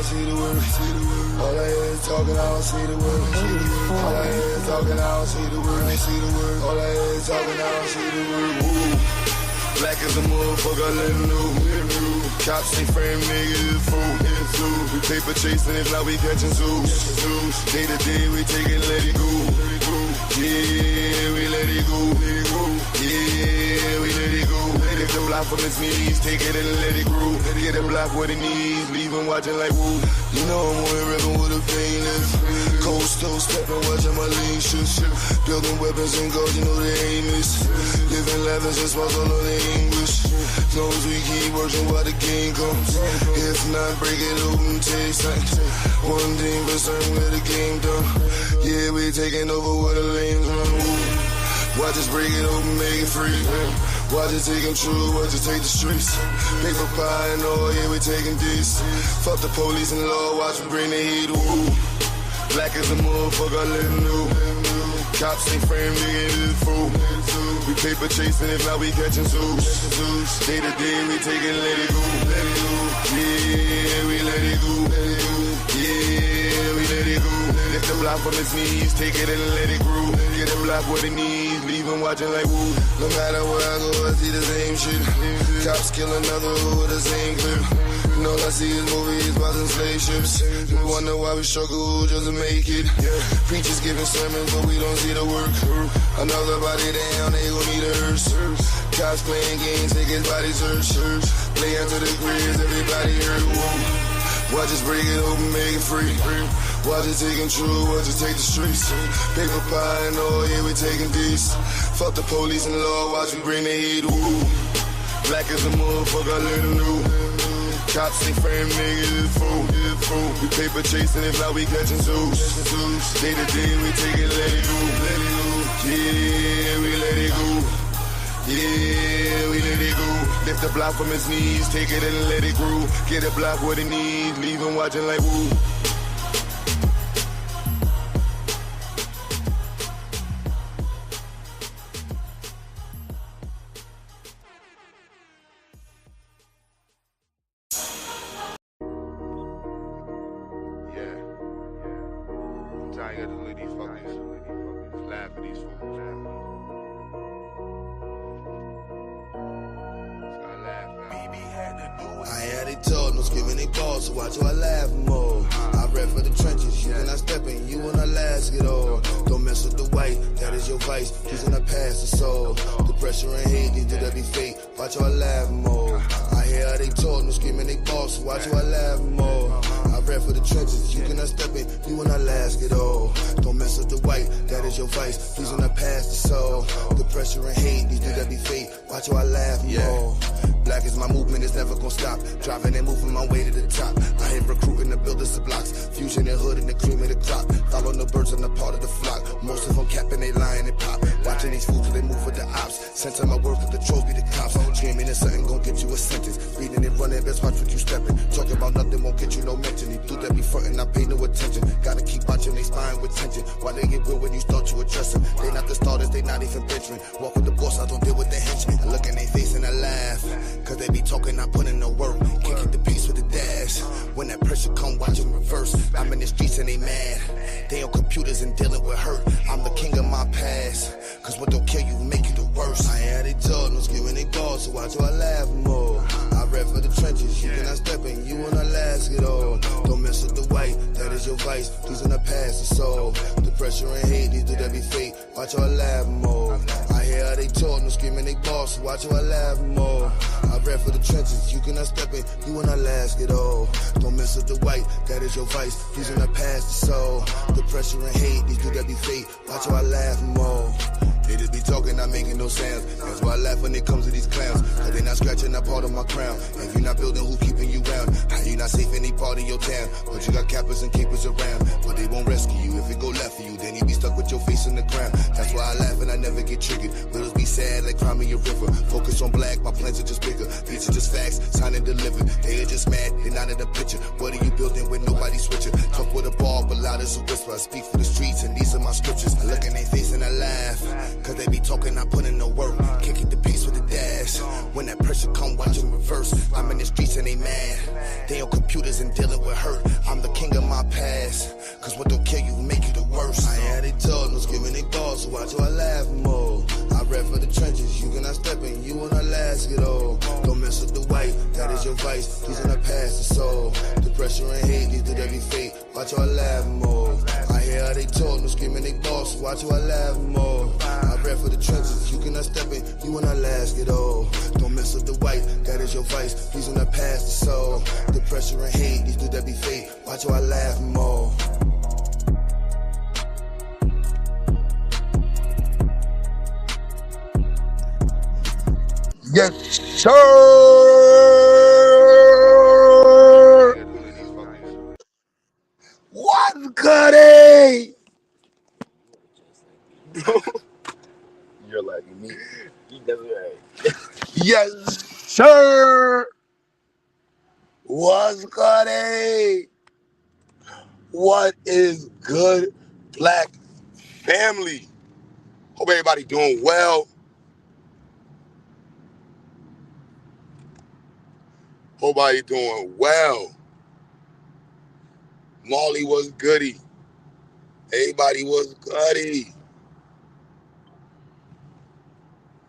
don't see the work. All I hear is talking, I don't see the work. All I hear is talking, I don't see the work. All I hear is talking, I don't see the work. Woo. Black as a motherfucker, let him know. Cops ain't frame niggas, fool. We paper chasing, if not we catching zoos. Day to day, we take it, let it go. Yeah, we let it go. Yeah, we let it go. If the block from his knees, take it and let it grow. Get the block what it needs, leave him watching like woo. You know I'm on the river with a famous. Cold stove stepping, watching my lean shit. Building weapons and gold, you know the aim is. Living lavish and smiles all on the English. As long as we keep working while the game comes. If not, break it open, take sight. One thing for certain, where the game done. Yeah, we taking over where the lanes run. Watch us break it open, make it free. Watch us take control, watch us take the streets. Paper pie and all, yeah, we taking this. Fuck the police and law, watch me bring the heat. Woo. Black as a motherfucker, let him know. Cops ain't frame niggas, fool. We paper chasing, if not we catching zoos. Day to day, we take it, let it go. Yeah, we let it go. Yeah, we let it go. Lift the block from his knees, take it and let it grow. Get the block what it needs, leave him watching like woo. No matter where I go, I see the same shit. Cops kill another with the same clip. And all I see is movies, bots and slave ships. We wonder why we struggle just to make it. Preachers giving sermons, but we don't see the work. Another body down, they gon' need a hearse. Cops playing games, take his body search. Play into the graves, everybody hurt. Watch us break it open, make it free. Watch us take control, watch us take the streets. Paper pie and all, yeah, we taking this. Fuck the police and law, watch we bring the heat. Woo. Black as a motherfucker, let him know. Cops ain't frame niggas, fool. We paper chasing, if not we catching zoos. Day to day, we take it, let it go. Yeah, we let it go. Yeah, we let it go. Lift the block from his knees, take it and let it grow. Get a block what it needs, leave him watching like woo. Watch how I laugh more. I rap for the trenches, you cannot step in, you wanna last it all. Don't mess with the white, that is your vice. He's gonna pass the soul. The pressure and hate, these that be fake. Watch how I laugh more. I hear how they talk, no screaming they boss. Watch how I laugh more. I rap for the trenches, you cannot step in, you wanna last it all. Don't mess with the white, that is your vice. He's gonna pass the soul. The pressure and hate, these that be fake. Watch how I laugh more. Black is my movement, it's never gonna stop. Driving and moving my way to the top. I ain't recruiting the builders of blocks. Fusion and hood and the cream of the crop. Following the birds on the part of the flock. Most of them capping, they lying and pop. Watching these fools till they move with the ops. Center my work with the trolls be the cops. Screaming and something gon' get you a sentence. Reading and running, best watch what you stepping. Talking about nothing won't get you no mention. He do that be frontin', I pay no attention. Gotta keep watching they spine with tension. Why they get real when you start to address them? They not the starters, they not even veteran. Walk with the boss, I don't deal with the henchmen. I look in they face and I laugh. Cause they be talking, I put in no work. Can't keep the peace with the dash. When that pressure come, watch them reverse. I'm in the streets and they mad. They on computers and dealing with hurt. I'm the king of my past. Cause what don't kill you, make you the worst. I ain't how they talk, no screaming they balls. So watch how I laugh more. I rap for the trenches, you cannot step in, you wanna last it all. Don't mess with the white, that is your vice. Please in the past, the soul. The pressure and hate, these do that be fake. Watch how I laugh more. I hear how they talk, no screaming they boss. So watch how I laugh more. I rap for the trenches, you cannot step in, you wanna last it all. Don't mess with the white, that is your vice. Please in the past, the soul. The pressure and hate, these do that be fake. Watch how I laugh more. They just be talking, not making no sounds. That's why I laugh when it comes to these clowns. Cause they not scratching that part of my crown. If you're not building, who keeping you round? How you not safe any part of your town? But you got cappers and keepers around. But they won't rescue you. If it go left for you, then you be stuck with your face in the ground. That's why I laugh and I never get triggered. Riddles be sad like crime in your river. Focus on black, my plans are just bigger. These are just facts, signed and delivered. They are just mad, they not in the picture. What are you building with nobody switching? Talk with a ball, but loud as a whisper. I speak for the streets and these are my scriptures. I look in their face and I laugh. Cause they be talking, I put in no work. Can't keep the peace with the dash. When that pressure come, watch them reverse. I'm in the streets and they mad. They on computers and dealing with hurt. I'm the king of my past. Cause what don't kill you make you the worst. I had they told no giving they balls, so watch how I laugh more. I rap for the trenches, you cannot step in, you wanna last it all. Don't mess with the white, that is your vice. He's in the past, it's all. The pressure and hate leads to every fate. Watch how I laugh more. I hear how they talk, no screaming they boss, so watch how I laugh more. I rap for the trenches, you cannot step in, you wanna last it all. Don't mess with the white, that is your vice. He's in the past, it's all. The pressure and hate leads to every fate. Watch how I laugh more. Yes, sir. What's goody? You're like me. You never right. Yes, sir. What's goody? What is good, black family? Hope everybody doing well. Hope everybody doing well. Molly was goody. Everybody was goody.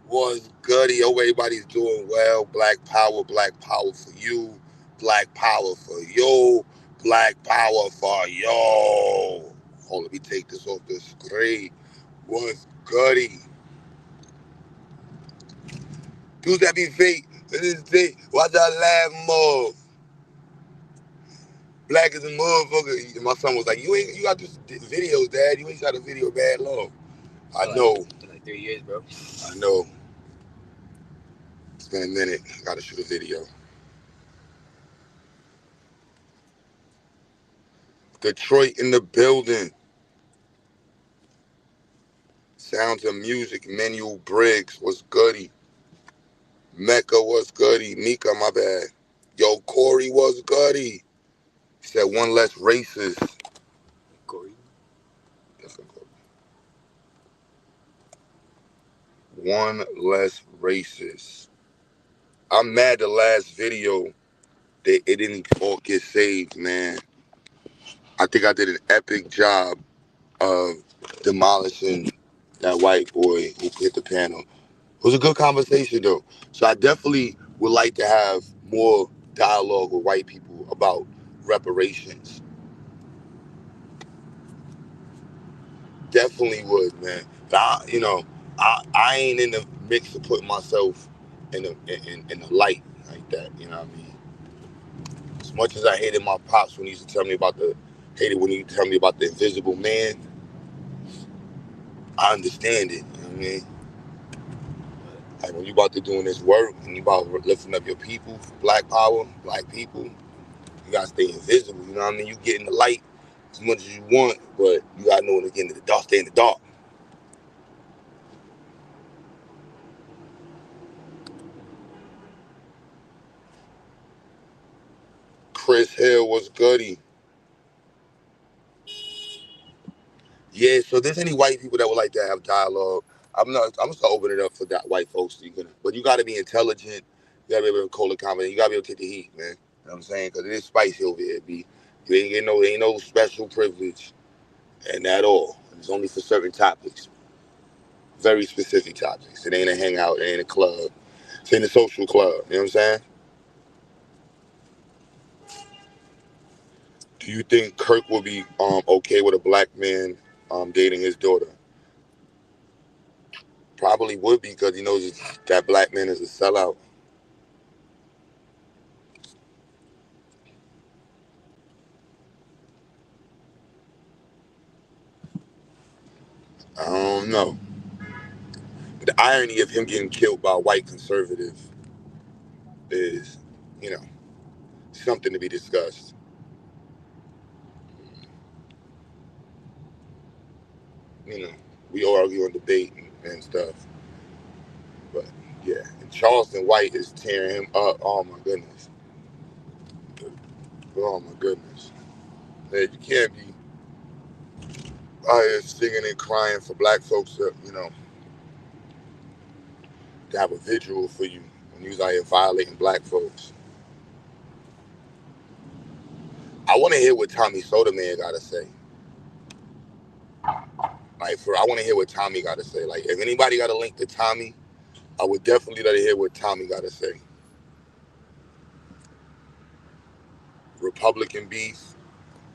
Was goody. Hope everybody's doing well. Black power for you. Black power for you. Black power for you. Hold, let me take this off the screen. Was goody. Dudes that be fake. This day, watch out laugh more. Black as a motherfucker. My son was like, you got this videos, Dad. You ain't shot a video bad long. I know. Like 3 years, bro. I know. It's been a minute. I gotta shoot a video. Detroit in the building. Sounds of Music, Manuel Briggs was goody. Mecca was goody. Mika, my bad. Yo, Corey was goody. He said one less racist. Corey. One less racist. I'm mad the last video that it didn't all get saved, man. I think I did an epic job of demolishing that white boy who hit the panel. It was a good conversation though. So I definitely would like to have more dialogue with white people about reparations. Definitely would, man. But I ain't in the mix of putting myself in the light like that. You know what I mean? As much as I hated my pops when he used to tell me about when he tell me about the invisible man, I understand it. You know what I mean? Like when you about to doing this work and you about lifting up your people, black power, black people, you gotta stay invisible. You know what I mean? You get in the light as much as you want, but you gotta know when to get into the dark, stay in the dark. Chris Hill was goody. Yeah, so if there's any white people that would like to have dialogue, I'm gonna start opening it up for that white folks. But you gotta be intelligent, you gotta be able to hold a comment, you gotta be able to take the heat, man. You know what I'm saying? Because it is spicy over here, B. You ain't getting ain't no special privilege and at all. It's only for certain topics. Very specific topics. It ain't a hangout, it ain't a club. It's in a social club. You know what I'm saying? Do you think Kirk will be okay with a black man dating his daughter? Probably would be because he knows that black man is a sellout. I don't know. But the irony of him getting killed by a white conservative is, you know, something to be discussed. You know, we all argue and debate and stuff. But yeah, and Charleston White is tearing him up. Oh my goodness. Oh my goodness. Man, you can't be out here singing and crying for black folks that to have a vigil for you when you was out here violating black folks. I want to hear what Tommy Soda Man got to say. Like, I want to hear what Tommy got to say. Like, if anybody got a link to Tommy, I would definitely let to hear what Tommy got to say. Republican beef.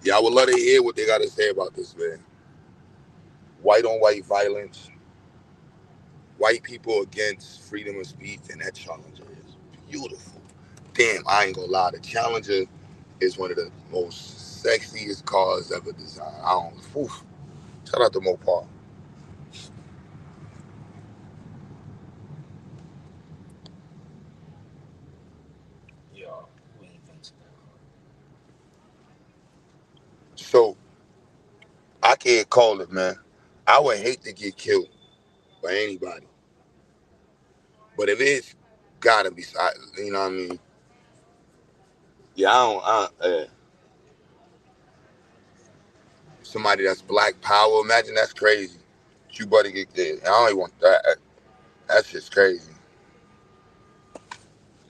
Yeah, I would love to hear what they got to say about this, man. White on white violence. White people against freedom of speech, and that Challenger is beautiful. Damn, I ain't gonna lie. The Challenger is one of the most sexiest cars ever designed. I don't. Oof. Shout out to Mopar. Yo, who invented that? So I can't call it, man. I would hate to get killed by anybody, but if it's gotta be, you know what I mean? Yeah, somebody that's black power. Imagine that's crazy. You buddy get dead. I don't even want that. That's just crazy.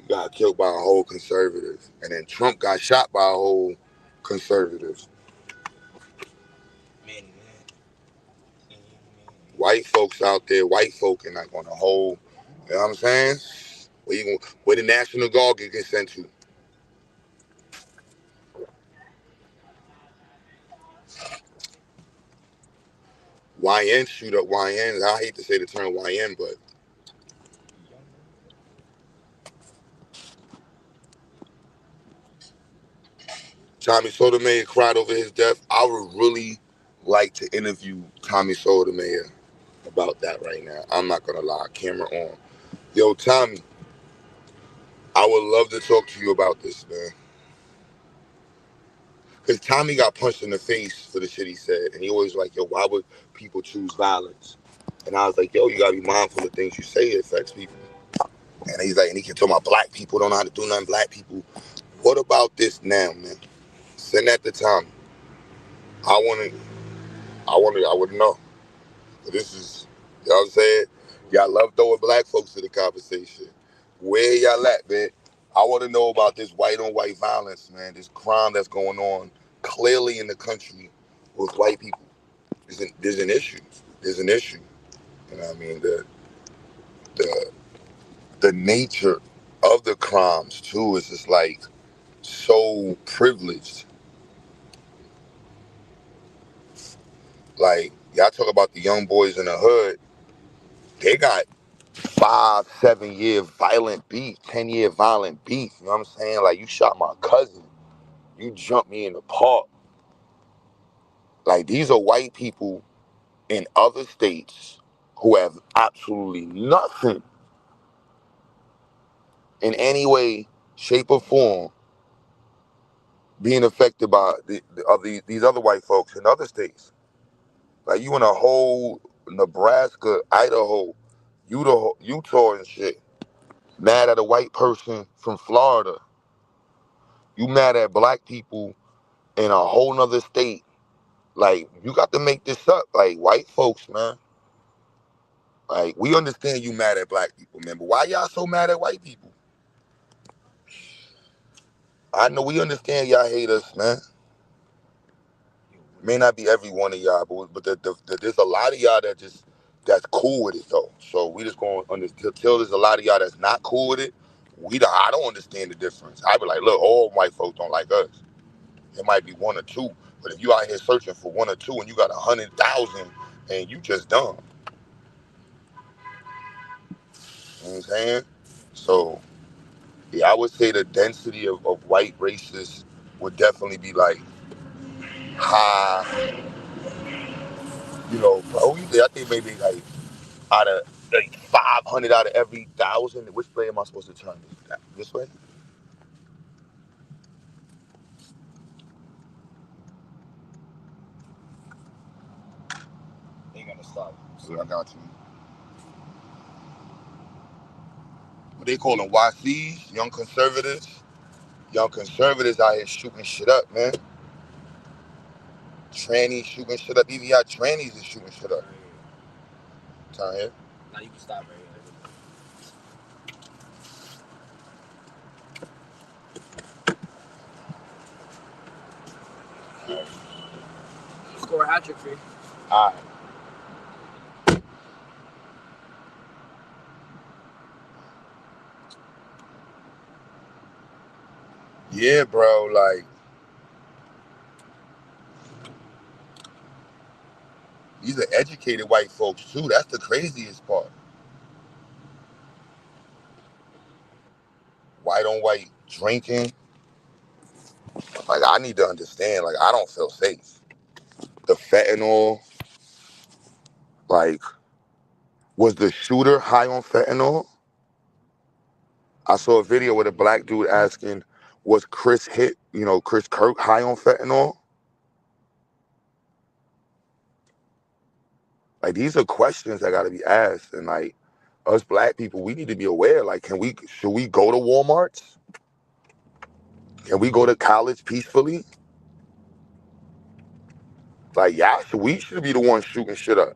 You got killed by a whole conservative, and then Trump got shot by a whole conservative. Man. White folks out there, white folk, and like on a whole. You know what I'm saying? Where the National Guard get sent to? YN shoot up YNs. I hate to say the term YN, but Tommy Sotomayor cried over his death. I would really like to interview Tommy Sotomayor about that right now. I'm not gonna lie, camera on. Yo, Tommy, I would love to talk to you about this, man. Because Tommy got punched in the face for the shit he said. And he always like, yo, why would people choose violence? And I was like, yo, you gotta be mindful of things you say, it affects people. And he's like, and he kept talking about black people don't know how to do nothing, black people. What about this now, man? Send that to Tommy. I wouldn't know. But this is, you know what I'm saying? Y'all love throwing black folks to the conversation. Where y'all at, man? I want to know about this white on white violence, man. This crime that's going on clearly in the country with white people. There's an issue. There's an issue. You know what I mean? The the nature of the crimes too is just like so privileged. Like y'all talk about the young boys in the hood, they got 5, 7 year violent beef, 10 year violent beef. You know what I'm saying? Like you shot my cousin, you jumped me in the park. Like these are white people in other states who have absolutely nothing in any way, shape, or form being affected by these other white folks in other states. Like you in a whole Nebraska, Idaho, Utah and shit, mad at a white person from Florida. You mad at black people in a whole nother state. Like you got to make this up. Like white folks, man. Like we understand you mad at black people, man. But why y'all so mad at white people? I know we understand y'all hate us, man. May not be every one of y'all, but there's a lot of y'all that's cool with it though. So we just going until there's a lot of y'all that's not cool with it. I don't understand the difference. I be like, look, all white folks don't like us. It might be one or two, but if you out here searching for one or two and you got 100,000 and you just dumb, you know what I'm saying? So yeah, I would say the density of white racists would definitely be like high. You know, I think maybe like out of like 500 out of every 1,000. Which way am I supposed to turn this way? They gonna stop. So I got you. What they call them, YCs, young conservatives. Young conservatives out here shooting shit up, man. Trannies shooting shit up. Even y'all trannies is shooting shit up. Turn here. Now you can stop right here. Score a hat trick for you. All right. Yeah, bro. Like these are educated white folks too. That's the craziest part. White on white drinking. Like I need to understand. Like I don't feel safe. The fentanyl. Like was the shooter high on fentanyl? I saw a video with a black dude asking, was Chris hit? You know, Chris Kirk high on fentanyl? Like these are questions that got to be asked, and like us black people, we need to be aware. Like, should we go to WalMarts? Can we go to college peacefully? Like, yeah, we should be the ones shooting shit up.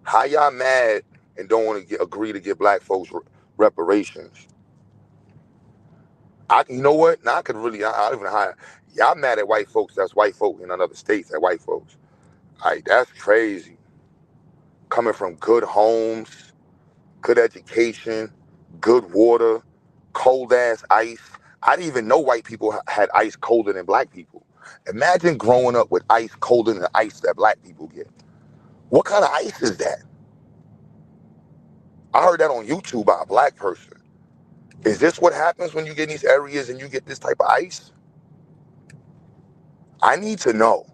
How y'all mad and don't want to agree to give black folks reparations? You know what? Now I could really, I don't even hire. Y'all mad at white folks? That's white folk in other states. At white folks, like that's crazy. Coming from good homes, good education, good water, cold ass ice. I didn't even know white people had ice colder than black people. Imagine growing up with ice colder than the ice that black people get. What kind of ice is that? I heard that on YouTube by a black person. Is this what happens when you get in these areas and you get this type of ice? I need to know.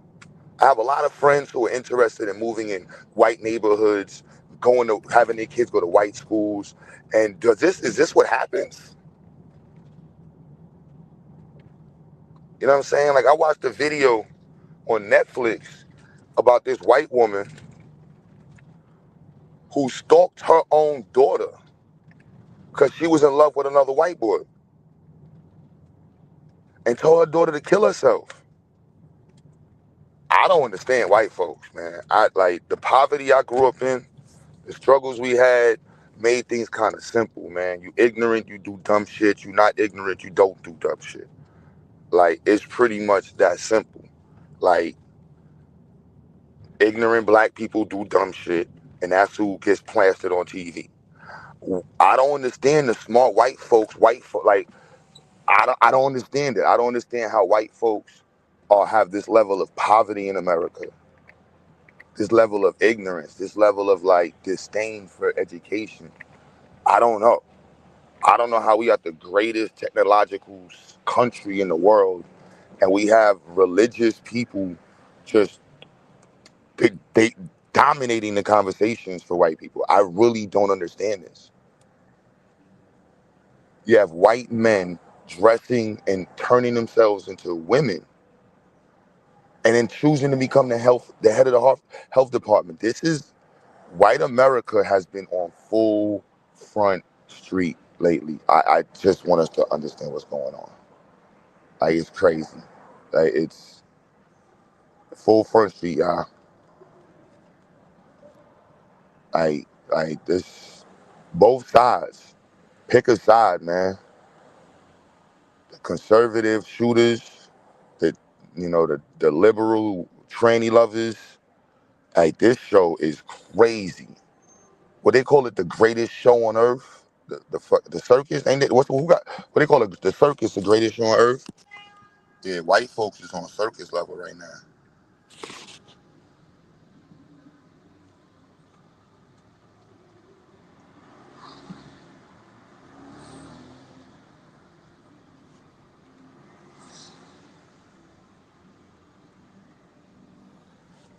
I have a lot of friends who are interested in moving in white neighborhoods, going to having their kids go to white schools. And is this what happens? You know what I'm saying? Like I watched a video on Netflix about this white woman who stalked her own daughter because she was in love with another white boy and told her daughter to kill herself. I don't understand white folks, man. I like the poverty I grew up in, the struggles we had made things kind of simple, man. You ignorant, you do dumb shit. You not ignorant, you don't do dumb shit. Like it's pretty much that simple. Like ignorant black people do dumb shit, and that's who gets plastered on TV. I don't understand the smart white folks. Like I don't understand it. I don't understand how white folks have this level of poverty in America, this level of ignorance, this level of like disdain for education. I don't know. I don't know how we are the greatest technological country in the world, and we have religious people just they dominating the conversations for white people. I really don't understand this. You have white men dressing and turning themselves into women and then choosing to become the head of the health department. This is white America has been on full front street lately. I just want us to understand what's going on. Like it's crazy. Like it's full front street, y'all. Like this, both sides. Pick a side, man. The conservative shooters, the the liberal tranny lovers. Like this show is crazy. What they call it, the greatest show on earth. The circus ain't it? What they call it? The circus, the greatest show on earth. Yeah, white folks is on circus level right now.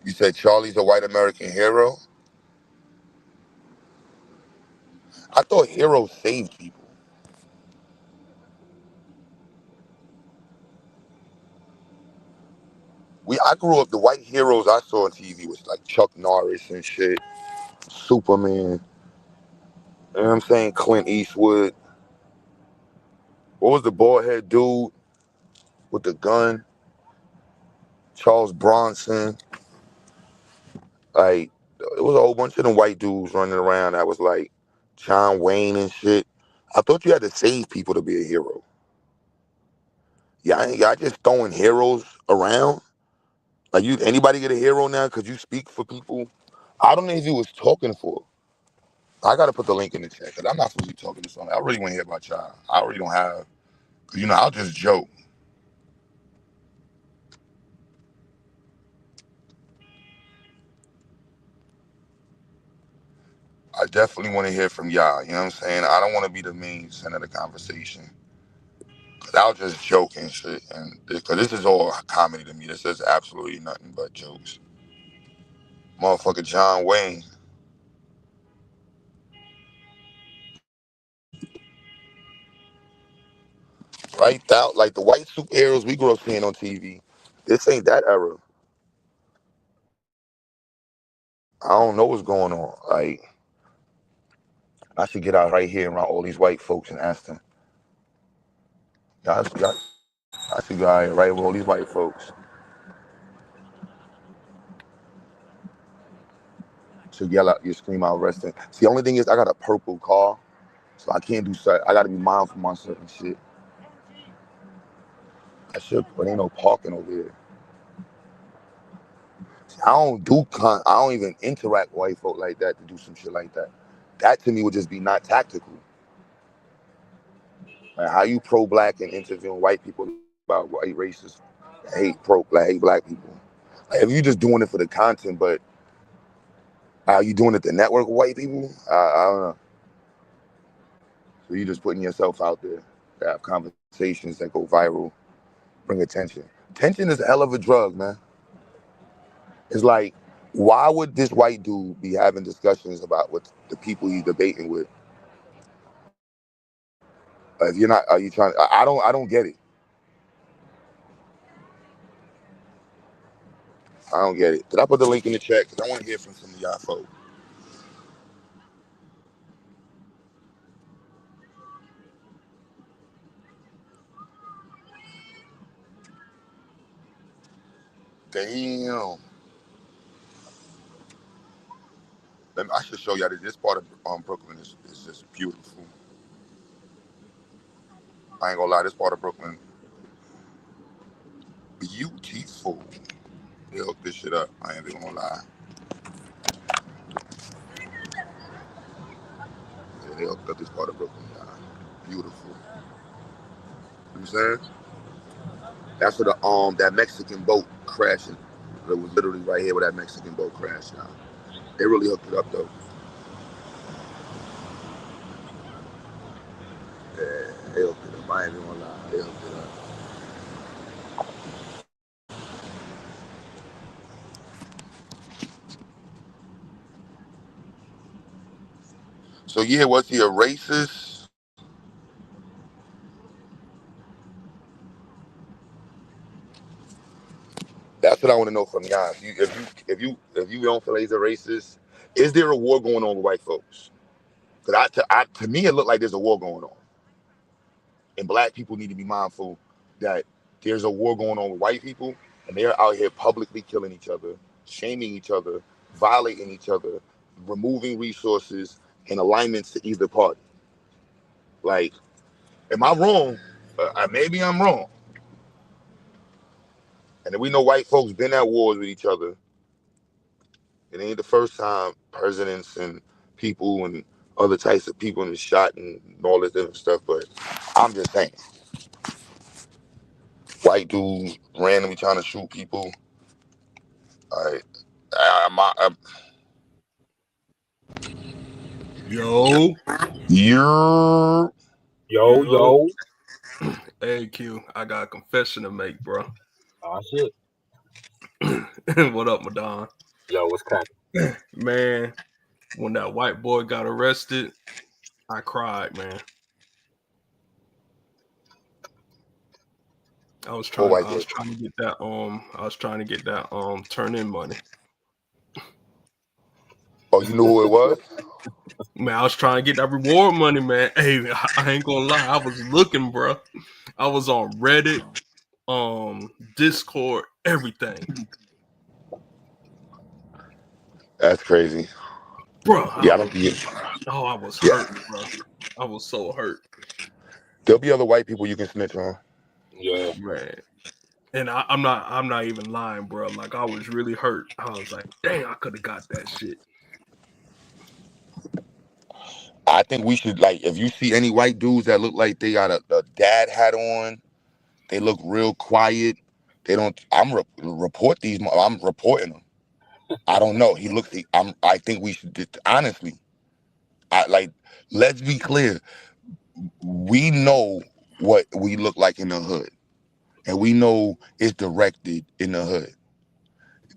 You said Charlie's a white American hero. I thought heroes saved people. I grew up. The white heroes I saw on TV was like Chuck Norris and shit, Superman. You know what I'm saying? Clint Eastwood. What was the bald head dude with the gun? Charles Bronson. Like it was a whole bunch of them white dudes running around that was like John Wayne and shit. I thought you had to save people to be a hero. y'all just throwing heroes around. Like anybody get a hero now? Could you speak for people? I don't know if you was talking for. I gotta put the link in the chat because I'm not supposed to be talking to somebody. I really want to hear about y'all. I already don't have. Cause I'll just joke. I definitely want to hear from y'all. You know what I'm saying? I don't want to be the main center of the conversation. Cause I'll just joke and shit. And cause this is all comedy to me. This is absolutely nothing but jokes. Motherfucker John Wayne. Right out like the white superheroes we grew up seeing on TV. This ain't that era. I don't know what's going on. Like I should get out right here around all these white folks and ask them. I should go out here right with all these white folks. Should yell out, you scream out, resting. See, the only thing is I got a purple car, so I can't do certain. I got to be mindful of my certain shit. I should, but ain't no parking over here. See, I don't even interact with white folk like that to do some shit like that. That to me would just be not tactical. Like how you pro-black and interviewing white people about white racists, hate black people. Like, if you just doing it for the content, but are you doing it to network with white people? I don't know. So you just putting yourself out there to have conversations that go viral, bring attention. Attention is a hell of a drug, man. It's like, why would this white dude be having discussions about what the people he's debating with? If you're not, are you trying? I don't get it. I don't get it. Did I put the link in the chat? Because I want to hear from some of y'all folks. Damn. I should show y'all that this part of Brooklyn is just beautiful. I ain't gonna lie, this part of Brooklyn, beautiful. They hooked this shit up. I ain't even gonna lie. Yeah, they hooked up this part of Brooklyn, y'all. Beautiful. You know what I'm saying? That's where that Mexican boat crashing. It was literally right here where that Mexican boat crashed, y'all. They really hooked it up though. Yeah, they hooked it up. I ain't even gonna lie. They hooked it up. So yeah, was he a racist? That's what I want to know from y'all. If you don't feel he's a racist, is there a war going on with white folks? Because to me, it looked like there's a war going on, and black people need to be mindful that there's a war going on with white people, and they're out here publicly killing each other, shaming each other, violating each other, removing resources and alignments to either party. Like, am I wrong? Maybe I'm wrong. And then we know white folks been at wars with each other. It ain't the first time presidents and people and other types of people been shot and all this different stuff. But I'm just saying, white dudes randomly trying to shoot people. Yo. You're Yo. Hey, Q, I got a confession to make, bro. Oh, shit. What up, Madon? Yo, what's cracking? Man, when that white boy got arrested, I cried, man. I was trying to get that turn-in money. Oh, you knew who it was? Man, I was trying to get that reward money, man. Hey, I ain't gonna lie, I was looking, bro. I was on Reddit, Discord, everything. That's crazy, bro. Yeah, I don't get it. I was hurt, bro. I was so hurt. There'll be other white people you can snitch on. Yeah. man. And I'm not even lying, bro. Like I was really hurt. I was like, dang, I could have got that shit. I think we should, like, if you see any white dudes that look like they got a dad hat on, they look real quiet. They don't. Report these. I'm reporting them. I don't know. I think we should honestly. Let's be clear. We know what we look like in the hood, and we know it's directed in the hood.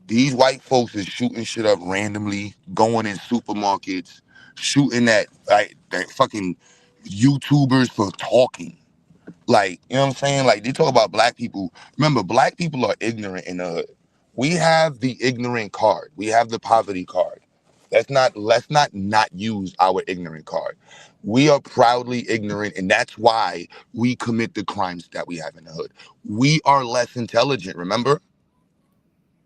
These white folks is shooting shit up randomly, going in supermarkets, shooting at that fucking YouTubers for talking. Like, you know what I'm saying? Like, they talk about black people. Remember, black people are ignorant in the hood. We have the ignorant card. We have the poverty card. Let's not use our ignorant card. We are proudly ignorant, and that's why we commit the crimes that we have in the hood. We are less intelligent, remember?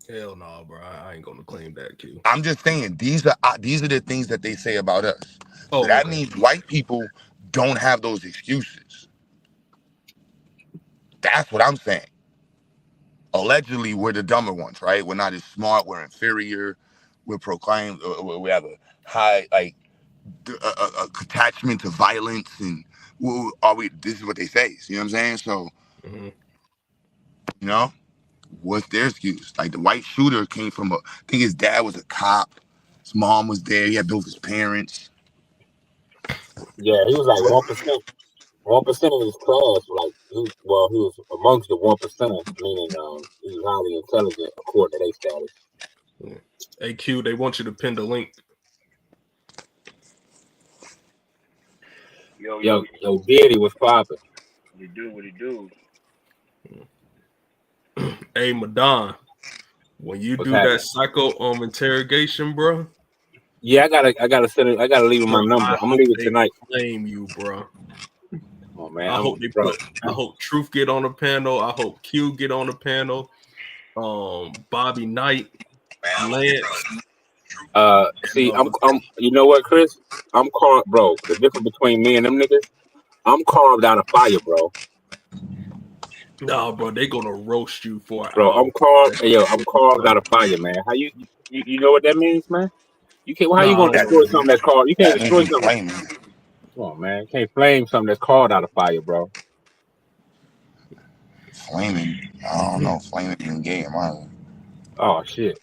Hell no, bro. I ain't gonna claim that, Q. I'm just saying, these are the things that they say about us. So Oh, that okay. means white people don't have those excuses. That's what I'm saying. Allegedly, we're the dumber ones, right? We're not as smart. We're inferior. We're proclaimed. We have a high attachment to violence, and this is what they say. You know what I'm saying? So, Mm-hmm. you know, what's their excuse? Like the white shooter came from I think his dad was a cop. His mom was there. He had both his parents. Yeah, he was like 1%. 1% of his class, like he was amongst the 1%, meaning he was highly intelligent according to their status. Yeah. Hey Q, they want you to pin the link. Yo, Diddy was popping. What he do? Hey Madon, when you What's do happening? that psycho interrogation, bro. Yeah, I gotta leave him my number. I'm gonna leave it tonight. Blame you, bro. Oh man, I hope Truth get on the panel. I hope Q get on the panel. Bobby Knight, Lance. See, I'm you know what, Chris? I'm calm, bro. The difference between me and them niggas, I'm calm down a fire, bro. Nah, bro, they gonna roast you for bro. hour. I'm calm. Hey, yo, I'm calm down a fire, man. How you know what that means, man? You can't. How you gonna destroy something that's called? You can't destroy something. Come on, man. You can't flame something that's called out of fire, bro. Flaming. I don't know. Flaming in game. Oh shit.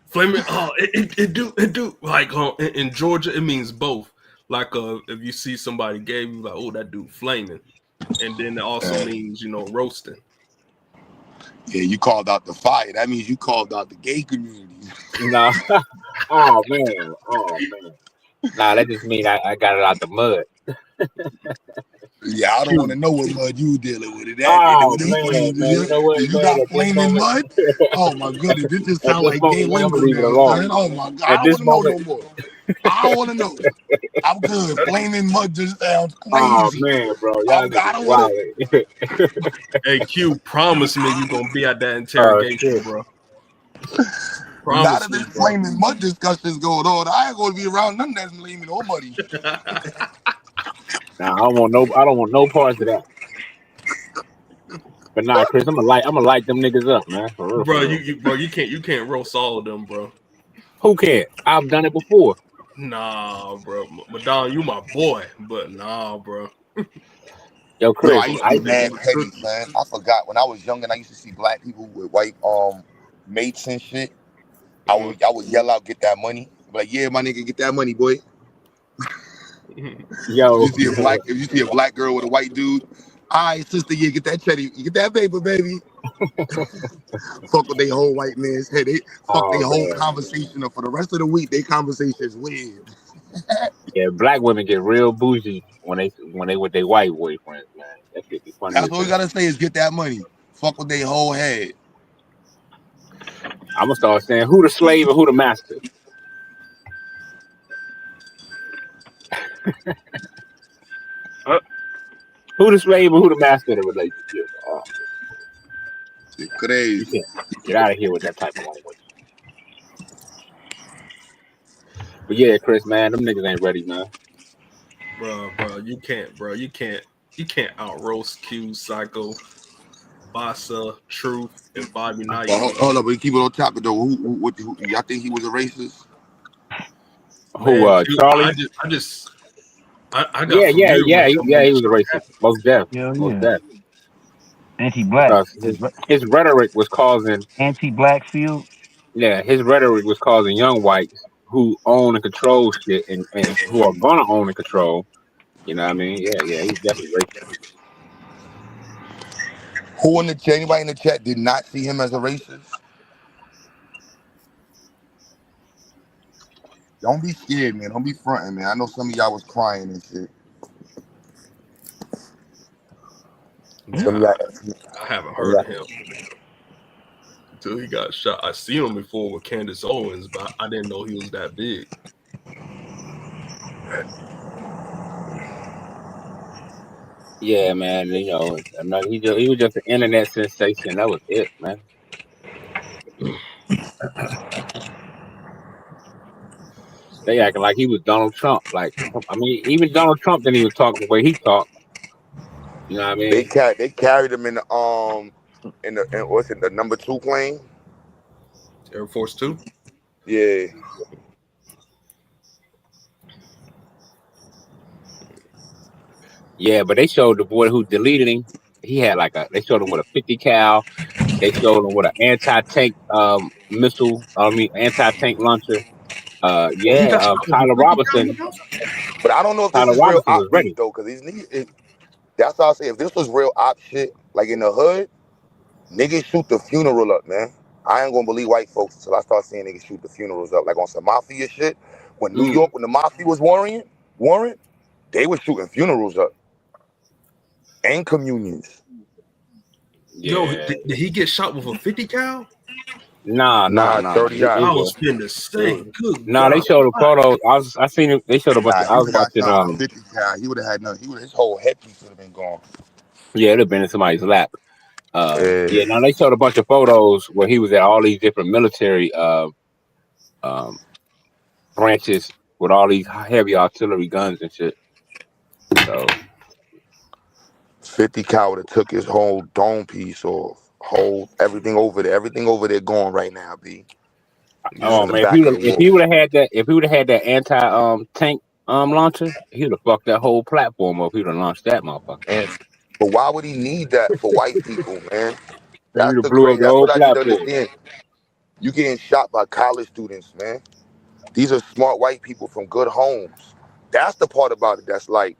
Flaming. Oh, it do. Like in Georgia, it means both. Like if you see somebody gay, you like, oh, that dude flaming, and then it also means roasting. Yeah, you called out the fire. That means you called out the gay community. Nah. Oh man. Nah, that just means I got it out the mud. Yeah, I don't want to know what mud you dealing with. You know what, you got flaming mud? Oh my goodness, this just sounds like gay lingo now. Oh my god, I don't want to know no more. I don't want to know. I'm good. Flaming mud just sounds crazy. Oh man, bro. I don't want to. Hey Q, promise me you gonna be at that interrogation, bro. Not if this flaming mud discussion's going on. I ain't gonna be around none of that flaming or muddy. Nah, I don't want no parts of that. But nah, Chris, I'm gonna light them niggas up, man. For real, bro, for real. you can't roast all of them, bro. Who can't? I've done it before. Nah, bro. Madon, you my boy, but nah, bro. Yo, Chris, I used to be mad petty, man. I forgot when I was young and I used to see black people with white mates and shit. I would yell out, "Get that money!" Like, yeah, my nigga, get that money, boy. Yo, if you see a black girl with a white dude, all right, sister, yeah, get that cheddar, you get that paper, baby. Fuck with they whole white man's head. They fuck their whole conversation up for the rest of the week. Their conversation is weird. Yeah, black women get real bougie when they with their white boyfriends, man. That shit be funny. That's all we gotta say is get that money. Fuck with their whole head. I'm gonna start saying who the slave and who the master. Who the slave and who the master of the relationship? You can't get out of here with that type of language. But yeah, Chris, man, them niggas ain't ready, man. Bro, you can't, He can't out roast Q, Psycho, Bassa, Truth, and Bobby Knight. Hold up, but keep it on topic though. Who y'all think he was a racist? Who? Man, Charlie? I got familiar with him. He was a racist. Most deaf. Most deaf. Anti-black. Because his rhetoric was causing Anti-black field. Yeah, his rhetoric was causing young whites who own and control shit and who are gonna own and control. You know what I mean? Yeah, he's definitely racist. Who in the chat? Anybody in the chat did not see him as a racist? Don't be scared, man. Don't be fronting, man. I know some of y'all was crying and shit. Yeah, I haven't heard of him until he got shot. I seen him before with Candace Owens, but I didn't know he was that big. Yeah, man. You know, he was just an internet sensation. That was it, man. They acting like he was Donald Trump. Like, I mean, even Donald Trump didn't even talk the way he talked. You know what I mean? They carried him in what's it, the number 2 plane? Air Force 2? Yeah. Yeah, but they showed the boy who deleted him. He had they showed him with a 50 cal. They showed him with an anti-tank missile. Anti-tank launcher. Tyler Robinson. But I don't know if this is real op beef though, because these niggas. That's how I say. If this was real op shit, like in the hood, niggas shoot the funeral up, man. I ain't gonna believe white folks until I start seeing niggas shoot the funerals up, like on some mafia shit. When New York, when the mafia was warring, they was shooting funerals up and communions. Yeah. Yo, did he get shot with a 50 cal? Nah. 30 I was finna say, good. Nah, they showed a photo. I seen it. They showed a bunch. I was watching. 50 cal. He would have had nothing. His whole headpiece would have been gone. Yeah, it'd have been in somebody's lap. Now they showed a bunch of photos where he was at all these different military branches with all these heavy artillery guns and shit. So 50 cal would have took his whole dome piece off. Everything over there going right now, B. Oh man, if he would have had that anti tank launcher, he would have fucked that whole platform up. He would have launched that motherfucker. But why would he need that for white people, man? That's what I need to understand. You getting shot by college students, man. These are smart white people from good homes. That's the part about it that's like,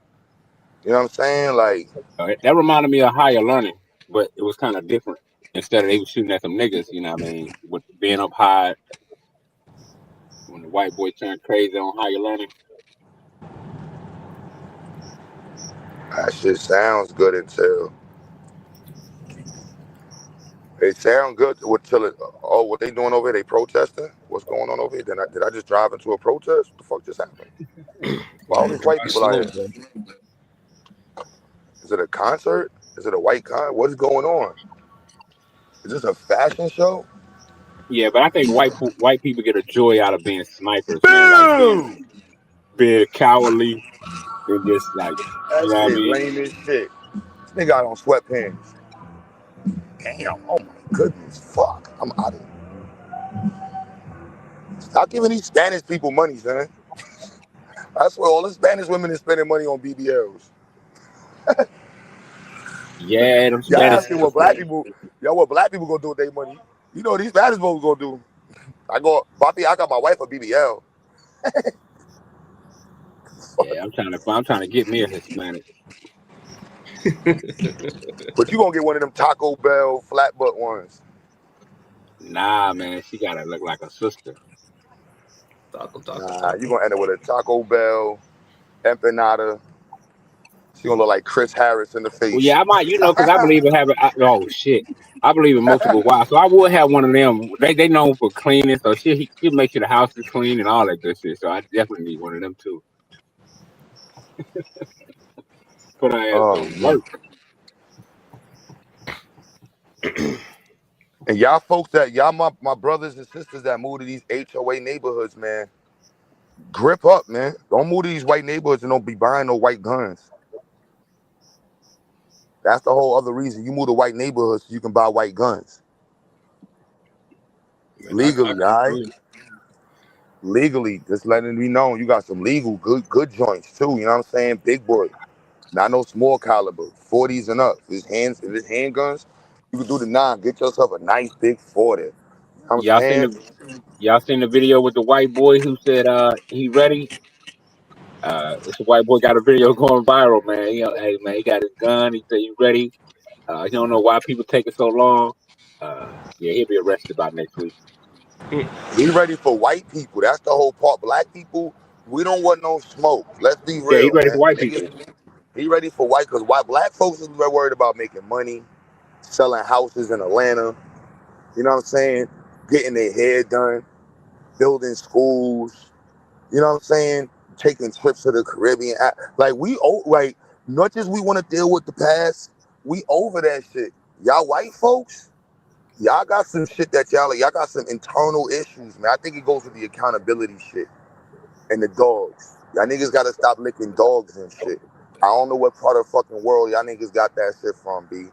you know what I'm saying? Like that reminded me of Higher Learning, but it was kind of different. Instead of they were shooting at some niggas, you know what I mean, with being up high when the white boy turned crazy on Higher Learning. That shit sounds good until it sound good until what they doing over here? They protesting? What's going on over here? Did I just drive into a protest? What the fuck just happened? Why all these white people out here? Is it a concert? Is it a white concert? What is going on? Is this a fashion show? Yeah, but I think white people get a joy out of being snipers, man. Like being cowardly and just like, you know what I mean? Lame as shit. This nigga got on sweatpants. Damn, oh my goodness, fuck. I'm out of here. Stop giving these Spanish people money, son. I swear all the Spanish women is spending money on BBLs. Yeah, them y'all asking what black people gonna do with their money. You know what these Spanish folks gonna do. I got my wife a BBL. Yeah, I'm trying to get me a Hispanic. But you gonna get one of them Taco Bell flat butt ones. Nah, man, she gotta look like a sister. Nah, you gonna end up with a Taco Bell empanada. She gonna look like Chris Harris in the face. Well, yeah, I might, because I believe in having. Oh shit, I believe in multiple wives, so I would have one of them. They known for cleaning, so she'll make sure the house is clean and all that good shit. So I definitely need one of them too. Put her ass to work. And y'all folks my brothers and sisters that move to these HOA neighborhoods, man, grip up, man. Don't move to these white neighborhoods and don't be buying no white guns. That's the whole other reason. You move to white neighborhoods so you can buy white guns. And Legally, can all right? agree. Legally, just letting it be known, you got some legal good joints too. You know what I'm saying? Big boy, not no small caliber, 40s and up. If it's handguns, you can do the 9. Get yourself a nice big 40. You know what I'm Y'all seen saying? the video with the white boy who said he ready? It's a white boy got a video going viral, man. Hey man, he got his gun. He said he ready. He don't know why people taking so long. Yeah, he'll be arrested by next week. He ready for white people. That's the whole part. Black people, we don't want no smoke. Let's be Yeah, he real, ready for man. white people. He ready for white because white black folks is worried about making money, selling houses in Atlanta. You know what I'm saying? Getting their hair done, building schools. You know what I'm saying? Taking trips to the Caribbean. Like much as we want to deal with the past, we over that shit. Y'all white folks, y'all got some shit that y'all got some internal issues, man. I think it goes with the accountability shit and the dogs. Y'all niggas gotta stop licking dogs and shit. I don't know what part of the fucking world y'all niggas got that shit from, B.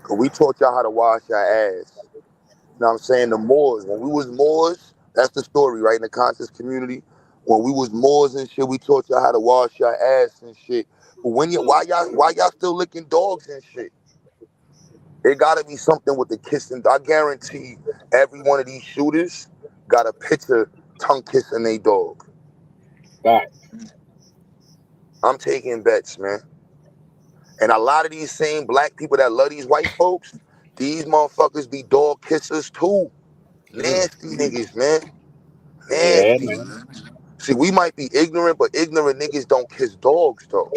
Cause we taught y'all how to wash your ass. You know what I'm saying? The Moors. When we was Moors, that's the story, right? In the conscious community. When we was Moors and shit, we taught y'all how to wash your ass and shit. But why y'all still licking dogs and shit? It gotta be something with the kissing. I guarantee every one of these shooters got a picture tongue kissing their dog. Right. I'm taking bets, man. And a lot of these same black people that love these white folks, these motherfuckers be dog kissers too. Nasty niggas, man. Yeah, Nasty. man. See, we might be ignorant, but ignorant niggas don't kiss dogs, though.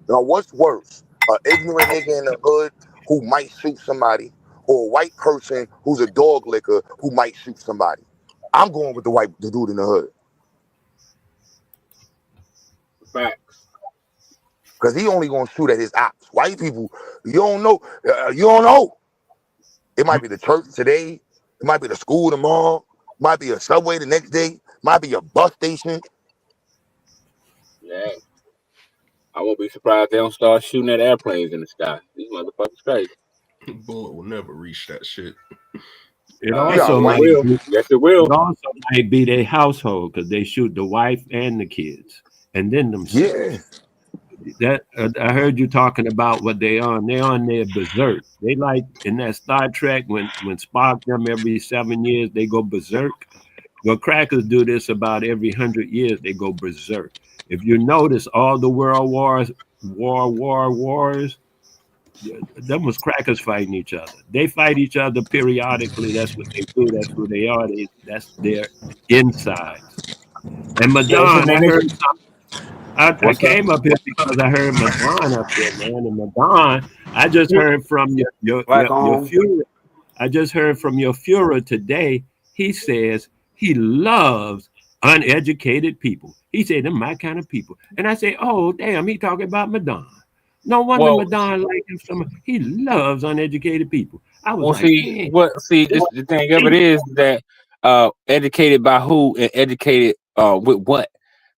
Now, what's worse? An ignorant nigga in the hood who might shoot somebody, or a white person who's a dog licker who might shoot somebody? I'm going with the dude in the hood. Facts. Because he only going to shoot at his ops. White people, you don't know. You don't know. It might be the church today. It might be the school tomorrow. It might be a subway the next day. It might be a bus station. Yeah. I won't be surprised they don't start shooting at airplanes in the sky. These motherfuckers crazy. Bullet will never reach that shit. It You got also Yes, it might white. will. be, Yes, it it will. also might be their household because they shoot the wife and the kids, and then themselves. Yeah. That I heard you talking about what they on. They on their berserk. They like in that Star Trek when Spock them every 7 years they go berserk. Well, crackers do this about every 100 years. They go berserk. If you notice, all the world wars, them was crackers fighting each other. They fight each other periodically. That's what they do. That's who they are. That's their insides. And Yeah, what's his Madon, I name? heard something. I What's up? came up here because I heard Madon up there, man. And Madon, I just heard from Black your on. Führer. I just heard from your Führer today. He says he loves uneducated people. He said, them my kind of people. And I say, oh, damn, he talking about Madon. No wonder Well, Madon like him so much. He loves uneducated people. I was well, like, see, man. this the thing of it is that educated by who and educated with what?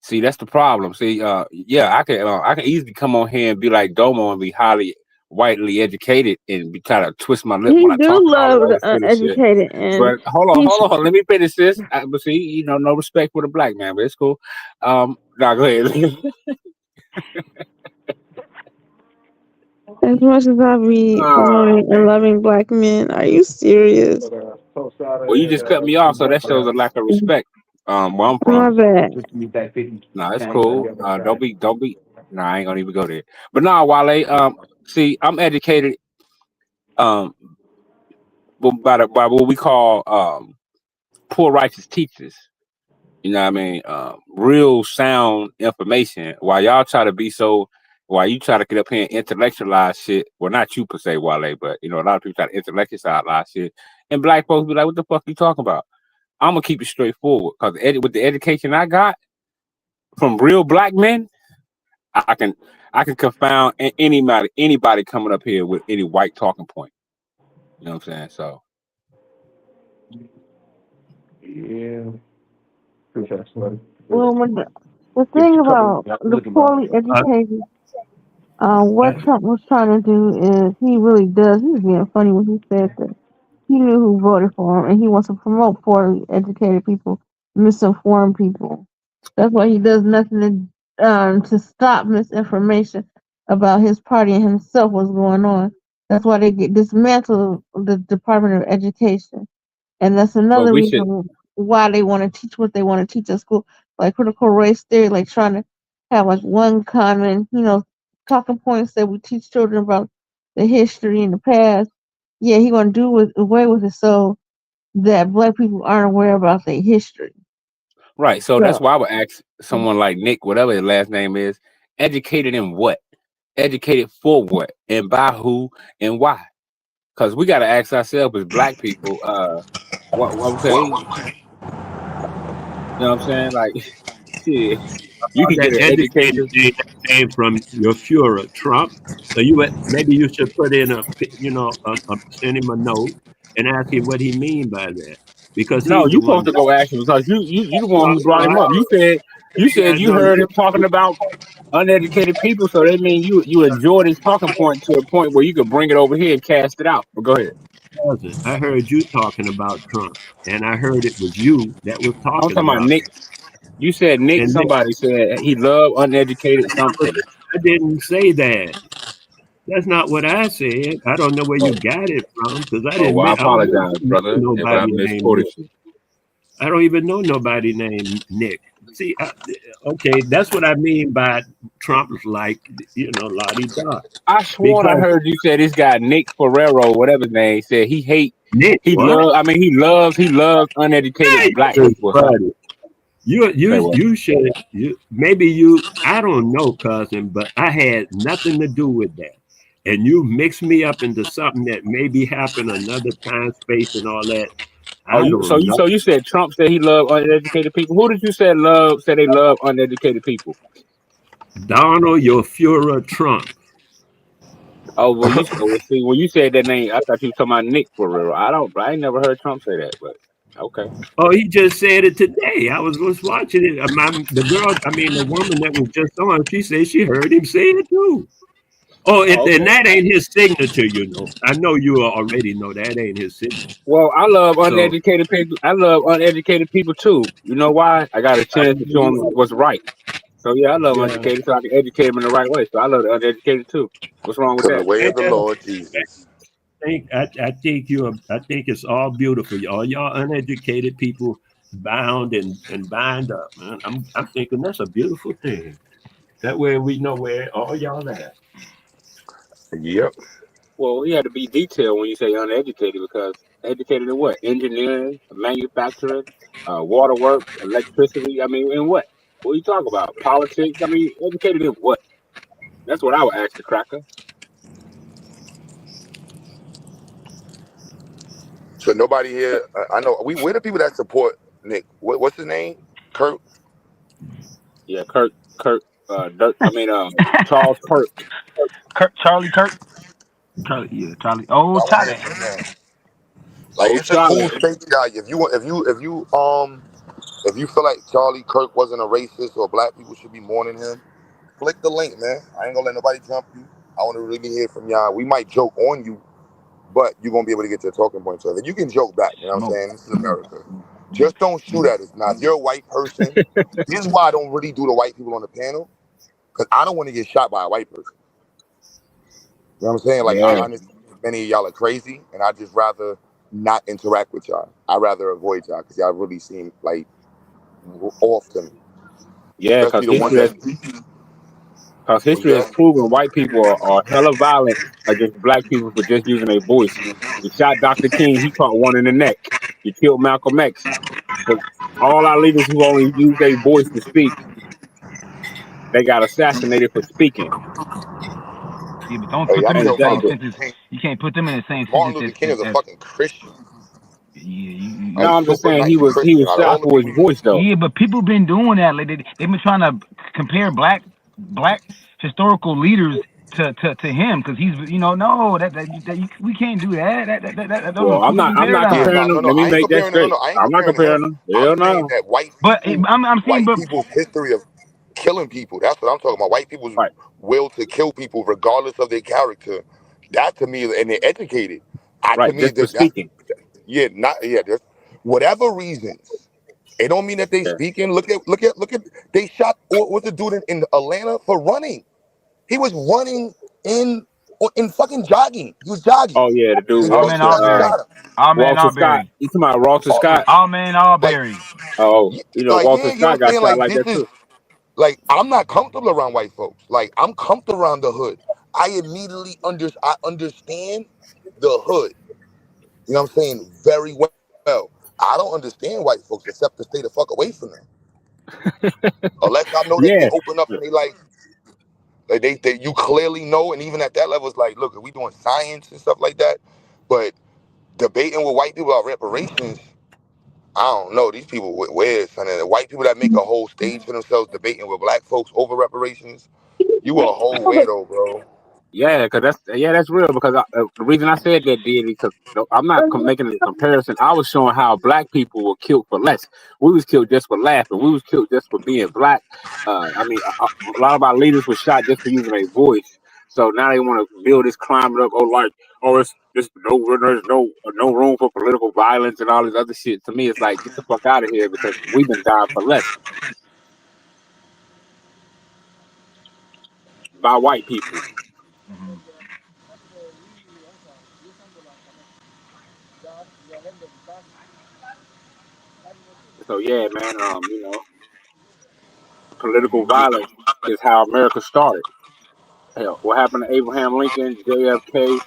See, that's the problem. See, yeah, I can easily come on here and be like Domo and be highly whitely educated and be kind of twist my lip He when I talk do and all that love other the silly shit. uneducated, and But hold he's on, let me finish this. But see, no respect for the black man, but it's cool. Now go ahead. as much as I be Oh promoting and man. loving black men. Are you serious? Well, you just cut me off, so that shows a lack of respect. Where I'm My from. bad. No, it's cool. Don't be. No, I ain't gonna even go there. But no, Wale. See, I'm educated. Um, by what we call poor righteous teachers. You know what I mean? Real sound information. While y'all try to be so, while you try to get up here and intellectualize shit. Well, not you per se, Wale, but you know, a lot of people try to intellectualize shit, and black folks be like, "What the fuck you talking about?" I'm gonna keep it straightforward because with the education I got from real black men, I can confound anybody coming up here with any white talking point. You know what I'm saying? So Yeah. Well, the thing about the poorly educated, What Trump was trying to do is he really does. He was being funny when he said that he knew who voted for him, and he wants to promote poorly educated people, misinformed people. That's why he does nothing to stop misinformation about his party and himself. What's going on? That's why they get dismantled the Department of Education, and that's But another we should. reason why they want to teach what they want to teach at school, like critical race theory, like trying to have like one common, talking points that we teach children about the history and the past. Yeah, he gonna do away with it so that black people aren't aware about their history. Right. So that's So why I would ask someone like Nick, whatever his last name is, educated in what? Educated for what? And by who and why? Because we got to ask ourselves as black people, okay, you know what I'm saying? Like, shit, you can get That an educated education. thing that came from your Führer, Trump. So maybe you should put in send him a note and ask him what he mean by that, because No, he's the you one. supposed to go ask him because you the one Well, who brought him up. You said you no, heard him talking about uneducated people, so that means you enjoyed his talking point to a point where you could bring it over here and cast it out. But go ahead. I heard you talking about Trump, and I heard it was you that was I'm talking talking about about Nick. him. You said Nick. And Somebody said he loved uneducated something. I didn't say that. That's not what I said. I don't know where you got it from, because I Oh didn't. well, I I don't apologize, know brother, if I nobody named misquoted Nick. you. I don't even know nobody named Nick. See, okay, that's what I mean by Trump's like, la-di-da. I sworn I Because heard you say this guy Nick Ferrero, whatever his name, said he Nick, loves uneducated black hey, people or something. I don't know, cousin, but I had nothing to do with that. And you mixed me up into something that maybe happened another time, space, and all that. So you said Trump said he loved uneducated people. Who did you say they love uneducated people? Donald, your Führer, Trump. Oh, well, see, when you said that name, I thought you were talking about Nick Ferrero. I ain't never heard Trump say that, but okay. Oh, he just said it today. I was watching it. The woman that was just on, she said she heard him say it too. Okay. And that ain't his signature, I know you already know that ain't his signature. Well, I love uneducated people. I love uneducated people too. You know why? I got a chance to show them what's right. So yeah, I love uneducated, so I can educate them in the right way. So I love the uneducated too. What's wrong with To the that? way of the Lord Jesus. I think it's all beautiful. All y'all uneducated people bound and bind up, man. I'm thinking that's a beautiful thing. That way we know where all y'all at. Yep. Well, you have to be detailed when you say uneducated, because educated in what? Engineering, manufacturing, waterworks, electricity. I mean, in what? What are you talking about? Politics? I mean, educated in what? That's what I would ask the cracker. So nobody here. I know we're the people that support Nick. What's his name? Kurt. Yeah, Charles Kirk. Charlie Kirk. Charlie. Oh, Charlie. Like, Oh, it's a cool Charlie. space guy. If you feel like Charlie Kirk wasn't a racist or black people should be mourning him, click the link, man. I ain't gonna let nobody jump you. I want to really hear from y'all. We might joke on you, but you're gonna be able to get your talking points off. And you can joke back, you know what I'm saying? This is America. Just don't shoot at us. Now, if you're a white person, this is why I don't really do the white people on the panel, because I don't want to get shot by a white person. You know what I'm saying? Like, Yeah. I understand many of y'all are crazy, and I just rather not interact with y'all. I rather avoid y'all because y'all really seem like off to me. Yeah, because history has proven white people are hella violent against black people for just using their voice. You shot Dr. King, he caught one in the neck. You killed Malcolm X. Because all our leaders who only use their voice to speak, they got assassinated for speaking. Yeah, but don't put them in the same sentence. You can't put them in the same sentence. Martin Luther King is a fucking Christian. Yeah, no, I'm just saying he was shot for his voice though. Yeah, but people been doing that. Like, they've been trying to compare black historical leaders to him, because he's we can't do that. Well, I'm not comparing them. Let me make that straight. I'm not comparing them. Hell no. That white but I'm saying, people's history of killing people. That's what I'm talking about. White people's Right. will to kill people regardless of their character. That to me, and they're educated. To Right. me, Just for speaking. there's whatever reasons. It don't mean that they Yeah. speaking. Look at. They shot what's the dude in Atlanta for running. He was running in fucking jogging. He was jogging. Oh yeah, the dude And Allman they Arbery. shot him. Allman Walter Scott. Arbery. You talking about Walter Scott? Allman Arbery. Oh, You know Walter what I'm Scott got saying? shot Like like this that is too. like I'm not comfortable around white folks. Like I'm comfortable around the hood. I immediately understand the hood. You know what I'm saying? Very well. I don't understand white folks except to stay the fuck away from them. Unless I know that they Yeah. open up and they you clearly know, and even at that level, it's like, look, we doing science and stuff like that. But debating with white people about reparations, I don't know. These people weird, son. And the white people that make a whole stage for themselves debating with black folks over reparations, you a whole weirdo, bro. Yeah, because that's real. Because the reason I said that, did because I'm not making a comparison. I was showing how black people were killed for less. We was killed just for laughing. We was killed just for being black. I mean, a lot of our leaders were shot just for using their voice. So now they want to build this climate up. There's no room for political violence and all this other shit. To me, it's like, get the fuck out of here, because we've been dying for less by white people. Mm-hmm. So yeah, man. Political violence is how America started. Hell, what happened to Abraham Lincoln, JFK,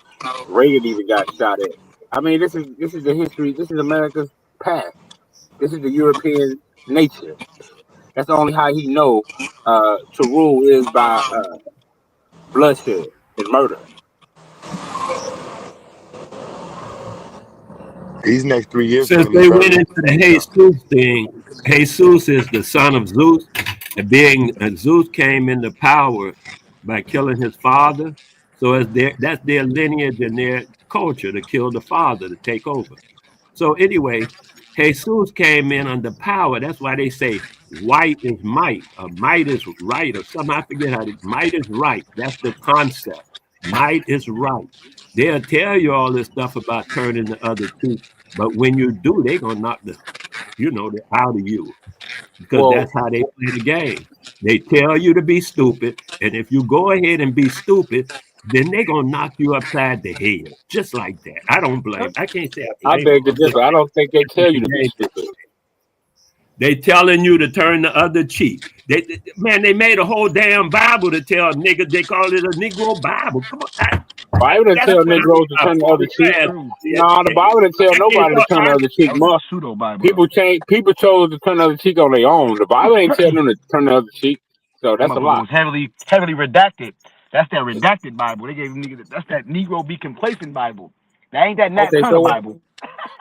Reagan even got shot at. I mean, this is the history. This is America's past. This is the European nature. That's only how he know to rule is by bloodshed and murder. These next 3 years Since gonna be they very went into the interesting. Jesus thing, Jesus is the son of Zeus, and Zeus came into power by killing his father. So that's their lineage and their culture, to kill the father, to take over. So anyway, Jesus came in under power. That's why they say white is might, or might is right, or something. I forget how might is right. That's the concept. Might is right. They'll tell you all this stuff about turning the other cheek, but when you do, they're gonna knock the out of you, because that's how they play the game. They tell you to be stupid, and if you go ahead and be stupid, then they're gonna knock you upside the head, just like that. I don't blame. I can't say I I blame beg to them. differ. I don't think they tell you to be stupid. They telling you to turn the other cheek. They made a whole damn Bible to tell niggas. They call it a Negro Bible. Come on. Bible didn't tell Negroes to turn the other cheek. No, the Bible didn't tell nobody to turn the other cheek. Pseudo Bible. People chose to turn the other cheek on their own. The Bible ain't tell them to turn the other cheek. So that's a It lie. was heavily redacted. That's that redacted Bible. They gave niggas. That's that Negro be complacent Bible. That ain't that Nat Turner Bible.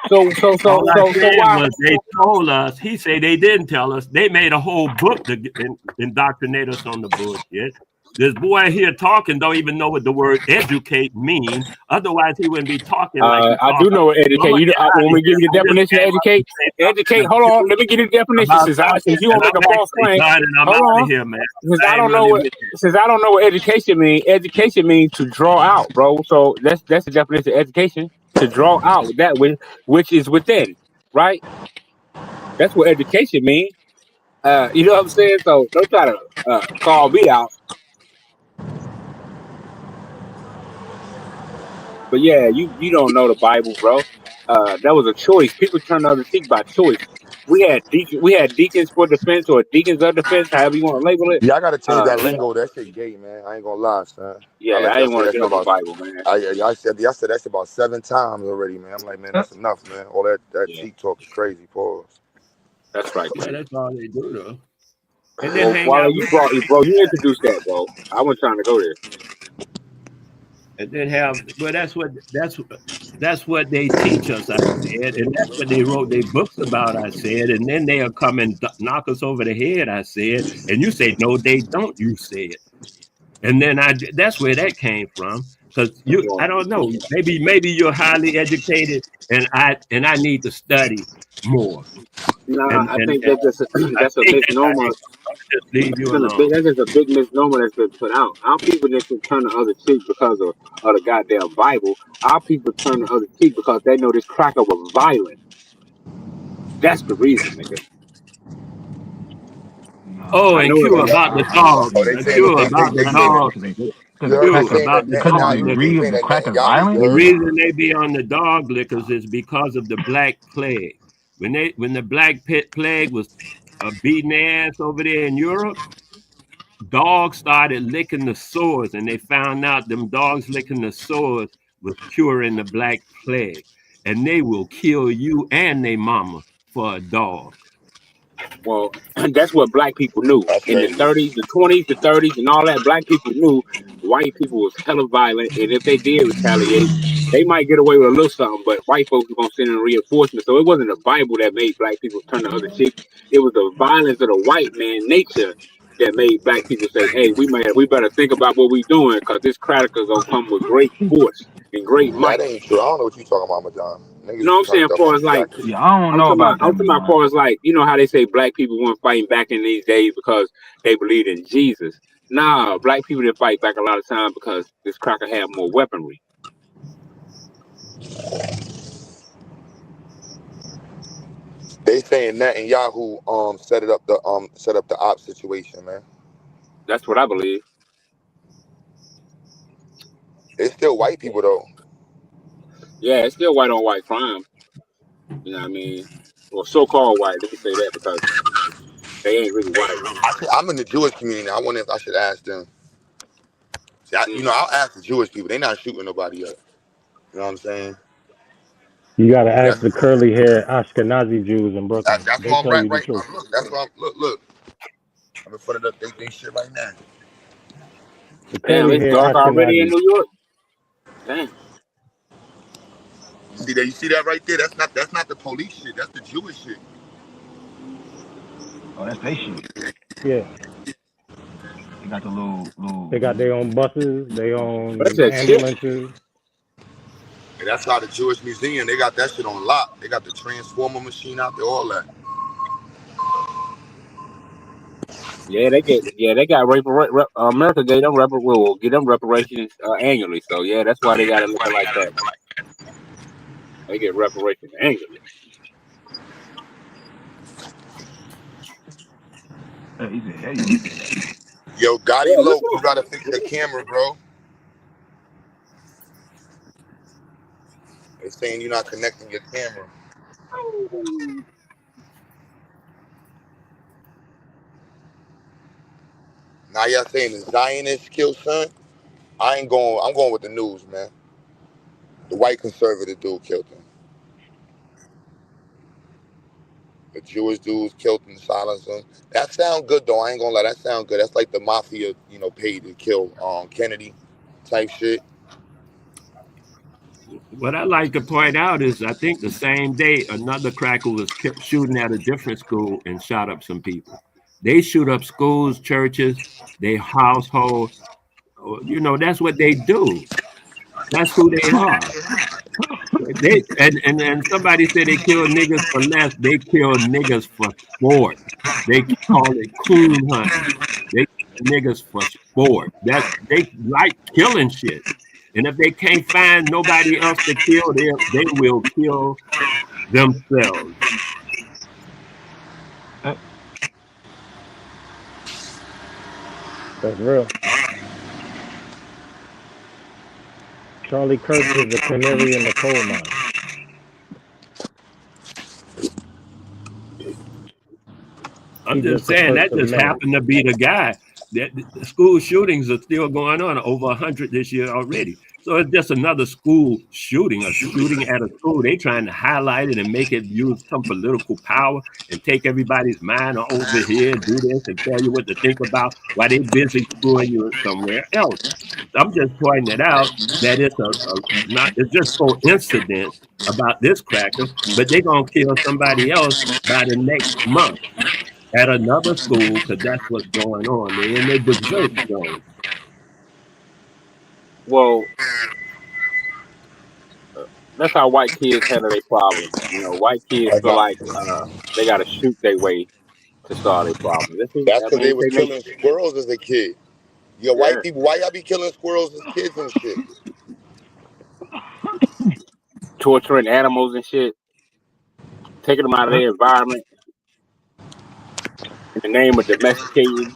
So why? They told us. He said they didn't tell us. They made a whole book to indoctrinate us on the bullshit. This boy here talking don't even know what the word educate means. Otherwise, he wouldn't be talking like I do know what educate. When we give you the definition of educate, educate. Hold on, let me give you the definition. Since you want to make a false claim, hold on. Here, man. Since I don't know what education means. Education means to draw out, bro. So that's the definition of education. To draw out that which is within, right? That's what education means. You know what I'm saying? So don't try to call me out. But yeah, you don't know the Bible, bro. That was a choice. People turned the other cheek by choice. We had deacons for defense, or deacons of defense, however you want to label it. Yeah, I gotta change that lingo. That shit gay, man. I ain't gonna lie, son. Yeah, I ain't want to get on the Bible, man. I said that shit about 7 times already, man. I'm like, man, that's enough, man. All that cheek talk is crazy. Pause. That's right. Yeah, that's all they do, though. And then you introduced that, bro. I wasn't trying to go there. And then that's what they teach us, I said, and that's what they wrote their books about, I said, and then they'll come and knock us over the head, I said, and you say, no, they don't, you said. And then that's where that came from. Because I don't know. Maybe you're highly educated, and I need to study more. Nah, I think that's a misnomer. Just leave you alone. That's just a big misnomer that's been put out. Our people just turn the other cheek because of the goddamn Bible. Our people turn the other cheek because they know this cracker was violent. That's the reason, nigga. Oh, and Q about the dog. Q about the dog. The reason they be on the dog liquors is because of the Black Plague. When the Black Plague was beating their ass over there in Europe, dogs started licking the sores, and they found out them dogs licking the sores was curing the Black Plague, and they will kill you and their mama for a dog. Well, that's what black people knew in the 30s, the 20s, the 30s, and all that. Black people knew white people was hella violent, and if they did retaliate, they might get away with a little something, but white folks were gonna send in reinforcements. So it wasn't the Bible that made black people turn the other cheek. It was the violence of the white man nature that made black people say, "Hey, we better think about what we doing, because this cracker's gonna come with great force and great might." That ain't true. I don't know what you talking about, Madonna. You know what I'm saying? Far as like, I don't know about that. I'm talking about far as like, you know how they say black people weren't fighting back in these days because they believed in Jesus. Nah, black people didn't fight back a lot of times because this cracker had more weaponry. They saying Netanyahu set up the op situation, man. That's what I believe. It's still white people though. Yeah, it's still white on white crime. You know what I mean? Well, so-called white. Let me say that because they ain't really white. I'm in the Jewish community. I wonder if I should ask them. See, I'll ask the Jewish people. They're not shooting nobody yet. You know what I'm saying? You gotta ask the curly hair Ashkenazi Jews in Brooklyn. That's they what tell I'm you right. the truth. Look, that's what look. I'm in front of they shit right now. Damn, it's dark already in New York. Damn. You see that right there? That's not the police shit. That's the Jewish shit. Oh, that's their shit. Yeah. They got the little. They got their own buses, their own ambulances. And that's how the Jewish Museum, they got that shit on lock. They got the transformer machine out there, all that. Yeah, they got America gave them reparations annually. So yeah, that's why they got it looking like that. They get reparations annually. Yo, Gotti Low, you gotta fix your camera, bro. They're saying you're not connecting your camera. Now y'all saying the Zionist killed son? I'm going with the news, man. The white conservative dude killed him. The Jewish dudes killed him, silenced him. That sound good though. I ain't gonna lie, that sound good. That's like the mafia, paid to kill Kennedy type shit. What I like to point out is I think the same day another cracker was kept shooting at a different school and shot up some people. They shoot up schools, churches, their household. That's what they do. That's who they are. And somebody said they kill niggas for less. They kill niggas for sport. They call it coon hunting. They kill niggas for sport. They like killing shit. And if they can't find nobody else to kill, they will kill themselves. That's real. Charlie Kirk is the canary in the coal mine. I'm just saying that just happened to be the guy. The school shootings are still going on, over 100 this year already. So it's just another school shooting, a shooting at a school. They trying to highlight it and make it use some political power and take everybody's mind over here and do this and tell you what to think about while they busy screwing you somewhere else. I'm just pointing it out that it's just coincidence about this cracker, but they're gonna kill somebody else by the next month at another school because that's what's going on. They're in their berserk zone. Well, that's how white kids handle their problems. You know, white kids That's feel not. like they got to shoot their way to solve their problems. That's I because mean, they if was they make killing squirrels as a kid. Yeah, white yeah, people. Why y'all be killing squirrels as kids and shit? torturing animals and shit, taking them out of their environment in the name of domesticating.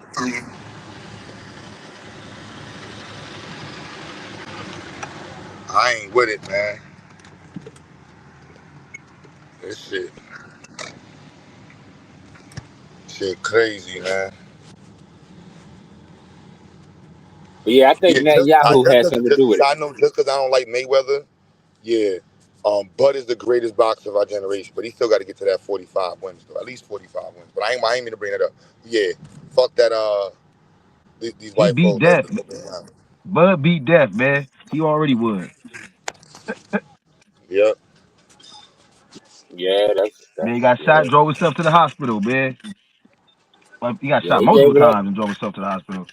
I ain't with it, man. This shit crazy, man. But yeah, I think Yeah, Netanyahu had something to just do with cause it. I know, just cause I don't like Mayweather. Yeah, Bud is the greatest boxer of our generation, but he still got to get to that 45 wins, though. At least 45 wins. But I ain't mean to bring it up. Yeah, fuck that. These He white beat folks. Let's death. get moving on. Bud beat death, man. He already would. Yep. Yeah, Man, he that's got yeah, shot, drove himself to the hospital, man. Well, he got yeah. shot He gave multiple it up. times and drove himself to the hospital.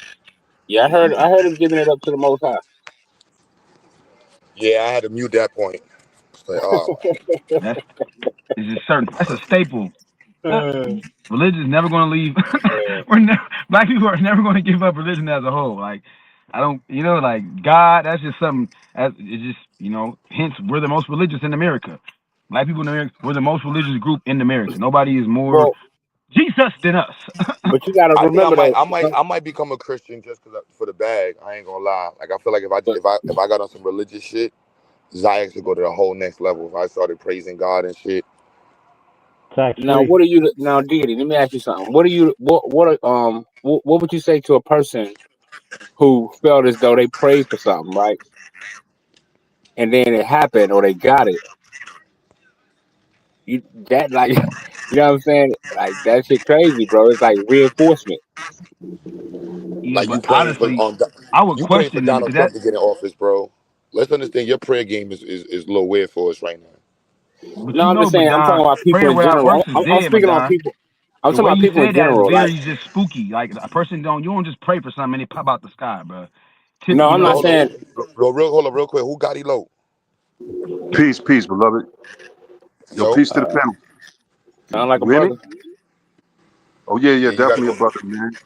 Yeah, I heard him giving it up to the Most High. Yeah, I had to mute that point. It's like, oh, That's it's just certain. That's a staple. Uh, Religion's never going to leave. Black people are never going to give up religion as a whole. Like, I don't, like God. That's just something. It's just, Hence, we're the most religious in America. Black people in America, we're the most religious group in America. Nobody is more well, Jesus than us. but you got to I think remember though. I might become a Christian just for the bag. I ain't gonna lie. Like I feel like But if I got on some religious shit, Zayek should go to the whole next level. If I started praising God and shit. Tax now, free. what are you now, Diddy? Let me ask you something. What would you say to a person who felt as though they prayed for something, right? And then it happened or they got it. You that like you know what I'm saying? Like that shit crazy, bro. It's like reinforcement. Yeah, Like but honestly, I would you praying for question them Donald because that. Trump to get in office, bro. Let's understand your prayer game is a little weird for us right now. But No, I'm just saying. I'm Don, talking about people prayer in without general. works is I'm dead, my speaking on Don. people. I'm The talking way about you people in said that is general. Like, very just spooky. Like a person you don't just pray for something and it pop out the sky, bro. no, I'm Yo, not hold on, saying. hold on, real quick. Who got low? Peace, peace, beloved. Yo, Yo, peace to the panel. Sound like a You hear me? brother. Oh yeah, yeah, yeah, you gotta definitely a go. brother, man.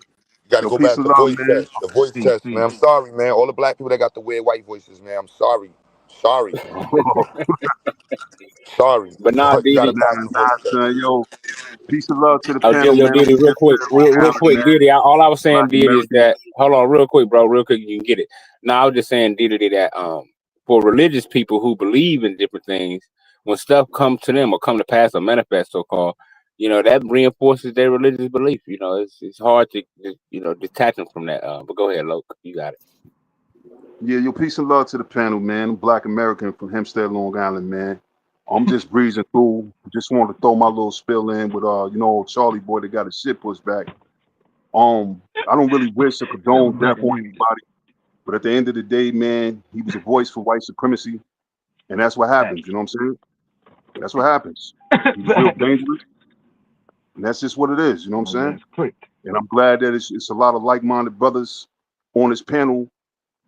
You gotta Yo, go peace back and to love, voice man. test. The voice Peace, test, man. peace. I'm sorry, man. All the black people that got the weird white voices, man. I'm sorry. Sorry. Sorry. But nah, You gotta Diddy. Nah, pass the voice nah, test. son. Yo, peace and love to the Oh, panel, yo, man. I'm Diddy, from real quick, Hempstead, real Long Island, quick, man. Diddy. All I was saying, Black Diddy, is American. that hold on, real quick, bro, real quick, you can get it. No, I was just saying, Diddy, that for religious people who believe in different things, when stuff comes to them or come to pass or manifest, so called, that reinforces their religious belief. It's hard to detach them from that. But go ahead, Loke, you got it. Yeah, yo, peace and love to the panel, man. I'm Black American from Hempstead, Long Island, man. I'm just breezing through. Just wanted to throw my little spill in with Charlie boy that got his shit pushed back. I don't really wish to condone death on anybody, but at the end of the day, man, he was a voice for white supremacy, and that's what happens. You know what I'm saying? That's what happens. He was real dangerous, and that's just what it is. You know what I'm saying? That's quick. And I'm glad that it's a lot of like-minded brothers on this panel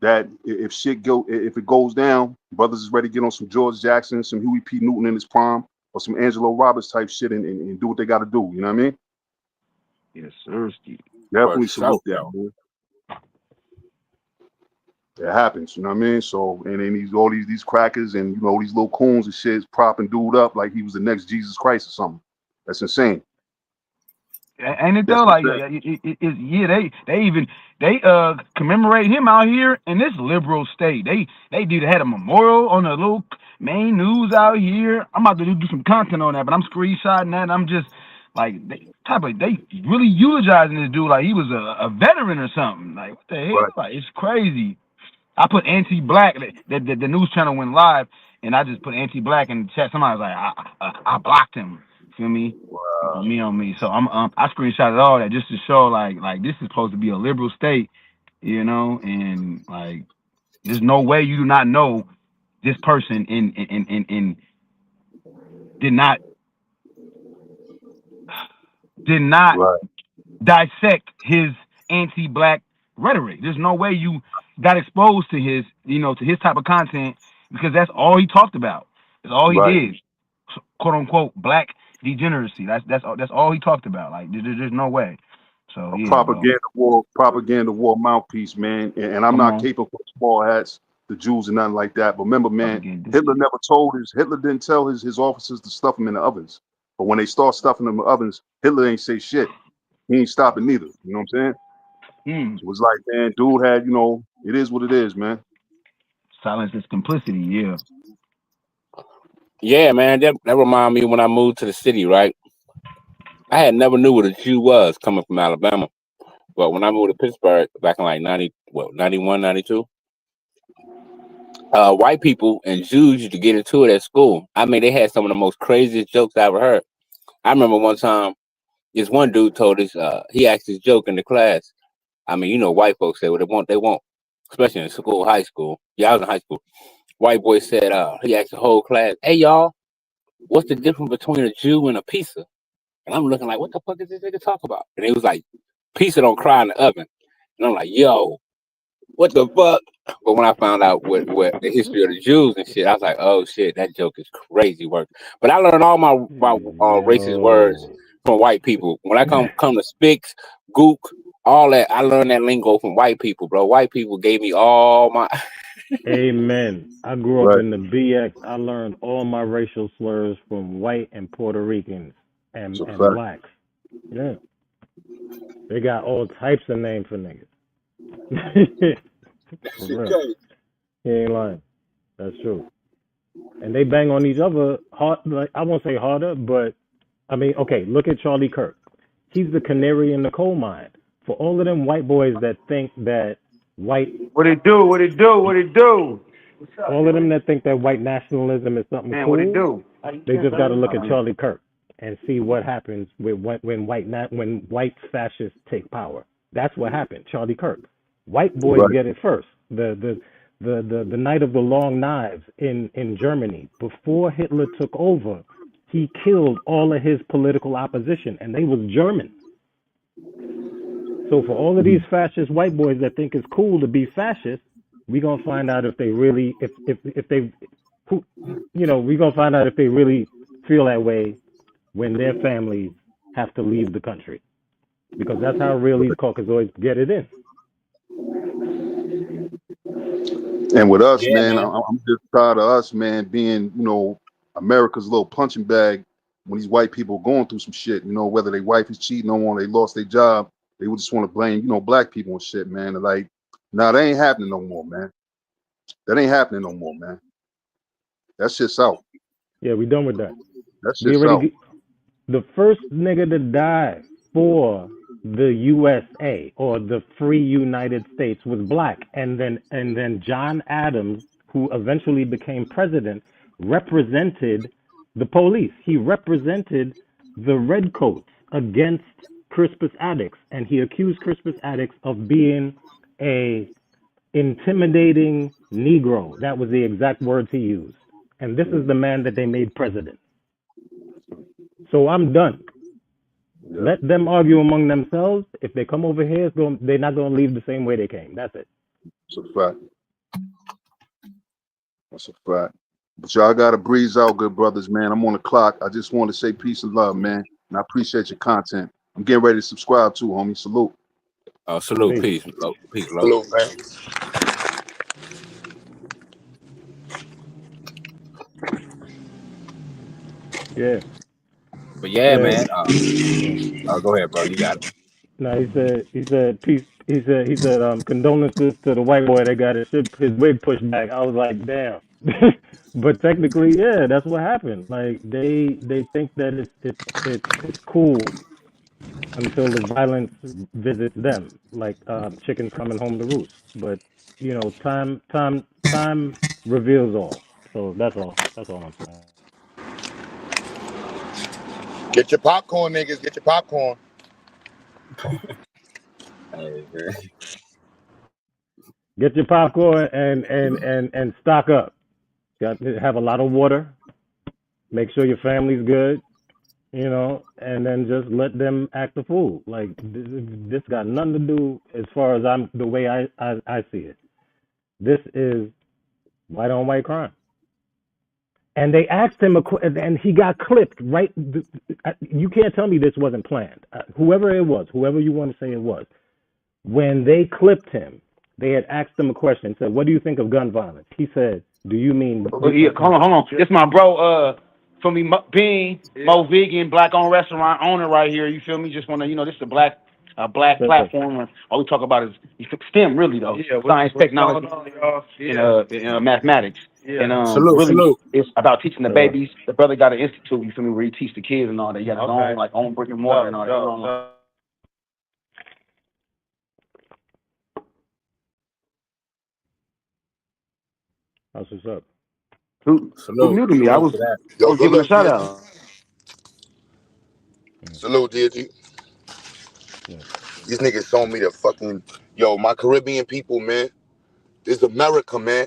that if it goes down, brothers is ready to get on some George Jackson, some Huey P. Newton in his prime, or some Angelo Roberts type shit and do what they got to do. You know what I mean? Yes, sir, Steve. Definitely For sure, salute that, man. It happens, you know what I mean? So, and then all these crackers and these little coons and shit is propping dude up like he was the next Jesus Christ or something. That's insane. Ain't it That's though? Like, insane. they commemorate him out here in this liberal state. They had a memorial on the little main news out here. I'm about to do some content on that, but I'm screenshotting that. And I'm just like, they really eulogizing this dude like he was a veteran or something. Like, what the hell? Right. Like, it's crazy. I put anti-black. The news channel went live, and I just put anti-black in the chat. Somebody was like, I blocked him. Feel me? On me. So I screenshotted all that just to show like this is supposed to be a liberal state, and like there's no way you do not know this person in did not Right. dissect his anti-black rhetoric. There's no way you got exposed to his, to his type of content because that's all he talked about. That's all he Right. did, quote unquote, black degeneracy. That's all he talked about. Like there's no way. So A yeah, bro. propaganda war mouthpiece, man. And I'm Come not on. capable of small hats, the Jews and nothing like that. But remember, man, Propaganda. Hitler didn't tell his officers to stuff them in the ovens. But when they start stuffing them in the ovens, Hitler ain't say shit. He ain't stopping neither. You know what I'm saying? So it's like, man, dude had, it is what it is, man. Silence is complicity, yeah. Yeah, man, that remind me when I moved to the city, right? I had never knew what a Jew was coming from Alabama. But when I moved to Pittsburgh back in like 91, 92, white people and Jews used to get into it at school. I mean, they had some of the most craziest jokes I ever heard. I remember one time, this one dude told us, he asked his joke in the class. I mean, white folks say what they want, especially in school, high school. Yeah, I was in high school. White boy said, he asked the whole class, "Hey, y'all, what's the difference between a Jew and a pizza?" And I'm looking like, what the fuck is this nigga talk about? And he was like, "Pizza don't cry in the oven." And I'm like, yo, what the fuck? But when I found out what the history of the Jews and shit, I was like, oh shit, that joke is crazy work. But I learned all my racist words from white people. When I come to Spix, Gook, all that, I learned that lingo from white people, bro. White people gave me all my. Amen. I grew up in the BX. I learned all my racial slurs from white and Puerto Ricans and blacks. Yeah. They got all types of names for niggas. For real. He ain't lying. That's true. And they bang on each other hard. Like, I won't say harder, but I mean, okay, look at Charlie Kirk. He's the canary in the coal mine. For all of them white boys that think that white. What it do? What it do? What it do? All of them that think that white nationalism is something Man, cool. what it do? They just got to look at Charlie Kirk and see what happens when white fascists take power. That's what happened. Charlie Kirk. White boys get it first. The night of the long knives in Germany. Before Hitler took over, he killed all of his political opposition, and they was German. So for all of these fascist white boys that think it's cool to be fascist, we're gonna find out if they really we're gonna find out if they really feel that way when their families have to leave the country. Because that's how real these Caucasoids get it in. And with us, man, I'm just tired of us, man, being, America's little punching bag when these white people are going through some shit, whether their wife is cheating on them or they lost their job, they would just want to blame, black people and shit, man. And like, nah, that ain't happening no more, man. That ain't happening no more, man. That shit's out. Yeah, we done with that. That shit's out. The first nigga to die for the USA or the free United States was black, and then John Adams, who eventually became president, represented the police. He represented the redcoats against Crispus Attucks, and he accused Crispus Attucks of being a intimidating Negro. That was the exact words he used. And this is the man that they made president. So I'm done. Yeah. Let them argue among themselves. If they come over here, they're not going to leave the same way they came. That's it. That's a fact. That's a fact. But y'all got to breeze out, good brothers, man. I'm on the clock. I just want to say peace and love, man. And I appreciate your content. I'm getting ready to subscribe too, homie. Salute. Salute. Peace. Peace. Salute, man. Yeah. But yeah, man. Go ahead, bro. You got it. No, he said peace. He said condolences to the white boy that got his wig pushed back. I was like, damn. But technically, yeah, that's what happened. Like they think that it's cool until the violence visits them, like chickens coming home to roost. But time reveals all. So that's all. That's all I'm saying. Get your popcorn, niggas. Get your popcorn. Get your popcorn and stock up. Got to have a lot of water. Make sure your family's good. you know, and then just let them act the fool. Like this got nothing to do, as far as the way I see it. This is white on white crime. And they asked him, and he got clipped. Right, you can't tell me this wasn't planned. Whoever it was, whoever you want to say it was, when they clipped him, they had asked him a question. Said, "What do you think of gun violence?" He said, "Do you mean?" Yeah, hold on. This my bro. For me, Bean, Mo Vegan, black-owned restaurant owner right here. You feel me? Just want to, this is a black platform. And all we talk about is STEM, really though. Science, technology, and mathematics. Yeah. And Salute, really, salute. it's about teaching the babies. The brother got an institute. You feel me? Where he teach the kids and all that. He got his own brick and mortar and all that. That's what's up. Who muted me? I was giving a shout out. Salute, DG. These niggas showing me the fucking my Caribbean people, man. This is America, man.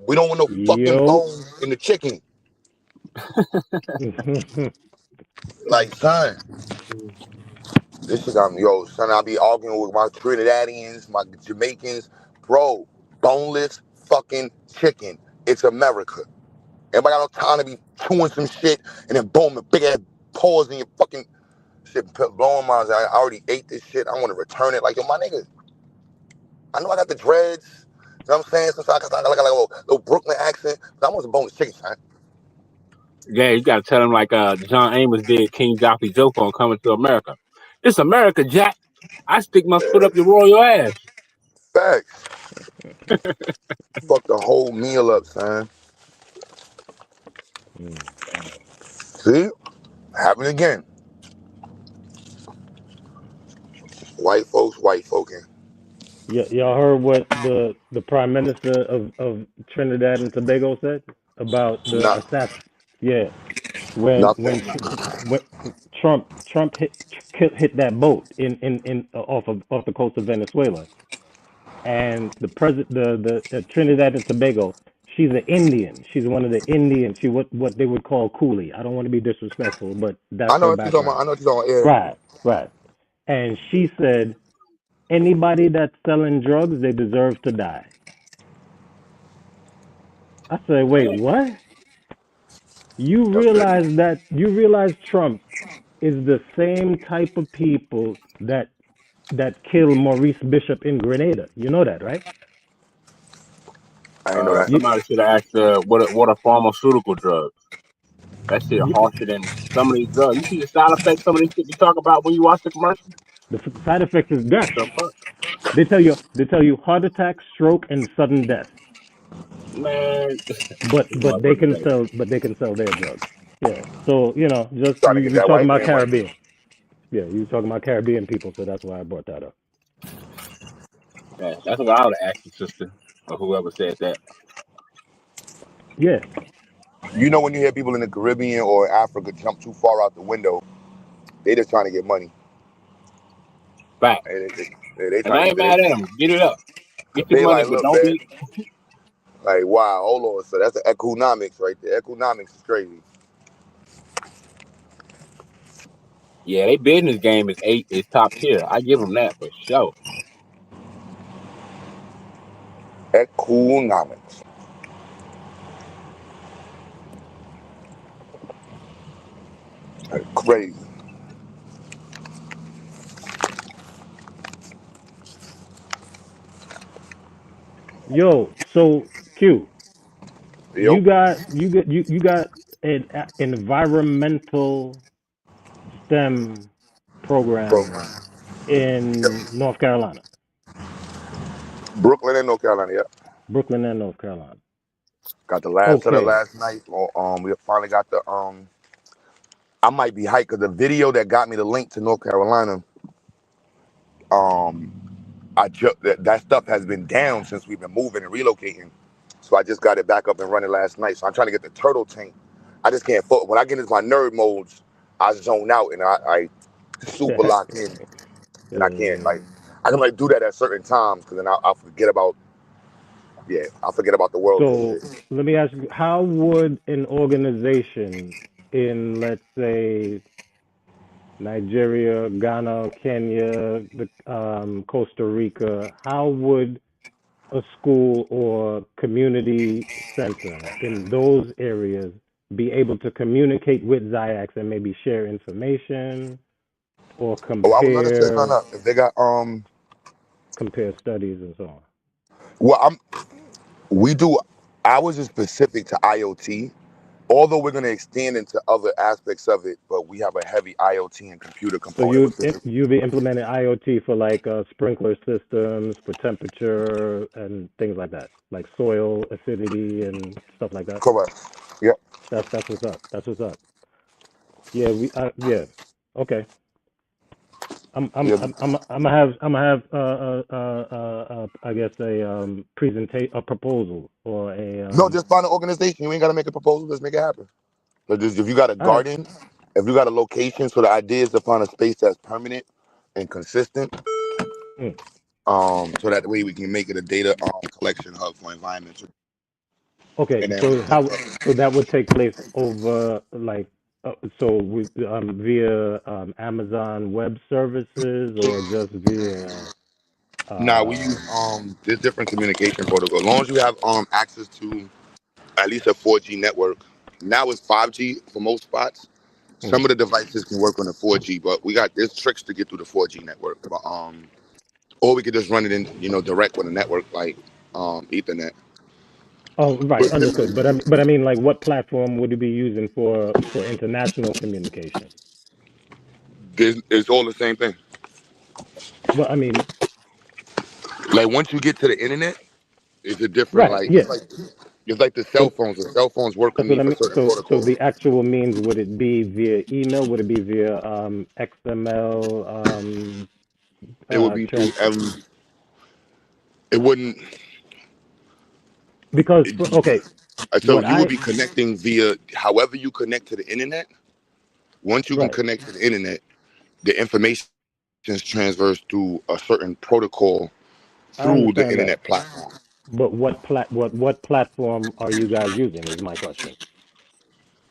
We don't want no fucking bones in the chicken. Like, son, this shit got me, son. I be arguing with my Trinidadians, my Jamaicans, bro. Boneless fucking chicken. It's America. Everybody got no time to be chewing some shit and then boom, a big ass pause in your fucking shit blowing my eyes. I already ate this shit. I want to return it. Like, yo, my nigga, I know I got the dreads. You know what I'm saying? Sometimes I got like a little Brooklyn accent, but I want some boneless chicken, son. Yeah, you gotta tell him like John Amos did King Joffrey Joker on Coming to America. It's America, Jack. I stick my foot up your royal ass. Facts. Fuck the whole meal up, son. See? Happen again. White folking. Y'all heard what the Prime Minister of Trinidad and Tobago said about the assassin? Yeah, when Trump hit that boat in off the coast of Venezuela, and the Trinidad and Tobago, she's an Indian. She's one of the Indians. She what they would call coolie. I don't want to be disrespectful, but that's her background. I know what you're talking about. Right. And she said, anybody that's selling drugs, they deserve to die. I said, wait, what? You realize Trump is the same type of people that killed Maurice Bishop in Grenada. You know that, right? I didn't know that. Somebody should have asked what are pharmaceutical drugs? That shit harsher than some of these drugs. You see the side effects some of these shit you talk about when you watch the commercial? The side effect is death. They tell you heart attack, stroke, and sudden death. Man, but they can sell their drugs. Yeah. So you talking about Caribbean. Money. Yeah, you talking about Caribbean people, so that's why I brought that up. Yeah, that's what I would ask your sister or whoever said that. Yeah. You know when you hear people in the Caribbean or Africa jump too far out the window, they just trying to get money. Right. They I ain't mad at them. Get it up. Get your money, but don't be. Like, wow, hold on. So that's the economics right there. Economics is crazy. Yeah, their business game is top tier. I give them that for sure. Economics. That's crazy. Yo, so Q, you got an environmental STEM program in North Carolina. Brooklyn and North Carolina, yeah. Brooklyn and North Carolina. Got the last of the last night. We finally got the I might be hyped because the video that got me the link to North Carolina. That stuff has been down since we've been moving and relocating. So I just got it back up and running last night. So I'm trying to get the turtle tank. I just can't focus. When I get into my nerd modes, I zone out and I super lock in. And I can't I can do that at certain times because then I'll forget about the world. So let me ask you, how would an organization in, let's say, Nigeria, Ghana, Kenya, Costa Rica, how would a school or community center in those areas be able to communicate with Ziax and maybe share information or Oh, I was gonna say something compare up. If they got studies and so on? well, we do ours is specific to IoT. Although we're gonna extend into other aspects of it, but we have a heavy IoT and computer So component within it. you'd be implementing IoT for like sprinkler systems, for temperature and things like that, like soil acidity and stuff like that. Correct. Yep. That's what's up. That's what's up. Yeah, yeah. Okay. I'm Yeah. gonna have I guess a presentation, a proposal, or a No, just find an organization. You ain't gotta make a proposal. Just make it happen. But just, if you got a all right. garden, if you got a location, so the idea is to find a space that's permanent and consistent. Mm. So that way we can make it a data collection hub for environmental. Okay, And then so that would take place over like via Amazon Web Services or just via nah, we use there's different communication protocol. As long as you have access to at least a 4G network. Now it's 5G for most spots. Some of the devices can work on the 4G, but there's tricks to get through the 4G network. But or we could just run it in, direct with a network like Ethernet. Oh, right, understood. But I mean, like, what platform would you be using for international communication? It's all the same thing. Well, I mean, Like once you get to the internet, it's a different right, yeah. it's like the cell phones. The cell phones work with That's me what I for mean. certain So protocols. the actual means, would it be via email? Would it be via XML? It would be through it wouldn't. Because okay, So you would be connecting via however you connect to the internet. Once you can connect to the internet, the information transfers through a certain protocol through the internet platform. But what platform are you guys using? Is my question.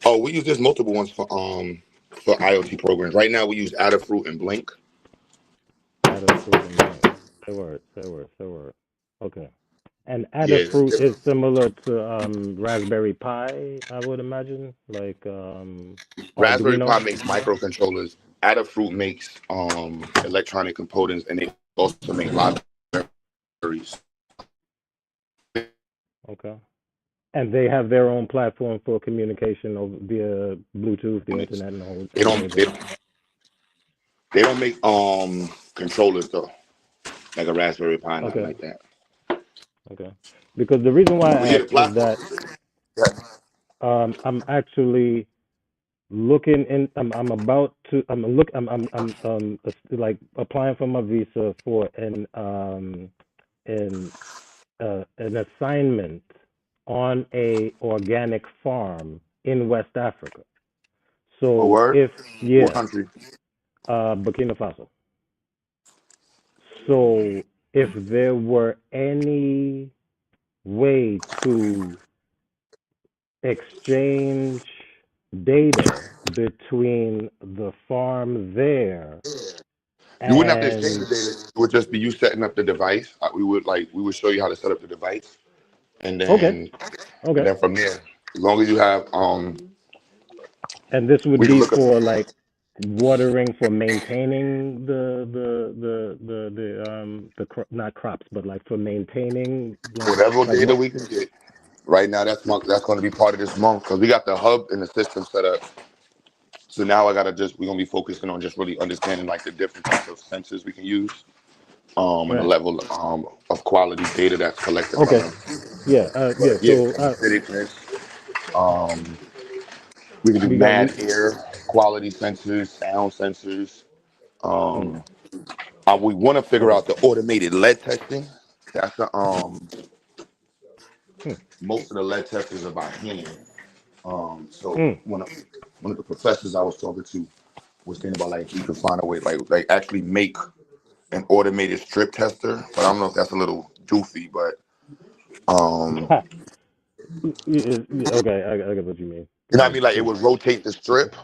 Oh, we use this multiple ones for IoT programs. Right now we use Adafruit and Blink. Adafruit and Blink. Say word. Okay. And Adafruit is similar to Raspberry Pi, I would imagine. Like Raspberry Pi makes microcontrollers. Adafruit makes electronic components, and they also make libraries. Okay. And they have their own platform for communication via Bluetooth, the internet, and the whole. They don't make controllers though, like a Raspberry Pi, nothing like that. Okay. Because the reason why I asked is that I'm actually looking in. I'm like applying for my visa for an assignment on a organic farm in West Africa. So what country? Burkina Faso. So if there were any way to exchange data between the farm there, you wouldn't have to exchange the data. It would just be you setting up the device. We would show you how to set up the device, and then and then from there, as long as you have and this would be for like watering, for maintaining the not crops, but like for maintaining whatever data we can get. Right now, that's going to be part of this month because we got the hub and the system set up. So now we're going to be focusing on just really understanding like the different types of sensors we can use, and the level of quality data that's collected. Okay. We can do mad air quality sensors, sound sensors. We want to figure out the automated lead testing. That's the most of the lead testers are by hand. So one of the professors I was talking to was thinking about like we could find a way like actually make an automated strip tester, but I don't know if that's a little doofy, but okay, I get what you mean. You know what I mean? Like it would rotate the strip,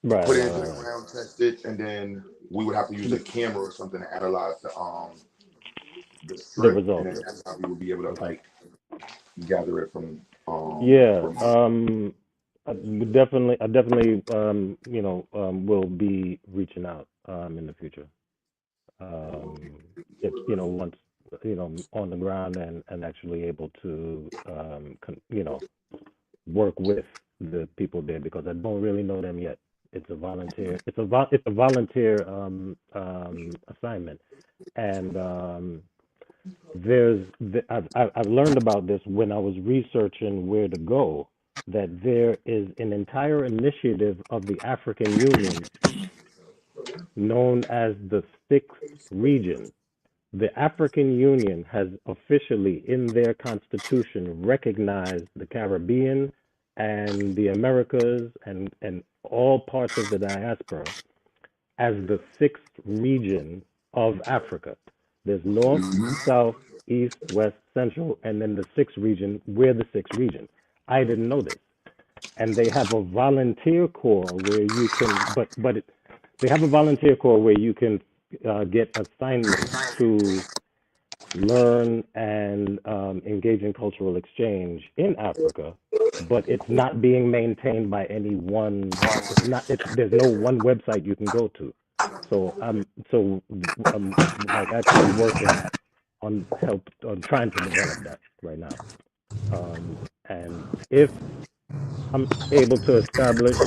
Right, put it right, into the right, right. ground, test it, and then we would have to use a camera or something to analyze the The strip, and results. then that's how we would be able to like gather it from Yeah. from I definitely will be reaching out in the future. If once on the ground and actually able to work with the people there, because I don't really know them yet. It's a volunteer assignment, and I've learned about this when I was researching where to go, that there is an entire initiative of the African Union known as the Sixth Region. The African Union has officially, in their constitution, recognized the Caribbean and the Americas and all parts of the diaspora as the sixth region of Africa. There's North, South, East, West, Central, and then the sixth region. We're the sixth region. I didn't know this. And they have a volunteer corps where you can, they have a volunteer corps where you can get assignments to learn and engage in cultural exchange in Africa, but it's not being maintained by any one. There's no one website you can go to. So I'm like actually working on trying to develop that right now. And if I'm able to establish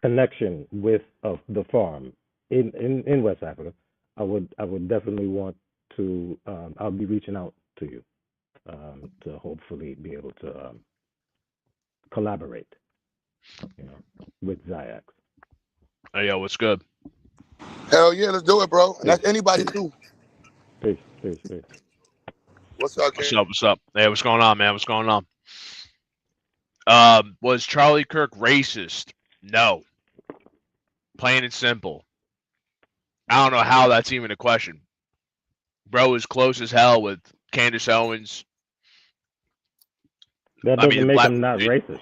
connection with the farm in West Africa, I would definitely want to. I'll be reaching out to you to hopefully be able to collaborate, with Ziax. Hey, yo, what's good? Hell yeah, let's do it, bro. And that's anybody too. Peace. What's up, What's King? up? What's up? Hey, what's going on, man? What's going on? Was Charlie Kirk racist? No. Plain and simple. I don't know how that's even a question. Bro is close as hell with Candace Owens. That doesn't make him not racist.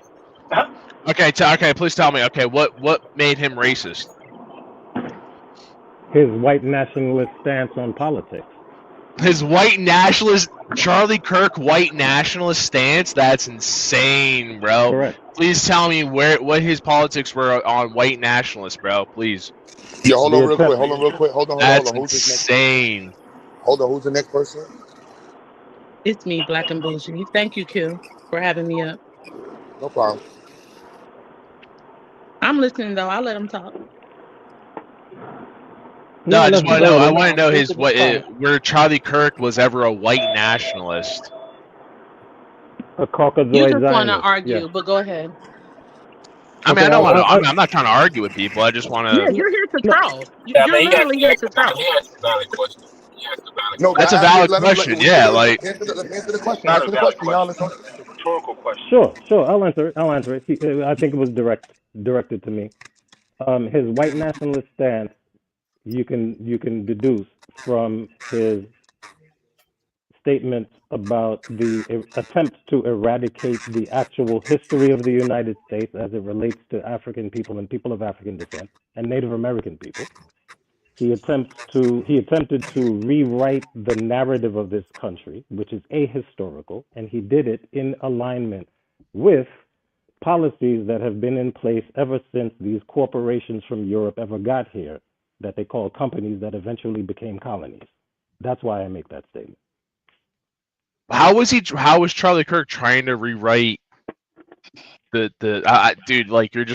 Okay, okay, please tell me. Okay, what made him racist? His white nationalist stance on politics. His white nationalist, Charlie Kirk white nationalist stance? That's insane, bro. Correct. Please tell me what his politics were on white nationalists, bro. Please. Yeah, hold on real quick. Hold on. That's Who's this next? insane. Hold on, who's the next person? It's me, Black and Bougie. Thank you, Q, for having me up. No problem. I'm listening though. I'll let him talk. No, I just want to know. I want to know where Charlie Kirk was ever a white nationalist. A Caucasoid You just want to Zionist, argue, yeah. but go ahead. I mean, I'm not trying to argue with people. I just want to. Yeah, you're here to troll. You're literally here to troll. No, That's a valid question. Yeah, like. Answer the question. Answer the question, y'all. Rhetorical question. Sure. I'll answer it. I think it was directed to me. His white nationalist stance, you can deduce from his statements about the attempt to eradicate the actual history of the United States as it relates to African people and people of African descent and Native American people. He attempted to rewrite the narrative of this country, which is ahistorical, and he did it in alignment with policies that have been in place ever since these corporations from Europe ever got here, that they call companies that eventually became colonies. Not why I make that statement. How was Charlie Kirk trying to rewrite dude? Like you're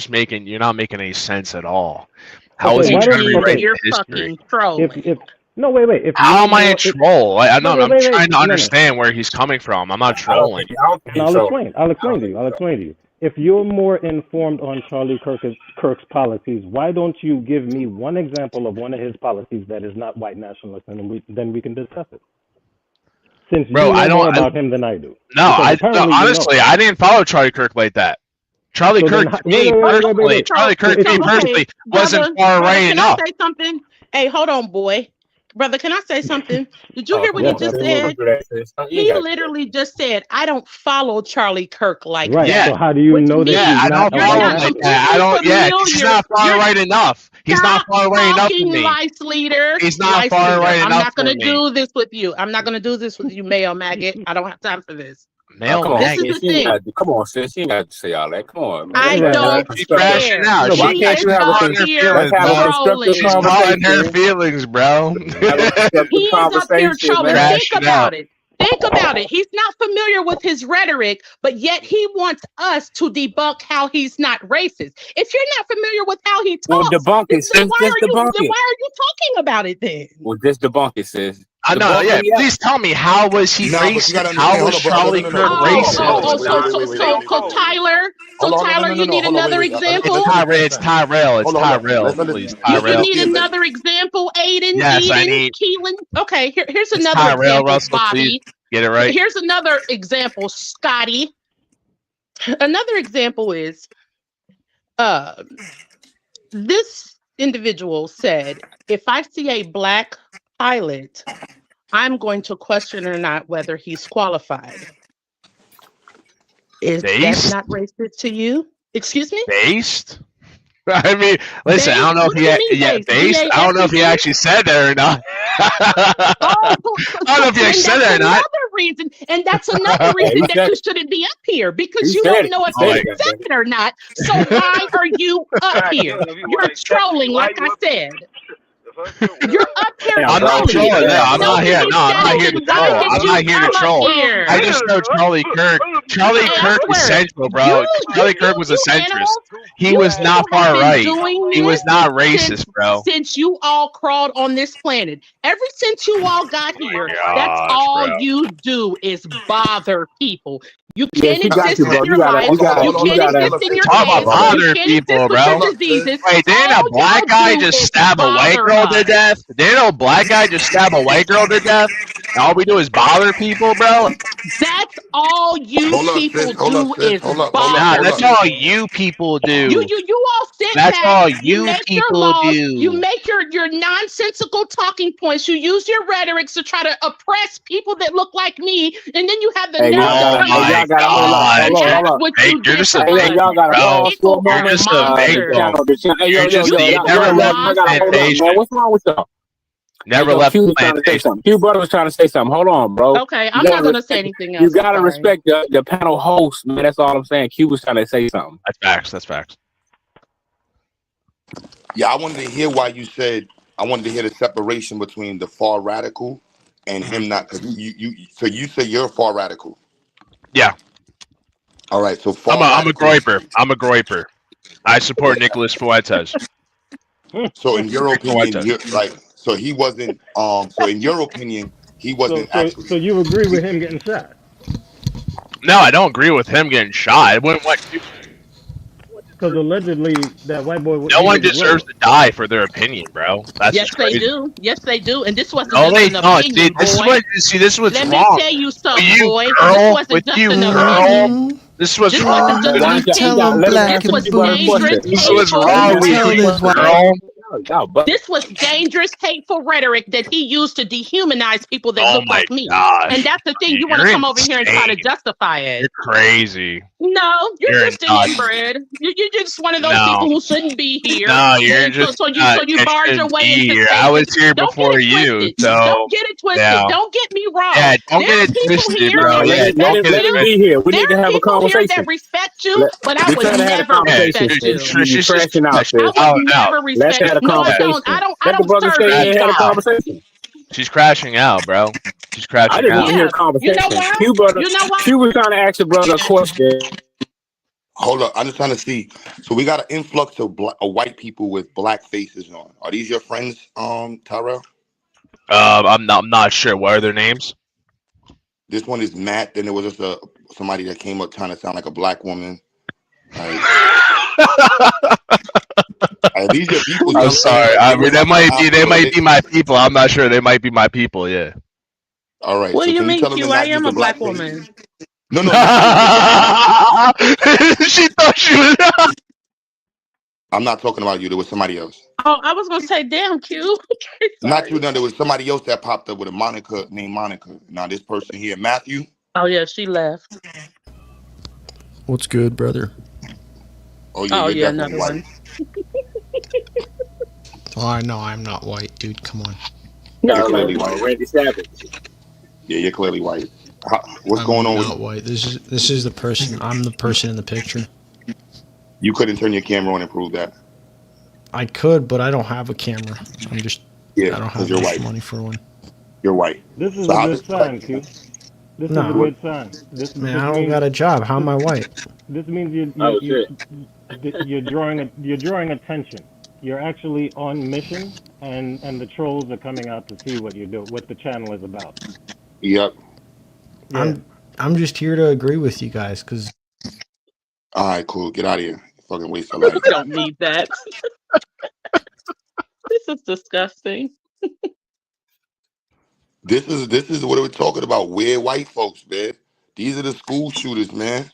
not making any sense at all. How was he trying to rewrite history? No, wait. How am I a troll? I'm trying to understand where he's coming from. I'm not trolling. I'll explain to you. If you're more informed on Charlie Kirk's policies, why don't you give me one example of one of his policies that is not white nationalist, and then we can discuss it. Since you know more about him than I do. No, honestly, I didn't follow Charlie Kirk like that. Charlie Kirk personally wasn't far right enough. Can I say something? Hey, hold on, boy. Brother, can I say something? Did you hear what Come he on, just sis. said? Don't do that, sis. You ain't He gotta do literally just said, I don't follow Charlie Kirk like Right. Yeah. So that. how do you Which know that Yeah, he's I not don't a you're follow white him not like nationalist? that. I completely don't. Yeah, 'cause he's familiar. not far You're right enough. He's not stop far right enough for talking, me. lice leader. He's not Lice far leader. right I'm enough not for gonna me. do this with you. I'm not gonna do this with you, male maggot. I don't have time for this. Male come on, This is maggot. the sis. You ain't thing. gotta, come on, sis. You ain't got to say all that. Come on, man. I Let's Right, have a right. She's constructive. crashing care. out. No, why She, He can't is you have a up caught in her here let's feelings, have a bro. constructive She's trolling. caught in her conversation. feelings, bro. Have a constructive He is up here conversation, trolling. man. Think Crashing about out. it. Think about it. He's not familiar with his rhetoric, but yet he wants us to debunk how he's not racist. If you're not familiar with how he Well, talks, debunk then it, sis. Just debunk it. why are you talking about it then? Well, just debunk it, sis. I know. Debunk Yeah. it, yeah. Please tell me, how was he Nah, but you gotta racist? How understand. Hold was on, bro. Charlie No, Kirk Oh, racist? so Tyler, Hold on, you need another example? It's Tyrell. It's Tyrell. Please, You Tyrell. need another example, Aiden, Yes, I Eden, need. Keelan. Okay, here's It's another Tyrell example, Russell. Please Bobby. get it right. Here's another example, Scotty. Another example is this individual said, if I see a black pilot, I'm going to question or not whether he's qualified. Is that Based? not racist to you? Excuse me? Based? I mean, listen. I don't know What if do you he. mean Yeah, based? based. I don't know if he B-A-S-E-D? actually said that or not. Oh, I don't know if he actually said that or not. reason, and that's another reason that you shouldn't be up here because He you said don't it. know if He he said it. said it or not. So why are you up here? You're trolling, like I said. You're up here Damn, I'm bro. not trolling. trolling. No, I'm So not when here. he No, I'm said not here it, to why troll. did I'm you not here to come up troll. here? I just know Charlie Kirk. Charlie Hey, I Kirk is swear, central, bro. Charlie Kirk was a centrist. animals, He you was not people have far been right. doing He was this not racist, bro. since you all crawled on this planet. Ever since you all got here, that's Gosh, all bro. you do is bother people. You Yeah, can't she got exist you, in bro. your You gotta, life. you gotta, You you can't gotta. exist in your Talk about case. You bothering can't people, exist with bro. your diseases. Wait, didn't a All black y'all guy do just is stab a white bother girl to us. death? Didn't a black guy just stab a white girl to death? And all we do is bother people, bro? That's all you Hold up, people sis. Hold up, do sis. is Hold up. Nah, bother that's people. all you people do. You all sit That's back, all you you make your people laws, you do. make your nonsensical talking points, you use your rhetorics to try to oppress people that look like me, and then you have the Hey, nerve y'all to gotta, come hey, on y'all this gotta hold up, God. hold on, and hold act up. what Hey, you you're did just to a Hey, us. hey, big y'all gotta bro. pause for a Hateful You're moment. just a big monster. Channel, the channel. Hey, yo, You're yo, just yo, you y'all, never y'all, left y'all the gotta hold up, man. plantation. What's wrong with y'all? Hey, Never yo, left Q the was trying to say plantation. something. Q brother was trying to say something. Hold on, bro. Okay, You I'm not gotta gonna say respect. anything You else. I'm gotta sorry. respect the panel host, man. That's all I'm saying. Q was trying to say something. That's facts. That's facts. Yeah, I wanted to hear why you said. I wanted to hear the separation between the far radical and him not. Cause so you say you're far radical. Yeah. All right. So I'm far a radical. groiper. I'm a groiper. I support Nicholas Fuentes. So in your opinion, Fuentes. you're like. So he wasn't. So in your opinion, he wasn't So actually. you agree with him getting shot? No, I don't agree with him getting shot. I wouldn't want to. Because allegedly that white boy No he one was deserves with. to die for their opinion, bro. That's Yes, just they crazy. do. Yes, they do. And this wasn't No, just they an don't. See, opinion, boy. this is what's Let me wrong. tell you With something, you, boy. This girl. wasn't With just you, an girl. opinion. This was This wrong wasn't just Why an don't you opinion. let him This answer was Q brother dangerous, question? This was hateful wrong Let him with answer the you, question, bro. girl. Y'all, but This was dangerous, hateful rhetoric that he used to dehumanize people that Oh look my like me. gosh. And that's the thing. You want You're to come over here and try to insane. justify it. You're crazy. No, you're You're just an nuts. inbred. You're just one of those No. people who shouldn't be here. No, you're And just so you barge your shouldn't way be into here. I was spaces. here Don't get before it you, twisted. so Don't get it twisted. yeah. Don't get me wrong. Yeah, don't There get are it people twisted, here. bro. no, Yeah, don't get let it him twisted. be here. We need There to are have a people here conversation. that respect you, but I We're would trying to have a never conversation, respect sis. you. You crashing out, sis. I Out would and out. never Let's respect. have a No, I conversation. don't. I Let the don't brother serve stay any here and have a God. conversation. She's crashing out, bro. She's I crashing just want out. to hear a Yeah. You know conversation. why? Q brother, You know why? Q was trying to ask the brother a question. Hold up. I'm just trying to see. So we got an influx of white people with black faces on. Are these your friends, Tyrell? I'm not sure. What are their names? This one is Matt. Then there was just somebody that came up trying to sound like a black woman. Like, these are people. You know I'm what I'm saying? sorry. Like, I they mean, look they like might Afro. be my people. I'm not sure. They might be my people. Yeah. All right. What So do you can you mean, tell them to Q? I not use am the a black black face? woman. No, not you. She thought she was. I'm not talking about you. There was somebody else. Oh, I was gonna say, damn, Q. Okay, Not you. sorry. No, there was somebody else that popped up with a Monica named Monica. Now this person here, Matthew. Oh yeah, she left. What's good, brother? Oh yeah, Oh you're yeah, definitely another white. one. Oh, no, I'm not white, dude. Come on. You're Sounds like clearly white. Randy Savage. Yeah, you're clearly white. What's going I'm on not with white. This is the person. I'm the person in the picture. you? Couldn't turn your camera on and prove that. I could, but I don't have a camera. I Yeah, don't because have you're enough white. money for one. You're white. This is So a how good this sign, Q. This is a No, good sign. This man, this I don't means got a job. How am I white? this means Oh shit. you're drawing attention. You're actually on mission, and the trolls are coming out to see what you do, what the channel is about. Yep. Yeah. I'm just here to agree with you guys because All right, cool. Get out of here. You fucking waste of We life. don't need that. This is disgusting. This is what we're talking about. Weird white folks, man. These are the school shooters, man.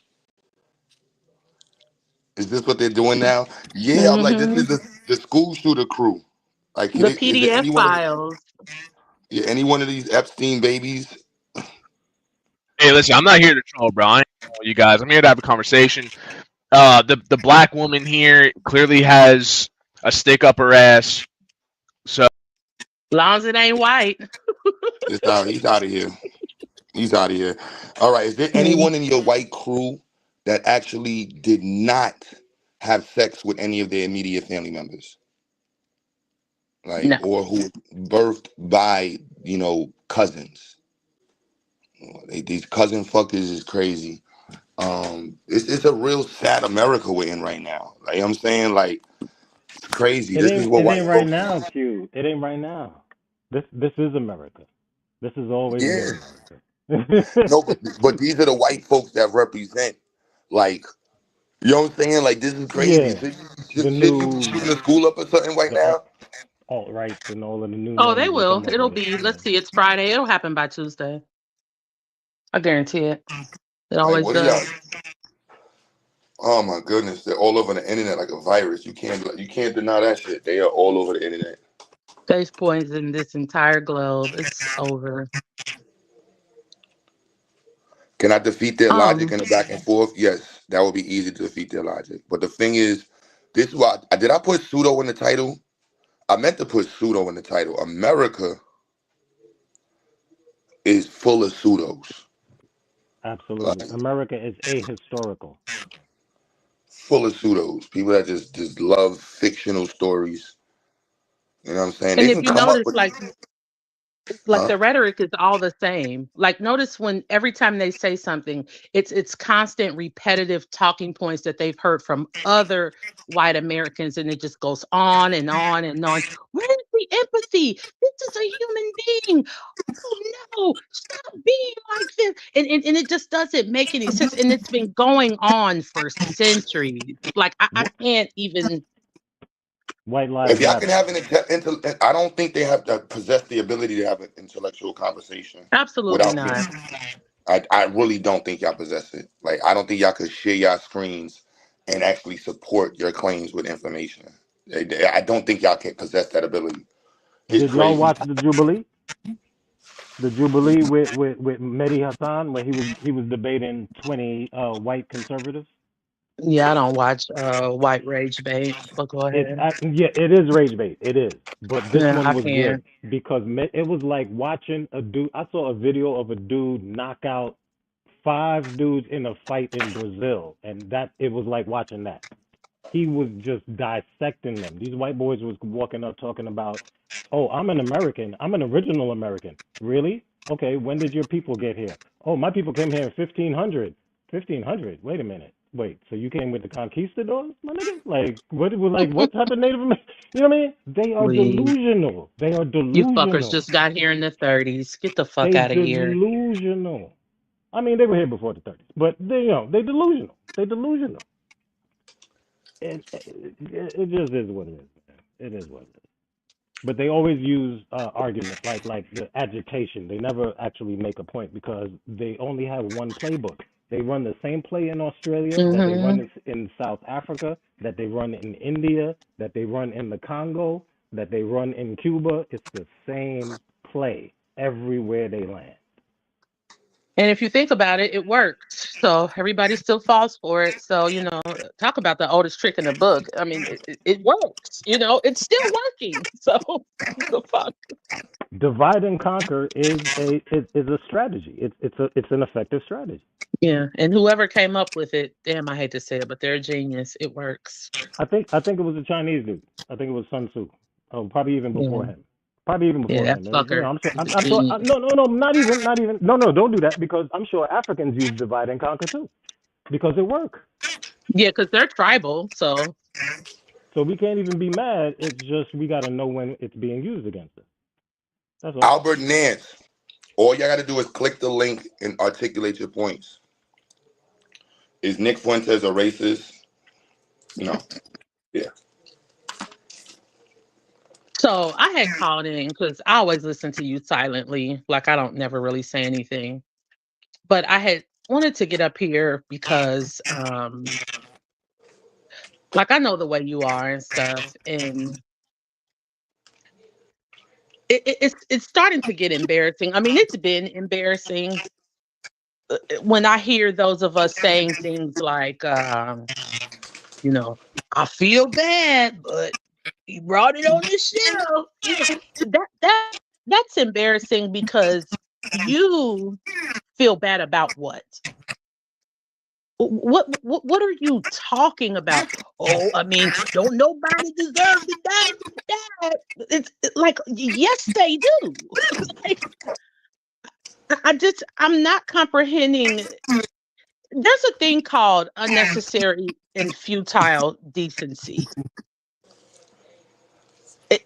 Is this what they're doing now? Yeah, I'm like, this Hmm. is the school shooter crew. Like, The is it PDF any one of files. any one of these Epstein babies? Hey, listen, I'm not here to troll, bro. I ain't trolling you guys. I'm here to have a conversation. The black woman here clearly has a stick up her ass. So Long as it ain't white. He's out of here. He's out of here. All right. Is there Mm. anyone in your white crew that actually did not have sex with any of their immediate family members? Like, No. or who were birthed by, cousins? These cousin fuckers is crazy. It's a real sad America we're in right now. Like I'm saying, like it's crazy. It This ain't is what it white ain't right folks. now, Q. It ain't right now. This is America. This has always Yeah. been America. No, but these are the white folks that represent, like, you know what I'm saying? Like this is crazy. Yeah. The Should you be new shooting the school up or something right the now? alt rights and all of the new Oh, they names they will. come up It'll with. be, Yeah. let's see, it's Friday. It'll happen by Tuesday. I guarantee it. It Like always what are y'all? does. Oh my goodness, they're all over the internet like a virus. You can't deny that shit. They are all over the internet. Face points in this entire globe. It's over. Can I defeat their logic Um, in the back and forth? Yes, that would be easy to defeat their logic. But the thing is, this is why did I put pseudo in the title? I meant to put pseudo in the title. America is full of pseudos. Absolutely. Like America is ahistorical. full of pseudos. People that just love fictional stories. You know what I'm saying? and They if can you come up notice, with like huh? the rhetoric is all the same. Like notice when every time they say something, it's constant repetitive talking points that they've heard from other white Americans, and it just goes on and on and on. Where's the empathy? This is a human being. Oh no, stop being like this. And it just doesn't make any sense. And it's been going on for centuries. Like I Wh- can't even. White lives If y'all can matter. have I don't think they have to possess the ability to have an intellectual conversation Absolutely without not. being. I really don't think y'all possess it. Like I don't think y'all could share y'all screens and actually support your claims with information. I don't think y'all can possess that ability. It's Did y'all crazy. watch the Jubilee? The Jubilee with Mehdi Hassan, where he was debating 20 white conservatives. Yeah, I don't watch White Rage Bait, but go ahead. Yeah, it is rage bait. It is, but this Yeah, one I was good can't. because it was like watching a dude. I saw a video of a dude knock out 5 dudes in a fight in Brazil, and that it was like watching that. He was just dissecting them. These white boys was walking up talking about, "Oh, I'm an American. I'm an original American." Really? Okay. When did your people get here? Oh, my people came here in 1500. 1500. Wait a minute. Wait. So you came with the conquistadors, my nigga? Like what? Like what type of Native American? You know what I mean? They are Please. delusional. They are You fuckers delusional. just got here in the 30s. Get the fuck They out of here. delusional. I mean, they were here before the 30s, but they delusional. They delusional. It just is what it is. Man. It is what it is. But they always use arguments like the agitation. They never actually make a point because they only have one playbook. They run the same play in Australia that they run in South Africa, that they run in India, that they run in the Congo, that they run in Cuba. It's the same play everywhere they land. And if you think about it, it works. So everybody still falls for it. So, you know, talk about the oldest trick in the book. I mean, it works. You know, it's still working. So the fuck. Divide and conquer is a strategy. It's an effective strategy. Yeah, and whoever came up with it, damn, I hate to say it, but they're a genius. It works. I think it was a Chinese dude. I think it was Sun Tzu. Oh, probably even before him. Probably even before Yeah, him. that fucker. You know, I'm sure. No, not even. No, don't do that, because I'm sure Africans use divide and conquer too, because it works. Yeah, because they're tribal, so we can't even be mad. It's just we got to know when it's being used against us. That's all. Albert Nance. All y'all got to do is click the link and articulate your points. Is Nick Fuentes a racist? No. Yeah. So I had called in because I always listen to you silently. Like I don't never really say anything. But I had wanted to get up here because like I know the way you are and stuff. And it's starting to get embarrassing. I mean, it's been embarrassing when I hear those of us saying things like you know, I feel bad, but he brought it on the show. You know, that's embarrassing because you feel bad about what? What are you talking about? Oh, I mean, don't nobody deserve to die. It's like, yes, they do. Like, I'm not comprehending. There's a thing called unnecessary and futile decency.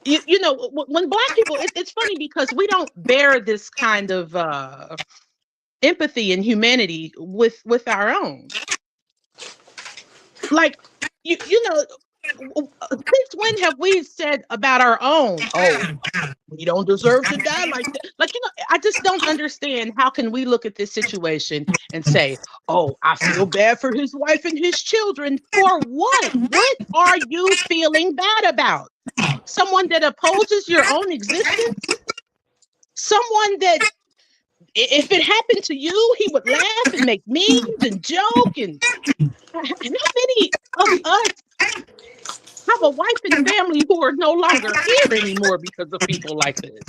You know, when Black people, it's funny because we don't bear this kind of empathy and humanity with our own. Like, you know, since when have we said about our own, oh, we don't deserve to die like that? Like, you know, I just don't understand how can we look at this situation and say, oh, I feel bad for his wife and his children. For what? What are you feeling bad about? Someone that opposes your own existence? Someone that, if it happened to you, he would laugh and make memes and joke. And how many of us have a wife and family who are no longer here anymore because of people like this?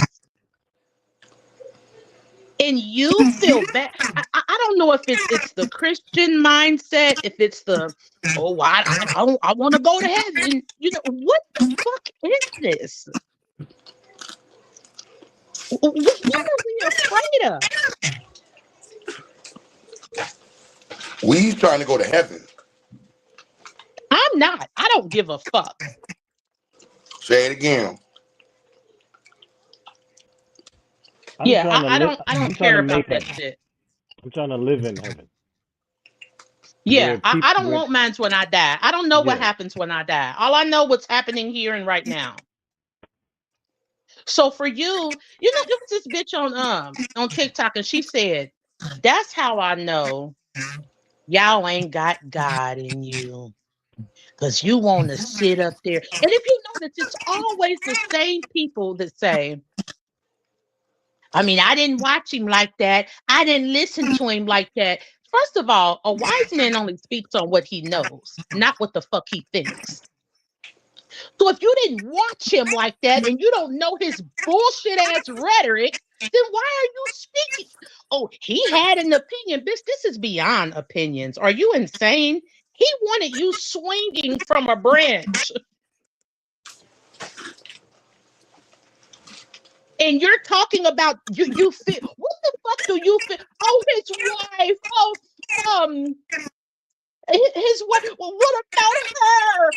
And you feel bad. I don't know if it's the Christian mindset, if it's the, oh, I want to go to heaven. You know, what the fuck is this? What are we afraid of? We's trying to go to heaven. I'm not. I don't give a fuck. Say it again. I don't care about that shit. I'm trying to live in heaven. Yeah, I don't want mine when I die. I don't know what happens when I die. All I know what's happening here and right now. So for you, you know, there was this bitch on TikTok, and she said, "That's how I know y'all ain't got God in you, because you want to sit up there." And if you notice, it's always the same people that say, I mean, I didn't watch him like that. I didn't listen to him like that. First of all, a wise man only speaks on what he knows, not what the fuck he thinks. So if you didn't watch him like that and you don't know his bullshit ass rhetoric, then why are you speaking? Oh, he had an opinion. Bitch, this is beyond opinions. Are you insane? He wanted you swinging from a branch. And you're talking about you feel, what the fuck do you feel? Oh, his wife. Oh, his wife. Well, what about her?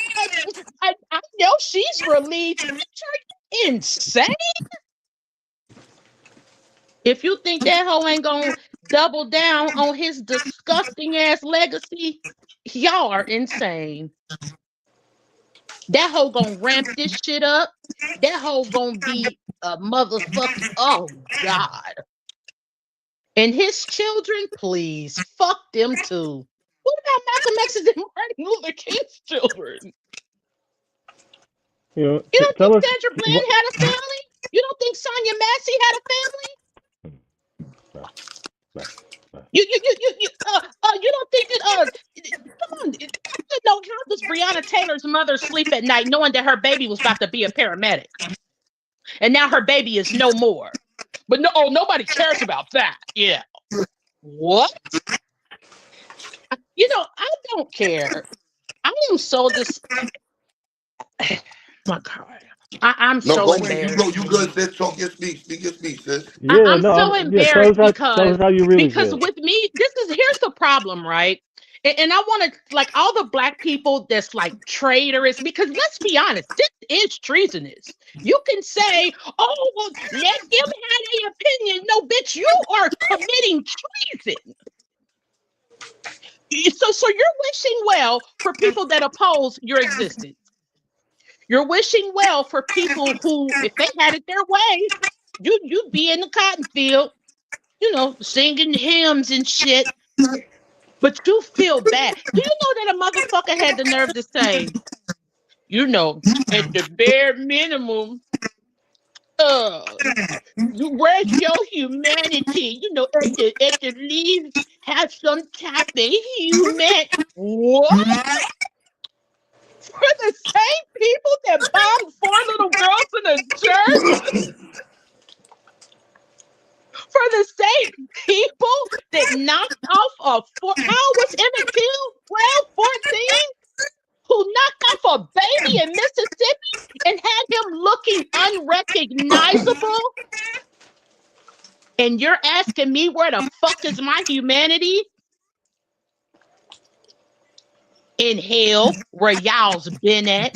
I know she's relieved. Are you insane? If you think that hoe ain't gonna double down on his disgusting ass legacy, y'all are insane. That hoe gonna ramp this shit up. That hoe gonna be a motherfucker. Oh God. And his children, please, fuck them too. What about Malcolm X's and Martin Luther King's children? You know, You don't tell think us. Sandra Bland had a family? You don't think Sonia Massey had a family? You don't think that come on, I don't know, how does Breonna Taylor's mother sleep at night knowing that her baby was about to be a paramedic? And now her baby is no more. But no, nobody cares about that. Yeah. What? You know, I don't care. I am so my God. I'm No, so go in. You embarrassed. go. You good, sis. Talk your speak. Speak your speech, sis. Yeah, I'm no, so yeah. embarrassed Tell because us how you really because feel. with me, here's the problem, right? And I want to, like, all the black people that's like traitorous, because let's be honest, this is treasonous. You can say, oh, well, let them have their opinion. No, bitch, you are committing treason. So you're wishing well for people that oppose your existence. You're wishing well for people who, if they had it their way, you'd be in the cotton field, you know, singing hymns and shit. But you feel bad. Do you know that a motherfucker had the nerve to say, you know, at the bare minimum, where's your humanity? You know, at the least, have some type of humanity. What? For the same people that bombed 4 little girls in a church? For the same people that knocked off how was Emmett Till? 12, 14? Who knocked off a baby in Mississippi and had him looking unrecognizable? And you're asking me where the fuck is my humanity? In hell, where y'all's been at.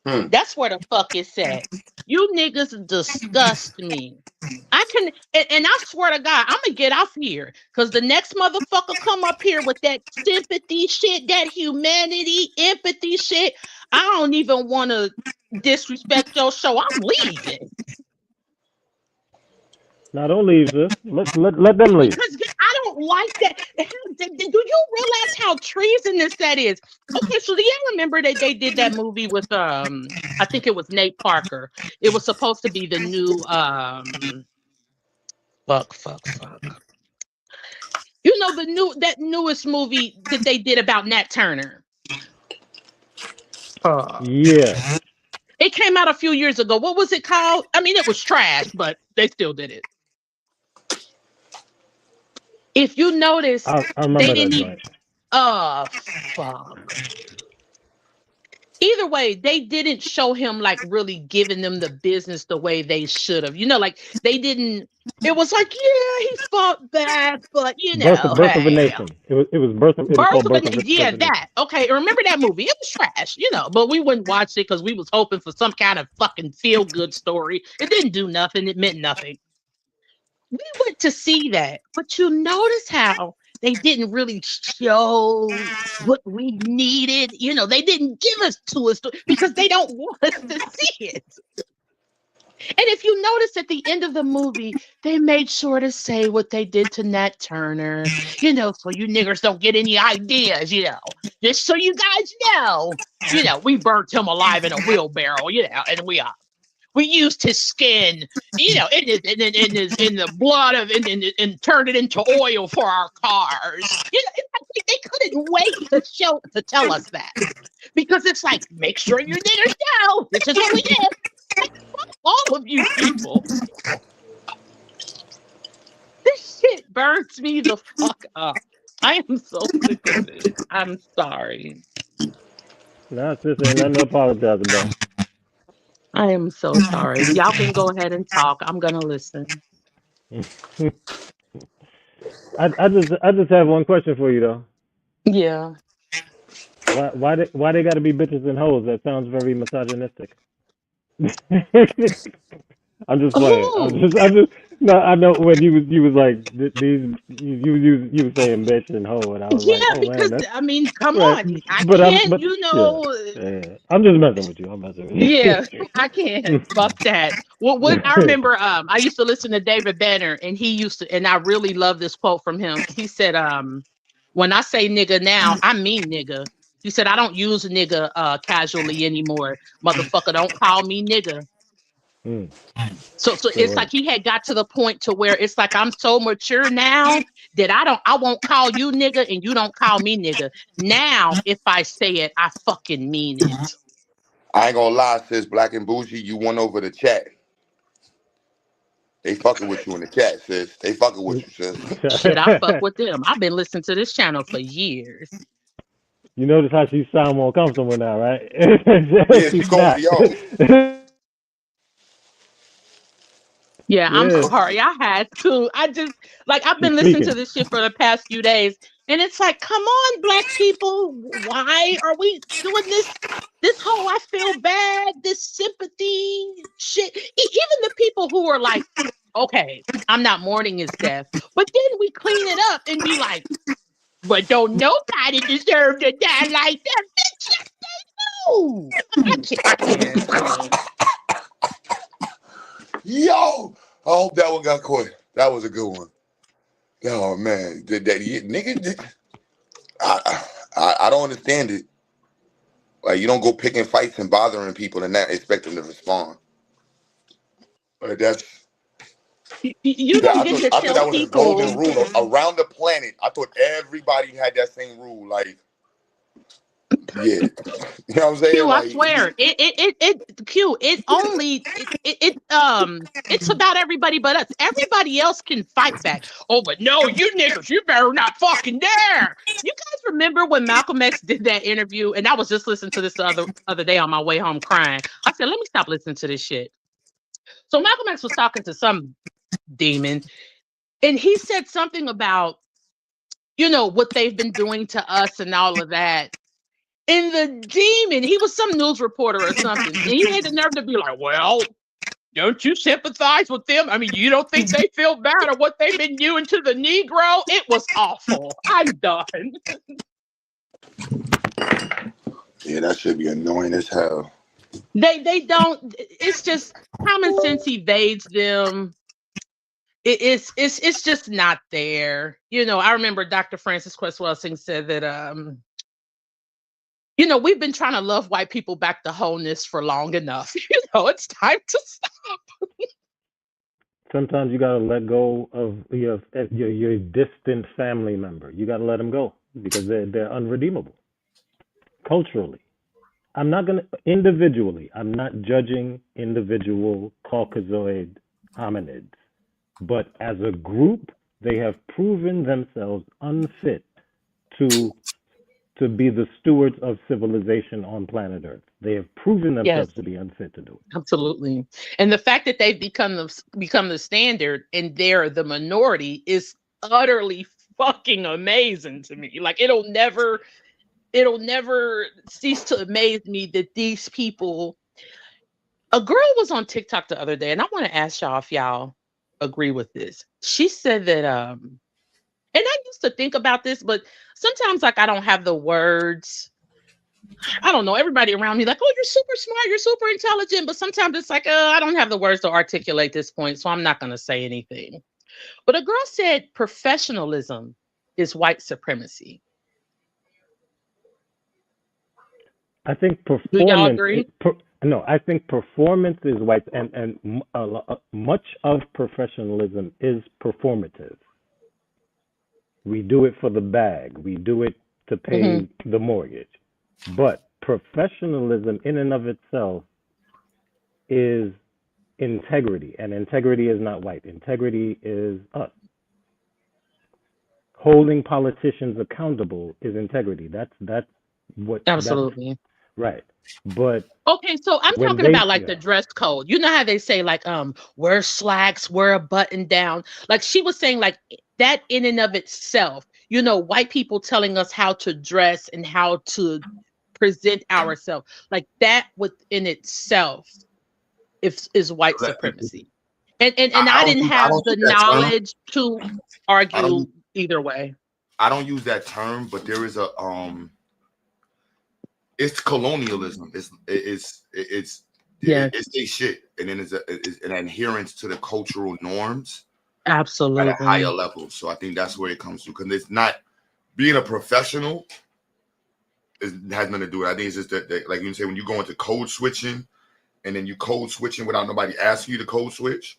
That's where the fuck it's at. You niggas disgust me. I can, and I swear to God, I'm gonna get off here because the next motherfucker come up here with that sympathy shit, that humanity, empathy shit. I don't even want to disrespect your show. I'm leaving. Now don't leave, sis. Let them leave. Because I don't like that. Do you realize how treasonous that is? Okay, so do you remember that they did that movie with I think it was Nate Parker. It was supposed to be the new fuck. You know, that newest movie that they did about Nat Turner. Yeah. It came out a few years ago. What was it called? I mean, it was trash, but they still did it. If you notice, I remember they didn't that. even. Fuck. Either way, they didn't show him like really giving them the business the way they should have. You know, like they didn't. It was like, yeah, he fought back, but you know, Birth of a Nation. It was Birth of. It was called Birth of a yeah, Nation. that. Okay, remember that movie? It was trash, you know, but we wouldn't watch it because we was hoping for some kind of fucking feel good story. It didn't do nothing. It meant nothing. We went to see that, but you notice how they didn't really show what we needed. You know, they didn't give us to us because they don't want us to see it. And if you notice at the end of the movie, they made sure to say what they did to Nat Turner, you know, so you niggers don't get any ideas, you know, just so you guys know, you know, we burnt him alive in a wheelbarrow, you know, and we used his skin, you know, in the blood of and turned it into oil for our cars. You know, they couldn't wait to tell us that because it's like, make sure you niggers know this is what we did. All of you people. This shit burns me the fuck up. I am so sick of it. I'm sorry. No, sis, ain't nothing to apologize about. I am so sorry. Y'all can go ahead and talk. I'm gonna listen. I just have one question for you though. Yeah. Why they gotta be bitches and hoes? That sounds very misogynistic. I'm just playing. No, I know when you was like these you was saying bitch and hoe, and I was like, Yeah, oh man, because that's I mean, come right. on, I But can't, you yeah, know. yeah. I'm just messing with you. I'm messing Yeah, with I can't. Fuck that. What I you. remember, I used to listen to David Banner, and he used to, and I really love this quote from him. He said, when I say nigga now, I mean nigga. He said, I don't use nigga casually anymore. Motherfucker, don't call me nigga. Mm, So good it's word. like he had got to the point to where it's like I'm so mature now that I won't call you nigga and you don't call me nigga. Now, if I say it, I fucking mean it. I ain't gonna lie, sis. Black and Bougie, you won over the chat. They fucking with you in the chat, sis. They fucking with you, sis. Shit, I fuck with them. I've been listening to this channel for years. You notice how she sound more comfortable now, right? Yeah, She she going, snapped. yo. Yeah, I'm Yeah, sorry. I had to. I just like I've she's been listening to speaking. this shit for the past few days, and it's like, come on, black people, why are we doing this? This whole I feel bad, this sympathy shit. Even the people who are like, okay, I'm not mourning his death, but then we clean it up and be like, but don't nobody deserve to die like that. Bitch, yes, they do. I can't. I can't. Yo. I hope that one got caught. That was a good one. Oh man, nigga, I don't understand it. Like you don't go picking fights and bothering people and not expect them to respond. Like that's You that. don't get to I thought tell that was a golden people. rule around the planet. I thought everybody had that same rule. Like, yeah, you know what I'm saying? Q, I Like, swear, Q, it's about everybody but us. Everybody else can fight back. Oh, but no, you niggas, you better not fucking dare. You guys remember when Malcolm X did that interview? And I was just listening to this the other day on my way home crying. I said, let me stop listening to this shit. So Malcolm X was talking to some demon, and he said something about, what they've been doing to us and all of that. And the demon, he was some news reporter or something. And he had the nerve to be like, well, don't you sympathize with them? I mean, you don't think they feel bad at what they've been doing to the Negro? It was awful. I'm done. yeah, that should be annoying as hell. They don't, it's just common sense evades them. It's just not there. I remember Dr. Francis Quest Welsing said that we've been trying to love white people back to wholeness for long enough. It's time to stop. Sometimes you gotta let go of your distant family member. You gotta let them go because they're unredeemable culturally. I'm not gonna individually. I'm not judging individual Caucasoid hominids, but as a group, they have proven themselves unfit to be the stewards of civilization on planet Earth. They have proven Yes, themselves to be unfit to do it. absolutely. And the fact that they've become the standard and they're the minority is utterly fucking amazing to me. Like it'll never cease to amaze me that these people. A girl was on TikTok the other day, and I want to ask y'all if y'all agree with this. She said that and I used to think about this, but sometimes like I don't have the words. I don't know. Everybody around me like, oh, you're super smart, you're super intelligent, but sometimes it's like, I don't have the words to articulate this point, so I'm not going to say anything. But a girl said professionalism is white supremacy. I think Do y'all performance. agree? No, I think performance is white, and much of professionalism is performative. We do it for the bag. We do it to Mm-hmm. pay the mortgage. But professionalism, in and of itself, is integrity, and integrity is not white. Integrity is us. Holding politicians accountable is integrity. That's Absolutely. right. But Okay, so I'm when talking about like yeah, the dress code. You know how they say like wear slacks, wear a button down. Like she was saying like that in and of itself, white people telling us how to dress and how to present ourselves. Like that within itself is white supremacy. And I didn't have the knowledge to argue either way. I don't use that term, but there is a it's colonialism. It's a shit, and then it's an adherence to the cultural norms. Absolutely. At a higher level. So I think that's where it comes to, because it's not being a professional. It has nothing to do with it. I think it's just that like you say, when you go into code switching, and then you code switching without nobody asking you to code switch.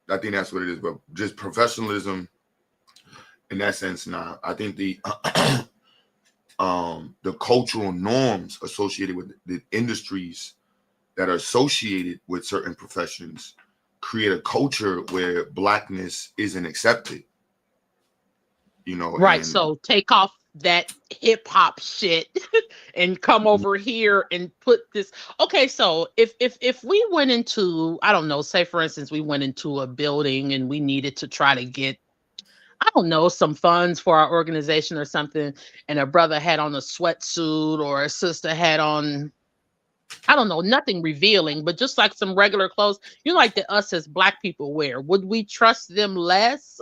I think that's what it is. But just professionalism in that sense, nah. I think the cultural norms associated with the industries that are associated with certain professions create a culture where blackness isn't accepted. You know, right? So take off that hip hop shit and come over here and put this. Okay, so if we went into, I don't know, say for instance, we went into a building and we needed to try to get, I don't know, some funds for our organization or something, and a brother had on a sweatsuit or a sister had on, I don't know, nothing revealing, but just like some regular clothes, you know, like that us as black people wear, would we trust them less?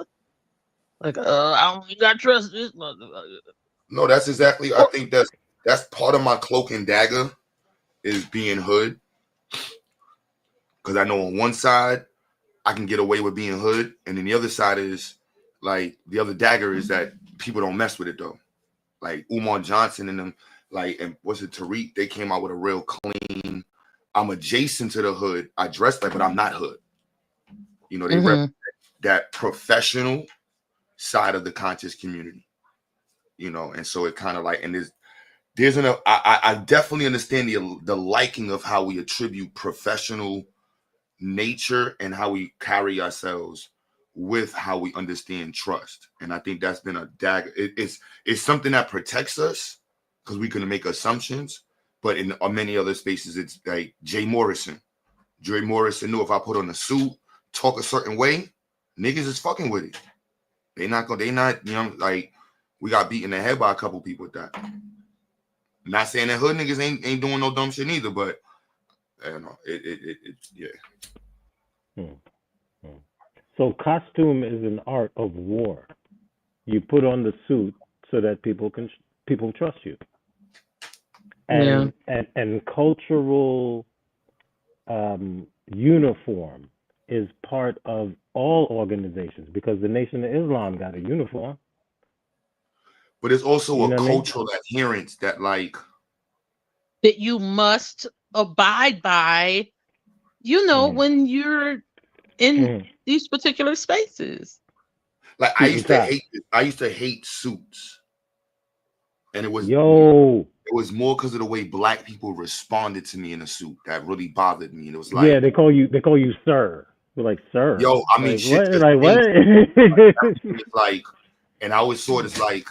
Like, I don't, you gotta trust this. No, that's exactly. I think that's part of my cloak and dagger is being hood, because I know on one side I can get away with being hood, and then the other side is like the other dagger is that people don't mess with it though. Like Umar Johnson and them. Like, and what's it, Tariq? They came out with a real clean. I'm adjacent to the hood. I dress like, but I'm not hood. You know, they represent that professional side of the conscious community. You know, and so it kind of like, and there's I definitely understand the liking of how we attribute professional nature and how we carry ourselves with how we understand trust. And I think that's been a dagger. It's something that protects us, because we can make assumptions, but in many other spaces, it's like Jay Morrison. Jay Morrison knew if I put on a suit, talk a certain way, niggas is fucking with it. They not, you know, like we got beat in the head by a couple people with that. Not saying that hood niggas ain't doing no dumb shit either, but I don't know. Yeah. So costume is an art of war. You put on the suit so that people trust you. And cultural uniform is part of all organizations, because the Nation of Islam got a uniform. But it's also a cultural adherence that like that you must abide by, you know, when you're in these particular spaces. Like I used to hate suits. And it was more because of the way black people responded to me in a suit that really bothered me. And it was like, yeah, they call you sir. We're like, sir. Yo, I mean, like, shit. What? Like what? It's like, and I always saw it as like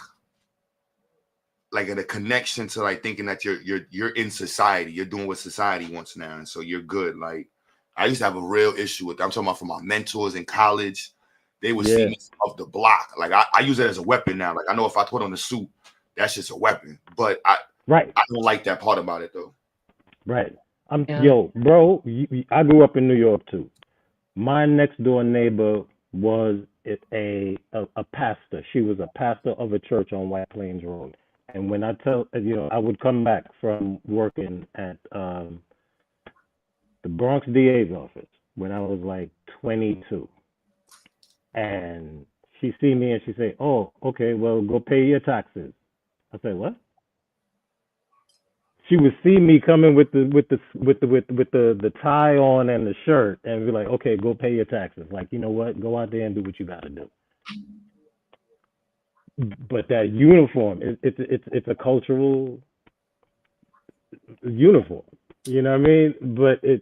a connection to like thinking that you're in society, you're doing what society wants now, and so you're good. Like I used to have a real issue with that. I'm talking about from my mentors in college. They would see me off the block. Like I use it as a weapon now. Like I know if I put on a suit, that's just a weapon. But I don't like that part about it though. Right. Yo, bro, I grew up in New York too. My next door neighbor was a pastor. She was a pastor of a church on White Plains Road. And when I I would come back from working at the Bronx DA's office when I was like 22. And she see me and she say, "Oh, okay, well, go pay your taxes." I said, "What?" She would see me coming with the tie on and the shirt, and be like, "Okay, go pay your taxes." Like, you know what? Go out there and do what you got to do. But that uniform, it's a cultural uniform. You know what I mean?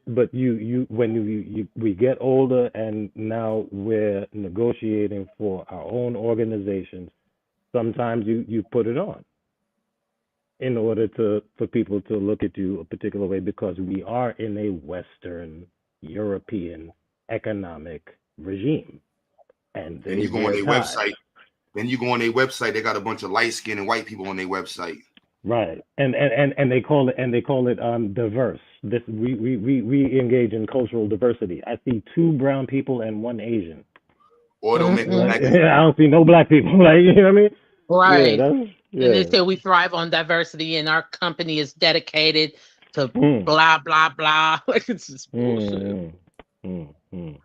But we get older and now we're negotiating for our own organizations. Sometimes you put it on in order for people to look at you a particular way, because we are in a Western European economic regime. And you go on their website. Then you go on their website, they got a bunch of light skinned and white people on their website. Right, and they call it diverse. This we engage in cultural diversity. I see 2 brown people and 1 Asian. Or don't make Like, black. I don't see no black people. Like, you know what I mean? Yeah, Right. that's And they yeah. say we thrive on diversity and our company is dedicated to Mm, blah, blah, blah. Like it's just bullshit. mm, mm.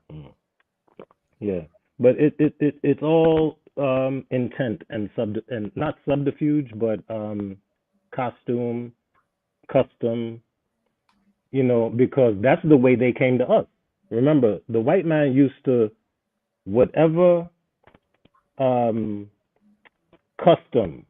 Yeah, but it's all intent and not subterfuge, but costume, custom. You know, because that's the way they came to us. Remember, the white man used to whatever custom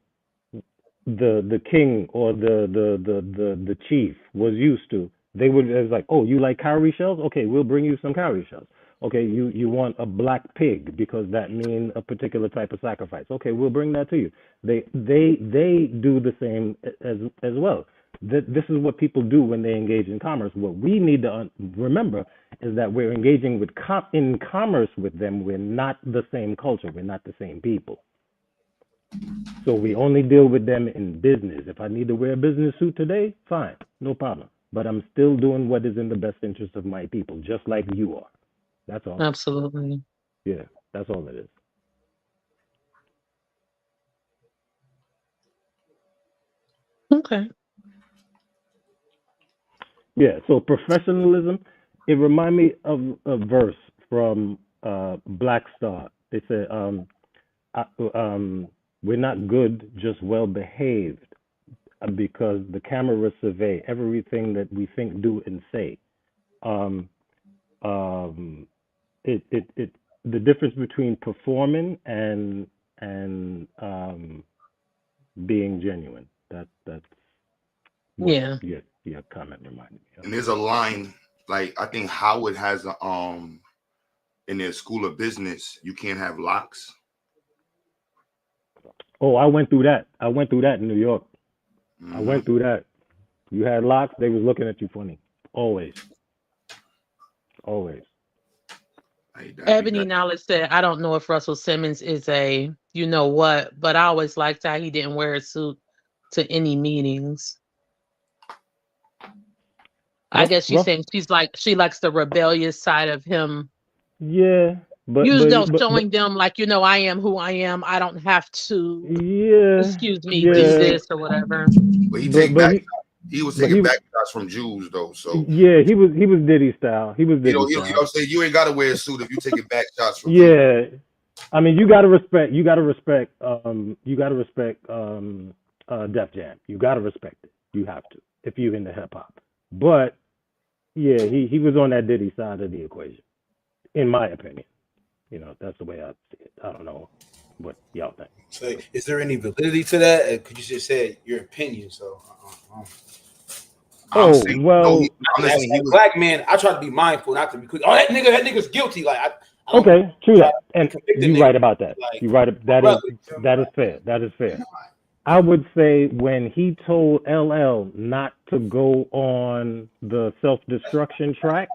the king or the chief was used to, they would, it was like, oh, you like cowrie shells? Okay, we'll bring you some cowrie shells. Okay, you want a black pig because that means a particular type of sacrifice. Okay, we'll bring that to you. They do the same as well. This is what people do when they engage in commerce. What we need to remember is that we're engaging with in commerce with them. We're not the same culture. We're not the same people. So we only deal with them in business. If I need to wear a business suit today, fine, no problem. But I'm still doing what is in the best interest of my people, just like you are. That's all. Absolutely. Yeah, that's all it is. Okay. Yeah, so professionalism, it reminds me of a verse from Black Star. They say, we're not good, just well behaved, because the cameras survey everything that we think, do, and say. The difference between performing and being genuine. That's what Yeah. your comment reminded me of. And there's a line, like I think Howard has in their school of business, you can't have locks. Oh, I went through that. In New York. I went through that. You had locks, they was looking at you funny. Always. Ebony Knowledge said, I don't know if Russell Simmons is a you know what, but I always liked how he didn't wear a suit to any meetings. I guess she's saying she likes the rebellious side of him. Yeah, but showing them like, I am who I am. I don't have to excuse me, yeah. do this or whatever. But he was taking back shots from Jews though. So yeah, he was Diddy style. He was Diddy style. You know what I'm saying? You ain't gotta wear a suit if you taking back shots from yeah. I mean, you gotta respect Def Jam. You gotta respect it. You have to if you're into hip hop. But yeah, he was on that Diddy side of the equation, in my opinion. That's the way I see it. I don't know what y'all think. So, is there any validity to that? Could you just say your opinion? So, well, black man, I try to be mindful, not to be quick. Oh, that nigga's guilty. Like, I okay, true that, and you're right about that. You're right. That is fair. That is fair. I would say when he told LL not to go on the self-destruction track,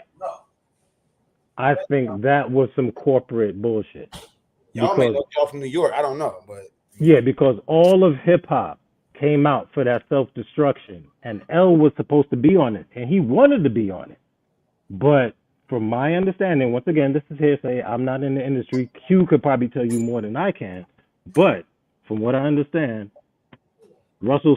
I think that was some corporate bullshit. Y'all may know y'all from New York. I don't know, but yeah, because all of hip hop came out for that self-destruction, and L was supposed to be on it, and he wanted to be on it. But from my understanding, once again, this is hearsay. I'm not in the industry. Q could probably tell you more than I can. But from what I understand, Russell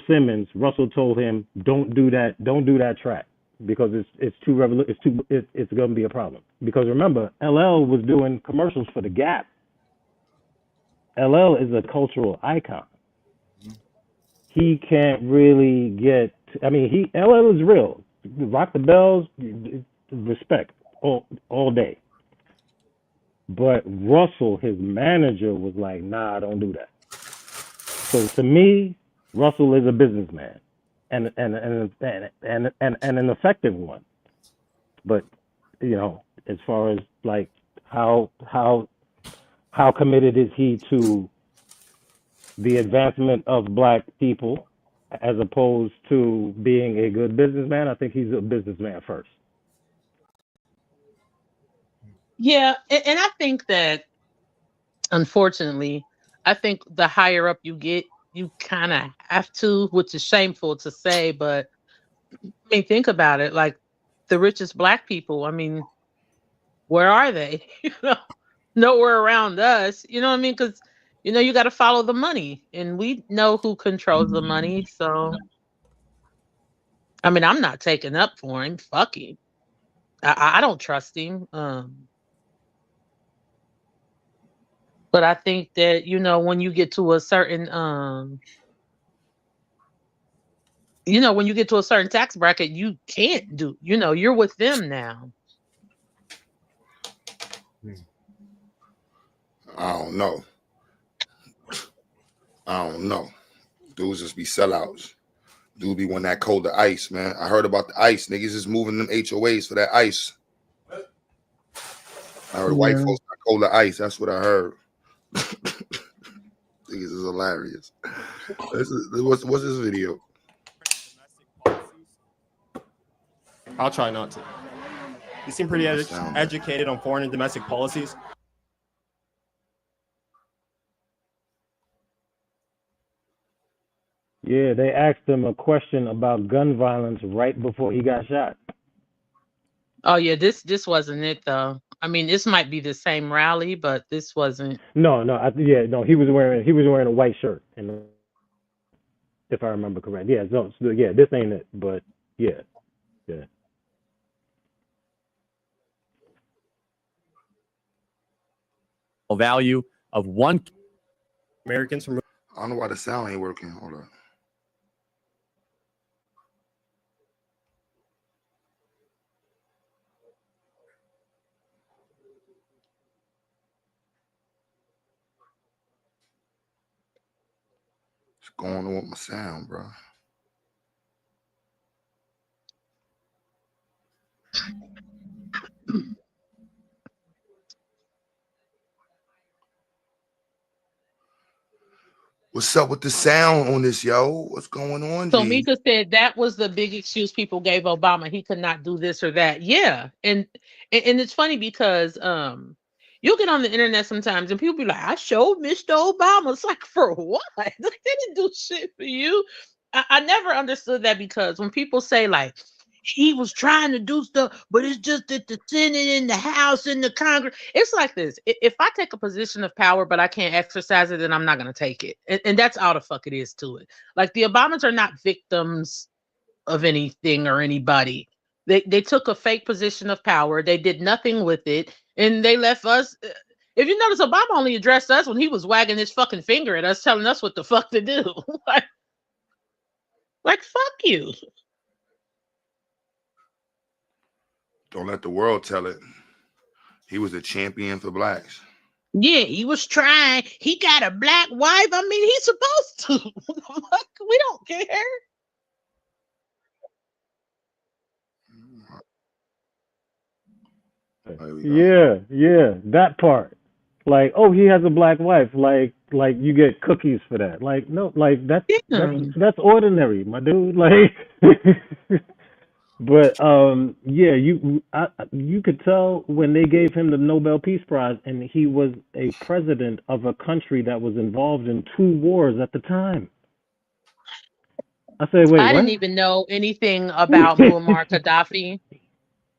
told him, don't do that track because it's going to be a problem. Because remember, LL was doing commercials for the Gap. LL is a cultural icon. He can't really LL is real. Rock the bells, respect all day. But Russell, his manager, was like, nah, don't do that. So to me, Russell is a businessman and an effective one. But as far as like how committed is he to the advancement of black people as opposed to being a good businessman? I think he's a businessman first. Yeah, and I think that, unfortunately, I think the higher up you get, you kind of have to, which is shameful to say, but I mean, think about it. Like the richest black people, I mean, where are they? Nowhere around us. You know what I mean? Because you got to follow the money, and we know who controls the money. So, I mean, I'm not taking up for him. Fuck him. I don't trust him. But I think that when you get to a certain when you get to a certain tax bracket, you can't do. You're with them now. I don't know. Dudes just be sellouts. Dude be wanting that colder ice, man. I heard about the ice. Niggas is moving them HOAs for that ice. I heard white folks got colder ice. That's what I heard. Niggas is hilarious. What's this video? I'll try not to. You seem pretty educated on foreign and domestic policies. Yeah, they asked him a question about gun violence right before he got shot. Oh yeah, this wasn't it though. I mean, this might be the same rally, but this wasn't. No, he was wearing a white shirt, and if I remember correct, this ain't it, but yeah. Value of one Americans from. I don't know why the sound ain't working. Hold on. What's going on with my sound, bro? What's up with the sound on this, yo? What's going on? So G? Mika said that was the big excuse people gave Obama. He could not do this or that. Yeah, and it's funny because you'll get on the internet sometimes and people be like, "I showed Mr. Obama." It's like, for what? Like, they didn't do shit for you. I never understood that, because when people say like he was trying to do stuff, but it's just that the Senate and the House and the Congress. It's like this. If I take a position of power, but I can't exercise it, then I'm not going to take it. And that's all the fuck it is to it. Like, the Obamas are not victims of anything or anybody. They took a fake position of power. They did nothing with it. And they left us. If you notice, Obama only addressed us when he was wagging his fucking finger at us, telling us what the fuck to do. like, fuck you. Don't let the world tell it. He was a champion for blacks. Yeah, he was trying. He got a black wife. I mean, he's supposed to. We don't care. Yeah, that part. Like, oh, he has a black wife. Like you get cookies for that. Like, no, like that's ordinary, my dude. Like, but you could tell when they gave him the Nobel Peace Prize, and he was a president of a country that was involved in 2 wars at the time. I said, wait, I what? didn't even know anything about Muammar Gaddafi,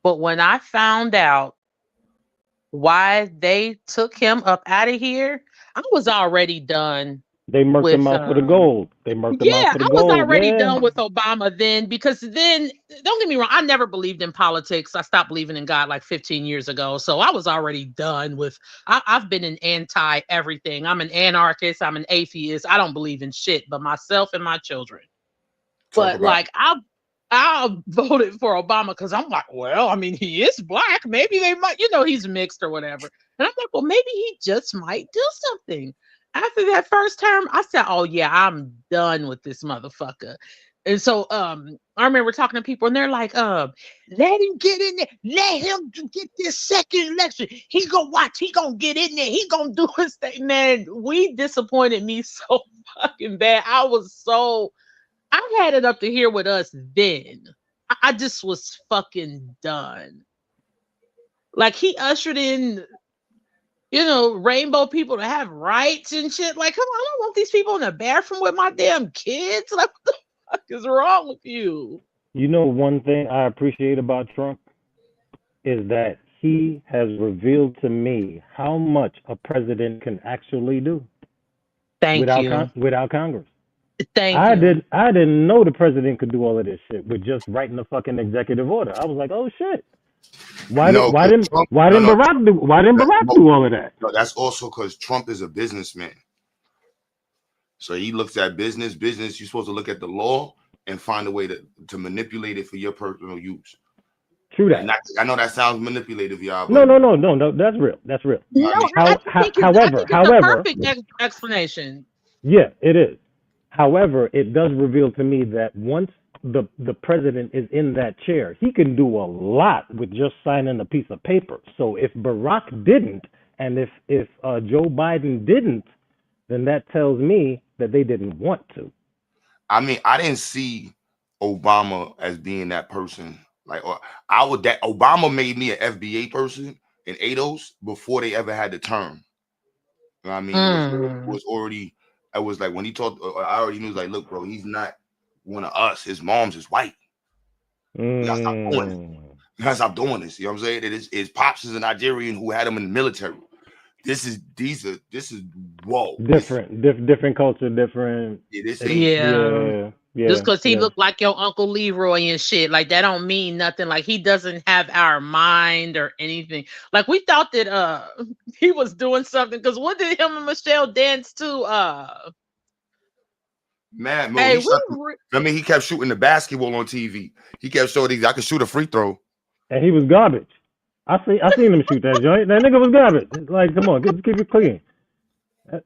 but when I found out why they took him up out of here, I was already done. They murked him out for the gold. They murked him out for the I gold. was already Yeah. done with Obama then, because then, don't get me wrong, I never believed in politics. I stopped believing in God like 15 years ago. So I was already done with, I've been an anti everything. I'm an anarchist. I'm an atheist. I don't believe in shit but myself and my children. But like, I voted for Obama because I'm like, well, I mean, he is black. Maybe they might, he's mixed or whatever. And I'm like, well, maybe he just might do something. After that first term, I said, oh yeah, I'm done with this motherfucker. And so I remember talking to people and they're like, let him get in there. Let him get this second election. He gonna watch. He gonna get in there. He gonna do his thing. Man, we disappointed me so fucking bad. I had it up to here with us then. I just was fucking done. Like, he ushered in you know, rainbow people to have rights and shit. Like, come on, I don't want these people in the bathroom with my damn kids. Like, what the fuck is wrong with you? You know, one thing I appreciate about Trump is that he has revealed to me how much a president can actually do Thank without you. without Congress. Thank I you. didn't know the president could do all of this shit with just writing a fucking executive order. I was like, oh shit. Why No, 'cause didn't Trump. why No, didn't no, Barack do all of that? no. That's also because Trump is a businessman. So he looks at business. You're supposed to look at the law and find a way to manipulate it for your personal use. True that. I know that sounds manipulative, y'all. No, But no, that's real. That's real. No, I think However, it's a perfect explanation. yeah, it is. However, it does reveal to me that once the president is in that chair, he can do a lot with just signing a piece of paper. So if Barack didn't, and if Joe Biden didn't, then that tells me that they didn't want to. I mean, I didn't see Obama as being that person. Like, that Obama made me an FBA person in ADOS before they ever had the term. You know what I mean? It was already. I was like, when he talked, I already knew, like, look, bro, he's not one of us. His mom's is white. You gotta stop doing it. You gotta stop doing this. You know what I'm saying? His pops is a Nigerian who had him in the military. This is whoa. Different culture, different. Yeah. Yeah. Just because he yeah. looked like your Uncle Leroy and shit, like that don't mean nothing. Like he doesn't have our mind or anything. Like we thought that he was doing something, because what did him and Michelle dance to? Man, Hey, he kept shooting the basketball on TV. He kept showing I could shoot a free throw. And he was garbage. I seen him shoot that joint. That nigga was garbage. Like, come on, keep it clean.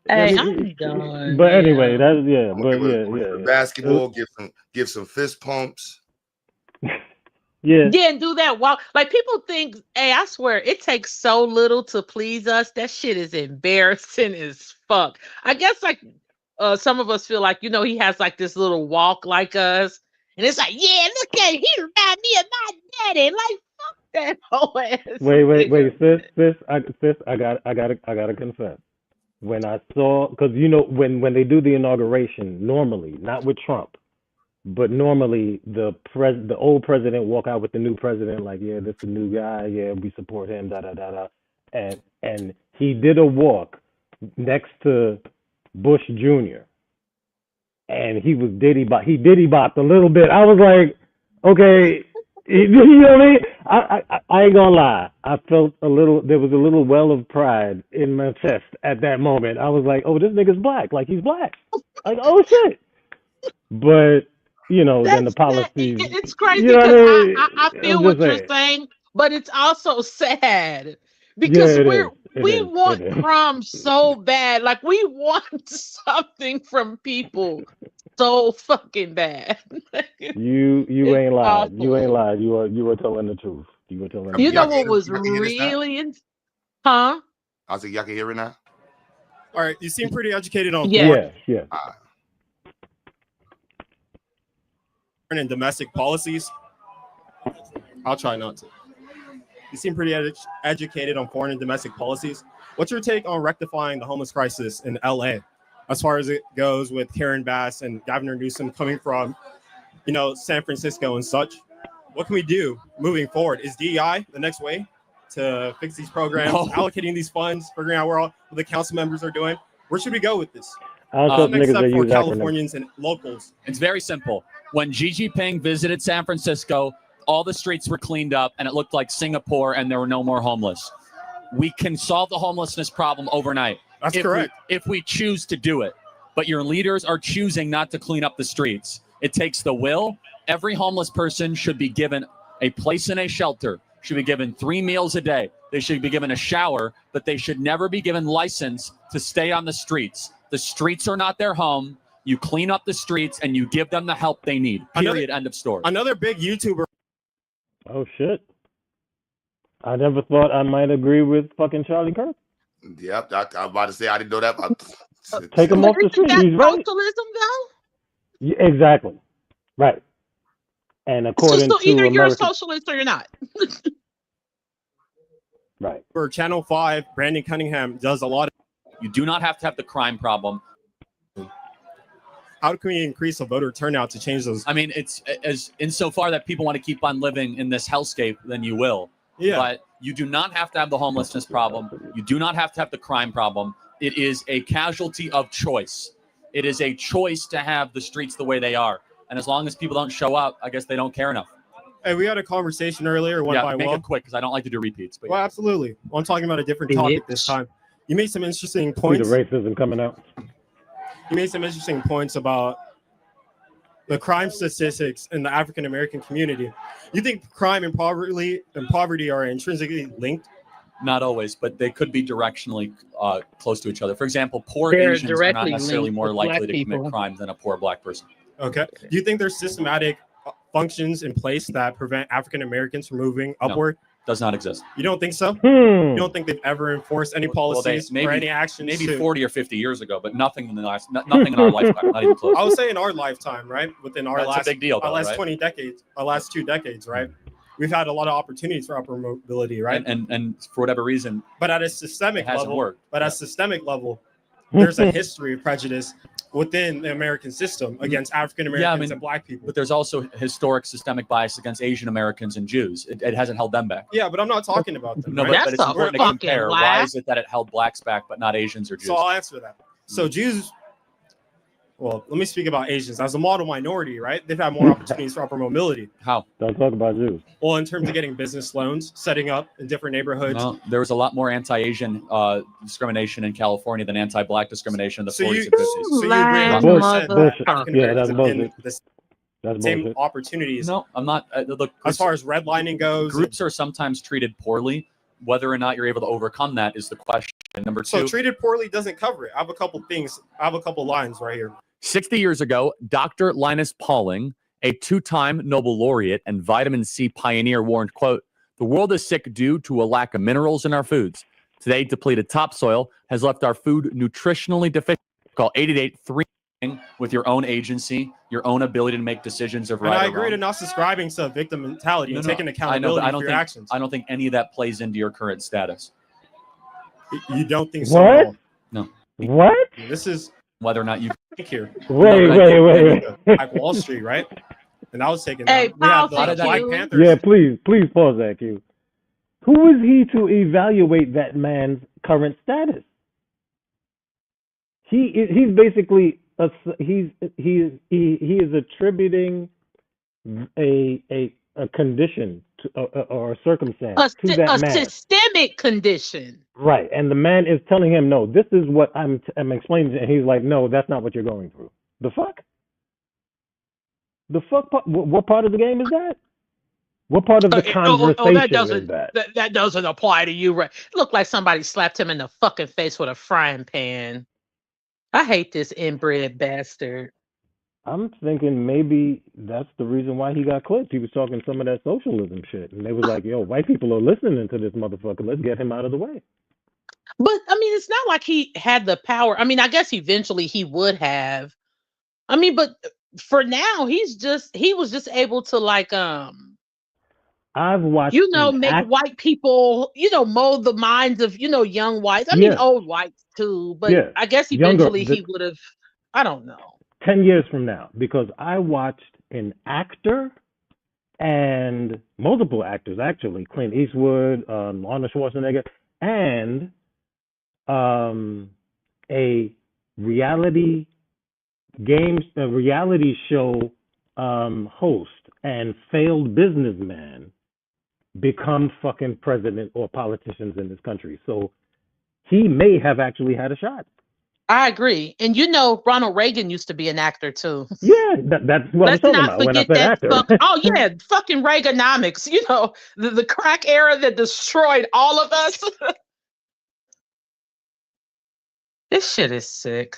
Hey, I'm done. But anyway, that's basketball, give some fist pumps. Yeah, and do that walk. Like people think, hey, I swear it takes so little to please us. That shit is embarrassing as fuck. I guess like some of us feel like, you know, he has like this little walk like us, and it's like, yeah, look at him, he remind me of my daddy. Like fuck that whole ass. Wait, sis, I gotta confess. When I saw, because you know when they do the inauguration, normally not with Trump, but normally the old president walk out with the new president, like, yeah, this is a new guy, yeah, we support him, da da da da, and he did a walk next to Bush Jr. and he was diddy bopped a little bit. I was like, okay. You know what I mean? I ain't gonna lie. I felt there was a little well of pride in my chest at that moment. I was like, oh, this nigga's black. Like, he's black. Like, oh, shit. But, you know, then the policies. It's crazy you know because what I feel what you're saying, but it's also sad because we want prom so bad. Like, we want something from people so fucking bad. You ain't lied. You ain't lied. You are telling the truth. You were telling. You know what was really huh? I was like, y'all can hear it now. All right, you seem pretty educated on yeah. And domestic policies. I'll try not to. You seem pretty educated on foreign and domestic policies. What's your take on rectifying the homeless crisis in LA? As far as it goes with Karen Bass and Governor Newsom coming from, you know, San Francisco and such. What can we do moving forward? Is DEI the next way to fix these programs, allocating these funds, figuring out what the council members are doing? Where should we go with this? Next step for Californians and locals. It's very simple. When Xi Jinping visited San Francisco, all the streets were cleaned up and it looked like Singapore and there were no more homeless. We can solve the homelessness problem overnight. That's correct. If we choose to do it. But your leaders are choosing not to clean up the streets. It takes the will. Every homeless person should be given a place in a shelter, should be given 3 meals a day. They should be given a shower, but they should never be given license to stay on the streets. The streets are not their home. You clean up the streets and you give them the help they need. Period. End of story. Another big YouTuber. Oh, shit. I never thought I might agree with fucking Charlie Kirk. Yep, I'm about to say I didn't know that. Take him off the street. He's right. Socialism, though? Yeah, exactly. Right. And according so to either you're a American... socialist or you're not. Right. For Channel 5, Brandon Cunningham does a lot of. You do not have to have the crime problem. How can we increase the voter turnout to change those? I mean, it's as insofar that people want to keep on living in this hellscape, then you will. Yeah. But you do not have to have the homelessness problem. You do not have to have the crime problem. It is a casualty of choice. It is a choice to have the streets the way they are. And as long as people don't show up, I guess they don't care enough. Hey, we had a conversation earlier. One by make one. it quick because I don't like to do repeats. But Well, absolutely. Well, I'm talking about a different topic this time. You made some interesting See the points. racism coming out. You made some interesting points about the crime statistics in the African American community. You think crime and poverty are intrinsically linked? Not always, but they could be directionally close to each other. For example, poor They're Asians are not directly necessarily linked more with likely black to people. commit crime than a poor black person. Okay. Do you think there's systematic functions in place that prevent African Americans from moving No. upward? Does not exist. You don't think so? Hmm. You don't think they've ever enforced any policies maybe, or any actions? maybe to- 40 or 50 years ago, but nothing in the last, nothing in our lifetime, not even close. I would say in our lifetime, right? Within our That's a last big deal, our though, last right? 20 decades, our last 2 decades, right? We've had a lot of opportunities for upper mobility, right? And for whatever reason, But at a systemic it hasn't level, worked. there's a history of prejudice within the American system against African Americans and black people. But there's also historic systemic bias against Asian Americans and Jews. It hasn't held them back. Yeah, but I'm not talking about them. No, right? but it's important to compare. Why is it that it held blacks back but not Asians or Jews? So I'll answer that. So Jews, well, let me speak about Asians. As a model minority, right? They've had more opportunities for upper mobility. How? Don't talk about Jews. Well, in terms of getting business loans, setting up in different neighborhoods. No, there was a lot more anti-Asian discrimination in California than anti-black discrimination in the 40s and 50s. So you agree Bullshit. Bullshit. Yeah, that's bullshit. That's same bullshit. opportunities. No, I'm not. Look, As far as redlining goes, groups are sometimes treated poorly. Whether or not you're able to overcome that is the question. Number so two, treated poorly doesn't cover it. I have a couple things. I have a couple lines right here. 60 years ago, Dr. Linus Pauling, a two-time Nobel laureate and vitamin C pioneer, warned, quote, "The world is sick due to a lack of minerals in our foods. Today, depleted topsoil has left our food nutritionally deficient." Call 888-3 with your own agency, your own ability to make decisions of And right I or agree wrong. to not subscribing to victim mentality and taking I know, accountability but I for don't your think actions. I don't think any of that plays into your current status. You don't think so? At all? No. What? This is whether or not you think here. Wait. Like Wall Street, right? And I was taking Hey, that. We have Paul, the thank Black you. Panthers. Yeah, please pause that, Q. Who is he to evaluate that man's current status? He's basically he is attributing a condition to, or a circumstance to that man. Systemic condition. Right, and the man is telling him, no, this is what I'm explaining, and he's like, no, that's not what you're going through. The fuck? The fuck? What part of the game is that? What part of the conversation is that? That doesn't apply to you, right? Looked like somebody slapped him in the fucking face with a frying pan. I hate this inbred bastard. I'm thinking maybe that's the reason why he got clipped. He was talking some of that socialism shit, and they was like, yo, white people are listening to this motherfucker. Let's get him out of the way. But I mean, it's not like he had the power. I mean, I guess eventually he would have. I mean, but for now, he was just able to like I've watched make white people, mold the minds of, young whites. I mean, old whites too, but I guess eventually he would have, I don't know. 10 years from now, because I watched an actor and multiple actors, actually, Clint Eastwood, Arnold Schwarzenegger, and a reality show host and failed businessman become fucking president or politicians in this country. So he may have actually had a shot. I agree. And Ronald Reagan used to be an actor too. Yeah, that's what I'm talking about when I said actor. Fucking Reaganomics, the crack era that destroyed all of us. This shit is sick.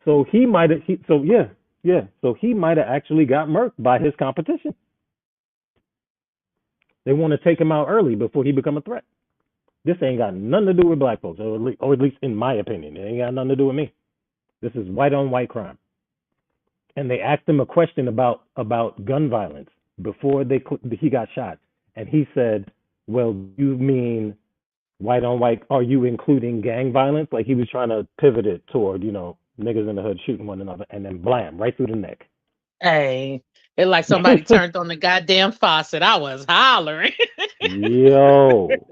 So he might have so he might have actually got murked by his competition. They want to take him out early before he become a threat. This ain't got nothing to do with black folks, or at least in my opinion, it ain't got nothing to do with me. This is white on white crime. and they asked him a question about gun violence before he got shot, and he said, "Well, you mean white on white? Are you including gang violence?" Like he was trying to pivot it toward niggas in the hood shooting one another, and then blam, right through the neck. Hey, it's like somebody turned on the goddamn faucet. I was hollering. Yo,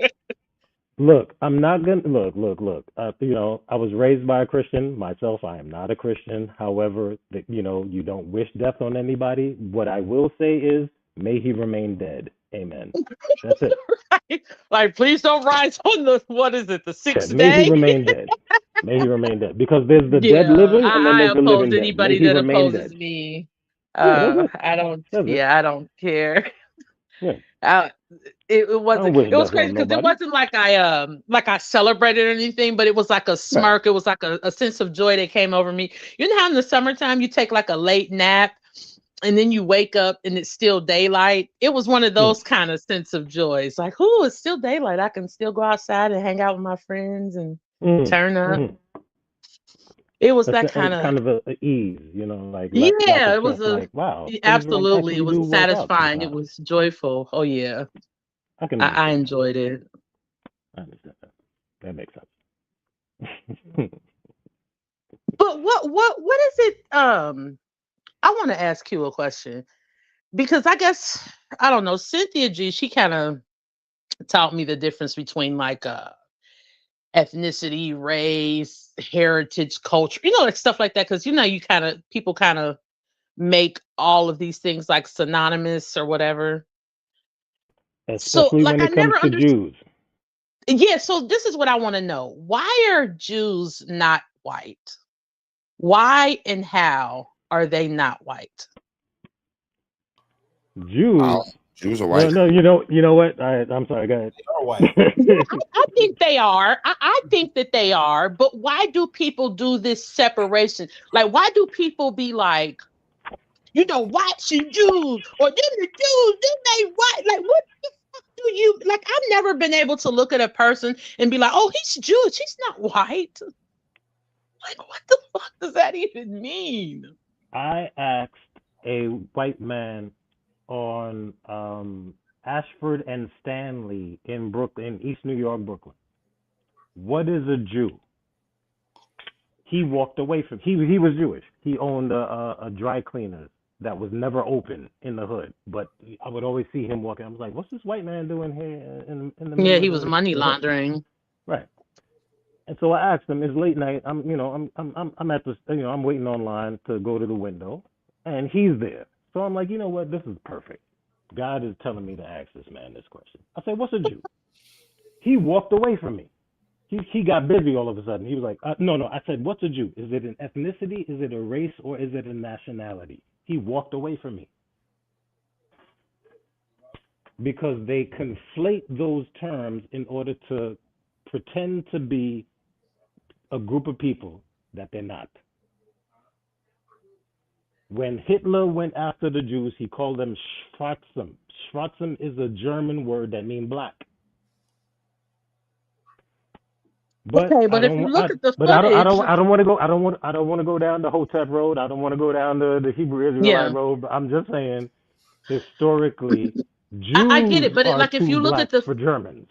look, I'm not gonna look. I was raised by a Christian myself. I am not a Christian. However, you don't wish death on anybody. What I will say is, may he remain dead. Amen. That's it. Right? Like, please don't rise on the the sixth May day. he remain dead. May he remain dead. Because there's the Yeah, dead living, and then I there's the oppose living dead. May anybody he that remain opposes dead. me. Yeah, that's it. I don't. That's it. Yeah, I don't care. Yeah. It I don't wasn't. wish It was death crazy on because it nobody. wasn't like I celebrated or anything, but it was like a Right. smirk. It was like a sense of joy that came over me. You know how in the summertime you take like a late nap and then you wake up and it's still daylight? It was one of those kind of sense of joy. It's like, oh, it's still daylight. I can still go outside and hang out with my friends and turn up. It was that It's kind of. kind of a ease, like Yeah, lack of it was stress. Like, wow, niggas absolutely. actually It was do work out satisfying. It sometimes. was joyful. Oh yeah, I can I understand. enjoyed it. I understand that. That makes sense. But what is it? I want to ask you a question because I guess I don't know. Cynthia G, she kind of taught me the difference between like ethnicity, race, heritage, culture, like stuff like that. Because people kind of make all of these things like synonymous or whatever. So Especially like when I it comes never to understood. Jews. Yeah, so this is what I want to know. Why are Jews not white? Why and how are they not white? Jews. Jews are No, white. no, you know what? I'm sorry. Go ahead. They are white. Yeah, I think they are. I think that they are. But why do people do this separation? Like, why do people be like, whites and Jews, or then the Jews, then they white? Like, what the fuck do you like? I've never been able to look at a person and be like, oh, he's Jewish, he's not white. Like, what the fuck does that even mean? I asked a white man on Ashford and Stanley in Brooklyn, East New York, Brooklyn. What is a Jew? He walked away from. He was Jewish. He owned a dry cleaner that was never open in the hood, but I would always see him walking. I was like, "What's this white man doing here in the middle Yeah, of he was money the hood?" laundering. Right. And so I asked him. It's late night. I'm at this. I'm waiting online to go to the window, and he's there. So I'm like, you know what? This is perfect. God is telling me to ask this man this question. I said, "What's a Jew?" He walked away from me. He got busy all of a sudden. He was like, no. I said, "What's a Jew? Is it an ethnicity? Is it a race? Or is it a nationality?" He walked away from me because they conflate those terms in order to pretend to be a group of people that they're not. When Hitler went after the Jews, he called them Schwarzen. Schwarzen is a German word that means black. But Okay, but if you look at the but I footage, don't want to go. I don't want to go down the Hotep road. I don't want to go down the Hebrew Israelite yeah, road. But I'm just saying, historically, I get Jews it. But are like, if too you look at black the for Germans.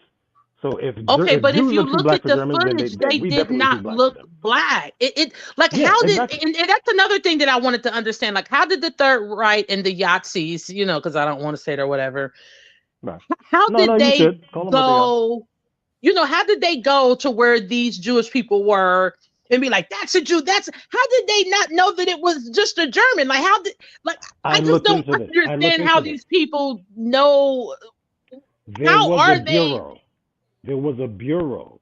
So if okay, but if Jews you are too look black at for the Germans, then footage, they we did definitely too not black for look them. black. It like Yeah, how did exactly. and that's another thing that I wanted to understand. Like, how did the Third Reich and the Yahtzees, because I don't want to say it or whatever, Right. how No, did you they should call them what they are. go? How did they go to where these Jewish people were and be like, that's a Jew? How did they not know that it was just a German? Like, I just looked don't into this. I looked understand how into this. these people know. There How was are a they? bureau. There was a bureau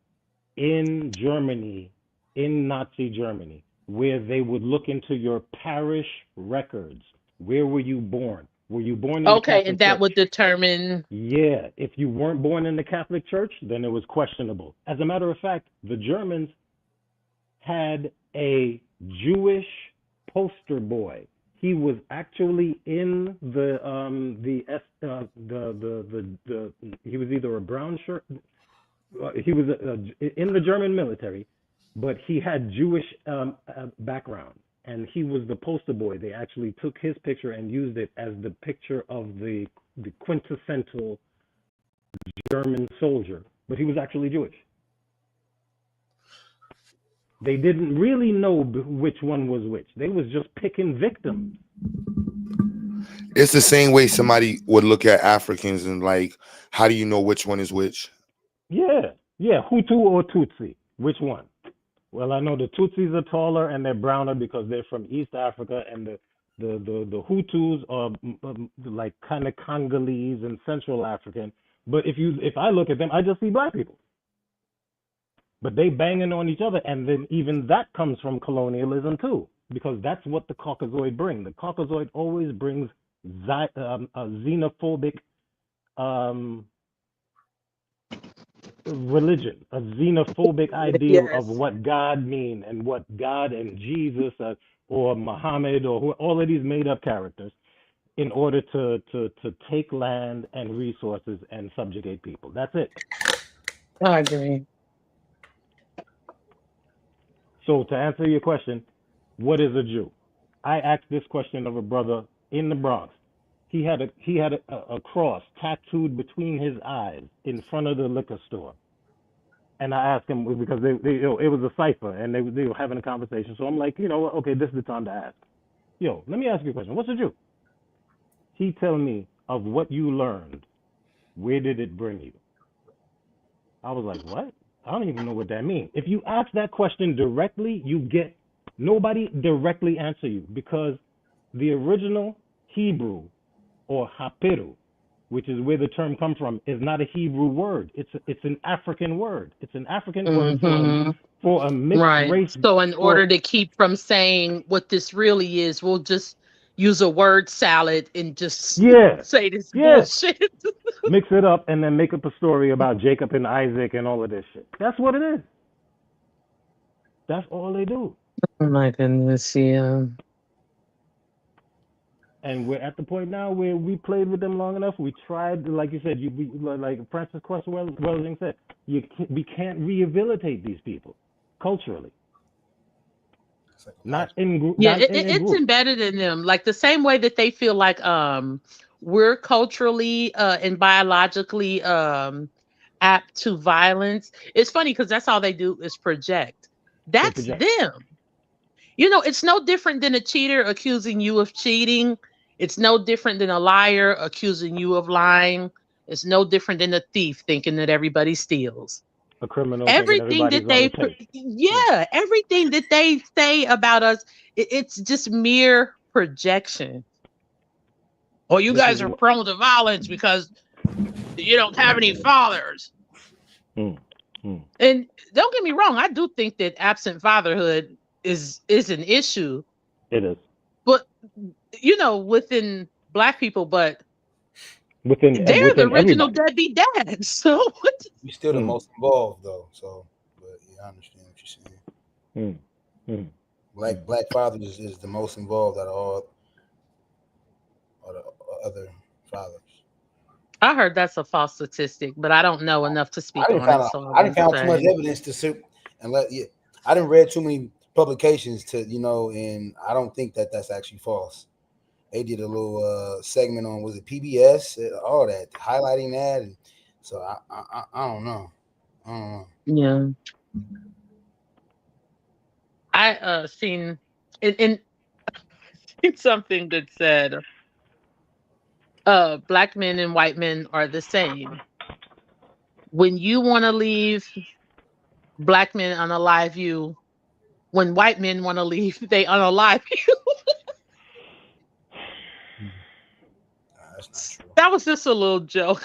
in Germany, in Nazi Germany, where they would look into your parish records. Where were you born? Were you born in the Okay, and Catholic that Church? would determine. Yeah. If you weren't born in the Catholic Church, then it was questionable. As a matter of fact, the Germans had a Jewish poster boy. He was actually in he was either a brown shirt. He was in the German military, but he had Jewish background, and he was the poster boy. They actually took his picture and used it as the picture of the quintessential German soldier, but he was actually Jewish. They didn't really know which one was which. They was just picking victims. It's the same way somebody would look at Africans and like, how do you know which one is which? Yeah, Hutu or Tutsi, which one? Well, I know the Tutsis are taller and they're browner because they're from East Africa, and the Hutus are like kind of Congolese and Central African. But if I look at them, I just see black people. But they banging on each other, and then even that comes from colonialism too, because that's what the Caucasoid bring. The Caucasoid always brings a xenophobic religion, a xenophobic idea of what God mean and what God and Jesus or Muhammad or all of these made up characters, in order to take land and resources and subjugate people. That's it. I agree. So to answer your question, what is a Jew? I asked this question of a brother in the Bronx. He had a cross tattooed between his eyes in front of the liquor store. And I asked him, because it was a cipher and they were having a conversation. So I'm like, okay, this is the time to ask. Let me ask you a question. What's a Jew? He tell me, of what you learned, where did it bring you? I was like, what? I don't even know what that means. If you ask that question directly, nobody directly answer you, because the original Hebrew or haperu, which is where the term comes from, is not a Hebrew word. It's an African word. It's an African word for a mixed race. So in order to keep from saying what this really is, we'll just use a word salad and just say this bullshit. Mix it up and then make up a story about Jacob and Isaac and all of this shit. That's what it is. That's all they do. Oh my goodness, yeah. And we're at the point now where we played with them long enough. We tried, like you said, like Francis Welsing said, we can't rehabilitate these people culturally. Not in group. Yeah, it's embedded in them, like the same way that they feel like we're culturally and biologically apt to violence. It's funny because that's all they do is project. That's them. It's no different than a cheater accusing you of cheating. It's no different than a liar accusing you of lying. It's no different than a thief thinking that everybody steals. A criminal. Everything that everything that they say about us, it's just mere projection. Or you guys are prone to violence because you don't have any fathers. And don't get me wrong, I do think that absent fatherhood is an issue. It is. But within black people, but within the original deadbeat dads. So you're still the most involved though. So but yeah, I understand what you're saying. Black fathers is the most involved out of all the other fathers. I heard that's a false statistic, but I don't know enough to speak on it. So I didn't found too much evidence to suit and I didn't read too many publications to and I don't think that that's actually false. They did a little segment on, was it PBS, all that, highlighting that, and so I don't know. Yeah, I seen in something that said black men and white men are the same. When you want to leave, black men unalive you. When white men want to leave, they unalive you. That was just a little joke.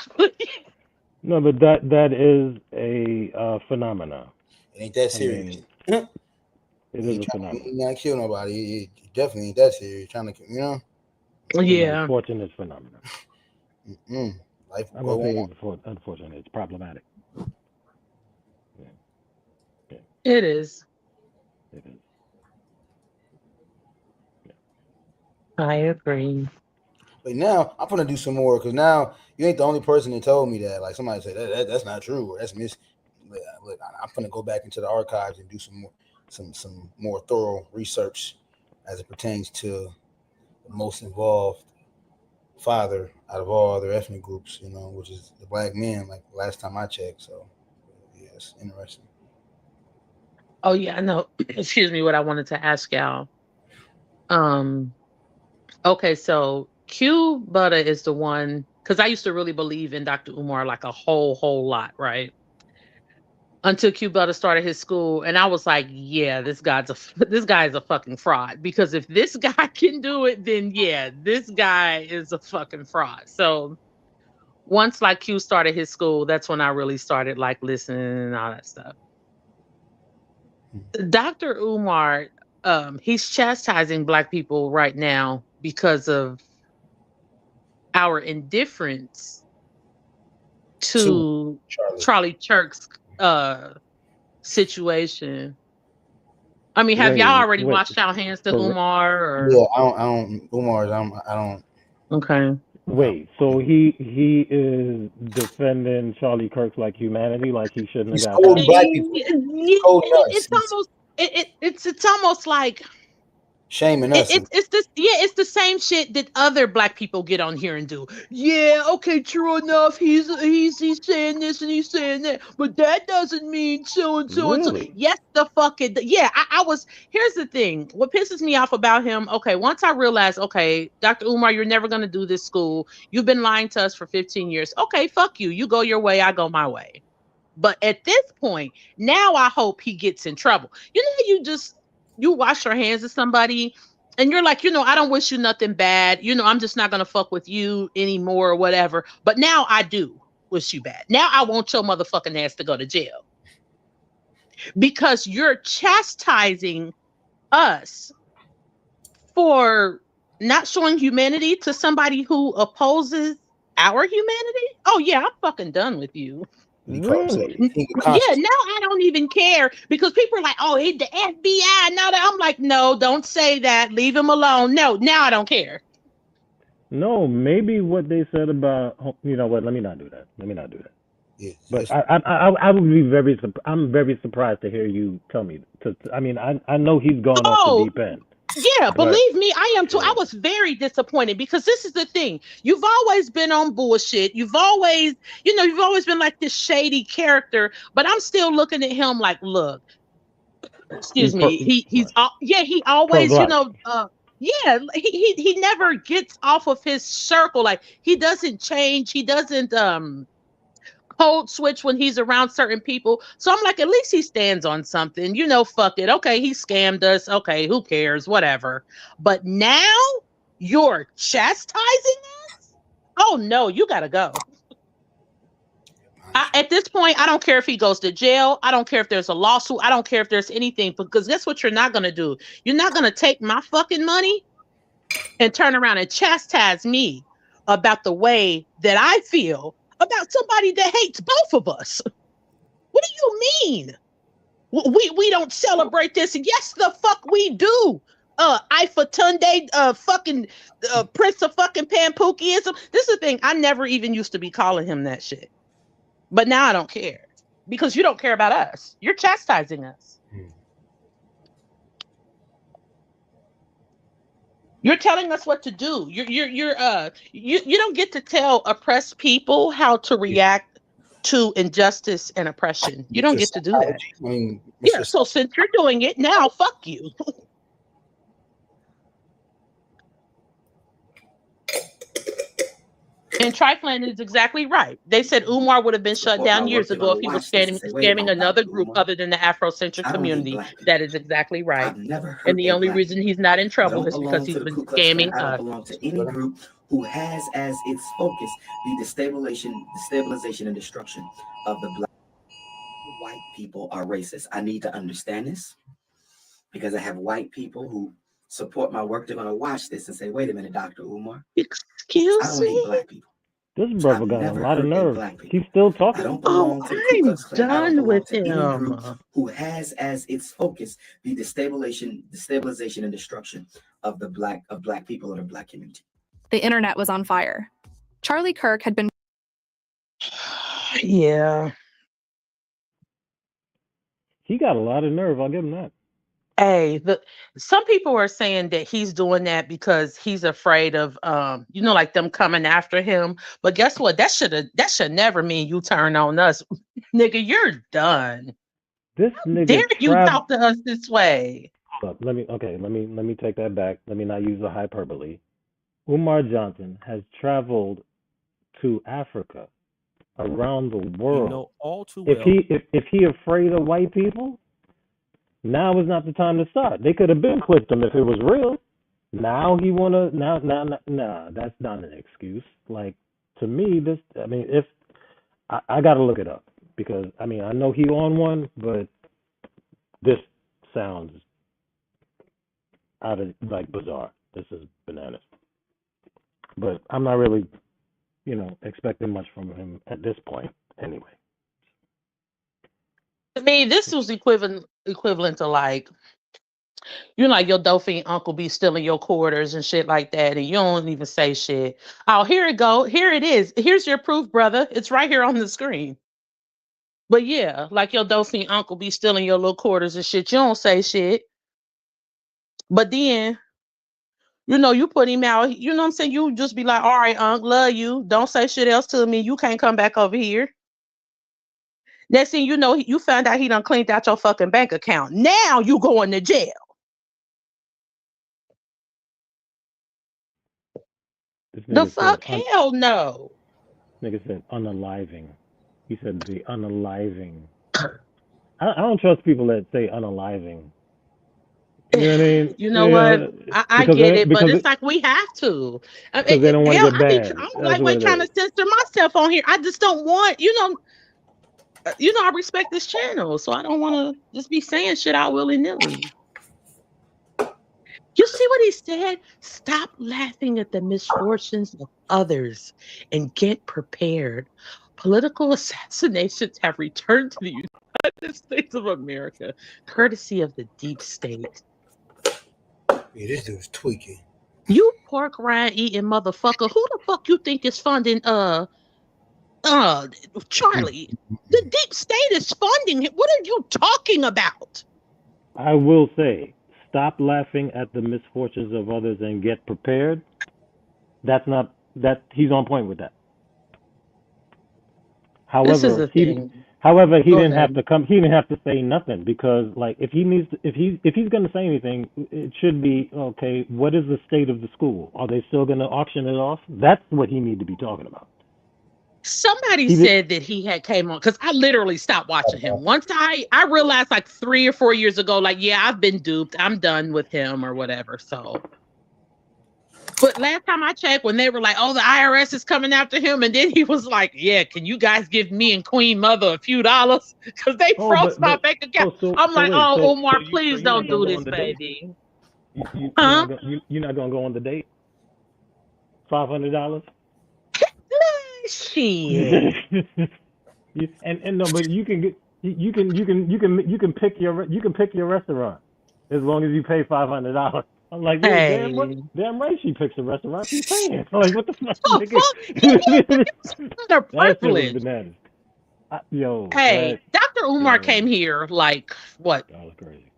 No, but that is a phenomenon. It ain't that serious. It is a phenomenon. You not kill nobody. It definitely ain't that serious. Trying to, Yeah. It's an unfortunate phenomenon. Life I'm gonna say unfortunate. It's problematic. It is. It is. I agree. But now I'm gonna do some more because now you ain't the only person that told me that. Like somebody said that's not true or that's Look, I'm gonna go back into the archives and do some more thorough research as it pertains to the most involved father out of all other ethnic groups, which is the black man, like last time I checked. So, yeah, it's interesting. Oh yeah, I know. Excuse me, what I wanted to ask y'all. Okay, so Q Butter is the one, because I used to really believe in Dr. Umar like a whole lot, right? Until Q Butter started his school, and I was like, yeah, this guy is a fucking fraud. Because if this guy can do it, then yeah, this guy is a fucking fraud. So once like Q started his school, that's when I really started like listening and all that stuff. Dr. Umar, he's chastising Black people right now because of our indifference to Charlie Kirk's situation. I mean, have y'all already washed your hands to Umar? Or? Yeah, I don't. Umar's. I don't. Okay. Wait, so he is defending Charlie Kirk's like humanity, like he shouldn't have got that. Black people. It's almost like shaming us. It's the same shit that other Black people get on here and do. Yeah, okay, true enough. He's saying this and he's saying that, but that doesn't mean so and so and so. Yes, the fucking yeah. I was. Here's the thing. What pisses me off about him? Okay, once I realized, okay, Dr. Umar, you're never gonna do this school. You've been lying to us for 15 years. Okay, fuck you. You go your way. I go my way. But at this point, now I hope he gets in trouble. You wash your hands of somebody and you're like, I don't wish you nothing bad. I'm just not going to fuck with you anymore or whatever. But now I do wish you bad. Now I want your motherfucking ass to go to jail. Because you're chastising us for not showing humanity to somebody who opposes our humanity. Oh yeah, I'm fucking done with you. Really? Yeah, now I don't even care because people are like, oh, he's the FBI. Now that I'm like, no, don't say that. Leave him alone. No, now I don't care. No, maybe what they said about, you know what? Let me not do that. Yeah, but I would be I'm very surprised to hear you tell me. I know he's gone off the deep end. Yeah, believe me, I am too. I was very disappointed because this is the thing. You've always been on bullshit. You've always been like this shady character, but I'm still looking at him like, look, excuse me. He always, he never gets off of his circle. Like he doesn't change. He doesn't code switch when he's around certain people. So I'm like, at least he stands on something, fuck it. Okay, he scammed us. Okay, who cares? Whatever. But now you're chastising us? Oh no, you gotta go. At this point, I don't care if he goes to jail. I don't care if there's a lawsuit. I don't care if there's anything, because guess what you're not gonna do? You're not gonna take my fucking money and turn around and chastise me about the way that I feel about somebody that hates both of us. What do you mean? We don't celebrate this? Yes, the fuck we do. Ifa Tunde, fucking Prince of fucking Pampookism. This is the thing. I never even used to be calling him that shit. But now I don't care. Because you don't care about us. You're chastising us. You're telling us what to do. You don't get to tell oppressed people how to react to injustice and oppression. You don't get to do that. Yeah, so since you're doing it now, fuck you. And Trifling is exactly right. They said Umar would have been shut down years ago if he was scamming another group other than the Afrocentric community. That is exactly right. And the only reason he's not in trouble is because he's been scamming us. Belong to any group who has as its focus the destabilization and destruction of the Black. White people are racist. I need to understand this because I have white people who support my work. They're going to watch this and say, wait a minute, Dr. Umar. Excuse me? hate Black people. This brother got a lot of nerve. He's still talking. I'm done with him. Who has as its focus the destabilization and destruction of the Black people or the Black community. The internet was on fire. Charlie Kirk had been. Yeah. He got a lot of nerve. I'll give him that. Hey, some people are saying that he's doing that because he's afraid of like them coming after him. But guess what? That should never mean you turn on us. Nigga, you're done. This How nigga dare you travel. talk to us this way? Let me take that back. Let me not use the hyperbole. Umar Johnson has traveled to Africa, around the world. You know all too If well. if he afraid of white people, now is not the time to start. They could have been clipped him if it was real. Now he wanna nah, that's not an excuse. Like, to me, if I gotta look it up, because I know he on one, but this sounds out of, like, bizarre. This is bananas. But I'm not really, expecting much from him at this point anyway. To me, this was equivalent to like, like your Dolphin uncle be stealing your quarters and shit like that, and you don't even say shit. Oh, here it go. Here it is. Here's your proof, brother. It's right here on the screen. But yeah, like your Dolphin uncle be stealing your little quarters and shit. You don't say shit. But then, you put him out. You know what I'm saying? You just be like, all right, unc, love you. Don't say shit else to me. You can't come back over here. Next thing you know, you found out he done cleaned out your fucking bank account. Now you going to jail. The fuck? Hell no. Nigga said unaliving. He said the unaliving. I don't trust people that say unaliving. You know what I mean? You know what? I get it, but it's like we have to. Because they don't want to get banned. I'm like trying to censor myself on here. I just don't want, I respect this channel, so I don't want to just be saying shit out willy-nilly. You see what he said? Stop laughing at the misfortunes of others and get prepared. Political assassinations have returned to the United States of America, courtesy of the deep state. Yeah, this dude's tweaking. You pork rind eating motherfucker. Who the fuck you think is funding Charlie? The deep state is funding him. What are you talking about? I will say, stop laughing at the misfortunes of others and get prepared. He's on point with that. However, he didn't have to come. He didn't have to say nothing, because, like, if he's going to say anything, it should be, okay, what is the state of the school? Are they still going to auction it off? That's what he need to be talking about. Somebody said that he had came on, because I literally stopped watching him. Once I realized, like 3 or 4 years ago, like, yeah, I've been duped. I'm done with him or whatever. So, but last time I checked, when they were like, oh, the IRS is coming after him, and then he was like, yeah, can you guys give me and Queen Mother a few dollars? Because they froze my bank account. I'm like, Omar, please don't do this, baby. You're not going to go on the date? $500? Shit. and no, but you can pick your restaurant as long as you pay $500. I'm like, hey. damn right she picks a restaurant. She's paying. Like, what the fuck? They're privileged. Bananas. Dr. Umar came here like what? That was crazy.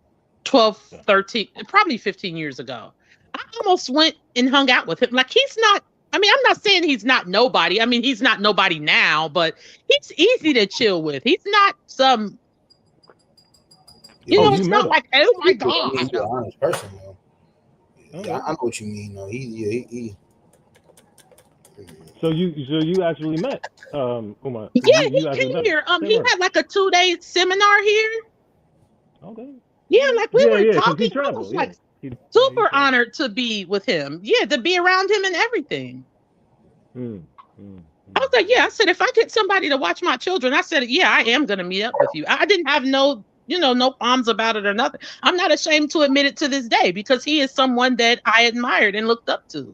12, 13, probably 15 years ago. I almost went and hung out with him. Like, he's not. I mean, I'm not saying he's not nobody. I mean, he's not nobody now, but he's easy to chill with. He's not some, it's not like, oh my God. He's an honest person, though. Yeah, I know what you mean, though. He. So you actually met Umar? Yeah, he came here. He had like a 2-day seminar here. Okay. Yeah, like we were talking. I was like super honored to be with him. Yeah, to be around him and everything. I was like, yeah. I said, if I get somebody to watch my children, I said, yeah, I am gonna meet up with you. I didn't have no qualms about it or nothing. I'm not ashamed to admit it to this day, because he is someone that I admired and looked up to.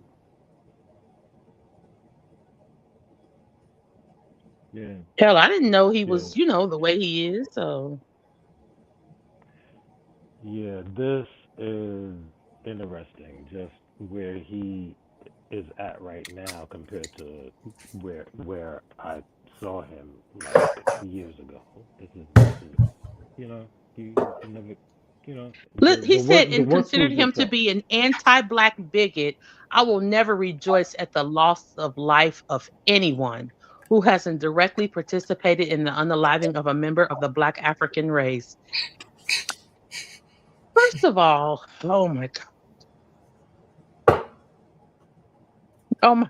Yeah. Hell, I didn't know he was, the way he is. So. Yeah, this is interesting. Just where he is at right now compared to where I saw him like years ago. This is he never you know, He said, the and work considered proves him to itself. be an anti-black bigot. I will never rejoice at the loss of life of anyone who hasn't directly participated in the unaliving of a member of the Black African race. First of all, oh my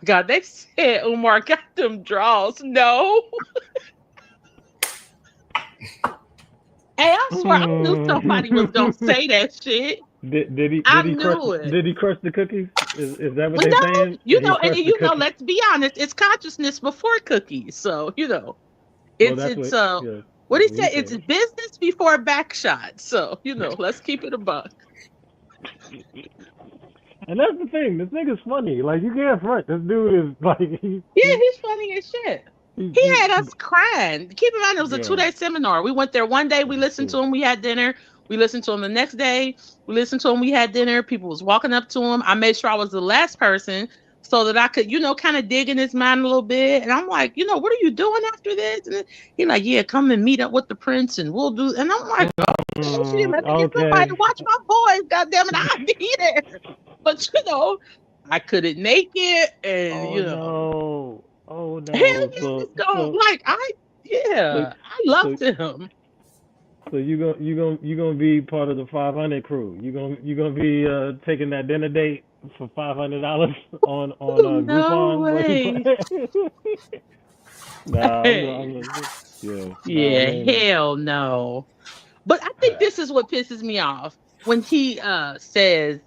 God, they said Umar got them draws. No. Hey, I swear I knew somebody was gonna say that shit. Did he knew it. Did he crush the cookies? Is that what Well, they're no, saying? you He know, and crushed the cookies. let's be honest, it's consciousness before cookies. So, Well, that's it's what. Yeah, what he that's what said, he it's said. business before back shot. So, let's keep it a buck. And that's the thing. This nigga's funny. Like, you can't front. This dude is like Yeah, he's funny as shit. He had us crying. Keep in mind, it was a Yeah. 2-day seminar. We went there one day, we listened to him, we had dinner. We listened to him the next day, we listened to him, we had dinner. People was walking up to him. I made sure I was the last person so that I could, kind of dig in his mind a little bit. And I'm like, what are you doing after this? And he's like, yeah, come and meet up with the prince and we'll do. And I'm like, oh, shit, let me get somebody to watch my boys. God damn it, I'll be there. But, I couldn't make it. And, Oh no. hell So I loved him. So you gonna be part of the 500 crew. You gonna be taking that dinner date for $500 on No Groupon. way. Nah, Hey. Yeah, hell no. But I think this is what pisses me off when he says,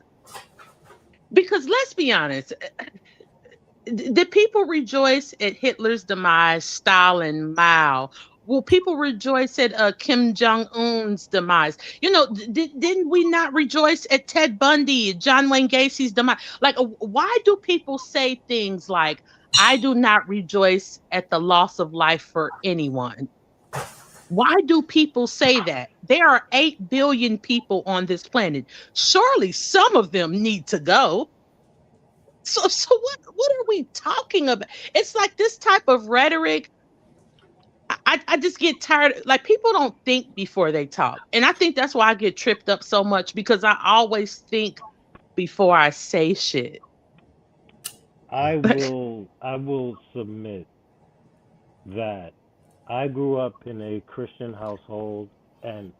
because let's be honest, did people rejoice at Hitler's demise, Stalin, Mao? Will people rejoice at Kim Jong-un's demise? Didn't we not rejoice at Ted Bundy, John Wayne Gacy's demise? Like, why do people say things like, I do not rejoice at the loss of life for anyone? Why do people say that? There are 8 billion people on this planet. Surely some of them need to go. So what are we talking about? It's like this type of rhetoric. I just get tired. Like, people don't think before they talk. And I think that's why I get tripped up so much, because I always think before I say shit. I will submit that I grew up in a Christian household, and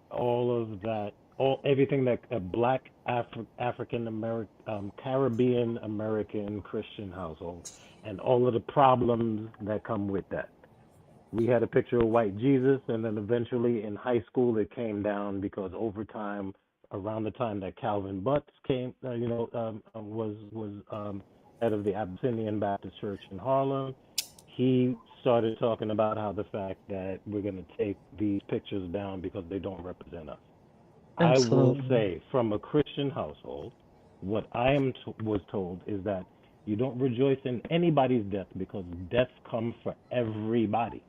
everything that a Black African American Caribbean American Christian household, and all of the problems that come with that. We had a picture of white Jesus, and then eventually in high school it came down because over time, around the time that Calvin Butts came, was head of the Abyssinian Baptist Church in Harlem. He started talking about how the fact that we're going to take these pictures down because they don't represent us. Absolutely. I will say, from a Christian household, what I was told is that you don't rejoice in anybody's death because death comes for everybody.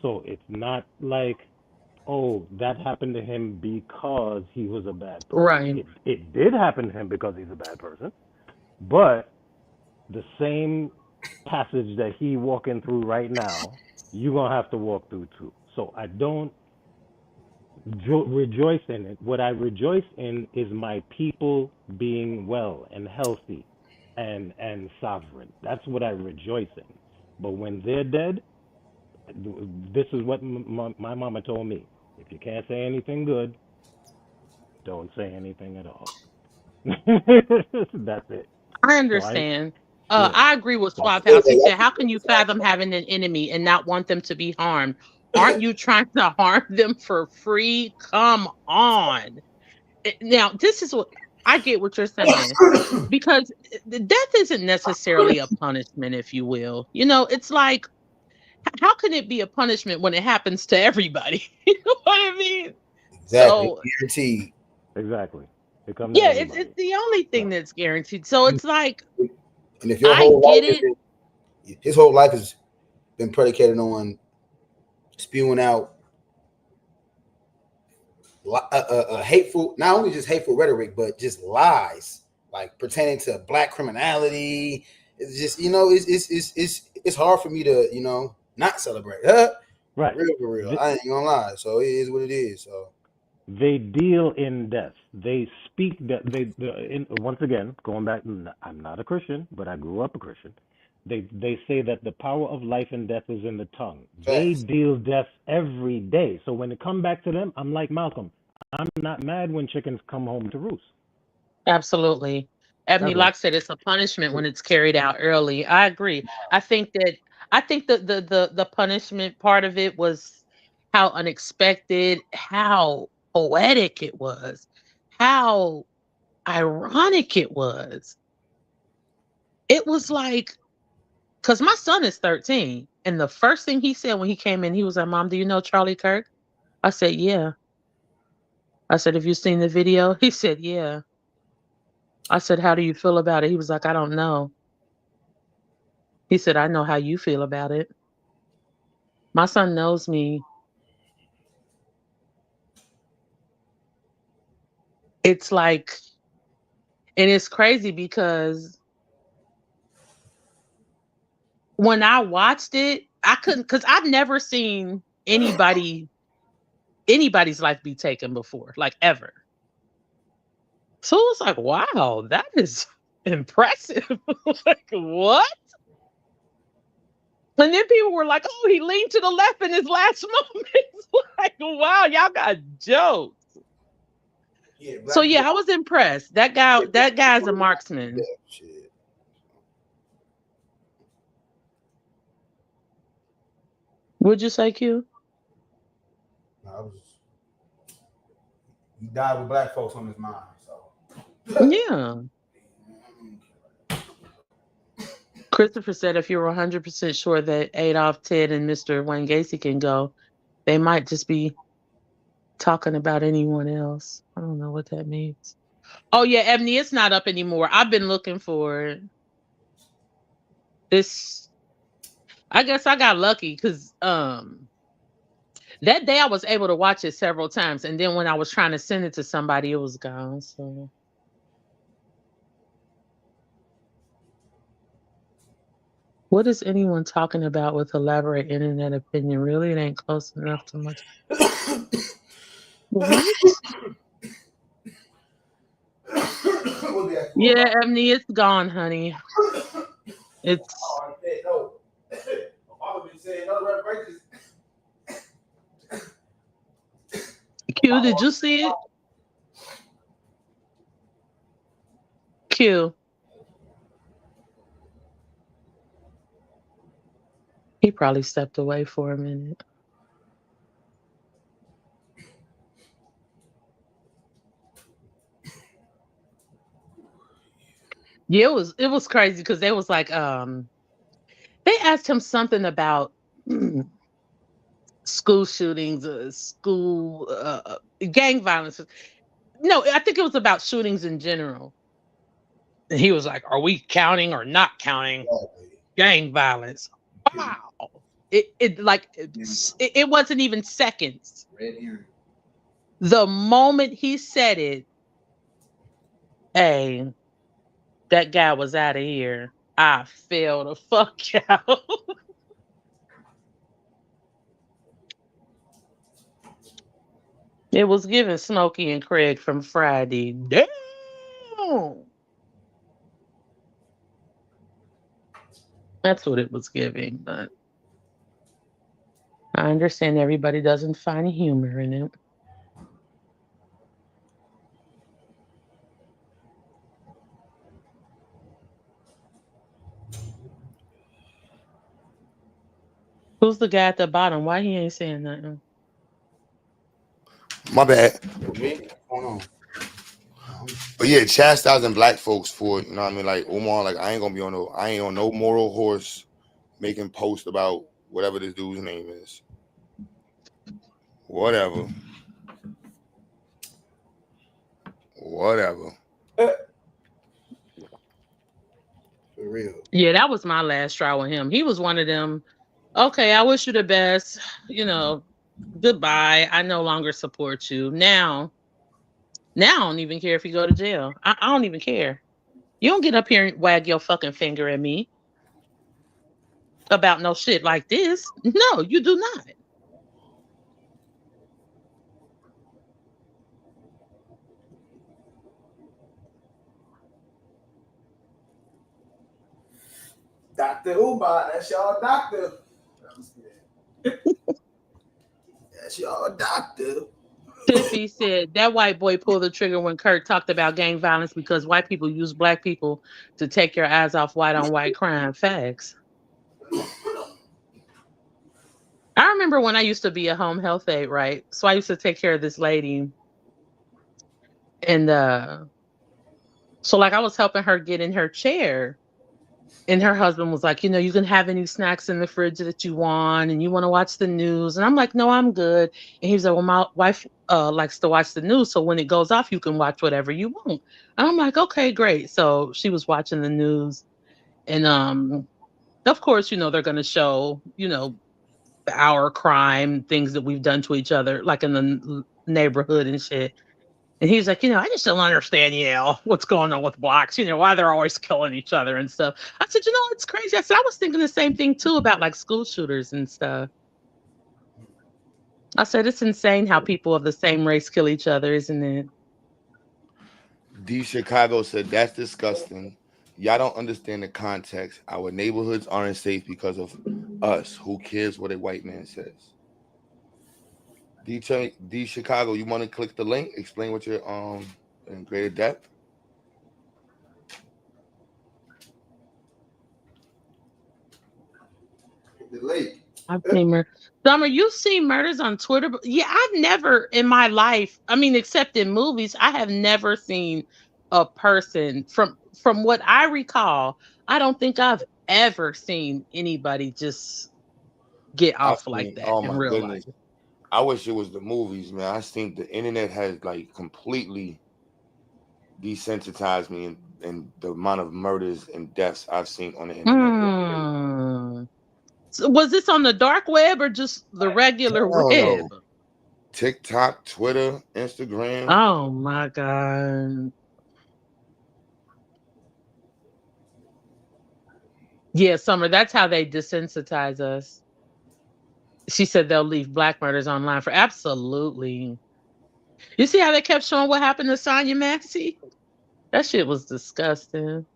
So it's not like, oh, that happened to him because he was a bad person. Right. It did happen to him because he's a bad person, but the same passage that he walking through right now, you're going to have to walk through too. So I don't rejoice in it. What I rejoice in is my people being well and healthy and sovereign. That's what I rejoice in. But when they're dead, this is what my mama told me. If you can't say anything good, don't say anything at all. That's it. I understand. I agree with Swap House. He said, how can you fathom having an enemy and not want them to be harmed? Aren't you trying to harm them for free? Come on. Now, this is what I get what you're saying, because death isn't necessarily a punishment, if you will. It's like, how can it be a punishment when it happens to everybody? You know what I mean? Exactly. So, guaranteed. Exactly. It's the only thing that's guaranteed. So it's like, and if your whole his whole life has been predicated on spewing out hateful, not only just hateful rhetoric, but just lies, like pertaining to Black criminality. It's just, it's hard for me to, not celebrate. Right. For real. I ain't gonna lie. So it is what it is. So They deal in death. They speak that once again, going back, I'm not a Christian, but I grew up a Christian. They say that the power of life and death is in the tongue. They Facts. deal death every day. So when it come back to them, I'm like Malcolm. I'm not mad when chickens come home to roost. Absolutely. Ebony That's all. Locke said it's a punishment when it's carried out early. I agree. I think that the punishment part of it was how unexpected, how poetic it was, how ironic it was. It was like, because my son is 13, and the first thing he said when he came in, he was like, "Mom, do you know Charlie Kirk?" I said, "Yeah." I said, "Have you seen the video?" He said, "Yeah." I said, "How do you feel about it?" He was like, "I don't know." He said, "I know how you feel about it." My son knows me. It's like, and it's crazy because when I watched it, I couldn't, because I've never seen anybody's life be taken before, like ever. So it was like, wow, that is impressive. Like, what? And then people were like, "Oh, he leaned to the left in his last moments." Like, wow, y'all got jokes. Yeah, So black yeah, I was impressed. That guy's a yeah, marksman. shit. Would you say, Q? He died with black folks on his mind. So Yeah. Christopher said if you're 100% sure that Adolf, Ted, and Mr. Wayne Gacy can go, they might just be talking about anyone else. I don't know what that means. Oh yeah, Ebony, it's not up anymore. I've been looking for it. This, I guess I got lucky because that day I was able to watch it several times, and then when I was trying to send it to somebody, it was gone. So what is anyone talking about with elaborate internet opinion? Really, it ain't close enough to much. What? Yeah, Ebony, it's gone, honey. It's no. Mama been saying no reparations. Q. Did you see it? Q. He probably stepped away for a minute. Yeah, it was crazy because they was like, they asked him something about school shootings, school gang violence. No, I think it was about shootings in general. And he was like, "Are we counting or not counting gang violence?" Wow. It wasn't even seconds. The moment he said it, hey, that guy was out of here. I fell the fuck out. It was giving Smokey and Craig from Friday. Damn. That's what it was giving, but I understand everybody doesn't find humor in it. Who's the guy at the bottom? Why he ain't saying nothing? My bad. What's going on? But yeah, chastising black folks for it, you know what I mean? Like Omar, like I ain't on no moral horse making posts about whatever this dude's name is. Whatever. For real. Yeah, that was my last try with him. He was one of them. Okay, I wish you the best. You know, goodbye. I no longer support you. Now I don't even care if you go to jail. I don't even care. You don't get up here and wag your fucking finger at me about no shit like this. No, you do not. Dr. Ubot, that's y'all doctor. That's y'all doctor. Tiffy said that white boy pulled the trigger when Kurt talked about gang violence because white people use black people to take your eyes off white on white crime. Facts. I remember when I used to be a home health aide, right? So I used to take care of this lady. And so like I was helping her get in her chair. And her husband was like, you can have any snacks in the fridge that you want, and you want to watch the news. And I'm like, no, I'm good. And he's like, well, my wife likes to watch the news, so when it goes off, you can watch whatever you want. And I'm like, okay, great. So she was watching the news, and of course, they're going to show, our crime, things that we've done to each other, like in the neighborhood and shit. And he's like, I just don't understand, what's going on with blacks, why they're always killing each other and stuff. I said, it's crazy. I said, I was thinking the same thing too about like school shooters and stuff. I said, it's insane how people of the same race kill each other, isn't it? D Chicago said, that's disgusting. Y'all don't understand the context. Our neighborhoods aren't safe because of us. Who cares what a white man says? D Chicago, you want to click the link? Explain what you're in greater depth. The lake. I've seen Summer, you've seen murders on Twitter? Yeah, I've never in my life, except in movies, I have never seen a person from what I recall. I don't think I've ever seen anybody just get off like that in real life. I wish it was the movies, man. I think the internet has like completely desensitized me in the amount of murders and deaths I've seen on the internet. So was this on the dark web or just the regular web? No. TikTok, Twitter, Instagram. Oh my God. Yeah, Summer, that's how they desensitize us. She said they'll leave black murders online for absolutely. You see how they kept showing what happened to Sonya Maxey? That shit was disgusting.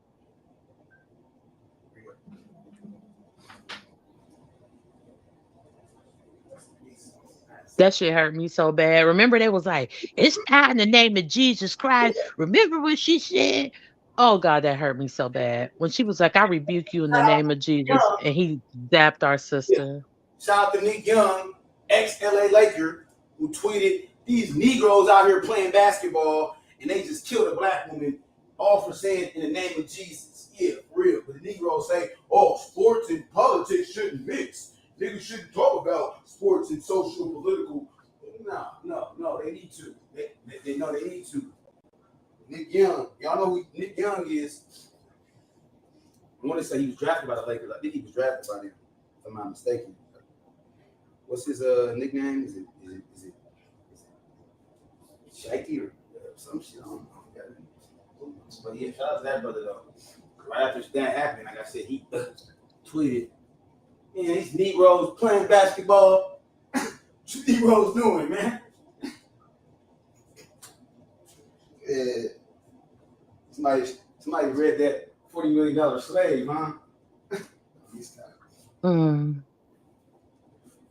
That shit hurt me so bad. Remember, they was like, it's not in the name of Jesus Christ. Remember what she said? Oh God, that hurt me so bad. When she was like, I rebuke you in the name of Jesus, and he zapped our sister. Shout out to Nick Young, ex-LA Laker, who tweeted, these Negroes out here playing basketball, and they just killed a black woman, all for saying in the name of Jesus. Yeah, for real. But the Negroes say, sports and politics shouldn't mix. Niggas shouldn't talk about sports and social, political. No, they need to. They know they need to. Nick Young, y'all know who Nick Young is. I want to say he was drafted by the Lakers. I think he was drafted by them, if I'm not mistaken. What's his nickname? Is it Shaky or some shit? I don't know. But yeah, shout out to that brother though. Right after that happened, like I said, he tweeted, man, these Negroes playing basketball. What you Negroes doing, man? Yeah. Somebody read that $40 million slave, huh? These guys.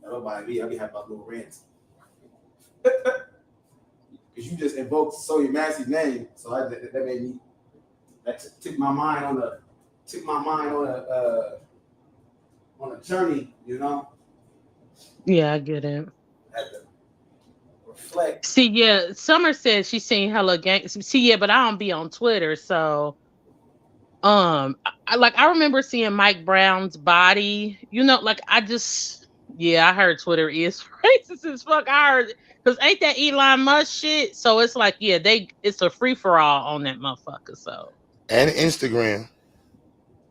Nobody be. I be having my little rants. Because you just invoked Sonya Maxey's name, so that made me. That took my mind on a journey, Yeah, I get it. Had to reflect. See, yeah, Summer said she's seen hella gangs. See, yeah, but I don't be on Twitter, so I remember seeing Mike Brown's body. I heard Twitter is racist as fuck. I heard because ain't that Elon Musk shit? So it's like, yeah, it's a free for all on that motherfucker. So and Instagram.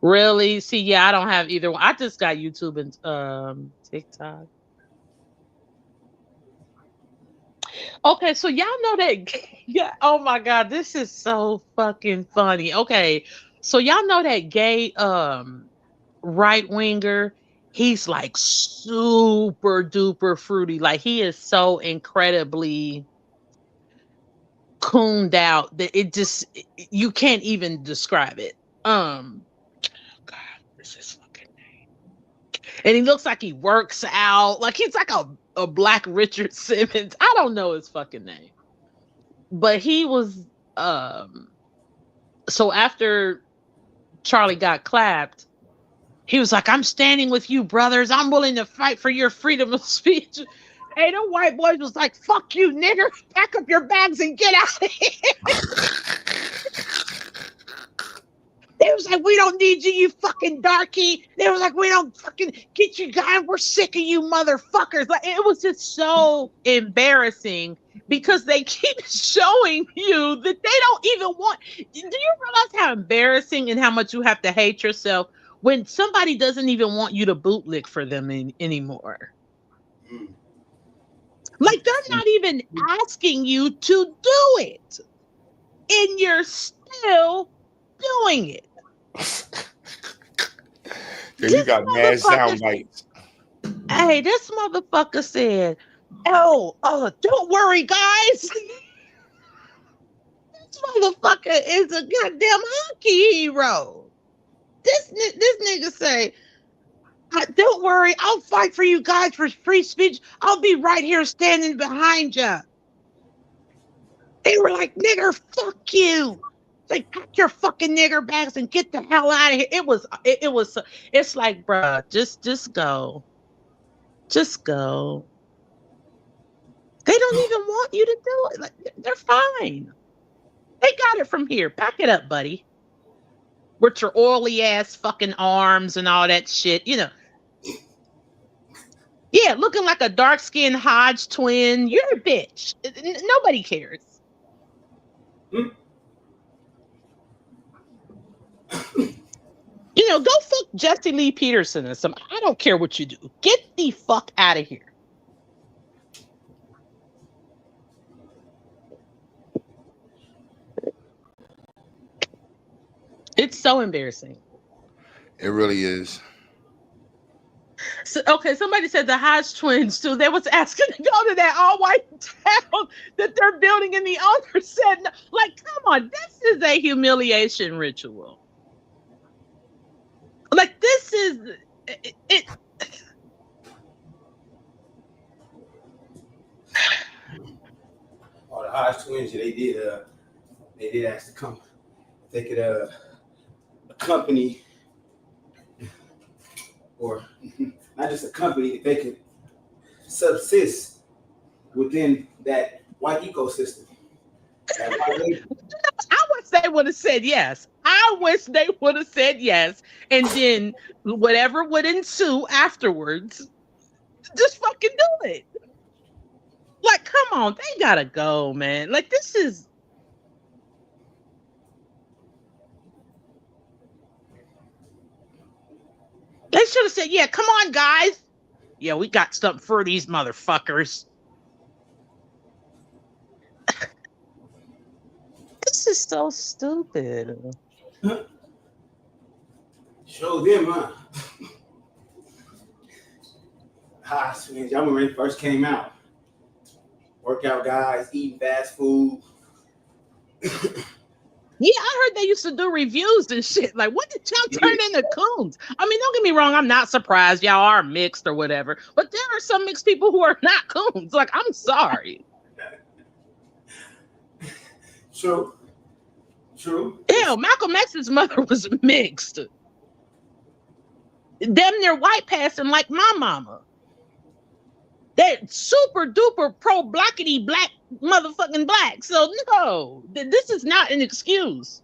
Really? See, yeah, I don't have either one. I just got YouTube and TikTok. Okay, so y'all know that. Yeah. Oh my God, this is so fucking funny. Okay, so y'all know that gay right winger. He's like super duper fruity. Like he is so incredibly cooned out that you can't even describe it. God, this is fucking And he looks like he works out. Like he's like a black Richard Simmons. I don't know his fucking name. But he was so after Charlie got clapped, he was like, I'm standing with you, brothers. I'm willing to fight for your freedom of speech. Hey, the white boys was like, fuck you, nigger. Pack up your bags and get out of here. They was like, we don't need you, you fucking darky. They was like, we don't fucking get you guys. We're sick of you motherfuckers. Like, it was just so embarrassing because they keep showing you that they don't even want. Do you realize how embarrassing and how much you have to hate yourself when somebody doesn't even want you to bootlick for them anymore? Like, they're not even asking you to do it. And you're still doing it. You got mad sound bites. Hey, this motherfucker said, oh, don't worry, guys. This motherfucker is a goddamn hockey hero. This nigga say, don't worry, I'll fight for you guys for free speech. I'll be right here standing behind you. They were like, nigger, fuck you. Like, pack your fucking nigger bags and get the hell out of here. It's like, bruh, just go. Just go. They don't even want you to do it. Like, they're fine. They got it from here. Pack it up, buddy. With your oily ass fucking arms and all that shit, you know. Yeah, looking like a dark-skinned Hodge twin. You're a bitch. Nobody cares. You know, go fuck Jesse Lee Peterson or something. I don't care what you do. Get the fuck out of here. It's so embarrassing. It really is. So, okay, somebody said the Hodge twins too. They was asking to go to that all-white town that they're building, and the owner said, no. Like, come on, this is a humiliation ritual. Like, this is it. Oh, the Hodge twins, they did ask to come. They could accompany, or not just a company, they could subsist within that white ecosystem. I wish they would have said yes. I wish they would have said yes. And then whatever would ensue afterwards, just fucking do it. Like, come on, they gotta go, man. Like, this is. They should have said, yeah, come on, guys. Yeah, we got something for these motherfuckers. This is so stupid. Show them, huh? Hodge twins, y'all remember when it first came out? Workout guys, eating fast food. Yeah, I heard they used to do reviews and shit. Like, what did y'all turn into coons? I mean, don't get me wrong. I'm not surprised y'all are mixed or whatever. But there are some mixed people who are not coons. Like, I'm sorry. True. Hell, Malcolm X's mother was mixed. Damn near white passing like my mama. They're super duper pro blackity black motherfucking black. So no, this is not an excuse.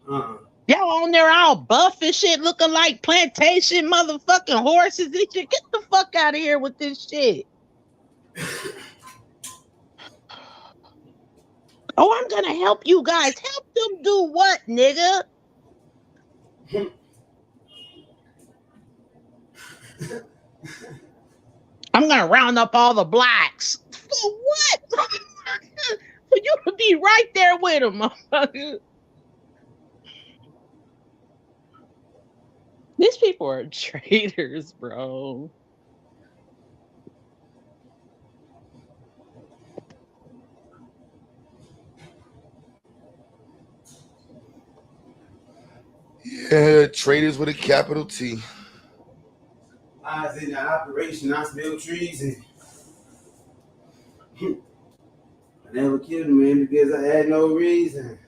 Y'all on there all buff and shit, looking like plantation motherfucking horses and shit. Get the fuck out of here with this shit. Oh, I'm gonna help you guys. Help them do what, nigga? I'm gonna round up all the blacks. For what? For you to be right there with them, motherfucker. These people are traitors, bro. Yeah, traitors with a capital T. I was in the operation. I smelled trees and I never killed him, man, because I had no reason.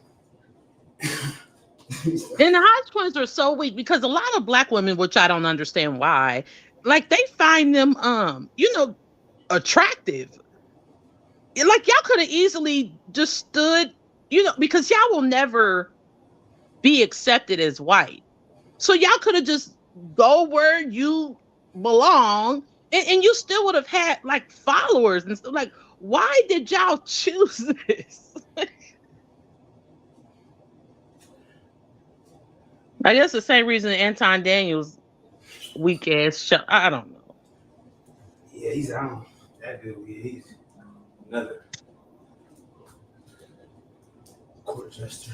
And the Hodge twins are so weak because a lot of black women, which I don't understand why, like they find them attractive. Like y'all could have easily just stood, because y'all will never be accepted as white. So y'all could have just go where you belong and you still would have had like followers and stuff. Like, why did y'all choose this? I guess the same reason Anton Daniels weak ass show. I don't know. Yeah, he's on that dude. Yeah, he's another court jester.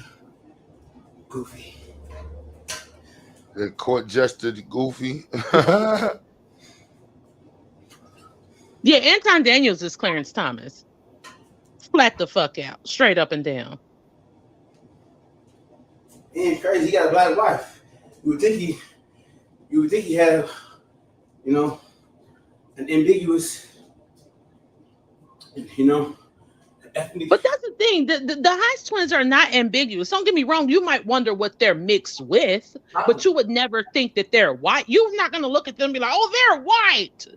Goofy. The court jester goofy. Yeah, Anton Daniels is Clarence Thomas. Flat the fuck out, straight up and down. And crazy, he got a black wife. You would think he had, an ambiguous, ethnic. But that's the thing. The Heist twins are not ambiguous. Don't get me wrong. You might wonder what they're mixed with, but you would never think that they're white. You're not going to look at them and be like, oh, they're white.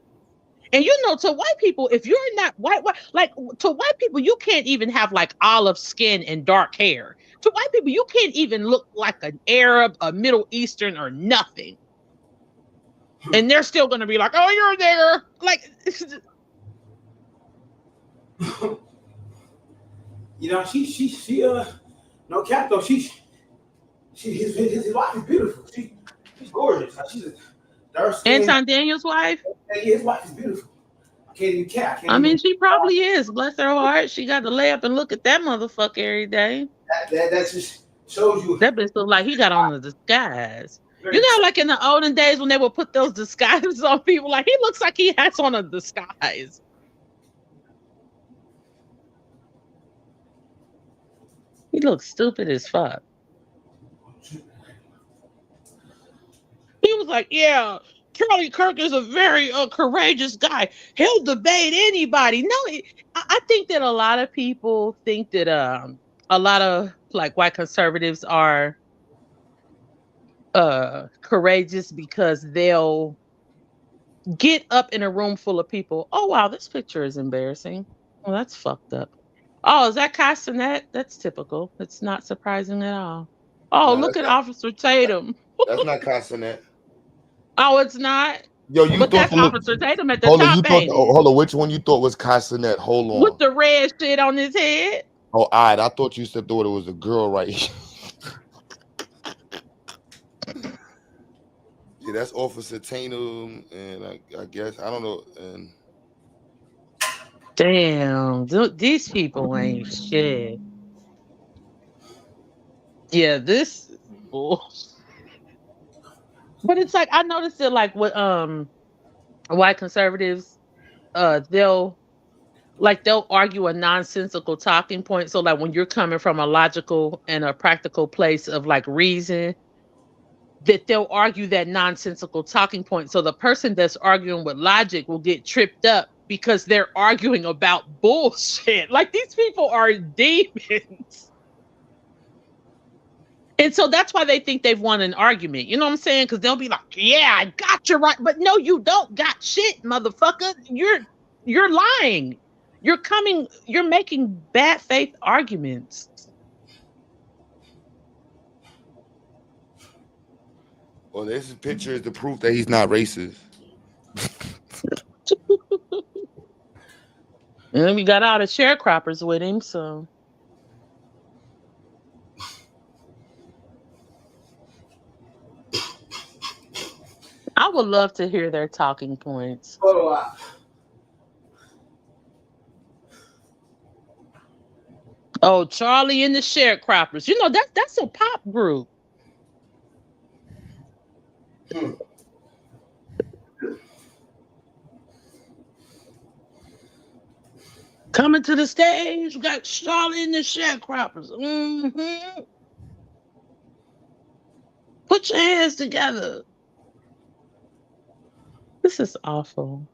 And to white people, if you're not white, like to white people, you can't even have like olive skin and dark hair. To white people, you can't even look like an Arab, a Middle Eastern, or nothing. And they're still going to be like, oh, you're there. Like, she no cap though. His wife is beautiful. She's gorgeous. Like, she's a dark skin. Anton Daniels' wife? Yeah, his wife is beautiful. I can't even cap. She probably is. Bless her heart. She got to lay up and look at that motherfucker every day. That just shows you. That bitch look like he got on a disguise. Like in the olden days when they would put those disguises on people, like he looks like he has on a disguise. He looks stupid as fuck. He was like, yeah, Charlie Kirk is a very courageous guy. He'll debate anybody. No, I think that a lot of people think that a lot of like white conservatives are courageous because they'll get up in a room full of people. Oh, wow, this picture is embarrassing. Well, that's fucked up. Oh, is that Castanet? That's typical. It's not surprising at all. Oh, look at Officer Tatum. That's not Castanet. Oh, it's not? Yo, you but thought that's Officer Tatum at the hold top, on, hold on, which one you thought was Castanet? Hold on. with the red shit on his head? Oh, all right. I thought you thought it was a girl right here. Yeah, that's Officer Tatum, and I guess I don't know. And damn, these people ain't shit. Yeah, this is bullshit. But it's like I noticed it like with white conservatives, they'll argue a nonsensical talking point. So like when you're coming from a logical and a practical place of like reason, that they'll argue that nonsensical talking point. So the person that's arguing with logic will get tripped up because they're arguing about bullshit. Like these people are demons. And so that's why they think they've won an argument. You know what I'm saying? Because they'll be like, yeah, I got you right. But no, you don't got shit, motherfucker. You're lying. You're making bad faith arguments. well, this picture is the proof that he's not racist. And then we got all the sharecroppers with him, so. I would love to hear their talking points. Oh, Charlie and the Sharecroppers. That's a pop group. Coming to the stage, we got Charlie and the Sharecroppers. Mm-hmm. Put your hands together. This is awful.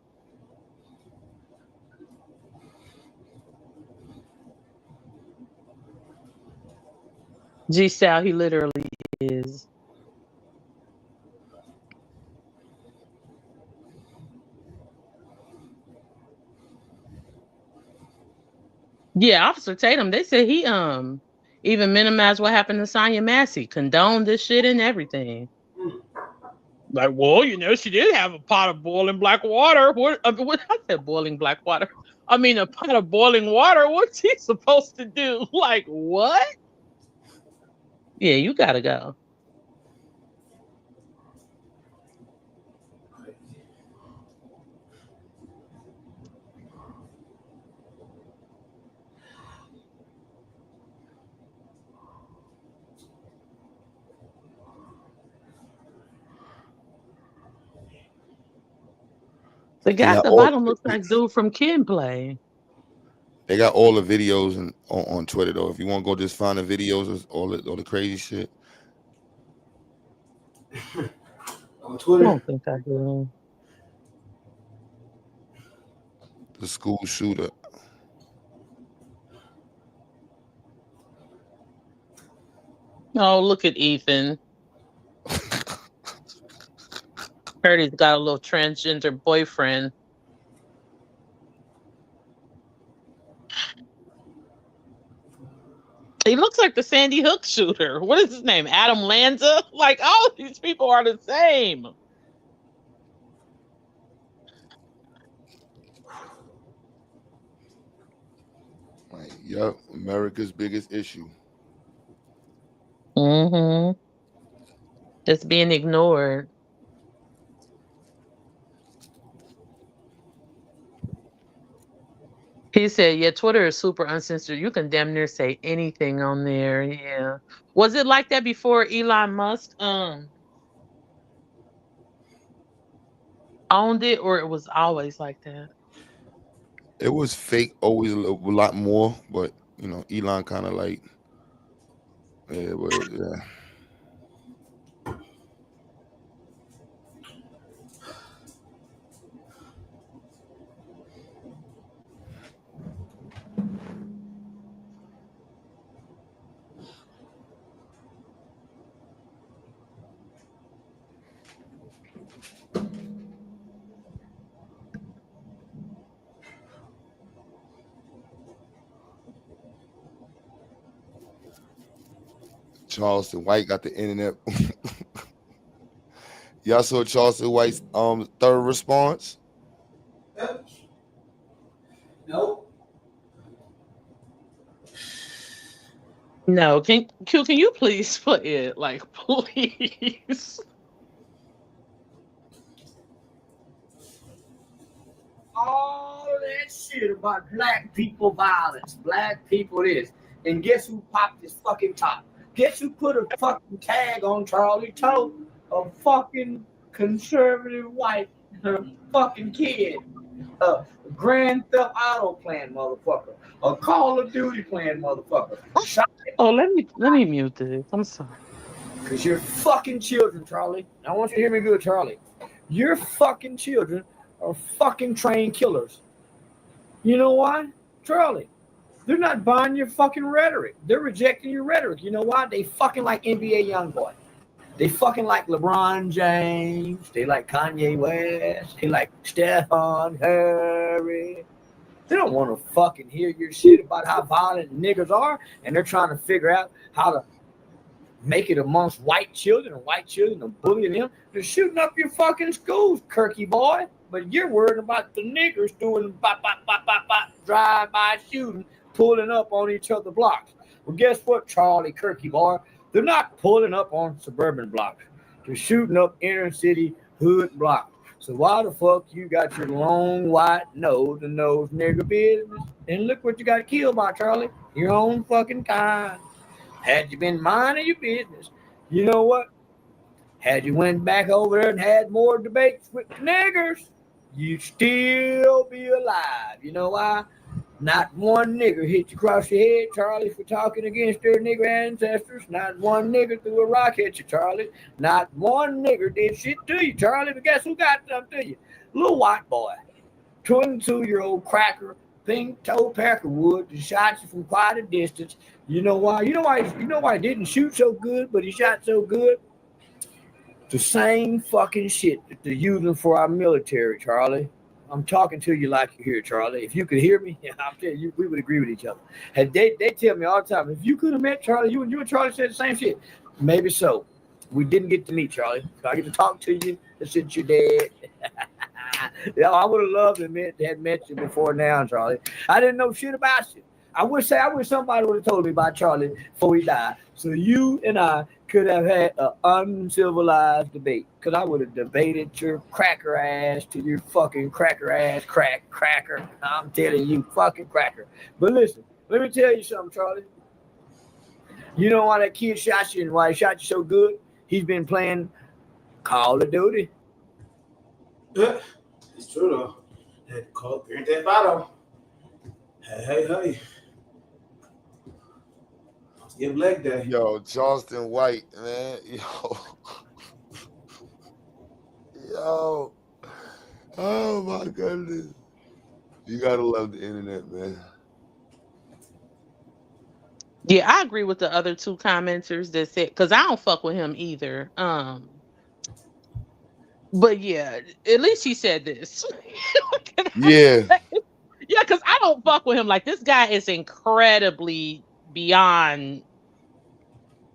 G Sal, he literally is. Yeah, Officer Tatum, they said he even minimized what happened to Sonya Massey, condoned this shit and everything. Like, well, she did have a pot of boiling black water. What I said boiling black water. I mean a pot of boiling water. What's he supposed to do? Like, what? Yeah, you gotta go. The guy at the bottom looks like dude from Kid Play. They got all the videos on Twitter though. If you want to go just find the videos of all the crazy shit. On I Twitter. don't think I do. The school shooter. Oh, look at Ethan. Heard he's got a little transgender boyfriend. He looks like the Sandy Hook shooter. What is his name? Adam Lanza? Like, all of these people are the same. Like, yep, America's biggest issue. Mm-hmm. Just being ignored. He said, yeah, Twitter is super uncensored. You can damn near say anything on there. Yeah. Was it like that before Elon Musk owned it, or it was always like that? It was fake always a lot more, but Elon kind of like yeah. Charleston White got the internet. Y'all saw Charleston White's third response? No. No. Can you please put it? Like, please. All that shit about black people violence, black people this. And guess who popped his fucking top? Guess who put a fucking tag on Charlie Toe? A fucking conservative white fucking kid. A Grand Theft Auto playing motherfucker. A Call of Duty playing motherfucker. Oh, let me mute this. I'm sorry. Because you're fucking children, Charlie. I want you to hear me good, Charlie. Your fucking children are fucking trained killers. You know why? Charlie. They're not buying your fucking rhetoric. They're rejecting your rhetoric. You know why? They fucking like NBA Youngboy. They fucking like LeBron James. They like Kanye West. They like Stephen Curry. They don't want to fucking hear your shit about how violent niggas are, and they're trying to figure out how to make it amongst white children, and white children are bullying them. They're shooting up your fucking schools, Kirky boy. But you're worried about the niggers doing drive-by shooting, pulling up on each other blocks. Well, guess what, Charlie Kirky boy? They're not pulling up on suburban blocks. They're shooting up inner city hood blocks. So why the fuck you got your long white nose and those nigger business? And look what you got killed by, Charlie. Your own fucking kind. Had you been minding your business, you know what? Had you went back over there and had more debates with the niggers, you'd still be alive. You know why? Not one nigger hit you across your head, Charlie, for talking against their nigger ancestors. Not one nigger threw a rock at you, Charlie. Not one nigger did shit to you, Charlie. But guess who got something to you? little white boy, 22-year-old cracker, pink-toed Peckerwood, that shot you from quite a distance. You know why? You know why he didn't shoot so good, but he shot so good? The same fucking shit that they're using for our military, Charlie. I'm talking to you like you're here, Charlie. If you could hear me, I'm telling you, we would agree with each other. And they tell me all the time, if you could have met Charlie, you and Charlie said the same shit. Maybe so. We didn't get to meet Charlie. So I get to talk to you since you're dead. Yeah, I would have loved to have met you before now, Charlie. I didn't know shit about you. I wish somebody would have told me about Charlie before he died. So you and I could have had an uncivilized debate. Because I would have debated your cracker ass to your fucking cracker ass cracker. I'm telling you, fucking cracker. But listen, let me tell you something, Charlie. You know why that kid shot you and why he shot you so good? He's been playing Call of Duty. Yeah, it's true though. Had to call Grand Theft Auto. Hey. Give leg day. Yo, Charleston White, man. Yo. Oh my goodness. You gotta love the internet, man. Yeah, I agree with the other two commenters that said, because I don't fuck with him either. But yeah, at least he said this. Yeah. Yeah, because I don't fuck with him. Like, this guy is incredibly beyond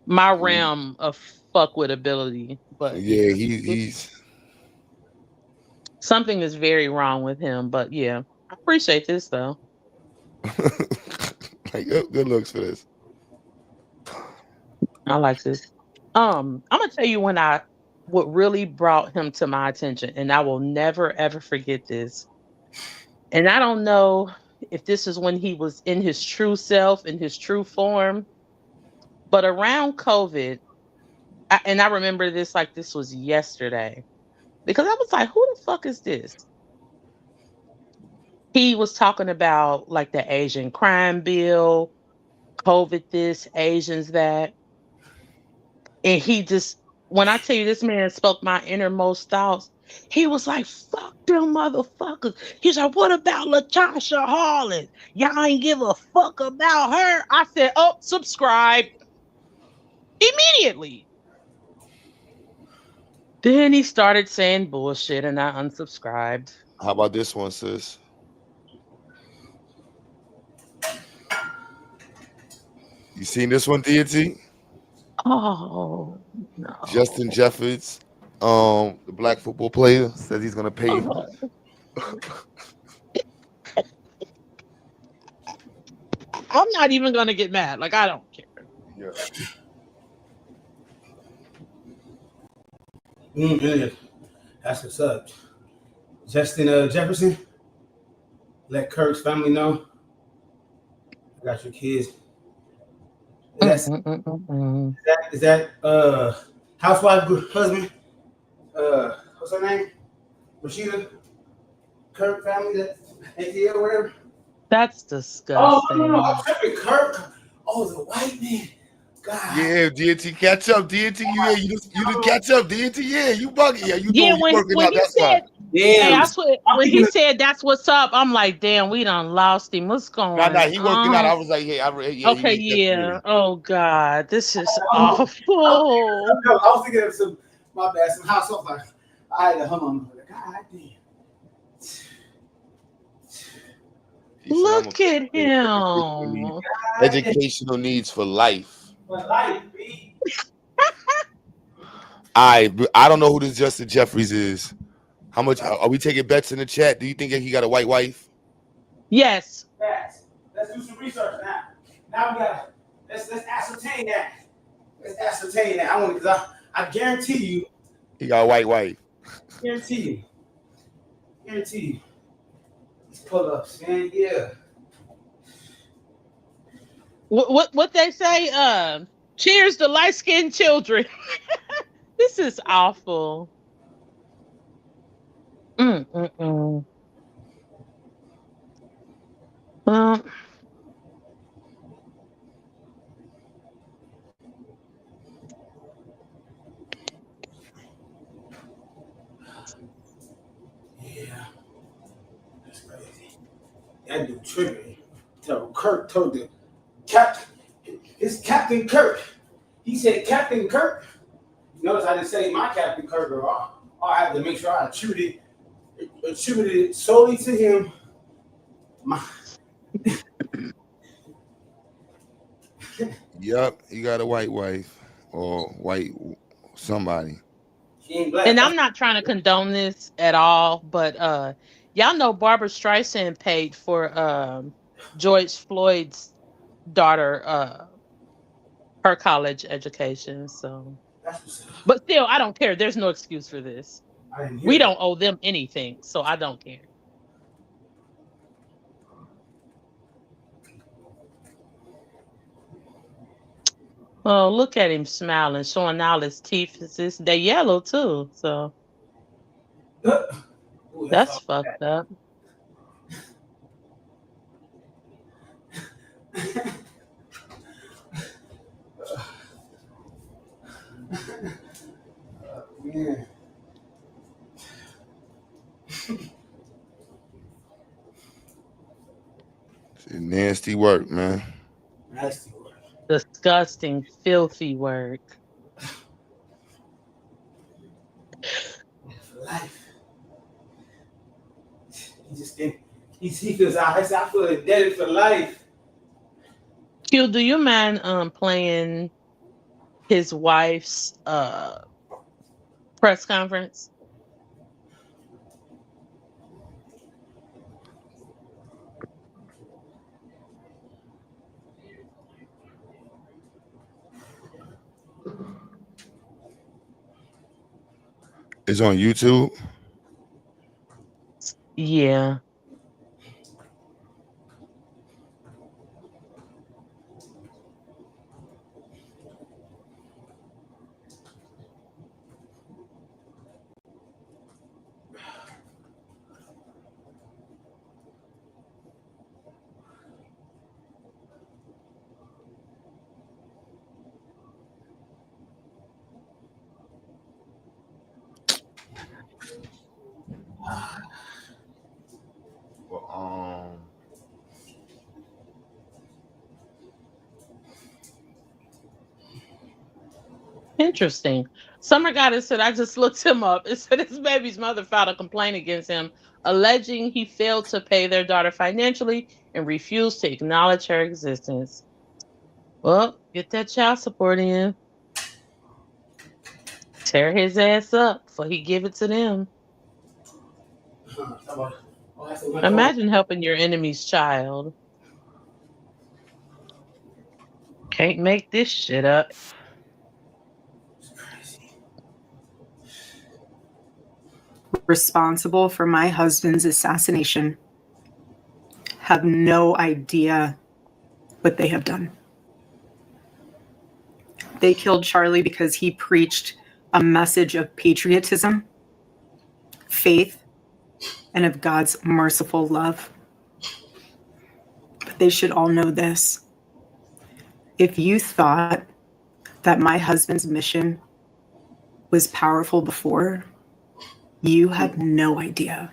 my realm of fuck with ability. But yeah, he's something is very wrong with him. But yeah, I appreciate this though. Like, good looks for this. I like this. I'm gonna tell you what really brought him to my attention, and I will never ever forget this. And I don't know if this is when he was in his true self, in his true form, but around COVID, and I remember this like this was yesterday, because I was like, who the fuck is this? He was talking about like the Asian crime bill, COVID this, Asians that. And he just, when I tell you this man spoke my innermost thoughts, he was like, fuck them motherfuckers. He's like, what about LaTosha Harlan? Y'all ain't give a fuck about her. I said, oh, subscribe. Immediately. Then he started saying bullshit and I unsubscribed. How about this one, sis? You seen this one, Deity? Oh, no. Justin Jeffords, the black football player, says he's gonna pay. I'm not even gonna get mad. Like, I don't care. Yeah. That's what's up. Justin Jefferson, let Kirk's family know. I got your kids. Is that housewife husband? What's her name? Rashida Kirk family, that ATL or whatever. That's disgusting. Oh no, I'm tripping. Kirk. Oh, the white man. God. Yeah, Deity, catch up, Deity. Yeah, you just catch up, Deity. Yeah, you bugging. Yeah, you working out he that said, time. hey, that's what when he said that's what's up. I'm like, damn, we done lost him. What's going on? Nah, he working out. I was like, yeah, okay, yeah. Oh God, this is awful. I was thinking of some house stuff like I had to hum on. God damn. Look at him. Educational needs for life. I don't know who this Justin Jeffries is. How much are we taking bets in the chat? Do you think he got a white wife? Yes. Let's do some research now. Now we got let's ascertain that. Let's ascertain that. I want because I guarantee you he got a white wife. Guarantee you. These pull-ups, man. Yeah. What they say? Cheers to light-skinned children. This is awful. Well, yeah. That dude tripping. So Kirk told the captain, it's Captain Kirk. He said, Captain Kirk. Notice I didn't say my Captain Kirk, or I have to make sure I attributed it solely to him. Yup, he got a white wife or white somebody. She ain't black. And I'm not trying to condone this at all, but y'all know Barbara Streisand paid for George Floyd's daughter her college education. So, but still, I don't care. There's no excuse for this. We don't owe them anything, so I don't care. Oh, look at him smiling, showing all his teeth. They're yellow too, so that's fucked up. Yeah. It's nasty work, man. Nasty work. Disgusting, filthy work. For life. He just think he feels I feel indebted for life. Q, do you mind playing his wife's press conference? It's on YouTube. Yeah. Well, Interesting. Summer Goddess said, I just looked him up. It said his baby's mother filed a complaint against him, alleging he failed to pay their daughter financially and refused to acknowledge her existence. Well, get that child support in. Tear his ass up before he give it to them. Imagine helping your enemy's child. Can't make this shit up. Responsible for my husband's assassination have no idea what they have done. They killed Charlie because he preached a message of patriotism, faith, and of God's merciful love. But they should all know this. If you thought that my husband's mission was powerful before, you have no idea.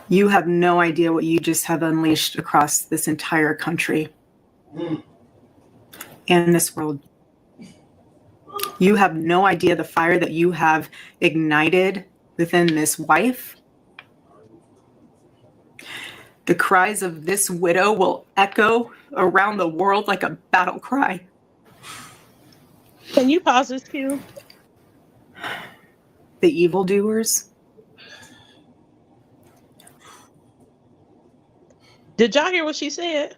You have no idea what you just have unleashed across this entire country and this world. You have no idea the fire that you have ignited within this wife. The cries of this widow will echo around the world like a battle cry. Can you pause this, Q? The evildoers. Did y'all hear what she said?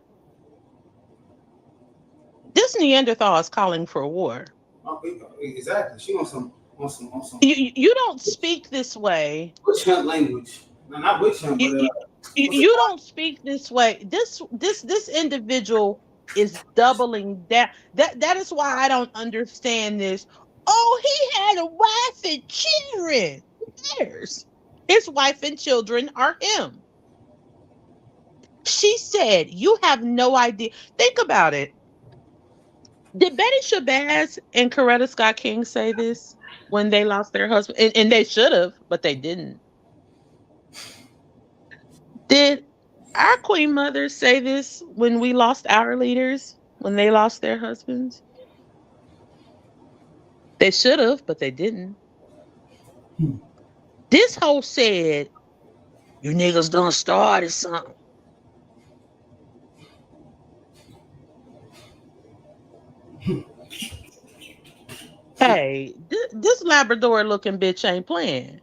This Neanderthal is calling for war. Exactly. She wants some. You don't speak this way. Witch hunt language. No, not witch hunt, but you don't speak this way. This individual is doubling down. That is why I don't understand this. Oh, he had a wife and children. Who cares? His wife and children are him. She said, you have no idea. Think about it. Did Betty Shabazz and Coretta Scott King say this when they lost their husband? And they should have, but they didn't. Did our Queen Mother say this when we lost our leaders, when they lost their husbands? They should have, but they didn't. This hoe said, "You niggas done started something." Hey, this Labrador looking bitch ain't playing.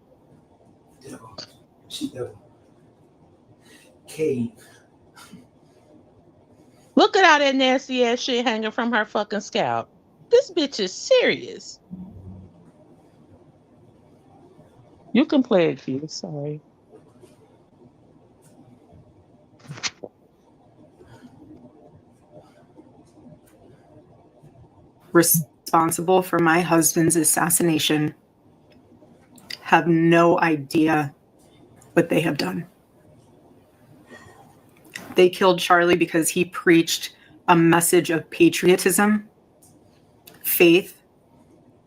She devil. Cave. Look at all that nasty ass shit hanging from her fucking scalp. This bitch is serious. You can play it, Q. Sorry. Responsible for my husband's assassination have no idea what they have done. They killed Charlie because he preached a message of patriotism, faith,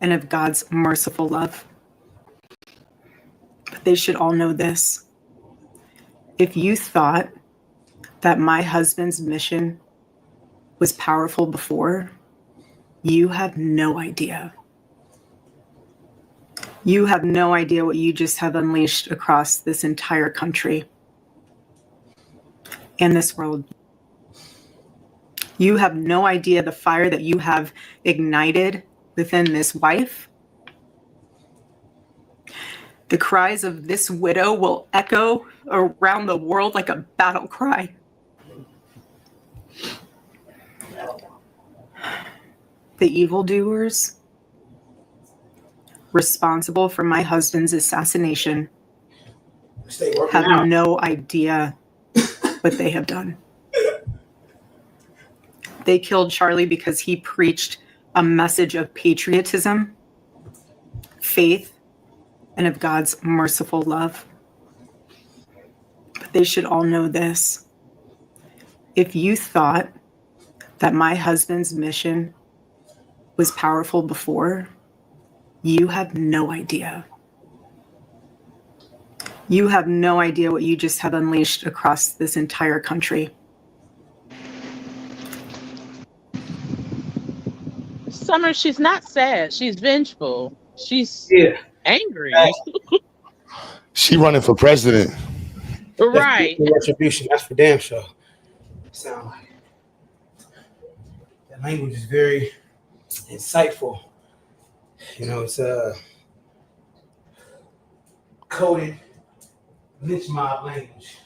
and of God's merciful love. But they should all know this. If you thought that my husband's mission was powerful before, you have no idea. You have no idea what you just have unleashed across this entire country and this world. You have no idea the fire that you have ignited within this wife. The cries of this widow will echo around the world like a battle cry. The evildoers responsible for my husband's assassination have no idea what they have done. They killed Charlie because he preached a message of patriotism, faith, and of God's merciful love. But they should all know this. If you thought that my husband's mission was powerful before, you have no idea. You have no idea what you just have unleashed across this entire country. Summer, she's not sad. She's vengeful. She's angry. She running for president. Right. Retribution. That's for damn sure. Sound like that language is very insightful. You know, it's coded lynch mob language.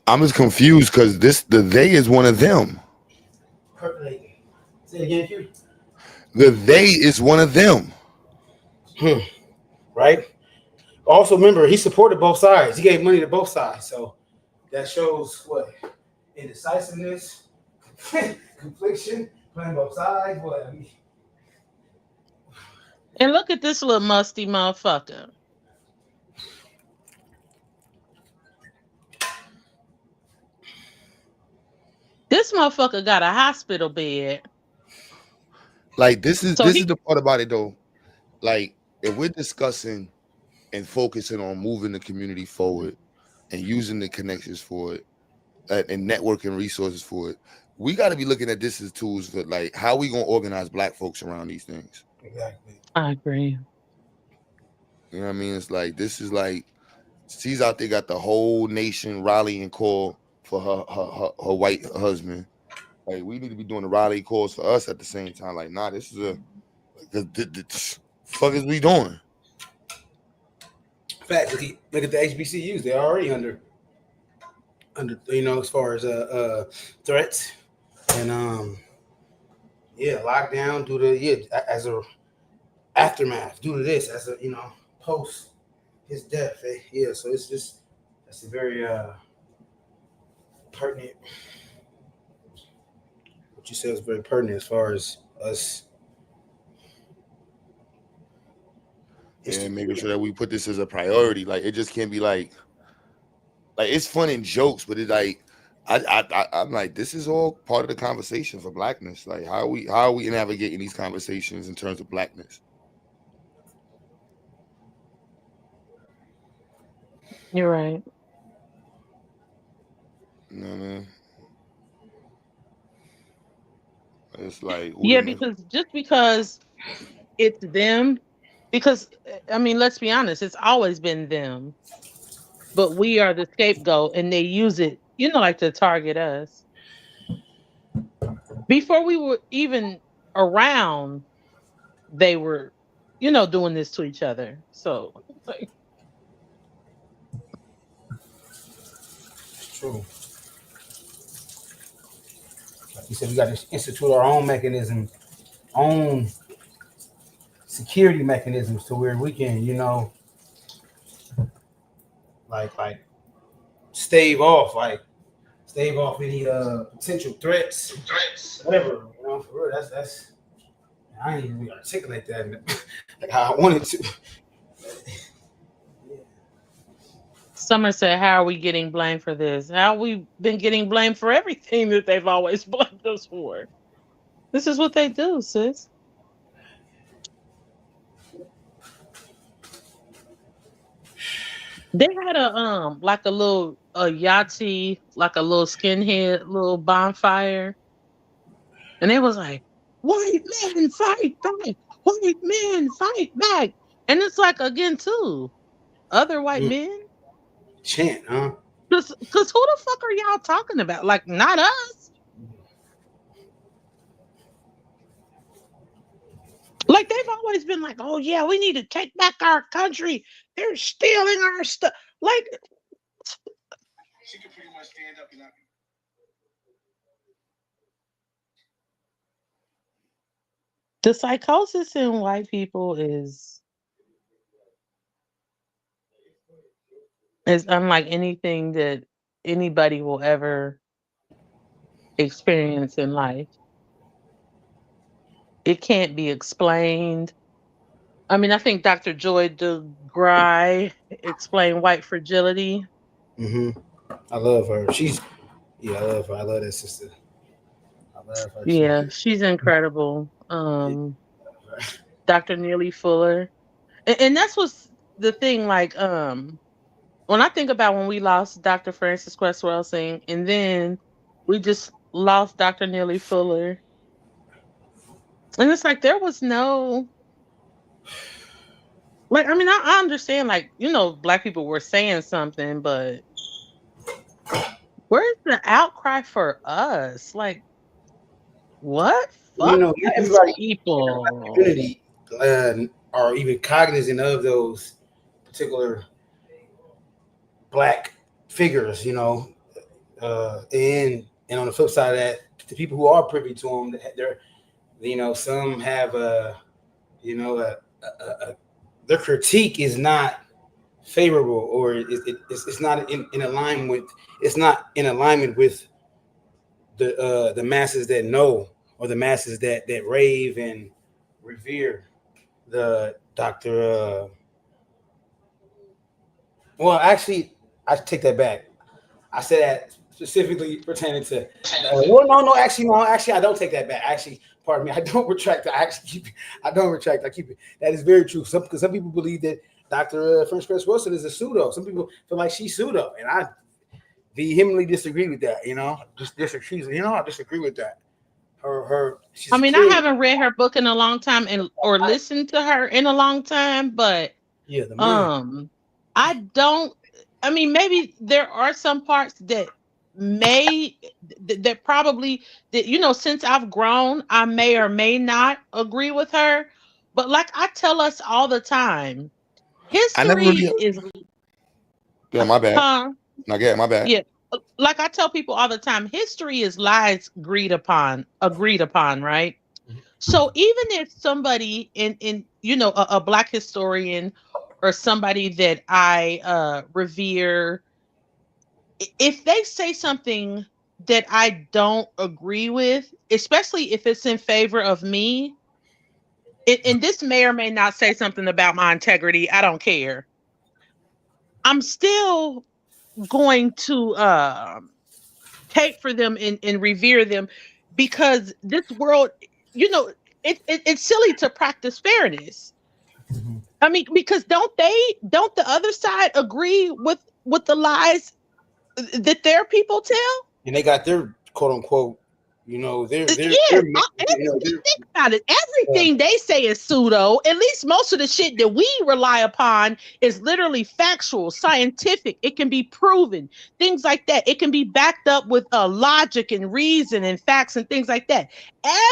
I'm just confused because the they is one of them. Percolating. Say it again, Q. The they is one of them. Right? Also, remember, he supported both sides. He gave money to both sides. So that shows what? Indecisiveness, confliction, playing both sides. What? I mean, And look at this little musty motherfucker. This motherfucker got a hospital bed. Like this is So this he- is the part about it though. Like if we're discussing and focusing on moving the community forward and using the connections for it and networking resources for it, we got to be looking at this as tools for like how we gonna organize Black folks around these things. exactly. I agree. You know what I mean? It's like this is like she's out there got the whole nation rallying call for her white husband. Like we need to be doing the rally calls for us at the same time. Like, nah, this is the fuck is we doing? Fact. Look at the HBCUs. They're already under you know, as far as threats and lockdown due to as a aftermath due to this as a post his death. So it's just that's a very pertinent. What you said was very pertinent as far as us. And making sure that we put this as a priority. Like it just can't be like it's fun and jokes, but it's like I'm like, this is all part of the conversation for Blackness. Like how are we navigating these conversations in terms of Blackness? You're right. You know what I mean? It's like who Yeah, the next? because it's them, because I mean, let's be honest, it's always been them, but we are the scapegoat and they use it, like to target us. Before we were even around, they were, doing this to each other. So, like, True. Like you said, we got to institute our own mechanism, own security mechanisms to where we can, like stave off any potential threats, whatever. For real, that's I ain't even really articulate that like how I wanted to. Summer said, how are we getting blamed for this? How we been getting blamed for everything that they've always blamed us for? This is what they do, sis. They had a little Yahtzee, like a little skinhead little bonfire. And it was like, white men fight back, white men fight back. And it's like, again, too, other white men. Chant, huh? Cause who the fuck are y'all talking about? Like, not us. Like, they've always been like, oh yeah, we need to take back our country. They're stealing our stuff. Like, She could pretty much stand up and not. the psychosis in white people is unlike anything that anybody will ever experience in life. It can't be explained. I mean, I think Dr. Joy DeGruy explained white fragility. Mm-hmm. I love her. I love her. I love that sister. I love her. Yeah, she's incredible. Dr. Neely Fuller. And that's what's the thing, like, when I think about when we lost Dr. Frances Cress Welsing, and then we just lost Dr. Neely Fuller. And it's like there was no, like, I mean, I understand, like, Black people were saying something, but where's the outcry for us? Like, what? Fuck Not these everybody people. in the community are even cognizant of those particular Black figures, and on the flip side of that, the people who are privy to them, they're, some have their critique is not favorable, or it's not in alignment with, it's not in alignment with the masses that know, or the masses that rave and revere the Dr. Well, actually, I take that back. I said that specifically pertaining to. Actually, I don't take that back. Actually, pardon me. I don't retract. I actually keep it. I don't retract. I keep it. That is very true. Because some people believe that Dr. Frances Cress Welsing is a pseudo. Some people feel like she's pseudo, and I vehemently disagree with that. I disagree with that. I mean, I haven't read her book in a long time, or listened to her in a long time, but yeah, I don't. I mean, maybe there are some parts that probably since I've grown, I may or may not agree with her. But like I tell us all the time, history is. Yeah, my bad. Huh? My bad. Yeah. Like I tell people all the time, history is lies agreed upon, right? So even if somebody in a Black historian or somebody that I revere, if they say something that I don't agree with, especially if it's in favor of me, and this may or may not say something about my integrity, I don't care. I'm still going to cape for them and revere them, because this world, it's silly to practice fairness. I mean, because don't the other side agree with the lies that their people tell. And they got their quote unquote, Yes, think about it. Everything they say is pseudo. At least most of the shit that we rely upon is literally factual, scientific. It can be proven, things like that. It can be backed up with logic and reason and facts and things like that.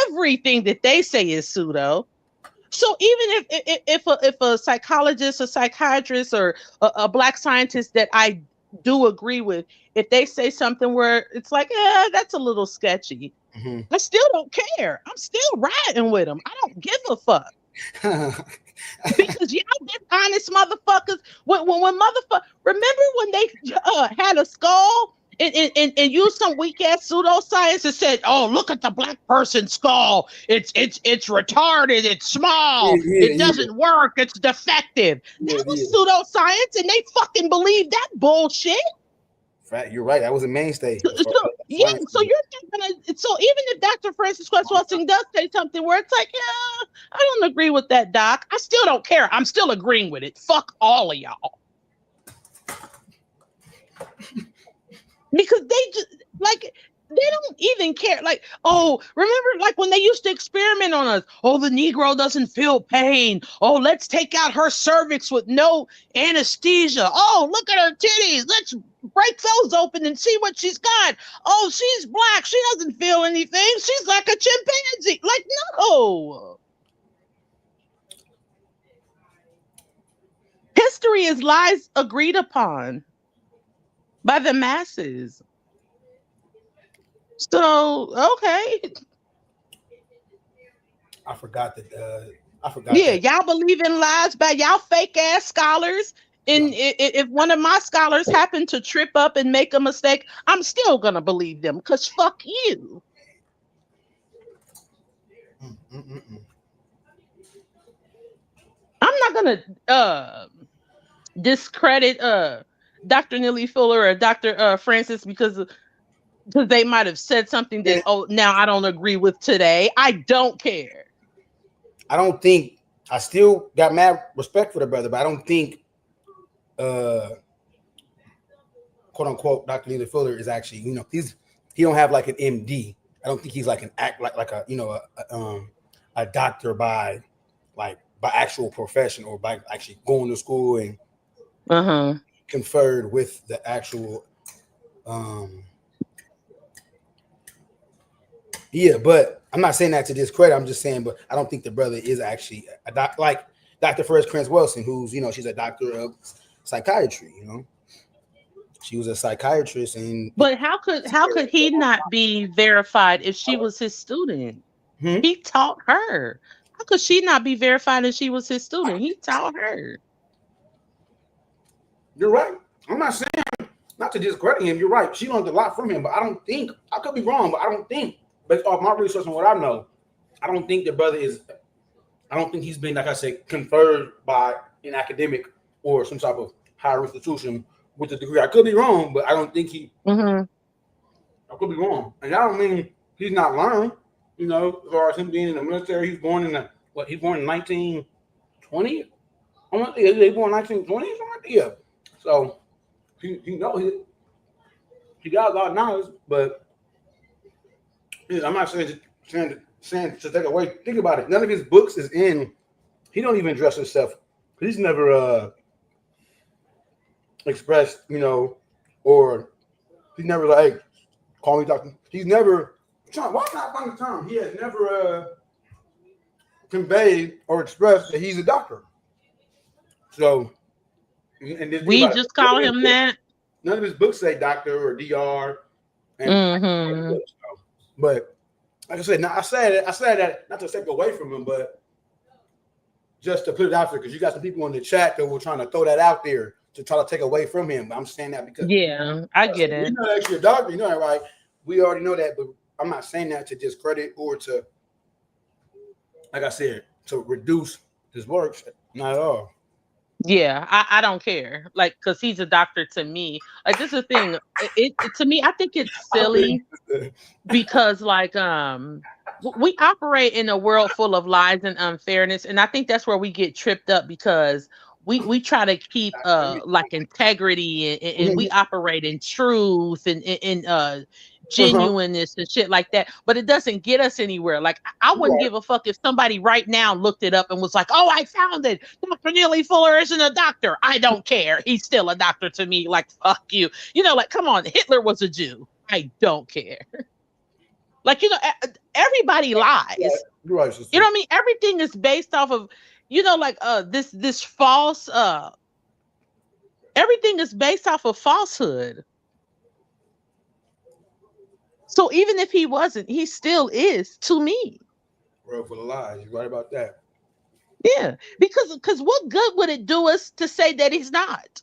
Everything that they say is pseudo. So even if a psychologist, a psychiatrist, or a black scientist that I do agree with, if they say something where it's like, that's a little sketchy, I still don't care. I'm still riding with them. I don't give a fuck. Because y'all dishonest motherfuckers. When motherfuckers, remember when they had a skull and used some weak ass pseudoscience and said, "Oh, look at the black person's skull. It's retarded. It's small. It doesn't work. It's defective." That was pseudoscience, and they fucking believed that bullshit. You're right. That was a mainstay. So you're not gonna. So even if Dr. Francis Cress Welsing does say something where it's like, I don't agree with that, doc, I still don't care. I'm still agreeing with it. Fuck all of y'all. Because they just they don't even care. Like, oh, remember like when they used to experiment on us? Oh, the Negro doesn't feel pain. Oh, let's take out her cervix with no anesthesia. Oh, look at her titties. Let's break those open and see what she's got. Oh, she's black. She doesn't feel anything. She's like a chimpanzee. Like, no. History is lies agreed upon by the masses. So, okay. I forgot that. Yeah, y'all believe in lies by y'all fake ass scholars. And if one of my scholars happen to trip up and make a mistake, I'm still gonna believe them because fuck you. I'm not gonna discredit Dr. Neely Fuller or Dr. Francis because they might have said something that now I don't agree with today. I don't care. I still got mad respect for the brother, but I don't think quote unquote Dr. Neely Fuller is actually, he don't have like an MD. I don't think he's like an a doctor by actual profession or by actually going to school and conferred with the actual but I'm not saying that to discredit. I'm just saying, but I don't think the brother is actually a doctor like Dr. Frances Cress Welsing, who's she's a doctor of psychiatry. She was a psychiatrist, but how could he not be verified if she was his student? He taught her. How could she not be verified if she was his student? He taught her. You're right. I'm not saying not to discredit him. You're right. She learned a lot from him, but I don't think, I could be wrong, but I don't think, based off my research and what I know, I don't think the brother I don't think he's been, like I said, conferred by an academic or some type of higher institution with a degree. I could be wrong, but I don't think I could be wrong. And I don't mean he's not learned, as far as him being in the military. He's born in he's born in 1920? He born in 1920 or something like that? Yeah. So he got a lot of knowledge, but I'm not saying to take away. Think about it. None of his books is in. He don't even address himself. He's never expressed, or he's never like, hey, call me doctor. He's never. Why not find the term? He has never conveyed or expressed that he's a doctor. So, and we just call him that. None of his books say doctor or DR. But like I said, now I said that not to take away from him, but just to put it out there, because you got some people in the chat that were trying to throw that out there to try to take away from him. I'm saying that because I get it. You're not actually a doctor, that, right? We already know that, but I'm not saying that to discredit or to, like I said, to reduce his works. Not at all. Yeah, I don't care. Like, because he's a doctor to me. Like, this is the thing. It to me, I think it's silly because, like, we operate in a world full of lies and unfairness, and I think that's where we get tripped up because we try to keep like integrity and we operate in truth and genuineness and shit like that, but it doesn't get us anywhere. Like I wouldn't give a fuck if somebody right now looked it up and was like, oh, I found it, Dr. Neely Fuller isn't a doctor. I don't care, he's still a doctor to me. Like fuck you, you know, like come on, Hitler was a Jew. I don't care. Like, you know, everybody lies. Yeah, you're right, sister. You know what I mean? Everything is based off of, you know, like this false everything is based off of falsehood. So even if he wasn't, he still is to me. Bro, for the lies. You're right about that. Yeah, because what good would it do us to say that he's not?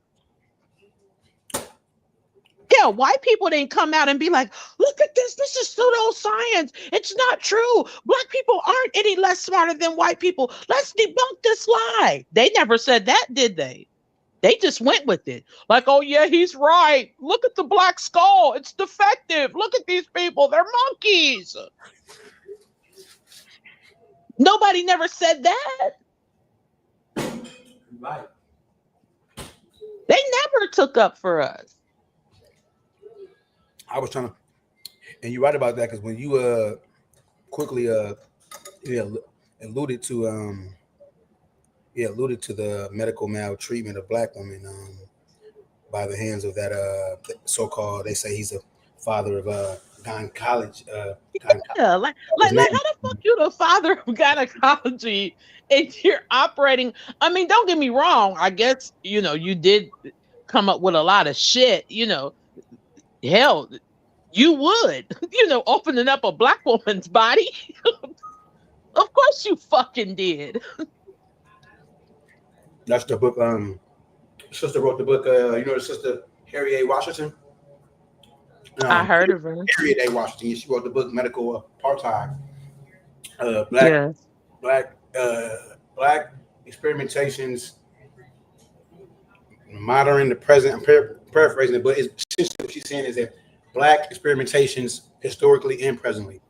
Yeah, white people didn't come out and be like, look at this is pseudoscience. It's not true. Black people aren't any less smarter than white people. Let's debunk this lie. They never said that, did they? They just went with it. Like, oh yeah, he's right. Look at the black skull. It's defective. Look at these people. They're monkeys. Nobody never said that. Right. They never took up for us. I was trying to, and you're right about that, because when you quickly alluded to the medical maltreatment of black women by the hands of that so-called, they say he's a father of gynecology. Yeah, like how the fuck you the father of gynecology and you're operating? I mean, don't get me wrong. I guess, you know, you did come up with a lot of shit, you know. Hell, you would, you know, opening up a black woman's body. Of course you fucking did. That's the book. Sister wrote the book. You know the sister Harriet A. Washington. I heard of her. Harriet A. Washington. She wrote the book Medical Apartheid. Black experimentations, modern and the present. I'm paraphrasing it, but it's essentially what she's saying is that black experimentations historically and presently.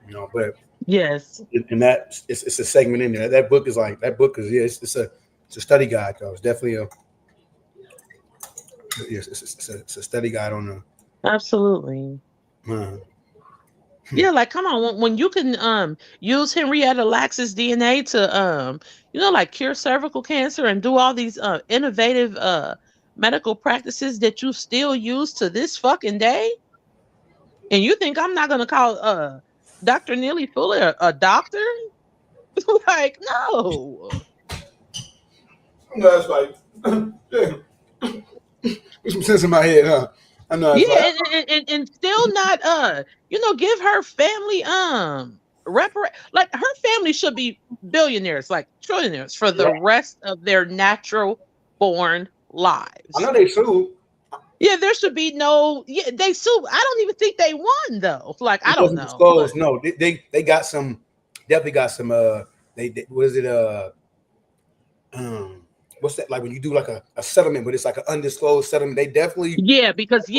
You know, but yes, and that it's a segment in there. That book is it's a study guide though. It's definitely it's a study guide on the. Absolutely. Yeah, like come on, when you can use Henrietta Lacks's DNA to you know, like cure cervical cancer and do all these innovative medical practices that you still use to this fucking day, and you think I'm not gonna call Dr. Neely Fuller a doctor? Like, no. That's like there's some sense in my head, huh? I know. Yeah, and still not you know, give her family like her family should be billionaires, like trillionaires for the rest of their natural born lives. I know they sued. Yeah, there should be no. Yeah, they sued. I don't even think they won though. Like I don't know. Disclosed. No, they got some. Definitely got some. They what is it? What's that? Like when you do like a settlement, but it's like an undisclosed settlement. They definitely. Yeah, because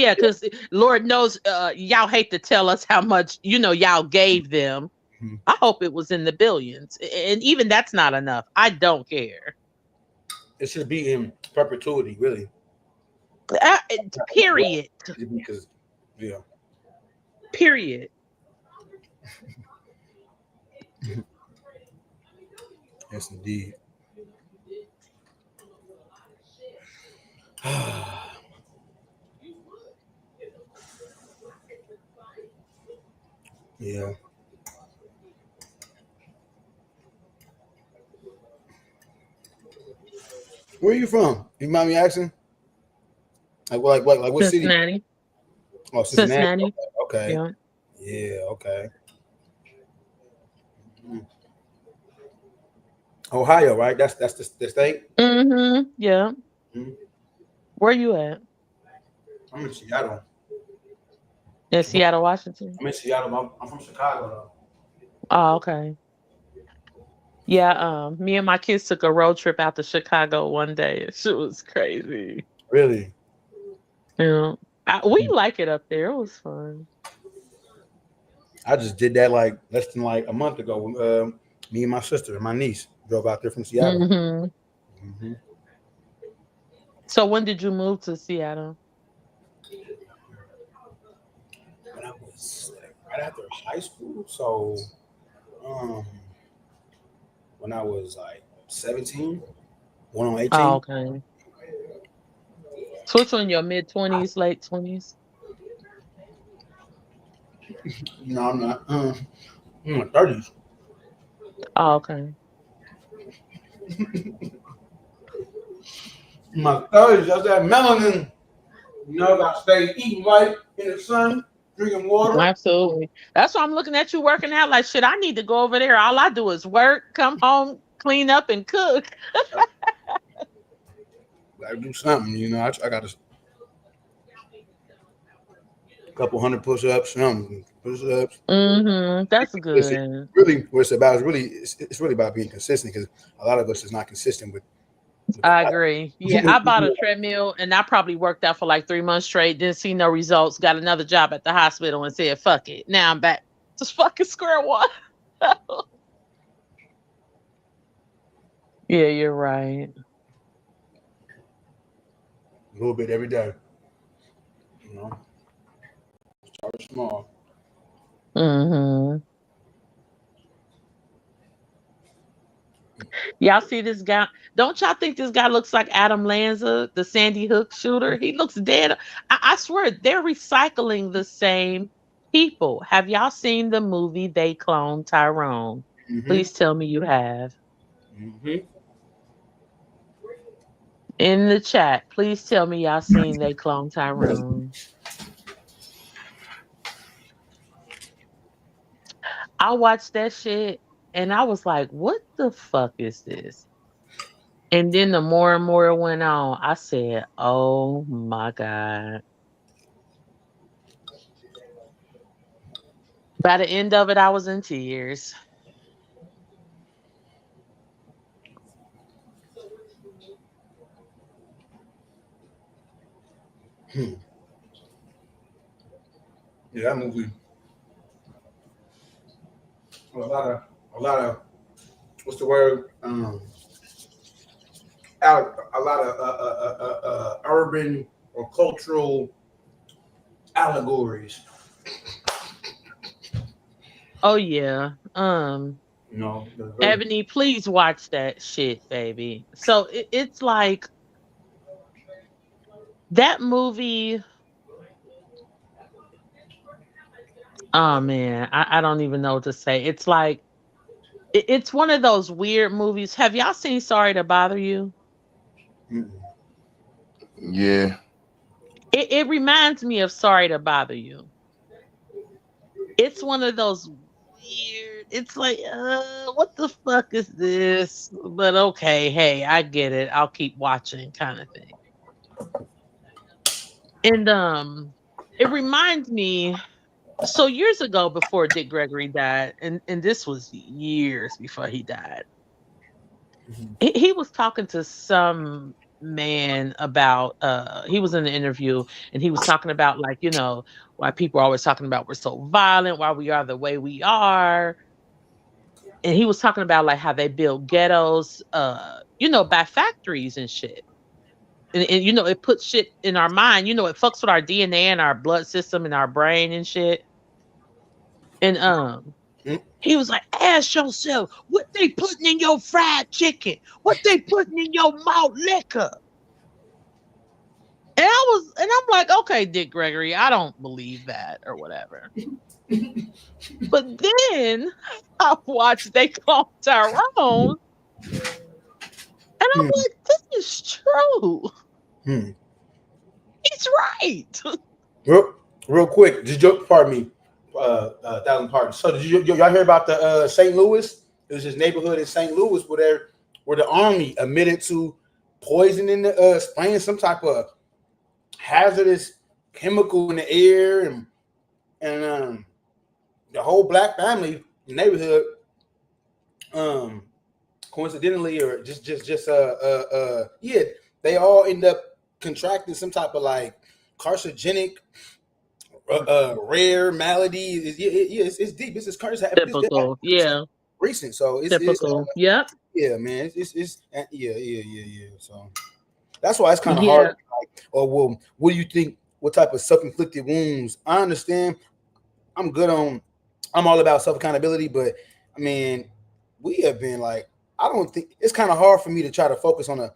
Lord knows y'all hate to tell us how much, you know, y'all gave them. Mm-hmm. I hope it was in the billions, and even that's not enough. I don't care. It should be in perpetuity, really. Period. Because, yeah. Period. Yes, indeed. Yeah. Where are you from? You mind me asking? Like what city? Cincinnati. Oh, Cincinnati. Cincinnati. Okay. Yeah. Yeah. Okay. Ohio, right? That's the state. Mm-hmm. Yeah. Mm-hmm. Where you at? I'm in Seattle. In Seattle, Washington. I'm in Seattle. I'm from Chicago, though. Oh, okay. Yeah. Me and my kids took a road trip out to Chicago one day. It was crazy. Really? Yeah. We like it up there. It was fun. I just did that like less than like a month ago. Me and my sister and my niece drove out there from Seattle. Mm-hmm. Mm-hmm. So when did you move to Seattle? When I was right after high school. So, when I was like 17, going on 18. Oh, okay. So which one, your mid-20s, late 20s? No, I'm not. In my 30s. Oh, okay. In my 30s, that's that melanin. You know, got to stay eating right in the sun, drinking water. Absolutely. That's why I'm looking at you working out like shit. I need to go over there. All I do is work, come home, clean up, and cook. Gotta do something, you know. I got a couple hundred push-ups, some push-ups. That's Listen, good. really, what it's about is it's really about being consistent, because a lot of us is not consistent with. I agree. Yeah, I bought a treadmill and I probably worked out for like 3 months straight. Didn't see no results. Got another job at the hospital and said, "Fuck it." Now I'm back to fucking square one. Yeah, you're right. A little bit every day, you know. Start small. Y'all see this guy? Don't y'all think this guy looks like Adam Lanza, the Sandy Hook shooter? He looks dead. I swear they're recycling the same people. Have y'all seen the movie They Cloned Tyrone? Please tell me you have. In the chat, please tell me y'all seen They Cloned Tyrone. I watched that shit and I was like, what the fuck is this? And then the more and more it went on, I said, oh my God. By the end of it, I was in tears. Yeah, that movie. A lot of what's the word? A lot of urban or cultural allegories. Oh yeah. You know, Ebony, please watch that shit, baby. So it's like that movie. Oh man, I don't even know what to say. It's like it's one of those weird movies. Have y'all seen Sorry to Bother You? Yeah. It reminds me of Sorry to Bother You. It's one of those weird. It's like, what the fuck is this? But okay, hey, I get it. I'll keep watching, kind of thing. And it reminds me. So years ago, before Dick Gregory died, and this was years before he died, he was talking to some man about he was in the interview and he was talking about, like, you know, why people are always talking about we're so violent, why we are the way we are. And he was talking about like how they build ghettos you know, by factories and shit. And you know, it puts shit in our mind, you know, it fucks with our DNA and our blood system and our brain and shit. And he was like, ask yourself what they putting in your fried chicken, what they putting in your malt liquor. And I'm like, okay, Dick Gregory, I don't believe that or whatever. But then I watched They Cloned Tyrone, and I'm like, this is true. He's right. Real quick, pardon me, 1,000 pardons. So did y'all hear about the St. Louis? It was this neighborhood in St. Louis where the army admitted to poisoning spraying some type of hazardous chemical in the air, and the whole black family neighborhood, coincidentally or just yeah, they all end up contracting some type of like carcinogenic rare malady. It's deep. It's curse. Typical, yeah. Recent, so it's typical. Yep. Yeah, man. It's yeah. So That's why it's kind of Yeah. hard. Like, or well, what do you think? What type of self-inflicted wounds? I understand. I'm all about self-accountability, but I mean, we have been like, I don't think it's kind of hard for me to try to focus on a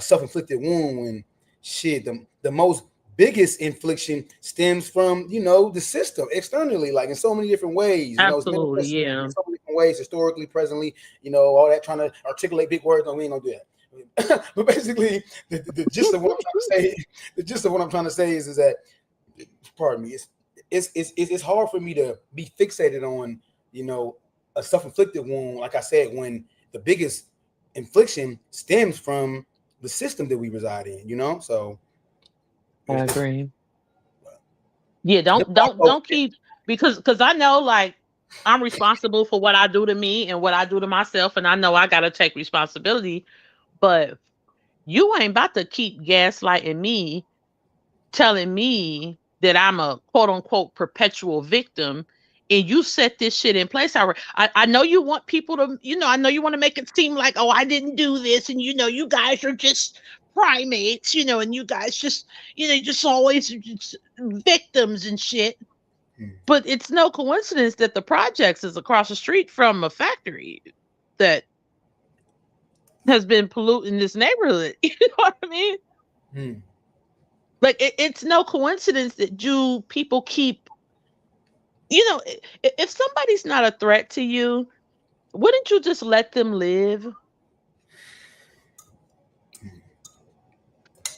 self-inflicted wound when shit, the most biggest infliction stems from the system externally, like in so many different ways. It's Absolutely, manifested yeah. in so many different ways, historically, presently, all that trying to articulate big words. No, we ain't gonna do that. But basically, the gist of what I'm trying to say, is that, pardon me, it's hard for me to be fixated on a self-inflicted wound, like I said, when the biggest infliction stems from the system that we reside in. So I agree. Yeah, don't keep because I know, like, I'm responsible for what I do to me and what I do to myself, and I know I gotta take responsibility, but you ain't about to keep gaslighting me, telling me that I'm a quote unquote perpetual victim, and you set this shit in place. I know you want people to, I know you want to make it seem like, oh, I didn't do this, and you guys are just primates, and you guys just, just always just victims and shit. But it's no coincidence that the projects is across the street from a factory that has been polluting this neighborhood. You know what I mean? Like it's no coincidence that people keep, if somebody's not a threat to you, wouldn't you just let them live?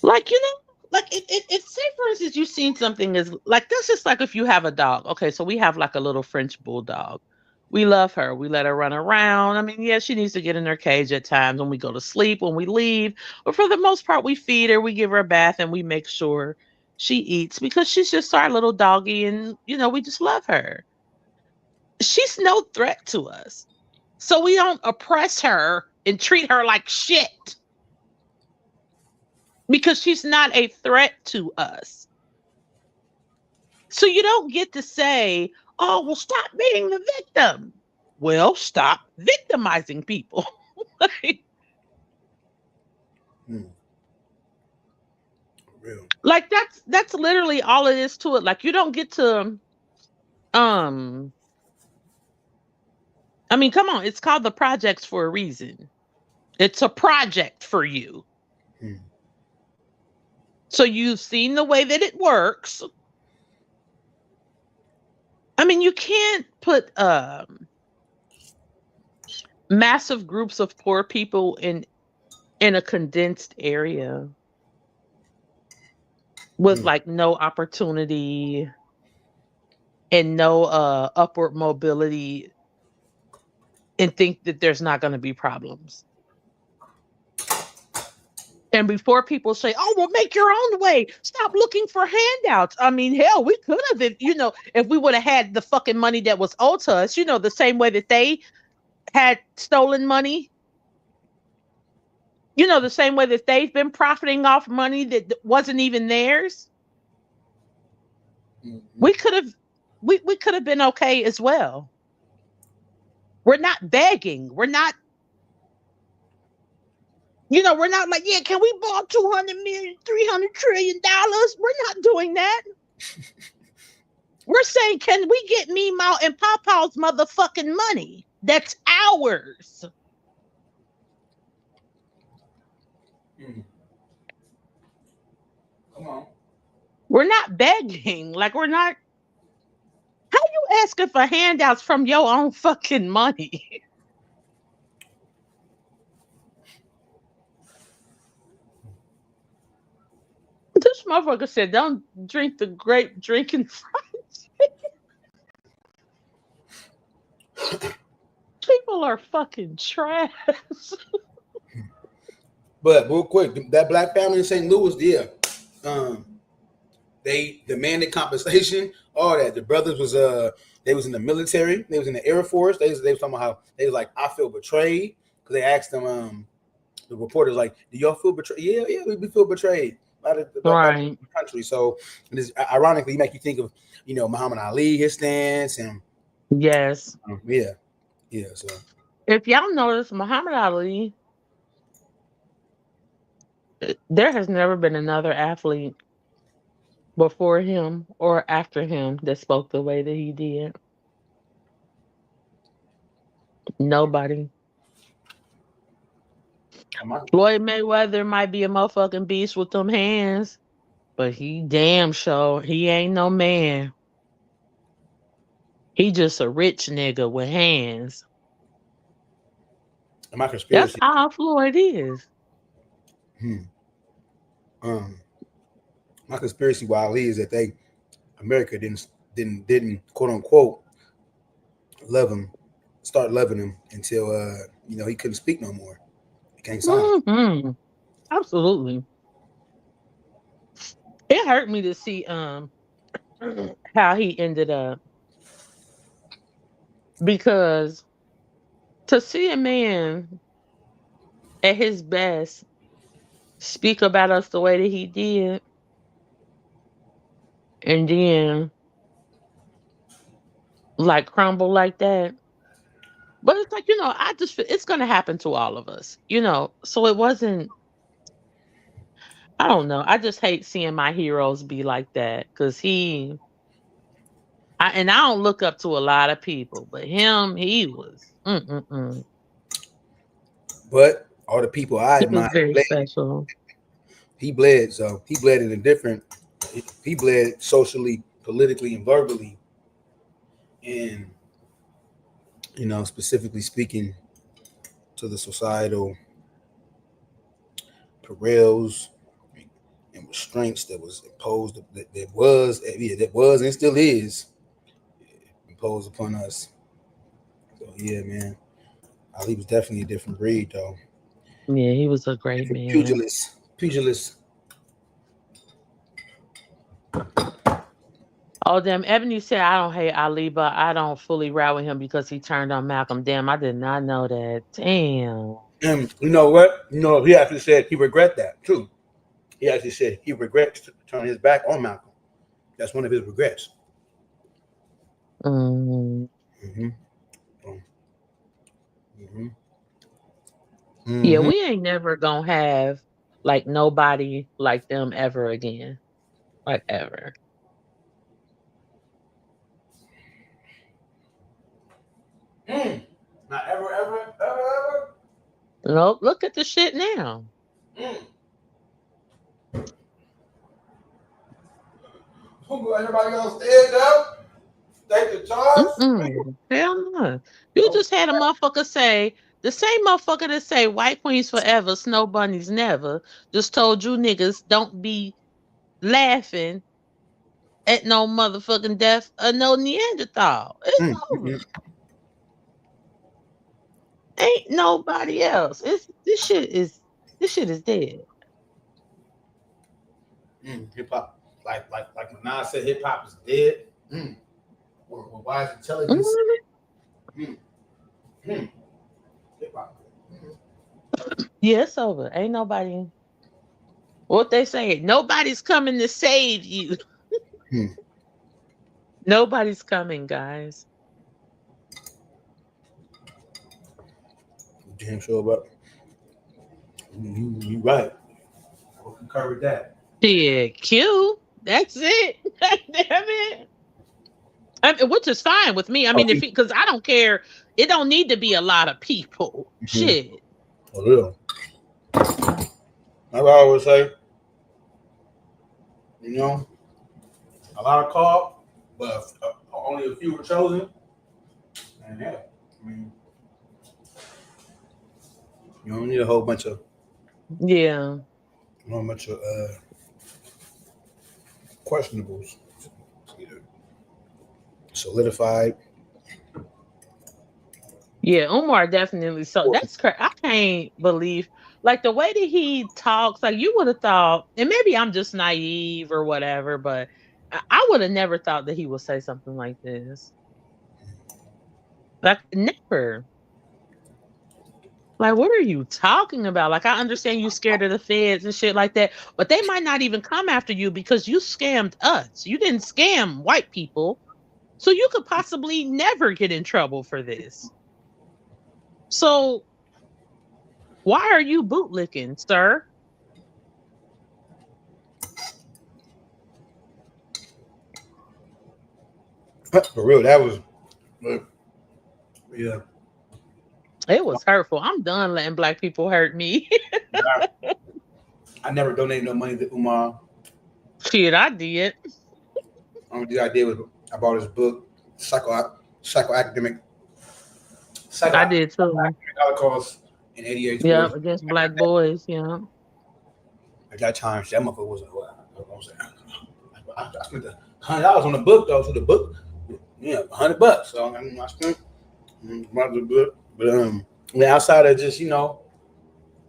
Like, like if say for instance you've seen something is like, that's just like if you have a dog. Okay, so we have like a little French bulldog. We love her. We let her run around. I mean, yeah, she needs to get in her cage at times when we go to sleep, when we leave. But for the most part, we feed her, we give her a bath, and we make sure she eats because she's just our little doggy, and we just love her. She's no threat to us. So we don't oppress her and treat her like shit because she's not a threat to us. So you don't get to say, oh, well, stop being the victim. Well, stop victimizing people. Like that's literally all it is to it. Like you don't get to I mean, come on, it's called the projects for a reason. It's a project for you. So you've seen the way that it works. I mean, you can't put massive groups of poor people in a condensed area with like no opportunity and no upward mobility and think that there's not going to be problems. And before people say, oh, well, make your own way. Stop looking for handouts. I mean, hell, we could have, if we would have had the fucking money that was owed to us, the same way that they had stolen money. The same way that they've been profiting off money that wasn't even theirs. We could have been okay as well. We're not begging. We're not, we're not like, yeah, can we borrow $200 million, $300 trillion? We're not doing that. We're saying, can we get Meemaw and Pawpaw's motherfucking money? That's ours. Come on. We're not begging. Like, we're not. How you asking for handouts from your own fucking money? This motherfucker said, don't drink the grape drinking fried chicken. People are fucking trash. But real quick, that black family in St. Louis, they demanded compensation, all that. The brothers was they was in the military, they was in the Air Force. They was talking about how they was like, I feel betrayed, because they asked them, the reporters, like, do y'all feel betrayed? Yeah, we feel betrayed by the country. So this ironically make you think of Muhammad Ali, his stance, and yes, yeah. So if y'all notice, Muhammad Ali There has never been another athlete before him or after him that spoke the way that he did. Nobody. Floyd Mayweather might be a motherfucking beast with them hands, but he damn sure he ain't no man. He just a rich nigga with hands. My That's conspiracy. how Floyd is. My conspiracy with Ali is that America didn't quote unquote start loving him until he couldn't speak no more. He can't sign. Hmm. Absolutely. It hurt me to see how he ended up, because to see a man at his best speak about us the way that he did, and then like crumble like that. But it's like, I just feel it's gonna happen to all of us, So it wasn't. I don't know. I just hate seeing my heroes be like that, because I don't look up to a lot of people, but him, he was. But all the people I He was admire, very special. he bled. So he bled in a different. He bled socially, politically, and verbally, and specifically speaking to the societal perils and restraints that was imposed, that was and still is imposed upon us. So yeah, man, Ali was definitely a different breed, though. Yeah, he was a great man. Pugilist. Oh, damn. Ebony said, I don't hate Ali, but I don't fully ride with him because he turned on Malcolm. Damn, I did not know that. Damn. And you know what? He actually said he regret that, too. He actually said he regrets turning his back on Malcolm. That's one of his regrets. Yeah, we ain't never gonna have like nobody like them ever again. Like ever. Not ever. Nope, look at the shit now. Everybody gonna stand up, take the charge. Hell no. You just had a motherfucker say, the same motherfucker that say white queens forever, snow bunnies never, just told you niggas don't be laughing at no motherfucking death of no Neanderthal. It's over. Ain't nobody else. This shit is dead. Hip hop, like Nas said, hip hop is dead. Why is intelligence? Hip hop. Yeah, it's over. Ain't nobody. What they say? Nobody's coming to save you. Nobody's coming, guys. Damn sure about you right. I will concur with that. Yeah, Q. That's it. God damn it. Which is fine with me. I mean, because I don't care. It don't need to be a lot of people. Shit. For real. Like I always say, a lot of called, but only a few were chosen. And yeah, I mean, you don't need a whole bunch of questionables. Solidified. Yeah, Umar definitely. So that's crazy. I can't believe, like, the way that he talks. Like, you would have thought, and maybe I'm just naive or whatever, but I would have never thought that he would say something like this. Like, never. Like, what are you talking about? Like, I understand you scared of the feds and shit like that, but they might not even come after you because you scammed us. You didn't scam white people. So you could possibly never get in trouble for this. So why are you bootlicking, sir? For real, that was, yeah. It was hurtful. I'm done letting black people hurt me. I never donated no money to Umar. Shit, I did. Only thing I did was I bought his book, psychoacademic I did too. Holocaust in '88. Yeah, against black boys. Yeah. At that time, that motherfucker was I spent $100 on the book though. So the book, yeah, $100. So I spent the book, but outside of just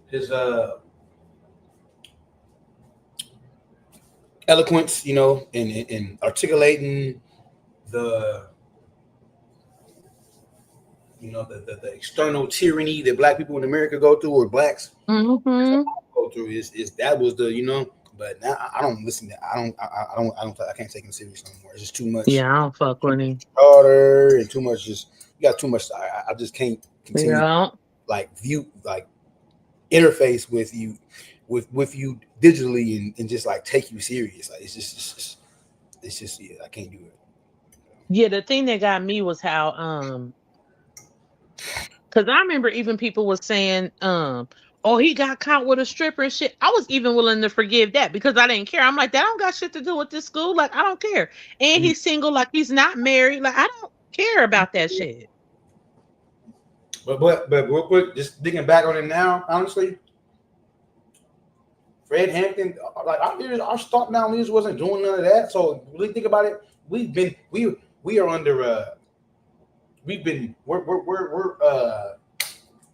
his eloquence, in articulating the the external tyranny that black people in America go through, or blacks go through, is that was the But now I don't listen to. I can't take him serious no more. It's just too much. Yeah, I don't fuck with him. Harder and too much. You got too much. I just can't continue. Yeah. Interface with you digitally and just take you serious. Like it's just yeah, I can't do it. Yeah, the thing that got me was how because I remember even people was saying oh, he got caught with a stripper and shit. I was even willing to forgive that because I didn't care. I'm like, that don't got shit to do with this school. Like, I don't care. And he's single, like he's not married. Like, I don't care about that shit. But real quick, just digging back on it now, honestly, Fred Hampton, our start now news wasn't doing none of that. So really think about it. We are under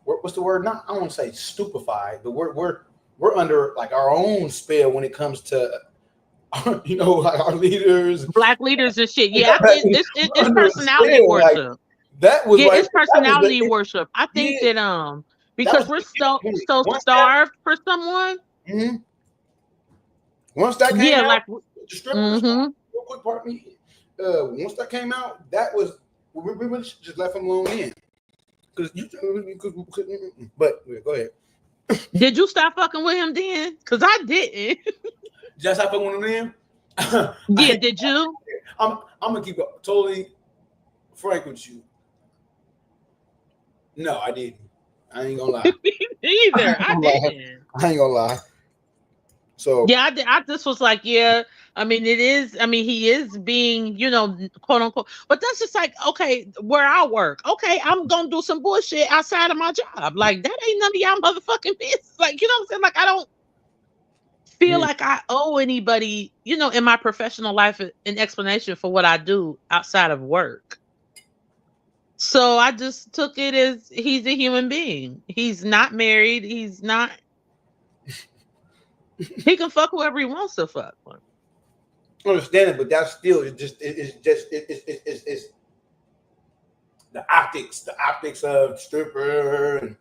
what's the word? Not I don't want to say stupefied, but we're under our own spell when it comes to our leaders, black leaders and shit. Yeah, I think it's personality worship. That was it's personality worship. I think that because we're so starved for someone. Mm-hmm. Once that came out, the strippers, real quick part of me. Once that came out, that was we really just left him alone in. But go ahead. Did you stop fucking with him then? Because I didn't. Did I stop fucking with him then? Yeah, did you? I'm gonna keep it totally frank with you. No, I didn't. I ain't gonna lie. Either. I didn't. I ain't gonna lie. So yeah, I just was like, yeah. I mean, he is being, quote unquote, but that's just okay, where I work. Okay, I'm gonna do some bullshit outside of my job. Like, that ain't none of y'all motherfucking business. Like, you know what I'm saying? Like, I don't feel like I owe anybody, in my professional life an explanation for what I do outside of work. So I just took it as he's a human being. He's not married. He's not. He can fuck whoever he wants to fuck. I understand it, but that's still it's the optics of stripper, and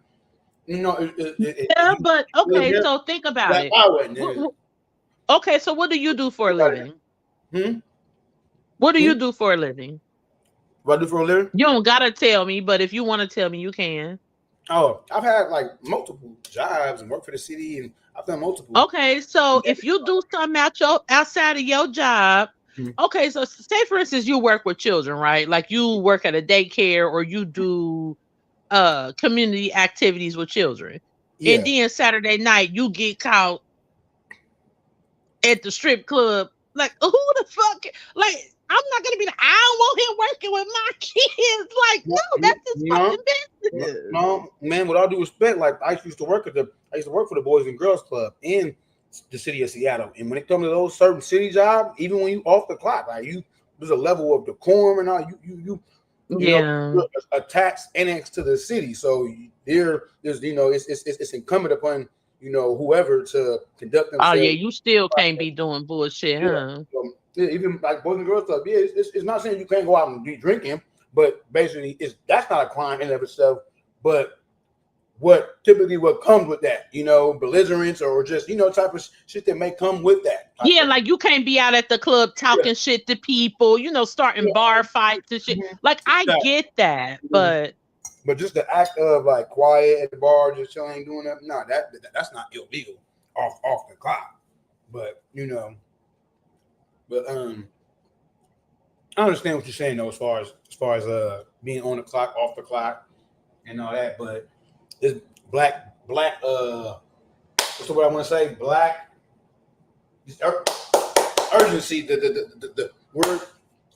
yeah, but okay, so think about it. Okay, so what do you do for a living? What do you do for a living? What I do for a living? You don't gotta tell me, but if you want to tell me, you can. Oh, I've had multiple jobs and work for the city, and I've done multiple. Okay, so if you do something outside of your job, okay, so say for instance you work with children, right? Like you work at a daycare or you do community activities with children. Yeah. And then Saturday night you get caught at the strip club. Like, who the fuck? Like, I'm not gonna be like, I don't want him working with my kids. Like, no, that's his fucking business. No, man, with all due respect, I used to work for the Boys and Girls Club in the city of Seattle. And when it comes to those certain city jobs, even when you off the clock, there's a level of decorum and all you know, attached annexed to the city. So there's it's incumbent upon whoever to conduct themselves. Oh yeah, you still can't be doing bullshit, huh? Even Boys and Girls Club, it's not saying you can't go out and be drinking, but basically that's not a crime in and of itself. But what comes with that, belligerence or just type of shit that may come with that. Yeah, like you can't be out at the club talking shit to people, starting bar fights and shit. Like I get that, but just the act of quiet at the bar, just chilling, doing that. No, that's not illegal off the clock. But But I I understand what you're saying though, as far as being on the clock, off the clock, and all that. But this black what's the word I want to say? Black urgency. The word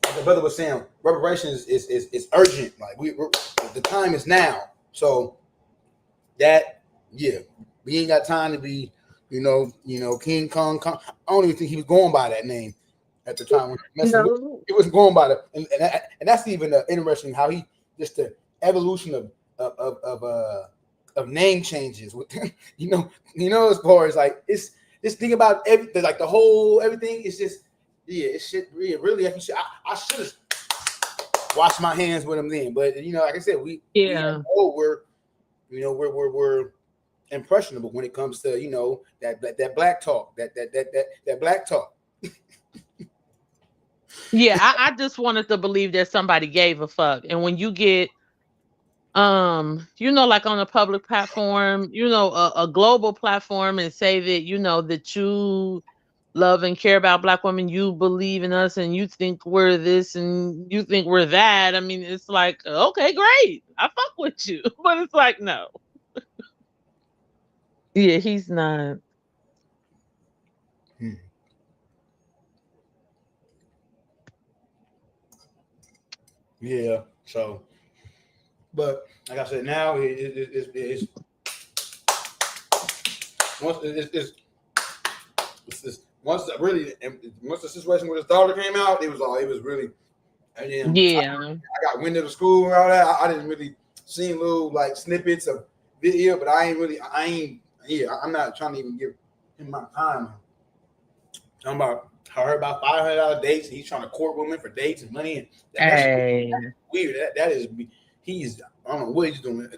the brother was saying, reparations is urgent. Like we're the time is now. So that we ain't got time to be King Kong. I don't even think he was going by that name at the time when he wasn't going by that. And that's even interesting how he just the evolution of name changes with as far as like it's this thing about everything, like the whole everything is just it's shit really I should have washed my hands with him then, but like I said, we're impressionable when it comes to that black talk, that black talk. Yeah, I just wanted to believe that somebody gave a fuck. And when you get like on a public platform, a global platform, and say that that you love and care about Black women, you believe in us, and you think we're this and you think we're that. I mean, it's like, okay, great, I fuck with you. But it's like, no. Yeah, he's not. Yeah. So, but like I said, now it's once the situation with his daughter came out, it was really. And then I got wind of the school and all that. I didn't really see little like snippets of video, but I'm not trying to even give him my time. I heard about $500 dates. He's trying to court women for dates and money, and that's weird. That is I don't know what he's doing.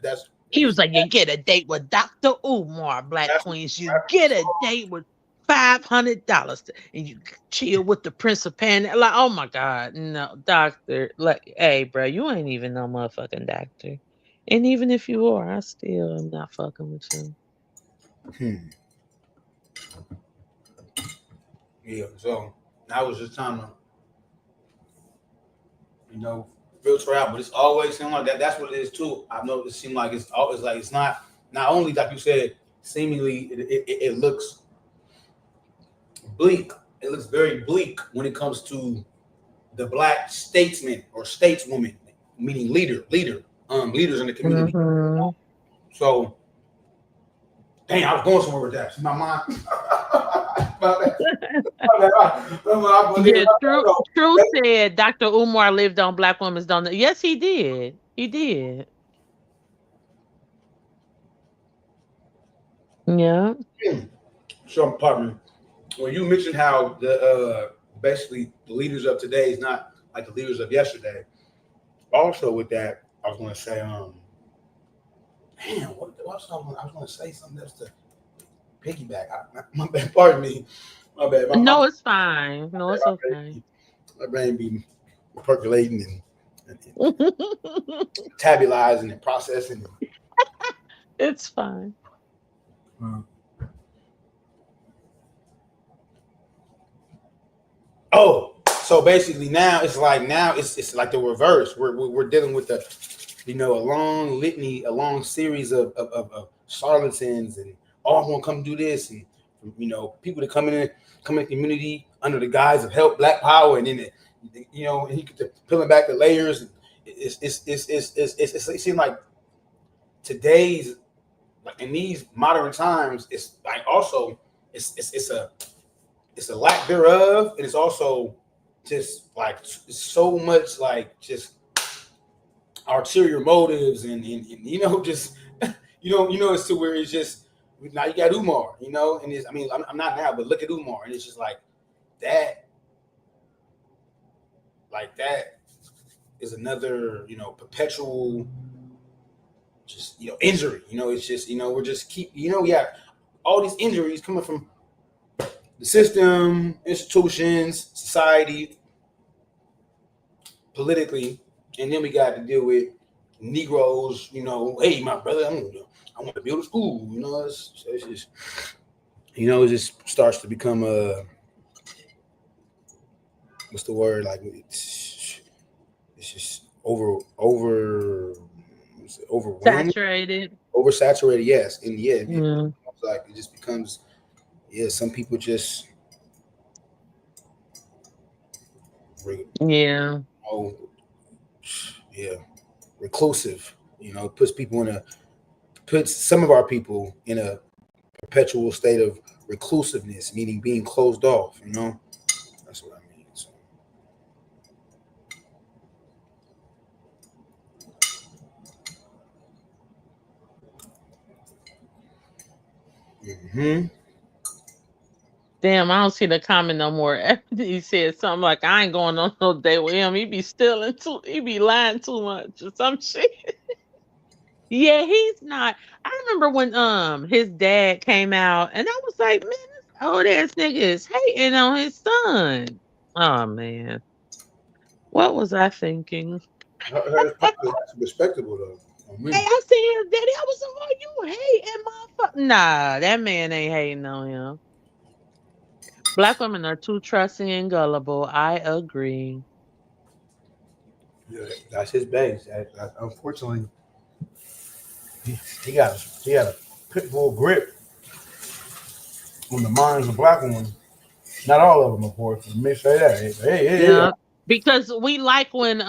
He was like, you get a date with Dr. Umar, Black Queens. You get a date with $500 and you chill with the Prince of Pan. Like, oh my God, no, doctor. Like, hey, bro, you ain't even no motherfucking doctor. And even if you are, I still am not fucking with you. Yeah, so I was just trying to, filter out, but it's always seemed like that. That's what it is too. I've noticed. It seems like it's always like it's not only like you said. Seemingly, it looks bleak. It looks very bleak when it comes to the Black statesman or stateswoman, meaning leaders in the community. So, dang, I was going somewhere with that. My mind. True said Dr. Umar lived on Black women's don't know. Yes, he did. He did. Yeah. So, partner, when you mentioned how the basically the leaders of today is not like the leaders of yesterday. Also, with that, I was going to say, what else I was going to say something else to piggyback. My bad. Pardon me. My bad. No, it's fine. No, it's okay. My brain be percolating and tabulizing and processing. It's fine. Oh, so basically now it's like the reverse. We're dealing with a long series of charlatans and I want to come do this, and people that come in the community under the guise of help, Black power, and then and he could peeling back the layers. It seems like today's, like in these modern times, it's like also it's a lack thereof, and it's also just like so much like just ulterior motives and just it's to where it's just. Now you got Umar, and it's, I'm not now, but look at Umar, and it's just like that is another, perpetual, just, injury. It's just, we're just we have all these injuries coming from the system, institutions, society, politically, and then we got to deal with Negroes, hey, my brother, I want to build a school, it's just, it just starts to become what's the word? Like, it's just overwhelmed, Saturated. oversaturated. Yes, and yeah, Mm. it's like it just becomes. Yeah, some people just. Yeah. Oh, yeah, reclusive. You know, puts some of our people in a perpetual state of reclusiveness, meaning being closed off. You know, that's what I mean. So. Mm-hmm. Damn, I don't see the comment no more. He said something like, "I ain't going on no date with him. He be he be lying too much or some shit." Yeah, he's not. I remember when his dad came out, and I was like, "Man, this old ass nigga is hating on his son." Oh man, what was I thinking? That's respectable though. Hey, I see his daddy. I was like, "Oh, you hating motherfucker?" Nah, that man ain't hating on him. Black women are too trusting and gullible. I agree. Yeah, that's his base. Unfortunately, he got a pit bull grip on the minds of black women. Not all of them, of course. Let me say that. Hey. Yeah, because we like when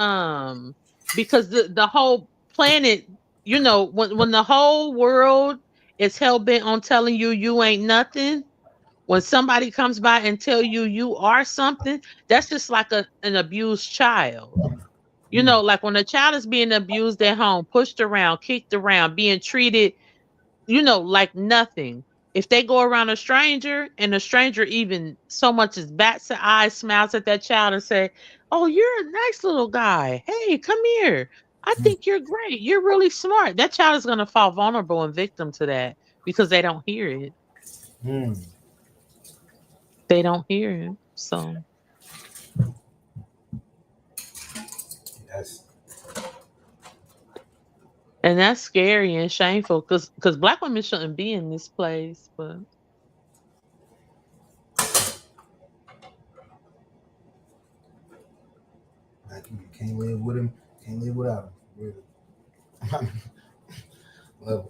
because the whole planet, when the whole world is hell bent on telling you you ain't nothing. When somebody comes by and tell you you are something, that's just like an abused child. Like when a child is being abused at home, pushed around, kicked around, being treated, like nothing. If they go around a stranger and the stranger even so much as bats an eye, smiles at that child and say, "Oh, you're a nice little guy. Hey, come here. I think you're great. You're really smart." That child is going to fall vulnerable and victim to that because they don't hear it. They don't hear it. So Yes. and that's scary and shameful because black women shouldn't be in this place, but You can't live with him. Can't live without him. Really.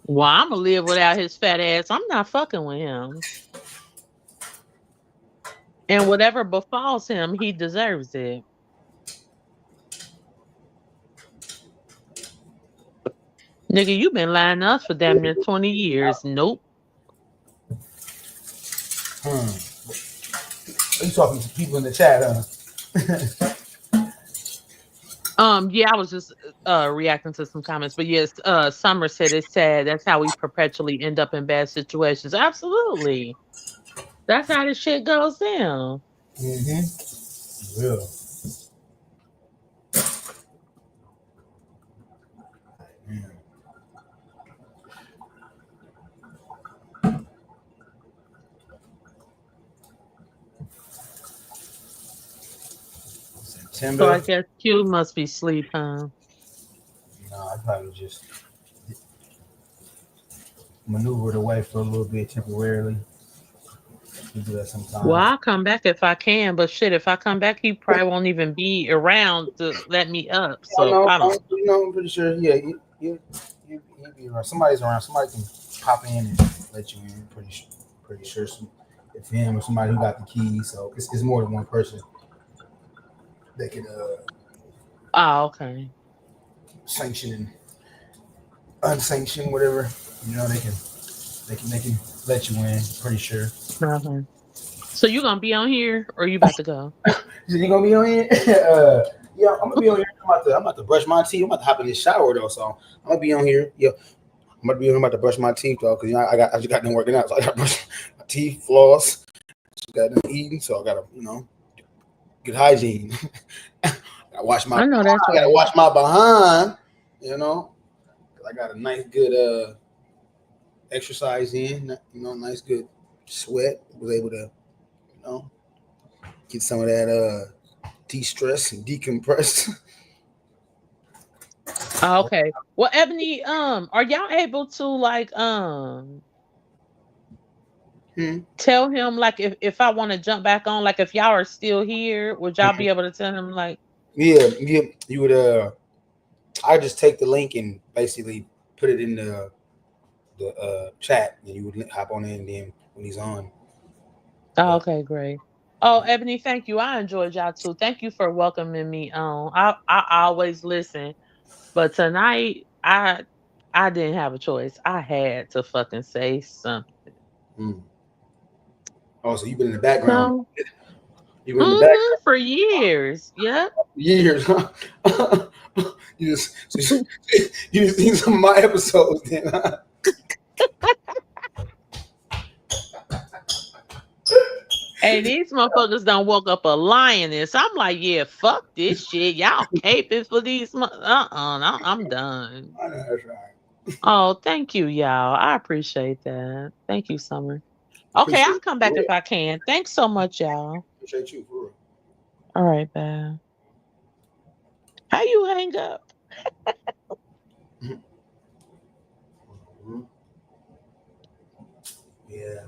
well, I'm gonna live without his fat ass. I'm not fucking with him. And whatever befalls him, he deserves it. Nigga, you been lying to us for damn near 20 years. Nope. Are you talking to people in the chat, huh? Yeah, I was just reacting to some comments, but yes, Summer said it's sad. That's how we perpetually end up in bad situations. Absolutely. That's how this shit goes down. Mm-hmm. Real. September. So I guess Q must be sleep, huh? No, I probably just maneuvered away for a little bit temporarily. We do that sometimes. Well, I'll come back if I can, but shit, if I come back, he probably won't even be around to let me up. So I don't. I'm pretty sure. Yeah, you be around. Somebody's around. Somebody can pop in and let you in. Pretty sure. If him or somebody who got the keys, so it's more than one person. They can Oh, okay. sanction and unsanctioned, whatever. They can let you in. Pretty sure. Uh-huh. So you gonna be on here or you about to go? You gonna be on here? Yeah, I'm gonna be on here. I'm about to brush my teeth. I'm about to hop in the shower though, so I'm gonna be on here. Yeah, I'm gonna be on here. I'm about to brush my teeth though, because I just got done working out, so I gotta brush my teeth, floss. Just got done eating, so I gotta good hygiene. I gotta wash my behind. I got a nice good exercise in. Nice good sweat. Was able to get some of that de-stress and decompress. Okay. Well, Ebony, are y'all able to like tell him like if I want to jump back on, like if y'all are still here, would y'all be able to tell him like Yeah, you would I just take the link and basically put it in the chat, and you would hop on in. And then when he's on, Oh, okay, great. Oh, Ebony, thank you. I enjoyed y'all too. Thank you for welcoming me on. I always listen, but tonight I didn't have a choice. I had to fucking say something. Oh, so you've been in the background. So, You've been in the background for years. Yep. years, huh? you just seen some of my episodes, then. Huh? Hey, these motherfuckers done woke up a lioness. I'm like, yeah, fuck this shit. Y'all caping for these. I'm done. I know that's right. Oh, thank you, y'all. I appreciate that. Thank you, Summer. Okay, I'll come back if I can. Thanks so much, y'all. Appreciate you, for real. All right, man. How you hang up? Yeah.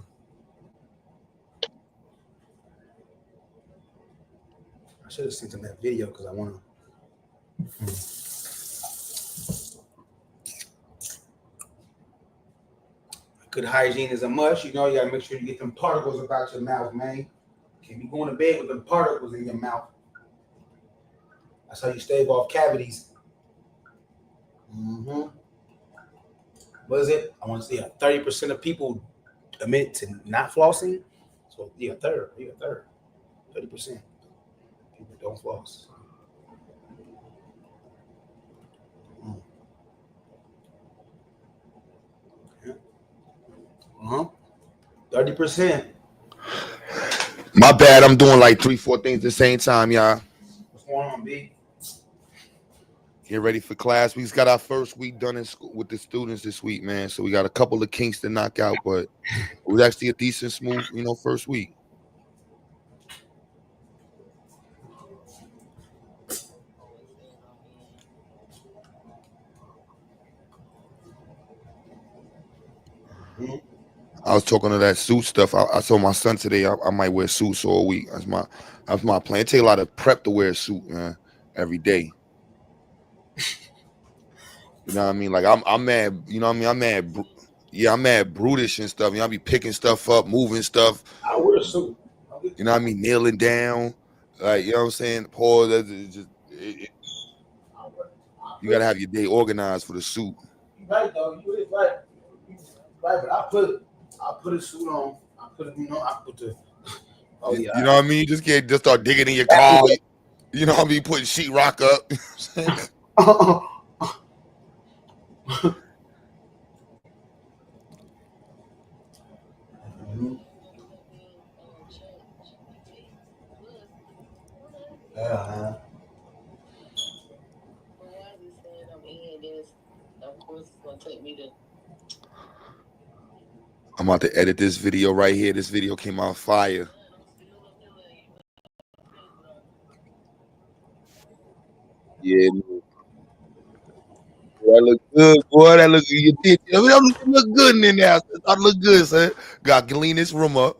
I should have seen some of that video because I want to. Good hygiene is a must. You know, you got to make sure you get them particles about your mouth, man. Can't be going to bed with them particles in your mouth. That's how you stave off cavities. What is it? I want to say 30% of people admit to not flossing. So, yeah, a third. 30%. People don't floss. 30%. My bad. I'm doing like 3-4 things at the same time, y'all. What's going on, B? Get ready for class. We just got our first week done in school with the students this week, man. So we got a couple of kinks to knock out, but it was actually a decent, smooth, first week. I was talking to that suit stuff. I told my son today I might wear suits all week. That's my plan. It take a lot of prep to wear a suit, man, every day. You know what I mean? Like I'm mad. You know what I mean? I'm mad. Yeah, I'm mad brutish and stuff. You know, I be picking stuff up, moving stuff. I wear a suit. You know what I mean? Kneeling down. Like, you know what I'm saying? Pause. You gotta have your day organized for the suit. You're right, though. You is right. Right, but I put a suit on. I put the. Oh yeah. You know what I mean? You just can't just start digging in your car. You know what I mean? Putting sheetrock up. You know Yeah. I'm about to edit this video right here. This video came out fire. Yeah. That look good, boy. That look good. That look good in there. That look good, son. Got to clean this room up.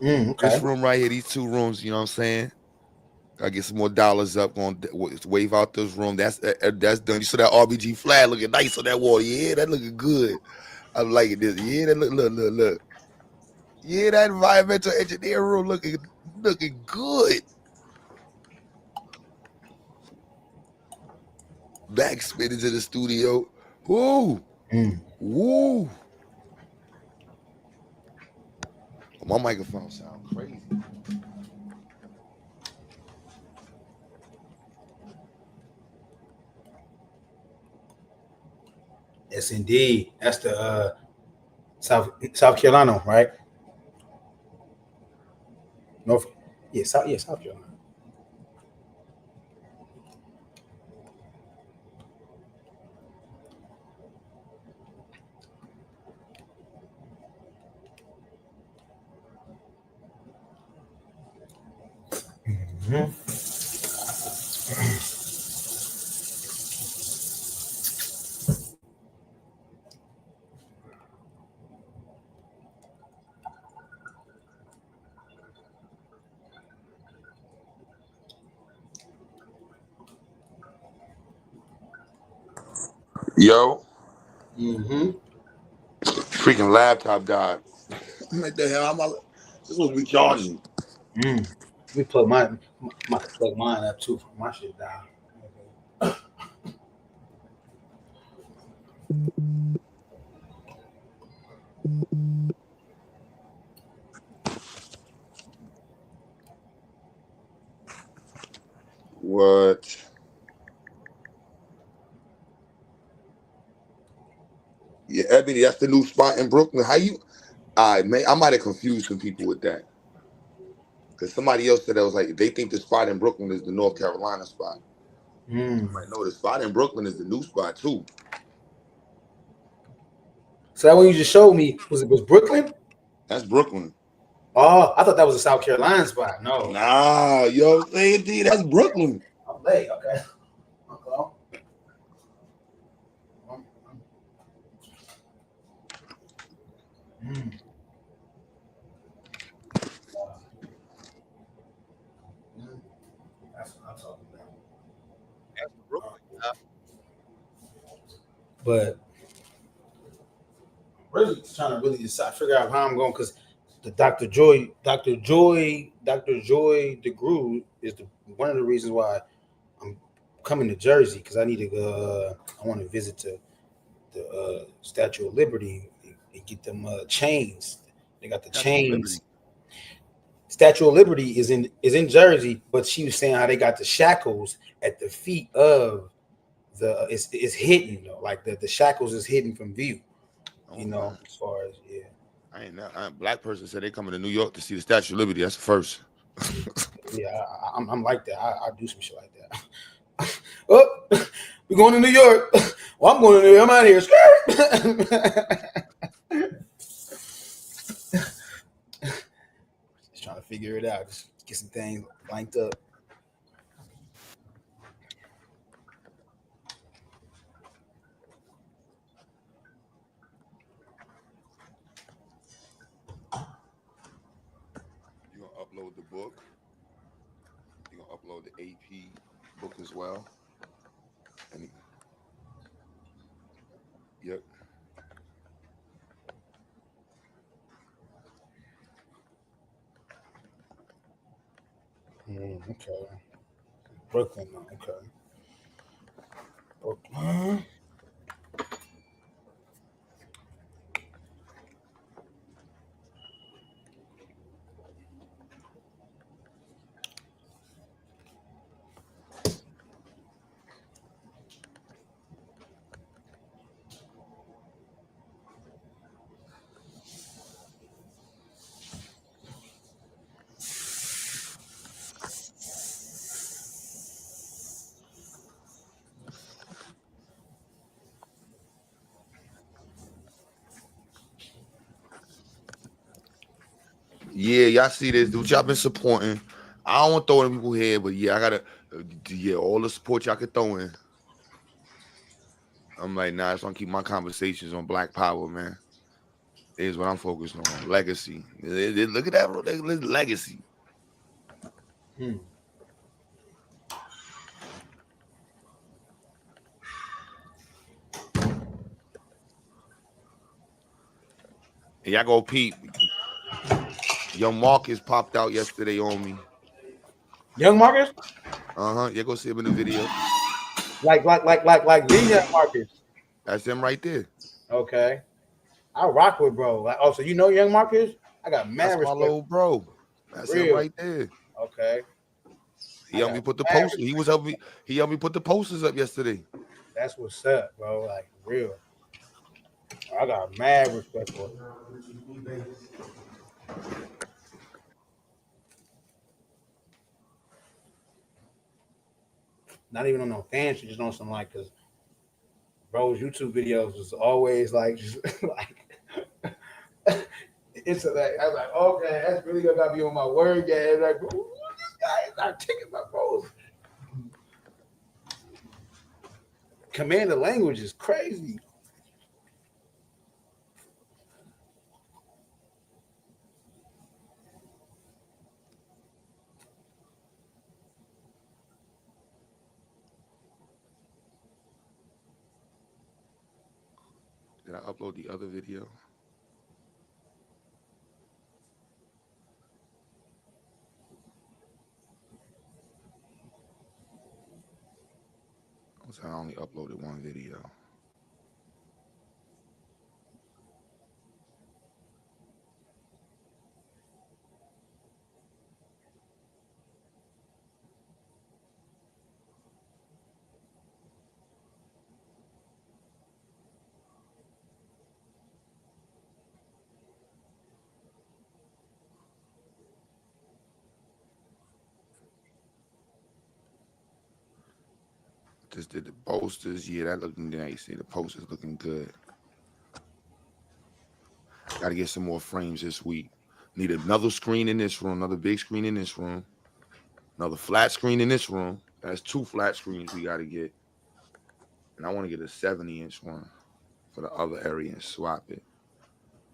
Okay. This room right here, these 2 rooms, you know what I'm saying? Gotta get some more dollars up, on wave out this room. That's done. You saw that RBG flag looking nice on that wall. Yeah, that looking good. I like it. Yeah, that look. Yeah, that environmental engineer room looking good. Backspin into the studio. Woo. Woo. My microphone sounds crazy. Yes, indeed. That's the South Carolina, right? South Carolina. Yo, Mm-hmm. freaking laptop died. I'm like, the hell? This supposed to be charging. Let me plug mine. I can plug mine up too. My shit down. What? Yeah, Ebony, that's the new spot in Brooklyn. How you? I might have confused some people with that. Because somebody else said that was like they think the spot in Brooklyn is the North Carolina spot. I'm like, no, the spot in Brooklyn is the new spot too. So that one you just showed me was Brooklyn? That's Brooklyn. Oh, I thought that was a South Carolina spot. No. Nah, yo, say it, that's Brooklyn. I'm late. Okay. That's what I'm talking about. That's Brooklyn. But really trying to decide, figure out how I'm going, because the Dr. Joy DeGroote is one of the reasons why I'm coming to Jersey, because I need to go. I want to visit the Statue of Liberty and get them chains. They got the chains. Statue of Liberty is in Jersey, but she was saying how they got the shackles at the feet of the. It's hidden though, like the shackles is hidden from view. You know, as far as I ain't know. A black person said they coming to New York to see the Statue of Liberty. That's the first. Yeah, I'm like that. I do some shit like that. Oh, we're going to New York. Well, I'm going to New York. I'm out of here. Just trying to figure it out. Just get some things linked up. You're gonna upload the book. You're gonna upload the AP book as well. And yep. Okay. Brooklyn. Okay. Brooklyn. Yeah, y'all see this, dude. Y'all been supporting. I don't want to throw it in people's head, but yeah, I gotta. Yeah, all the support y'all can throw in. I'm like, nah, I just want to keep my conversations on Black Power, man. Is what I'm focused on. Legacy. Look at that, bro. Legacy. And y'all go peep. Young Marcus popped out yesterday on me. Young Marcus? You go see him in the video. Like the Young Marcus. That's him right there. Okay. I rock with bro. Like, oh, so you know Young Marcus? I got mad That's my respect. little bro. That's him right there. Okay. He helped me put the poster. He helped me put the posters up yesterday. That's what's up, bro. Like real. I got mad respect for it. Not even on no fan shit, just on some like, cause bro's YouTube videos was always like, just like it's like I was like, okay, that's really gonna be on my word game. Like, bro, this guy is not taking my bros. Command the language is crazy. Did I upload the other video? I only uploaded one video. Just did the posters. Yeah, that looking nice. See, the posters looking good. Got to get some more frames this week. Need another screen in this room, another big screen in this room, another flat screen in this room. That's 2 flat screens we got to get. And I want to get a 70-inch one for the other area and swap it.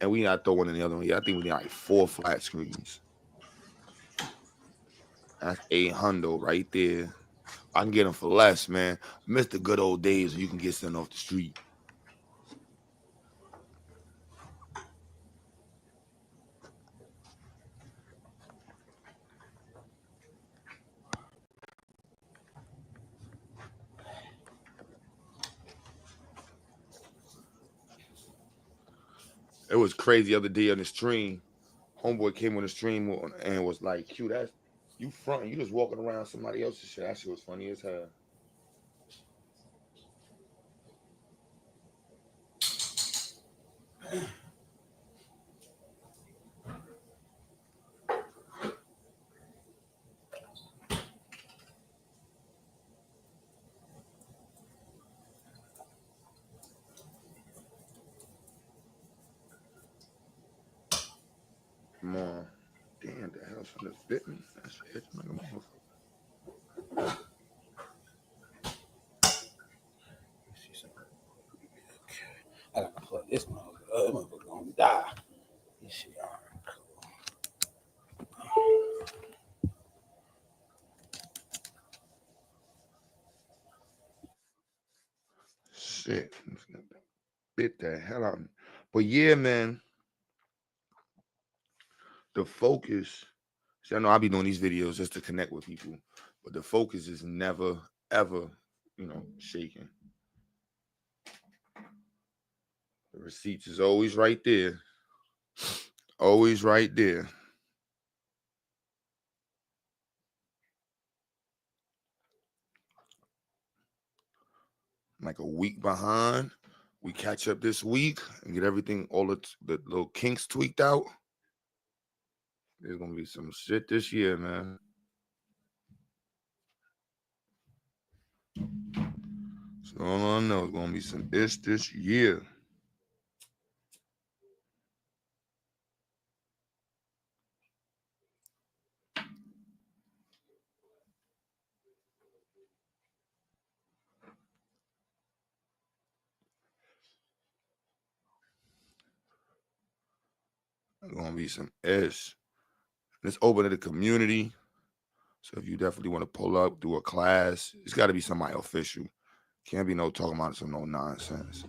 And we got to throw one in the other one. Yeah, I think we need like 4 flat screens. That's 800 right there. I can get them for less, man. I miss the good old days when you can get something off the street. It was crazy the other day on the stream. Homeboy came on the stream and was like, Q, that's you front. You just walking around somebody else's shit. That shit was funny as hell. Come on. Damn, the hell's from the fit me? That's it. Like a motherfucker. I gotta plug this motherfucker. This motherfucker gonna die. This shit alright. Shit. Bit the hell out of me. But yeah, man. The focus. See, I know I'll be doing these videos just to connect with people, but the focus is never, ever, shaking. The receipts is always right there. Always right there. Like a week behind. We catch up this week and get everything, all the little kinks tweaked out. There's gonna be some shit this year, man. So all I know is gonna be some ish this year. There's gonna be some ish. It's open to the community. So if you definitely want to pull up, do a class, it's got to be somebody official. Can't be no talking about some no nonsense.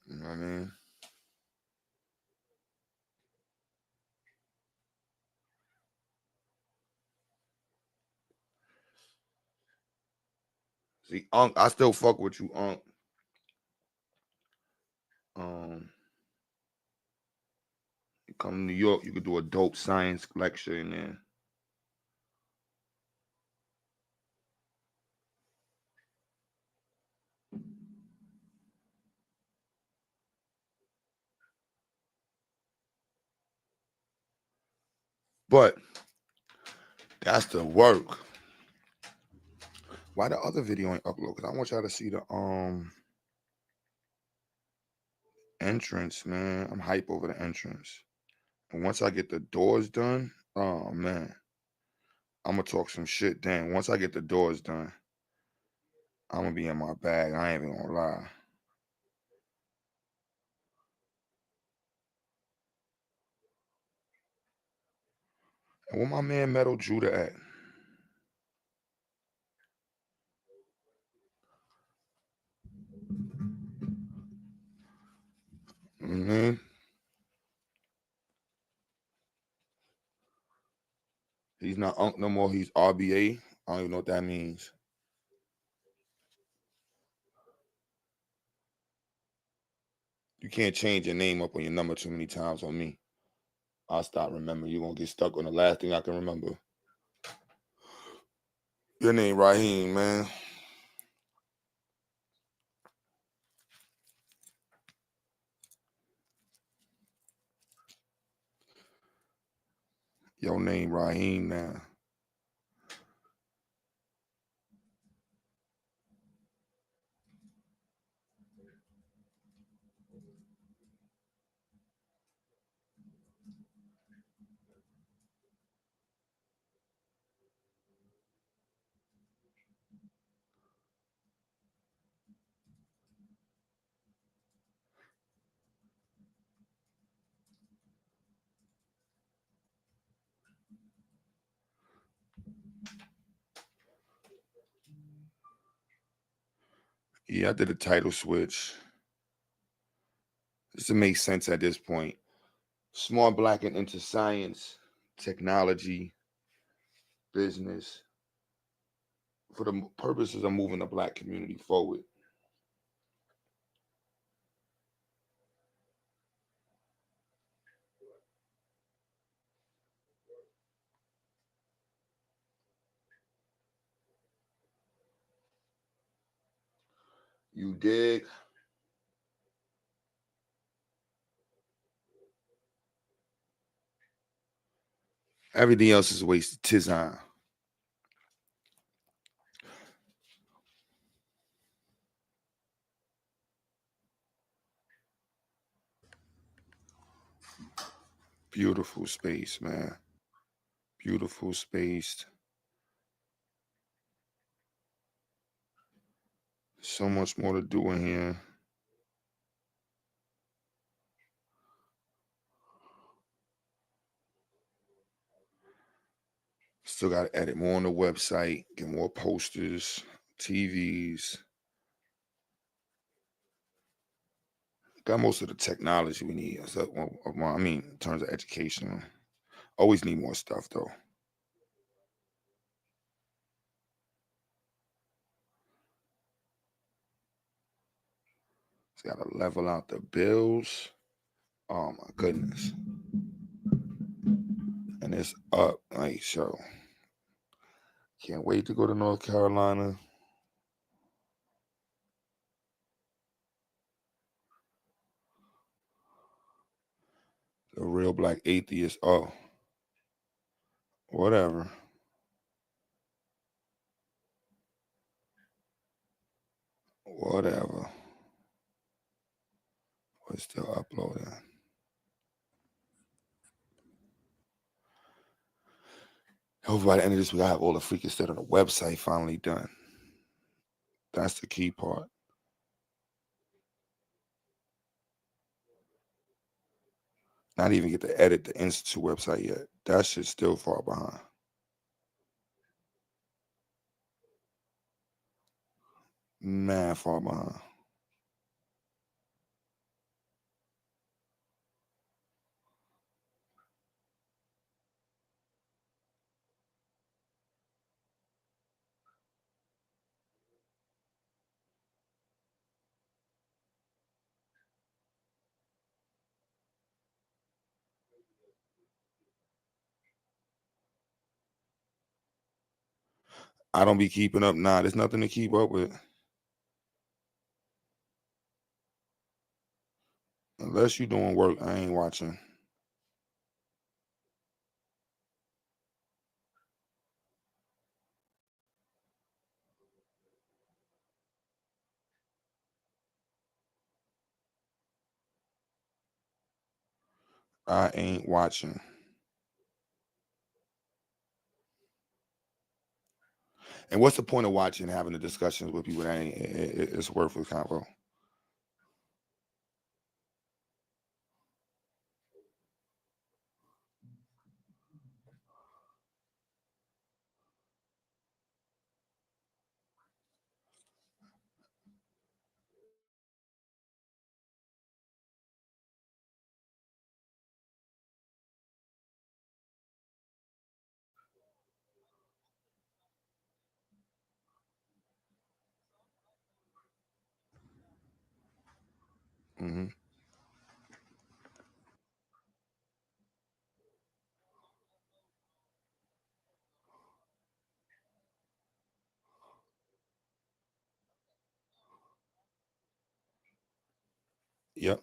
You know what I mean? See, Unc, I still fuck with you, Unc. You come to New York, you could do a dope science lecture in there. But that's the work. Why the other video ain't upload? Because I want y'all to see the entrance, man. I'm hype over the entrance. And once I get the doors done, oh man, I'm gonna talk some shit then. Once I get the doors done, I'm gonna be in my bag. I ain't even gonna lie. And where my man Metal Judah at? Mm-hmm. He's not Unc no more. He's RBA. I don't even know what that means. You can't change your name up on your number too many times on me. I'll stop remembering. You're going to get stuck on the last thing I can remember. Your name Raheem, man. Your name Raheem now. Yeah, I did a title switch. This makes sense at this point. Smart Black and into science, technology, business, for the purposes of moving the Black community forward. You dig? Everything else is a waste of time. Beautiful space, man. Beautiful space. So much more to do in here. Still got to edit more on the website, get more posters, TVs. Got most of the technology we need. So, I mean, in terms of education, always need more stuff though. It's got to level out the bills. Oh my goodness. And it's up, like, so. Can't wait to go to North Carolina. The real Black atheist. Oh, whatever. Whatever. We're still uploading. Hopefully by the end of this week, I have all the freaking stuff on the website finally done. That's the key part. Not even get to edit the Institute website yet. That shit's still far behind. Man, far behind. I don't be keeping up. Nah, there's nothing to keep up with. Unless you're doing work, I ain't watching. I ain't watching. And what's the point of watching, having the discussions with people that ain't, it's worthless convo? Yep.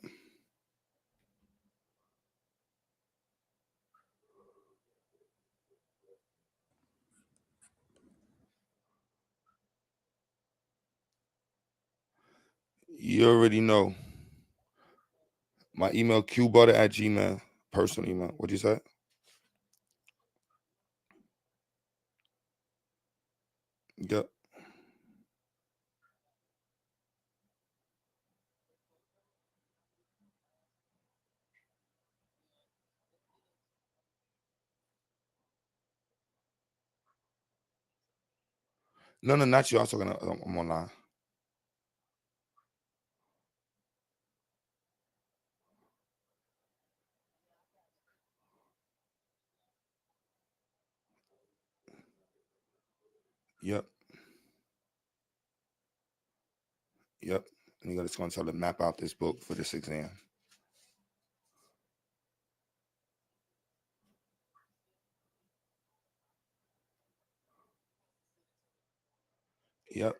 You already know. My email, qbutter@gmail. Personal email. What'd you say? Yep. No, not you. I'm talking. I'm online. Yep. Yep. And you got to tell them map out this book for this exam. Yep.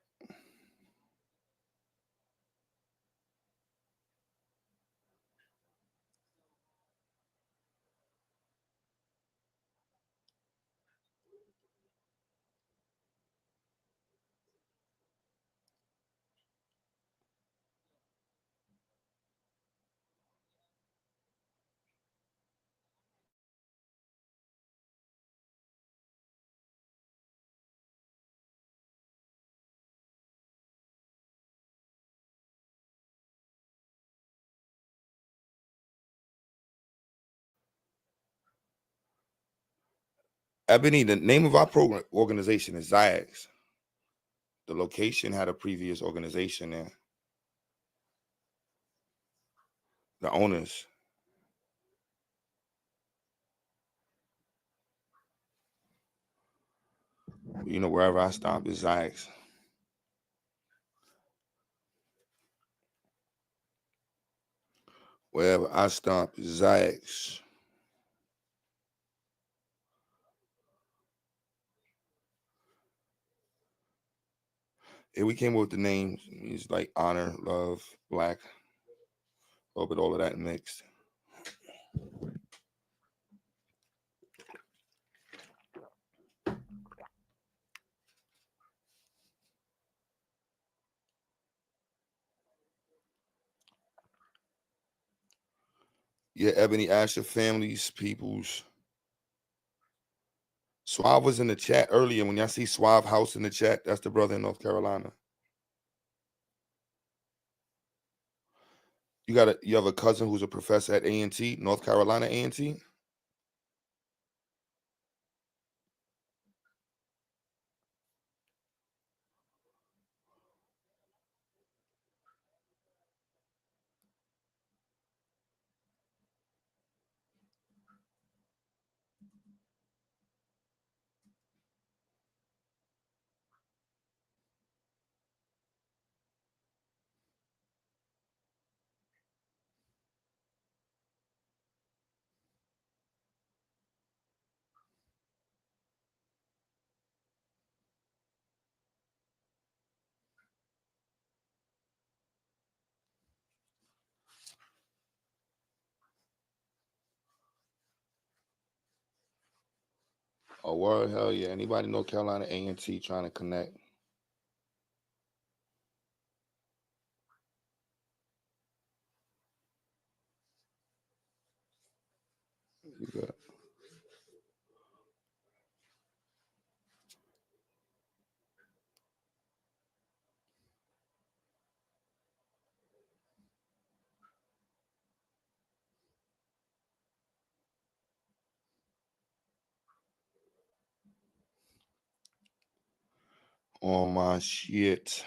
Ebony, the name of our program organization is Ziax. The location had a previous organization there. The owners. You know, wherever I stop is Ziax. Wherever I stop is Ziax. Yeah, we came up with the names. It's like honor, love, black. A little bit all of that mixed. Yeah, Ebony, ask your families, peoples. Suave was in the chat earlier. When y'all see Suave House in the chat, that's the brother in North Carolina. You have a cousin who's a professor at A&T, North Carolina A&T? Oh, word, hell yeah. Anybody North Carolina A&T trying to connect? You good. On my shit.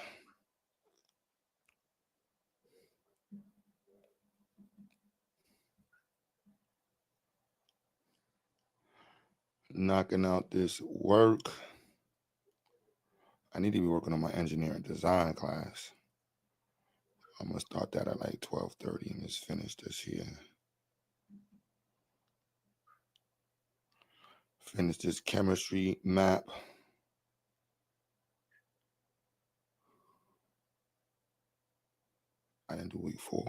Knocking out this work. I need to be working on my engineering design class. I'm gonna start that at like 12:30 and just finish this here. Finish this chemistry map. I didn't do week 4.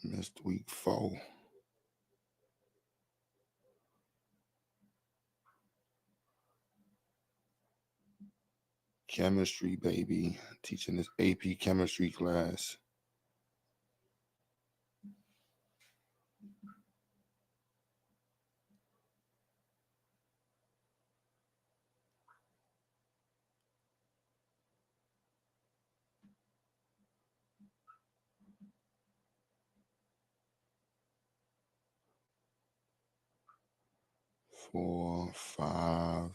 Missed week 4. Chemistry, baby. Teaching this AP chemistry class. Four, 5.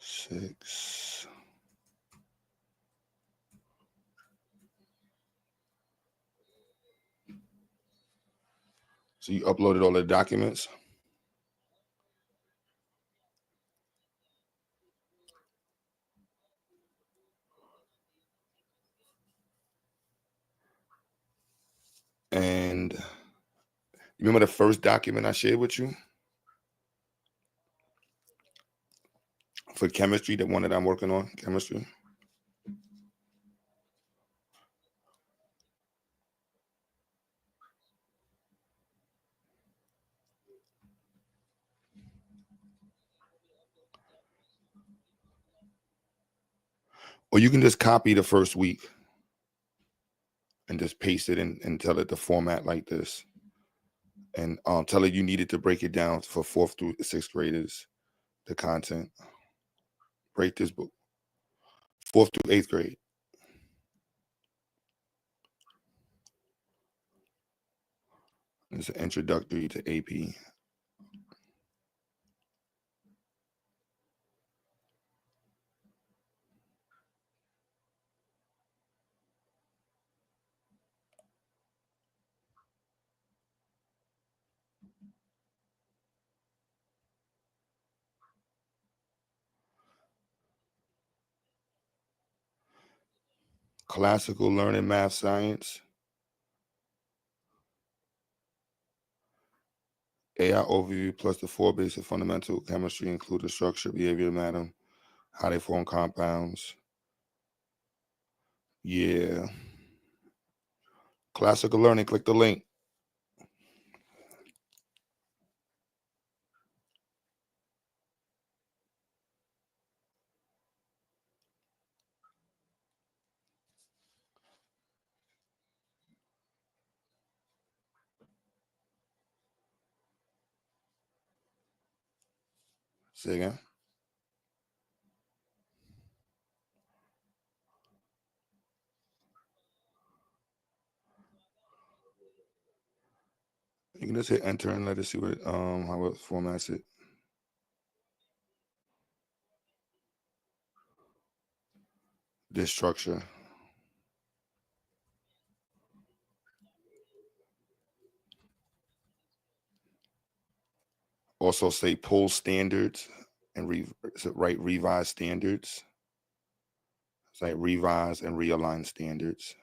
6. So you uploaded all the documents? And you remember the first document I shared with you? For chemistry, the one that I'm working on, chemistry. Or you can just copy the first week and just paste it in and tell it to format like this. And tell it you needed to break it down for 4th through 6th graders, the content. Break this book. 4th through 8th grade. It's an introductory to AP. Classical learning, math, science. AI overview plus the 4 basic fundamental chemistry include the structure, behavior of the atom, how they form compounds. Yeah. Classical learning, click the link. Say again. You can just hit enter and let us see what how it formats it. This structure. Also say pull standards and write revise standards. It's like revise and realign standards.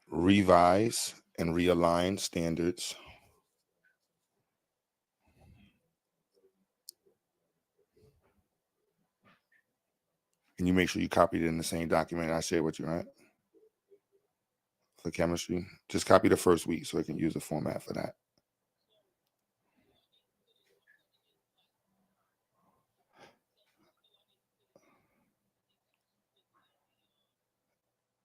Revise and realign standards. And you make sure you copied it in the same document I shared with you, right? For chemistry. Just copy the first week so I can use the format for that.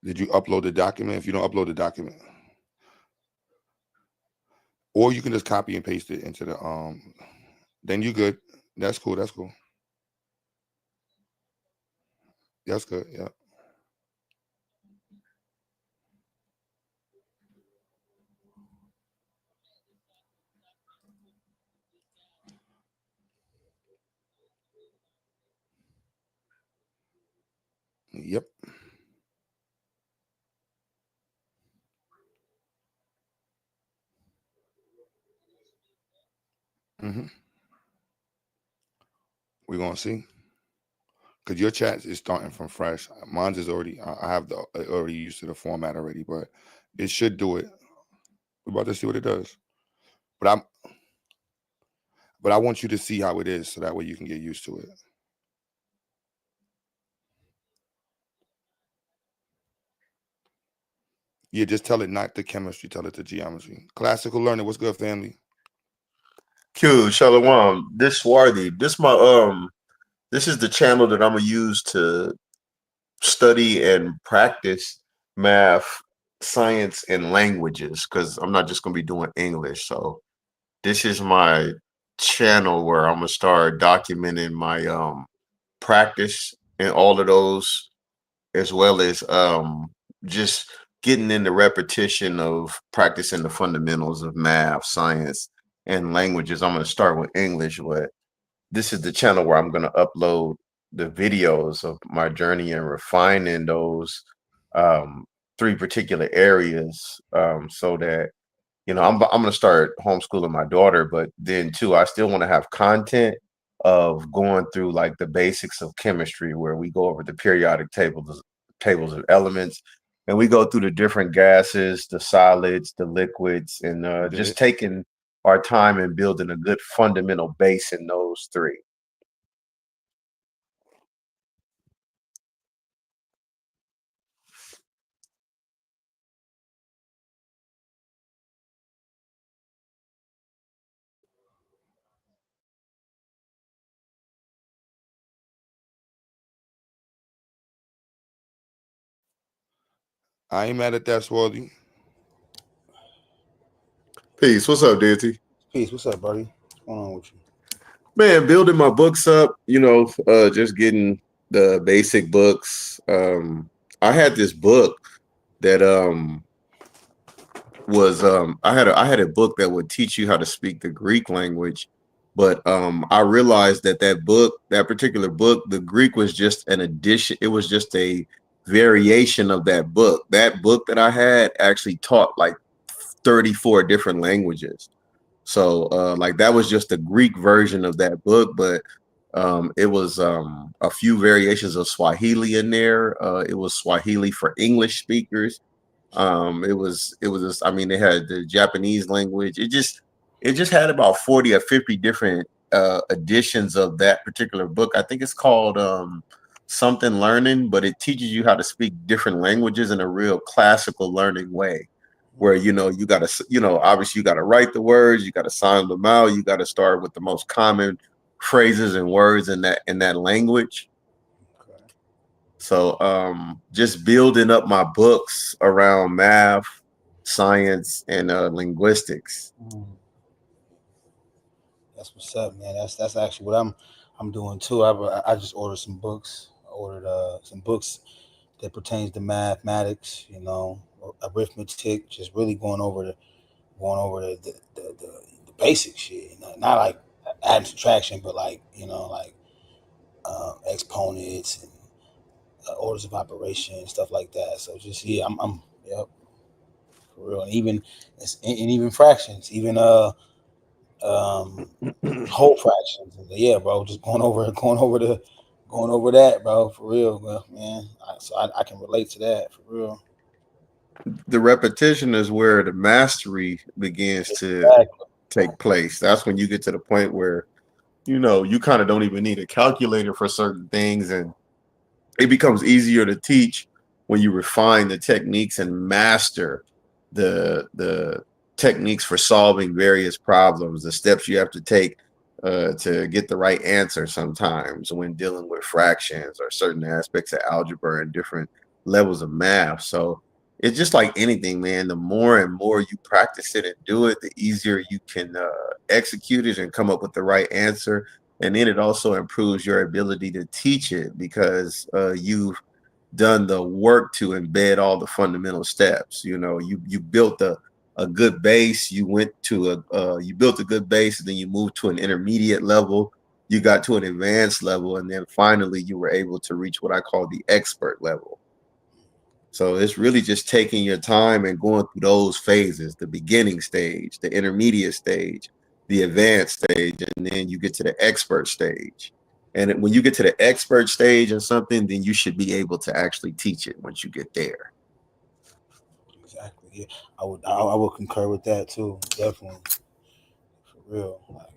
Did you upload the document? If you don't upload the document, or you can just copy and paste it into the then you good. That's cool. That's cool. That's good. Yeah. Yep. We're gonna see. because your chat is starting from fresh. Mine's is already. I have already used to the format already, but it should do it. We're about to see what it does. But I want you to see how it is, so that way you can get used to it. Yeah, just tell it not the chemistry, tell it the geometry. Classical learning. What's good, family? Q, Shalom. This Swarthy. This is the channel that I'm gonna use to study and practice math, science, and languages, because I'm not just gonna be doing English. So this is my channel where I'm gonna start documenting my practice in all of those, as well as just getting in the repetition of practicing the fundamentals of math, science, and languages. I'm going to start with English, but this is the channel where I'm going to upload the videos of my journey and refining those three particular areas, so that, you know, I'm going to start homeschooling my daughter, but then too, I still want to have content of going through like the basics of chemistry, where we go over the periodic tables of elements, and we go through the different gases, the solids, the liquids, and just taking our time and building a good fundamental base in those three. I ain't mad at that, Swarthy. Peace. What's up, Dante? Peace. What's up, buddy? What's going on with you? Man, building my books up, you know, just getting the basic books. I had this book that I had a book that would teach you how to speak the Greek language, but I realized that that particular book, the Greek was just an addition. It was just a variation of that book. That book that I had actually taught like 34 different languages. So like that was just the Greek version of that book, but it was a few variations of Swahili in there. It was Swahili for English speakers. It was I mean, they had the Japanese language. It just had about 40 or 50 different editions of that particular book. I think it's called something learning, but it teaches you how to speak different languages in a real classical learning way, where, you know, you got to, you know, obviously you got to write the words, you got to sound them out, you got to start with the most common phrases and words in that language. So just building up my books around math, science, and linguistics. That's what's up, man. That's actually what I'm doing too. I just ordered some books. I ordered some books that pertains to mathematics, you know, arithmetic, just really going over the basic shit. You know, not like add and subtraction, but like, you know, like exponents and orders of operation, stuff like that. So just I'm yep, for real. And even fractions, even whole fractions. Yeah, bro. Just going over that, bro. For real, bro, man. So I can relate to that, for real. The repetition is where the mastery begins to take place. That's when you get to the point where, you know, you kind of don't even need a calculator for certain things, and it becomes easier to teach when you refine the techniques and master the techniques for solving various problems, the steps you have to take to get the right answer sometimes when dealing with fractions or certain aspects of algebra and different levels of math. So it's just like anything, man. The more and more you practice it and do it, the easier you can execute it and come up with the right answer. And then it also improves your ability to teach it, because you've done the work to embed all the fundamental steps. You know, you built a good base. You went to you built a good base, and then you moved to an intermediate level. You got to an advanced level, and then finally you were able to reach what I call the expert level. So it's really just taking your time and going through those phases: the beginning stage, the intermediate stage, the advanced stage, and then you get to the expert stage. And when you get to the expert stage in something, then you should be able to actually teach it once you get there. Exactly. Yeah, I would concur with that too. Definitely, for real. Like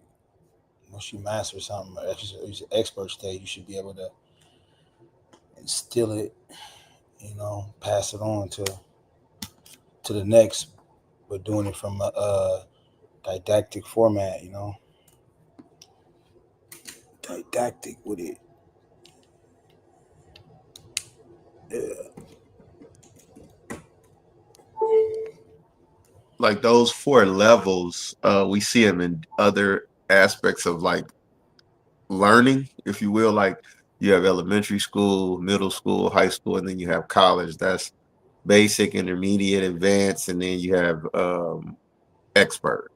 once you master something, it's an expert stage, you should be able to instill it. Pass it on to the next, but doing it from a didactic format. Didactic with it. Yeah. Like those 4 levels, we see them in other aspects of like learning, if you will. Like you have elementary school, middle school, high school, and then you have college. That's basic, intermediate, advanced, and then you have expert,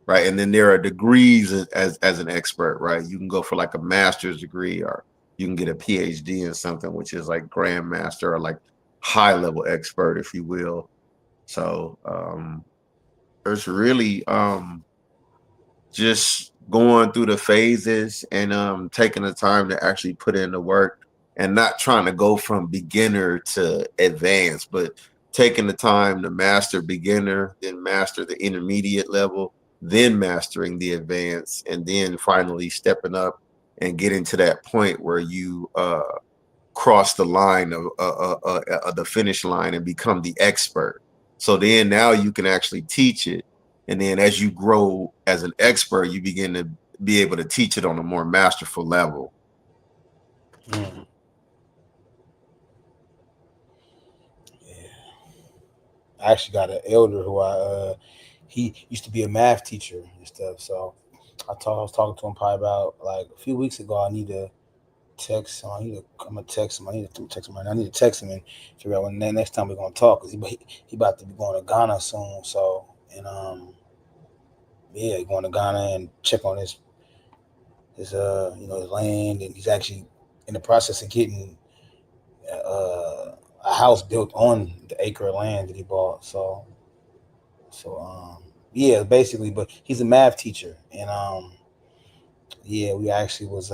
right? And then there are degrees as an expert, right? You can go for like a master's degree, or you can get a PhD in something, which is like grandmaster or like high level expert, if you will. So it's really just going through the phases and taking the time to actually put in the work, and not trying to go from beginner to advanced, but taking the time to master beginner, then master the intermediate level, then mastering the advanced, and then finally stepping up and getting to that point where you cross the line of the finish line and become the expert. So then now you can actually teach it. And then as you grow as an expert, you begin to be able to teach it on a more masterful level. Mm. I actually got an elder who he used to be a math teacher and stuff. So I was talking to him probably about like a few weeks ago. I need to text him. I'm gonna text him. I need to text him. I need to text him and figure out when the next time we're gonna talk, because he about to be going to Ghana soon. So yeah, going to Ghana and check on his his land, and he's actually in the process of getting a house built on the acre of land that he bought. So yeah, basically, but he's a math teacher, and yeah, we actually was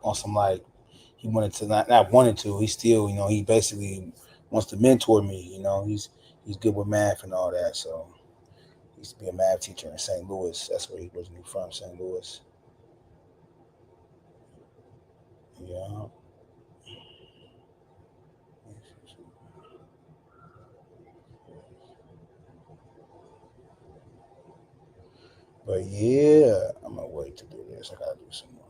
on some, like, he wanted to not wanted to, he still, he basically wants to mentor me. He's good with math and all that. So he used to be a math teacher in St. Louis. That's where he originally from, St. Louis. Yeah. But yeah, I'm gonna wait to do this. I gotta do some more.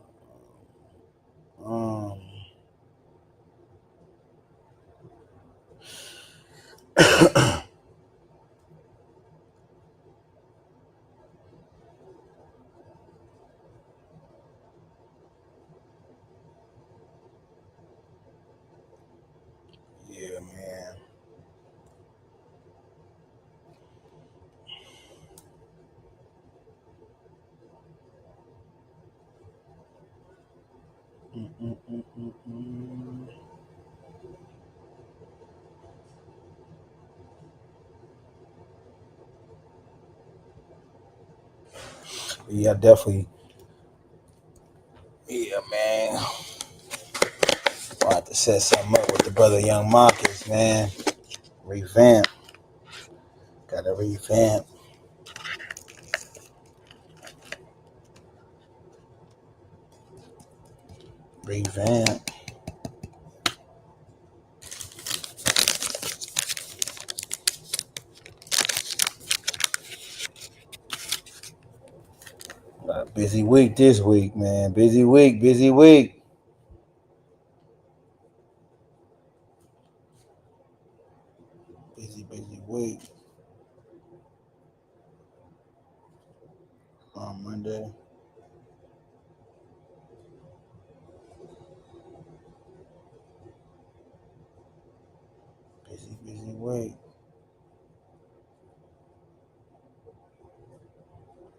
Yeah, man. Yeah, definitely. Yeah, man. I'll have to set something up with the brother Young Marcus, man. Revamp. Gotta revamp. Revamp. Got a busy week this week, man. Busy week, busy week. Busy week. On Monday. Busy week.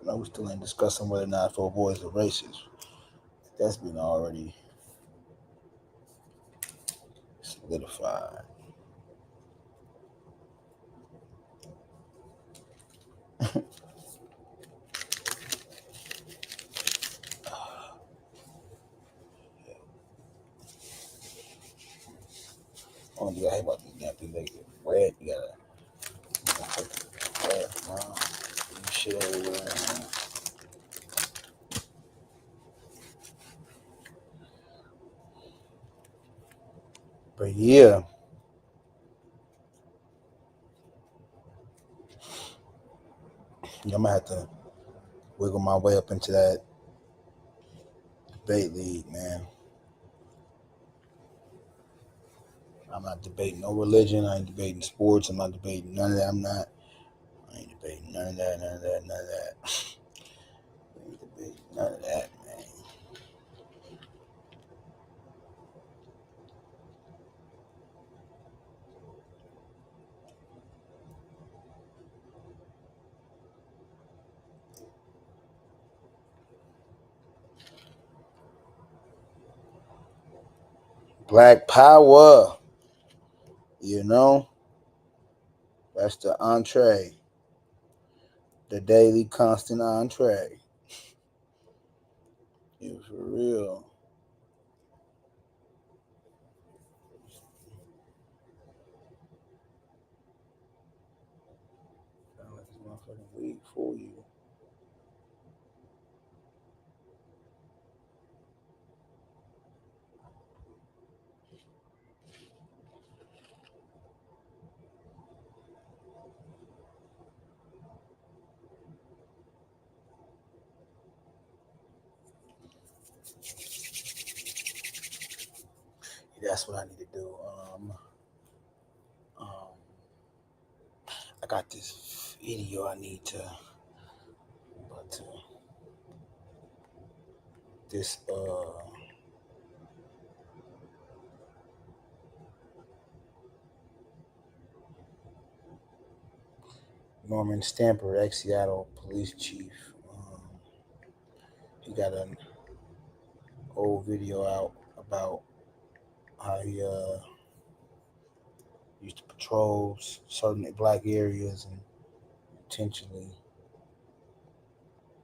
I know we still ain't discussing whether or not 4 boys are racist. That's been already solidified. Oh, you gotta hate about these damn things. They get red. You gotta red, man. Shit everywhere. Man. But yeah. I'm gonna have to wiggle my way up into that debate league, man. I'm not debating no religion. I ain't debating sports. I'm not debating none of that. I ain't debating none of that. I ain't debating none of that, man. Black power, that's the entree, the daily constant entree. Yeah, for real. Sound like this motherfucking weed for you. That's what I need to do. I got this video I need to, but this Norman Stamper, ex-Seattle police chief. He got an old video out about how he used to patrol certain black areas and intentionally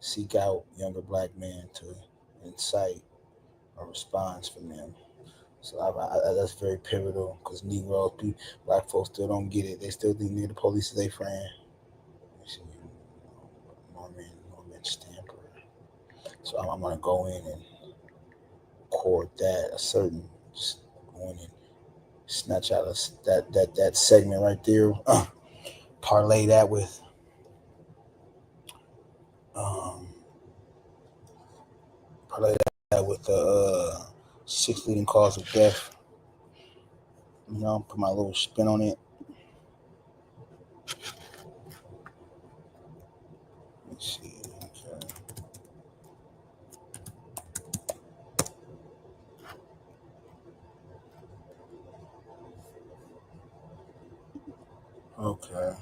seek out younger black men to incite a response from them. So that's very pivotal because Negroes, black folks still don't get it. They still think the police is their friend. Norman Stamper. So I'm gonna go in and record that just go in and snatch out that segment right there. Parlay that with the 6 leading cause of death. Put my little spin on it. Let's see. Okay.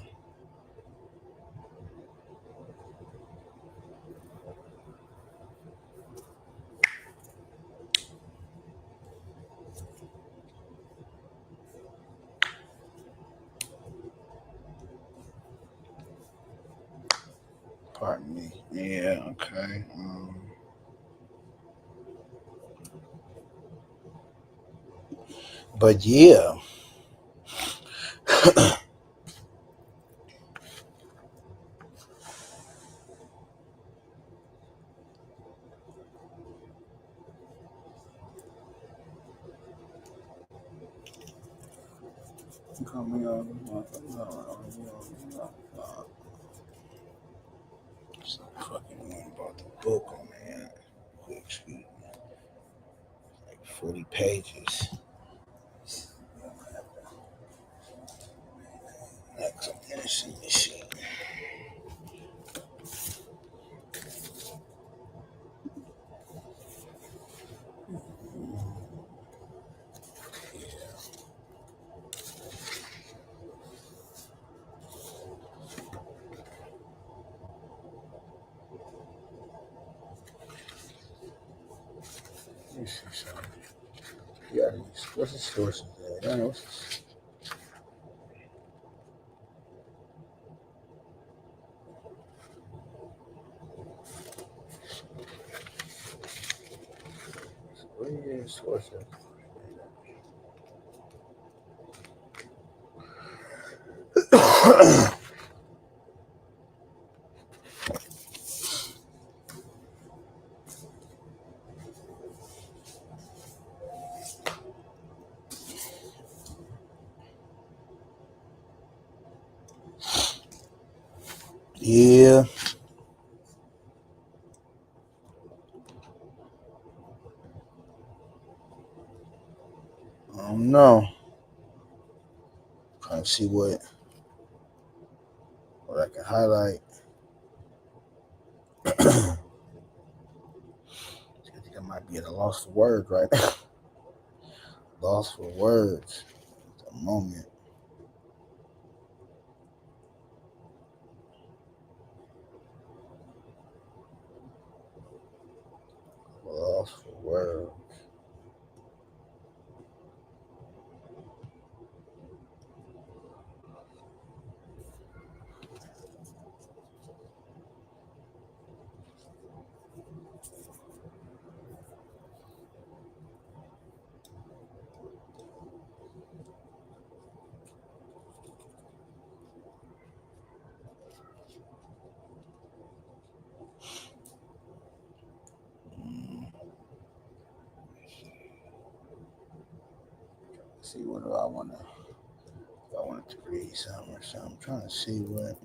Pardon me. Yeah, okay. But yeah. Fucking one about the book on there. Quick sheet. Like 40 pages. Next, I'm finishing this shit. Let me see something. Yeah, what's the source of that? I know. What is the source of? Yeah. I don't know. Trying to see what I can highlight. I think I might be at a loss for words right now. Lost for words at the moment. Lost for words. See what do I want to? I wanted to read something or something. I'm trying to see what.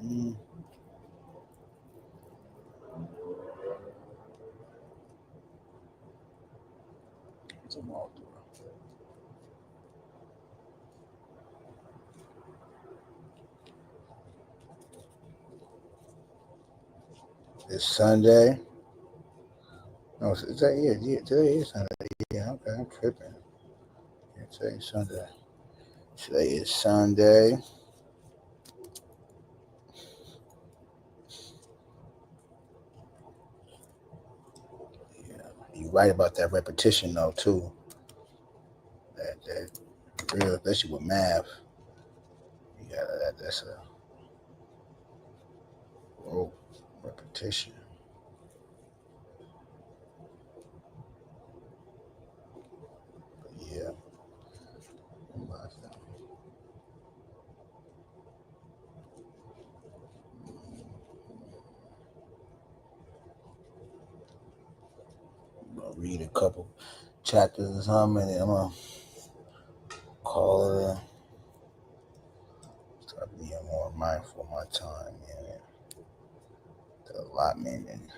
It's a walkthrough. It's Sunday. No, is that yeah, today is Sunday. Yeah, okay, I'm tripping. Yeah, today is Sunday. Today is Sunday. Yeah, you're right about that repetition though too. That real, especially with math. You got that's a repetition. But yeah. I'm gonna read a couple chapters or something, and then I'm gonna call it. Start being more mindful of my time, man. The allotment and.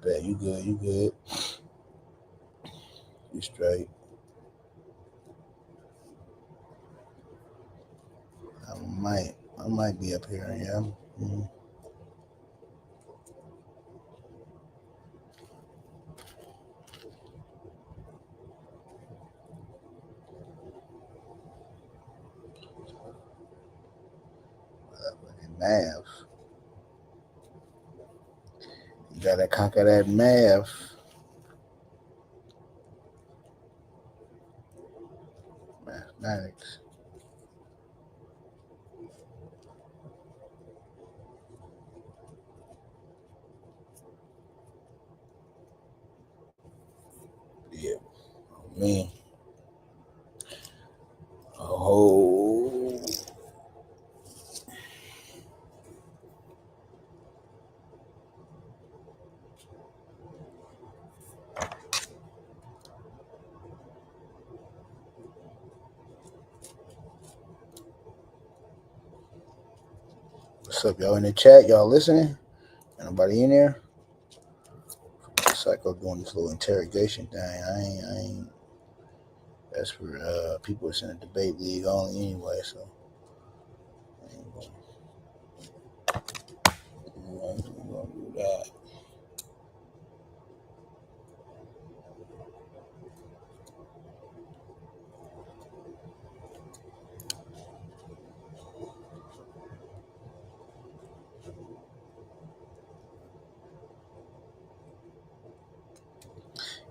Bet. You good. You straight. I might be up here, yeah. Mm-hmm. Math. You gotta conquer that math. Mathematics. Yeah. Man. Oh. What's up, y'all in the chat? Y'all listening? Anybody in there? Psycho doing this little interrogation thing. I ain't. That's for people that's in the debate league only anyway. So I ain't gonna do that.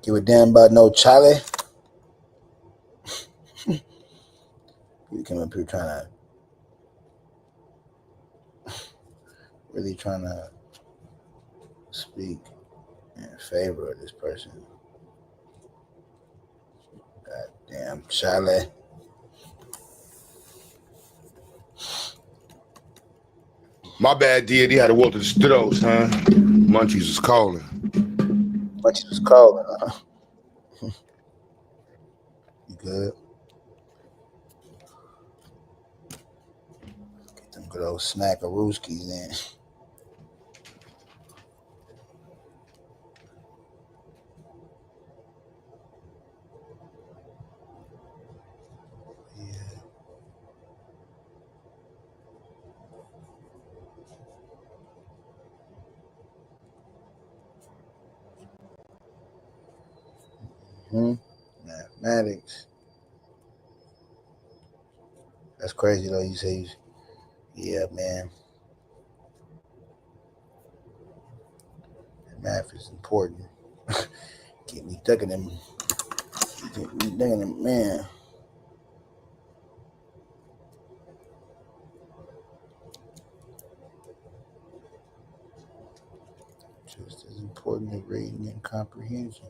Give a damn about no Charlie. We come up here really trying to speak in favor of this person. God damn, Charlie. My bad, D. Had to walk to the studios, huh? Munchies was calling. Munchies was calling, You good? Get them good old smackarooskies in. Mathematics. That's crazy though. You say, yeah, man. Math is important. Get me ducking them. Man. Just as important as reading and comprehension.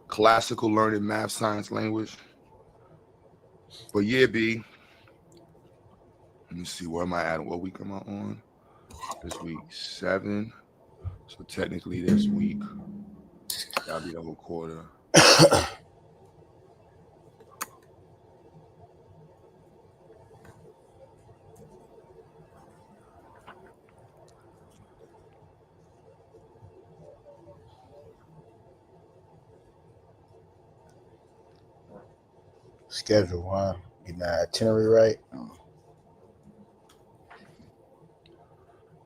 Classical learning math, science, language. But yeah, B. Let me see, where am I at? What week am I on? This week 7. So technically this week, that'll be the whole quarter. Schedule, huh? Getting the itinerary right.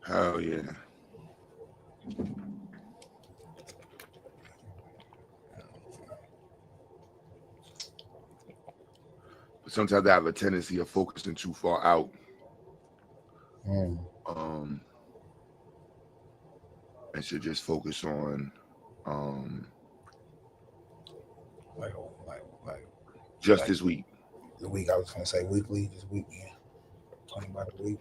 Hell yeah. But sometimes I have a tendency of focusing too far out. And should just focus on just this week. The week, I was gonna say weekly, this weekend. Talking about the week.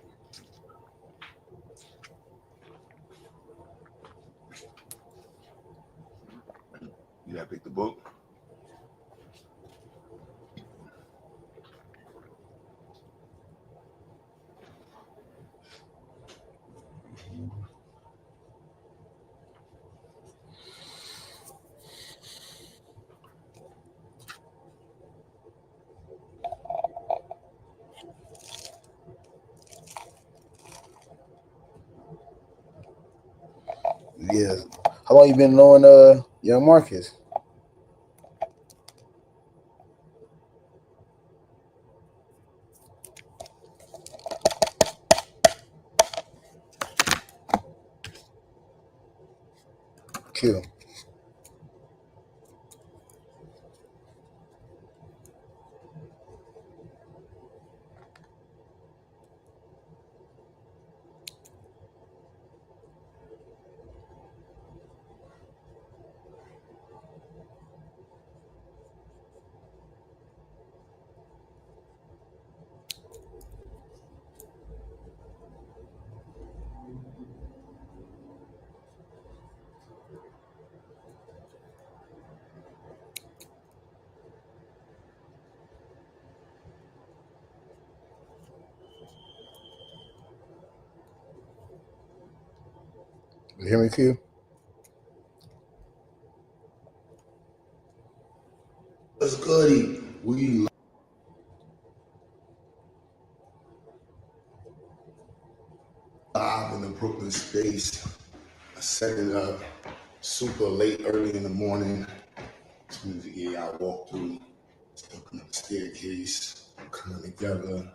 You gotta pick the book. Yeah. How long you been knowing Young Marcus? Q. You hear me, Q? What's goody? We live in the Brooklyn space. I set it up super late, early in the morning. As soon as I walk through, open up the staircase, coming together.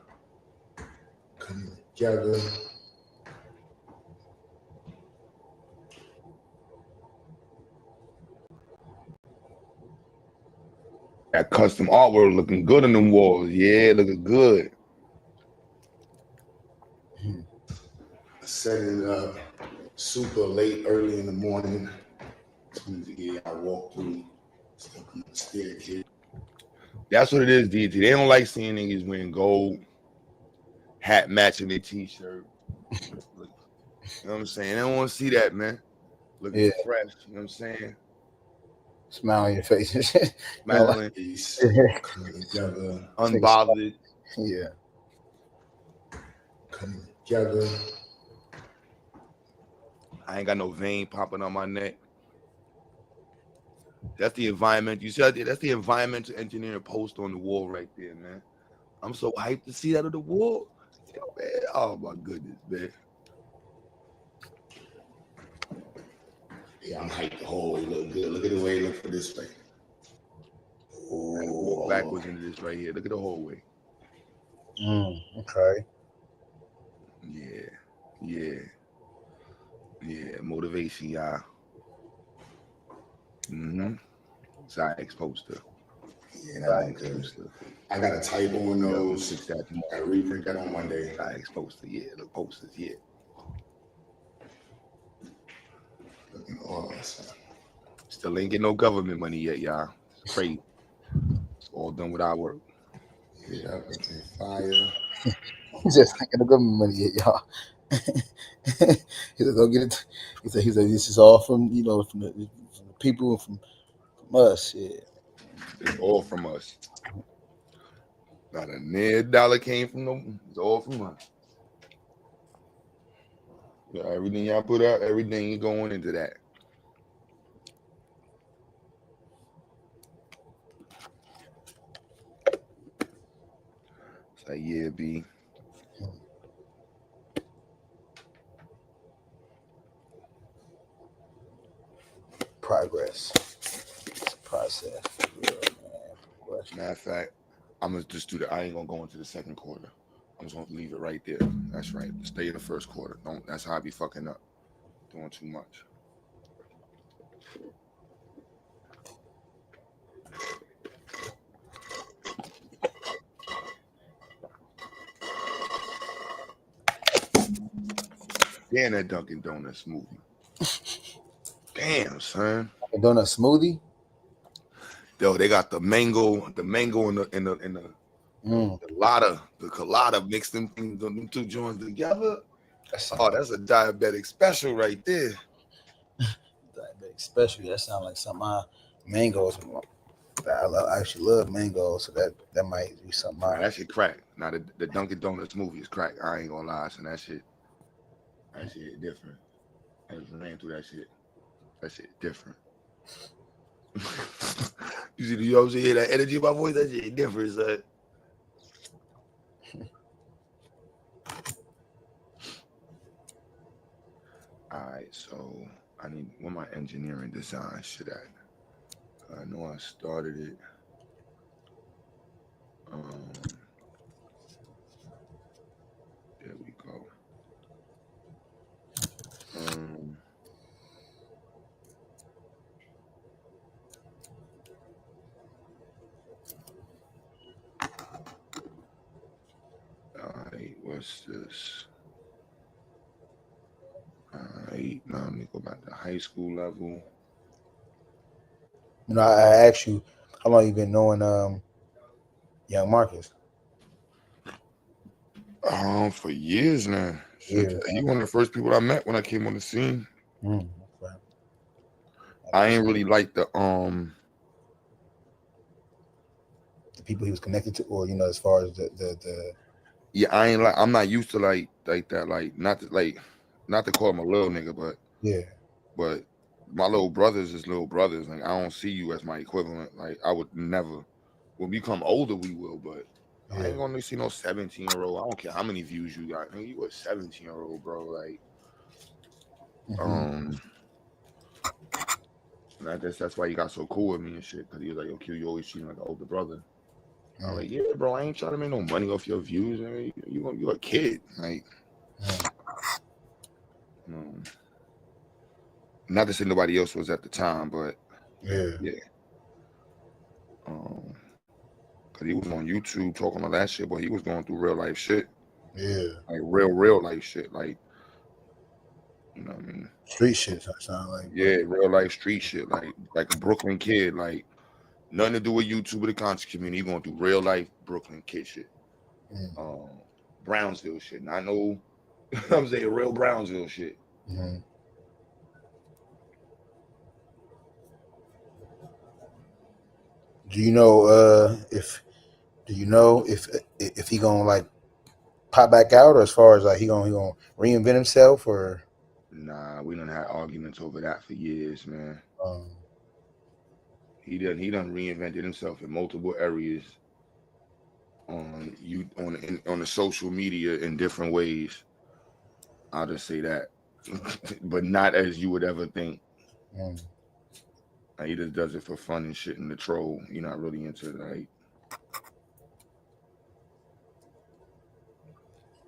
That custom artwork looking good on them walls. Yeah, looking good. Setting it up super late, early in the morning. I walk through, stuck on the staircase. That's what it is, DT. They don't like seeing niggas wearing gold, hat matching their t-shirt. You know what I'm saying? They don't want to see that, man. Looking fresh, you know what I'm saying? Smile on your face. Smiling. Coming together. Unbothered. Yeah. Coming together. I ain't got no vein popping on my neck. That's the environment. You said that's the environmental engineering post on the wall right there, man. I'm so hyped to see that on the wall. Yo, man. Oh my goodness, man. Yeah, I'm hyped the whole way. Look good. Look at the way it look for this way. Walk backwards into this right here. Look at the hallway. Okay. Yeah. Motivation, y'all. Zyx poster. Yeah, that poster. I got a type on those. I gotta reprint that on Monday. Zyx poster, yeah. The posters, yeah. Looking awesome. Still ain't get no government money yet, y'all. It's crazy. It's all done with our work. Yeah, looking fire. He's just thinking the government money yet, y'all. He said, "Don't get it." He said, "This is all from from the people and from us." Yeah, it's all from us. Not a near dollar came from them. It's all from us. Yeah, everything y'all put out, everything going into that. It's like, yeah, B. progress. It's a process. Yeah, man. Matter of fact, I'm gonna just do that. I ain't gonna go into the second quarter. I'm just gonna leave it right there. That's right. Stay in the first quarter. Don't. That's how I be fucking up. Doing too much. Damn, that Dunkin' Donuts smoothie. Damn, son. Dunkin' Donuts smoothie. Yo, they got the mango and the colada mixed them two joints together. That's a diabetic special right there. Diabetic special. That sounds like something. Mangoes. I actually love mangoes, so that might be something. That shit crack. Now the Dunkin' Donuts movie is crack. I ain't gonna lie, so that shit different. I just ran through that shit. That shit different. You see, you also hear that energy in my voice? That shit different, son. Alright, so I need what my engineering design should I know I started it. There we go. Alright, what's this? Alright, now let me go back to high school level. I asked you how long you been knowing Young Marcus? For years now. Yeah. You one of the first people I met when I came on the scene. Okay. I ain't really like the people he was connected to, or as far as the yeah, I'm not used to like that, like not to call him a little nigga, but yeah, but my little brothers is little brothers. Like I don't see you as my equivalent. Like I would never. When we become older, we will, but I ain't gonna see no 17-year-old. I don't care how many views you got. You a 17-year-old, bro. Like, and I guess that's why you got so cool with me and shit. Cause he was like, "Yo, Q, you always treat me like an older brother." I'm like, "Yeah, bro. I ain't trying to make no money off your views. Man. You a kid, like." Not to say nobody else was at the time, but yeah. Cause he was on YouTube talking all that shit, but he was going through real life shit. Yeah. Like real life shit. Like, you know what I mean? Street shit, sound like. Yeah, real life street shit. Like a Brooklyn kid. Like nothing to do with YouTube or the conscious community. He going through real life Brooklyn kid shit. Brownsville shit. And I know I'm saying real Brownsville shit. Mm-hmm. Do you know if he gonna like pop back out, or as far as like he gonna reinvent himself, or? Nah, we done had arguments over that for years, man. He done reinvented himself in multiple areas on the social media in different ways. I'll just say that, but not as you would ever think. Like, he just does it for fun and shit and the troll. You're not really into like.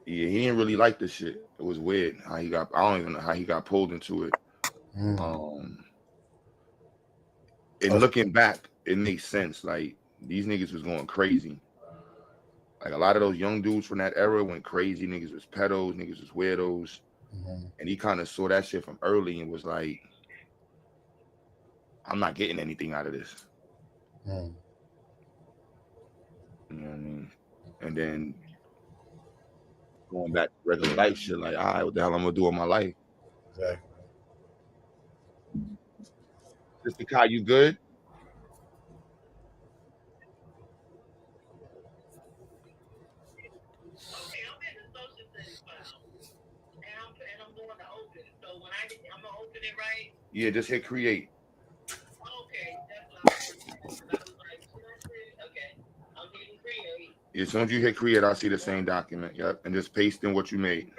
Yeah, he didn't really like this shit. It was weird how he got. I don't even know how he got pulled into it. And looking back, it makes sense. Like these niggas was going crazy. Like a lot of those young dudes from that era went crazy. Niggas was pedos. Niggas was weirdos. And he kind of saw that shit from early and was like, "I'm not getting anything out of this." You know what I mean? And then going back to regular life shit, like, all right, what the hell I'm gonna do with my life? Exactly. Mr. Kai, you good? Yeah, just hit create. As soon as you hit create, I'll see the same document. Yep. And just paste in what you made.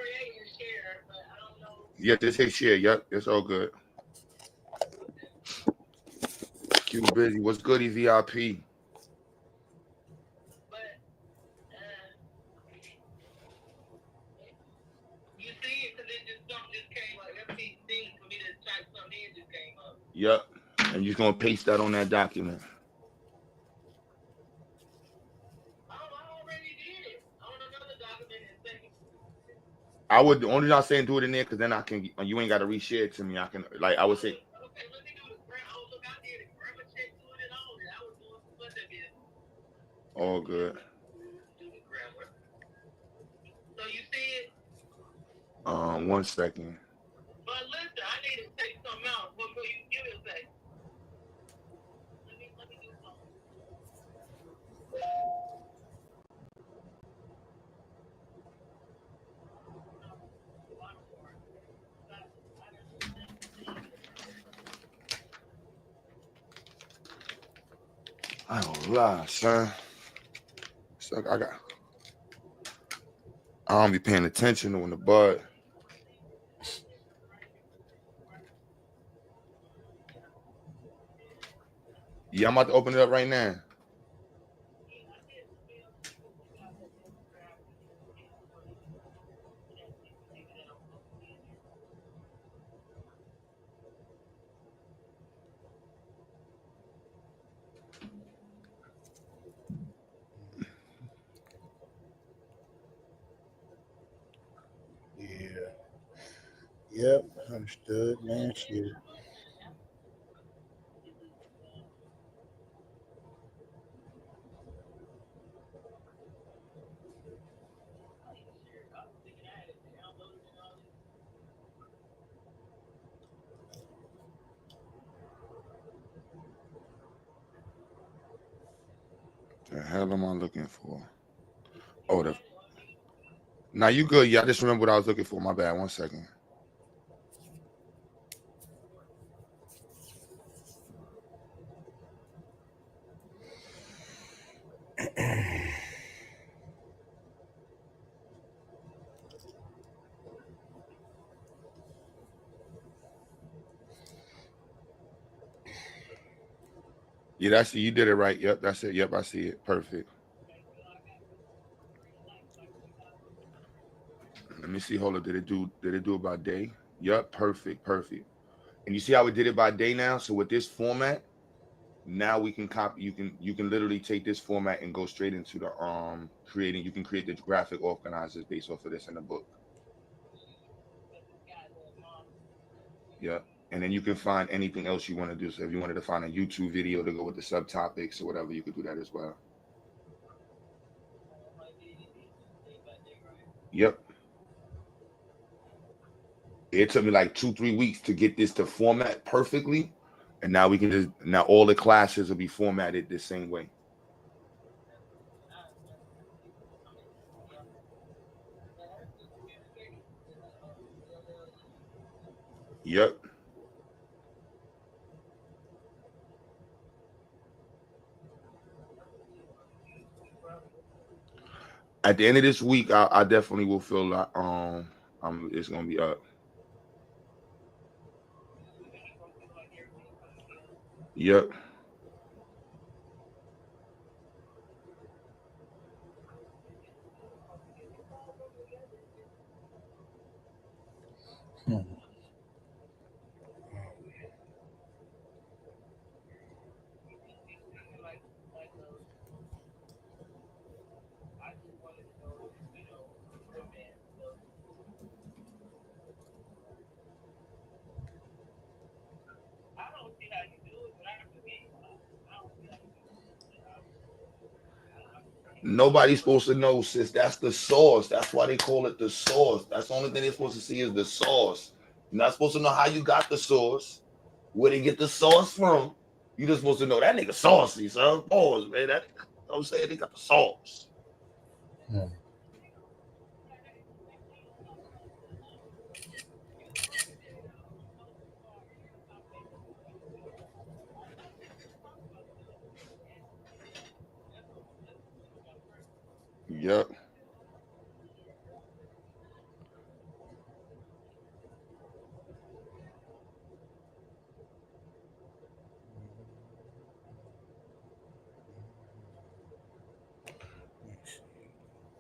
Yeah, just hit share. Yep. It's all good. Q busy. What's good, VIP? Yep. And you're just gonna paste that on that document. I would, the only reason I'm saying do it in there because then I can, you ain't got to reshare it to me. I can, like, I would say. All good. So you see it? 1 second. But listen, I need to say something else before you give it a second. Let me do something. I don't lie, son. So I don't be paying attention on the bud. Yeah, I'm about to open it up right now. Yep, understood, man. Shit. The hell am I looking for? Oh, now you good? Yeah, I just remember what I was looking for. My bad. 1 second. Yeah, that's it. You did it right. Yep, that's it. Yep, I see it. Perfect. Let me see. Hold up. Did it do it by day? Yep, perfect. And you see how we did it by day now? So with this format, Now we can copy. You can literally take this format and go straight into the creating. You can create the graphic organizers based off of this in the book. Yeah, and then you can find anything else you want to do. So if you wanted to find a YouTube video to go with the subtopics or whatever, you could do that as well. Yep. It took me like 2-3 weeks to get this to format perfectly. And now we can just, now all the classes will be formatted the same way. Yep. At the end of this week, I definitely will feel like it's gonna be up. Yep. Nobody's supposed to know, sis. That's the source. That's why they call it the source. That's the only thing they're supposed to see is the source. You're not supposed to know how you got the source, where they get the source from. You're just supposed to know that nigga saucy, son. Pause, man. That I'm saying they got the sauce. Yeah. Yep.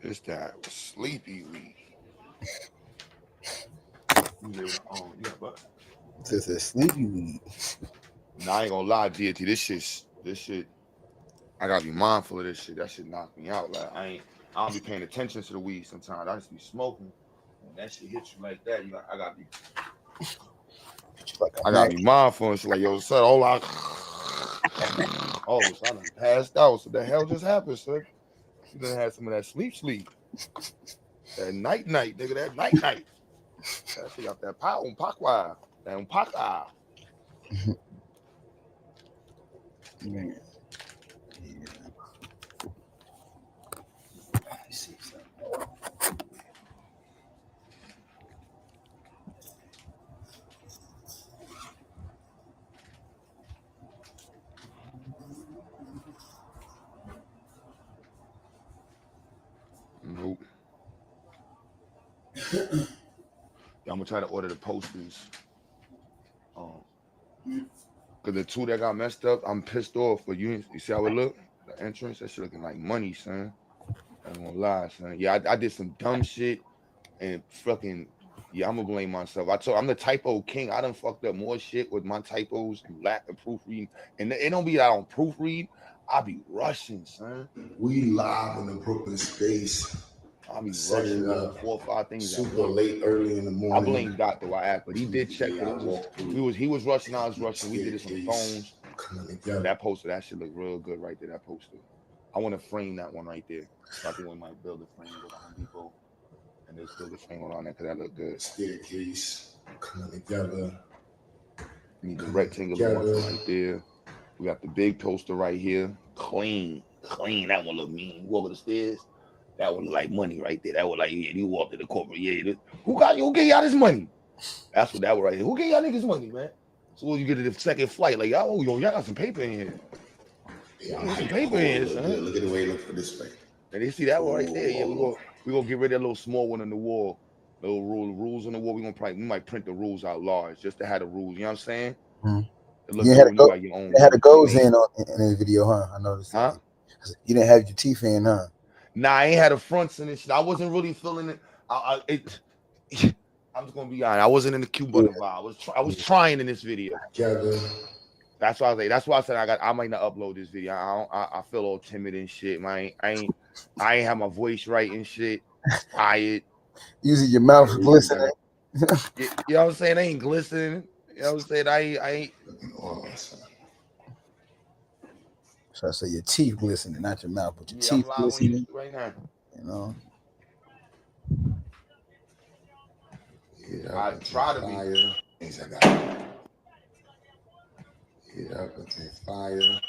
It's that sleepy week. Yeah, but This is sleepy weed. nah, I ain't gonna lie, deity. This shit. I gotta be mindful of this shit. That shit knock me out. Like I don't be paying attention to the weed sometimes. I just be smoking. When that shit hits you like that, I gotta be mindful and shit. Like, yo, son, so I done passed out. So the hell just happened, son? You done had some of that sleep. That night, nigga. That night. That shit got that power on pakwa. That on paka. Man. Nope. Yeah, I'm gonna try to order the posters. Cause the two that got messed up, I'm pissed off. But you see how it look? The entrance, that shit looking like money, son. I ain't gonna lie, son. Yeah, I did some dumb shit and fucking yeah, I'm gonna blame myself. I'm the typo king. I done fucked up more shit with my typos and lack of proofreading. And it don't be that I don't proofread. I be rushing, son. We live in the Brooklyn space. I be rushing up 4 or 5 things super late, early in the morning. I blame Dr. Wyatt, but he did check for it. He was rushing, I was rushing. We did this on the phones. That poster, that shit look real good right there. That poster. I want to frame that one right there. So I think we might build a frame with Home Depot and just build a frame on that because that look good. Staircase coming together. Need the rectangular one right there. We got the big poster right here. Clean. That one look mean. Go over the stairs. That one look like money right there. That was like, yeah, you walked to the corporate. Yeah, who gave y'all this money? That's what that was right here. Who gave y'all niggas money, man? So when you get to the second flight, like, y'all got some paper in here. Yeah, some paper in here, son. Look at the way it looks for this way. And they see that one right there. Yeah, we gonna get rid of that little small one on the wall. Little rules on the wall. We might print the rules out large just to have the rules. You know what I'm saying? Mm-hmm. You had the goals in the video, huh? I noticed. Huh? You didn't have your teeth in, huh? Nah, I ain't had the fronts and shit. I wasn't really feeling it. I'm just gonna be honest. I wasn't in the Cuba vibe. I was trying in this video. Together. That's why I was like, that's why I said I might not upload this video. I feel all timid and shit. I ain't have my voice right and shit. Tired. Using your mouth glistening. You know what I'm saying? I ain't glistening. You know what I'm saying? I ain't. So I say your teeth glistening, not your mouth, but your Yeah, I'm teeth live on glistening. YouTube right now. You know. Yeah, I try to be. fire. Things I got. Yeah, looking fire.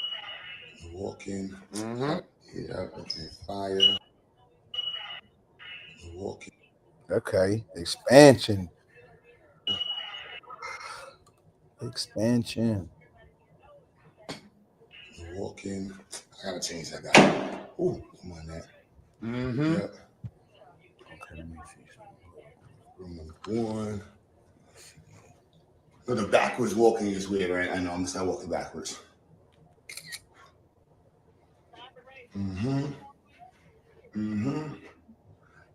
Walking. Mm-hmm. Yeah, looking fire. Walking. Okay, expansion. Expansion. Walking. I gotta change that guy. Ooh, come on, that. Mm-hmm. Yep. Okay, let me see. Room number 1. So the backwards walking is weird, right? I know I'm just not walking backwards.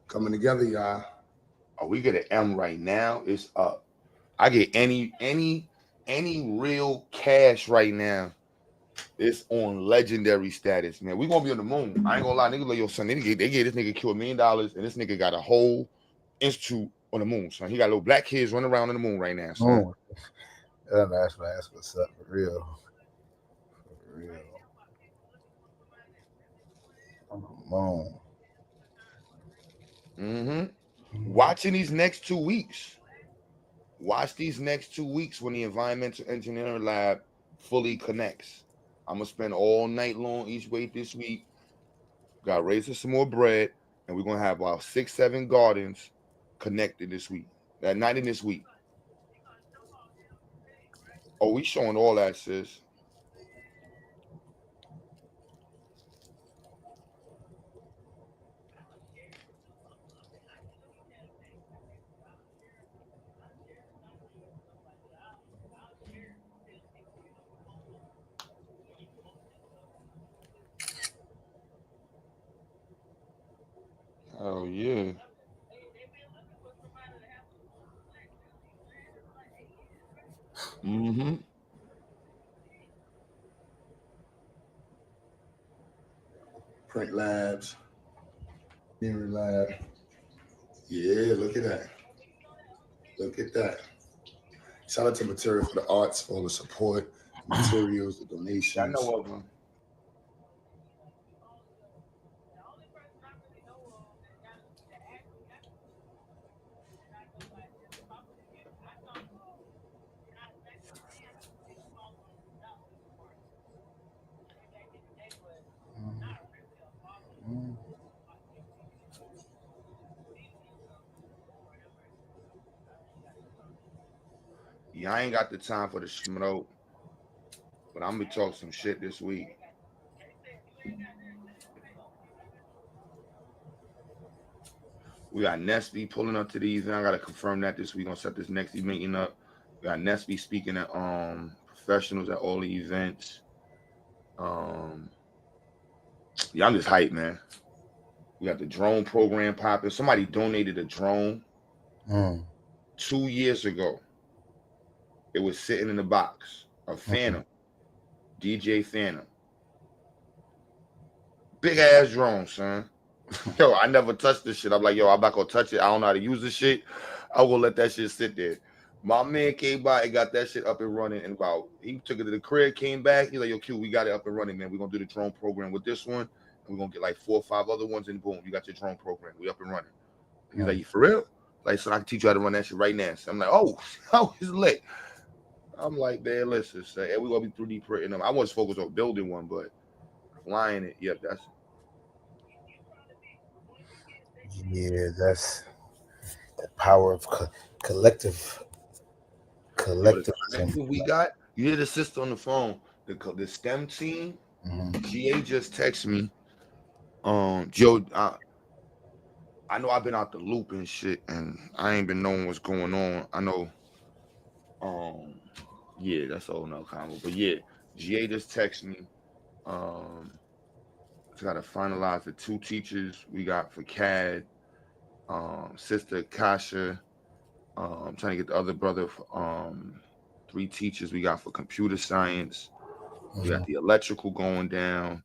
Coming together, y'all. Oh, we get an M right now. It's up. I get any real cash right now. It's on legendary status, man. We gonna be on the moon. I ain't gonna lie, niggas like, yo, son, they get this nigga killed $1 million, and this nigga got a whole institute on the moon, son. He got little black kids running around on the moon right now, son. That's what's up for real. For real. On the moon. Mm-hmm. Watching these next 2 weeks. Watch these next 2 weeks when the environmental engineering lab fully connects. I'm gonna spend all night long each week this week. Got raising some more bread, and we're gonna have about 6-7 gardens connected this week. That night in this week. Oh, we showing all that, sis. Oh yeah. Mm-hmm. Print labs. Mirror lab. Yeah, look at that. Look at that. Shout out to Material for the Arts for all the support, materials, the donations. I know of them. Yeah, I ain't got the time for the smoke, but I'm gonna talk some shit this week. We got Nesby pulling up to the event. I gotta confirm that this week. Gonna set this next meeting up. We got Nesby speaking at professionals at all the events. Yeah, I'm just hyped, man. We got the drone program popping. Somebody donated a drone 2 years ago. It was sitting in the box. A Phantom. DJ Phantom. Big ass drone, son. Yo, I never touched this shit. I'm like, yo, I'm not gonna touch it. I don't know how to use this shit. I will let that shit sit there. My man came by and got that shit up and running. And he took it to the crib, came back. He's like, yo, Q, we got it up and running, man. We're gonna do the drone program with this one. And we're gonna get like 4 or 5 other ones, and boom, you got your drone program. We up and running. He's like, you for real? Like, so I can teach you how to run that shit right now. So I'm like, oh, it's lit. I'm like, man, listen, say, we're gonna be 3D printing them. I was focused on building one, but flying it, yep, that's the power of collective. We got. You hear the sister on the phone. The STEM team. GA just texted me. Joe, I know I've been out the loop and shit, and I ain't been knowing what's going on. I know. Yeah, that's all no comment. But yeah, GA just texted me. Just gotta finalize the 2 teachers we got for CAD. Sister Kasha. I'm trying to get the other brother 3 teachers we got for computer science. We got the electrical going down.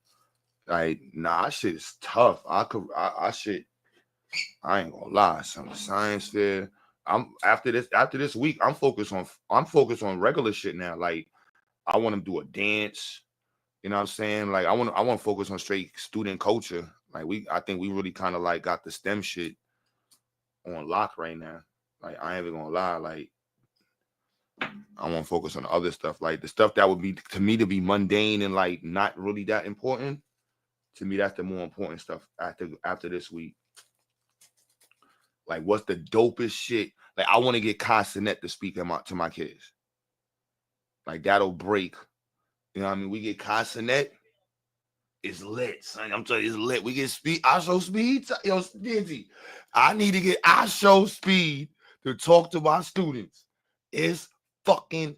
Like, nah, shit is tough. I ain't gonna lie. Some science fair. I'm after this week. I'm focused on regular shit now. Like, I want to do a dance. You know what I'm saying? Like, I want to focus on straight student culture. Like, I think we really kind of like got the STEM shit on lock right now. Like, I ain't even gonna lie. Like, I want to focus on other stuff, like the stuff that would be to me to be mundane and like not really that important. To me, that's the more important stuff after this week. Like, what's the dopest shit? Like, I want to get Kai Cenat to speak to my kids. Like, that'll break. You know what I mean? We get Kai Cenat. It's lit, son. I'm telling you, it's lit. We get Speed. I show Speed. Yo, Stingy. I need to get I show Speed to talk to my students. It's fucking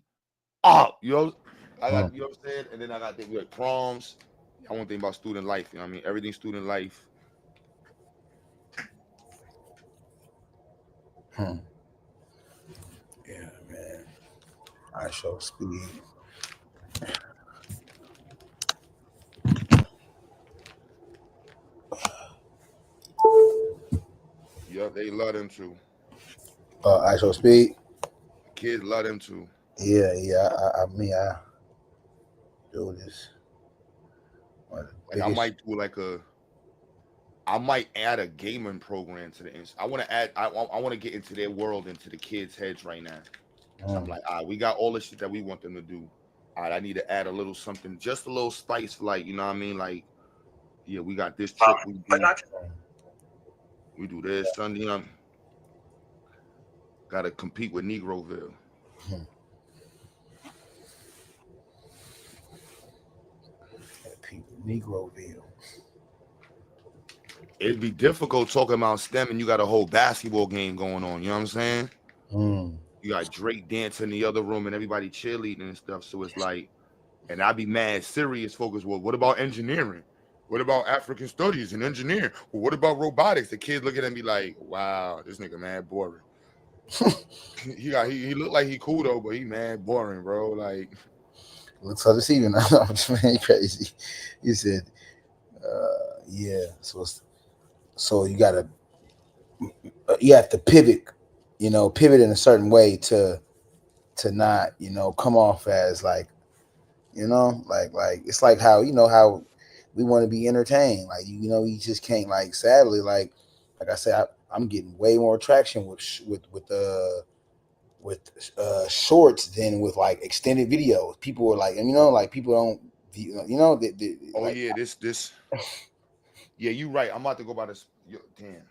up. You know, I got, you know what I'm saying? And then I got things like proms. I want to think about student life. You know what I mean? Everything student life. Yeah, man. I show Speed. Yeah, they love them too. I show Speed. Kids love them too. Yeah. I mean, I do this. Like, I might do I might add a gaming program to the I want to add. I want to get into their world, into the kids' heads right now. So I'm like, we got all the shit that we want them to do. All right, I need to add a little something, just a little spice, like, you know what I mean? Like, yeah, we got this trip. We do this Sunday. Got to compete with Negroville. Negroville. It'd be difficult talking about STEM and you got a whole basketball game going on. You know what I'm saying? You got Drake dancing in the other room and everybody cheerleading and stuff. So it's like, and I'd be mad serious focus. Well, what about engineering? What about African studies and engineering? Well, what about robotics? The kids look at him and be like, wow, this nigga mad boring. he look like he cool though, but he mad boring, bro. Like, looks so deceiving. I'm just man crazy. You said, yeah. So you have to pivot, pivot in a certain way to not, come off as like, like it's like how how we want to be entertained. Like, you just can't, like, sadly, like I said, I'm getting way more traction with shorts than with like extended videos. People are like, like people don't, oh yeah, this. Yeah, you right. I'm about to go by this. Damn.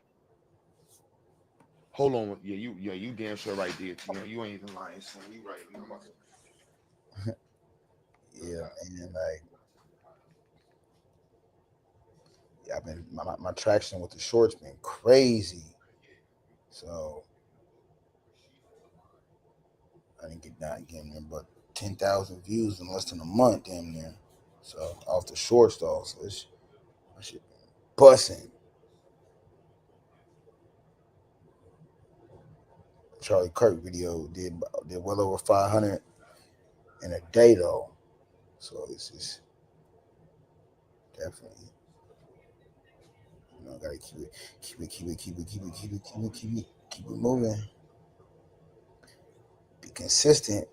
Hold on. Yeah, you damn sure right there. You ain't even lying, son. You right. I'm about to... Yeah, and like, I've been my traction with the shorts been crazy. So I didn't get down again, but 10,000 views in less than a month, damn near. So off the shorts though, so it's shit busting. Charlie Kirk video did well over 500 in a day though, so it's just definitely, gotta keep it moving. Be consistent.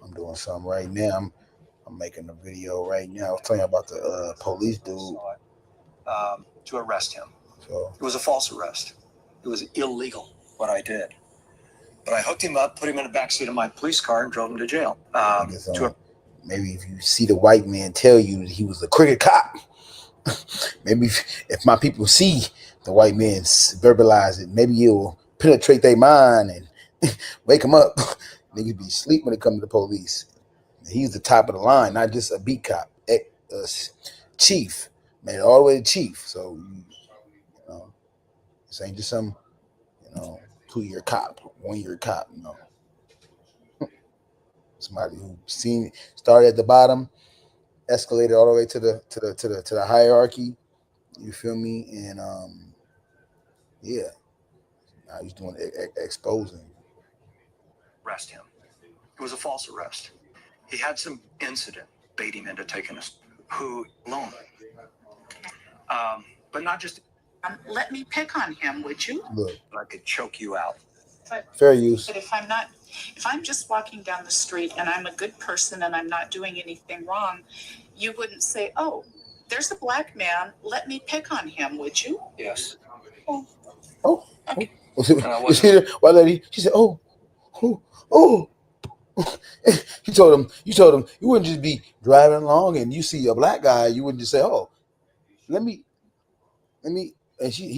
I'm doing something right now. I'm making a video right now. I was telling you about the police dude. To arrest him. So it was a false arrest. It was illegal what I did. But I hooked him up, put him in the backseat of my police car, and drove him to jail. Maybe if you see the white man tell you he was a crooked cop, maybe if my people see the white man verbalize it, maybe it'll penetrate their mind and wake them up. Niggas be asleep when it comes to the police. He's the top of the line, not just a beat cop. Chief, made it all the way to chief. So, this ain't just some, 2-year cop, 1-year cop. Somebody who started at the bottom escalated all the way to the hierarchy. You feel me? And yeah, now he's doing exposing. Arrest him. It was a false arrest. He had some incident bait him into taking us who alone. But not just let me pick on him, would you? Look, I could choke you out. fair use. But if I'm just walking down the street and I'm a good person and I'm not doing anything wrong, you wouldn't say, oh, there's a black man, let me pick on him, would you? Yes. Oh, okay. You see the white lady? She said, "Oh. You told him you wouldn't just be driving along and you see a black guy, you wouldn't just say, "Oh, let me." And he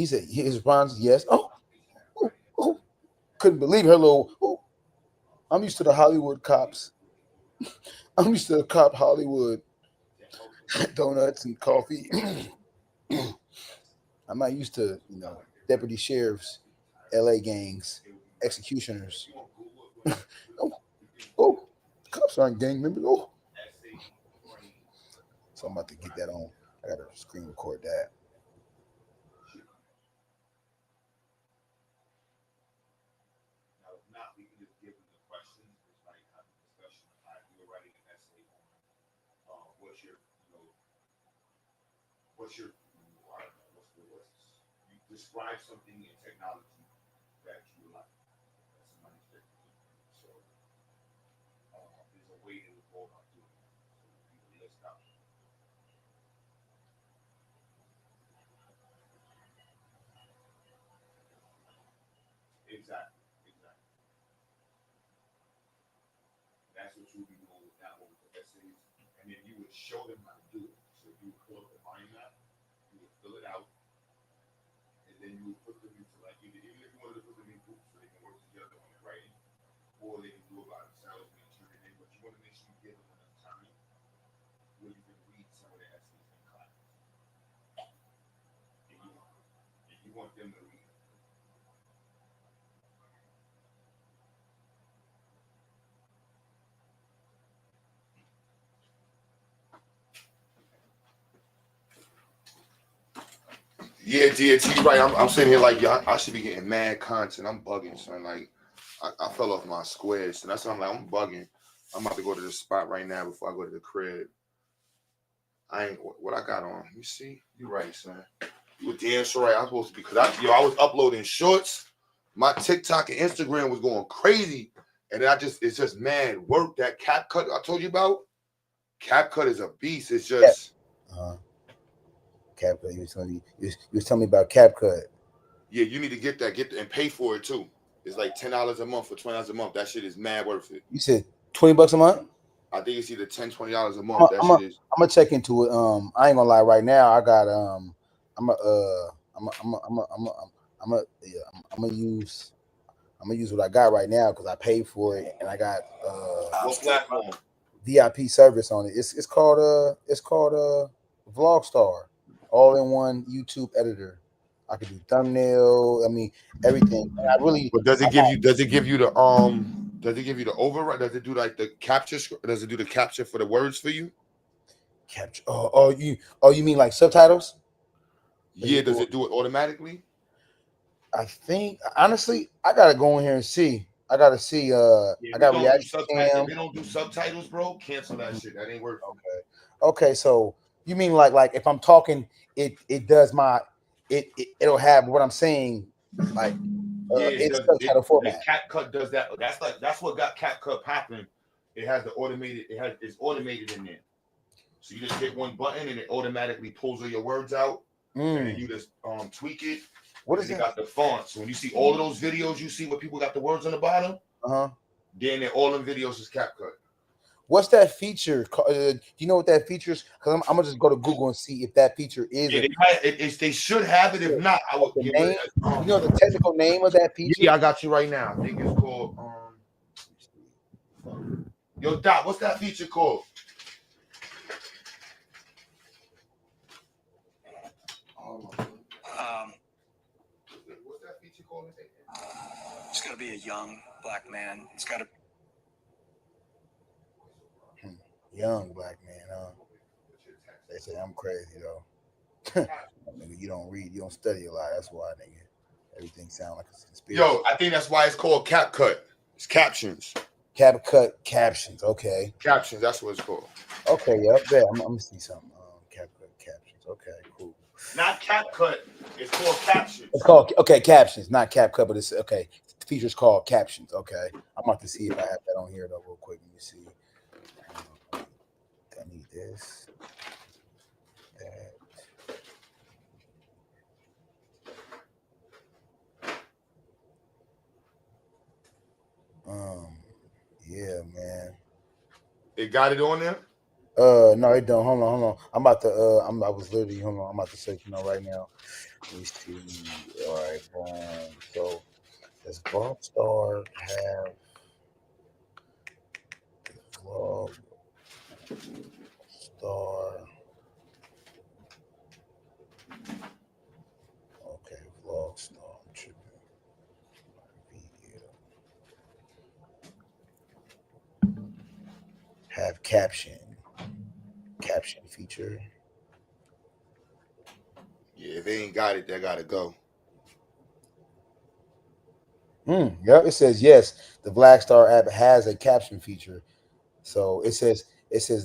said his response, "Yes." Oh. Couldn't believe her little. Oh. I'm used to the Hollywood cops. I'm used to the cop Hollywood donuts and coffee. I'm not used to deputy sheriffs, LA gangs, executioners. Oh, cops aren't gang members. Oh, so I'm about to get that on. I gotta screen record that. What's your you describe something in technology that you like. That's somebody's different. So there's a way to go about doing that. So you list out. Exactly. That's what you would be doing with that one with the essays, and then you would show them how to do it. So you would pull up the mind map, you would fill it out, and then you would put them into like even if you wanted to put them in groups so they can work together on the writing, or they can do it by themselves and turn it in. But you want to make sure you give them enough time where you can read some of the essays in class, and you want them to read. Yeah, DT, right. I'm sitting here like, yeah, I should be getting mad content. I'm bugging, son. Like, I fell off my square, so that's why I'm like, I'm bugging. I'm about to go to the spot right now before I go to the crib. I ain't what I got on. You see, you right, son. You were damn sure right. I'm supposed to be because I was uploading shorts. My TikTok and Instagram was going crazy, and then it's just mad work. That CapCut I told you about. CapCut is a beast. It's just. CapCut. You was telling me about CapCut. Yeah, you need to get that, and pay for it too. It's like $10 a month or $20 a month. That shit is mad worth it. You said $20 a month? I think it's either $10, $20 a month. I'm gonna check into it. I ain't gonna lie. Right now, I got I'm gonna use what I got right now because I paid for it and I got what platform? VIP service on it. It's called Vlogstar, all-in-one YouTube editor. I can do thumbnail. I mean everything. And I really. But does it give you the override? Does it do like the capture? Does it do the capture for the words for you? Capture. You mean like subtitles? Yeah. Does it do it automatically? I think honestly, I gotta go in here and see. I gotta see. I got reaction cam. If they don't do subtitles, bro, cancel that shit. That ain't working. Okay. So you mean like if I'm talking, it does it'll have what I'm saying like. It's subtitle format. CapCut does that. That's what got CapCut popping. It has it's automated in there. So you just hit one button and it automatically pulls all your words out, and then you just tweak it. What is it? It Got the fonts. So when you see all of those videos, you see where people got the words on the bottom. Then all them videos is CapCut. What's that feature? Do you know what that feature is? Because I'm gonna just go to Google and see if that feature is. Yeah, they should have it. If not, I would give it. You know the technical name of that feature? Yeah, I got you right now. I think it's called. Yo, Doc, what's that feature called? What's that feature called? It's got to be a young black man. It's got to. Young black man, huh? They say I'm crazy though. Nigga, you don't read, you don't study a lot. That's why, nigga. Everything sound like a conspiracy. Yo, I think that's why it's called CapCut. It's captions. CapCut captions. Okay. Captions. That's what it's called. Okay. Yep. Yeah. I'm gonna see something. CapCut captions. Okay. Cool. Not CapCut. It's called captions. It's called captions, not CapCut, but it's okay. The feature's called captions. Okay. I'm about to see if I have that on here though, real quick. Let me see. I need this. That. Yeah, man. It got it on there? No, it don't. Hold on. I'm about to I was literally hold on. I'm about to search right now. Let me see. All right, boom. So does Vlog Star have Vlog Star? Okay, Vlog Star. I'm tripping. Have caption feature. Yeah, if they ain't got it, they gotta go. Yep, it says yes. The Black Star app has a caption feature. So it says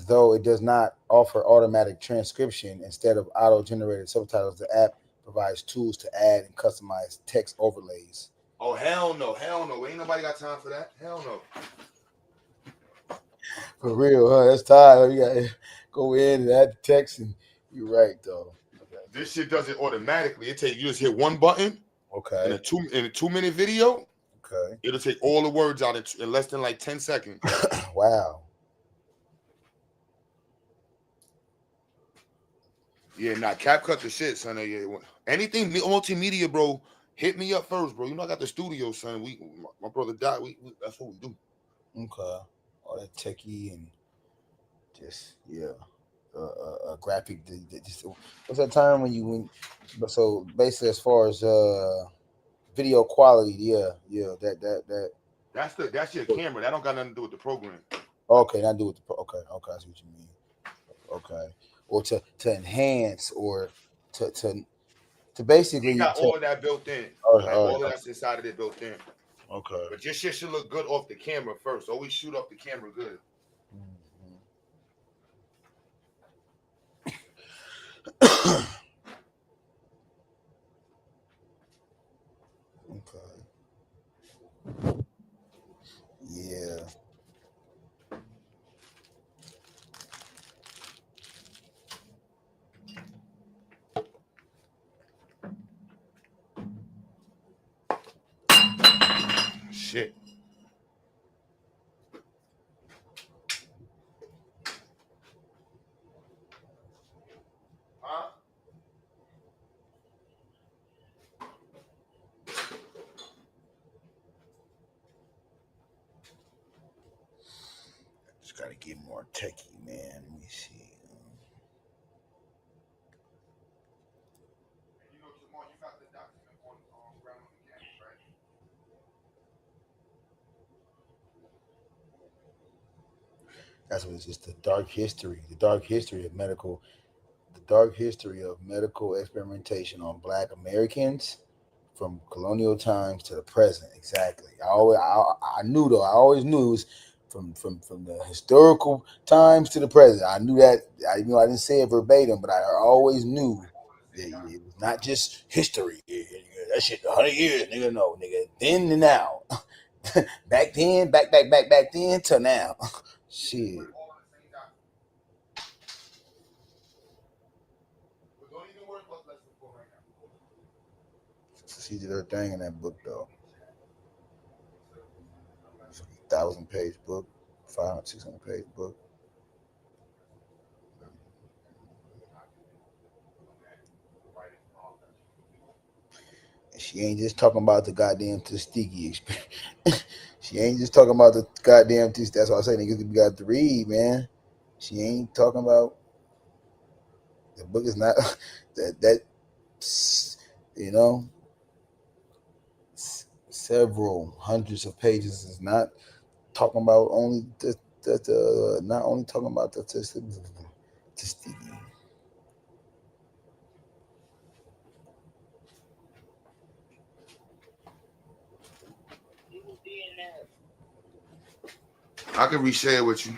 though it does not offer automatic transcription instead of auto-generated subtitles, the app provides tools to add and customize text overlays. Oh hell no. Ain't nobody got time for that. Hell no. For real, huh? That's tired. You gotta go in and add the text, and you're right though. Okay. This shit does it automatically. You just hit one button. Okay. In a 2-minute video. Okay. It'll take all the words out in less than like 10 seconds. Wow. Yeah, CapCut the shit, son. Yeah. Anything multimedia, bro, hit me up first, bro. You know I got the studio, son. My brother died. That's what we do. Okay. All that techie and just graphic. Just, what's that term so basically as far as video quality, that. That's your camera. That don't got nothing to do with the program. Okay, not do with the okay. I see what you mean. Okay, or to enhance or to basically You got all of that built in. All of that's inside of it built in. Okay. But your shit should look good off the camera first. Always shoot off the camera good. Okay. Yeah. Shit. Huh? Just gotta get more techie, man. Let me see. That's what it's just the dark history of medical experimentation on Black Americans from colonial times to the present. Exactly. I knew though. I always knew it was from the historical times to the present. I knew that. I didn't say it verbatim, but I always knew that it was not just history. That shit 100 years, nigga. No, nigga. Then to now. Back then, back then to now. Shit. She did her thing in that book though. It's a 1,000-page book, 500-600-page book. And she ain't just talking about the goddamn Tuskegee experience. She ain't just talking about the goddamn Tuskegee. That's why I say niggas got to read, man. She ain't talking about the book is not that you know, several hundreds of pages is not talking about only not only talking about the Tuskegee. I can reshare with you.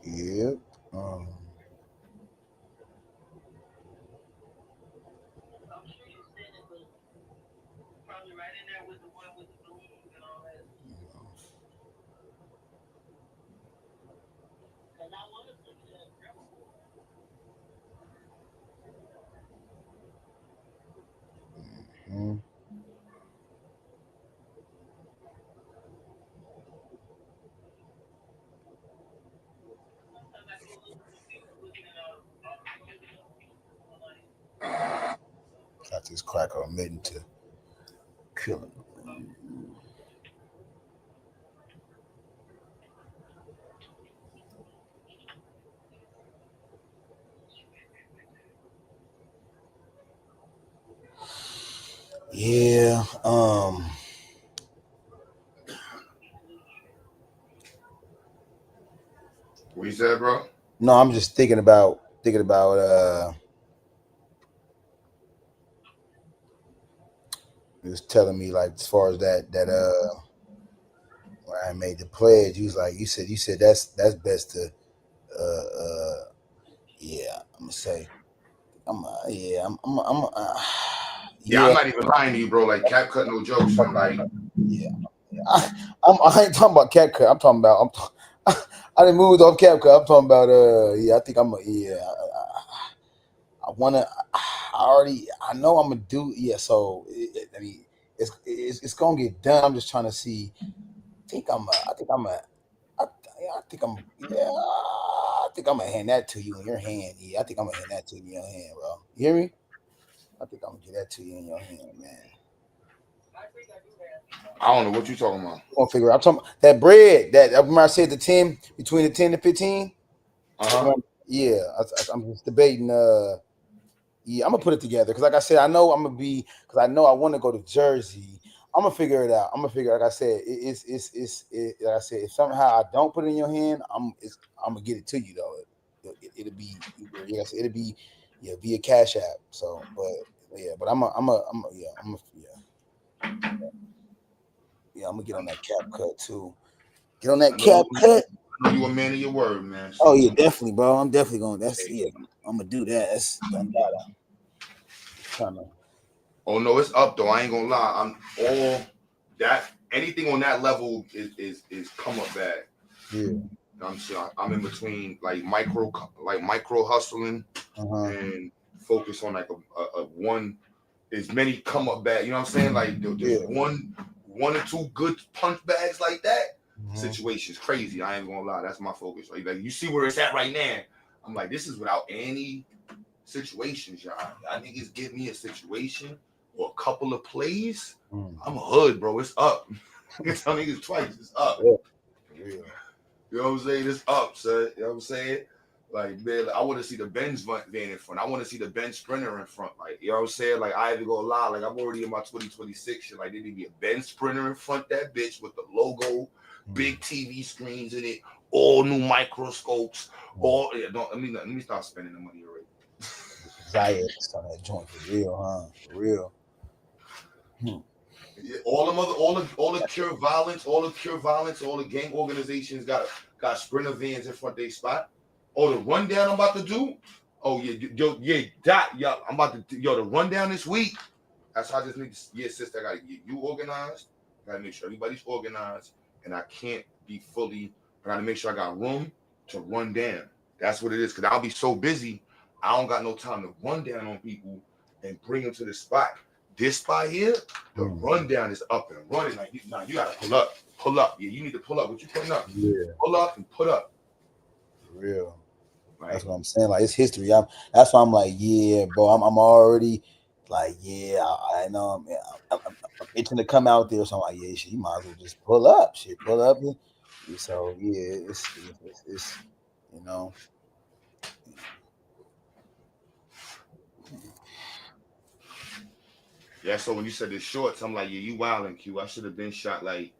Yep. Mhm. Got this cracker admitting to killing. Yeah. What you said, bro? No, I'm just thinking about he was telling me like as far as that when I made the pledge, he was like, you said that's best to yeah, I'm gonna say I'm yeah, Yeah, I'm not even lying to you, bro. Like Cap Cut, no jokes, son. Like, yeah. I ain't talking about Cap Cut. I'm talking about I didn't move off Cap Cut. I'm talking about yeah, I think I'm I know I'm gonna do so I mean it's gonna get done. I'm just trying to see. I think I'm gonna hand that to you in your hand. Yeah, I think I'm gonna hand that to you in your hand, bro. You hear me? I think I'm gonna get that to you in your hand, man. I don't know what you talking about. I'm gonna figure out. I'm talking about that bread that I remember I said the 10 between the 10 and 15. Yeah, I'm just debating. Yeah, I'm gonna put it together because, like I said, I know I'm gonna be because I know I want to go to Jersey. I'm gonna figure it out. I'm gonna figure, like I said, it's like I said, if somehow I don't put it in your hand, I'm gonna get it to you though. It'll be, like I said, it'll be via Cash App. So, but I'm gonna get on that Cap Cut too. Get on that Cap Cut. I know you a man of your word, man. Oh yeah, definitely, bro. I'm definitely going. I'm gonna do that. That's Oh no, it's up though. I ain't gonna lie. I'm all that anything on that level is come up bad. Yeah. I'm sure I'm in between like micro hustling and focus on like a one as many come up bag. You know what I'm saying? Like there's one or two good punch bags like that. Situation's crazy. I ain't gonna lie. That's my focus. Like you see where it's at right now. I'm like, this is without any situations, y'all. Y'all niggas give me a situation or a couple of plays. I'm a hood, bro. It's up. I tell niggas twice. It's up. Yeah. You know what I'm saying? It's up, son. You know what I'm saying? Like, man, I want to see the Benz van in front. I want to see the Benz Sprinter in front. Like, you know what I'm saying? Like, I even go lie. Like, I'm already in my 2026 shit. Like, there need to be a Benz Sprinter in front that bitch with the logo, big TV screens in it, all new microscopes. All let me start spending the money already. Zayas on that joint for real, huh? For real. All the cure violence, all the gang organizations got Sprinter vans in front of their spot. Oh, the rundown I'm about to do. Oh yeah, I'm about to the rundown this week. That's how I just need to sister. I gotta get you organized. I gotta make sure everybody's organized, and I can't be fully. I gotta make sure I got room to run down. That's what it is. Cause I'll be so busy, I don't got no time to run down on people and bring them to the spot. This spot here, the rundown is up and running. Like, you gotta pull up. Yeah, you need to pull up. What you putting up? Yeah. Pull up and put up. For real. That's what I'm saying. Like, it's history. That's why I'm like, yeah, bro. I'm already like, yeah. I know. I'm itching to come out there. So I'm like, yeah, shit, you might as well just pull up. Shit, pull up. So yeah, it's you know. Yeah, so when you said the shorts, I'm like, yeah, you wildin', Q. I should have been shot like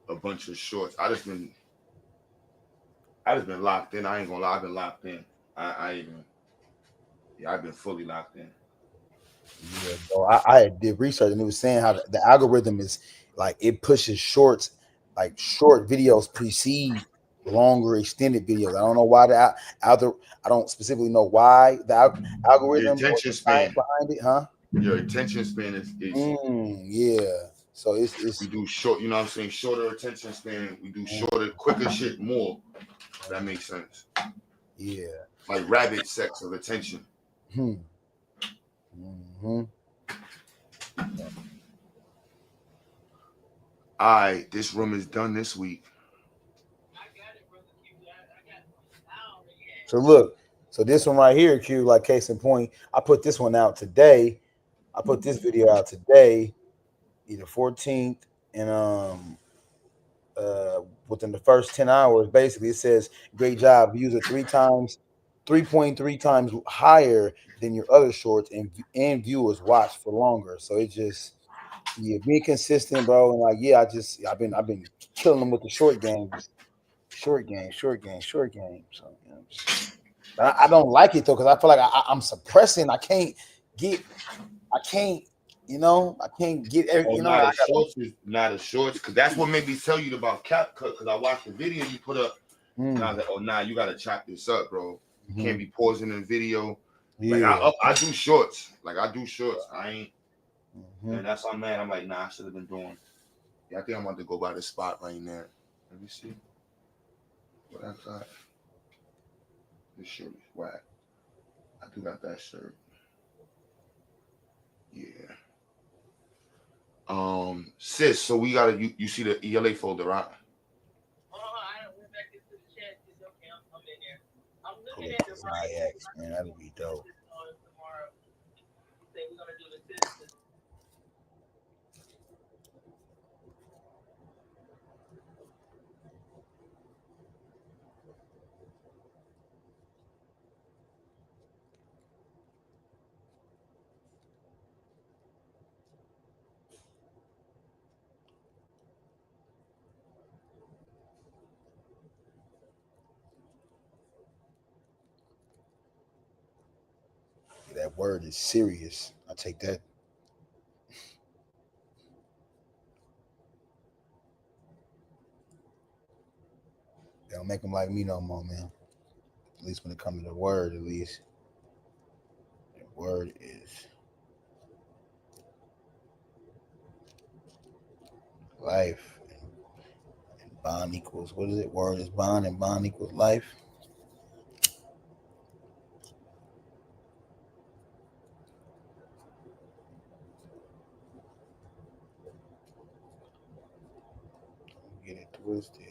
a bunch of shorts. I just been locked in. I ain't gonna lie, I've been locked in. I've been fully locked in. Yeah, bro. I did research and it was saying how the algorithm is like it pushes shorts, like short videos precede longer extended videos. I don't know why I don't specifically know why the Your algorithm or attention the science span. behind it, huh? Your attention span is Yeah. So it's we do short, you know what I'm saying? Shorter attention span. We do shorter, quicker shit more. If that makes sense. Yeah. Like rabbit sex of attention. All right, this room is done this week. So look, so this one right here, Q, like case in point, I put this one out today. I put this video out today, either 14th, and within the first 10 hours, basically it says, great job, views are 3.3 times higher than your other shorts, and viewers watch for longer. So it just being consistent, bro. And like, I've been killing them with the short games. So I don't like it though, because I feel like I'm suppressing. I can't get every, Not a shorts, because that's what made me tell you about CapCut, because I watched the video you put up. And I was like, oh, nah, you gotta chop this up, bro. You can't be pausing the video. Like I do shorts. I ain't, and that's what I'm mad. I'm like, nah, I should have been doing. Yeah, I think I'm about to go by the spot right now. Let me see what I got. This shirt is whack. I do got that shirt. Yeah. Sis, so we gotta you see the ELA folder, right? Man, that'd be dope. That word is serious. I take that. They don't make them like me no more, man. At least when it comes to the word, at least. The word is life. And bond equals, what is it? Word is bond and bond equals life. Get it twisted.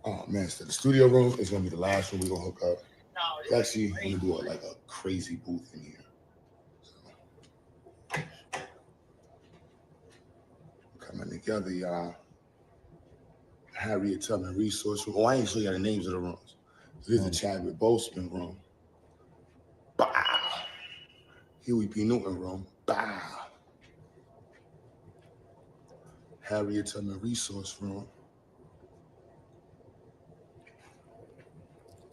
Oh man, so the studio room is gonna be the last room we're gonna hook up. We're actually gonna do like a crazy booth in here. So, coming together, y'all. Harriet Tubman Resource Room. Oh, I ain't show you the names of the rooms. This is the Chadwick Boseman room. Bow. Huey P. Newton room. Bow. Harriet Tubman Resource Room.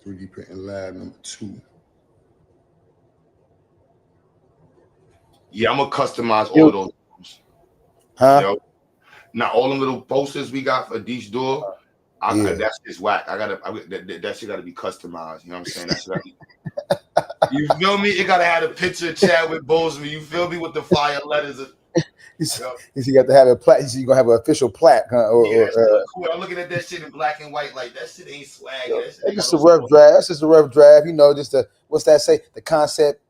3D printing lab number 2. Yeah, I'm gonna customize all those rooms. Huh? Now all them little posters we got for each door, that's just whack. That shit gotta be customized. You know what I'm saying? That's gotta be. You feel me? It gotta have a picture of Chadwick Boseman. You feel me? With the fire letters. You got to have a plaque. You gonna have an official plaque, huh? Cool. I'm looking at that shit in black and white. Like that shit ain't swag. That's just a rough draft. That's just a rough draft. You know, just the what's that say? The concept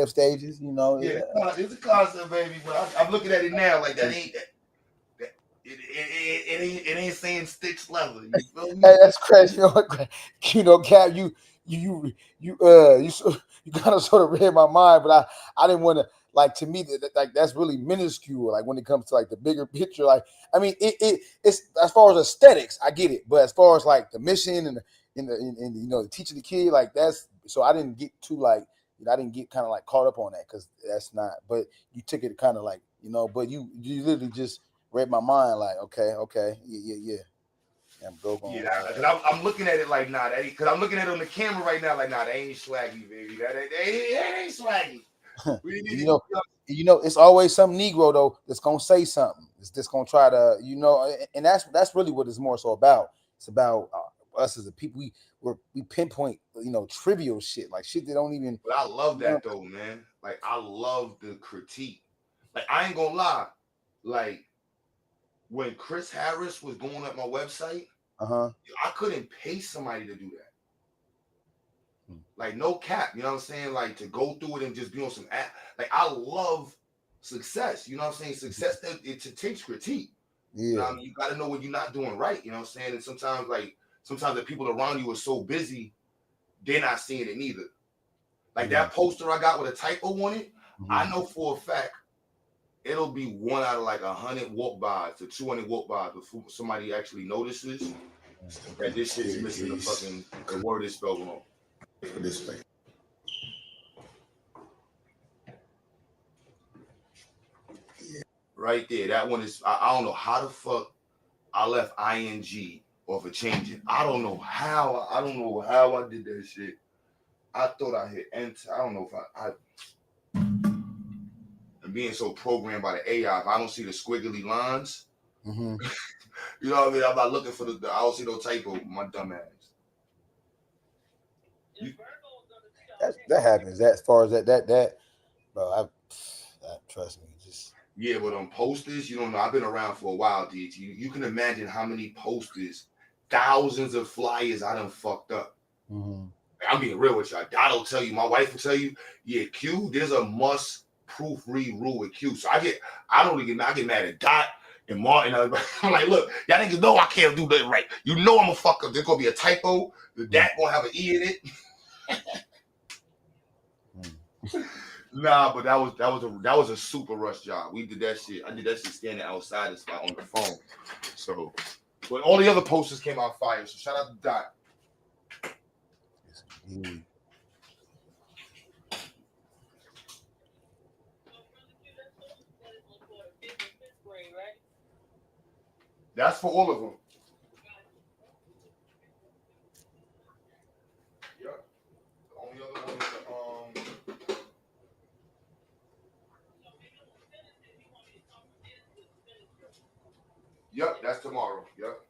stages. You know. Yeah, it's a concept, baby. But I'm looking at it now. Like that ain't. It ain't saying Stitch leather. You feel me? Hey, that's crazy. You know, Cap, you kind of sort of read my mind, but I didn't want to. Like, to me, like that's really minuscule. Like when it comes to like the bigger picture, like I mean, it's as far as aesthetics, I get it, but as far as like the mission and you know, teaching the kid, like that's so I didn't get too like I didn't get kind of like caught up on that because that's not. But you took it kind of like, but you literally just read my mind like, okay, yeah. I'm going. Yeah, because I'm looking at it like, nah, that because I'm looking at it on the camera right now, like, nah, that ain't swaggy, baby. That ain't swaggy. It's always some Negro though that's gonna say something. It's just gonna try to, and that's really what it's more so about. It's about us as a people. We pinpoint, trivial shit, like shit that don't even. But I love that though, man. Like I love the critique. Like I ain't gonna lie, like when Chris Harris was going up my website, I couldn't pay somebody to do that. Like no cap, you know what I'm saying? Like to go through it and just be on some app. Like I love success, you know what I'm saying? Success it takes critique. Yeah. You know what I mean? You gotta know what you're not doing right, you know what I'm saying? And sometimes the people around you are so busy, they're not seeing it neither. Like that poster I got with a typo on it, I know for a fact it'll be 1 out of like 100 walk bys to 200 walk bys before somebody actually notices that this shit's missing the word is spelled wrong. This way. Right there, that one is. I don't know how the fuck I left ing off of changing. I don't know how I did that shit. I thought I hit enter. I don't know if I and being so programmed by the AI, if I don't see the squiggly lines, you know what I mean? I'm not looking for I don't see no typo. My dumb ass. That happens. That as far as that, bro. Trust me. Yeah, but on posters, you don't know. I've been around for a while, DT. You can imagine how many posters, thousands of flyers I done fucked up. I'm being real with y'all. I'll tell you, my wife will tell you, yeah, Q, there's a must proofread rule with Q. So I get mad at Dot and Martin. I'm like, look, y'all niggas know I can't do that right. You know I'm a fuck up. There's gonna be a typo. The dat gonna have an E in it. Nah, but that was a super rush job. We did that shit. I did that shit standing outside the spot on the phone. So, but all the other posters came out fire. So shout out to Dot. That's for all of them. Yep. The only other one is Yep, that's tomorrow. Yep.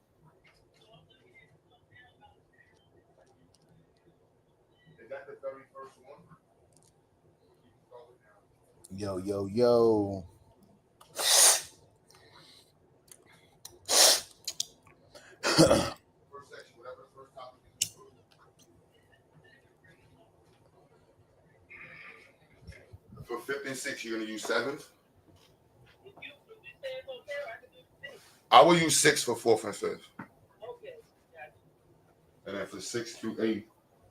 Is that the very first one? Yo. For 5th and 6th, you're gonna use 7th. I will use 6 for 4th and 5th. And then for 6th through 8th,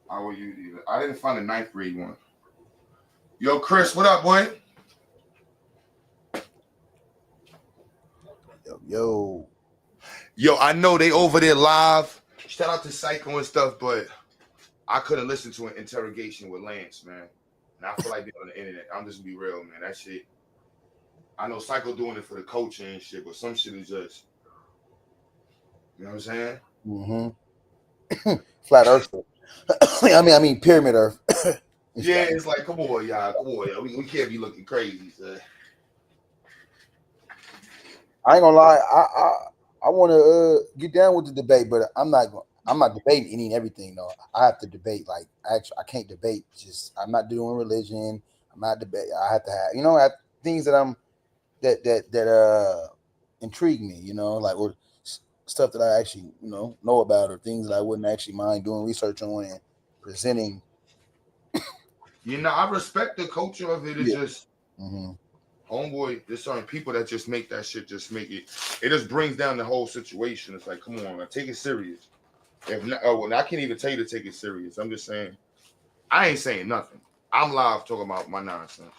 I will use either. I didn't find a 9th grade one. Yo, Chris, what up, boy? Yo, I know they over there live. Shout out to Psycho and stuff, but I couldn't listen to an interrogation with Lance, man. And I feel like being on the internet. I'm just gonna be real, man. That shit. I know Psycho doing it for the coaching and shit, but some shit is just, you know what I'm saying? Flat Earth. I mean Pyramid Earth. Yeah, it's like, come on, y'all. We can't be looking crazy, son. I ain't gonna lie. I want to get down with the debate, but I'm not debating any and everything though. I have to debate. Like actually, I can't debate. Just I'm not doing religion. I'm not debating. I have to have I have things that that intrigue me. Like or stuff that I actually know about, or things that I wouldn't actually mind doing research on and presenting. I respect the culture of it. It's just homeboy, there's certain people that just make that shit just make it. It just brings down the whole situation. It's like, come on, man, take it serious. If not, I can't even tell you to take it serious. I'm just saying, I ain't saying nothing. I'm live talking about my nonsense,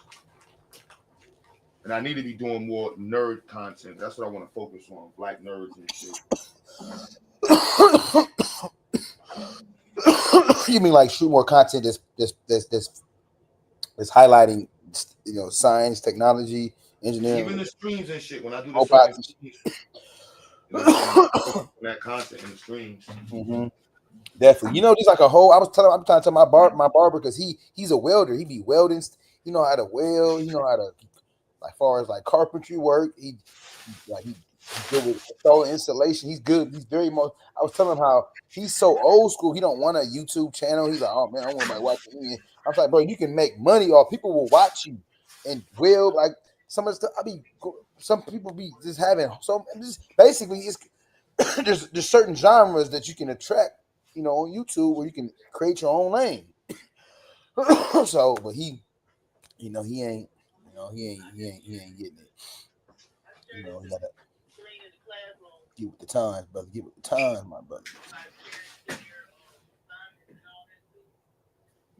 and I need to be doing more nerd content. That's what I want to focus on, black nerds and shit. You mean like shoot more content that's It's highlighting, science, technology, engineering, Even the streams and shit. When I do the robots. certain streams, that content in the streams. Mm-hmm. Definitely. There's like a whole. I'm trying to tell my barber because he's a welder. He be welding. He know how to weld. He know how to, like, far as like carpentry work. He good with install installation. He's good. He's very much. I was telling him how he's so old school. He don't want a YouTube channel. He's like, oh man, I want to watch me. I was like, bro, you can make money, or people will watch you and weld. Like some of the stuff. Some people be just having basically it's there's certain genres that you can attract, on YouTube where you can create your own lane. So, but he ain't getting it. He gotta get with the times, brother. Get with the times, my brother.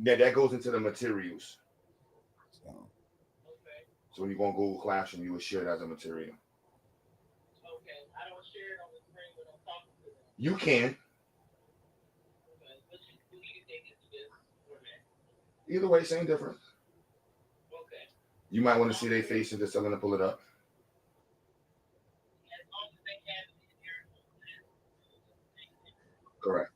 Yeah, that goes into the materials. So when you go on Google Classroom, you would share it as a material. You can. Either way, same difference. You might want to see their faces. They're still going to pull it up. Correct.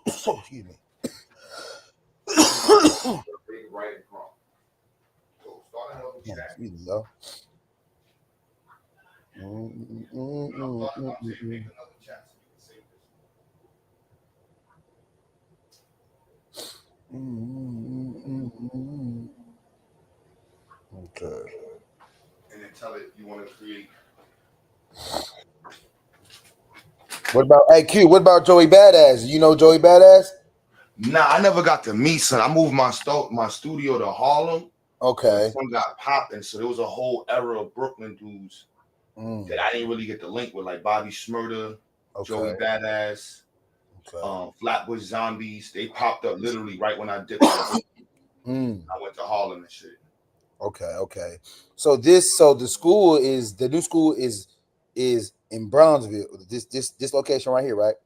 Excuse me. Excuse me, y'all. Okay. And then tell it you want to create. What about AQ? What about Joey Badass? You know Joey Badass? Nah, I never got to meet son. I moved my studio to Harlem. Okay. Some got popping, so there was a whole era of Brooklyn dudes that I didn't really get to link with, like Bobby Shmurda, Joey Badass, Flatbush Zombies. They popped up literally right when I dipped out. I went to Harlem and shit. Okay. So the new school is in Brownsville. This location right here, right?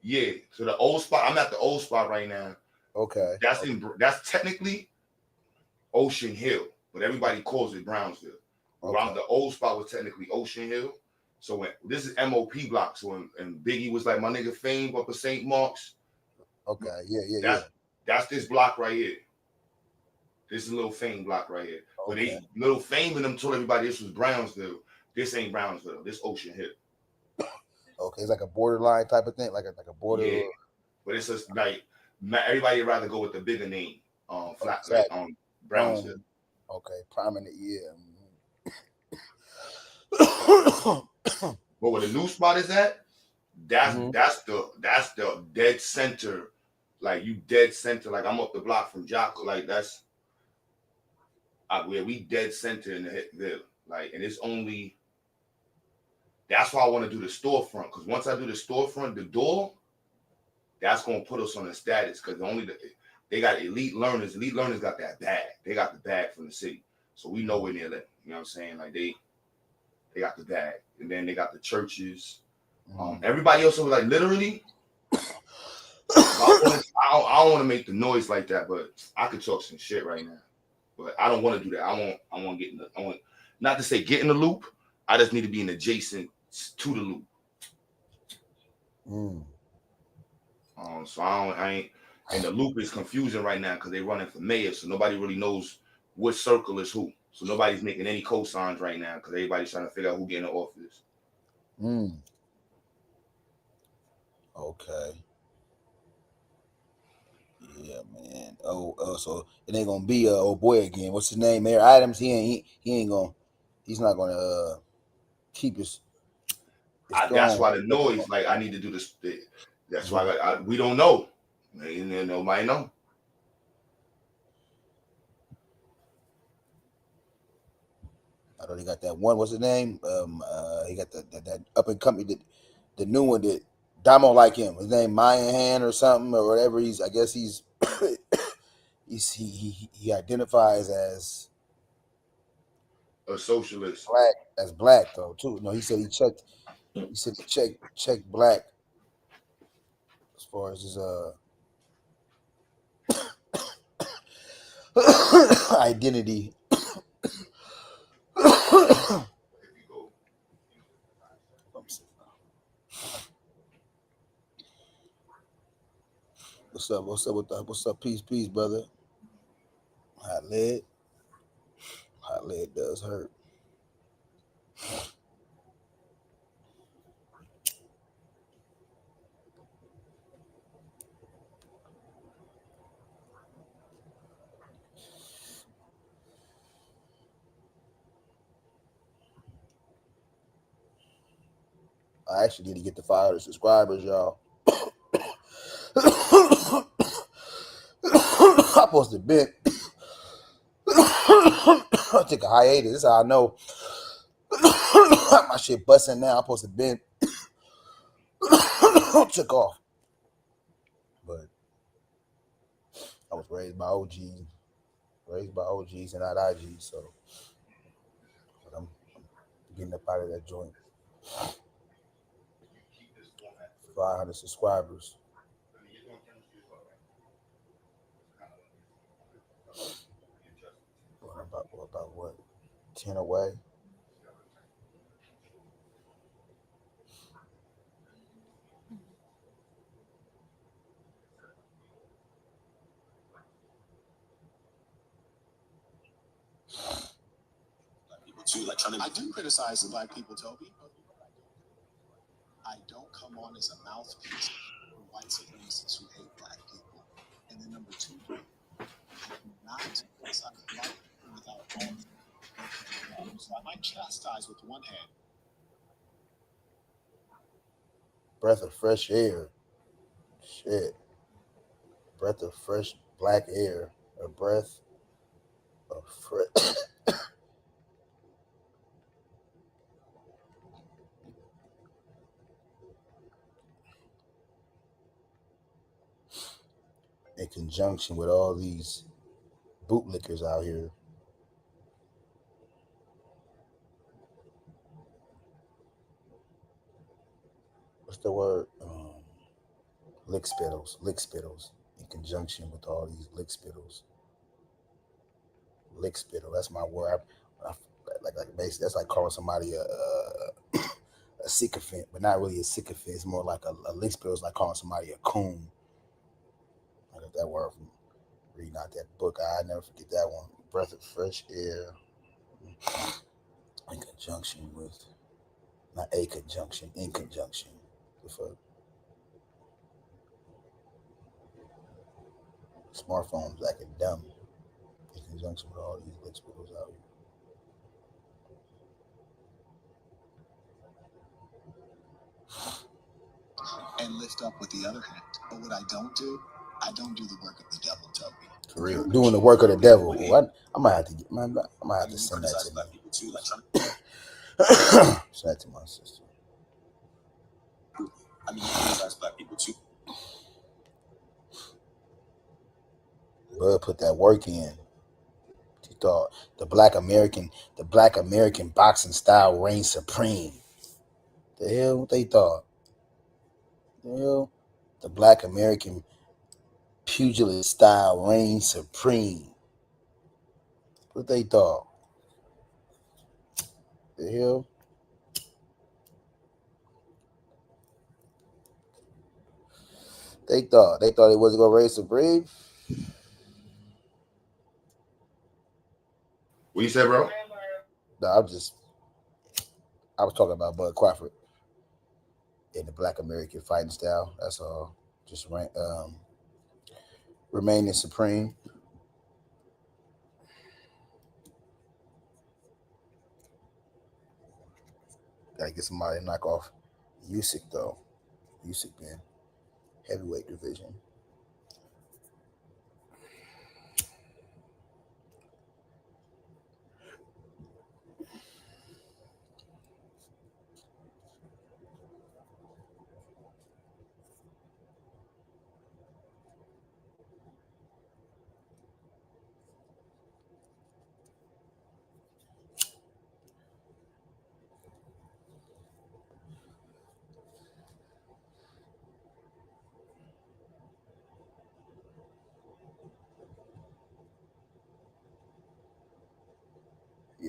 Yeah. So the old spot, I'm at the old spot right now. Okay. That's technically Ocean Hill, but everybody calls it Brownsville. Around the old spot was technically Ocean Hill. So when this is MOP block, so when Biggie was like my nigga Fame up at St. Mark's. Okay, yeah. That's this block right here. This is Little Fame block right here. Okay. But Little Fame and them told everybody this was Brownsville. This ain't Brownsville. This Ocean Hill. Okay, it's like a borderline type of thing, like a border. Yeah. But it's just like everybody would rather go with the bigger name, Brownsville. Okay, prominent, yeah. But where the new spot is at, that's the dead center. Like you dead center. Like I'm up the block from Jocko. Like that's where we dead center in the Hitville. Like, and it's only. That's why I want to do the storefront, because once I do the storefront, the door, that's gonna put us on the status. Because they got elite learners. Elite learners got that bag. They got the bag from the city, so we know where they're living. You know what I'm saying? Like they got the bag, and then they got the churches. Everybody else was like literally. I don't want to make the noise like that, but I could talk some shit right now. But I don't want to do that. I want to get in I want not to say get in the loop. I just need to be in adjacent to the loop. So I ain't, and the loop is confusing right now because they're running for mayor, so nobody really knows what circle is who. So nobody's making any cosigns right now because everybody's trying to figure out who getting in office. Okay. Yeah, man. So it ain't gonna be old boy again. What's his name? Mayor Adams. He's not gonna keep his. That's why the noise. Like I need to do this. That's why we don't know. Nobody know. I know he got that one. What's his name? He got that up and coming. The new one that Damo like him. His name Mayan Hand or something or whatever. I guess he's he identifies as A socialist. black though too. No, he said he checked black as far as his identity. What's up? Peace, brother. Hot lead does hurt. I actually need to get the 500 subscribers, y'all. I supposed to been. I take a hiatus. This is how I know my shit busting now. I'm supposed to been took off, but I was raised by OGs and not IG, so but I'm getting up out of that joint. 500 subscribers. About what? 10 away. People too, like trying to. I do criticize the black people, Toby. I don't come on as a mouthpiece for white supremacists who hate black people. And then number two, I do not criticize black people without all. So I might chastise with one hand. Breath of fresh air. Shit. Breath of fresh black air. A breath of fresh. In conjunction with all these bootlickers out here. What's the word? Lick spittles. In conjunction with all these lick spittles. Lick spittle. That's my word. Like basically, that's like calling somebody a sycophant, but not really a sycophant. It's more like a lick spittle is like calling somebody a coon. I got that word from reading out that book. I never forget that one. Breath of fresh air. In conjunction with, not a conjunction, in conjunction. The fuck? Smartphones acting dumb. In conjunction with all these lick spittles out here. And lift up with the other hand. But what I don't do the work of the devil, Toby. For real, doing the work of the devil. I might have to get, man. I might have to send that to me. Send that to my sister. I mean, you criticize black people too. Bud put that work in. He thought the black American boxing style reigned supreme. The hell what they thought? The hell? The black American pugilist style reigned supreme. What they thought? The hell? They thought it wasn't gonna reign supreme. What you said, bro? No, I was talking about Bud Crawford in the black American fighting style. That's all. Just remaining supreme. Gotta get somebody to knock off Usyk though. Usyk been heavyweight division.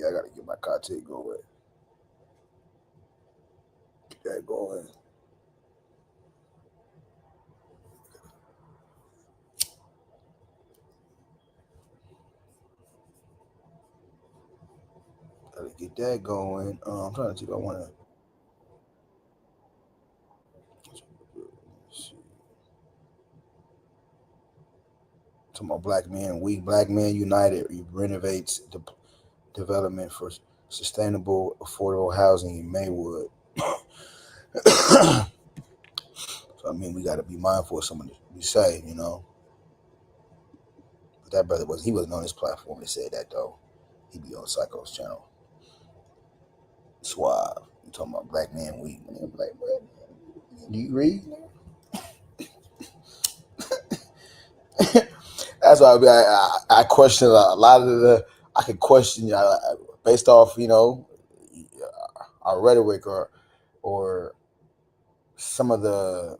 Yeah, I gotta get my content going. Get that going. Gotta get that going. I'm trying to see if I want to. Talking about Black Man Week, Black Man United renovates the development for sustainable, affordable housing in Maywood. So I mean, we got to be mindful of something we say, you know. But that brother wasn't on his platform to say that though. He be on Psycho's channel. Suave. You talking about Black Man Week? And I'm like, what? Do you read? That's why I question a lot of the. I could question based off, you know, our rhetoric or some of the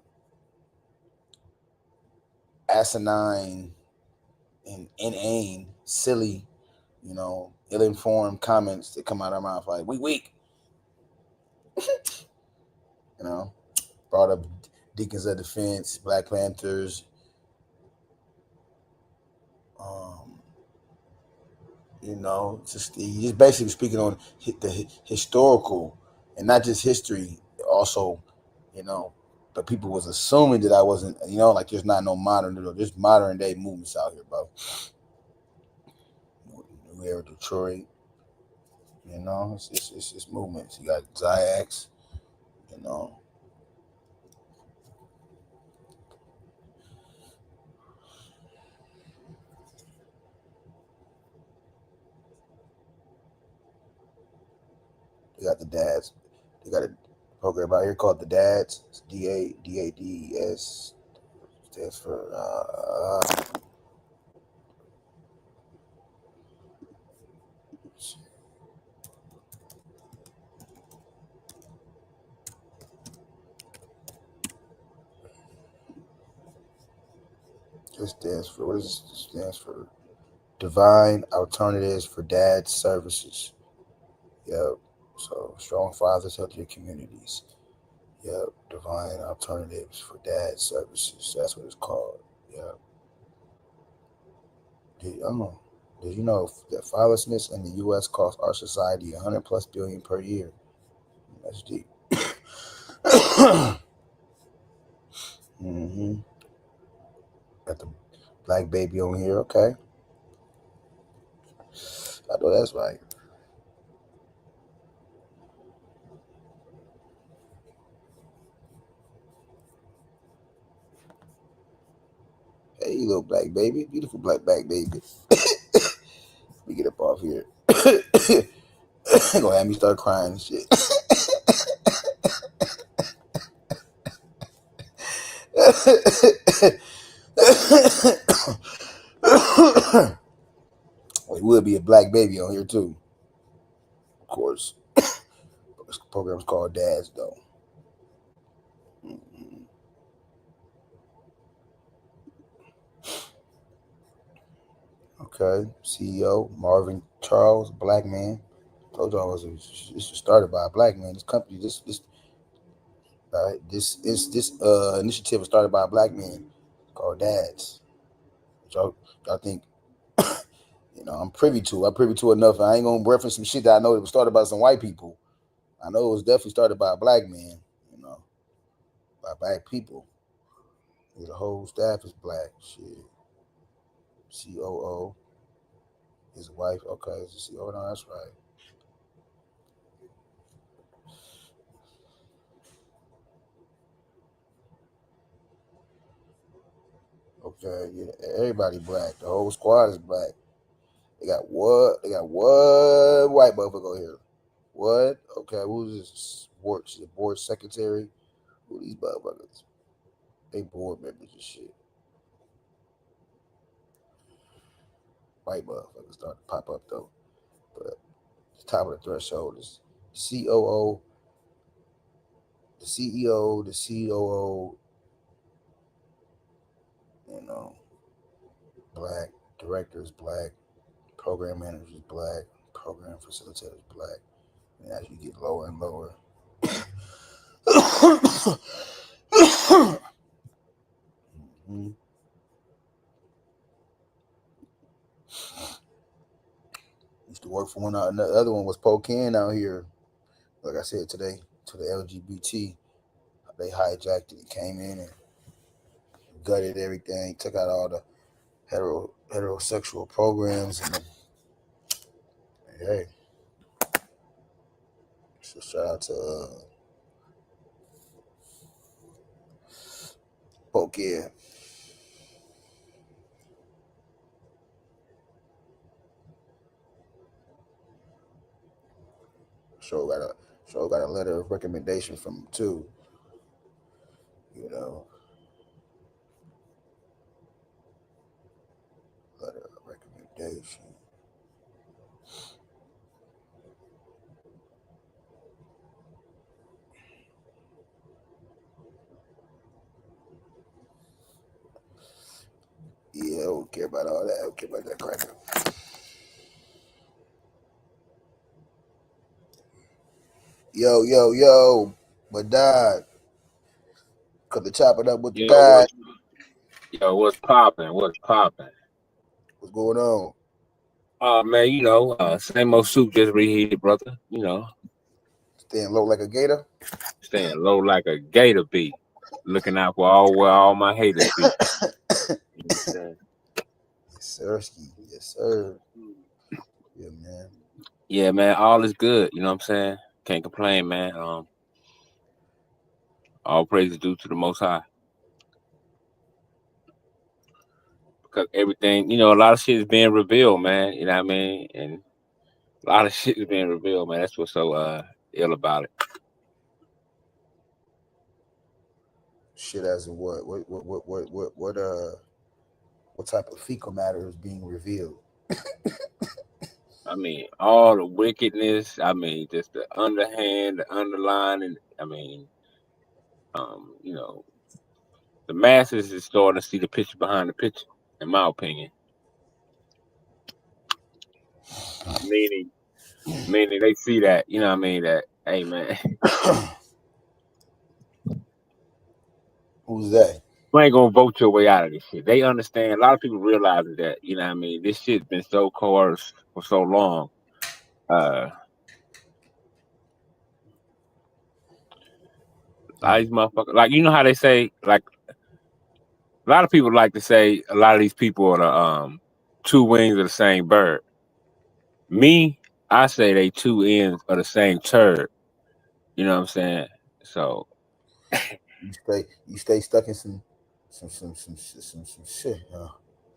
asinine and inane, silly, you know, ill-informed comments that come out of our mouth, like weak. You know, brought up Deacons of Defense, Black Panthers. You know, he's basically speaking on the historical and not just history, also, you know, but people was assuming that I wasn't, you know, like there's not no there's modern day movements out here, bro. New Era Detroit, you know, it's movements. You got Ziax, you know. They got the Dads. They got a program out here called the Dads. It's DADS. Stands for what does it stands for? Divine Alternatives for Dad Services. Yep. So strong fathers, healthier communities. Yep. Divine Alternatives for Dad Services. That's what it's called. Yep. Did you know that fatherlessness in the U.S. costs our society $100+ billion per year? That's deep. Got the Black baby on here. Okay. I know that's right. Hey, little Black baby. Beautiful Black baby. Let me get up off here. Gonna have me start crying and shit. There will be a Black baby on here too. Of course. This program's called Dads though. Okay. CEO Marvin Charles, Black man. Told y'all this was started by a Black man. This company, this initiative was started by a Black man called Dads. Y'all think, you know, I'm privy to enough. I ain't gonna reference some shit that I know that was started by some white people. I know it was definitely started by a Black man, you know, by Black people. The whole staff is Black. Shit. COO. His wife. Okay, is the COO? No, that's right. Okay, yeah, everybody Black. The whole squad is Black. They got what? They got what white motherfucker here? What? Okay, who's this? Board secretary? Who these motherfuckers? They board members and shit. White motherfuckers start to pop up though. But the top of the threshold is COO, the CEO, the COO, you know, Black, directors Black, program managers Black, program facilitators black. And as you get lower and lower. Mm-hmm. Used to work for one. The other one was Pocan out here. Like I said today, to the LGBT, they hijacked it and came in and gutted everything, took out all the heterosexual programs, and hey, so shout out to Pocan. Show got a letter of recommendation from him too. You know, letter of recommendation. Yeah, I don't care about all that. I don't care about that cracker. Yo, but dad, cut the chop it up with the dad. What's popping? What's popping? What's going on? Man, you know, same old soup just reheated, brother. You know, staying low like a gator. Staying low like a gator bee. Looking out for where all my haters be. Yes, sirski. Yes, sir. Yeah, man. Yeah, man. All is good. You know what I'm saying? Can't complain, man. All praise is due to the Most High. Because everything, you know, a lot of shit is being revealed, man. You know what I mean? And a lot of shit is being revealed, man. That's what's so ill about it. Shit, as in what type of fecal matter is being revealed? I mean, all the wickedness. I mean, just the underhand, the underline, and I mean, you know, the masses is starting to see the picture behind the picture, in my opinion. Meaning they see that, you know what I mean, that, hey, man. Who's that? You ain't gonna vote your way out of this shit. They understand. A lot of people realize that, you know what I mean. This shit's been so coerced for so long. These motherfuckers, like, you know how they say, like, a lot of people like to say a lot of these people are the two wings of the same bird. Me, I say they two ends of the same turd. You know what I'm saying? So you stay stuck in some shit.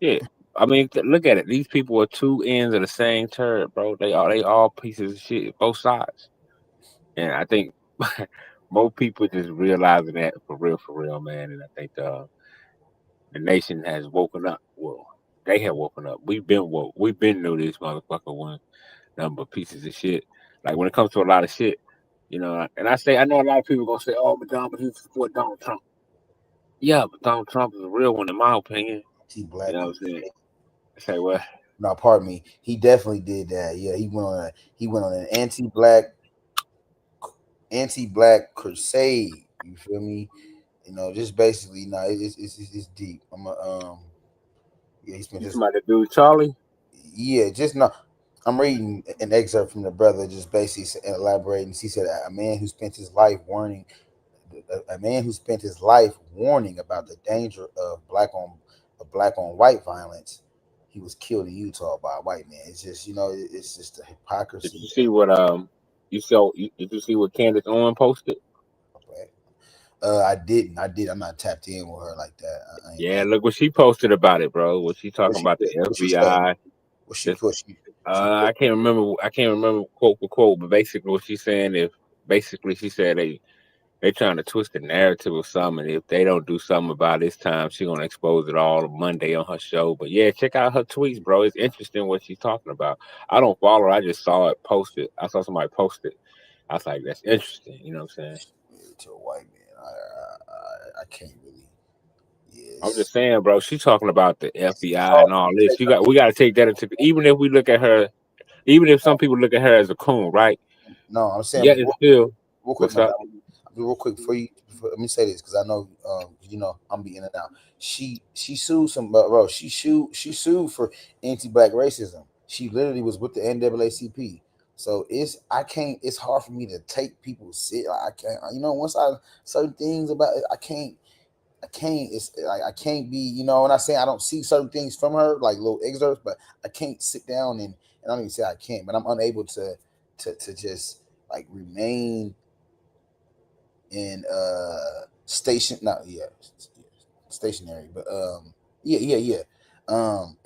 Yeah, I mean, look at it. These people are two ends of the same turd, bro. They all pieces of shit, both sides. And I think most people just realizing that for real, man. And I think the nation has woken up. Well, they have woken up. We've been woke. We've been knew this motherfucker one number of pieces of shit. Like when it comes to a lot of shit, you know. And I know a lot of people gonna say, "Oh, but you support Donald Trump." Yeah, but Donald Trump is a real one, in my opinion. Black. You know what I'm saying? Say what? No, pardon me. He definitely did that. Yeah, he went on an anti-black crusade. You feel me? You know, just basically, it's deep. He spent his. Somebody to do with Charlie. Yeah, just no. I'm reading an excerpt from the brother, just basically elaborating. He said, a man who spent his life warning about the danger of black on white violence. He was killed in Utah by a white man. It's just, it's just the hypocrisy. Did you see what Did you see what Candace Owens posted? I didn't. I'm not tapped in with her like that. Yeah, look what she posted about it, bro. What she talking about the FBI? What she put? I can't remember quote for quote, but basically what she's saying is she said they trying to twist the narrative of something, and if they don't do something about it this time, she's gonna expose it all Monday on her show. But yeah, check out her tweets, bro. It's interesting what she's talking about. I don't follow her. I just saw it posted. I saw somebody post it. I was like, that's interesting. You know what I'm saying? To a white man, I can't really. Yes. I'm just saying, bro. She's talking about the FBI and all this. We got to take that into, even if we look at her even if some people look at her as a coon, right? No, I'm saying Yeah, it's still real quick, what's up? real quick for you. Let me say this because I know, I'm be in and out. She sued some, bro. She sued for anti-black racism. She literally was with the NAACP. So it's hard for me to take people's shit. Like, I can't, once I certain things about it, I can't. It's like I can't be, and I'm saying I don't see certain things from her, like little excerpts, but I can't sit down and I don't even say I can't, but I'm unable to just like remain in stationary, but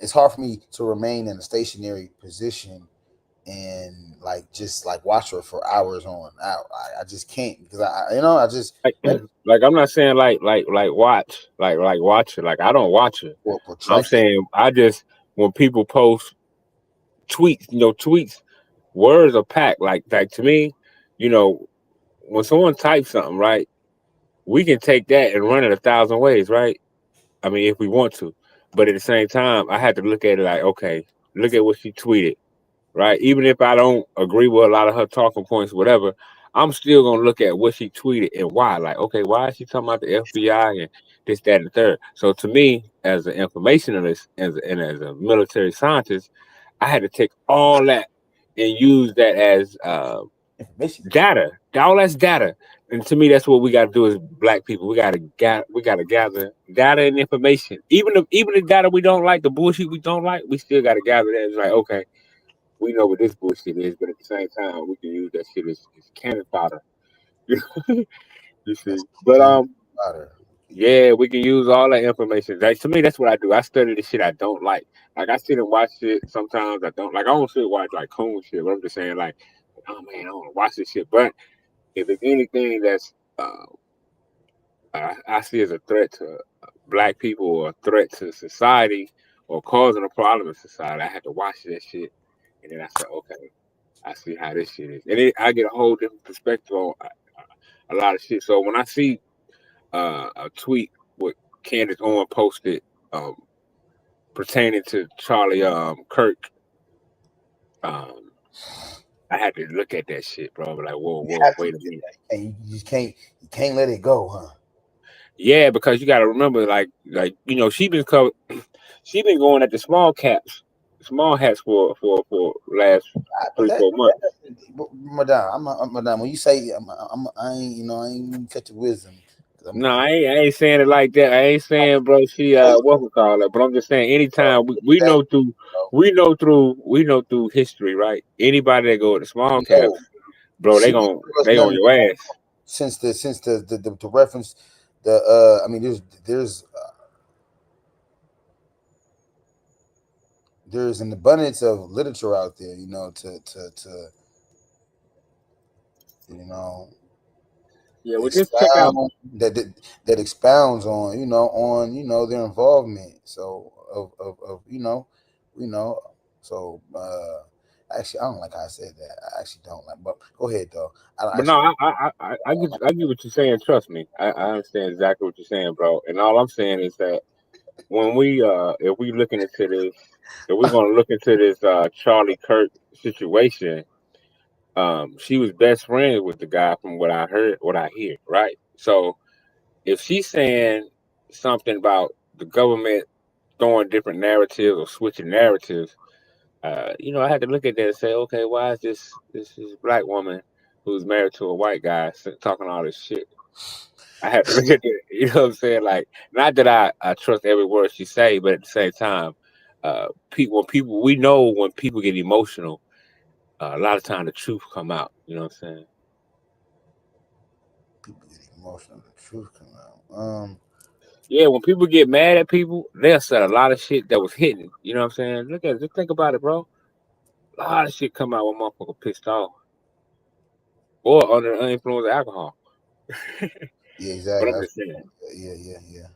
it's hard for me to remain in a stationary position and like just like watch her for hours on out. I just can't because I just like I'm not saying like watch watch it. Like I don't watch it. I'm saying I just when people post tweets, words are packed. Like to me, when someone types something, right, we can take that and run it 1,000 ways, right? I mean, if we want to. But at the same time, I had to look at it like, okay, look at what she tweeted, right? Even if I don't agree with a lot of her talking points, whatever, I'm still gonna look at what she tweeted and why. Like, okay, why is she talking about the FBI and this, that, and the third? So to me, as an informationalist and as a military scientist, I had to take all that and use that as data. All that's data. And to me, that's what we got to do as Black people. We got to gather data and information. Even the data we don't like, the bullshit we don't like, we still got to gather that. It's like, okay, we know what this bullshit is, but at the same time, we can use that shit as cannon fodder. You see, but yeah, we can use all that information. Like, to me, that's what I do. I study the shit I don't like. Like I sit and watch shit. Sometimes I don't like. I don't sit and watch like coon shit. But I'm just saying, like, oh man, I don't want to watch this shit. But if it's anything that's I see as a threat to Black people or a threat to society or causing a problem in society, I have to watch that shit, and then I say, okay, I see how this shit is, and then I get a whole different perspective on a lot of shit. So when I see a tweet with Candace Owens posted pertaining to Charlie Kirk, I had to look at that shit, bro. Like, whoa, wait a minute. And you can't let it go, huh? Yeah, because you got to remember, like she been going at the small hats for last 3-4 months. Madam, when you say I ain't catch your wisdom. No, I ain't saying it like that. I ain't saying, bro, she what we call it. But I'm just saying, anytime we know through history, right? Anybody that go to the small caps, bro, they on your ass. Since the reference, I mean, there's an abundance of literature out there, yeah, well, just check out that expounds on their involvement. So so actually I don't like how I said that. I actually don't like, but go ahead though. I get what you're saying. Trust me, I understand exactly what you're saying, bro. And all I'm saying is that when we if we looking into this, if we're gonna look into this Charlie Kirk situation, she was best friends with the guy from what I hear, right? So if she's saying something about the government throwing different narratives or switching narratives, I had to look at that and say, okay, why is this Black woman who's married to a white guy talking all this shit? I had to look at it, you know what I'm saying? Like, not that I trust every word she say, but at the same time, we know when people get emotional, a lot of time the truth come out. You know what I'm saying? People get emotional, the truth come out. Yeah, when people get mad at people, they'll say a lot of shit that was hidden. You know what I'm saying? Look at it. Just think about it, bro. A lot of shit come out when motherfucker pissed off or under the influence of alcohol. Yeah, exactly. But I'm just saying. Yeah.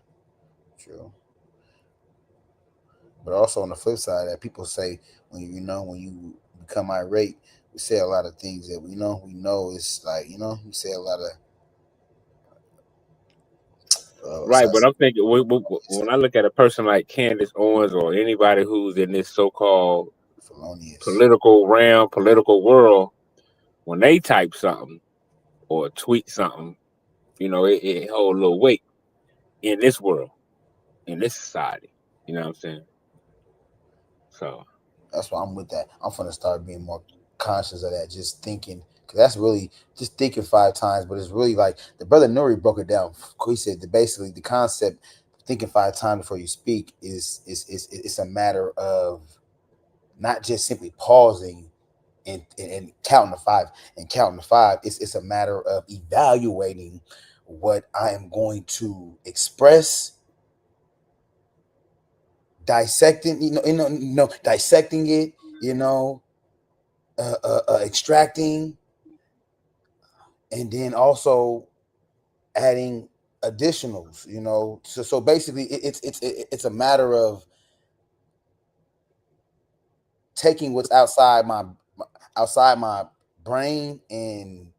True. But also on the flip side, that people say when you become irate, we say a lot of things that we know it's like we say a lot of. Right, but I'm thinking when I look at a person like Candace Owens or anybody who's in this so-called political realm, political world, when they type something or tweet something, you know, it hold a little weight in this world, in this society. You know what I'm saying? So that's why I'm with that. I'm gonna start being more conscious of that. Just thinking, because that's really just thinking 5 times. But it's really like the brother Nuri broke it down. He said that basically the concept of thinking 5 times before you speak is it's a matter of not just simply pausing and counting to 5 and counting to 5. It's a matter of evaluating what I am going to express, dissecting, dissecting it, extracting, and then also adding additionals. So basically, it's a matter of taking what's outside my brain and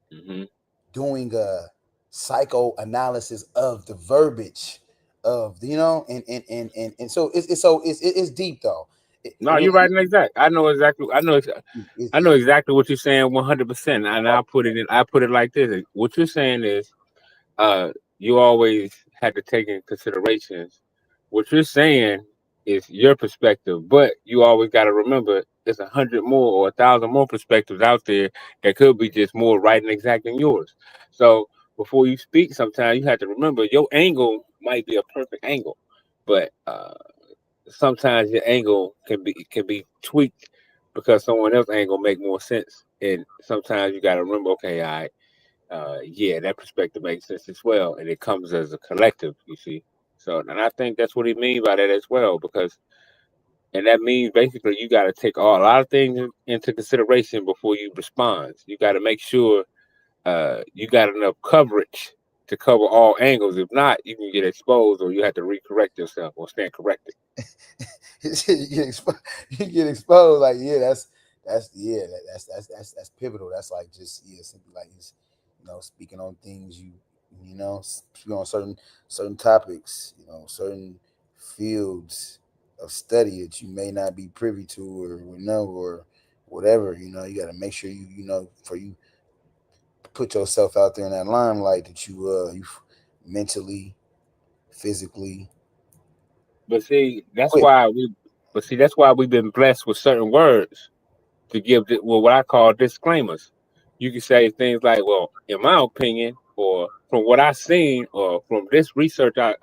doing a psychoanalysis of the verbiage of and so it's deep though. no, you're right and exact. I know exactly what you're saying 100%. And I put it like this. What you're saying is you always had to take in considerations. What you're saying is your perspective, but you always got to remember there's 100 more or 1,000 more perspectives out there that could be just more right and exact than yours. So before you speak, sometimes you have to remember your angle might be a perfect angle, but sometimes your angle can be tweaked because someone else's angle make more sense. And sometimes you got to remember, okay, all right, yeah, that perspective makes sense as well, and it comes as a collective, you see. So, and I think that's what he means by that as well, and that means basically you got to take a lot of things into consideration before you respond. You got to make sure you got enough coverage to cover all angles. If not, you can get exposed, or you have to recorrect yourself or stand corrected. you get exposed. Like, yeah, that's pivotal. That's like just simply like speaking on things speaking on certain topics, certain fields of study that you may not be privy to or whatever. You got to make sure for you put yourself out there in that limelight that you mentally, physically. But see, that's why we've been blessed with certain words to give what I call disclaimers. You can say things like, well, in my opinion, or from what I've seen, or from this research I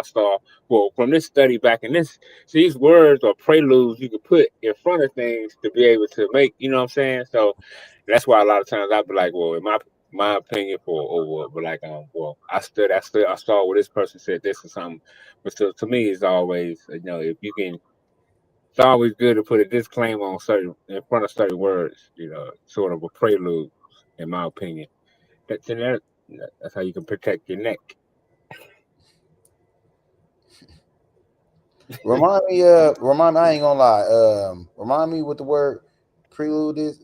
saw, well, from this study back in this. So these words or preludes you can put in front of things to be able to make, you know what I'm saying? So that's why a lot of times I'd be like, well, in my opinion, I saw where this person said this or something. But so to me, it's always, if you can. It's always good to put a disclaimer in front of certain words, sort of a prelude, in my opinion. That's how you can protect your neck. Remind me, I ain't gonna lie. Remind me what the word prelude is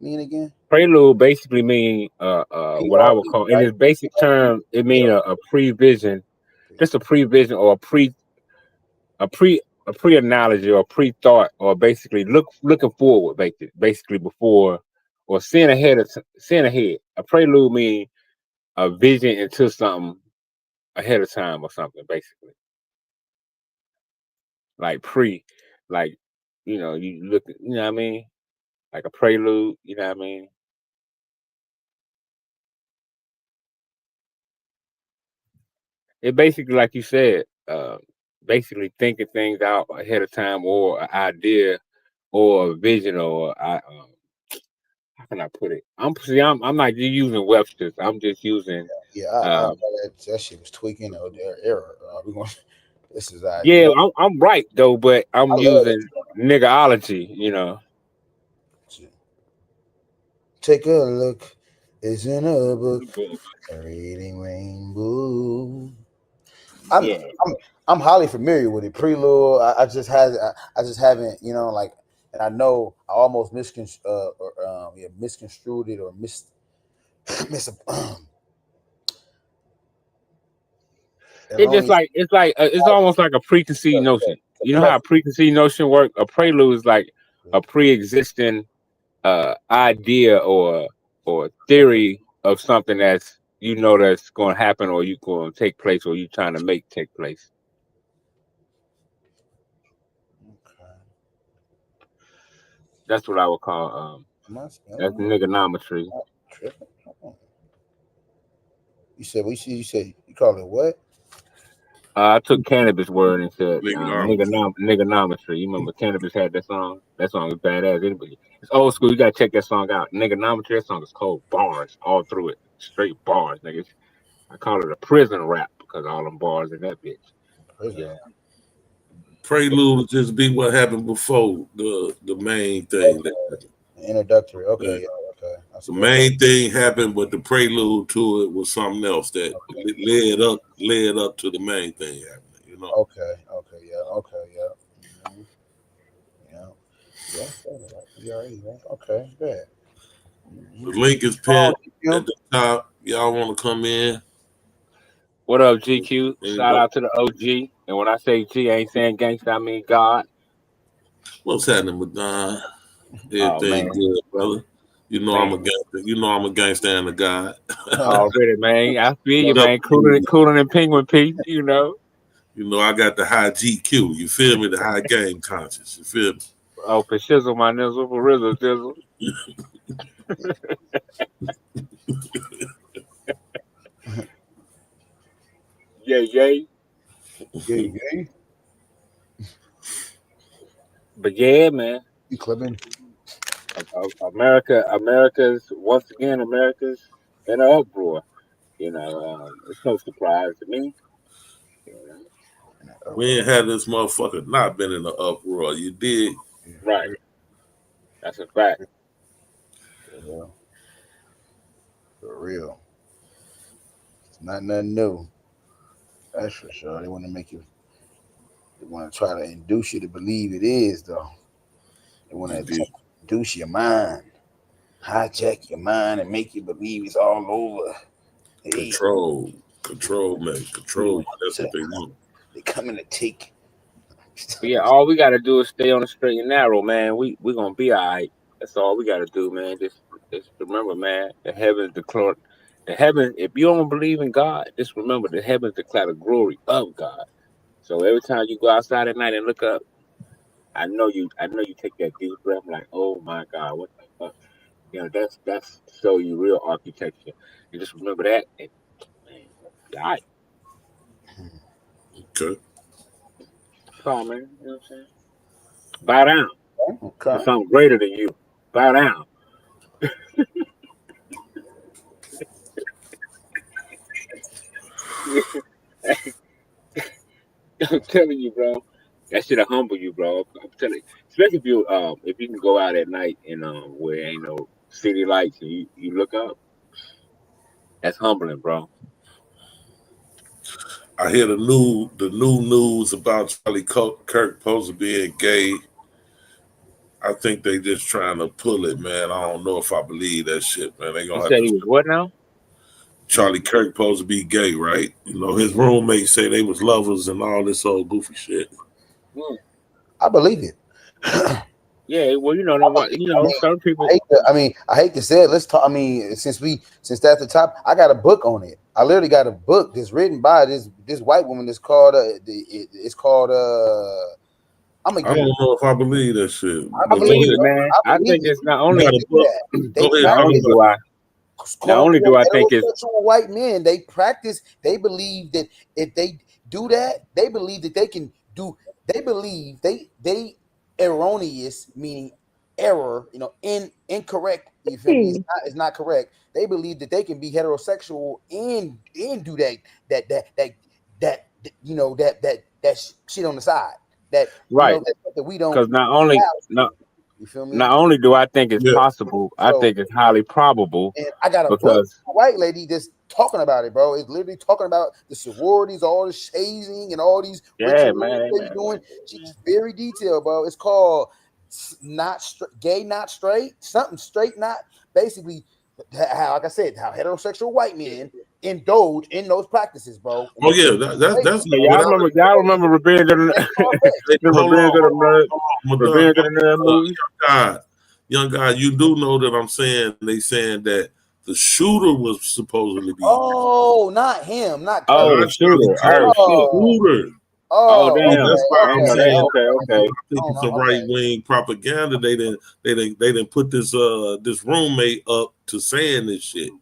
mean again? Prelude basically mean what I would call, in its basic term, it means a prevision, just a prevision or a pre-analogy or pre-thought, or basically looking forward, basically before, or seeing ahead. A prelude means a vision into something ahead of time or something, basically. Like you look, you know what I mean? Like a prelude, you know what I mean? It basically, like you said, basically thinking things out ahead of time, or an idea, or a vision, or how can I put it? I'm not using Webster's. I'm just using. That shit was tweaking their error. This is yeah, I'm right though, but I'm using niggerology. Take a look. It's in a book. Reading Rainbow. I'm highly familiar with it. Prelude. I just haven't. And I know I almost misconstrued it or it's almost like a preconceived notion. You know how a preconceived notion work? A prelude is like a pre-existing idea or theory of something that's that's going to happen or you going to take place or you trying to make take place. That's what I would call that's niggonometry. You said you call it what? I took Cannabis word and said Niggonometry. niggonometry. You remember Cannabis had that song? That song is badass. Anybody? It's old school. You gotta check that song out. Niggonometry. That song is cold. Bars all through it. Straight bars, niggas. I call it a prison rap because all them bars in that bitch. Yeah. Prelude would just be what happened before the main thing. Introductory. Okay. Yeah. Okay. The main thing happened, but the prelude to it was something else that led up to the main thing happening. Okay. Yeah. Okay. Yeah. Yeah. Yeah. Right. Okay. Good. The link is pinned at the top. Y'all want to come in? What up, GQ? Shout out to the OG. And when I say G, I ain't saying gangsta, I mean God. What's happening with Don? Everything good, brother. I'm a gangster. I'm a gangster and a god. Already, man. I feel you, man. Cooler than Penguin Pete, I got the high GQ. You feel me? The high game conscious. You feel me? Oh, for shizzle, my nizzle, for rizzle, dizzle. Yay. But yeah, man. You clipping? America's in an uproar. It's no surprise to me. We ain't had this motherfucker not been in the uproar. You did. Right. That's a fact. Yeah. For real. It's not nothing new. That's for sure. They want to try to induce you to believe it is, though. They want to induce your mind, hijack your mind, and make you believe it's all over. Control, man. Control. That's what they want. They coming to take. Yeah, all we got to do is stay on the straight and narrow, man. We're going to be all right. That's all we got to do, man. Just remember, man, the heavens declare. The heavens, if you don't believe in God, just remember the heavens declare the glory of God. So every time you go outside at night and look up, I know you take that deep breath like, oh my God, what the fuck? That's to show you real architecture. You just remember that and man, all right. Okay. That's all, man. You know what I'm saying? Bow down. Okay. To something greater than you. Bow down. I'm telling you, bro. That shit'll humble you, bro. I'm telling you. Especially if you can go out at night and where ain't no city lights and you look up. That's humbling, bro. I hear the new news about Charlie Kirk supposed to being gay. I think they just trying to pull it, man. I don't know if I believe that shit, man. They gonna You said he was what now? Charlie Kirk supposed to be gay, right? His roommates say they was lovers and all this old goofy shit. I believe it. Yeah, well, some people. I hate to say it. Let's talk. Since that's the top, I got a book on it. I literally got a book that's written by this white woman. It's called. I don't know if I believe that shit. I believe it, man. I think it's not only. Not only do I think it's white men. They practice. They believe that if they do that, they believe that they can do. They believe they erroneous, meaning error, incorrect. You feel me? It's not correct. They believe that they can be heterosexual and do that shit on the side. That right. That we don't. Because you feel me? Not only do I think it's possible, I think it's highly probable. And I got a white lady just talking about it, bro. It's literally talking about the sororities, all the hazing, and all these rituals they're doing. She's very detailed, bro. It's called Gay Not Straight, something straight not. Basically, how, like I said, how heterosexual white men indulge in those practices, bro. Oh yeah, that's Yeah, y'all remember Revenge of the Revenge of the Nerds movie? Young guy, you do know that I'm saying they saying that the shooter was supposedly be. Oh, not him, not Oh, the shooter. Shooter. Oh, damn. That's why I'm saying. Okay. I think it's a right wing propaganda. They didn't put this this roommate up to saying this shit.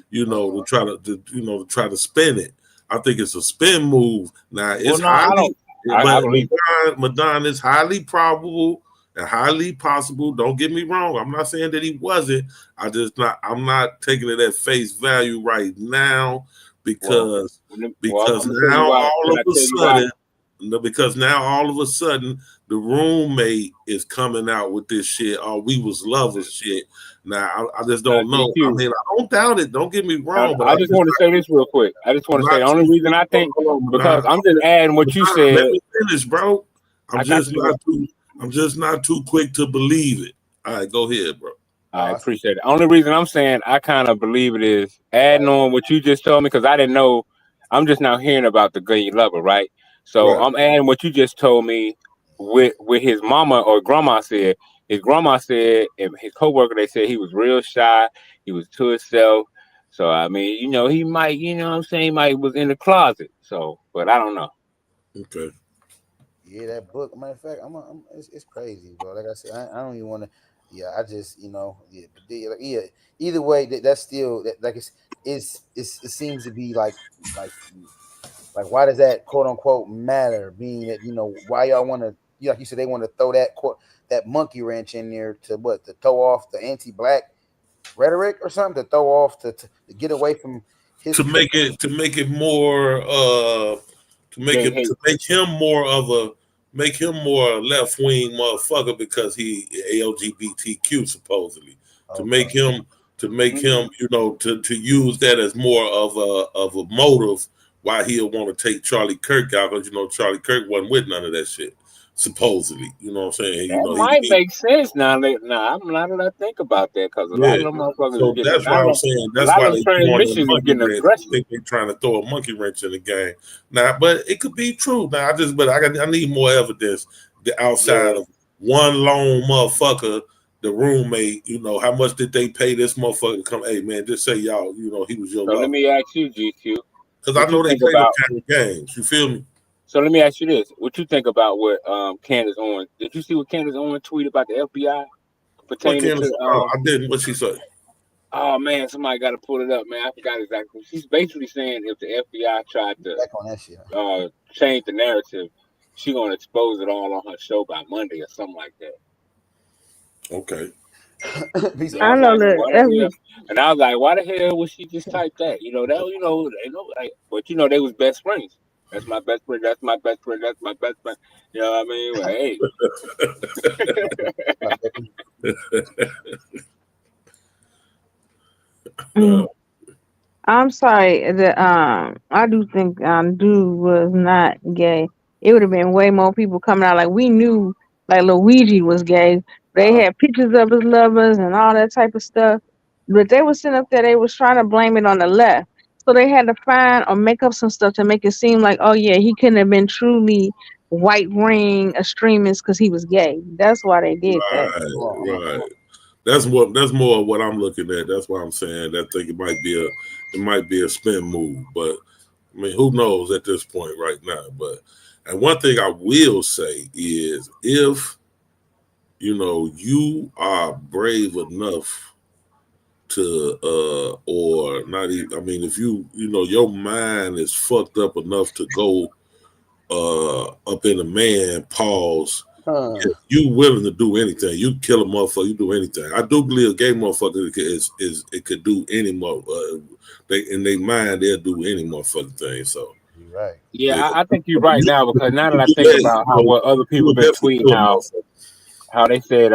You know, to try to spin it. I think it's a spin move. Now it's Madon is highly probable and highly possible. Don't get me wrong. I'm not saying that he wasn't. I'm not taking it at face value right now because now all of a sudden the roommate is coming out with this shit. Oh, we was lovers shit. Now I just don't know. I mean, I don't doubt it. Don't get me wrong. But I just want to say this real quick. I just want to say the only reason I think because I'm just adding what you said. Let me finish, bro. I'm just not too quick to believe it. All right, go ahead, bro. I appreciate it. Only reason I'm saying I kind of believe it is adding on what you just told me because I didn't know. I'm just now hearing about the gay lover, right? So I'm adding what you just told me with his mama or grandma said. His grandma said and his coworker, they said he was real shy. He was to himself. So, I mean, he might, what I'm saying, he might was in the closet. So, but I don't know. Okay. Yeah, that book. Matter of fact, it's crazy, bro. Like I said, I don't even want to. Yeah, I just, Either way, that's still like it seems to be like why does that quote unquote matter? Being that why y'all want to, like you said, they want to throw that monkey wrench in there to throw off the anti-black rhetoric or something, to throw off to get away from his to make it more make him more left wing motherfucker because he LGBTQ supposedly to make him to use that as more of a motive why he'll want to take Charlie Kirk out because Charlie Kirk wasn't with none of that shit. Supposedly, you know what I'm saying? That might make sense now. I'm not that I think about that because a lot of them motherfuckers. So that's why I'm saying that's why they transmissions are getting aggressive. I think they're trying to throw a monkey wrench in the game now, but it could be true. Now I need more evidence outside of one lone motherfucker, the roommate. How much did they pay this motherfucker to come? Hey man, just say y'all. He was your. So let me ask you, GQ, because I know they play those kind of games. You feel me? So let me ask you this: what you think about what Candace Owens? Did you see what Candace Owens tweeted about the FBI pertaining to? I didn't. What she said? Oh man, somebody got to pull it up, man. I forgot exactly. She's basically saying if the FBI tried to change the narrative, she's gonna expose it all on her show by Monday or something like that. Okay. I know that. And I was like, why the hell would she just type that? But they was best friends. That's my best friend. That's my best friend. That's my best friend. You know what I mean? Well, hey. I'm sorry that I do think dude was not gay. It would have been way more people coming out. Like we knew, like Luigi was gay. They had pictures of his lovers and all that type of stuff. But they were sitting up there. They was trying to blame it on the left. So they had to find or make up some stuff to make it seem like, oh yeah, he couldn't have been truly white ring extremist because he was gay. That's why they did that. Right. That's more of what I'm looking at. That's why I'm saying that I think it might be a spin move. But I mean, who knows at this point right now? And one thing I will say is if you are brave enough to or not even, I mean, if your mind is fucked up enough to go up in a man pause, you willing to do anything. You kill a motherfucker, you do anything. I do believe a gay motherfucker it could do any more in their mind they'll do any motherfucking thing. So right. Yeah, I think you're right now because now that I think about what other people been tweeting how they said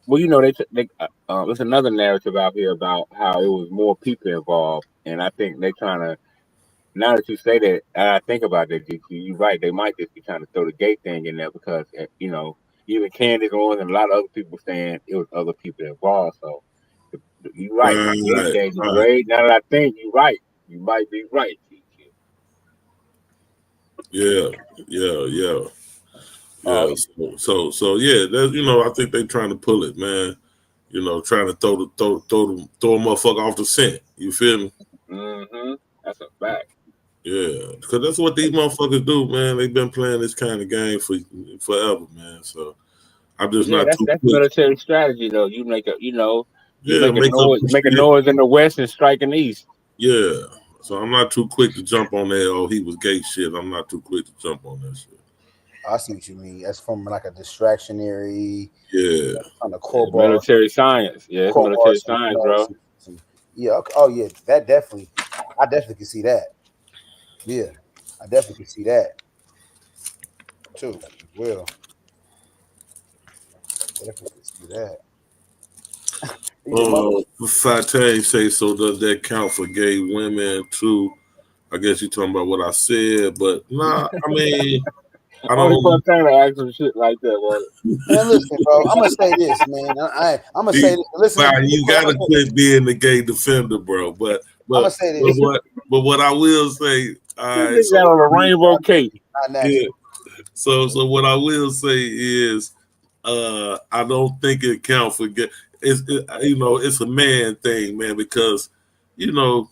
there's another narrative out here about how it was more people involved, and I think they trying to. Now that you say that, I think about that, GQ, you're right. They might just be trying to throw the gay thing in there because even Candace Owens and a lot of other people saying it was other people involved. So you're right. Great. Now that I think you're right, You might be right. Yeah. Yeah. So yeah, that, you know, I think they trying to pull it, man. You know, trying to throw a motherfucker off the scent. You feel me? Mm-hmm. That's a fact. Yeah, because that's what these motherfuckers do, man. They've been playing this kind of game for forever, man. So I'm just Yeah, not too that's quick. military strategy though. You make a you Yeah, make a noise in the west and strike in the east. Yeah. So I'm not too quick to jump on that. Oh, he was gay shit. I'm not too quick to jump on that shit. I see what you mean. That's from like a distractionary. Yeah. On the core It's military science. Yeah, it's military science, bro. Yeah. Okay. Oh yeah, that definitely. I definitely can see that. Yeah, I definitely can see that too. Well, definitely can see that. Fateh say, so does that count for gay women too? I guess you're talking about what I said, but nah, I mean, I Only don't. fun time to ask some shit like that, Man, listen, bro. I'm gonna say this, man. I'm gonna say this. Listen, Nah, you gotta quit being the gay defender, bro. But I'ma say this. what I will say, all right, got on a rainbow cape. yeah. So what I will say is, I don't think it counts for gay. It's a man thing, man, because I'm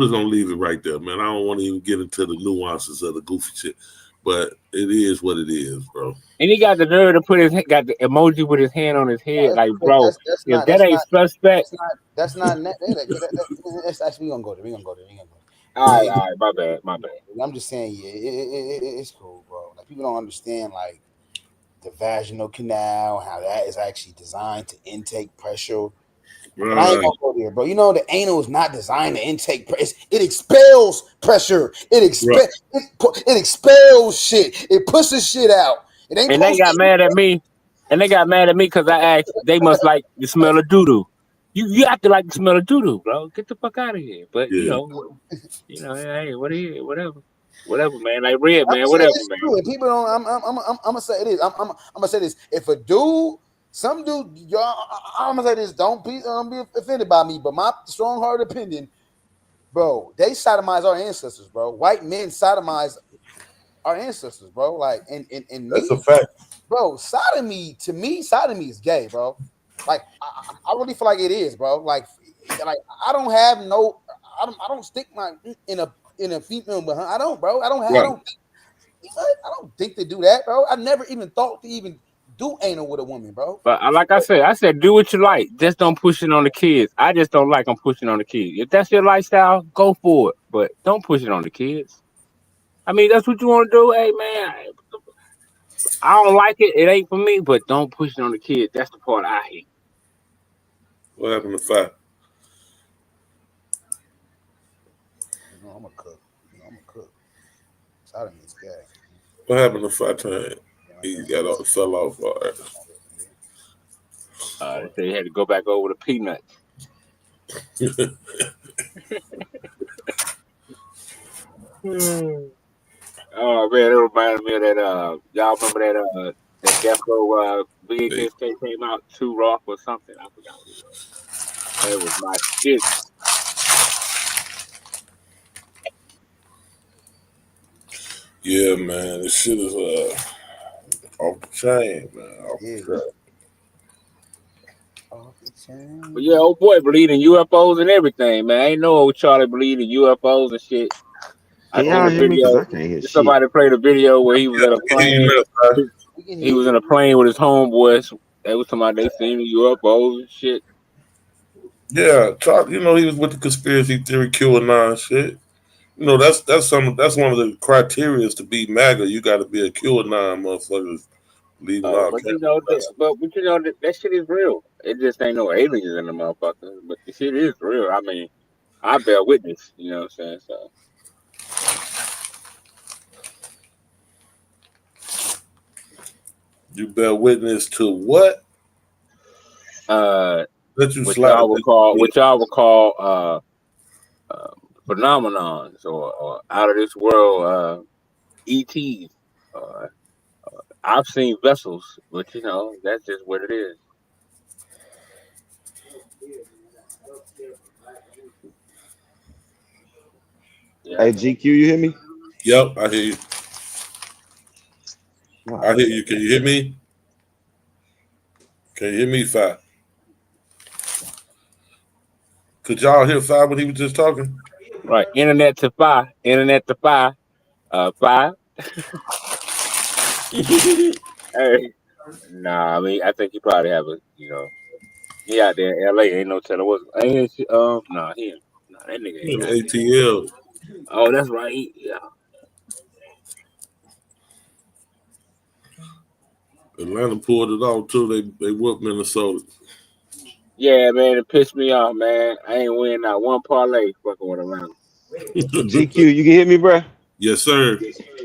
just gonna leave it right there, man. I don't want to even get into the nuances of the goofy shit, but it is what it is, bro. And he got the nerve to got the emoji with his hand on his head, like, bro, if that ain't suspect. That's not. That's actually we gonna go there. We gonna go there. All right, my bad. I'm just saying, yeah, it's cool, bro. Like people don't understand, like the vaginal canal, how that is actually designed to intake pressure. But I ain't gonna go there, bro. You know, the anal is not designed to intake pressure. It expels pressure. It expels shit. It pushes shit out. It ain't. And they got mad at me. And they got mad at me because I asked. They must like the smell of doo doo. You have to like the smell of doo doo, bro. Get the fuck out of here. But hey, whatever, man. Like Red, man, whatever, man. True. People don't. I'm gonna say it is. I'm gonna say this. If a dude. Some dude, y'all, I'm gonna say this. Don't be offended by me, but my strong-hearted opinion, bro. They sodomized our ancestors, bro. White men sodomized our ancestors, bro. Like, and that's a fact, bro. Sodomy is gay, bro. Like, I really feel like it is, bro. Like I don't stick my in a female behind. I don't, bro. I don't think they do that, bro. I never even thought to even do anal with a woman, bro. But like I said, do what you like. Just don't push it on the kids. I just don't like them pushing on the kids. If that's your lifestyle, go for it. But don't push it on the kids. I mean, that's what you want to do. Hey, man, I don't like it. It ain't for me. But don't push it on the kids. That's the part I hate. What happened to Fat? I'm a cook. Sodomy is gay. What happened to Fat Time? He fell off. All right. They said he had to go back over the peanuts. Oh man, it reminded me of that. Y'all remember that Death Row VHS tape came out, Too Rough or something? I forgot what it was. That was my shit. Yeah, man, this shit is off the chain, man. Off the track. But yeah, old boy believed in UFOs and everything, man. I ain't know old Charlie believed in UFOs and shit. I seen a video. Somebody played a video where he was at a plane. He was in a plane with his homeboys. They was talking about they seen UFOs and shit. Yeah, Charlie, he was with the conspiracy theory QAnon shit. That's one of the criteria to be MAGA. You got to be a QAnon motherfucker. But that shit is real. It just ain't no aliens in the motherfucker. But the shit is real. I mean, I bear witness. You know what I'm saying? So. You bear witness to what? Which y'all would call phenomenons or out of this world ETs. I've seen vessels, but that's just what it is. Hey, GQ, you hear me? Yep, I hear you. I hear you. Can you hear me? Can you hear me, Fi? Could y'all hear Fi when he was just talking? Right, internet to Fi. Fi. Hey, nah, I mean, I think he probably have a, he out there in LA. Ain't no telling what. Ain't nah, that nigga ain't got it. ATL. Oh, that's right. Yeah. Atlanta pulled it off too. They whooped Minnesota. Yeah, man, it pissed me off, man. I ain't winning not one parlay fucking with Atlanta. GQ, you can hear me, bro? Yes, sir.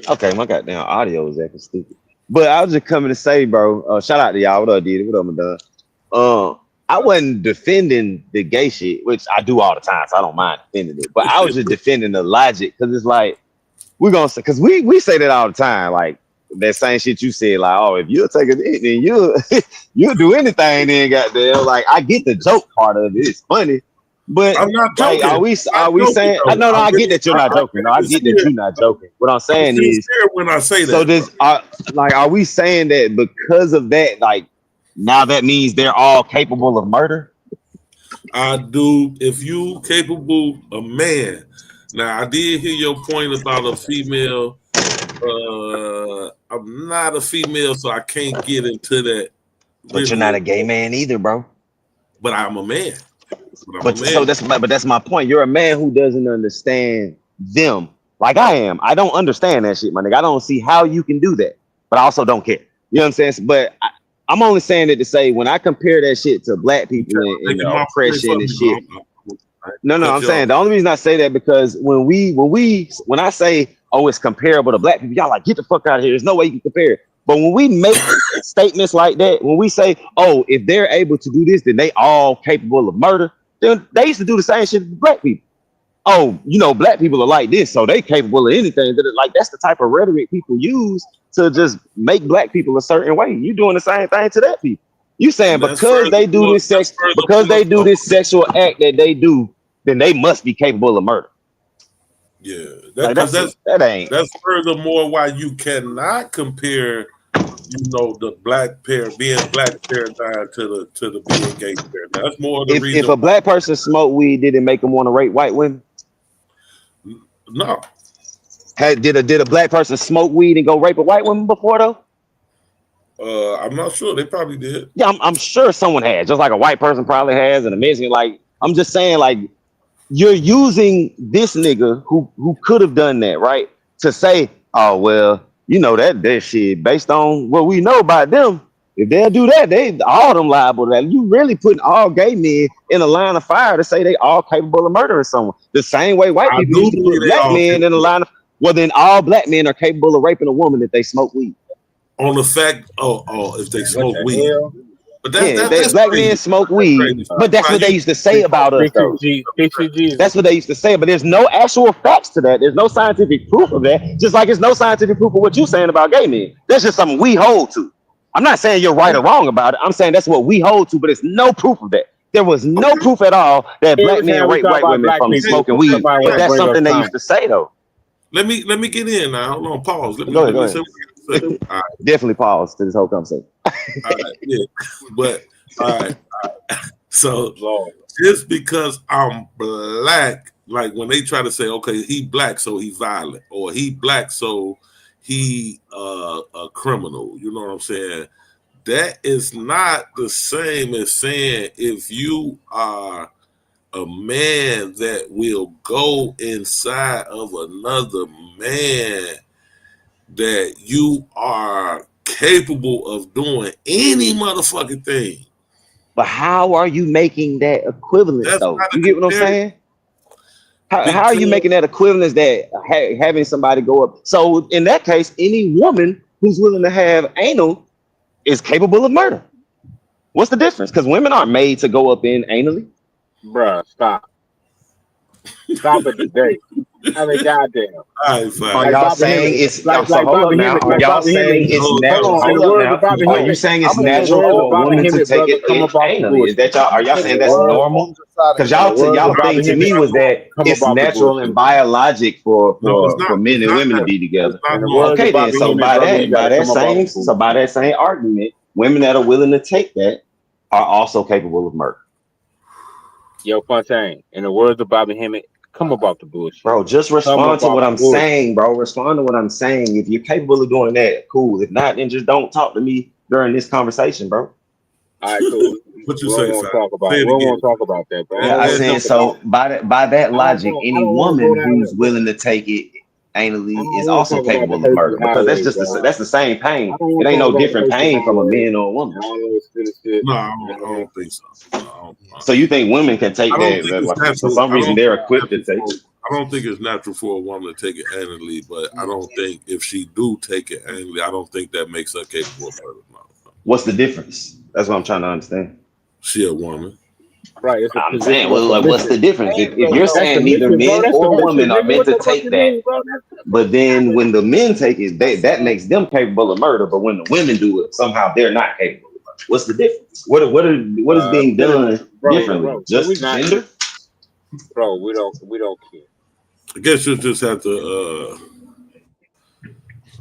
Okay, my goddamn audio is acting stupid. But I was just coming to say, bro, shout out to y'all. What up, Diddy? What up, my dog? I wasn't defending the gay shit, which I do all the time, so I don't mind defending it. But I was just defending the logic, because it's like, we're going to say, because we say that all the time, like, that same shit you said, like, oh, if you'll take it, then you'll do anything, then goddamn. Like, I get the joke part of it. It's funny. But I'm not like, joking. are we saying? Though. No, I get that you're not joking. No, I get that you're not joking. What I'm saying is, when I say that, so this, are we saying that because of that, like, now that means they're all capable of murder? I do. If you capable of man. Now I did hear your point about a female. I'm not a female, so I can't get into that. But you're not a gay man either, bro. But I'm a man. So that's my point. You're a man who doesn't understand them like I am. I don't understand that shit, my nigga. I don't see how you can do that, but I also don't care. You know what I'm saying? But I'm only saying it to say, when I compare that shit to black people and oppression and shit. No, I'm saying the only reason I say that, because when I say, oh, it's comparable to black people, y'all like, get the fuck out of here. There's no way you can compare it. But when we make statements like that, when we say, oh, if they're able to do this, then they all capable of murder. Then they used to do the same shit with black people. Oh, black people are like this, so they capable of anything. Like, that's the type of rhetoric people use to just make black people a certain way. You doing the same thing to that people. You saying because they do this sexual act that they do, then they must be capable of murder. Yeah, that's furthermore why you cannot compare, the black being black paradigm to the being gay paradigm. That's more the reason. If a black person smoked weed, did it make them want to rape white women? No. Did a black person smoke weed and go rape a white woman before though? I'm not sure. They probably did. Yeah, I'm sure someone has, just like a white person probably has, and a Mexican. Like, I'm just saying, like, you're using this nigga who could have done that, right? To say, oh, well, that shit, based on what we know about them, if they'll do that, they all them liable to that. You really putting all gay men in a line of fire to say they all capable of murdering someone. The same way white people used to put black men in a line of, well, then all black men are capable of raping a woman if they smoke weed. On the fact, if they smoke weed. But that's black men smoke weed, but that's what they used to say about us, though. That's what they used to say, but there's no actual facts to that. There's no scientific proof of that, just like there's no scientific proof of what you're saying about gay men. That's just something we hold to. I'm not saying you're right or wrong about it. I'm saying that's what we hold to, but there's no proof of that. There was no proof at all that black men rape white women from smoking weed, but that's something they used to say, though. Let me get in now. Hold on, pause. Go ahead. Right. Definitely pause to this whole conversation. All right, yeah. But all right. So just because I'm black, like when they try to say, okay, he black, so he violent, or he black, so he a criminal. You know what I'm saying? That is not the same as saying if you are a man that will go inside of another man, that you are capable of doing any motherfucking thing. But how are you making that equivalent, though? You get what I'm saying? How are you making that equivalence that having somebody go up? So in that case, any woman who's willing to have anal is capable of murder. What's the difference? Because women aren't made to go up in anally. Bruh, stop. Stop it today. I mean, goddamn. All right, fine. Are y'all saying it's so hold up now? Are y'all saying it's natural? Hold up now. Are you saying it's natural for a woman to take it anally? Is that y'all? Are y'all saying that's normal? Because y'all thing to me was that it's natural and biologic for men and women to be together. Okay, then. So by that same argument, women that are willing to take that are also capable of murder. Yo, Fontaine, in the words of Bobby Hemmett, come about the bullshit. Bro, just respond to what I'm saying, bro. Respond to what I'm saying. If you're capable of doing that, cool. If not, then just don't talk to me during this conversation, bro. All right, cool. What you we say, don't want to talk about that, bro. Yeah, I said so. By that logic, any woman who's willing to take it anally is also capable of murder, because that's just that's the same pain. It ain't no different pain from a man or a woman. No, I don't think so. So you think women can take that? For some reason, they're equipped to take it. I don't think it's natural for a woman to take it anally, but I don't think if she do take it anally, I don't think that makes her capable of murder. No. What's the difference? That's what I'm trying to understand. She a woman. Right. I'm saying, well, like, what's the difference? If you're saying neither men or women are meant to take that, but then when the men take it, that makes them capable of murder. But when the women do it, somehow they're not capable of murder. What's the difference? What is being done differently? Just gender? Bro, we don't care. I guess you just have to.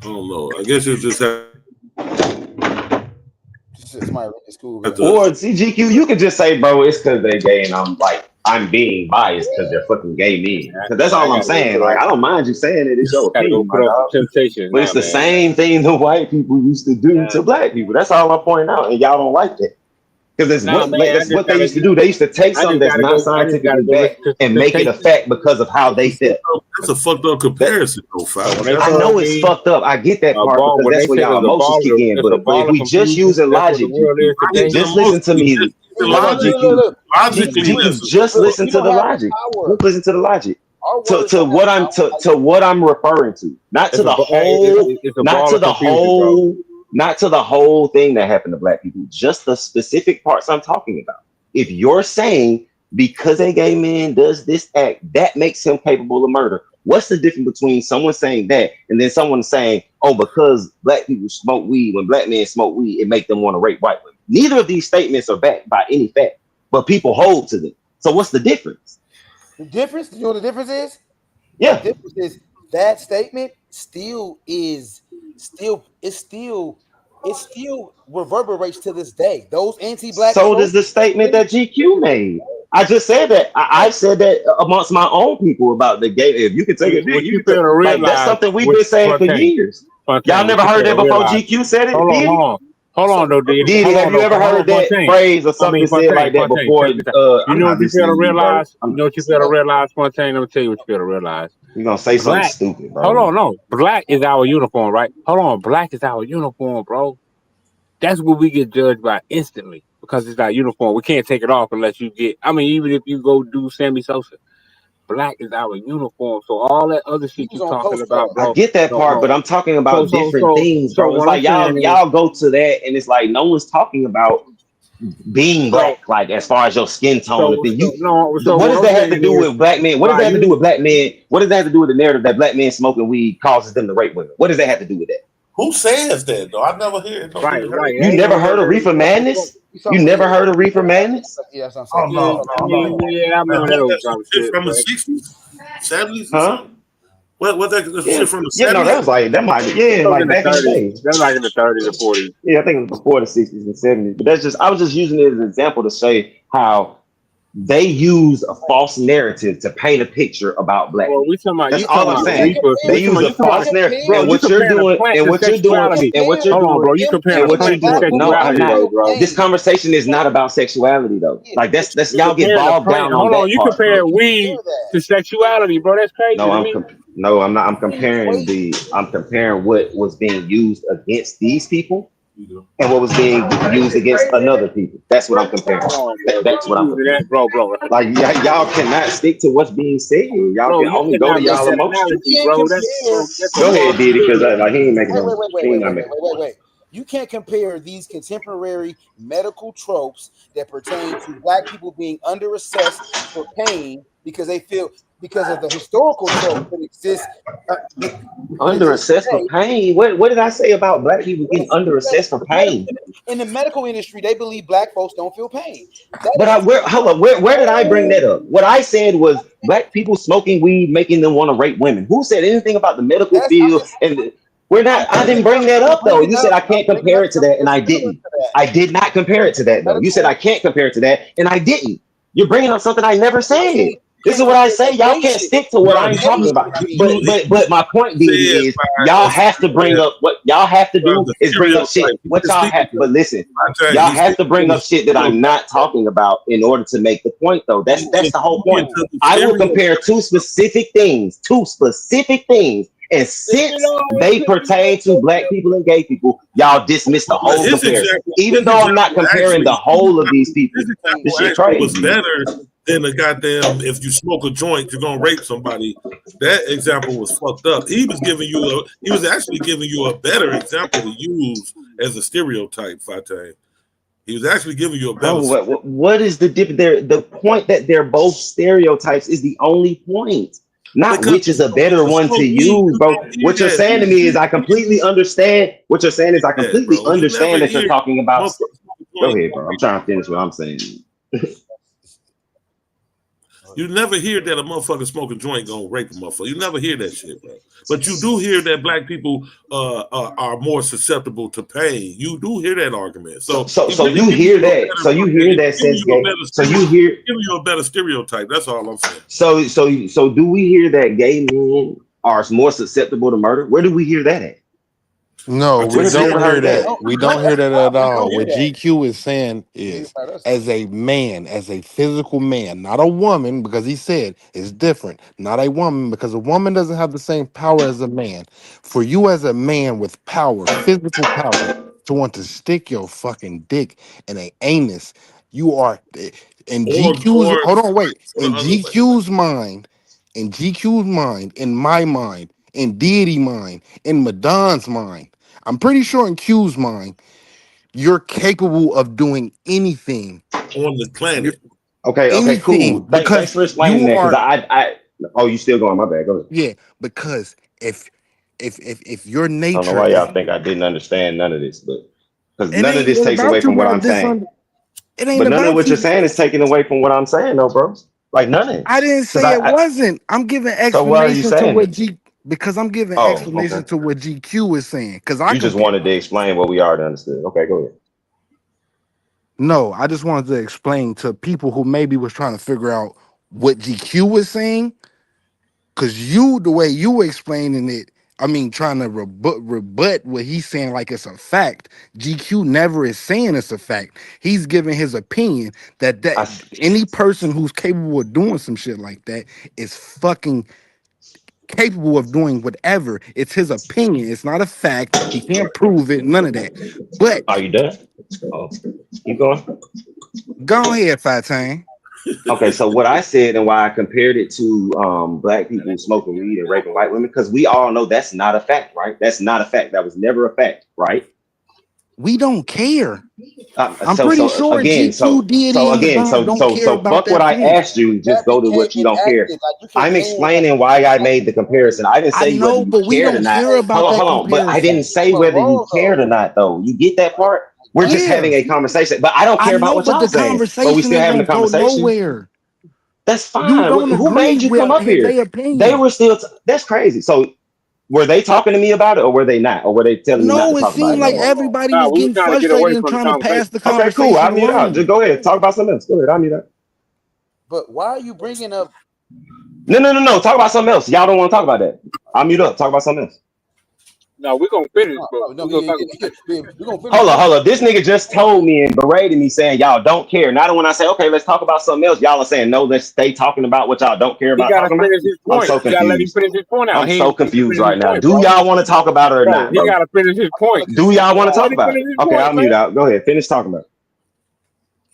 I don't know. I guess you just have. Or CGQ, you could just say, bro, it's because they're gay, and I'm being biased because they're fucking gay men. Because that's all I'm saying. Like, I don't mind you saying it. It's your opinion, my dog. But it's the same thing the white people used to do to black people. That's all I'm pointing out, and y'all don't like that. Because that's what they used to do. They used to take something that's not scientifically backed and make it a fact because of how they felt. That's a fucked up comparison, though, I know it's fucked up. I get that part because that's where y'all emotions kick in. But if we just using logic, just listen to me. Just listen to the logic. Listen to the logic. To what I'm referring to, not to the whole thing that happened to black people, just the specific parts I'm talking about. If you're saying because a gay man does this act, that makes him capable of murder, what's the difference between someone saying that and then someone saying, oh, because black people smoke weed, when black men smoke weed, it makes them want to rape white women? Neither of these statements are backed by any fact, but people hold to them. So what's the difference? The difference? You know what the difference is? Yeah. The difference is that statement still reverberates to this day. Those anti-black. So does the statement that GQ made. I just said that. I've said that amongst my own people about the gay. If you can take it, you can like, that's something we've been saying for years. Y'all never heard that before GQ said it? Hold on, though, Diddy, have you ever heard that phrase or something said like that before? You know what you fail to realize? You know what you fail to realize, Fontaine? Let me tell you what you fail to realize. You're going to say something stupid, bro. Hold on, no. Black is our uniform, right? Hold on. Black is our uniform, bro. That's what we get judged by instantly because it's our uniform. We can't take it off unless you get, I mean, even if you go do Sammy Sosa. Black is our uniform. So all that other shit you talking about, bro. I get that part, but I'm talking about different things, bro. It's like y'all go to that and it's like no one's talking about being black, like as far as your skin tone. What does that have to do with black men? What does that have to do with black men? What does that have to do with the narrative that black men smoking weed causes them to rape women? What does that have to do with that? Who says that though? I've never heard it. Right. You never heard of Reefer Madness? You never heard of Reefer Madness? Yeah, that's what I'm saying. Yeah, I remember that shit from the 60s, 70s, huh? What that shit from the 70s? Yeah, no, that was like that might like back in the day. That's like in the 30s or 40s. Yeah, I think it was before the 60s and 70s. But that's just I was just using it as an example to say how they use a false narrative to paint a picture about black. Well, that's all I'm saying. They use a false narrative. Bro, and what you're doing, hold on, bro. You comparing no, I'm not. This conversation is not about sexuality, though. Like that's y'all get bogged down on that. Hold on, you comparing weed to sexuality, bro. That's crazy. No, I'm not. I'm comparing what was being used against these people and what was being used against another people. That's what I'm comparing. That's what I'm comparing. Bro. Like y'all cannot stick to what's being said. Y'all can only go to y'all emotions. Go ahead, Diddy, because like he ain't making Wait. You can't compare these contemporary medical tropes that pertain to black people being under assessed for pain because they feel because of the historical trope that exists. Under assessed for pain. What did I say about black people getting under assessed for pain? In the medical industry, they believe black folks don't feel pain. But where did I bring that up? What I said was black people smoking weed making them want to rape women. Who said anything about the medical field? And we're not. I didn't bring that up though. You said I can't compare it to that, and I didn't. I did not compare it to that though. You said I can't compare it to that, and I didn't. You're bringing up something I never said. This is what I say. Y'all can't stick to what I'm talking about. But my point being is y'all have to bring up what y'all have to do is bring up shit. What y'all have but listen, y'all have to bring up shit that I'm not talking about in order to make the point though. That's the whole point. I will compare two specific things, and since they pertain to black people and gay people, y'all dismiss the whole comparison. Even though I'm not comparing the whole of these people. This shit crazy. Was better than the goddamn if you smoke a joint, you're gonna rape somebody. That example was fucked up. He was actually giving you a better example to use as a stereotype, Fateh. He was actually giving you a better. What is the difference there? The point that they're both stereotypes is the only point. Not because which is a better one to use, bro. What you're saying to me is I completely understand. What you're saying is I completely understand that you're talking about. Go ahead, bro. I'm trying to finish what I'm saying. You never hear that a motherfucker smoking joint gonna rape a motherfucker. You never hear that shit, bro. But you do hear that black people are more susceptible to pain. You do hear that argument. So you hear that. So you hear that sense. So you hear giving you a better stereotype. That's all I'm saying. So do we hear that gay men are more susceptible to murder? Where do we hear that at? No, we don't hear that. We don't hear that at all. What GQ is saying is, as a man, as a physical man, not a woman, because he said it's different. Not a woman, because a woman doesn't have the same power as a man. For you as a man with power, physical power, to want to stick your fucking dick in an anus, you are in GQ's. Hold on, wait. In GQ's mind, in my mind, in Deity mind, in Madon's mind. I'm pretty sure in Q's mind, you're capable of doing anything on the planet. Okay, cool. Thanks for explaining that. Because you still going? My bad. Go ahead. Yeah, because if your nature, I don't know why y'all think I didn't understand none of this, but because none of this takes away from what I'm saying. But none of what you're saying is taking away from what I'm saying, though, bro. Like none of it. I didn't say it wasn't. I'm giving explanation to what because I'm giving explanation to what GQ is saying. Because you just wanted to explain what we already understood. Okay, go ahead. No, I just wanted to explain to people who maybe was trying to figure out what GQ was saying. Because the way you were explaining it, I mean, trying to rebut what he's saying like it's a fact. GQ never is saying it's a fact. He's giving his opinion that any person who's capable of doing some shit like that is fucking capable of doing whatever. It's his opinion. It's not a fact. He can't prove it. None of that. But are you done? Keep going. Go ahead, Fateh. Okay, so what I said and why I compared it to black people smoking weed and raping white women, because we all know that's not a fact, right? That's not a fact. That was never a fact, right? We don't care. I'm so pretty sure again, so fuck what I asked you. Just go to what you don't care. I'm explaining why I made the comparison. I didn't say whether you cared or not. Hold on, but I didn't say whether you cared or not, though. You get that part? We're just having a conversation, but I don't care about what y'all saying. But we still having a conversation. Nowhere. That's fine. Who made you come up here? They were still. That's crazy. So. Were they talking to me about it, or were they not? Or were they telling me not to talk about it? No, it seemed like everybody was getting frustrated and trying to pass the conversation. Okay, cool. I'll mute out. Just go ahead. Talk about something else. Go ahead. I'll mute out. But why are you bringing up? No. Talk about something else. Y'all don't want to talk about that. I'll mute up. Talk about something else. No, we're gonna finish, bro. Hold on. This nigga just told me and berated me saying y'all don't care. Now when I say okay, let's talk about something else, y'all are saying no, let's stay talking about what y'all don't care about. He gotta finish his point. I'm so confused. Let him finish his point out. I'm so confused right now. Do y'all want to talk about it or not? He gotta finish his point. Do y'all want to talk about it? Okay, I'll mute out. Go ahead. Finish talking about it.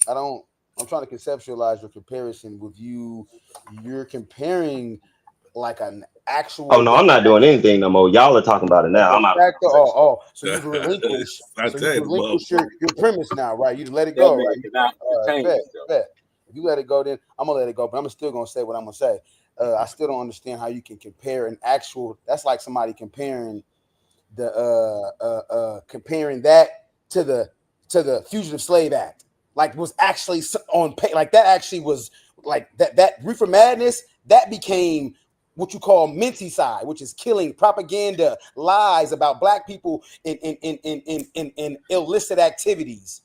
I'm trying to conceptualize your comparison with you. You're comparing like an actual. Oh no, I'm not doing anything no more. Y'all are talking about it now. I'm out. So you've relinquished, your premise now, right? You let it go, right? If you let it go, then I'm still gonna say what I'm gonna say. I still don't understand how you can compare an actual. That's like somebody comparing the comparing that to the Fugitive Slave Act, like was actually on pay, like that actually was like that Reefer Madness that became what you call Minty-cide, which is killing, propaganda, lies about black people in illicit activities.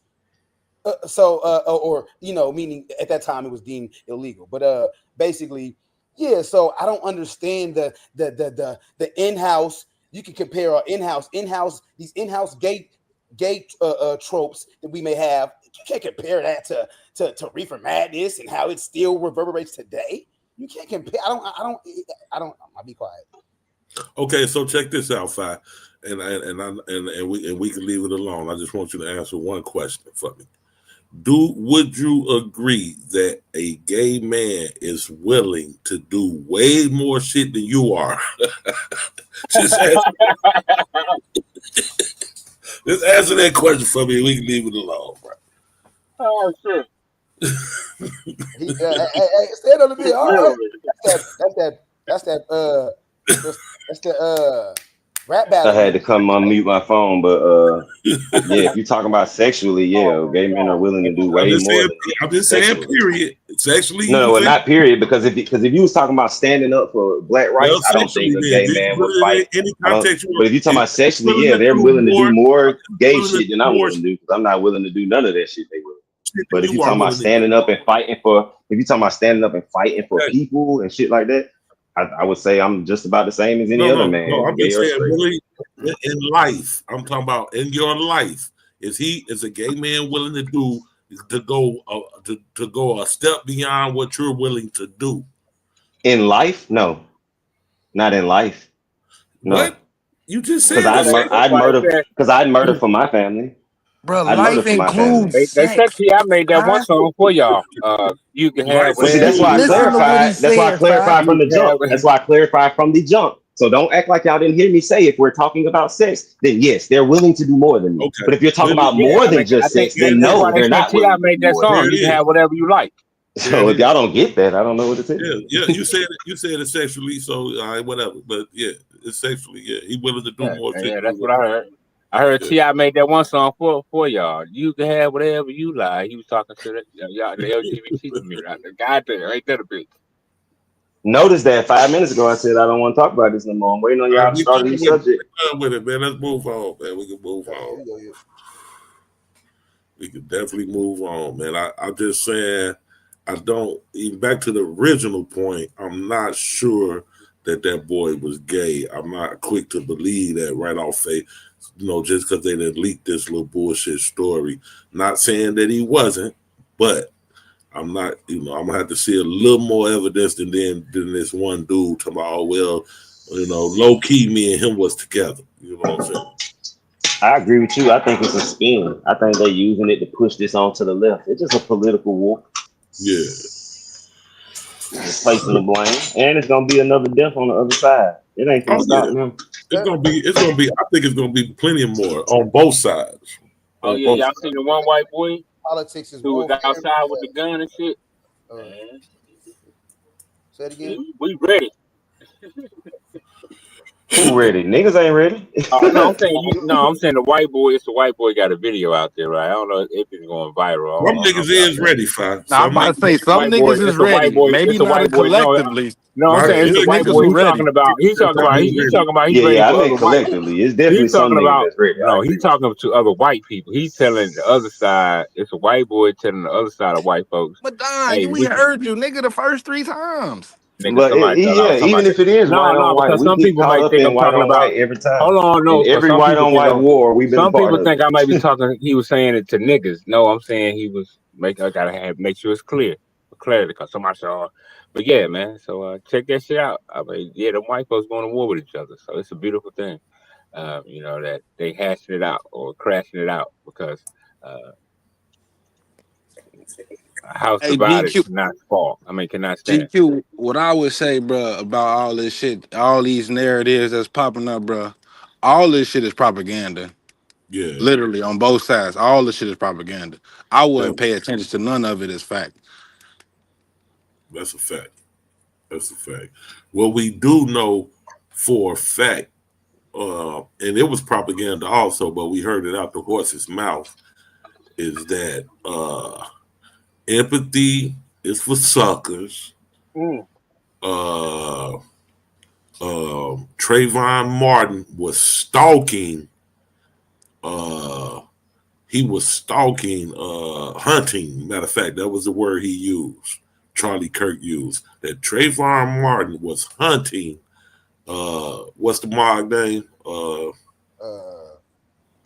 Or meaning at that time it was deemed illegal, but basically, yeah. So I don't understand the in-house. You can compare our in-house these in-house gay tropes that we may have. You can't compare that to Reefer Madness and how it still reverberates today. You can't compare. I don't. I'll be quiet. Okay, so check this out, Fi, and we can leave it alone. I just want you to answer one question for me. Would you agree that a gay man is willing to do way more shit than you are? Just answer that question for me. We can leave it alone, bro. Oh shit. Hey, stand on the bit. All right. That's that rap battle. I had to come unmute my phone, but yeah, if you're talking about sexually, yeah, gay men are willing to do way more. I'm just saying, period. Sexually, no, well, not period, because if you was talking about standing up for black rights, I don't think a gay man would fight. But if you're talking about sexually, yeah, they're willing to do more gay shit than I'm willing to do, because I'm not willing to do none of that shit they will. But if you're talking about standing up and fighting for, people and shit like that, I would say I'm just about the same as any other man. No, I'm just saying, really, in life, I'm talking about in your life. Is a gay man willing to go a step beyond what you're willing to do? In life, no, not in life. No. What you just said? Because I'd murder for my family. Bro, life includes sex. They said I made that one song for y'all. You can have. Well, see, that's why I clarified. That's why I clarified from the jump. That's why I clarified from the jump. So don't act like y'all didn't hear me say if we're talking about sex, then yes, they're willing to do more than me. Okay. But if you're talking about more than just sex, then no, they're not. I made that song. You can have whatever you like. So if y'all don't get that, I don't know what it is. Yeah, you said it sexually, so whatever. But yeah, it's sexually. Yeah, he's willing to do more. Yeah, that's what I heard. I heard T.I. made that one song for y'all. You can have whatever you like. He was talking to y'all, the LGBT community. The guy there, ain't that a bitch? Notice that 5 minutes ago I said I don't want to talk about this no more. I'm waiting on y'all to start a new subject. With it, man. Let's move on, man. We can move on. We can definitely move on, man. I'm just saying, even back to the original point, I'm not sure that boy was gay. I'm not quick to believe that right off face. Just because they didn't leak this little bullshit story. Not saying that he wasn't, but I'm not, I'm gonna have to see a little more evidence than this one dude talking about, low key me and him was together. You know what I'm saying? I agree with you. I think it's a spin. I think they're using it to push this on to the left. It's just a political war. Yeah. Just placing the blame. And it's gonna be another death on the other side. It ain't gonna stop them. It's gonna be. I think it's gonna be plenty more on both sides. Oh yeah, y'all seen the one white boy politics is who was outside with the gun and shit. Say it again. We ready. Who ready? Niggas ain't ready. I'm saying the white boy. It's the white boy got a video out there, right? I don't know if it's going viral. Some niggas is ready, fam. I'm about to say some niggas is ready. Maybe not collectively. No, I'm saying it's the white boy. He's talking about. He's ready. I think collectively, it's definitely some niggas that's ready. No, he's talking to other white people. He's telling the other side. It's a white boy telling the other side of white folks. But Don, we heard you, nigga, the first 3 times. But even if it is white on white, some people might think I'm talking about every time. Hold on, no. Every white on white war, we've been. Some people think I might be talking. He was saying it to niggas. No, I'm saying he was. I gotta make sure it's clear, clarity, because somebody saw. But yeah, man. So check that shit out. I mean, yeah, the white folks going to war with each other. So it's a beautiful thing. That they hashing it out or crashing it out because. House divided cannot fall. Cannot stand. GQ, what I would say, bro, about all this shit, all these narratives that's popping up, bro, all this shit is propaganda. Yeah. Literally on both sides. All this shit is propaganda. I wouldn't pay attention to none of it as fact. That's a fact. That's a fact. What we do know for a fact, and it was propaganda also, but we heard it out the horse's mouth, is that empathy is for suckers. Trayvon Martin was stalking. He was stalking, hunting. Matter of fact, that was the word he used. Charlie Kirk used that Trayvon Martin was hunting. What's the mob name?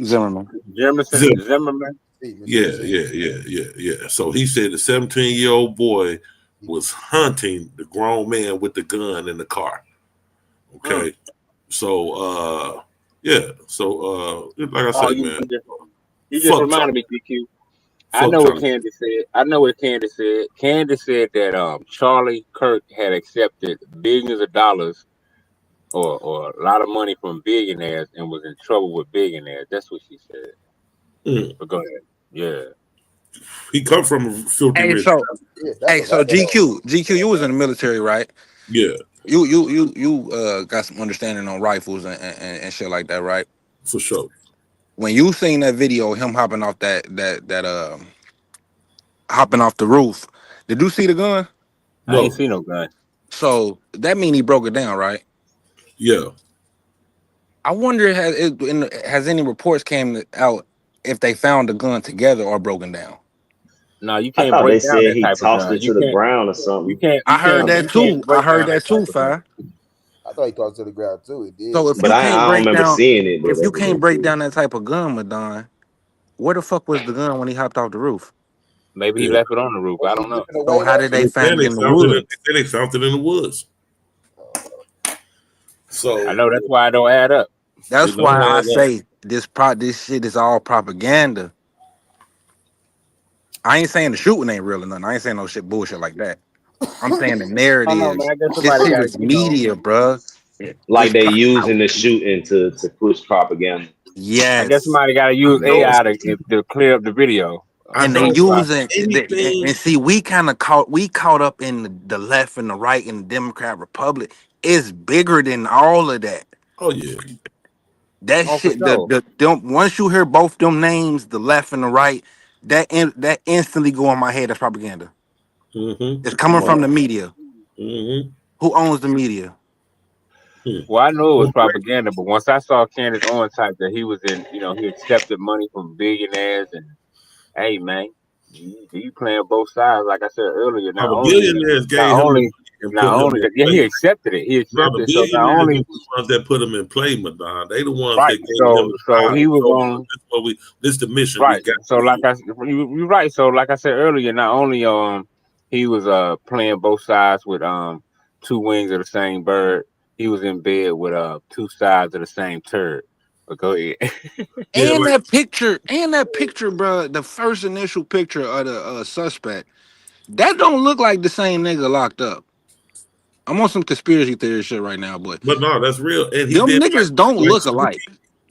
Zimmerman. Zimmerman. Yeah. So he said the 17-year-old boy was hunting the grown man with the gun in the car. Okay. So like I said, man. You just reminded me, GQ. I know what Candace said. Candace said that Charlie Kirk had accepted billions of dollars or a lot of money from billionaires and was in trouble with billionaires. That's what she said. But go ahead. Yeah. He come from a filthy rich. So GQ, you was in the military, right? Yeah. You got some understanding on rifles and shit like that, right? For sure. When you seen that video, him hopping off hopping off the roof, did you see the gun? No. I ain't see no gun. So that mean he broke it down, right? Yeah. I wonder has any reports came out if they found the gun together or broken down? No, you can't break down that type of gun. He tossed it to the ground or something. I heard that too, Fi. I thought he tossed it to the ground too. It did. So if I don't remember seeing it. If you can't break down that type of gun, Madon, where the fuck was the gun when he hopped off the roof? Maybe he left it on the roof. I don't know. So how did they find it in the woods? They found it in the woods. So I know that's why I don't add up. That's why I say this shit is all propaganda. I ain't saying the shooting ain't real or nothing. I ain't saying no shit bullshit like that. I'm saying the narrative. This shit is media, bro. Like they using the shooting to push propaganda. Yes. I guess somebody got to use AI to clear up the video. And they using and see, we caught up in the left and the right in the Democrat Republic. It's bigger than all of that. Oh yeah. That shit. Once you hear both them names, the left and the right, that instantly go in my head as propaganda. It's coming from the media. Who owns the media? Well, I knew it was propaganda, but once I saw Candace Owens type that he was in, he accepted money from billionaires, and hey, man, you playing both sides. Like I said earlier, not only he accepted it. He accepted it. So not only the ones that put him in play, Madon, they the ones right. So he was on. This the mission. Right. So you're right. So like I said earlier, not only he was playing both sides with two wings of the same bird. He was in bed with two sides of the same turd. But go ahead. And that picture, bro. The first initial picture of the suspect, that don't look like the same nigga locked up. I'm on some conspiracy theory shit right now, but no, that's real. And them niggas don't look alike.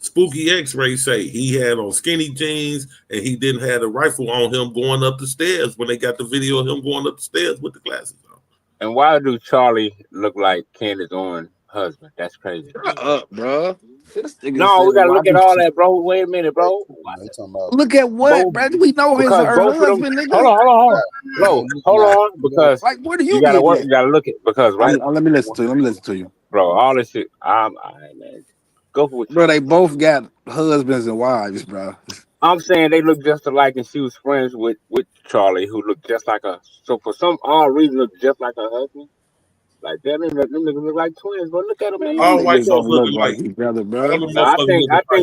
Spooky X-Ray say he had on skinny jeans and he didn't have a rifle on him going up the stairs when they got the video of him going up the stairs with the glasses on. And why do Charlie look like Candace Owens' husband? That's crazy. Shut up, bro. No, we gotta look at all that, bro. Wait a minute, bro. Look at what, bro? We know his husband, nigga. Hold on. Because like, what do you gotta work? You gotta look at because right. Let me listen to you, bro. All this shit. Man, go for it, bro. They both got husbands and wives, bro. I'm saying they look just alike, and she was friends with Charlie, who looked just like her. So for some odd reason, looked just like her husband. Like that, them niggas look like twins. But look at them. All white folks look like each other, bro. No,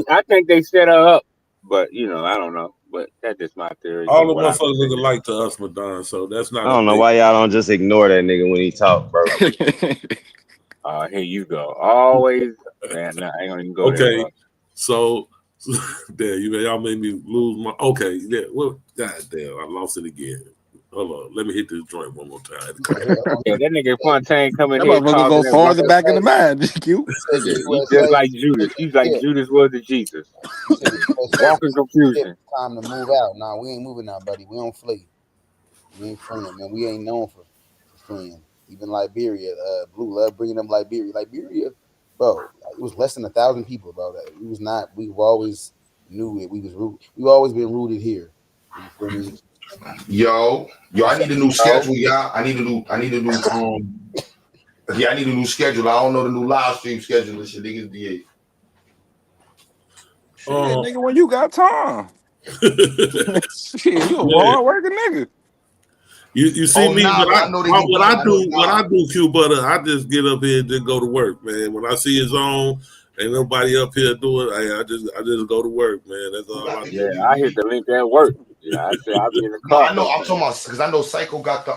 I think they set her up, but I don't know. But that's just my theory. All the motherfuckers look alike to us, Madon. So that's not. I don't know why y'all don't just ignore that nigga when he talk, bro. Here you go. Always, man. Nah, I ain't gonna even go there. Okay, so. There, y'all made me lose my. Okay, yeah. Well, goddamn, I lost it again. Hold on, let me hit this joint one more time. Yeah, that nigga Fontaine coming here. That motherfucker go farther back in the mind, GQ. He's just like Judas. He's like Judas was to Jesus. Walking confusion. Time to move out. Nah, we ain't moving now, buddy. We don't flee. We ain't fleeing, man. We ain't known for fleeing. Even Liberia, Blue love bringing them Liberia, bro. It was less than 1,000 people, bro. It was not. We've always knew it. We've always been rooted here. You feel me? Yo, I need a new schedule, y'all. I need a new I need a new schedule. I don't know the new live stream schedule. This shit, niggas DA. Shit, nigga, when you got time. Shit, you a hard working nigga. You see me, but what I do, Q Butter, I just get up here and just go to work, man. When I see it's on, ain't nobody up here do it. I just go to work, man. That's all I do. Yeah, I hit the link at work. Yeah, I said I'll be in the car. I know. I'm talking about because I know Psycho got the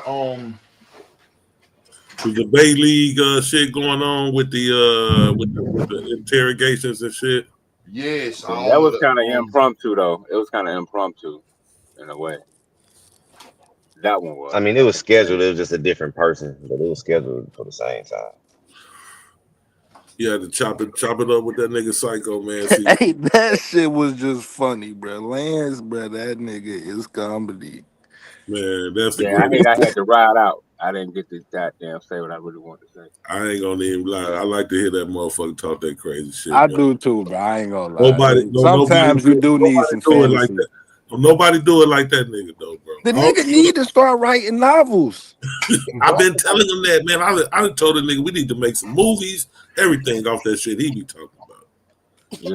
Bay League shit going on with the interrogations and shit. Yes, that was kind of impromptu though. It was kind of impromptu in a way. That one was. I mean, it was scheduled. It was just a different person, but it was scheduled for the same time. You had to chop it up with that nigga Psycho, man. Hey, that shit was just funny, bro. Lance, bro, that nigga is comedy. Man, that's the I think I had to ride out. I didn't get to goddamn say what I really wanted to say. I ain't gonna even lie. I like to hear that motherfucker talk that crazy shit. I man. do too, bro. I ain't gonna lie. Sometimes you do need some do it fantasy. like that. Nobody do it like that nigga though, bro. The nigga need to start writing novels. I've been telling him that, man. I told the nigga we need to make some movies, everything off that shit he be talking about.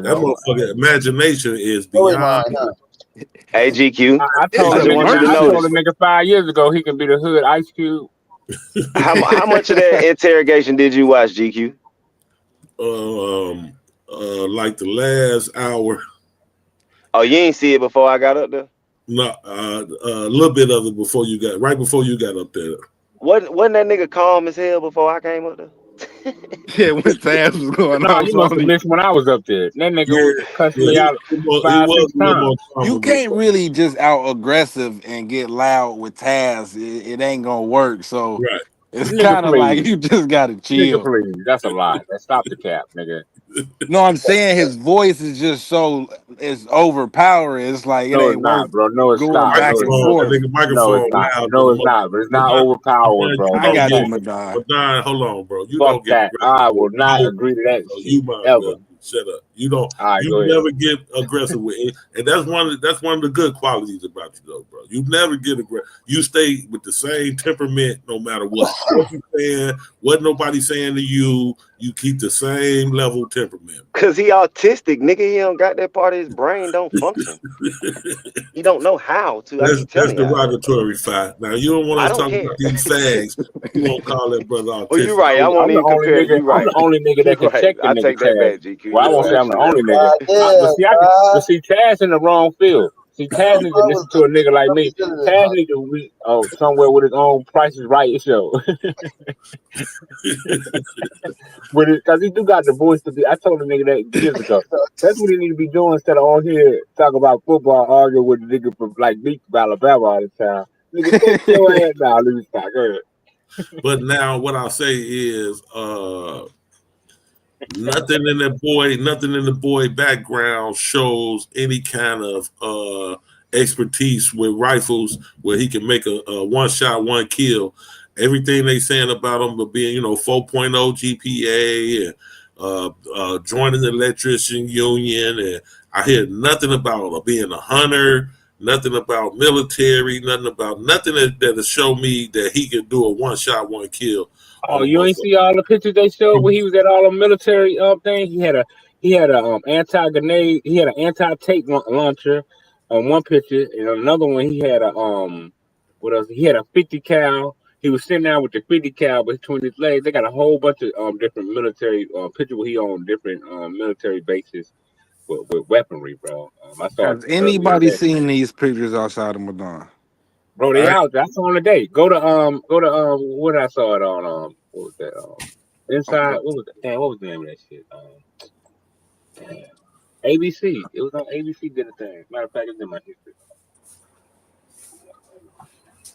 That motherfucker imagination is beyond. Hey, GQ. I told the nigga 5 years ago he can be the hood Ice Cube. How much of that interrogation did you watch, GQ? Like the last hour. Oh, you ain't see it before I got up there? No, a little bit of it before you got up there. Wasn't that nigga calm as hell before I came up there? Yeah, when Taz was going on. You must have missed when I was up there. That nigga was cussing me out 5-6 times. You can't really just out aggressive and get loud with Taz. It ain't gonna work. So it's kind of like you just gotta chill. Nigga, please. That's a lie. Stop the cap, nigga. No, I'm saying his voice is just it's overpowering. It's like no, it's not, bro. No, it's not. Back and forth. No, it's not. But it's not overpowering, bro. I got you, Madonna. Madonna, hold on, bro. You Fuck don't get that. I will not agree to that. You ever. Shut up. You don't. You never get aggressive with it, and that's one of the good qualities about you, though, bro. You never get aggressive. You stay with the same temperament, no matter what you saying, what nobody's saying to you. You keep the same level temperament. Cause he autistic, nigga. He don't got that part of his brain don't function. He don't know how to. That's derogatory fight. Now you don't want to talk about these fags. You won't call that brother autistic. Oh, you're right. I won't even compare. You're right. I'm the only nigga that can check the nigga. I take that back, GQ. Well, I won't say I'm the only nigga. But see, Taz in the wrong field. See, Taz need to listen to a nigga like me. Taz need to be somewhere with his own Price is Right show. Because he do got the voice to be. I told the nigga that years ago. That's what he need to be doing instead of on here talking about football, arguing with the nigga from like Beach, Alabama all the time. Nigga, take your ass now. Let me stop. Go ahead. But now what I'll say is nothing in the boy background shows any kind of expertise with rifles where he can make a one shot, one kill. Everything they saying about him being, 4.0 GPA and joining the electrician union, and I hear nothing about being a hunter, nothing about military, nothing that'll show me that he can do a one shot, one kill. Oh, you ain't see all the pictures they showed when he was at all the military things? He had a anti-grenade, he had an anti-tank launcher on one picture, and another one he had what else? He had a 50 cal. He was sitting down with the 50 cal between his legs. They got a whole bunch of different military pictures where he on different military bases with weaponry, bro. I saw. Has anybody seen these pictures outside of Madonna? Bro, they out. That's on the day. Go to what I saw it on what was that? Inside what was that? Damn, what was the name of that shit? ABC. It was on ABC did a thing. Matter of fact, it's in my history.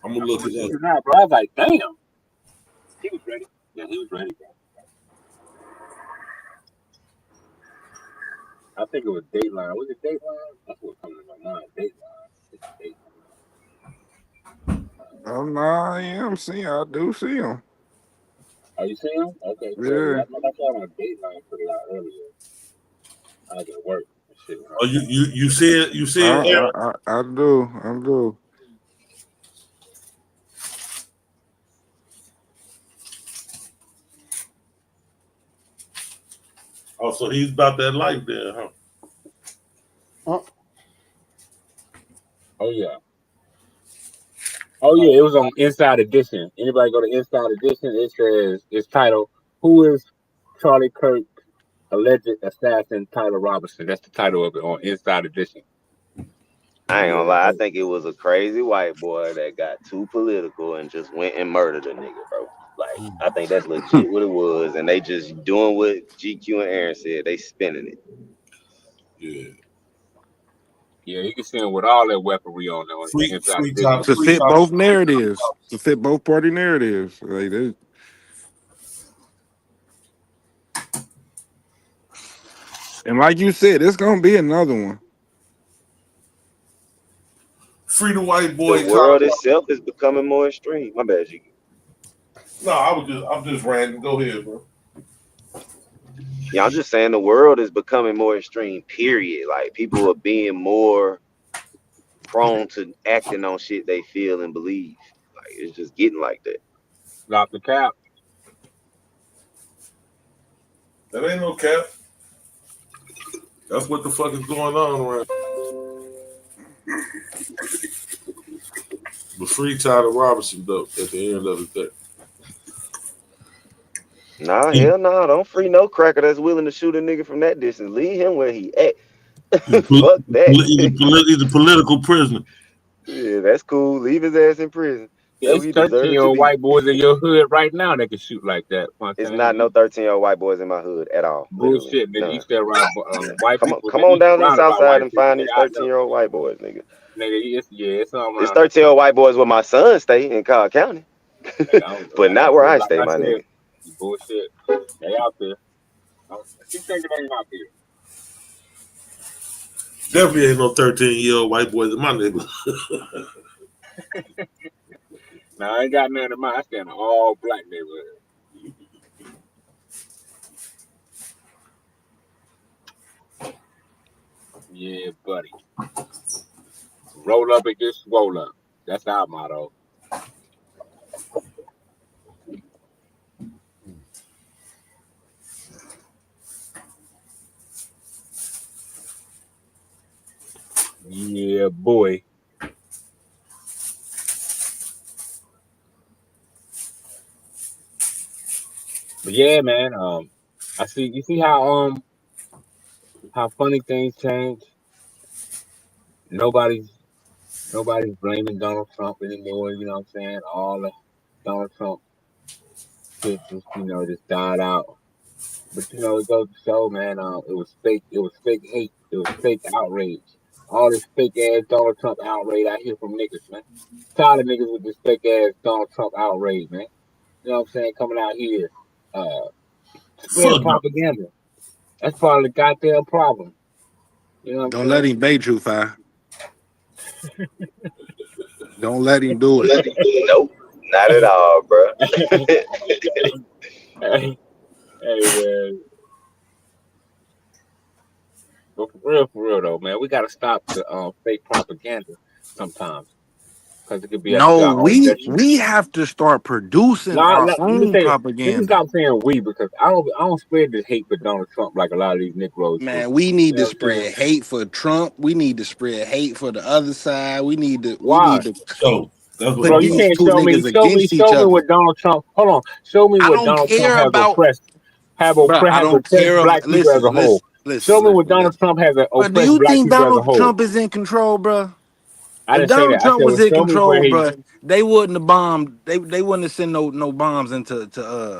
I'm gonna look it up. Nah, bro, I was like, damn. He was ready. Yeah, he was ready, bro. I think it was Dateline. Was it Dateline? That's what comes to my mind. Dateline. It's Dateline. Oh no, yeah, I do see him. Are you seeing him? Okay, cool. Yeah. I thought I saw him on Dateline put it out earlier. I was at work. Shit. Oh, you see it? You see it, Aaron? I do. I do. Oh, so he's about that life then, huh? Oh yeah. Oh yeah, it was on Inside Edition. Anybody go to Inside Edition? It says it's titled "Who is Charlie Kirk Alleged Assassin Tyler Robinson?" That's the title of it on Inside Edition. I ain't gonna lie. I think it was a crazy white boy that got too political and just went and murdered a nigga, bro. Like, I think that's legit what it was, and they just doing what GQ and Aaron said. They spinning it. Yeah. Yeah, you can see him with all that weaponry on there. To fit both narratives. To fit both party narratives. Like they, and like you said, it's gonna be another one. Free the white boy. The world itself is becoming more extreme. My bad, GQ. No, I'm just random. Go ahead, bro. Yeah, I'm just saying the world is becoming more extreme, period. Like, people are being more prone to acting on shit they feel and believe. Like, it's just getting like that. Drop the cap. That ain't no cap. That's what the fuck is going on around. But free Tyler Robinson, though, at the end of the day. Nah, hell no. Don't free no cracker that's willing to shoot a nigga from that distance. Leave him where he at. Fuck that. He's a political prisoner. Yeah, that's cool. Leave his ass in prison. Yeah, it's 13-year-old white boys in your hood right now that can shoot like that. It's not no 13-year-old white boys in my hood at all. Bullshit, nigga. You stay around white people. Come on down to the south side and find these 13-year-old white boys, nigga. Nigga, it's all around. It's 13-year-old white boys where my son stay in Cobb County. But not where I stay, my nigga. Bullshit. They out there. Keep thinking they out there. Definitely ain't no 13-year-old white boys in my neighborhood. Now, I ain't got none of mine. I stay in an all black neighborhood. Yeah, buddy. Roll up and get swole up. That's our motto. Yeah, boy. But yeah, man. I see. You see how funny things change. Nobody's blaming Donald Trump anymore. You know what I'm saying? All the Donald Trump shit just just died out. But it goes to show, man. It was fake. It was fake hate. It was fake outrage. All this fake ass Donald Trump outrage I hear from niggas, man. Tired of niggas with this fake ass Donald Trump outrage, man. You know what I'm saying? Coming out here, spreading propaganda. That's part of the goddamn problem. You know what I'm Don't saying? let him bait you, Fi. Don't let him do it. Nope, not at all, bro. Hey, man. But for real though, man, we gotta stop the fake propaganda sometimes, because it could be No, we have to start producing our own Let me propaganda. stop saying we, because I don't spread this hate for Donald Trump like a lot of these Negroes. Man, we need to spread hate for Trump. We need to spread hate for the other side. We need to. Why? Bro, you can't show me what Donald Trump. Hold on, show me what Donald Trump has oppressed. Have oppressed black people as a whole. Show me what Donald Trump has oppressed do you black think people as a Donald whole. Trump is in control, bro? I If didn't say Donald that. I Trump said, was in show me control, where he. bro, they wouldn't have bombed. They wouldn't have sent no bombs into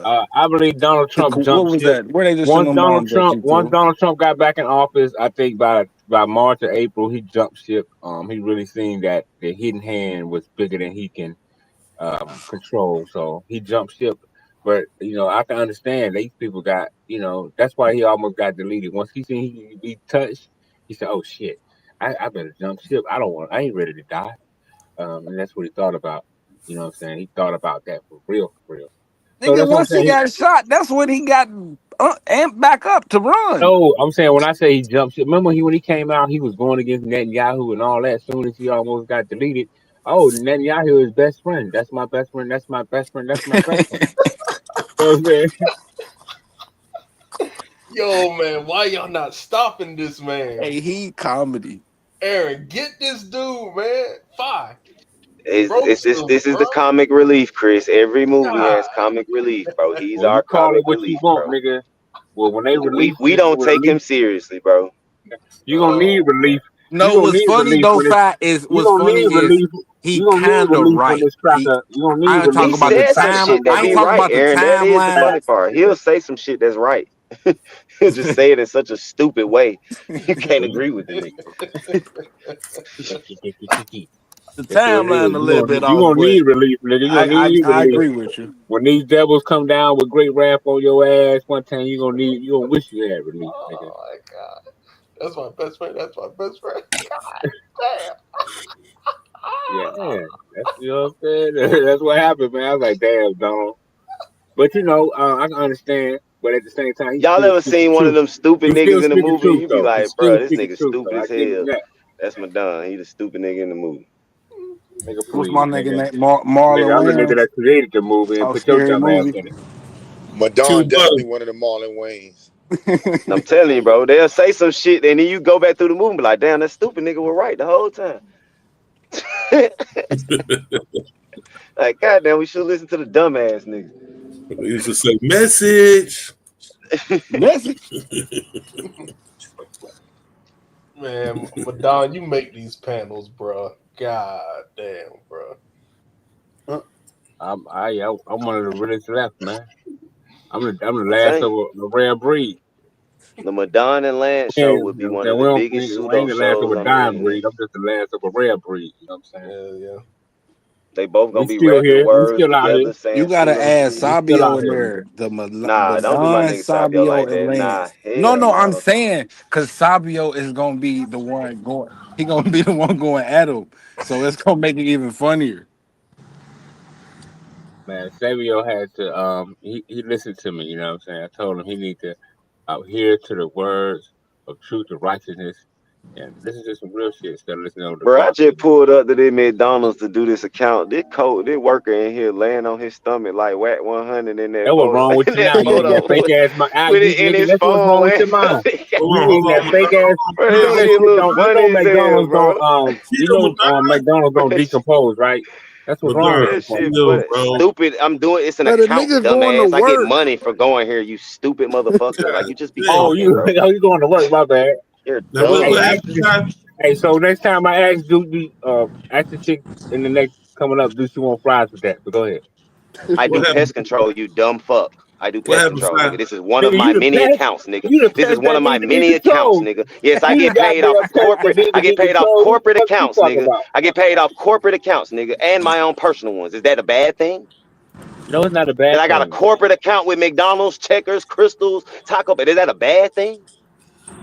I believe Donald Trump what jumped was ship. that? Where they just sent them bombs at you, Once too? Donald Trump got back in office, I think by March or April, he jumped ship. He really seen that the hidden hand was bigger than he can control, so he jumped ship. But I can understand these people got that's why he almost got deleted. Once he seen he be touched, he said, "Oh shit, I better jump ship. I ain't ready to die." And that's what he thought about. You know what I'm saying? He thought about that for real, for real. So Nigga, that's what I'm once he saying. got shot, that's when he got amped back up to run. No, I'm saying when I say he jumped ship, remember when he came out, he was going against Netanyahu and all that. As soon as he almost got deleted, oh, Netanyahu is best friend. That's my best friend. That's my best friend. That's my best friend. You know what I'm saying? Yo, man, why y'all not stopping this man? Hey, he comedy. Aaron, get this dude, man. Fine. This is the comic relief, Chris. Every movie has comic relief, bro. He's Well, our you call comic it what relief, you want, bro. nigga. Well, when they release, We don't take him seriously, bro. You gonna need relief. No, what's funny though, Fat, is You what's gonna funny need is relief. he You gonna need kind of relief when right. this cracker. You gonna need I ain't relief. talking He about the said some time. shit that I ain't be talking right, about the Aaron. That is the timeline. funny part. He'll say some shit that's right. He'll just say it in such a stupid way. You can't agree with the nigga. The timeline a little bit You off, gonna but need relief, nigga. You gonna need I relief. agree with you. When these devils come down with great wrath on your ass one time, you gonna wish you had relief, nigga. Oh my god. That's my best friend. That's my best friend. God damn. Yeah, that's you know what I'm saying. That's what happened, man. I was like, damn, Donald. But you know, I can understand. But at the same time, he's Y'all still ever speaking seen one of truth. them stupid He's still niggas in the speaking movie? truth, You be though. like, He's still bro, this speaking nigga truth, stupid though. I as give him hell. that. That's Madonna. He the stupid nigga in the movie. Nigga, What's please, my nigga nigga. name? Marlon Nigga, I'm the nigga Wayans. that created the movie and Oh, put your scary dumb ass movie. in it. Madonna definitely one of the Marlon Wayans. I'm telling you, bro. They'll say some shit, and then you go back through the movie and be like, damn, that stupid nigga was right the whole time. Like, goddamn, we should listen to the dumbass nigga. He used to say, message. Message. Man, Madonna, you make these panels, bro. God damn, bro. I'm one of the realest left, man. I'm the last saying. of a rare breed. The Madonna and Lance Yeah, show you would be know one what of I'm the saying? biggest I ain't pseudo the last of shows a on the dying internet. breed. I'm just the last of a rare breed. You know what I'm saying? Yeah. They both We gonna be still rapping here. We words still out here. together, saying You gotta pseudo add shit. We still Sabio out in here. there. The Nah, don't do my Don, nigga Sabio Sabio, like that. and Nah, Lance. No, hell I'm no. saying because Sabio is gonna be the one going. He gonna be the one going at him. So it's gonna make it even funnier. Man, Savio had to he listened to me, you know what I'm saying? I told him he need to adhere to the words of truth and righteousness and listen to some real shit instead of listening to the Bro, I garbage. just pulled up to the McDonald's to do this account. This worker in here laying on his stomach like Whack 100 in that That's what's photo. wrwith In you that now. You got photo that fake ass with it in nigga. his That's what's phone, wrong with man. your mind. Hold You on, eating that fake ass. Bro, You this know that shit shit look don't. You funny know as hell, McDonald's bro. don't. You know McDonald's don't decompose, right? That's what's wrong with Madonna, you, That shit, folks. chill, but bro. stupid. I'm doing it's an But the account, nigga going to dumbass. I get work. money for going here, you stupid motherfucker. Like you just be Damn. Oh, talking, bro. you going to work? My bad. You're Now, what Hey, dumb. happened, Ty? hey, so next time I ask ask the chick in the next coming up, do she want fries with that? But go ahead. I What do happened? pest control, you dumb fuck. I do What pest happened, control, Ty? nigga. This is one of Nigga, my many accounts, nigga. you the This is pest one that of my need to get many accounts, controlled. nigga. Yes, I You the get paid off goddamn pest corporate. that need I to get get paid off controlled. corporate What you accounts, talking nigga. about? I get paid off corporate accounts, nigga, and my own personal ones. Is that a bad thing? No, it's not a That bad I got a thing. corporate account with McDonald's, Checkers, Crystals, Taco Bell. Is that a bad thing?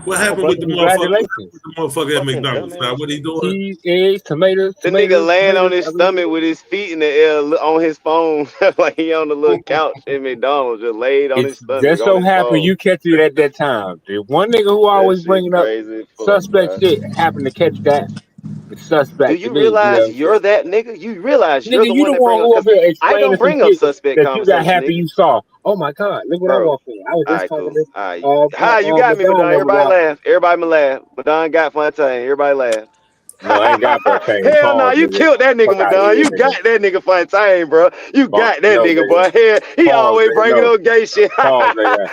What No, happened with brother, the motherfucker? What happened congratulations. with the motherfucker at Fucking McDonald's? Now, dumbass. what he doing? Cheese, eggs, tomatoes. The nigga laying on his I mean, stomach with his feet in the air on his phone, like he on the little couch at McDonald's, just laid on his it's stomach just on so his happened phone. you catch it at that time. The one nigga who That always shit bringing up crazy as fuck, suspect bro. shit happened to catch that. The Do suspect to you me, you know realize what I'm saying? you're that nigga? You realize you're Nigga, the you one the that one bring up, who up because here I explaining don't some bring up shit suspect that you got conversation, happy nigga. you saw. Oh my God, look what I Bro, walked in. I was all just right, talking cool. to All right. Hi, you got me, Madonna. Madonna Everybody about. laugh. Everybody laugh. Madonna got fun time. Everybody laugh. No, I ain't got that thing. Hell no, Pause, you nigga. killed that nigga, Fuck out of Madonna. here, You nigga. got that nigga fun time, bro. You got that No, nigga, nigga. boy. Hell, he Pause, always nigga. bringing No. up gay shit. Pause, nigga.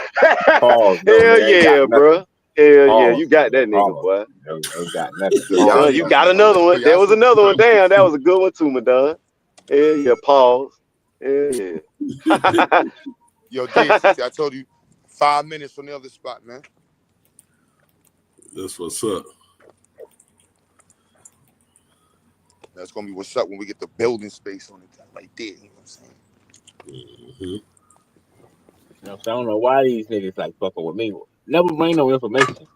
Pause. No, Hell nigga. I ain't got yeah, nothing. bro. Hell yeah, Pause. you got that nigga, Pause. boy. No, got nothing. Yo, Pause. y'all You got niggas, another yo, one. There y'all was some another one. Damn, that was a good one too, Madonna. Hell yeah, pause. Hell yeah. yo, DSC, I told you 5 minutes from the other spot, man. That's what's up. That's gonna be what's up when we get the building space on it right there. You know what I'm saying? Mm-hmm. You know, so I don't know why these niggas like fucking with me. Never bring no information.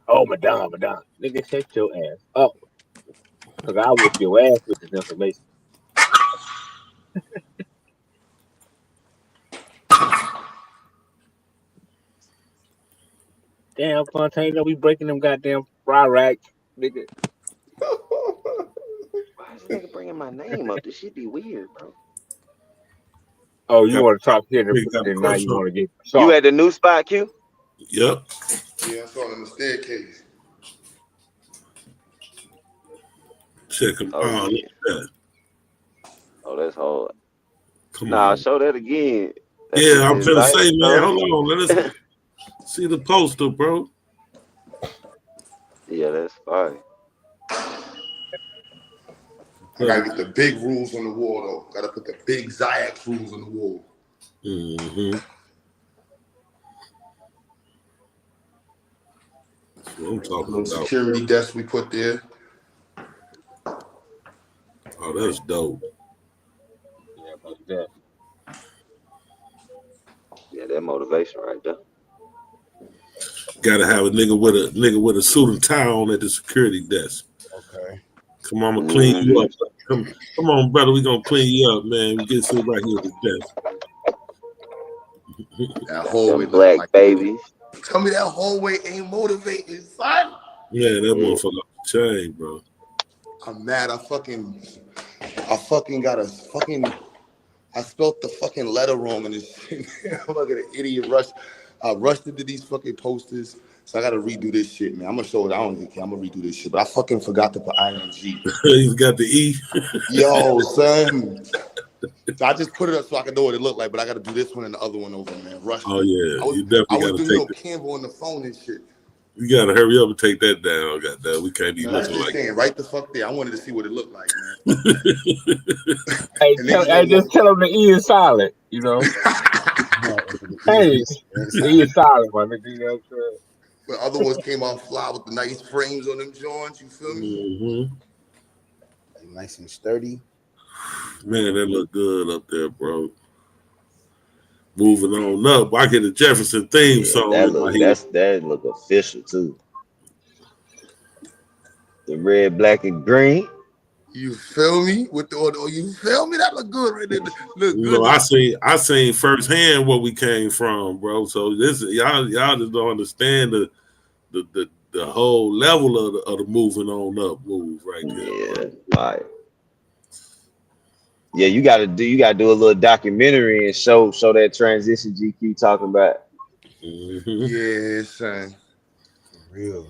Oh, Madonna. Nigga, shut your ass up. Because I whoop your ass with this information. Damn, Fontaine, we breaking them goddamn fry racks, nigga. Why is this nigga bringing my name up? This shit be weird, bro. Oh, you want to talk here, We got then now you want to get You soft. at the new spot, Q? Yep. Yeah, I saw it in the staircase. Check them. Oh, Oh, yeah. look at that. Oh, that's hard. Come Nah, on. show that again. That Yeah, shit I'm is finna nice, say, man, bro. hold on. Let us see the poster, bro. Yeah, that's fine. I gotta get the big rules on the wall though. Gotta put the big Zayac rules on the wall. Mm-hmm. That's what I'm talking Little about. security desk we put there. Oh, that's dope. Yeah, about that. Yeah, that motivation right there. Gotta have a nigga with a suit and tie on at the security desk. Okay. Come on, I'm gonna clean you up. Come on, brother. We gonna clean you up, man. We get sit right here at the desk. That hallway Them black like babies. Tell me that hallway ain't motivating, son. Yeah, that motherfucker off the chain, bro. I'm mad. I fucking got a fucking. I spelled the fucking letter wrong in this shit. I'm like an idiot. I rushed into these fucking posters, so I gotta redo this shit, man. I'm gonna show it. I don't even care. I'm gonna redo this shit, but I fucking forgot to put ing. He's got the E. Yo, son. So I just put it up so I can know what it looked like, but I gotta do this one and the other one over, man. Rush. Oh yeah, you I definitely was gotta doing take that. Canva on the phone and shit. You gotta hurry up and take that down. Goddamn, we can't be No, that's looking just like saying, right the fuck there. I wanted to see what it looked like, man. Hey, And just tell them the E is silent, you know. Hey, the E is silent, my nigga. You know what I'm saying? But other ones came out fly with the nice frames on them joints. You feel me? Nice and sturdy. Man, that look good up there, bro. Moving on up, I get a Jefferson theme song. That in my look head. that look official too. The red, black, and green. You feel me? With the you feel me? That look good right there. Look You good. know, I seen firsthand where we came from, bro. So this y'all just don't understand the whole level of the moving on up move right there. Yeah, right. Yeah, you gotta do a little documentary and show that transition GQ talking about. Yeah, son. For real.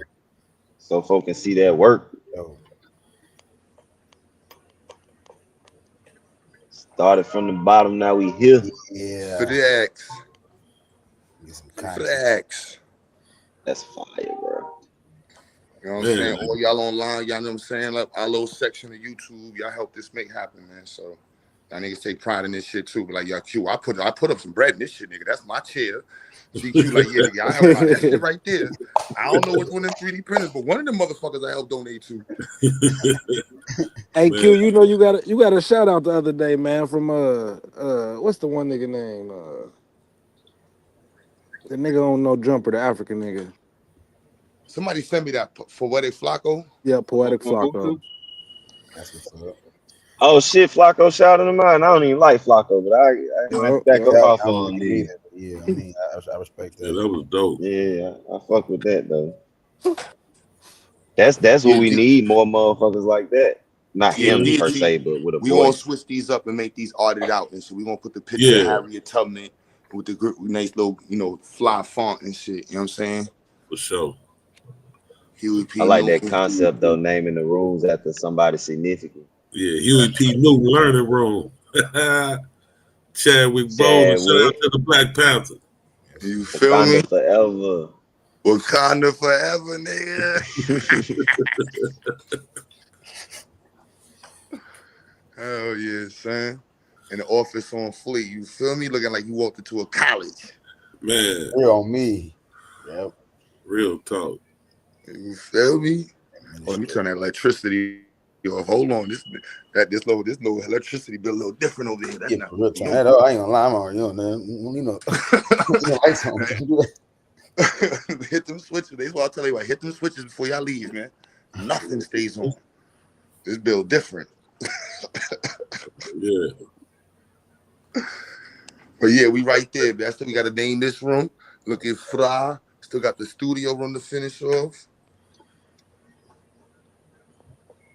So folks can see that work. Yo. Started from the bottom, now we here. Yeah. For the X. For the X. That's fire, bro. You know what I'm saying? All y'all online, y'all know what I'm saying? Like our little section of YouTube, y'all help this make happen, man. So y'all niggas take pride in this shit too. But like, y'all Q, I put up some bread in this shit, nigga. That's my chair. GQ, like, yeah, nigga, I help out that shit right there. I don't know which one of them 3D printers, but one of them motherfuckers I helped donate to. Hey Q, you know you got a shout out the other day, man, from what's the one nigga name? The nigga don't know Jumper, the African nigga. Somebody sent me that for Poetic Flacco. Yeah, Poetic Flacco. That's what's up. Oh shit, Flacco shouted him out. I don't even like Flacco, but I back up off on him. Yeah, I mean, I respect that. Yeah, that was dope. Yeah, I fuck with that though. That's what we need, more motherfuckers like that. Not him per se, but with a we gonna voice. switch these up and make these arted out, and so we gonna put the picture of Harriet Tubman with the nice little, fly font and shit. You know what I'm saying? For sure. Huey P. I like that Newton. concept though, naming the rooms after somebody significant. Yeah, Huey P. Newton Learning Room. Chadwick Boseman, shout out to the Black Panther. You feel me? Wakanda forever. Wakanda forever, nigga. Hell yeah, son. In the office on Fleet, you feel me? Looking like you walked into a college. Man. Real on me. Yep. Real talk. You feel me? Oh, let me turn that electricity off. Hold on. This no electricity bill a little different over here. That's not real time. I ain't gonna lie, I'm already on that. Lights on. Hit them switches. That's what I'll tell you about. Hit them switches before y'all leave, man. Nothing stays on. This bill different. Yeah. But yeah, we right there. That's what we gotta name this room. Look at Fra. Still got the studio room to finish off.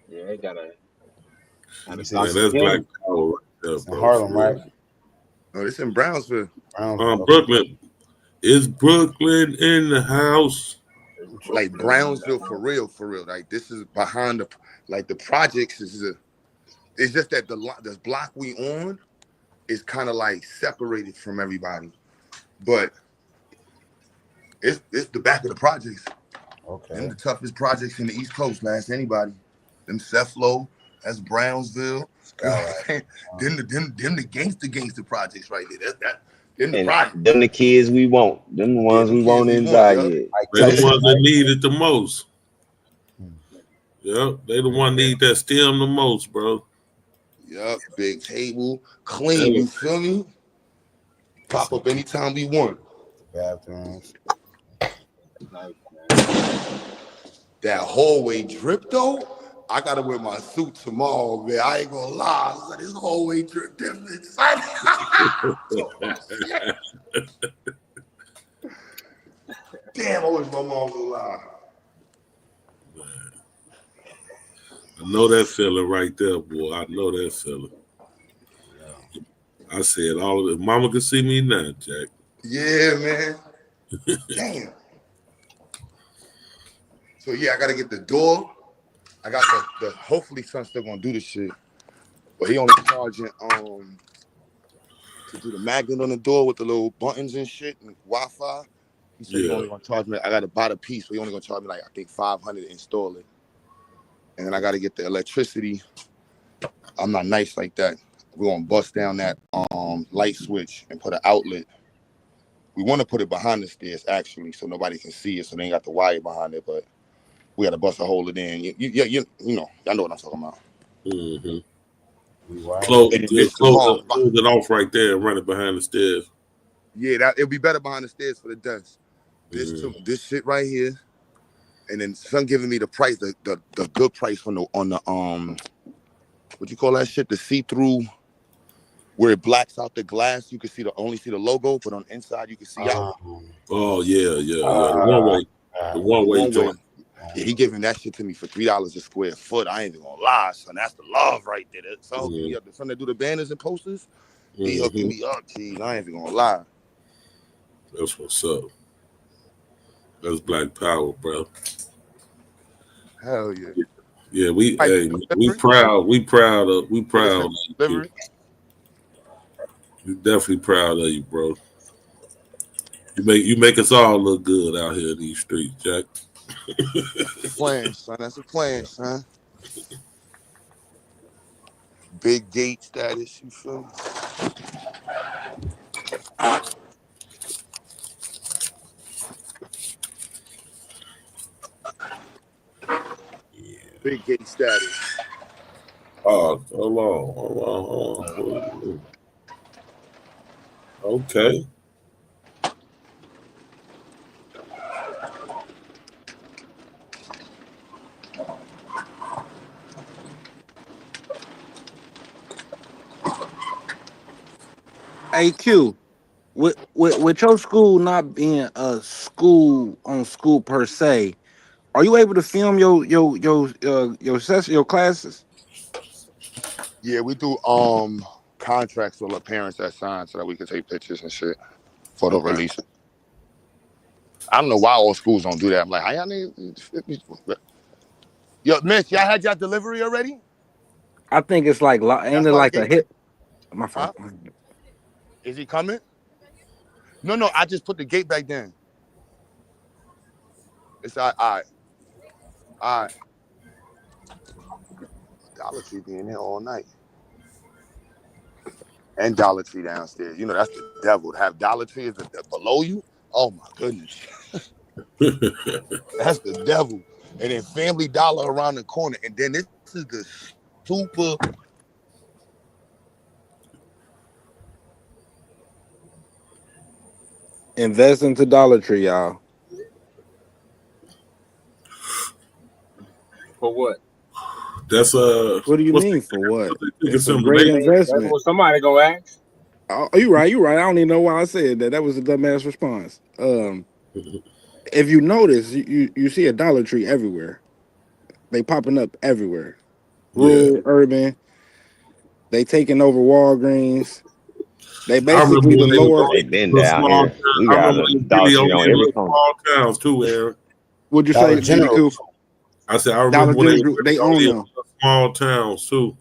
Yeah, they gotta Man, that's Black Power right there, bro. Harlem, for real. right? No, it's in Brownsville. Brooklyn. Is Brooklyn in the house? Like Brownsville for real. Like this is behind the projects it's just that the block we on is kind of like separated from everybody. But it's the back of the projects. Okay. Them the toughest projects in the East Coast, man. Ask anybody. Them Cephalo, that's Brownsville. Them the gangster projects right there. Them the projects. Them the kids we want. Them the ones we want in Zaire. They're the ones that need it the most. Yep, they the one need that stem the most, bro. Yep, big table, clean. You feel me? Pop up anytime we want. Bathrooms. That hallway drip though, I gotta wear my suit tomorrow, man. I ain't gonna lie. So this hallway drip different. Damn, I wish my mom was alive. I know that feeling right there, boy. I know that feeling. I said all of it. Mama can see me now, Jack. Yeah, man. Damn. So yeah, I gotta get the door. I got the hopefully son's still gonna do this shit. But he only charging to do the magnet on the door with the little buttons and shit and Wi-Fi. He said he only gonna charge me. I gotta buy the piece, but he only gonna charge me like I think $500 to install it. And then I gotta get the electricity. I'm not nice like that. We're gonna bust down that light switch and put an outlet. We want to put it behind the stairs actually, so nobody can see it, so they ain't got the wire behind it, but we got to bust a hole in. You know, y'all know what I'm talking about. Mm-hmm. Close it off right there and run it behind the stairs. Yeah, it'll be better behind the stairs for the dust. This shit right here, and then son giving me the price, the good price on the what you call that shit, the see-through, where it blacks out the glass. You can only see the logo, but on the inside you can see out. Oh yeah. The one way joint. Yeah, he giving that shit to me for $3 a square foot. I ain't even gonna lie, son. That's the love right there. That's all. The son that do the banners and posters, he hooking me up, G. I ain't even gonna lie. That's what's up. That's Black Power, bro. Hell yeah. Yeah, we proud. We definitely proud of you, bro. You make us all look good out here in these streets, Jack. Plan, son. That's a plan, son. Big gate status, you feel me? Big gate status. Oh, hold on. Okay. AQ, with your school not being a school per se, are you able to film your classes? Yeah, we do contracts with the parents that sign so that we can take pictures and shit for the release. I don't know why all schools don't do that. I'm like, how y'all need? Yo, Miss, y'all had y'all delivery already? I think it's like ain't it like a hit? My fault. Huh? Is he coming? No, I just put the gate back down. It's all right. Dollar Tree be in here all night. And Dollar Tree downstairs. You know, that's the devil. To have Dollar Tree is below you. Oh my goodness. That's the devil. And then Family Dollar around the corner. And then this is the super. Invest into Dollar Tree, y'all. For what? That's What do you mean for what? It's a some great late- investment. That's what somebody gonna ask. Oh, you right. I don't even know why I said that. That was a dumbass response. if you notice, you see a Dollar Tree everywhere. They popping up everywhere. Rural, urban. They taking over Walgreens. They I basically remember when the they was lower. only They been little down small here. towns. We I got remember a when they Dollar really Tree only on in every little corner. small towns too, Aaron. What'd you Dollar say, Diddy General. Cool? I said I Dollar remember when they General, really they own only in them. small towns too.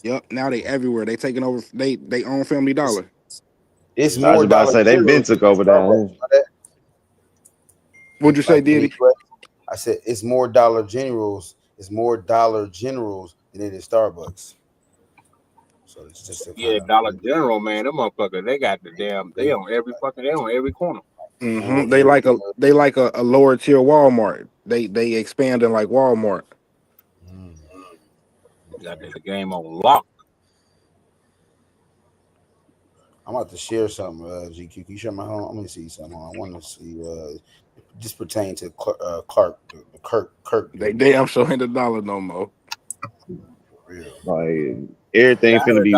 Yep. Now they everywhere. They taking over. They own Family Dollar. It's I was more about to Dollar say they been Generals took than over down Starbucks. here. What'd you say, Like in the Diddy? US, I said it's more Dollar Generals. It's more Dollar Generals than it is Starbucks. So it's just a Yeah, kind of Dollar General, man, them motherfuckers, they got the damn, they on every corner. Mm-hmm. They like a lower tier Walmart. They expanding like Walmart. Got the game on lock. I'm about to share something, GQ. Can you share my home? Let me see something. I want to see this pertain to Kirk. They damn sure ain't $1 no more. Like everything Yeah, finna be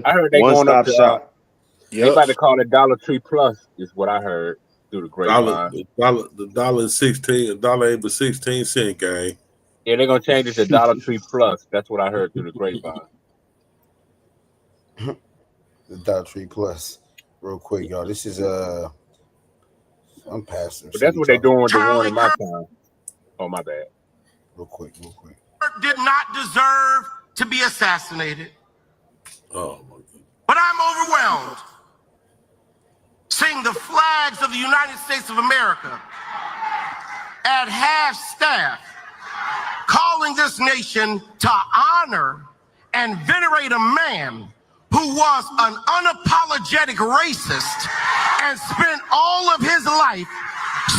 I heard they one going up stop to, shop. they about to call it Dollar Tree Plus, is what I heard through the grapevine. The $1.16, $1.16 gang. Yeah, they're gonna change it to Dollar Tree Plus. That's what I heard through the grapevine. The Dollar Tree Plus, real quick, y'all. This is I'm past. But that's what they doing with the one in my town. Oh, my bad. Real quick. Did not deserve to be assassinated. Oh my God. But I'm overwhelmed seeing the flags of the United States of America at half staff, calling this nation to honor and venerate a man who was an unapologetic racist and spent all of his life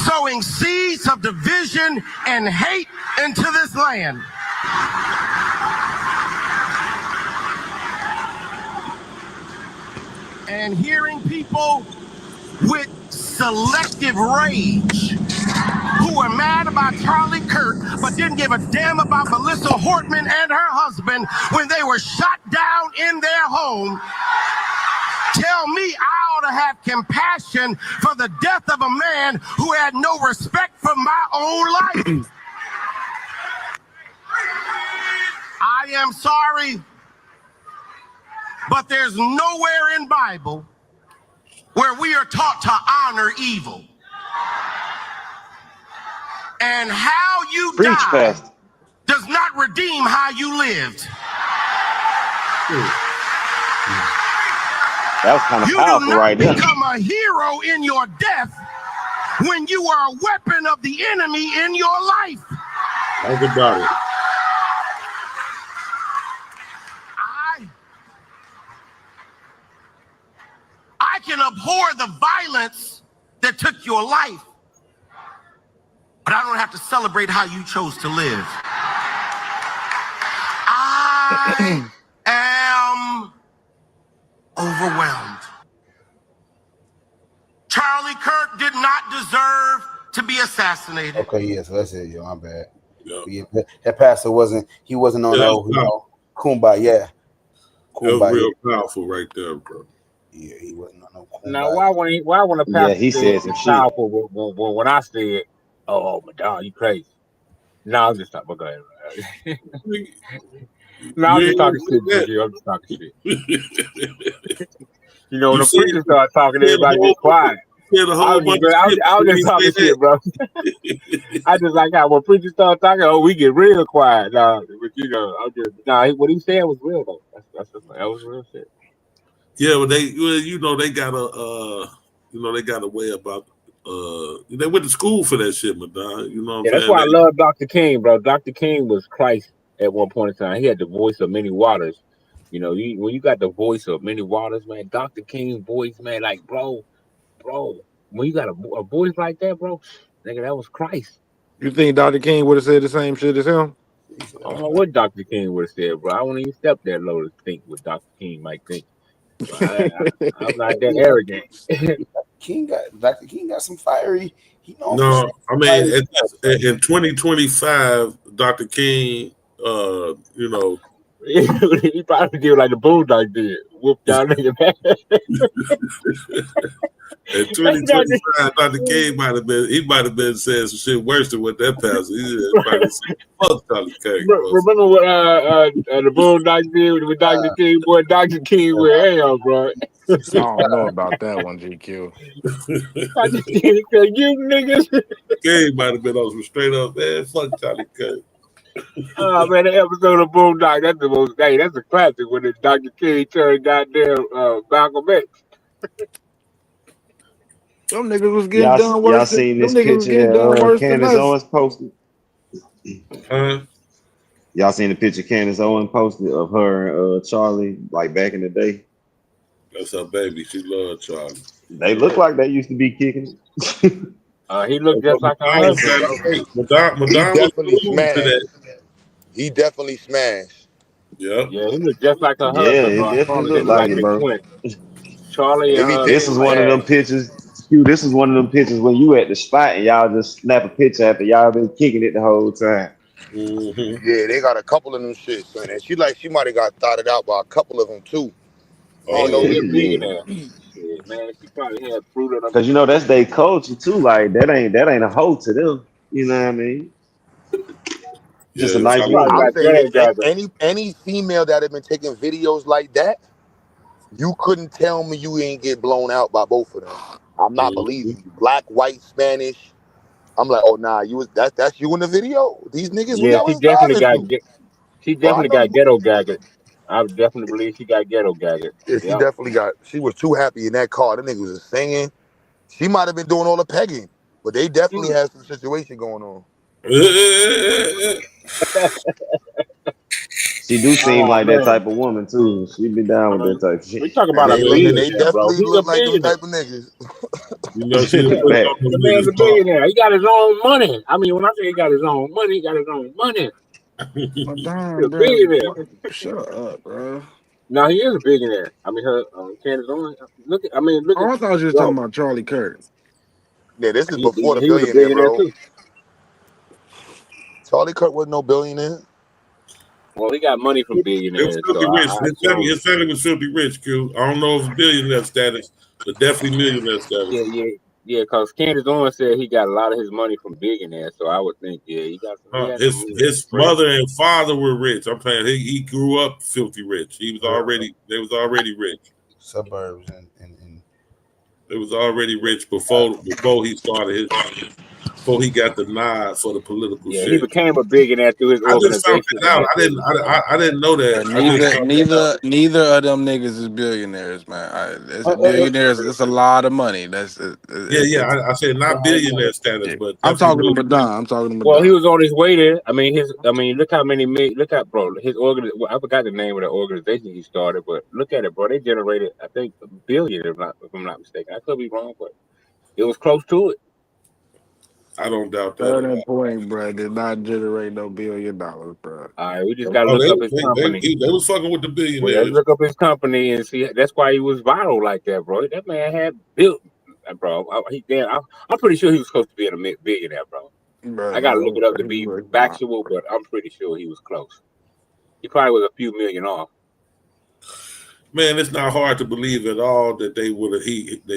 sowing seeds of division and hate into this land. And hearing people with selective rage who are mad about Charlie Kirk but didn't give a damn about Melissa Hortman and her husband when they were shot down in their home tell me I ought to have compassion for the death of a man who had no respect for my own life. I am sorry, but there's nowhere in Bible where we are taught to honor evil. And how you die does not redeem how you lived. That was kind of You powerful do not right there. become a hero in your death when you are a weapon of the enemy in your life. Think about it. I can abhor the violence that took your life, but I don't have to celebrate how you chose to live. I am overwhelmed. Charlie Kirk did not deserve to be assassinated. Okay, yeah, so that's it, yo. My bad. Yeah, that pastor wasn't on no kumbaya. That was real powerful right there, bro. Yeah, he wasn't on no kumbaya. Now, why when a pastor he said some shit. powerful when I said, "Oh, Madonna, you crazy"? No, I'm just talking. Go ahead. No, I'm just talking shit. I'm just talking shit. You know, when the preacher start talking, everybody get quiet. I was just talking shit, bro. I just like how when preachers start talking, we get real quiet. Nah, but you know, what he said was real though. That was real shit. Yeah, but they got a way about they went to school for that shit, Madonna. You know what I'm saying? That's why I love Dr. King, bro. Dr. King was Christ at one point in time. He had the voice of many waters. You know, when you got the voice of many waters, man, Dr. King's voice, man, like, bro, when you got a voice like that, bro, nigga, that was Christ. You think Dr. King would have said the same shit as him? I don't know what Dr. King would have said, bro. I wouldn't even step that low to think what Dr. King might think. I'm not that arrogant. Dr. King got some fiery. No, I mean in 2025, Dr. King, He probably did like the Boondocks did. Whoop y'all niggas back. In 2025, Dr. King might have been saying some shit worse than what that pastor. He probably said, fuck Charlie Kirk. Remember what the Boondocks did with Dr. King? Boy, Dr. King went hell, bro. I don't know about that one, GQ. Dr. King said, "You niggas." King might have been on some straight up, man. Fuck Charlie Kirk. Oh man, the episode of Boondocks, that's the most. Hey, that's a classic when Dr. King turned goddamn Malcolm X. Some niggas was getting done worse. Y'all seen this them niggas was getting picture done worse than Candace us. Owens posted? Y'all seen the picture Candace Owens posted of her and Charlie, like back in the day? That's her baby. She loved Charlie. They look like they used to be kicking. He looked just like her husband. He definitely smashed. Yeah. Yeah, he looked just like her husband. Yeah, it bro. definitely Just looked like it, bro. twin. Charlie and her. This is one of them pictures. This is one of them pictures when you at the spot and y'all just snap a picture after y'all been kicking it the whole time. Yeah, they got a couple of them shits, man. And she might have got thotted out by a couple of them too. Oh, no, yeah. Shit, man, she probably had fruit on Cause you know that's their culture too. Like that ain't a hoe to them. You know what I mean? Just a nice woman. I'm saying any female that have been taking videos like that, you couldn't tell me you ain't get blown out by both of them. I'm not believing you. Black, white, Spanish. I'm like, oh nah, that's you in the video. These niggas. Yeah, she definitely got ghetto gagged. I would definitely believe she got ghetto gagged. Yeah, she definitely got. She was too happy in that car. The nigga was singing. She might have been doing all the pegging, but they definitely had some situation going on. She do seem like that type of woman too. She be down with that type of shit. We talk about a billionaire, They bro. definitely He's look a like those billionaire. type of niggas. You know, she The man's a billionaire. He got his own money. I mean, when I say he got his own money, he got his own money. He's a billionaire. Shut up, bro. No, he is a billionaire. I mean, her Candace Owens. Look. Oh, I thought you was talking about Charlie Kirk. Yeah, this is before the he was a billionaire, billionaire bro. too. Charlie Kirk wasn't no billionaire. Well, he got money from It billionaires. was filthy So rich. His family was filthy rich, Q. I don't know if it's billionaire status, but definitely millionaire status. Yeah, because Candace Owens said he got a lot of his money from billionaires. So I would think, he got some. His mother and father were rich. I'm saying he grew up filthy rich. They was already rich. Suburbs and it was already rich before he started before he got the nod for the political shit. He became a billionaire through his I just found organization. that out. I didn't know that. Neither of them niggas is billionaires, man. Billionaires, it's a lot of money. I said not billionaire status, but I'm talking to Madonna. Well, he was on his way there. I mean, look how many his I forgot the name of the organization he started, but look at it, bro. They generated, I think, $1 billion, if I'm not mistaken. I could be wrong, but it was close to it. I don't doubt that. That point, bro, did not generate no $1 billion, bro. All right, we just gotta look up his company. They was fucking with the billionaires. Well, let's look up his company and see. That's why he was viral like that, bro. That man had built, bro. I'm pretty sure he was close to being a billionaire, bro. I gotta look it up to be factual, but I'm pretty sure he was close. He probably was a few million off. Man, it's not hard to believe at all that they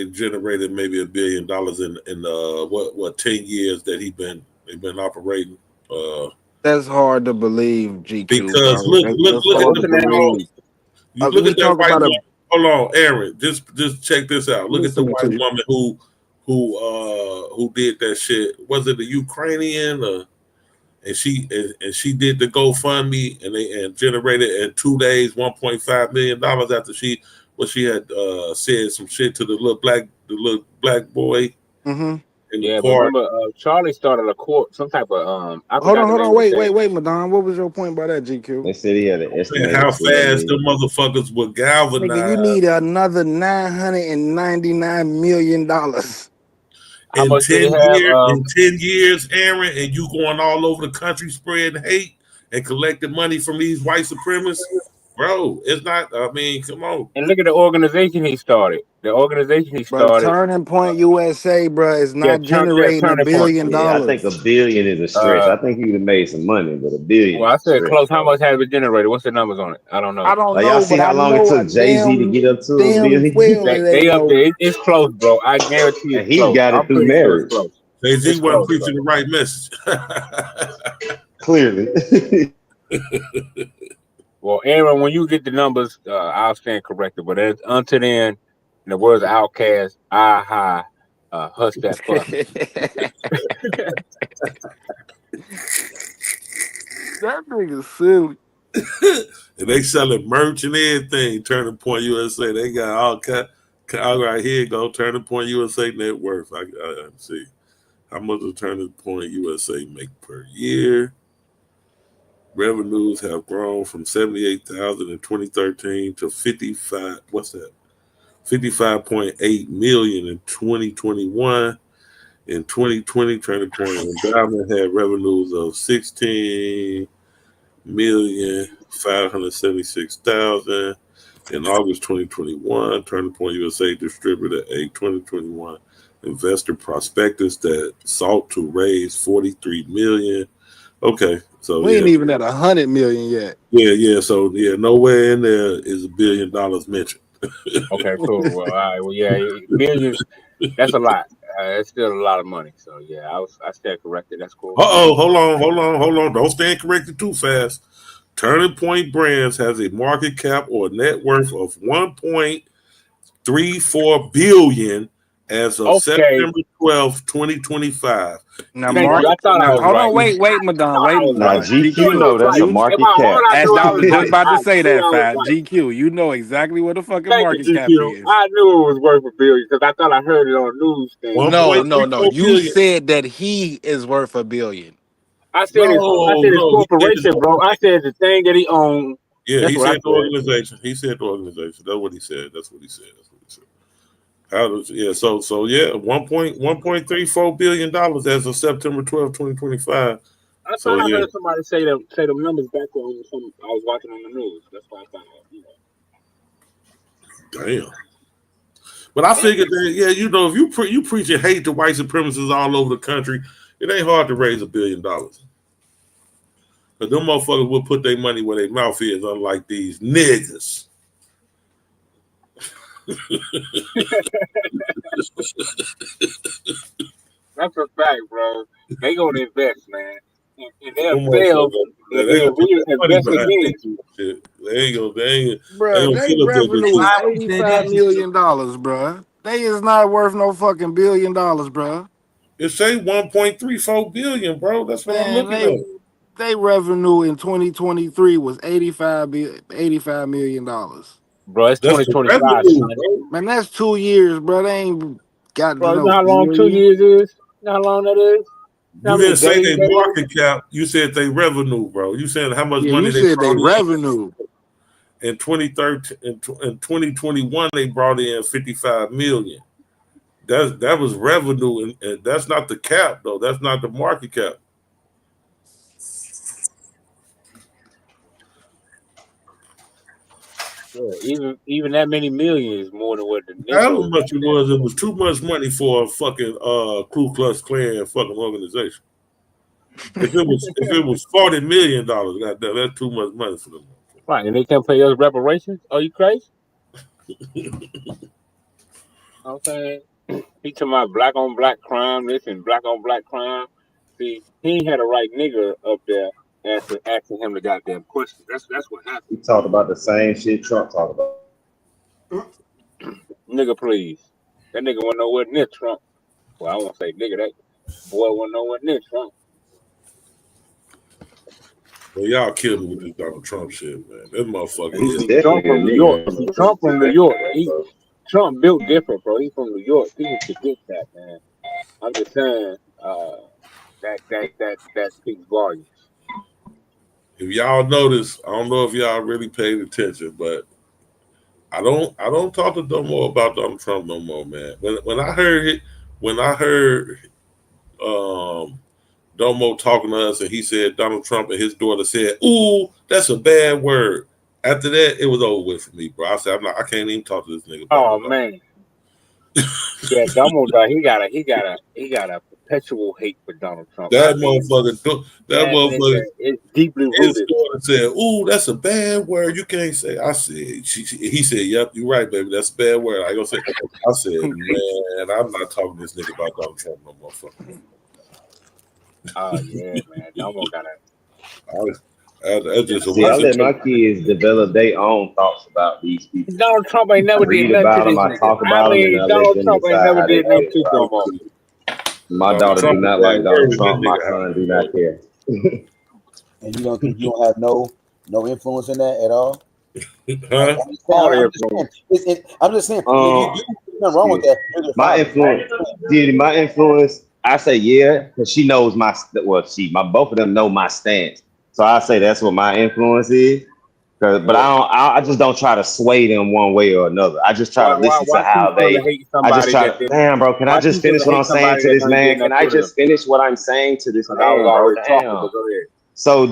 generated maybe $1 billion in what 10 years that they've been operating. That's hard to believe, GQ. Because look at that white woman. Hold on, Aaron. Just check this out. Look at the white woman who did that shit. Was it a Ukrainian? And she did the GoFundMe and generated in 2 days $1.5 million after she had said some shit to the little black boy. Mm-hmm. Yeah, but remember, Charlie started some type of Hold on, wait, Madonna. What was your point by that, GQ? They said he had an estimate. How fast the motherfuckers were galvanized. Nigga, you need another $999 million. In 10 years, Aaron, and you going all over the country spreading hate and collecting money from these white supremacists, bro. It's not. I mean, come on. And look at the organization he started. The organization he But started. Turning Point USA, bro, is not generating $1 billion. Yeah, I think $1 billion is a stretch. I think he would have made some money, but $1 billion. Well, I said stretch, close. How much has it generated? What's the numbers on it? I don't know. I don't like, y'all know, see but how I long it know took Jay-Z to get up to $1 billion? well it They ain't up no. there. It's close, bro. I guarantee it's And he close. got it I'm through pretty sure marriage. it's close. Jay-Z It's wasn't close, preaching the right message. Clearly. Well, Aaron, when you get the numbers, I'll stand corrected. But until then, in the words of Outkast, hush that fuss. That nigga silly. And they selling merch and everything. Turning Point USA, they got all right, here you go. Turning Point USA net worth. I see how much does Turning Point USA make per year. Revenues have grown from 78,000 in 2013 to 55. What's that? 55.8 million in 2021. In 2020, Turning Point Endowment had revenues of 16,576,000. In August 2021, Turning Point USA distributed a 2021 investor prospectus that sought to raise $43 million. Okay, so we ain't even at 100 million yet. Yeah. So nowhere in there is $1 billion mentioned. Okay, cool. Well, all right. Well, yeah, millions. That's a lot. It's still a lot of money. So yeah, I stand corrected. That's cool. Hold on. Don't stand corrected too fast. Turning Point Brands has a market cap or net worth of 1.34 billion as of September 12th, 2025. Now, hold on, wait, Madonna, Now, GQ know that's a market cap. I was just about to say that, Fat. GQ, you know exactly what the fucking market cap is. I knew it was worth $1 billion because I thought I heard it on the news thing. No. You said that he is worth $1 billion. I said his corporation, bro. I said the thing that he owned. Yeah, he said the organization. He said the organization. That's what he said. So yeah, $1.34 billion as of September 12, 2025. I thought I heard somebody say the numbers back on some I was watching on the news. That's why I thought Damn. But I figured that if you preaching hate to white supremacists all over the country, it ain't hard to raise $1 billion. But them motherfuckers will put their money where their mouth is, unlike these niggas. That's a fact, bro. They gonna invest, man. And they'll fail. They'll invest again. Bro, they revenue is $85 million, bro. They is not worth no fucking $1 billion, bro. It say 1.34 billion, bro. That's what I'm looking at. They revenue in 2023 was $85 million. Bro, it's 2025. Man, that's 2 years, bro. They ain't got bro. You know how long 2 years is? You know how long that is? You didn't say they market cap. You said they revenue, bro. You said how much money they brought in. Revenue. In 2013, in 2021, they brought in 55 million. That was revenue, and that's not the cap, though. That's not the market cap. Yeah, even that many million is more than what the How much it was? It was too much money for a fucking Ku Klux Klan fucking organization. If it was $40 million, goddamn, that's too much money for them. Right, and they can't pay us reparations? Are you crazy? Okay. He talking about black on black crime, this and black on black crime. See, he ain't had a right nigga up there asking him the goddamn question. That's what happened. He talked about the same shit Trump talked about. Nigga, please. That nigga wasn't nowhere near Trump. Well, I won't say nigga, that boy wasn't nowhere near Trump. Well, y'all killed me with this Donald Trump shit, man. This motherfucker is Trump from New York. Trump from New York. Trump built different, bro. He's from New York. People forget that, man. I'm just saying that speaks volumes. If y'all notice, I don't know if y'all really paid attention, but I don't talk to Domo about Donald Trump no more, man. When I heard Domo talking to us and he said Donald Trump and his daughter said, "Ooh, that's a bad word." After that, it was over with for me, bro. I said, I can't even talk to this nigga. Oh man. Yeah, Donald, he got a perpetual hate for Donald Trump. That motherfucker, that motherfucker, is deeply his rooted. daughter said, "Ooh, that's a bad word. You can't say." I said, he said, "Yep, you're right, baby. That's a bad word." I said, "Man, I'm not talking to this nigga about Donald Trump no more." Oh yeah, man. Donald got a. I just See, I let my kids develop their own thoughts about these people. Donald Trump ain't never Read did about nothing them, to I this talk nigga. about them, and I let Donald them Trump ain't decide never how they did nothing feel. to no more. My daughter do not like Donald Trump. My son do not care. And you don't think you don't have no influence in that at all? I'm just saying. There's nothing wrong with that. My influence. I say yeah, because she knows both of them know my stance. So I say that's what my influence is. But I just don't try to sway them one way or another. I just try to listen to how they. I just try to. Damn, bro, can I just finish what I'm saying to this man? Can I just finish what I'm saying to this man, bro? Damn. So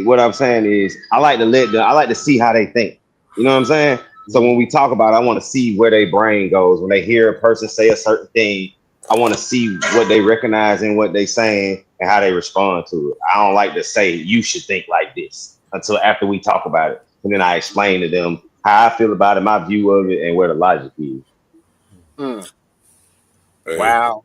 what I'm saying is, I like to see how they think. You know what I'm saying? So when we talk about it, I want to see where their brain goes when they hear a person say a certain thing. I want to see what they recognize in what they saying and how they respond to it. I don't like to say you should think like this until after we talk about it, and then I explain to them how I feel about it, my view of it, and where the logic is. Wow.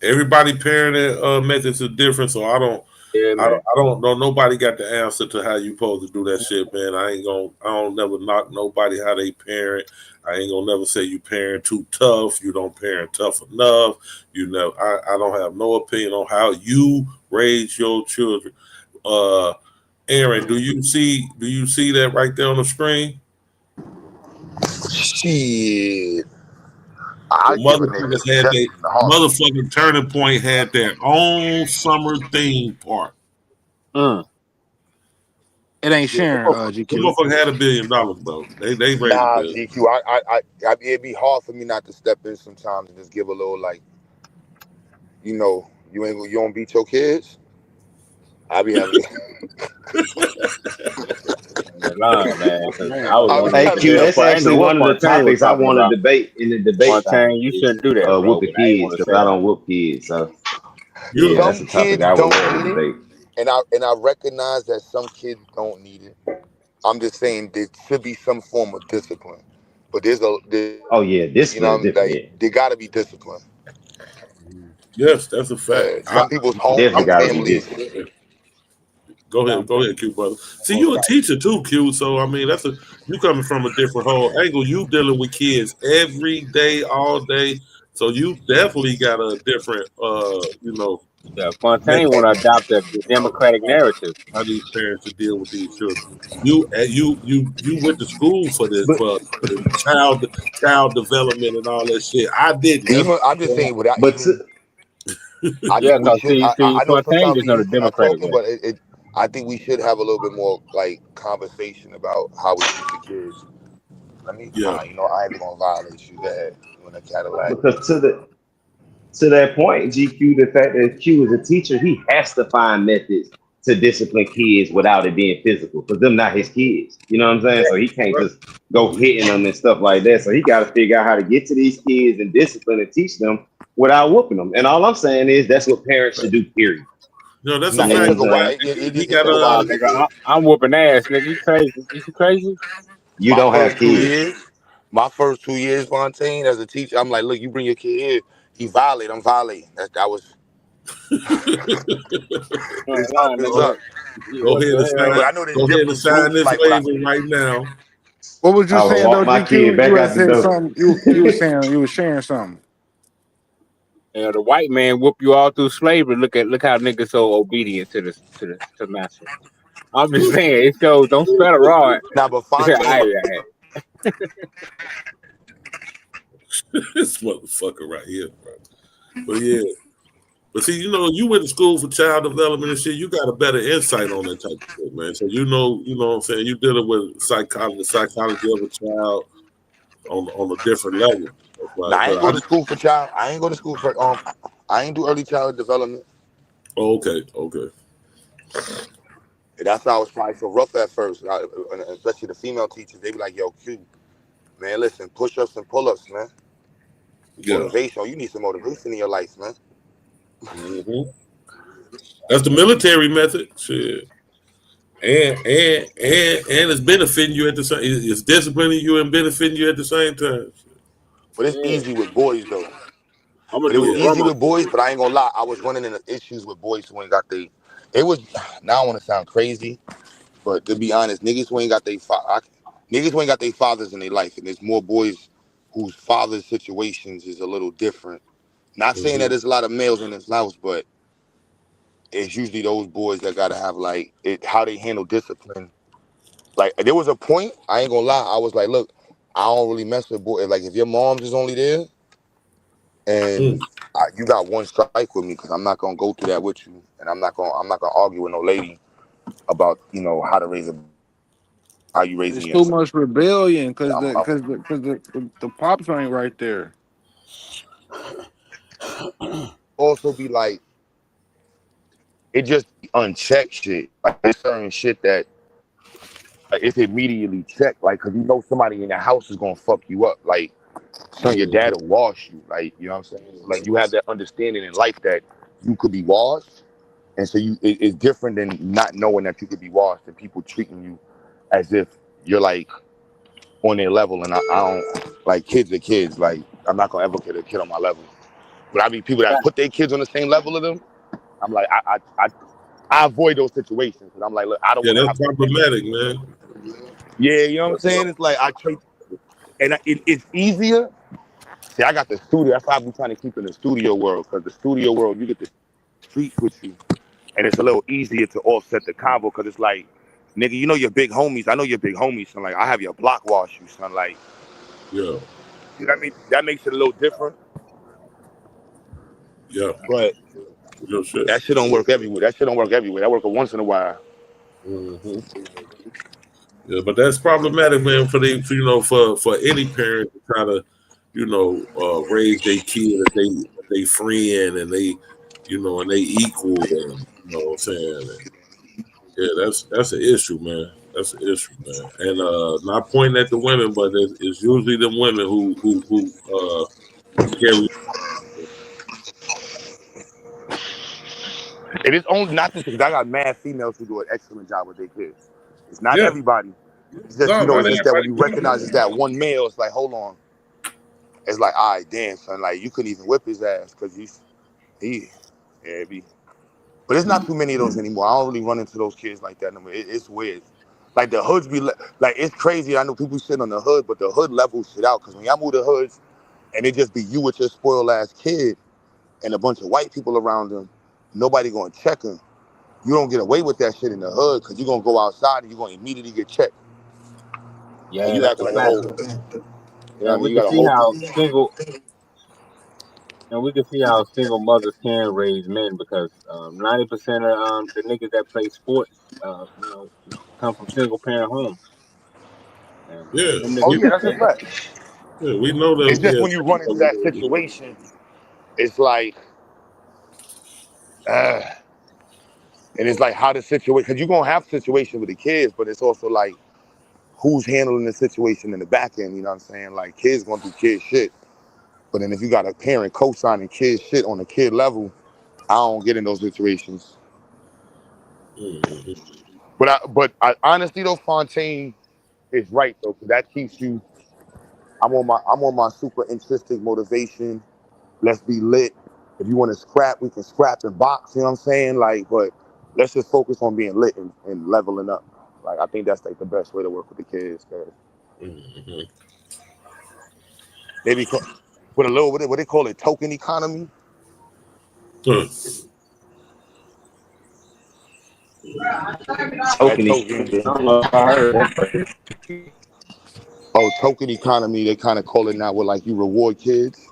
Everybody parenting methods are different, so I don't know. Nobody got the answer to how you supposed to do that shit, man. I don't never knock nobody how they parent. I ain't gonna never say you parent too tough. You don't parent tough enough. You know, I don't have no opinion on how you raise your children. Aaron, do you see that right there on the screen? Shit. Motherfucking Turning Point had their own summer theme park. It ain't sharing, GQ. The motherfucker had $1 billion, bro. They raised Nah, $1 billion. GQ. It'd be hard for me not to step in sometimes and just give a little you don't beat your kids. I be having. Hey Q, that's actually one of the topics I want to debate in the debate. You shouldn't do that, bro. Whooping kids, because I don't whoop kids. So yeah, that's a topic I would love to debate. And I recognize that some kids don't need it. I'm just saying there should be some form of discipline. But discipline. There got to be discipline. Yes, that's a fact. Some people's homes and families. Go ahead, Q, brother. See, you a teacher too, Q. So I mean, you coming from a different whole angle. You dealing with kids every day, all day. So you definitely got a different, Yeah, Fontaine want to adopt the democratic narrative. How these parents to deal with these children. You went to school for this, for the child development and all that shit. I didn't. I'm just saying without I yeah, think we should. I know Fontaine sometimes is not a democratic talking, but I think we should have a little bit more conversation about how we teach the kids. Let me find. I ain't gonna violate you that when a Cadillac. Because to that point, GQ, the fact that Q is a teacher, he has to find methods to discipline kids without it being physical, because them not his kids. You know what I'm saying? So he can't just go hitting them and stuff like that. So he got to figure out how to get to these kids and discipline and teach them without whooping them. And all I'm saying is that's what parents should do, period. No, that's a fact. I'm whooping ass, nigga. You crazy? You crazy? You don't have kids. My first 2 years, Fontaine, as a teacher, I'm like, look, you bring your kid here, he violate, I'm violating. That was. It's up. Go ahead and sign this waiver right now. What was you saying though, GQ? You were saying you were sharing something. The white man whoop you all through slavery. Look how niggas so obedient to master. I'm just saying, it shows. Don't spread a rod. Nah, but Fontaine. This motherfucker right here, bro. But yeah. But see, you went to school for child development and shit. You got a better insight on that type of shit, man. So you know what I'm saying. You dealing with psychology of a child on a different level. Nah, I ain't go to school for child. I ain't go to school for I ain't do early childhood development. Oh, okay. And that's why I was probably so rough at first. Especially the female teachers, they be like, "Yo, Q, man, listen, push-ups and pull-ups, man. Yeah. Motivation. You need some motivation in your life, man." That's the military method. Shit. And it's benefiting you at the same. It's disciplining you and benefiting you at the same time. But it's easy with boys though. I'm But it was easy with boys. But I ain't gonna lie, I was running into issues with boys who ain't got they. It was now I want to sound crazy, but to be honest, niggas who ain't got they niggas who ain't got their fathers in their life, and there's more boys whose fathers' situations is a little different. Not saying that there's a lot of males in this house, but it's usually those boys that gotta have like how they handle discipline. Like there was a point, I ain't gonna lie, I was like, look, I don't really mess with boys. Like if your mom's is only there, and you got one strike with me, because I'm not gonna go through that with you, and I'm not gonna argue with no lady about how to raise how you raising It's your too much rebellion because I'm- the pops ain't right there. also be like, it just unchecked shit. Like there's certain shit that it's immediately checked. Like, cause somebody in the house is gonna fuck you up. Like, son, your dad will wash you. Like, you know what I'm saying? Like, you have that understanding in life that you could be washed, and so it's different than not knowing that you could be washed and people treating you as if you're like on their level. And I don't like kids are kids. Like, I'm not gonna ever get a kid on my level. But I mean, people that put their kids on the same level of them, I'm like, I avoid those situations because I'm like, look, I don't want to have that's problematic, man. Yeah, you know what I'm saying? It's like I treat, and it's easier. See, I got the studio. That's why I be trying to keep in the studio world, because the studio world, you get the streets with you, and it's a little easier to offset the convo, because it's like, nigga, you know your big homies. I know your big homies, son. Like, I have your block wash you, son. Like, yeah, you know what I mean? That makes it a little different. Yeah, but that shit don't work everywhere. That shit don't work everywhere. That work once in a while. Yeah, but that's problematic, man. For any parent to try to, raise their kid as they friend and they, and they equal them. You know what I'm saying? Yeah, that's an issue, man. That's an issue, man. And not pointing at the women, but it's usually the women who carry. It is only not just because I got mad females who do an excellent job with their kids. It's not Yeah. everybody. It's just it's just that when you recognize it's that one male, it's like, hold on. It's like, all right, damn, son, like you couldn't even whip his ass because but it's not too many of those anymore. I don't really run into those kids like that anymore. It's weird. Like the hoods be like, it's crazy. I know people sitting on the hood, but the hood levels shit out, because when y'all move the hoods and it just be you with your spoiled ass kid and a bunch of white people around them, nobody gonna check him. You don't get away with that shit in the hood, because you're gonna go outside and you're gonna immediately get checked. Yeah, and you that's acting a like a fact. whole. Yeah, we can see how single mothers can raise men, because 90% of the niggas that play sports, come from single parent homes. And, Yeah. them Oh niggas, yeah, that's a fact. Yeah, we know that. It's just when you run into that situation, it's like, and it's like how the situation, because you're gonna have situation with the kids, but it's also like who's handling the situation in the back end. You know what I'm saying? Like, kids gonna do kid shit, but then if you got a parent co-signing kid shit on a kid level, I don't get in those situations. But I honestly though, Fontaine is right though, because that keeps you. I'm on my super intrinsic motivation. Let's be lit. If you want to scrap, we can scrap and box. You know what I'm saying? Like, but let's just focus on being lit and leveling up. Like, I think that's like the best way to work with the kids. They be with a little what they call it, token economy. Token economy. They kind of call it now, where like you reward kids.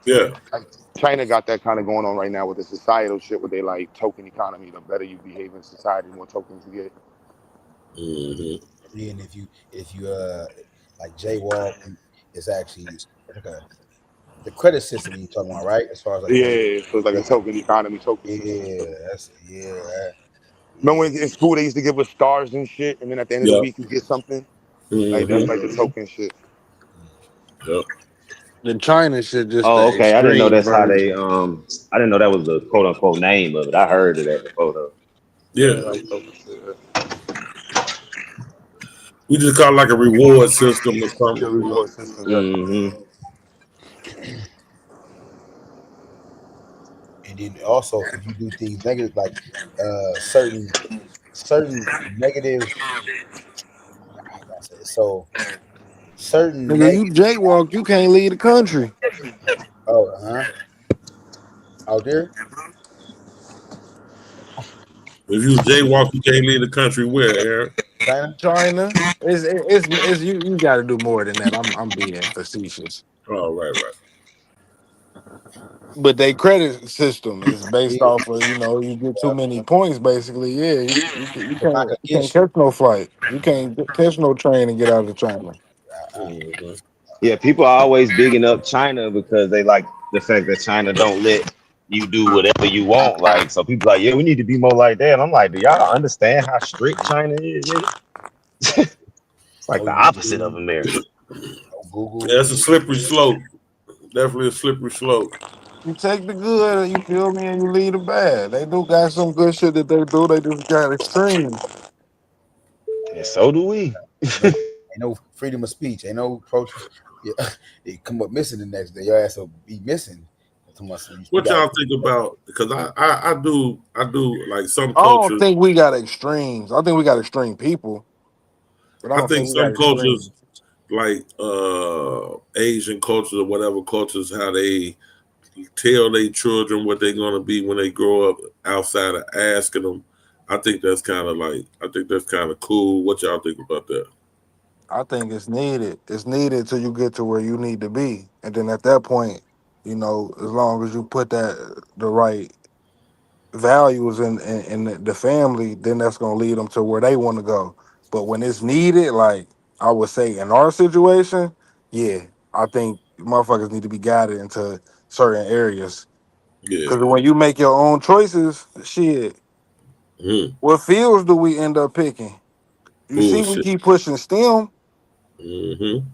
Yeah. Like China got that kind of going on right now with the societal shit, where they like token economy. The better you behave in society, the more tokens you get. Yeah, and if you like jaywalk, it's actually okay. the credit system you talking about, right? As far as like Yeah, so it's like a token economy, token system. Remember when in school they used to give us stars and shit, and then at the end of the week you get something? Like that's like the token shit. Yep. The China shit just Oh, the okay. I didn't know extreme that's how they version. I didn't know that was the quote unquote name of it. I heard of that before though. Yeah. Like token shit. We just call it like a reward system or something. Yeah, reward system. Mm-hmm. And then also, if you do things negative, like certain negative, how can I say it? So certain Nigga, you jaywalk, you can't leave the country. Out there. If you jaywalk, you can't leave the country. Where, Eric? China. It's you got to do more than that. I'm being facetious. Oh, right. But their credit system is based off of, you get too many points, basically. Yeah, you can't catch no flight. You can't catch no train and get out of China. Yeah, people are always bigging up China because they like the fact that China don't let you do whatever you want. Like, so people are like, yeah, we need to be more like that. And I'm like, do y'all understand how strict China is? It's like the opposite of America. Yeah, it's a slippery slope. Definitely a slippery slope. You take the good, you feel me, and you leave the bad. They do got some good shit that they do. They just got extreme. And so do we. Ain't no freedom of speech. Ain't no protest. Yeah, they come up missing the next day. Your ass will be missing. What y'all think about? Because I do like some I don't cultures. think we got extremes. I think we got extreme people. But I don't think we some got cultures, extremes. like Asian cultures or whatever cultures, how they tell their children what they're gonna be when they grow up outside of asking them. I think that's kind of cool. What y'all think about that? I think it's needed. It's needed till you get to where you need to be, and then at that point, as long as you put the right values in the family, then that's gonna lead them to where they want to go. But when it's needed, like I would say in our situation, yeah, I think motherfuckers need to be guided into certain areas. Yeah. Because when you make your own choices, shit, what fields do we end up picking? You see, we keep pushing STEM. Mm-hmm.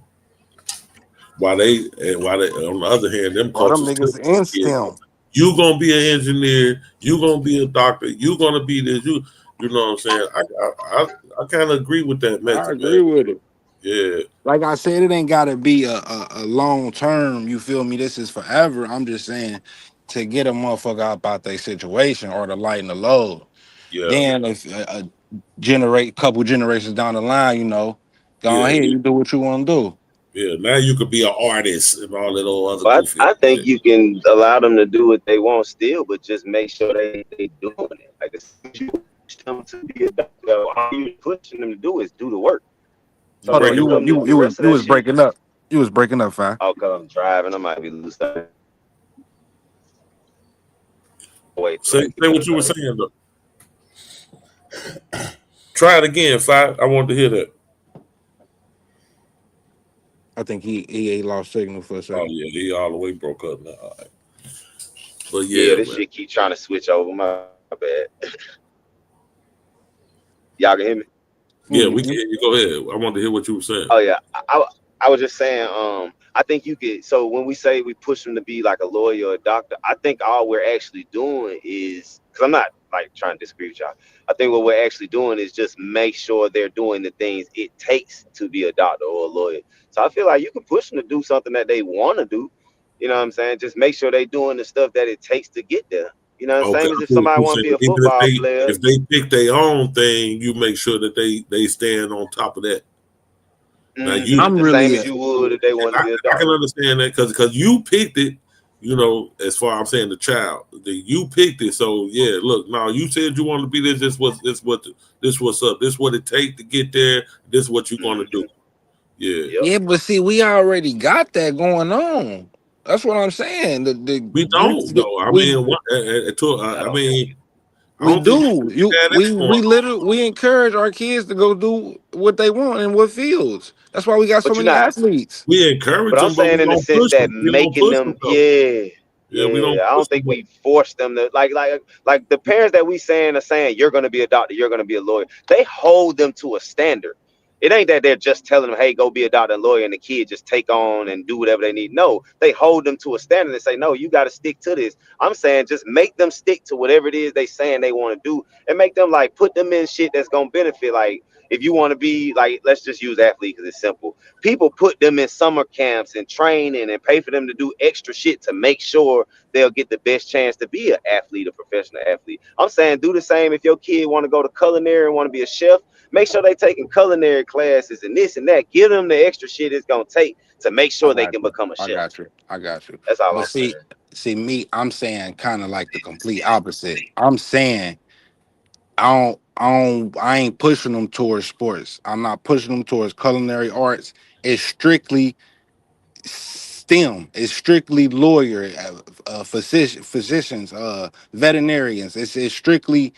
While they on the other hand, them All them cultures niggas in STEM. You gonna be an engineer, you gonna be a doctor, you gonna be this, you know what I'm saying? I kind of agree with that message. I agree with it. Yeah. Like I said, it ain't gotta be a long term. You feel me? This is forever. I'm just saying to get a motherfucker out about their situation or to lighten the load. Yeah. Then if couple generations down the line, go ahead, you do what you want to do. Yeah, now you could be an artist and all that old other But goofy. I think you can allow them to do what they want still, but just make sure they doing it. Like as soon as you push them to be a doctor, all you pushing them to do is do the work. So Hold on, you was shit. breaking up. You was breaking up, fam. Oh, cause I'm driving, I might be losing. Wait, say what you were saying though. Try it again, Five. I want to hear that. I think he lost signal for a second. Oh yeah, he all the way broke up now. All right. But yeah, this shit keep trying to switch over. My bad. Y'all can hear me? Yeah, we can hear you. Go ahead. I want to hear what you were saying. Oh yeah, I was just saying. I think you could. So when we say we push them to be like a lawyer or a doctor, I think all we're actually doing is, because I'm not like trying to disagree with y'all. I think what we're actually doing is just make sure they're doing the things it takes to be a doctor or a lawyer. So I feel like you can push them to do something that they want to do. You know what I'm saying? Just make sure they're doing the stuff that it takes to get there. You know, same as if somebody want to be a football player. If they pick their own thing, you make sure that they stand on top of that. Now I'm the really same as you would if they want to be a doctor. I can understand that because you picked it. You know, as far as I'm saying, the child, you picked it. So yeah, look, now you said you want to be this. This what's up. This what it takes to get there. This what you're going to do. Yeah. Yeah, but see, we already got that going on. That's what I'm saying. We don't though. I mean, don't think We encourage our kids to go do what they want in what fields. That's why we got so But you're many not. athletes. we encourage But I'm them, but we saying in the don't sense push that them. We don't making push them, them though. We don't I push don't them. think we force them to like the parents that we saying are saying you're going to be a doctor, you're going to be a lawyer. They hold them to a standard. It ain't that they're just telling them, hey, go be a doctor and lawyer, and the kid just take on and do whatever they need. No, they hold them to a standard and say, no, you got to stick to this. I'm saying just make them stick to whatever it is they saying they want to do, and make them like put them in shit that's gonna benefit. Like if you want to be like, let's just use athlete because it's simple. People put them in summer camps and training and pay for them to do extra shit to make sure they'll get the best chance to be an athlete, a professional athlete. I'm saying do the same if your kid want to go to culinary and want to be a chef. Make sure they taking culinary classes and this and that. Give them the extra shit it's gonna take to make sure they can become a I chef. got you. That's all But I'm saying. see me, I'm saying kind of like the complete opposite. I'm saying I ain't pushing them towards sports. I'm not pushing them towards culinary arts. It's strictly STEM. It's strictly lawyer, physicians, veterinarians. It's strictly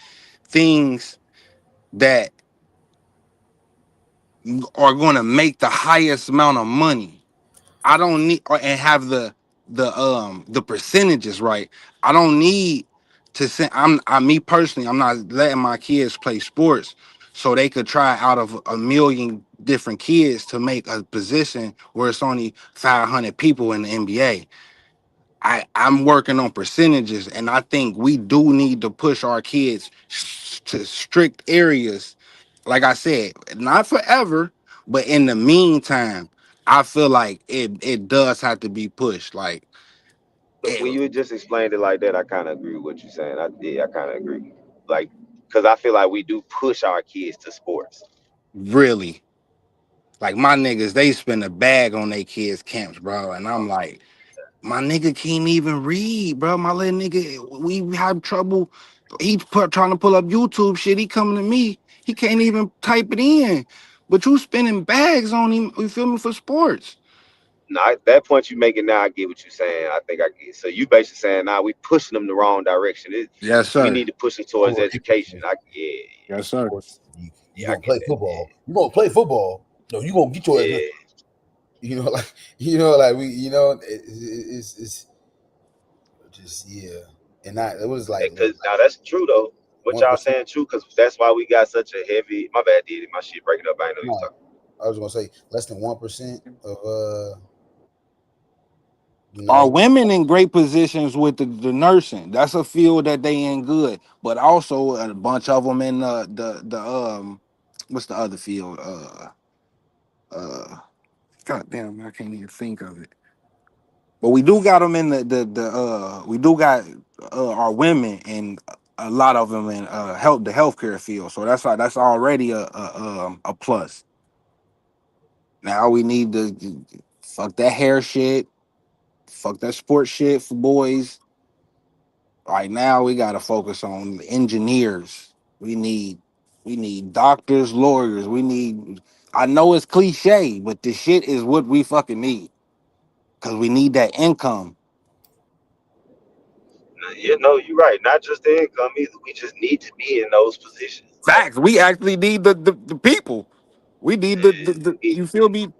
things that are going to make the highest amount of money. I don't need and have the percentages right. I don't need to send. Me personally, I'm not letting my kids play sports so they could try out of a million different kids to make a position where it's only 500 people in the NBA. I'm working on percentages, and I think we do need to push our kids to strict areas. Like I said, not forever, but in the meantime, I feel like it does have to be pushed. Like When you just explained it like that, I kind of agree with what you're saying. I kind of agree. Like, because I feel like we do push our kids to sports. really, like my niggas, they spend a bag on their kids' camps, bro, and I'm like, my nigga can't even read, bro. My little nigga, we have trouble. Trying to pull up YouTube shit. He coming to me. He can't even type it in. But you spending bags on him. You feel me for sports? Now, at that point you making now, I get what you're saying. I think I get. So you basically saying now we pushing them the wrong direction. Yes, We sir. need to push them towards education. Yes, sir. You gonna play football. You gonna play football. No, you gonna get your like we, it's just and it was like Because now that's true though. What y'all 1%. saying true? Because that's why we got such a heavy. My bad, Diddy. My shit breaking up. I ain't know you was talking. I was gonna say less than 1% of Are women in great positions with the nursing? That's a field that they in good, but also a bunch of them in the what's the other field? God damn, I can't even think of it. But we do got them in we do got our women and a lot of them in the healthcare field. So that's already a plus. Now we need to fuck that hair shit, fuck that sports shit for boys. Right now we gotta focus on engineers. We need doctors, lawyers. I know it's cliche, but this shit is what we fucking need. Cause we need that income. You know, you're right. Not just the income either. We just need to be in those positions. Facts. We actually need the people. We need the you feel me?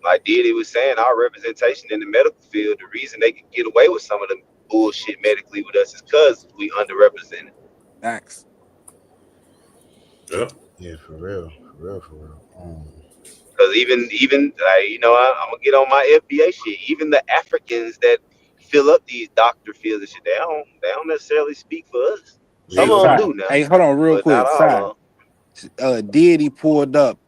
Like Diddy was saying, our representation in the medical field, the reason they can get away with some of the bullshit medically with us is because we underrepresented. Facts. Yeah, for real. Because even like, you know, I'm gonna get on my FBA shit. Even the Africans that fill up these doctor fields and shit, they don't necessarily speak for us. Some of them do now. Hey, hold on real but quick. not all of Fact. Diddy pulled up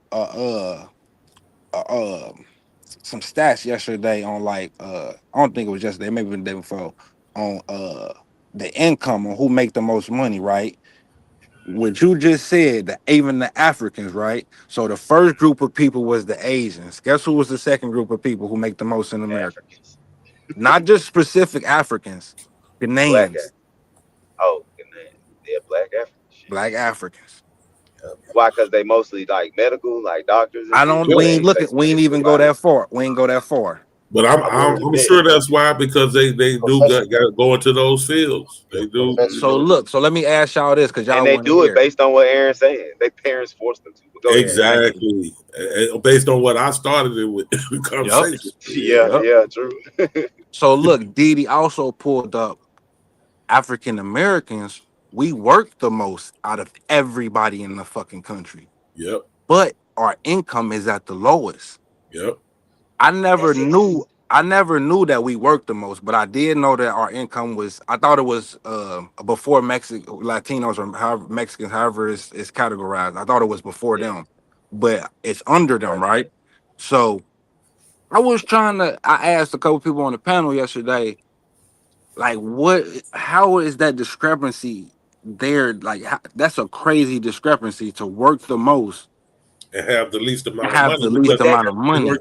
some stats yesterday on like I don't think it was yesterday, maybe the day before, on the income on who make the most money, right? What you just said, that even the Africans, right? So the first group of people was the Asians. Guess who was the second group of people who make the most in America? Africans. Not just specific Africans, Ghanaians. Black Africans. Black Africans. Why? Because they mostly like medical, like doctors. And I don't. shit. We ain't looking. We ain't even go that far. We ain't go that far. But I'm sure that's why, because they do got to go into those fields. They do. So look, so let me ask y'all this, because y'all And they want to do it hear. based on what Aaron's saying. Their parents forced them to. Go ahead. Exactly. Based on what I started it with the conversation. Yeah, true. So look, Didi also pulled up African Americans. We work the most out of everybody in the fucking country. Yep. But our income is at the lowest. Yep. I never knew that we worked the most, but I did know that our income was. I thought it was before Latinos or however Mexicans, however it's categorized. I thought it was before them, but it's under them, right? So I asked a couple people on the panel yesterday, like, how is that discrepancy there? Like, that's a crazy discrepancy to work the most and have the least amount of money.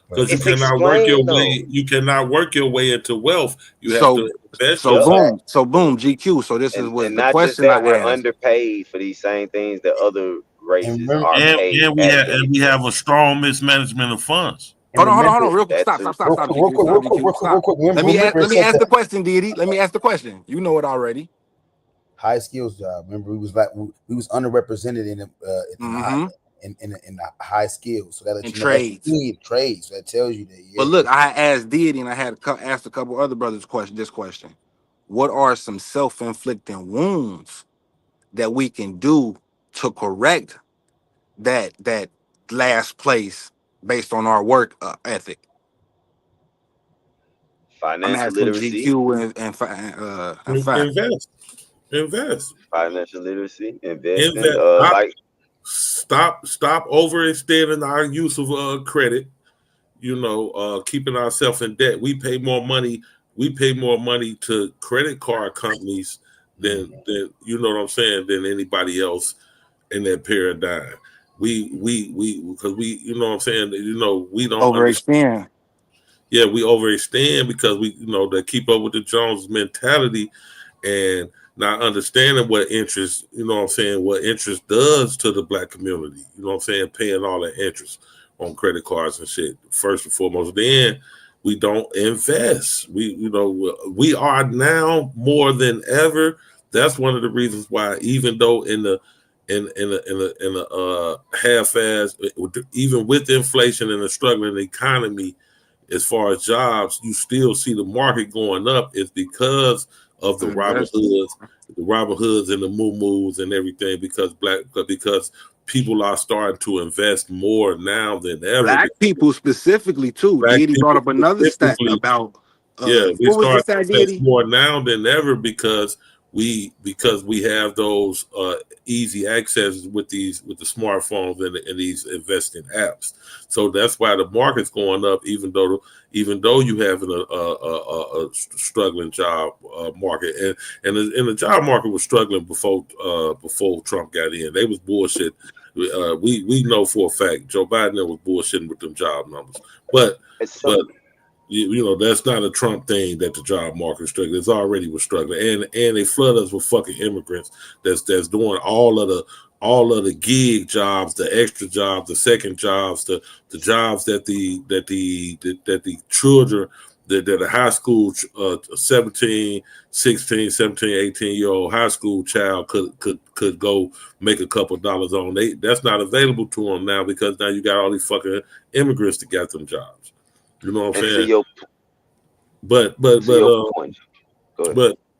Because you cannot work your way. You cannot work your way into wealth. You have to invest. So boom, GQ. So this is what and the not just question I that, we're asked. underpaid for these same things that other races are And paid. we have a strong mismanagement of funds. Hold on. Real quick. Stop. Real quick. Let me ask the question, Didi. Let me ask the question. You know it already. High skills job. Remember, we was underrepresented in the high skills. So that lets you know trades. So that tells you that. Yeah. But look, I asked Didi, and I had asked a couple other brothers this question. What are some self-inflicting wounds that we can do to correct that last place based on our work ethic? Financial literacy. GQ and invest. Financial literacy, investing. Stop overextending our use of credit. Keeping ourselves in debt. We pay more money to credit card companies than you know what I'm saying, than anybody else in that paradigm. We because we you know what I'm saying, we don't overextend. Yeah, we overextend because we they keep up with the Jones mentality and not understanding what interest, what interest does to the black community. You know what I'm saying? Paying all that interest on credit cards and shit, first and foremost. Then we don't invest. We are now more than ever. That's one of the reasons why, even though in the half-ass, even with inflation and a struggling economy, as far as jobs, you still see the market going up. It's because of the Robin Hoods and the Moo-Moos and everything, because people are starting to invest more now than ever. Black people specifically too. Didi brought up another stat about we start to invest more now than ever because we have those easy access with the smartphones and these investing apps. So that's why the market's going up, even though you have a struggling job market, and the job market was struggling before Trump got in. They was bullshit. We know for a fact Joe Biden was bullshitting with them job numbers, but that's not a Trump thing that the job market is struggling. It's already was struggling, and they flood us with fucking immigrants that's doing all of the gig jobs, the extra jobs, the second jobs, the jobs that the children, that the high school 17, 16, 17, 18-year-old high school child could go make a couple dollars on. That's not available to them now, because now you got all these fucking immigrants that got them jobs. You know what I'm saying? But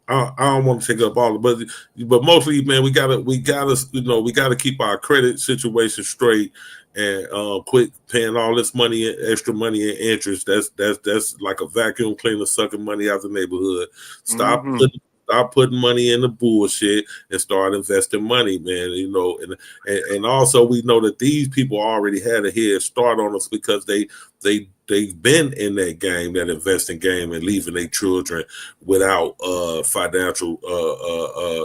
I don't want to take up all of it, but mostly, man, we gotta keep our credit situation straight and quit paying all this money, extra money and interest. That's like a vacuum cleaner sucking money out the neighborhood. Stop putting money in the bullshit and start investing money, man. And also we know that these people already had a head start on us because they've been in that game, that investing game, and leaving their children without financial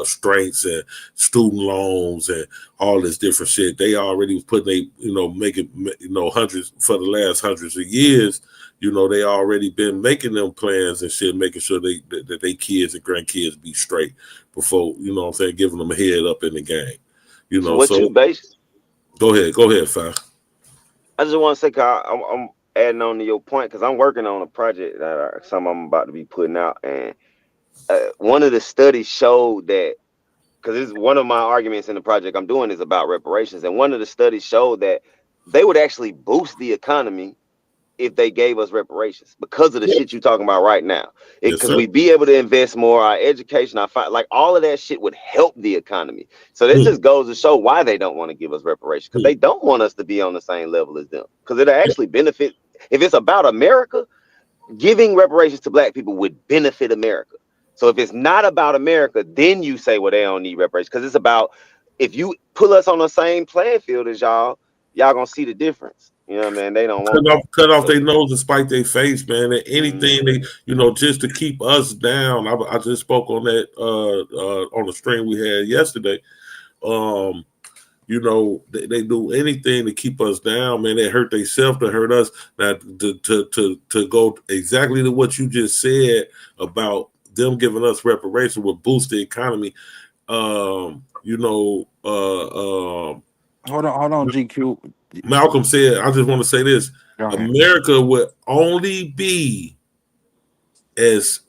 strengths and student loans and all this different shit. They already was putting making hundreds for the last hundreds of years. They already been making them plans and shit, making sure that they kids and grandkids be straight before, giving them a head up in the game. You base? Go ahead, Fi. I just want to say, I'm adding on to your point, because I'm working on a project that some I'm about to be putting out, and one of the studies showed that, because this is one of my arguments in the project I'm doing is about reparations, and one of the studies showed that they would actually boost the economy if they gave us reparations because of the shit you're talking about right now. Because we'd be able to invest more, our education, like all of that shit would help the economy. So this just goes to show why they don't want to give us reparations, because they don't want us to be on the same level as them. Because it'll actually benefit, if it's about America, giving reparations to black people would benefit America. So if it's not about America, then you say, well, they don't need reparations. Because it's about, if you put us on the same playing field as y'all gonna see the difference. You know what I mean? They don't want cut off their nose and spite their face, man. And anything they, just to keep us down. I just spoke on that on the stream we had yesterday. They do anything to keep us down, man. They hurt themselves to hurt us. Now to go exactly to what you just said about them giving us reparations would boost the economy. Hold on, GQ. Malcolm said, I just want to say this. America would only be as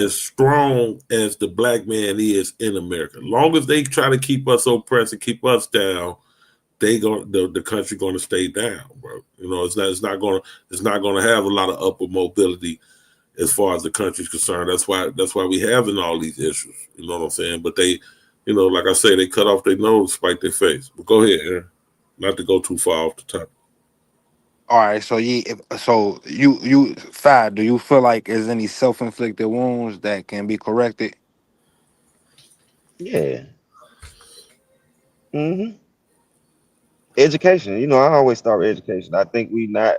strong as the black man is in America. As long as they try to keep us oppressed and keep us down, the country going to stay down, bro. It's not going to have a lot of upward mobility as far as the country's concerned. That's why we having all these issues. You know what I'm saying? But they, like I say, they cut off their nose, spite their face. But go ahead, Aaron. Not to go too far off the top. All right, so you Fad, do you feel like there's any self-inflicted wounds that can be corrected? Yeah. Education. I always start with education. I think we not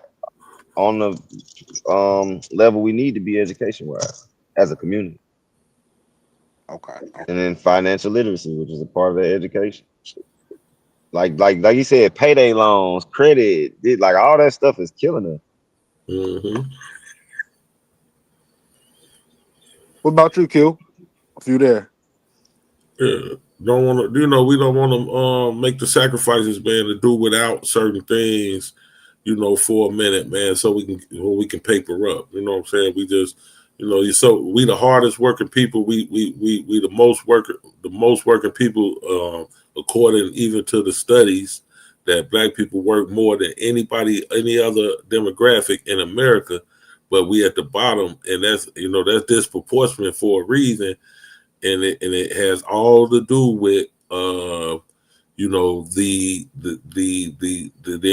on the level we need to be education-wise as a community. Okay. And then financial literacy, which is a part of the education. Like you said, payday loans, credit, like all that stuff is killing us. What about you, Q? If you there? Yeah, don't want to. We don't want to make the sacrifices, man, to do without certain things, for a minute, man, so we can paper up. You know what I'm saying? We just, we the hardest working people. We the most working people. According even to the studies, that black people work more than any other demographic in America, but we at the bottom, and that's disproportionate for a reason, and it has all to do with the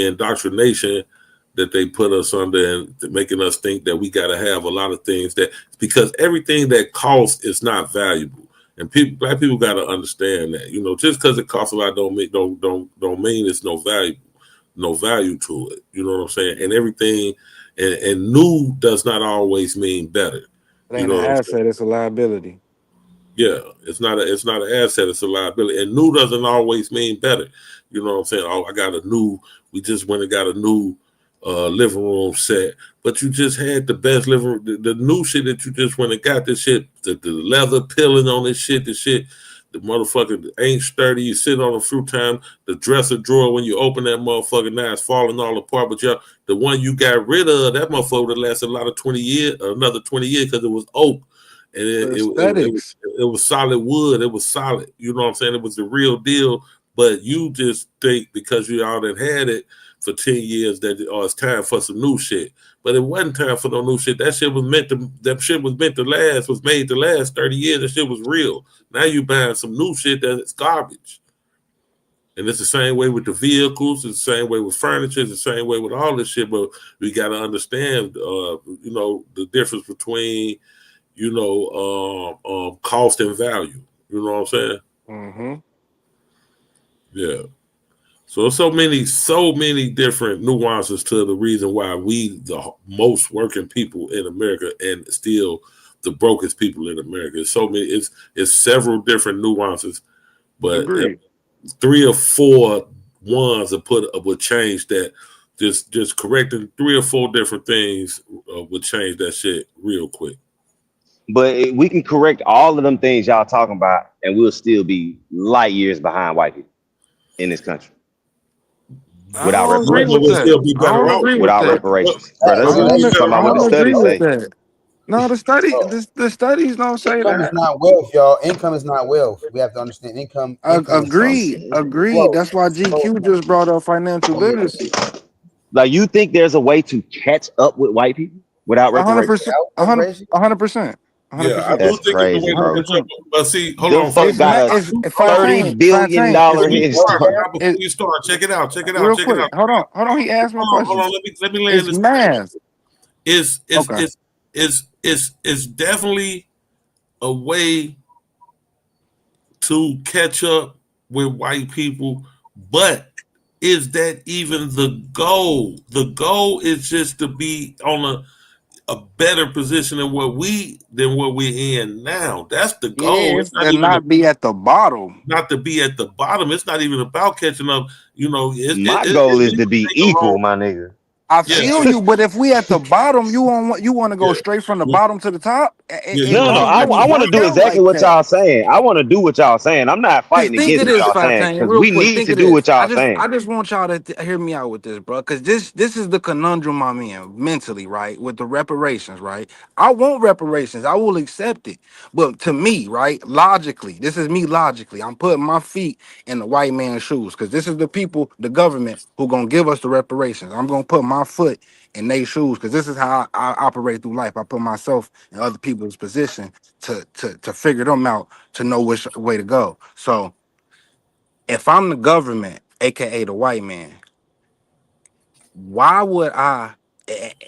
indoctrination that they put us under, and making us think that we got to have a lot of things because everything that costs is not valuable. And black people got to understand that, just because it costs a lot don't mean it's no value to it. You know what I'm saying? And everything, and new does not always mean better. It ain't an asset; it's a liability. Yeah, it's not an asset; it's a liability. And new doesn't always mean better. You know what I'm saying? Oh, we just went and got a new living room set, but you just had the best living room, the new shit that you just went and got. This shit, the leather pilling on this shit, the motherfucker ain't sturdy. You sit on a few times, the dresser drawer, when you open that motherfucker, now it's falling all apart. But the one you got rid of, that motherfucker would last another 20 years, because it was oak. And it was solid wood. It was solid. You know what I'm saying? It was the real deal. But you just think because you all done had it for 10 years that it's time for some new shit. But it wasn't time for no new shit. That shit was made to last 30 years. That shit was real. Now you buying some new shit that's garbage. And it's the same way with the vehicles, it's the same way with furniture, it's the same way with all this shit. But we gotta understand the difference between cost and value. You know what I'm saying? Mm-hmm. Yeah. So many different nuances to the reason why we the most working people in America and still the brokest people in America. It's several different nuances, but 3 or 4 ones would change that. Just correcting 3 or 4 different things would change that shit real quick. But we can correct all of them things y'all talking about, and we'll still be light years behind white people in this country. I without don't agree Brother with will reparations. that. still be I better don't off. agree with Without that. reparations, bro. Brother I will be don't. better Talking I about what the off. don't agree studies with say. that. No, the studies don't say Income is that. not wealth, y'all. Income is not wealth. We have to understand income is Agreed. Agreed. flow. That's why Flow. GQ just brought up financial literacy. Like, you think there's a way to catch up with white people without reparations? 100%. 100%. Yeah, I 100%. do That's think it's a crazy, way to bro. catch up. But see, hold Them on, folk got a It's $30 Fontaine. billion before you head start, start. before you start, check it out, check it out, Real check it quick. out. Hold on. He asked my Hold question. on. Let me land It's this plane. math. It's Okay. it's definitely a way to catch up with white people, but is that even the goal? The goal is just to be on a better position than what we're in now. That's the goal. Yeah, It's it's not to even not be at the bottom. not to be at the bottom. It's not even about catching up. You know, My goal is to be ain't no equal, wrong. my nigga. I Yeah, feel you, but if we at the bottom, you want to go straight from the bottom to the top. yeah, It you No, want don't to really I want to work do out exactly like what that. y'all saying. I want to do what y'all saying. I'm not fighting Think against of what this, y'all saying Fontaine, because real we quick. need Think to of do this. what y'all saying. I just want y'all to hear me out with this, bro. Because this is the conundrum I'm in mentally, right? With the reparations, right? I want reparations. I will accept it. But to me, right, logically, this is me logically. I'm putting my feet in the white man's shoes because this is the people, the government, who gonna give us the reparations. I'm gonna put my foot in their shoes because this is how I operate through life. I put myself in other people's position to figure them out, to know which way to go. So if I'm the government, aka the white man, why would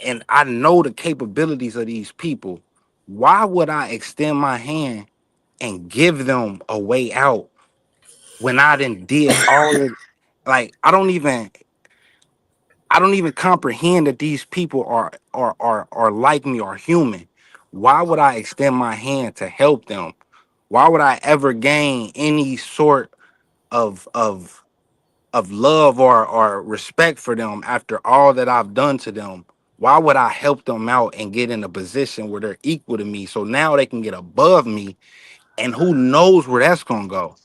and I know the capabilities of these people, why would I extend my hand and give them a way out when I done did all of, like I don't even comprehend that these people are like me, are human. Why would I extend my hand to help them? Why would I ever gain any sort of love or respect for them after all that I've done to them? Why would I help them out and get in a position where they're equal to me so now they can get above me, and who knows where that's gonna go?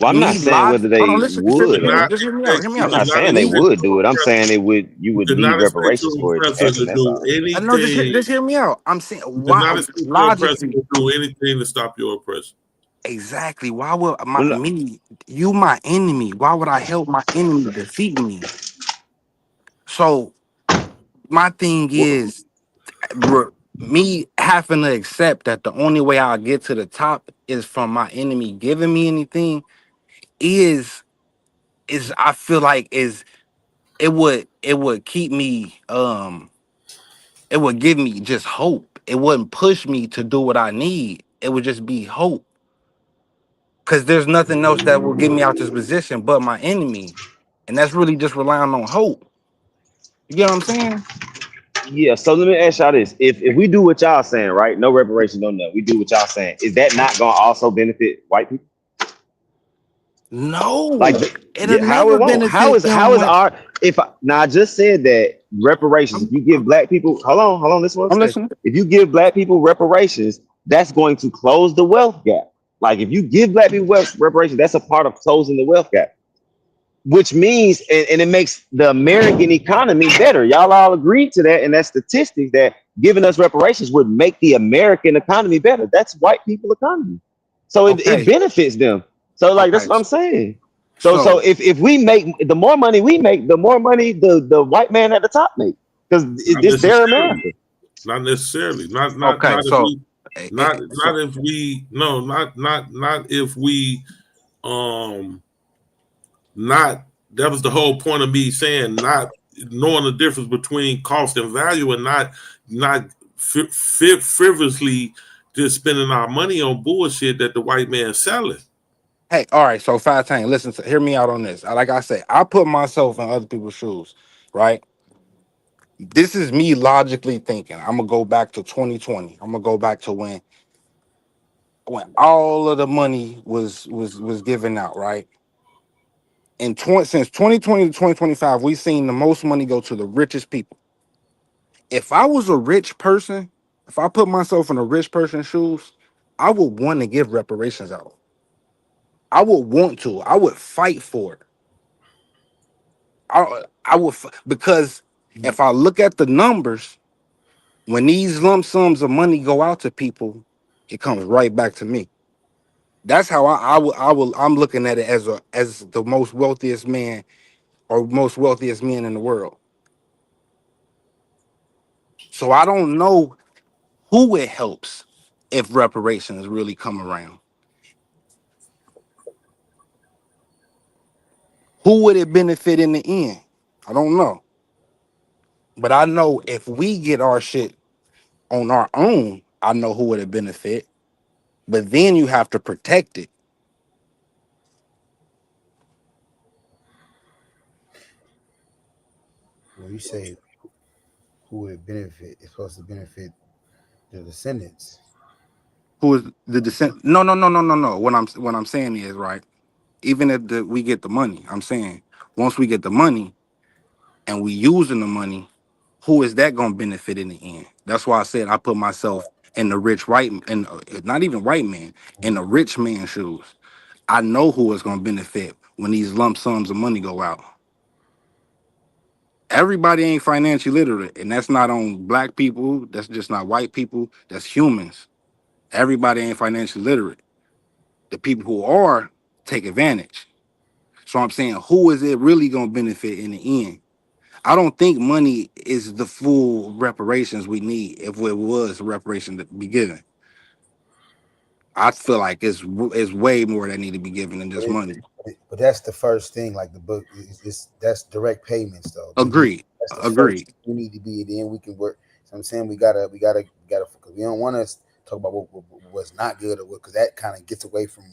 Well, I'm not Me saying whether logic. Hold on, they listen. Just hear me would or out. Just hear me out. Hear me I'm out. not saying they Me. would do it. I'm saying you You would did need not expect reparations your for it to oppressor happen. to That's do all. No, just anything. just hear me out. I'm saying You did not why expect your oppressor logically. to do anything to stop your oppression. Exactly. Why would Well, no, you my enemy? Why would I help my enemy defeat me? So my thing well, is me having to accept that the only way I'll get to the top is from my enemy giving me anything is I feel like it would keep me it would give me just hope. It wouldn't push me to do what I need. It would just be hope. Cause there's nothing else that will get me out this position but my enemy. And that's really just relying on hope. You get what I'm saying? yeah. So let me ask y'all this: if we do what y'all saying, right? No reparations, no nothing. We do what y'all saying. Is that not gonna also benefit white people? Like, No, it'll yeah, how it never won't? benefit them How is when our if I, now I just said that reparations? If you give black people, hold on, this is what I'm I'm saying. listening. If you give black people reparations, that's going to close the wealth gap. Like, if you give black people reparations, that's a part of closing the wealth gap, which means and it makes the American economy better. Y'all all agreed to that, and that statistics that giving us reparations would make the American economy better. That's white people economy, so it Okay. benefits them. So like that's Okay. what I'm saying. So So if we make the more money we make, the more money the white man at the top make, because Not it's their necessarily. America. Not necessarily. okay, Not if so we not if we no not if we um not that was the whole point of me saying not knowing the difference between cost and value and not frivolously just spending our money on bullshit that the white man's selling. hey, all right, so 510, listen to hear me out on this. Like I say, I put myself in other people's shoes, right? This is me logically thinking. I'm gonna go back to 2020. I'm gonna go back to when all of the money was given out, right? Since 2020 to 2025, we've seen the most money go to the richest people. If I was a rich person, if I put myself in a rich person's shoes, I would want to give reparations out. I would want to. I would fight for it. I would because if I look at the numbers, when these lump sums of money go out to people, it comes right back to me. That's how I'm looking at it as the most wealthiest man or most wealthiest men in the world. So I don't know who it helps if reparations really come around. Who would it benefit in the end? I don't know. But I know if we get our shit on our own, I know who would it benefit. But then you have to protect it. When you say who would it benefit, it's supposed to benefit the descendants. Who is the descent? No. What I'm saying is, right, even if we get the money, I'm saying once we get the money and we using the money, who is that going to benefit in the end? That's why I said I put myself in the rich white and not even white man, in the rich man's shoes. I know who is going to benefit when these lump sums of money go out. Everybody ain't financially literate, and that's not on black people. That's just not white people. That's humans. Everybody ain't financially literate. The people who are take advantage. So I'm saying, who is it really going to benefit in the end? I don't think money is the full reparations we need. If it was a reparation to be given, I feel like it's way more that need to be given than just money. But that's the first thing. Like the book is that's direct payments, though. Agreed. That's the Agreed. first we need to be. Then we can work. So I'm saying we gotta because we don't want to talk about what's not good or what, because that kind of gets away from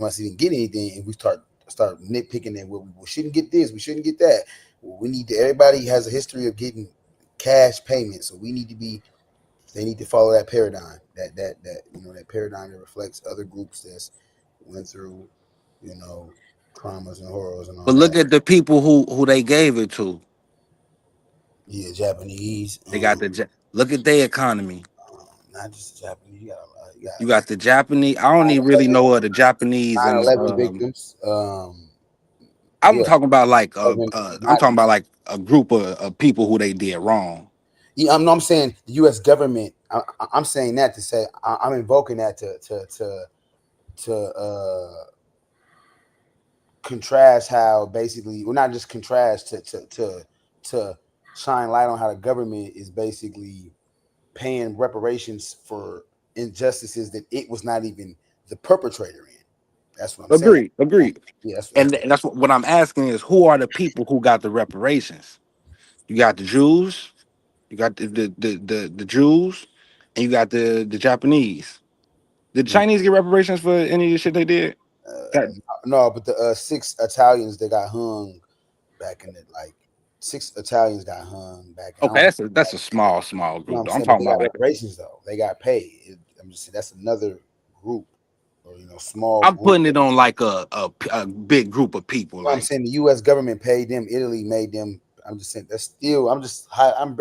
us even getting anything, and we start nitpicking and we shouldn't get this, we shouldn't get that. We need to. Everybody has a history of getting cash payments, so we need to be. They need to follow that paradigm. That that paradigm that reflects other groups that's went through, traumas and horrors and all. But look at the people who they gave it to. Yeah, Japanese. They got look at their economy. Not just the Japanese. You got the Japanese. I don't even really know the Japanese and 9/11 victims. I'm talking about like I'm talking about like a group of people who they did wrong. Yeah, I'm saying the U.S. government. I'm saying that to say I'm invoking that to contrast how basically, well, not just contrast to shine light on how the government is basically paying reparations for injustices that it was not even the perpetrator in. That's what I'm saying. Agreed. Yeah, that's what I'm asking is, who are the people who got the reparations? You got the Jews, you got the Jews, and you got the Japanese. Did the Chinese get reparations for any of the shit they did? No, but the 6 Italians that got hung back in the 6 Italians got hung back. Okay, that's a small group. I'm talking about reparations though. They got paid. I'm just saying that's another group, or small. I'm putting it on like a big group of people. I'm saying the U.S. government paid them. Italy made them. I'm just saying that's still. I'm just. I'm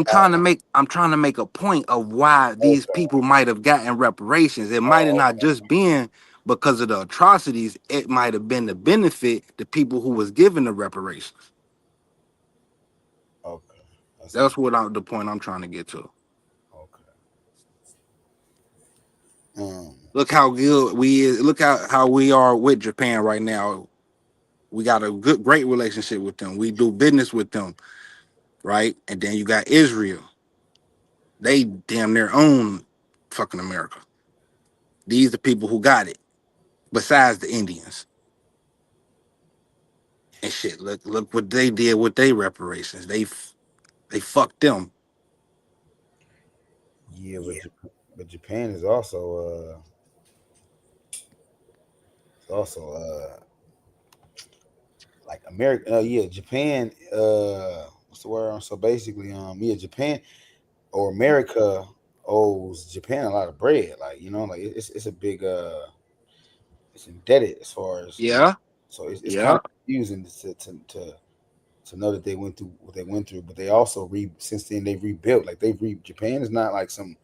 trying to make a point of why these people might have gotten reparations. It might have not just been because of the atrocities. It might have been to benefit the people who was given the reparations. Okay, that's the point I'm trying to get to. Okay. Look how good we is. Look how we are with Japan right now. We got a great relationship with them. We do business with them, right? And then you got Israel. They damn near own fucking America. These are the people who got it, besides the Indians. And shit, look what they did with their reparations. They fucked them. Yeah, but Japan is also like America. Japan. What's the word? So basically, Japan or America owes Japan a lot of bread. It's a big it's indebted as far as So it's kind of confusing to know that they went through what they went through, but they also since then they've rebuilt. Japan is not like some,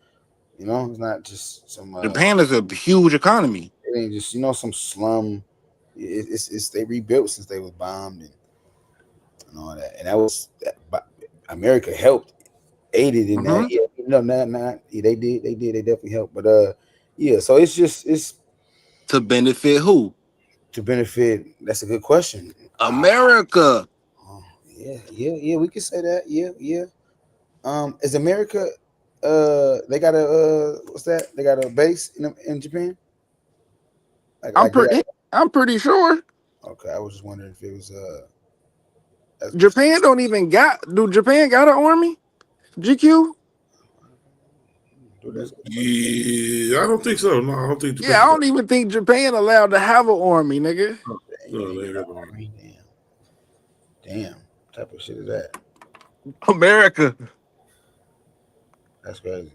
it's not just some. Japan is a huge economy. It ain't just some slum. It's they rebuilt since they was bombed, and and all that. And that was America helped, aided in that. Yeah, yeah, they did. They definitely helped. But yeah, so it's to benefit who? To benefit. That's a good question. America. Yeah, we can say that. Yeah. Is America? They got a what's that? They got a base in Japan. I'm pretty sure. Okay, I was just wondering if it was Japan don't even do Japan got an army? GQ? Yeah, I don't think so. No, I don't think. Yeah, I don't even think Japan allowed to have an army, nigga. No, they got an army. Damn, what type of shit is that? America. That's crazy.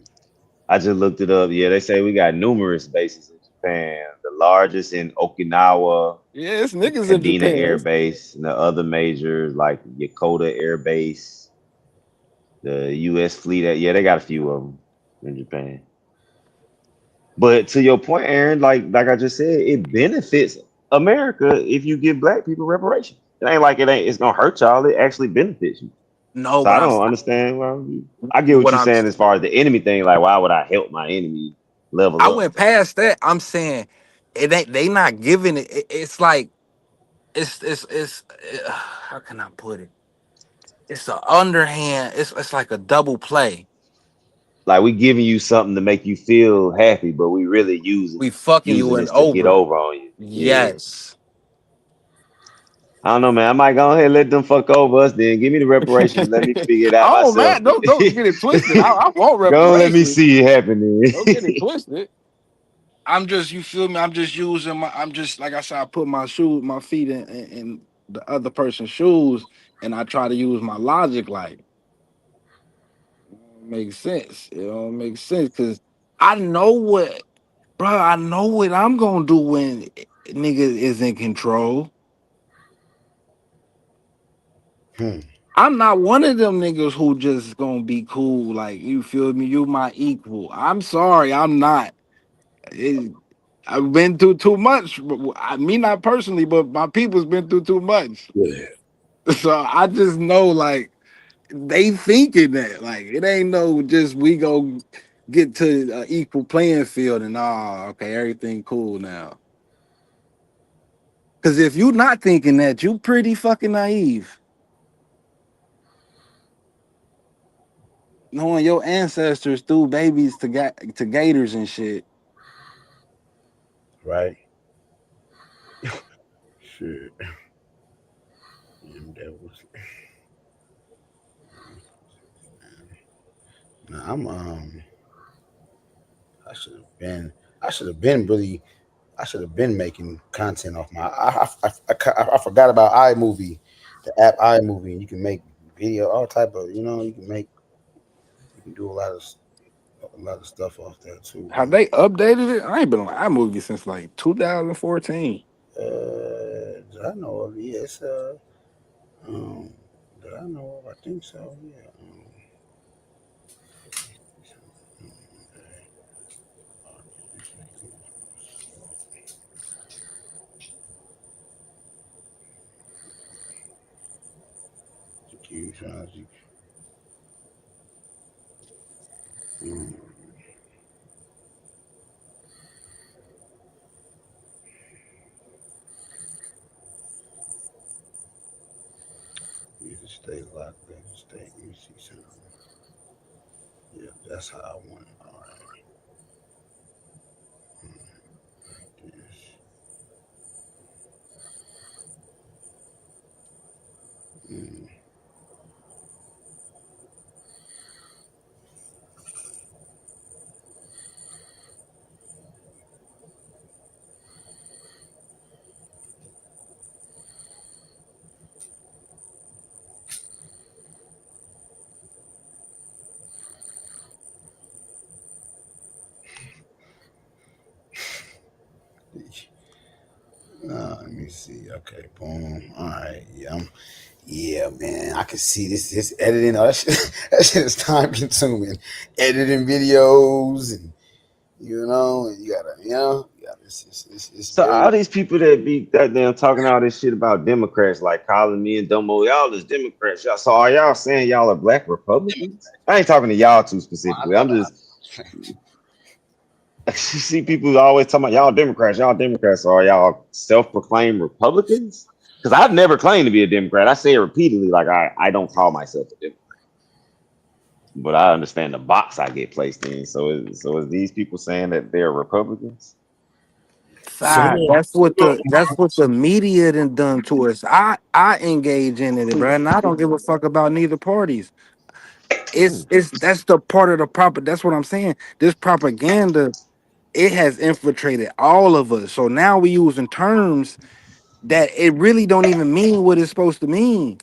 I just looked it up. Yeah, they say we got numerous bases in Japan. The largest in Okinawa. Yeah, it's niggas in Kadena Japan. Air Base, and the other majors like Yokota Air Base, the U.S. fleet. Yeah, they got a few of them in Japan. But to your point, Aaron, like I just said, it benefits America if you give black people reparations. It ain't like it's gonna hurt y'all. It actually benefits you. No, so I don't understand. Well, I get what you're saying as far as the enemy thing. Like, why would I help my enemy level I up? went past that. I'm saying it ain't. They not giving it. It's like it's. How can I put it? It's an underhand. It's like a double play. Like we giving you something to make you feel happy, but we really we fucking you and to get over on you. Yes. I don't know, man. I might go ahead and let them fuck over us. Then give me the reparations. Let me figure it out myself. Man, don't get it twisted. I want reparations. Go let me see it happening. Don't get it twisted. I'm just, you feel me? I'm just using I'm just like I said. I put my feet in the other person's shoes, and I try to use my logic. Like, it makes sense. It don't make sense because I know what I'm gonna do when niggas is in control. I'm not one of them niggas who just gonna be cool. Like, you feel me? You my equal. I'm sorry, I'm not. I've been through too much. Me not personally, but my people's been through too much. Yeah. So I just know, like, they thinking that, like, it ain't no just we go get to an equal playing field and okay, everything cool now. Because if you not thinking that, you pretty fucking naive. Knowing your ancestors threw babies to gators and shit. Right. Shit. I should have been making content off my. I forgot about iMovie, the app iMovie. You can make video, all type of. You can do a lot of stuff off there too. Have they updated it? I ain't been on iMovie since like 2014. Did I know of? Yes. Did I know of? I think so. Yeah. Stay locked in. Let me see something. Yeah, that's how I want it. All right. Like this. Let me see. Okay, boom. All right. Yeah, man. I can see this editing. Oh, that shit is time consuming. Editing videos and and you gotta, It's So very all these people that be goddamn talking all this shit about Democrats, like calling me and Dumbo, y'all is Democrats. Y'all, so are y'all saying y'all are black Republicans? I ain't talking to y'all two specifically. I'm just you see people always talking about y'all Democrats, so are y'all self-proclaimed Republicans? Because I've never claimed to be a Democrat. I say it repeatedly, like I don't call myself a Democrat. But I understand the box I get placed in. So is these people saying that they're Republicans? That's what the media done to us. I engage in it, bro, and I don't give a fuck about neither parties. It's that's the part of the proper. That's what I'm saying. This propaganda, it has infiltrated all of us. So now we using terms that it really don't even mean what it's supposed to mean.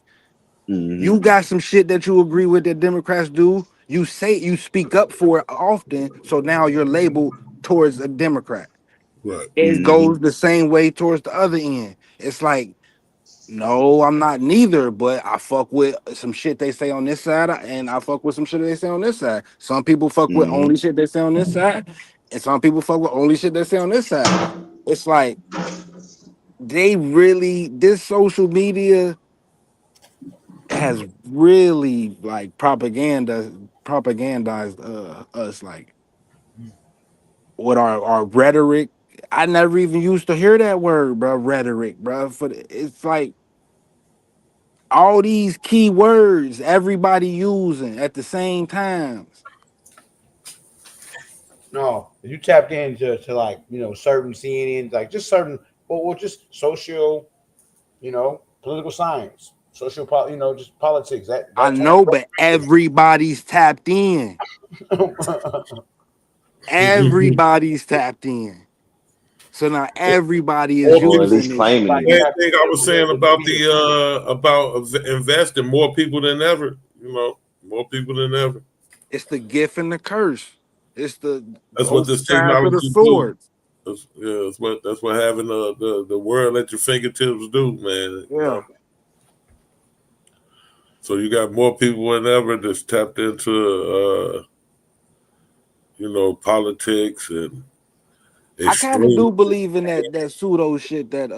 You got some shit that you agree with that Democrats do. You speak up for it often. So now you're labeled towards a Democrat. Right. It goes the same way towards the other end. It's like, no, I'm not neither, but I fuck with some shit they say on this side, and I fuck with some shit they say on this side. Some people fuck with only shit they say on this side, and some people fuck with only shit they say on this side. It's like this social media has really like propagandized us, like with our rhetoric. I never even used to hear that word, bro. Rhetoric, bro. It's like all these key words everybody using at the same times. No, you tapped into like certain CNNs, like just certain, well, just social, political science, social, just politics. That I know, but everybody's tapped in. Everybody's tapped in. So now everybody is using this. claiming That thing I was saying about investing, more people than ever. More people than ever. It's the gift and the curse. It's That's what this sides of the technology sword. do. That's what having the world at your fingertips do, man. Yeah. So you got more people than ever that's tapped into politics and I kind of do believe in that pseudo shit that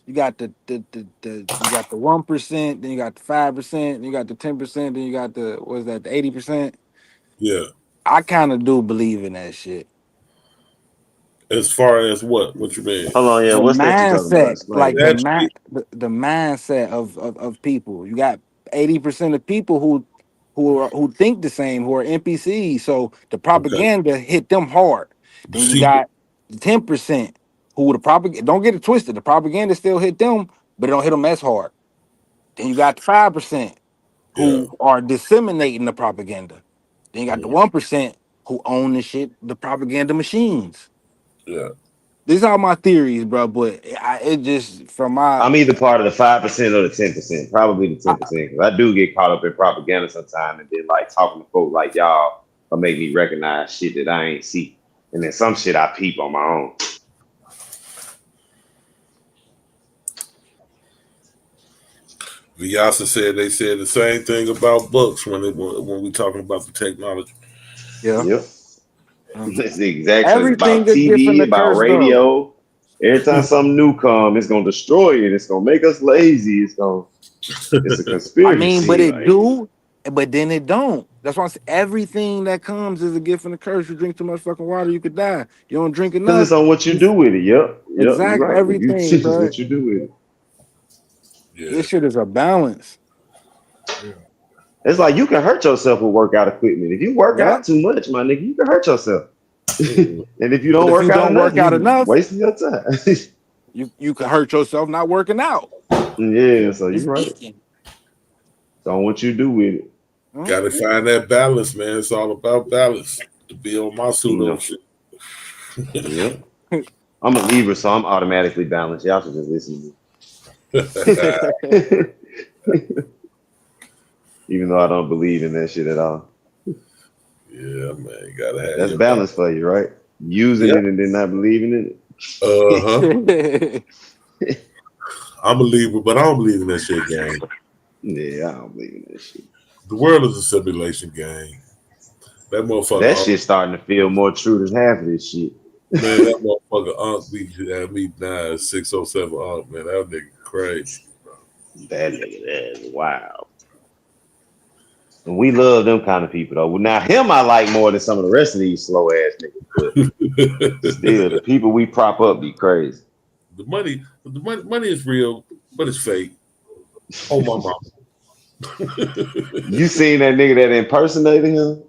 you got the 1%, then you got the 5%, then you got the 10%, then you got the 80%. Yeah. I kind of do believe in that shit. As far as what? What you mean? Hold on, yeah. What's that you talking about? Mindset, like the mindset of people. You got 80% of people who think the same, who are NPCs. So the propaganda hit them hard. Then you got 10% who the propaganda, don't get it twisted. The propaganda still hit them, but it don't hit them as hard. Then you got 5% who are disseminating the propaganda. Then you got the 1% who own the shit, the propaganda machines. Yeah. These are my theories, bro. But it just from my. I'm either part of the 5% or the 10%. Probably the 10%, because I do get caught up in propaganda sometimes, and then like talking to folks like y'all will make me recognize shit that I ain't see, and then some shit I peep on my own. Vyasa said they said the same thing about books when we talking about the technology. Yeah. Yep. It's the exact same Everything about is given TV, a about curse, radio. Every time something new comes, it's gonna destroy it. It's gonna make us lazy. It's a conspiracy. I mean, but it like, do, but then it don't. That's why I say everything that comes is a gift and a curse. You drink too much fucking water, you could die. You don't drink enough. Because it's on what you do with it. Yep. Exactly. You're right. Everything, It's bro. what you do with it. Yeah. This shit is a balance. It's like you can hurt yourself with workout equipment. If you work out too much, my nigga, you can hurt yourself. And if you don't work out enough, wasting your time. you can hurt yourself not working out. Yeah, so you're right. So what you do with it. Gotta find that balance, man. It's all about balance. To be on my pseudo shit. Yep. I'm a Libra, so I'm automatically balanced. Y'all should just listen to me. Even though I don't believe in that shit at all. Yeah, man. You gotta have that's balance for you, right? Using it and then not believing in it. I'm a Libra, but I don't believe in that shit, gang. Yeah, I don't believe in that shit. The world is a simulation, gang. That motherfucker. That shit's starting to feel more true than half of this shit. Man, that motherfucker Unc had me down 607 Unc, man. That nigga crazy. That nigga, that is wild. And we love them kind of people though. Now him I like more than some of the rest of these slow ass niggas. But still, the people we prop up be crazy. The money is real, but it's fake. Oh my mama. You seen that nigga that impersonated him?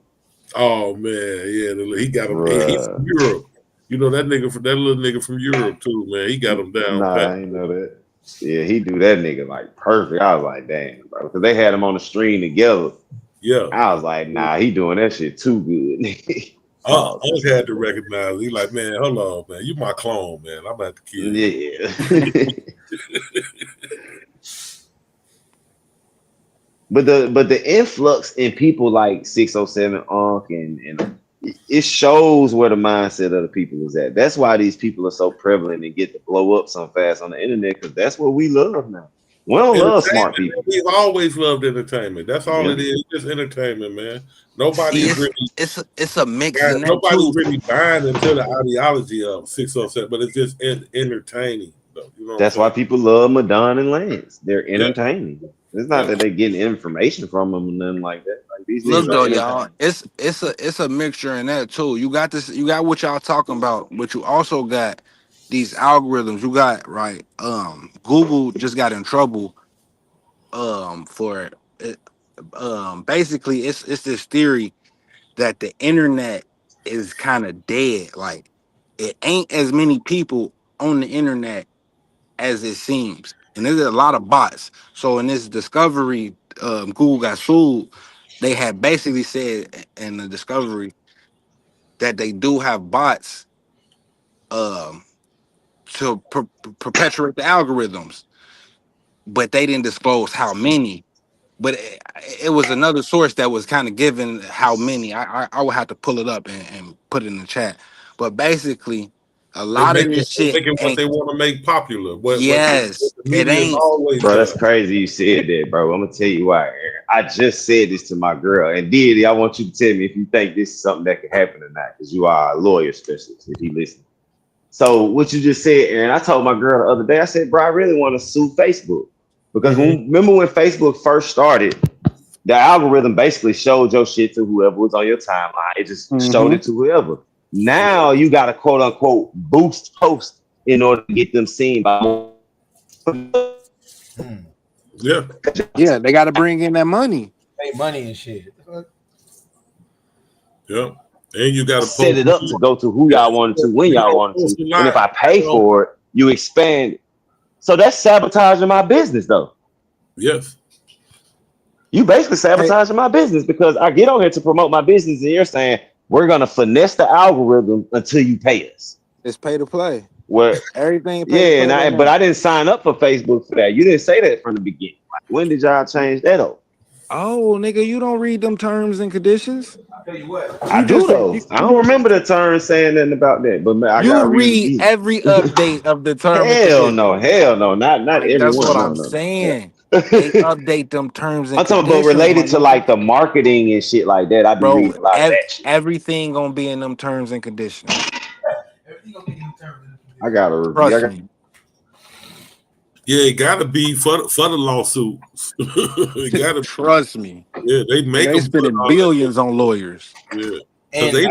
Oh man, yeah, he got him. He's from Europe. You know that little nigga from Europe too, man. He got him down. Nah, I ain't know that. Yeah, he do that nigga like perfect. I was like, damn, bro, because they had him on the stream together. Yeah, I was like, nah, he doing that shit too good. I had to recognize. He like, man, hold on, man, you my clone, man. I'm at the kid. Yeah. But the influx in people like 607 Unc and it shows where the mindset of the people is at. That's why these people are so prevalent and get to blow up so fast on the internet, because that's what we love now. We don't love smart people. We've always loved entertainment. That's all it is. Just entertainment, man. Nobody's really it's a mix. Nobody's really buying into the ideology of 607, but it's just entertaining. Though, you know that's why people love Madonna and Lance. They're entertaining. It's not that they're getting information from them and nothing like that. Like these Look though, niggas y'all, it's a mixture in that too. You got this, you got what y'all talking about, but you also got these algorithms. You got right. Google just got in trouble for it. Basically it's this theory that the internet is kind of dead. Like it ain't as many people on the internet as it seems. And there's a lot of bots. So in this discovery, Google got sued. They had basically said in the discovery that they do have bots to perpetuate the algorithms, but they didn't disclose how many. But it was another source that was kind of given how many. I would have to pull it up and put it in the chat. But basically, a lot of this shit making what they want to make popular. Yes, it ain't. Bro, that's crazy you said that, bro. I'm gonna tell you why, Aaron. I just said this to my girl, and Diddy, I want you to tell me if you think this is something that could happen or not, because you are a lawyer specialist if you listen. So what you just said, Aaron, I told my girl the other day, I said, bro, I really want to sue Facebook. Because remember when Facebook first started, the algorithm basically showed your shit to whoever was on your timeline. It just showed it to whoever. Now you got to quote unquote boost post in order to get them seen by more. Yeah, they got to bring in that money. Pay money and shit. Yeah. And you got to set it up to go to who y'all wanted to, when y'all wanted to. And if I pay for it, you expand. So that's sabotaging my business, though. Yes. You basically sabotaging my business because I get on here to promote my business and you're saying we're going to finesse the algorithm until you pay us. It's pay to play. What? Everything. Yeah, but I didn't sign up for Facebook for that. You didn't say that from the beginning. When did y'all change that up? Oh, nigga, you don't read them terms and conditions. I'll tell you what. I do though. I don't remember the term saying nothing about that. But man, you read every update of the term. Hell no, not every That's one. what I'm saying. They update them terms and I'm talking about related to like the marketing and shit like that. I be reading a lot of that shit. Everything gonna be in them terms and conditions. I gotta Yeah, it gotta be for the lawsuits. It gotta trust me. Yeah, they make they spending billions on lawyers. Yeah, and they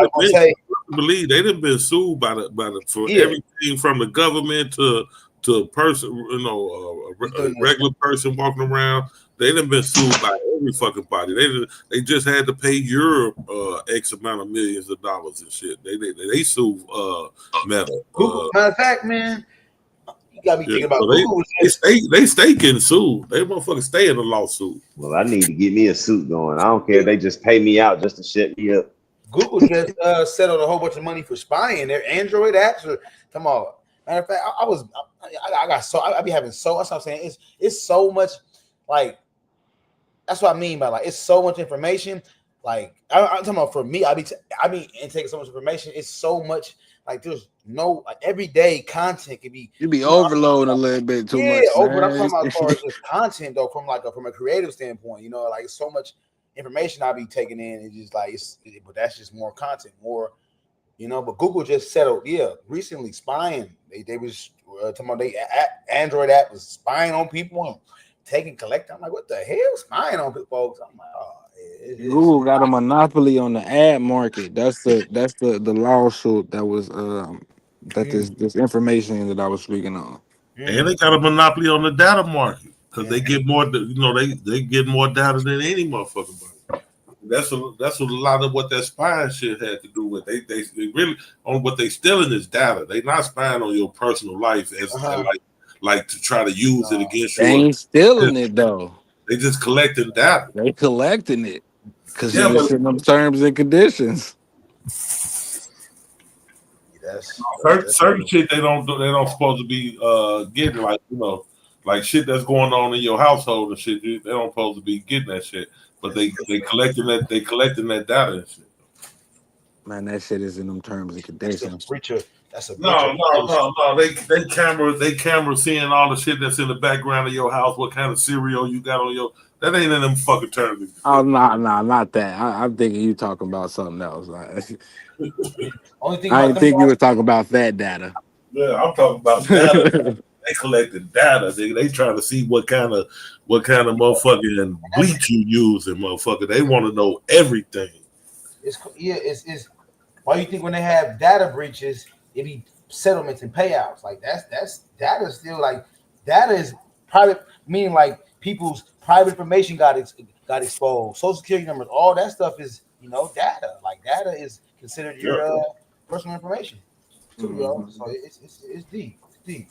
done been sued by the for everything from the government to a person, a regular person walking around. They done been sued by every fucking body. They just had to pay Europe X amount of millions of dollars and shit. They sued Meta. Matter of fact, man. Gotta be thinking about Google. They stay getting sued. They motherfuckers stay in a lawsuit. Well, I need to get me a suit going. I don't care if they just pay me out just to shut me up. Google just settled a whole bunch of money for spying their Android apps. Come on. Matter of fact, I be having that's what I'm saying. It's so much like that's what I mean by like it's so much information. Like I'm talking about for me, I be taking so much information. It's so much. Like there's no everyday content can be you be overloading a little bit too much. Yeah, but I'm talking about as far as just content though, from a creative standpoint, like so much information I be taking in. It's just like but that's just more content, more You know, but Google just settled, recently spying. They was talking about Android app was spying on people and collecting. I'm like, what the hell, spying on people, folks? I'm like, Google got a monopoly on the ad market. That's the lawsuit that was that this information that I was speaking on. And they got a monopoly on the data market because they get more. They get more data than any motherfucker. That's a lot of what that spying shit had to do with. They really on what they stealing is data. They not spying on your personal life as like to try to use it against you. They ain't stealing it though. They just collecting data. They collecting it because it's in them terms and conditions. Certain shit they don't supposed to be getting, like like shit that's going on in your household and shit. They don't supposed to be getting that shit, but they collecting that data and shit. Man, that shit is in them terms and conditions. No. They camera seeing all the shit that's in the background of your house. What kind of cereal you got on your? That ain't in them fucking terms. Oh no, not that. I'm thinking you talking about something else. Only thing I didn't think you were talking about that data. Yeah, I'm talking about data. They collecting data. They trying to see what kind of motherfucking bleach you using, motherfucker. They want to know everything. It's why you think when they have data breaches, it be settlements and payouts. Like that's data still like data is private, meaning like people's private information got exposed, social security numbers, all that stuff is data. Like data is considered your personal information too, yo. So it's deep. It's deep.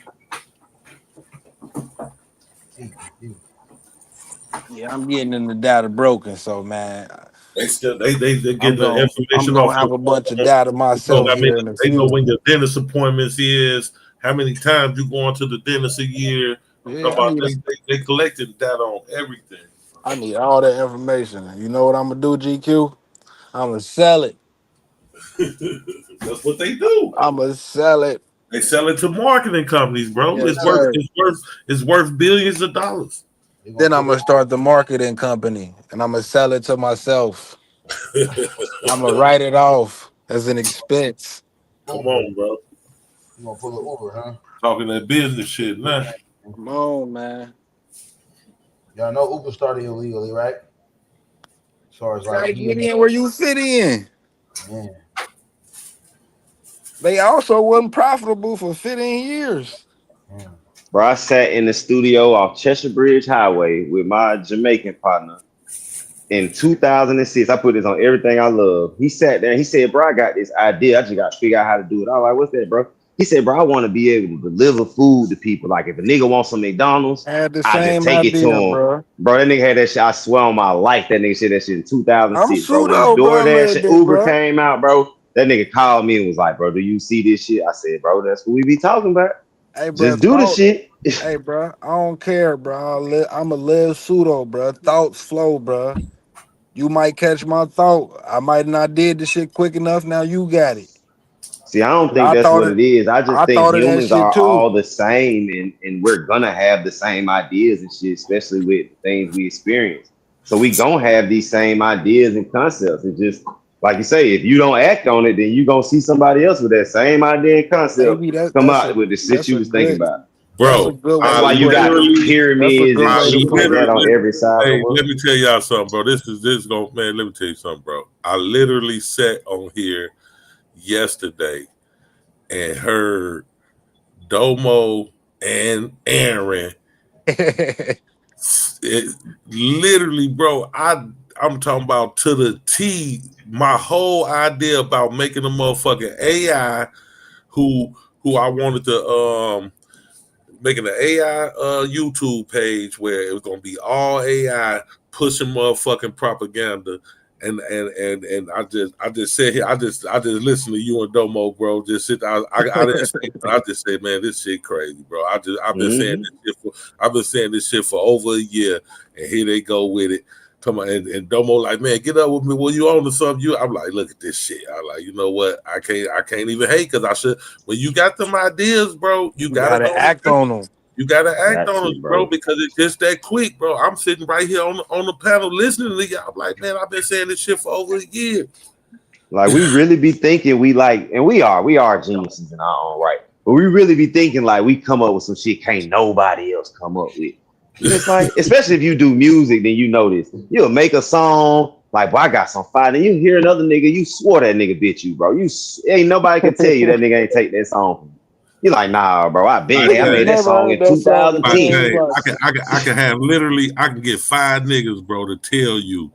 Yeah, I'm getting in the data broken, so man. They get the information I'm off. have a bunch of data myself. They know when your dentist appointments is, how many times you going to the dentist a year. They collecting data on everything. I need all that information. You know what I'm gonna do, GQ? I'm gonna sell it. That's what they do. I'm gonna sell it. They sell it to marketing companies, bro. Yes, It's worth billions of dollars. Then I'm gonna start the marketing company and I'm gonna sell it to myself. I'm gonna write it off as an expense. Come on, bro. You gonna pull it over, huh? Talking that business shit, nah. Come on, man. Y'all know Uber started illegally, right? As far as like get in where you fit in. Yeah. They also wasn't profitable for 15 years. Bro, I sat in the studio off Cheshire Bridge Highway with my Jamaican partner in 2006. I put this on everything I love. He sat there and he said, bro, I got this idea. I just got to figure out how to do it. I was like, what's that, bro? He said, bro, I want to be able to deliver food to people. Like if a nigga wants some McDonald's, I just take it to him. Bro, that nigga had that shit. I swear on my life, that nigga said that shit in 2006. Bro, when DoorDash and Uber came out, bro, that nigga called me and was like, bro, do you see this shit? I said, bro, that's what we be talking about. Hey, bro, just do the shit. Hey, bro, I don't care, bro. I'm a live pseudo, bro. Thoughts flow, bro. You might catch my thought. I might not did the shit quick enough. Now you got it. See, I don't think that's what it is. I just think humans are all the same, and we're gonna have the same ideas and shit, especially with things we experience. So we gonna have these same ideas and concepts. It's just like you say, if you don't act on it, then you gonna see somebody else with that same idea and concept come out with the shit you was thinking about. Bro, that's why you got pyramids and shit like that on every side. Hey, let me tell y'all something, bro. This gonna, man. Let me tell you something, bro. I literally sat on here yesterday and heard Domo and Aaron. It literally, bro. I'm talking about to the T. My whole idea about making a motherfucking AI, who I wanted to making an AI YouTube page where it was gonna be all AI pushing motherfucking propaganda, and I just said here, I just listened to you and Domo, bro. Just sit. I didn't say, I just said, man, this shit crazy, bro. I've been saying this shit for over a year, and here they go with it. Come on, and Domo like, man, get up with me. Well, you on to something? I'm like, look at this shit. I'm like, you know what? I can't even hate because I should. When you got them ideas, bro, you gotta act on them. You gotta act on them, bro, because it's just that quick, bro. I'm sitting right here on the panel listening to y'all. I'm like, man, I've been saying this shit for over a year. Like we really be thinking we like, and we are geniuses in our own right. But we really be thinking like we come up with some shit can't nobody else come up with. It's like, especially if you do music, then you know this. You'll make a song like, "Boy, I got some fire." Then you hear another nigga, you swore that nigga bitch you, bro. Ain't nobody can tell you that nigga ain't take that song from you. You're like, nah, bro. I made that song in 2010. I can have literally, I can get 5 niggas, bro, to tell you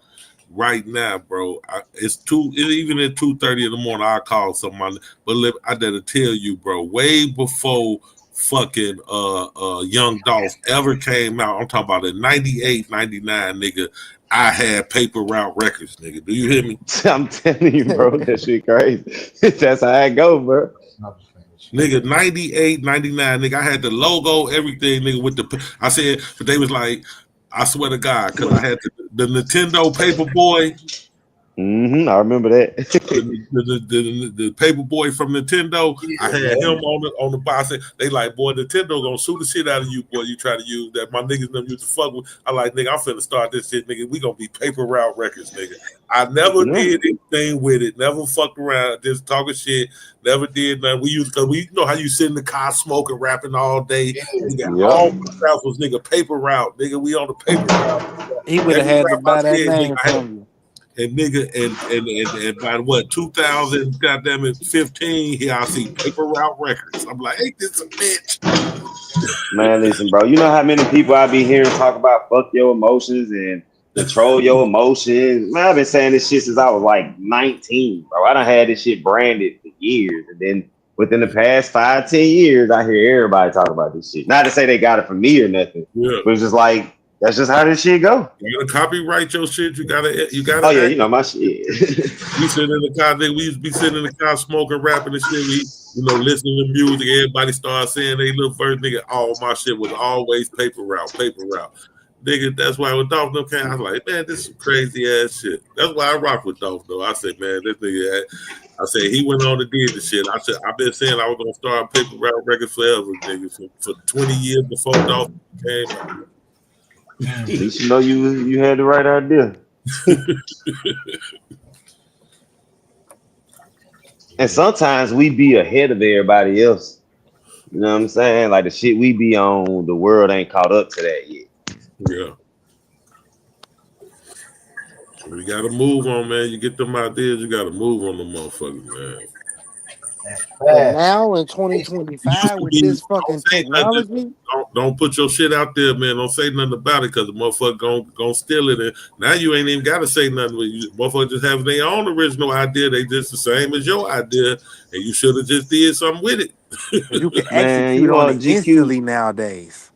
right now, bro. Even at 2:30 in the morning, I call somebody, but I gotta tell you, bro, way before fucking Young Dolph ever came out, I'm talking about in 98, 99, nigga, I had Paper Route Records, nigga. Do you hear me? I'm telling you, bro, that shit crazy. That's how I go, bro. Nigga, 98, 99, nigga, I had the logo, everything, nigga, with the, I said, but they was like, I swear to God, because I had the Nintendo Paperboy. I remember that. the Paperboy from Nintendo. I had him on the box. They like, boy, Nintendo gonna sue the shit out of you, boy. You try to use that. My niggas never used to fuck with. I like, nigga, I'm finna start this shit, nigga. We gonna be Paper Route Records, nigga. I never did anything with it. Never fucked around. Just talking shit. Never did nothing. Because we know how you sit in the car smoking, rapping all day. We got all the was nigga Paper Route, nigga. We on the Paper Route. He would have had to buy that name from you. And nigga, and by what 2015, here I see Paper Route Records. I'm like, ain't this a bitch? Man, listen, bro. You know how many people I be hearing talk about fuck your emotions and control your emotions? Man, I've been saying this shit since I was like 19, bro. I done had this shit branded for years, and then within the past 5-10 years, I hear everybody talk about this shit. Not to say they got it from me or nothing, but it's just like, that's just how this shit go. You gotta copyright your shit. You gotta. Oh yeah, you know my shit. We sit in the car. We used to be sitting in the car smoking, rapping and shit. We, listening to music. Everybody started saying they little first nigga. All my shit was always Paper Route. Nigga, that's why when Dolph came, I was like, man, this is crazy ass shit. That's why I rock with Dolph though. I said, man, this nigga. I said he went on and did the shit. I said I've been saying I was gonna start Paper Route Records forever, nigga, for 20 years before Dolph came out. At least you know you had the right idea. And sometimes we be ahead of everybody else. You know what I'm saying? Like the shit we be on, the world ain't caught up to that yet. Yeah. We gotta move on, man. You get them ideas, you gotta move on them motherfuckers, man. But now in 2025 with this fucking technology, don't put your shit out there, man. Don't say nothing about it because the motherfucker gonna steal it. And now you ain't even gotta say nothing. Motherfuckers just have their own original idea. They just the same as your idea, and you should have just did something with it. You can execute on it instantly nowadays.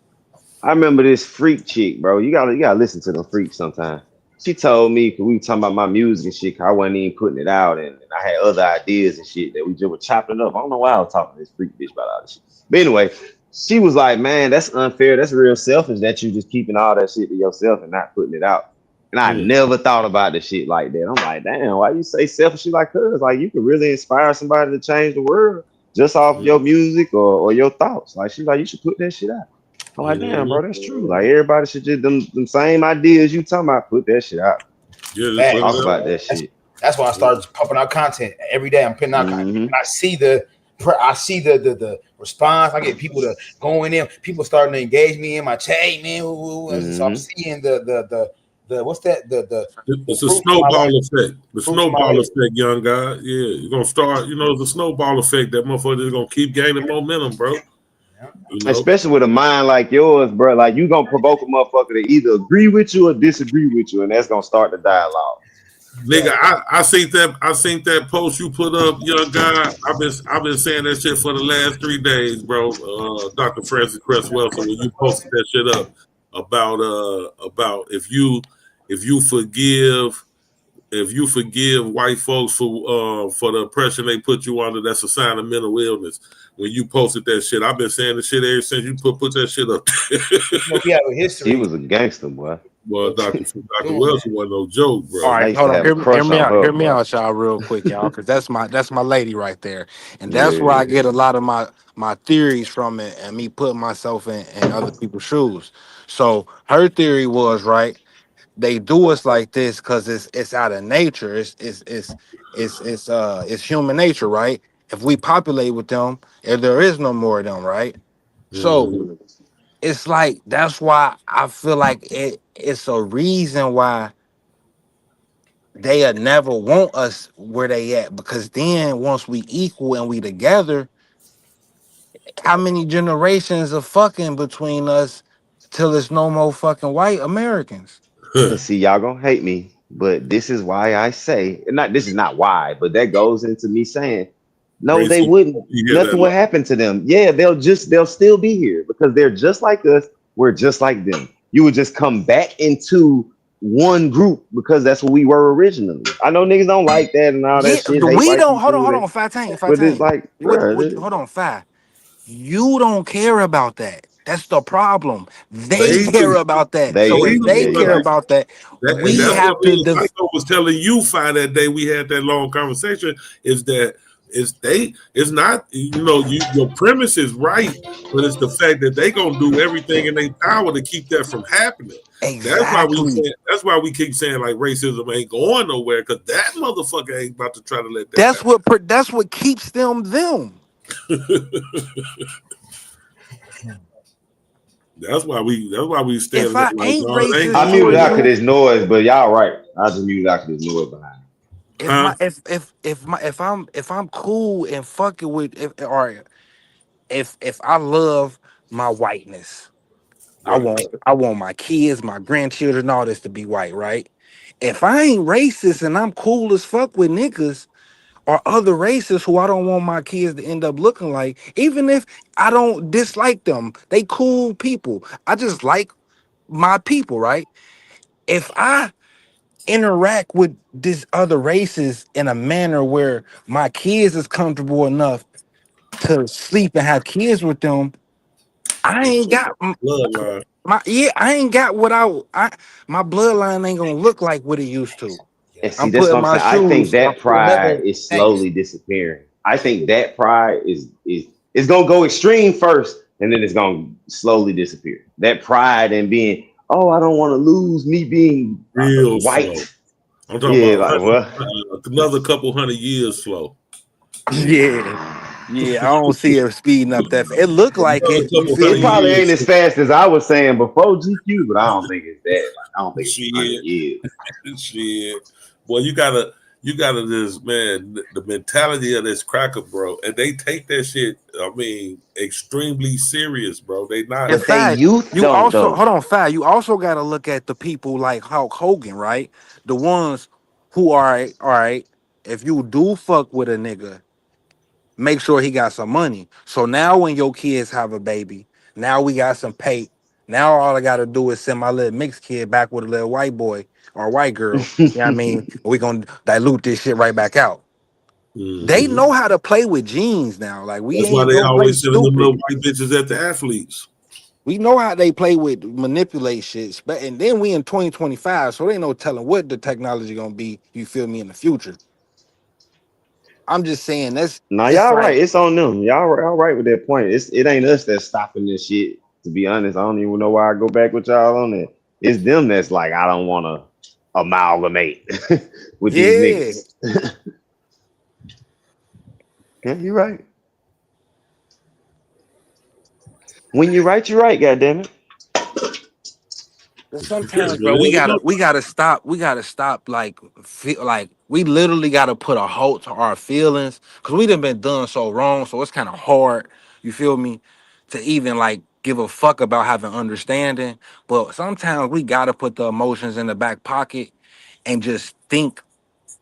I remember this freak chick, bro. You gotta listen to them freaks sometimes. She told me, because we were talking about my music and shit, cause I wasn't even putting it out, and I had other ideas and shit that we just were chopping up. I don't know why I was talking to this freak bitch about all this shit. But anyway, she was like, man, that's unfair. That's real selfish that you just keeping all that shit to yourself and not putting it out. And I never thought about the shit like that. I'm like, damn, why you say selfish shit like her? It's like you could really inspire somebody to change the world just off your music or your thoughts. Like she's like, you should put that shit out. I'm like, damn, bro, that's true. Like everybody should just them same ideas you talking about, put that shit out. Yeah, talk about that shit. That's why I started pumping out content every day. I'm putting out content. And I see the response. I get people to go in there. People starting to engage me in my chat, hey, man. So I'm seeing the what's that? It's a snowball effect. The snowball effect, young guy. Yeah, you're gonna start. It's a snowball effect. That motherfucker is gonna keep gaining momentum, bro. Especially with a mind like yours, bro. Like you gonna provoke a motherfucker to either agree with you or disagree with you, and that's gonna start the dialogue. Nigga, I seen that post you put up, young guy. I've been saying that shit for the last 3 days, bro. Dr. Francis Cresswell. So when you posted that shit up about if you forgive white folks for the oppression they put you under, that's a sign of mental illness. When you posted that shit, I've been saying the shit ever since you put that shit up. We have a history. He was a gangster, boy. Well, Dr. Wilson wasn't no joke, bro. All right, hold on. Hear me out, y'all, real quick, y'all, because that's my lady right there, and that's where I get a lot of my theories from it, and me putting myself in other people's shoes. So her theory was right they do us like this because it's out of nature. It's human nature, right? If we populate with them, if there is no more of them, right? So it's like that's why I feel like it's a reason why they'll never want us where they at, because then once we equal and we together, how many generations of fucking between us till there's no more fucking white Americans? And see, y'all gonna hate me, but this is why I say, and not this is not why, but that goes into me saying, no, they wouldn't. Nothing would happen to them. Yeah, they'll still be here because they're just like us. We're just like them. You would just come back into one group because that's what we were originally. I know niggas don't like that and all that shit. We don't. Hold on, Fat Tank. But it's like, hold on, Fat. You don't care about that. That's the problem. They care about that. So if they care about that, we have to. Psycho was telling you that day we had that long conversation. Is that it's not, you know, your premise is right, but it's the fact that they gonna do everything in their power to keep that from happening. Exactly. That's why we keep saying like racism ain't going nowhere, because that motherfucker ain't about to try to let that happen. That's what keeps them. That's why we stand. If I ain't racist, I muted out because there's noise, but y'all right. I just muted out because there's noise behind. If I'm cool and fucking with if I love my whiteness, I want my kids, my grandchildren, all this to be white, right? If I ain't racist and I'm cool as fuck with niggas or other races who I don't want my kids to end up looking like, even if I don't dislike them, they cool people. I just like my people, right? If I interact with these other races in a manner where my kids is comfortable enough to sleep and have kids with them, I ain't got I ain't got what my bloodline ain't gonna look like what it used to. And see, that's what I'm saying. I think that pride is slowly disappearing. I think that pride is gonna go extreme first, and then it's gonna slowly disappear. That pride and being, oh, I don't want to lose me being real white. Slow. I'm talking about another couple 100 years slow. Yeah, I don't see it speeding up that. It looked like it. It probably ain't as fast as I was saying before GQ, but I don't think it's that. I don't think it's shit. Well, you gotta this, man, the mentality of this cracker, bro, and they take that shit, I mean, extremely serious, bro. They not. In fact, you also hold on, Fat. You also got to look at the people like Hulk Hogan, right? The ones who are all right. If you do fuck with a nigga, make sure he got some money. So now when your kids have a baby, now we got some pay. Now all I got to do is send my little mixed kid back with a little white boy or white girl. You know what I mean? We're going to dilute this shit right back out. They know how to play with genes now. Like that's why they always sending them little white bitches at the athletes. We know how they play with manipulate shit. And then we in 2025, so there ain't no telling what the technology going to be, you feel me, in the future. I'm just saying that's y'all right. It's on them. Y'all right with that point. It ain't us that's stopping this shit. To be honest, I don't even know why I go back with y'all on it. It's them that's like, I don't want to amalgamate with these niggas. Yeah, you're right. When you're right, you're right. Goddamn it. Sometimes, bro, we gotta stop. We gotta stop. Like we literally gotta put a halt to our feelings because we done been done so wrong. So it's kind of hard. You feel me? To even like give a fuck about having understanding. But sometimes we gotta put the emotions in the back pocket and just think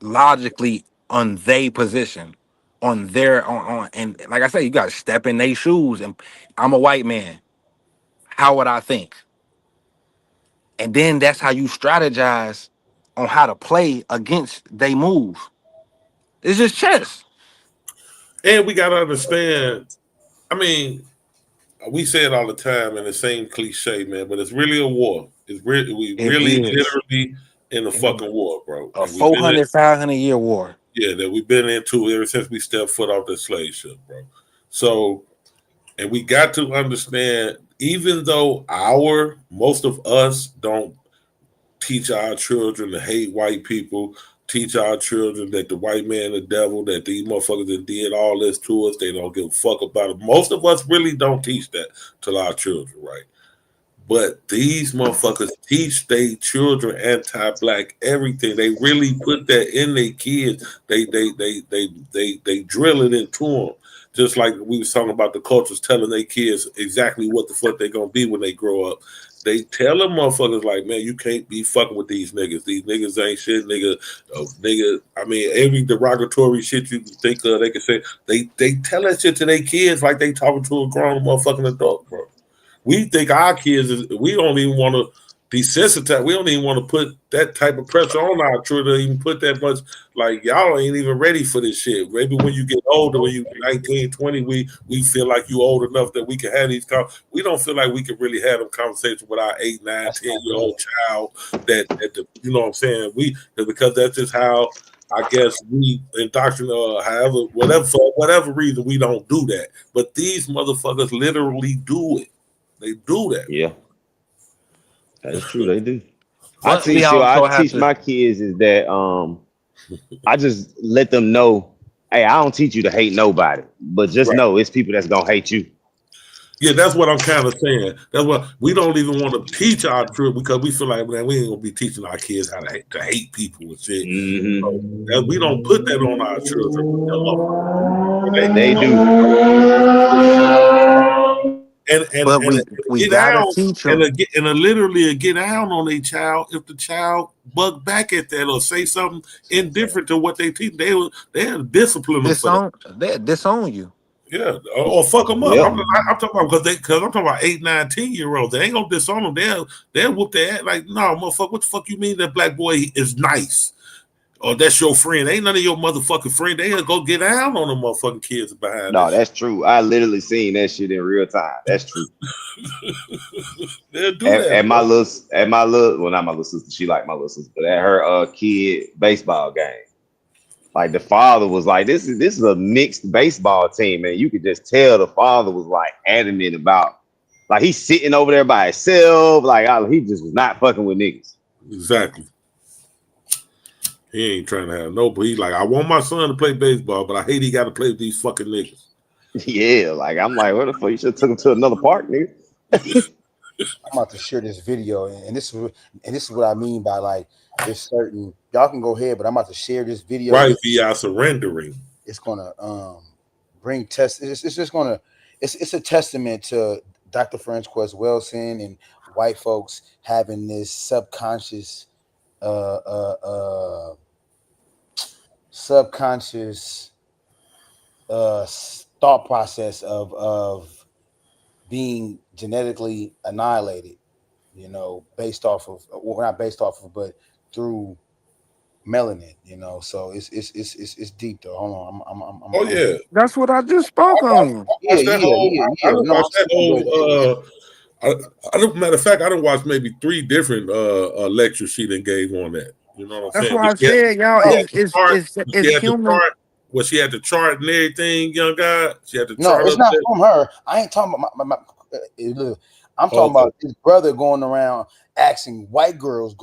logically on their position, on and like I said, you gotta step in their shoes. And I'm a white man. How would I think? And then that's how you strategize on how to play against they move. It's just chess. And we gotta understand, I mean, we say it all the time in the same cliche, man, but it's really a war. It's really literally in a fucking war, bro. A 400, 500 year war. Yeah, that we've been into ever since we stepped foot off the slave ship, bro. So, and we got to understand, even though most of us don't teach our children to hate white people, teach our children that the white man the devil, that these motherfuckers that did all this to us, they don't give a fuck about it. Most of us really don't teach that to our children, right? But these motherfuckers teach their children anti-black everything. They really put that in their kids. They drill it into them. Just like we was talking about the cultures telling their kids exactly what the fuck they gonna be when they grow up. They tell them motherfuckers like, man, you can't be fucking with these niggas. These niggas ain't shit, nigga. Nigga, I mean, every derogatory shit you can think of, they can say. They tell that shit to their kids like they talking to a grown motherfucking adult, bro. We think our kids we don't even want to desensitize. We don't even want to put that type of pressure on our children, even put that much, like, y'all ain't even ready for this shit. Maybe when you get older, when you 19, 20, we feel like you old enough that we can have these we don't feel like we can really have them conversations with our 8, 9, 10-year-old child that you know what I'm saying? Because that's just how I guess we indoctrinate or however, whatever, for whatever reason we don't do that. But these motherfuckers literally do it. They do that. Yeah. That's true, they do. But I teach my kids is that I just let them know, hey, I don't teach you to hate nobody, but just know it's people that's gonna hate you. Yeah, that's what I'm kind of saying. That's what we don't even want to teach our children because we feel like, man, we ain't gonna be teaching our kids how to hate people and shit. So, we don't put that on our children. They do. And we get gotta out teach them. and literally get down on a child if the child bug back at that or say something indifferent to what they teach. They'll discipline them. They disown you. Yeah, or fuck them up. Yep. I'm talking about because I'm talking about 8, 9, 10-year-olds. They ain't gonna disown them. They'll whoop their ass like, no, motherfucker. What the fuck you mean that black boy is nice? Or that's your friend? Ain't none of your motherfucking friend. They'll go get down on them motherfucking kids behind. No, that's true. I literally seen that shit in real time. That's true. They'll do that. At my little, well, not my little sister. She like my little sister, but at her kid baseball game. Like the father was like, this is a mixed baseball team, man. You could just tell the father was like adamant about, like he's sitting over there by himself, like he just was not fucking with niggas. Exactly. He ain't trying to have no, but he's like, I want my son to play baseball, but I hate he got to play with these fucking niggas. Yeah, like I'm like, what the fuck? You should have took him to another park, nigga. I'm about to share this video, and this is what I mean by like this certain. Y'all can go ahead, but I'm about to share this video. Right, via surrendering. It's gonna bring test. It's just gonna. It's a testament to Dr. Frances Welsing and white folks having this subconscious thought process of being genetically annihilated, you know, based off of, well, not based off of, but through melanin, you know. So it's deep though. Hold on, yeah, that's what I just spoke on. Matter of fact, I done watched maybe 3 different lectures she done gave on that. You know what I'm saying? That's why I said, y'all, it's human. Well, she had the chart and everything, young guy. She had the no, chart. it's not from her. I ain't talking about I'm talking about his brother going around asking white girls.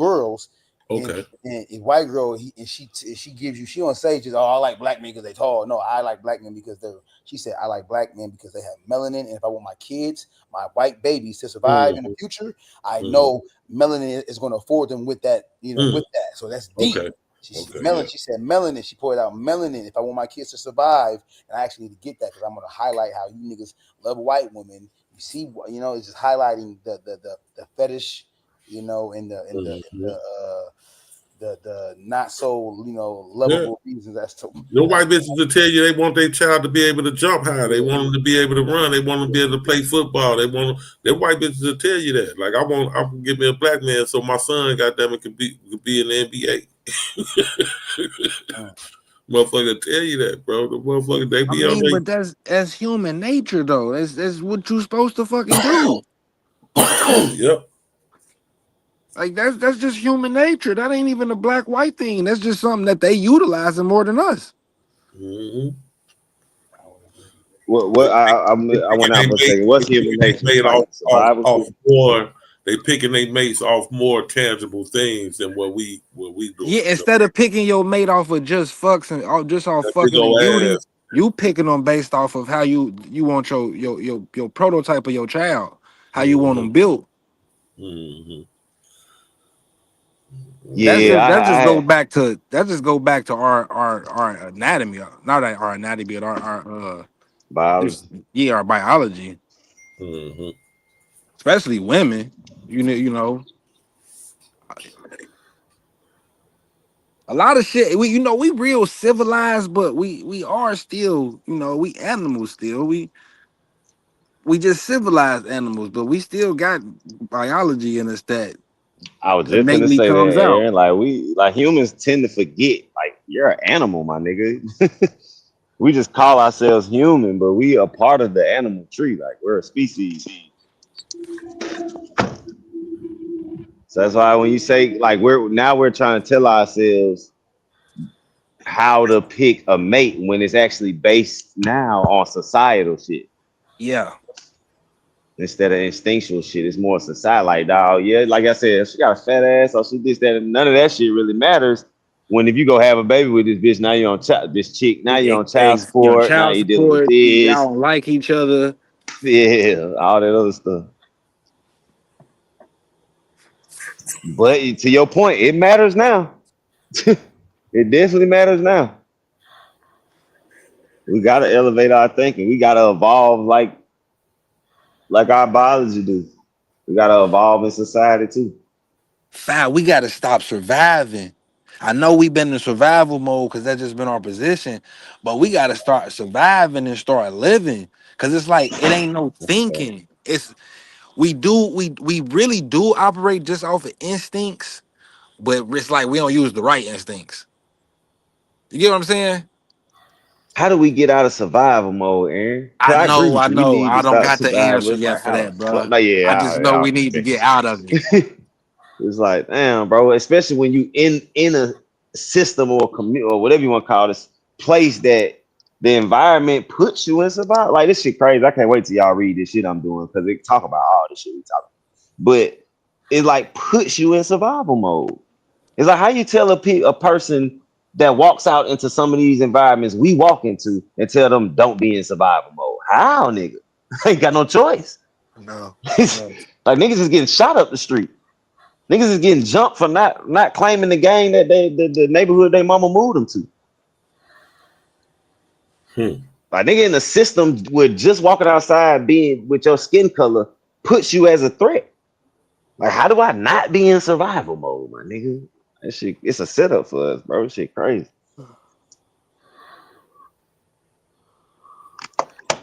Okay. And white girl, she gives you, she don't say just, oh, I like black men because they tall. No, I like black men because she said, I like black men because they have melanin. And if I want my kids, my white babies to survive in the future, I know melanin is going to afford them with that, you know, with that. So that's deep. Okay. She said melanin. She pointed out melanin. If I want my kids to survive, and I actually need to get that because I'm going to highlight how you niggas love white women. You see, you know, it's just highlighting the fetish, you know, and the not so, you know, lovable reasons as to your white bitches will tell you they want their child to be able to jump high. They want them to be able to run. They want them to be able to play football. Their white bitches will tell you that. Like I can give me a black man so my son, goddamn it, could be in the NBA. Motherfucker tell you that, bro. The motherfucker they be on. But that's human nature, though. That's what you're supposed to fucking do. Yep. Like that's just human nature. That ain't even a black-white thing. That's just something that they utilizing more than us. Mm-hmm. What I went out for a second. What's human nature? Made off war they picking their mates off more tangible things than what we do. Yeah, instead of picking your mate off of just fucks and just off That fucking big old and beauty, ass. you picking them based off of how you want your prototype of your child, how you want them built. Mm-hmm. Yeah, That just go back to our anatomy, not our anatomy, but our biology. our biology, Mm-hmm. especially women. You know, a lot of shit. We real civilized, but we are still, we animals still. We just civilized animals, but we still got biology in us that I was just gonna innately say that, comes out. Aaron. Like humans tend to forget. Like you're an animal, my nigga. We just call ourselves human, but we are part of the animal tree. Like we're a species. So that's why when you say like we're trying to tell ourselves how to pick a mate when it's actually based now on societal shit. Yeah. Instead of instinctual shit, it's more society. Like, dog, yeah, like I said, she got a fat ass, or she this, that, and none of that shit really matters. When if you go have a baby with this bitch, now you're on this chick, now you're on child Your support, now child you're dealing with support, this, y'all don't like each other. yeah, all that other stuff. But to your point, it matters now. It definitely matters now. We gotta elevate our thinking. We gotta evolve like our biology do. We gotta evolve in society too. Fam, we got to stop surviving. I know we've been in survival mode because that's just been our position, but we got to start surviving and start living because it's like it ain't no thinking. We really do operate just off of instincts, but it's like we don't use the right instincts. You get what I'm saying? How do we get out of survival mode, Aaron? 'Cause I agree with I you. We know. need I to don't stop got the surviving. answer It's yet like for how? that, bro. No, yeah, I just know we need to get out of it. It's like, damn, bro. Especially when you in a system or community or whatever you want to call this place that the environment puts you in survival. Like this shit crazy. I can't wait till y'all read this shit I'm doing because they talk about all this shit we talk about. But it like puts you in survival mode. It's like how you tell a person that walks out into some of these environments we walk into and tell them don't be in survival mode. How, nigga? Ain't got no choice. No. Like niggas is getting shot up the street. Niggas is getting jumped for not claiming the gang that the neighborhood they mama moved them to. Like nigga in the system with just walking outside being with your skin color puts you as a threat. Like how do I not be in survival mode, my nigga? That shit, it's a setup for us, bro. This shit crazy.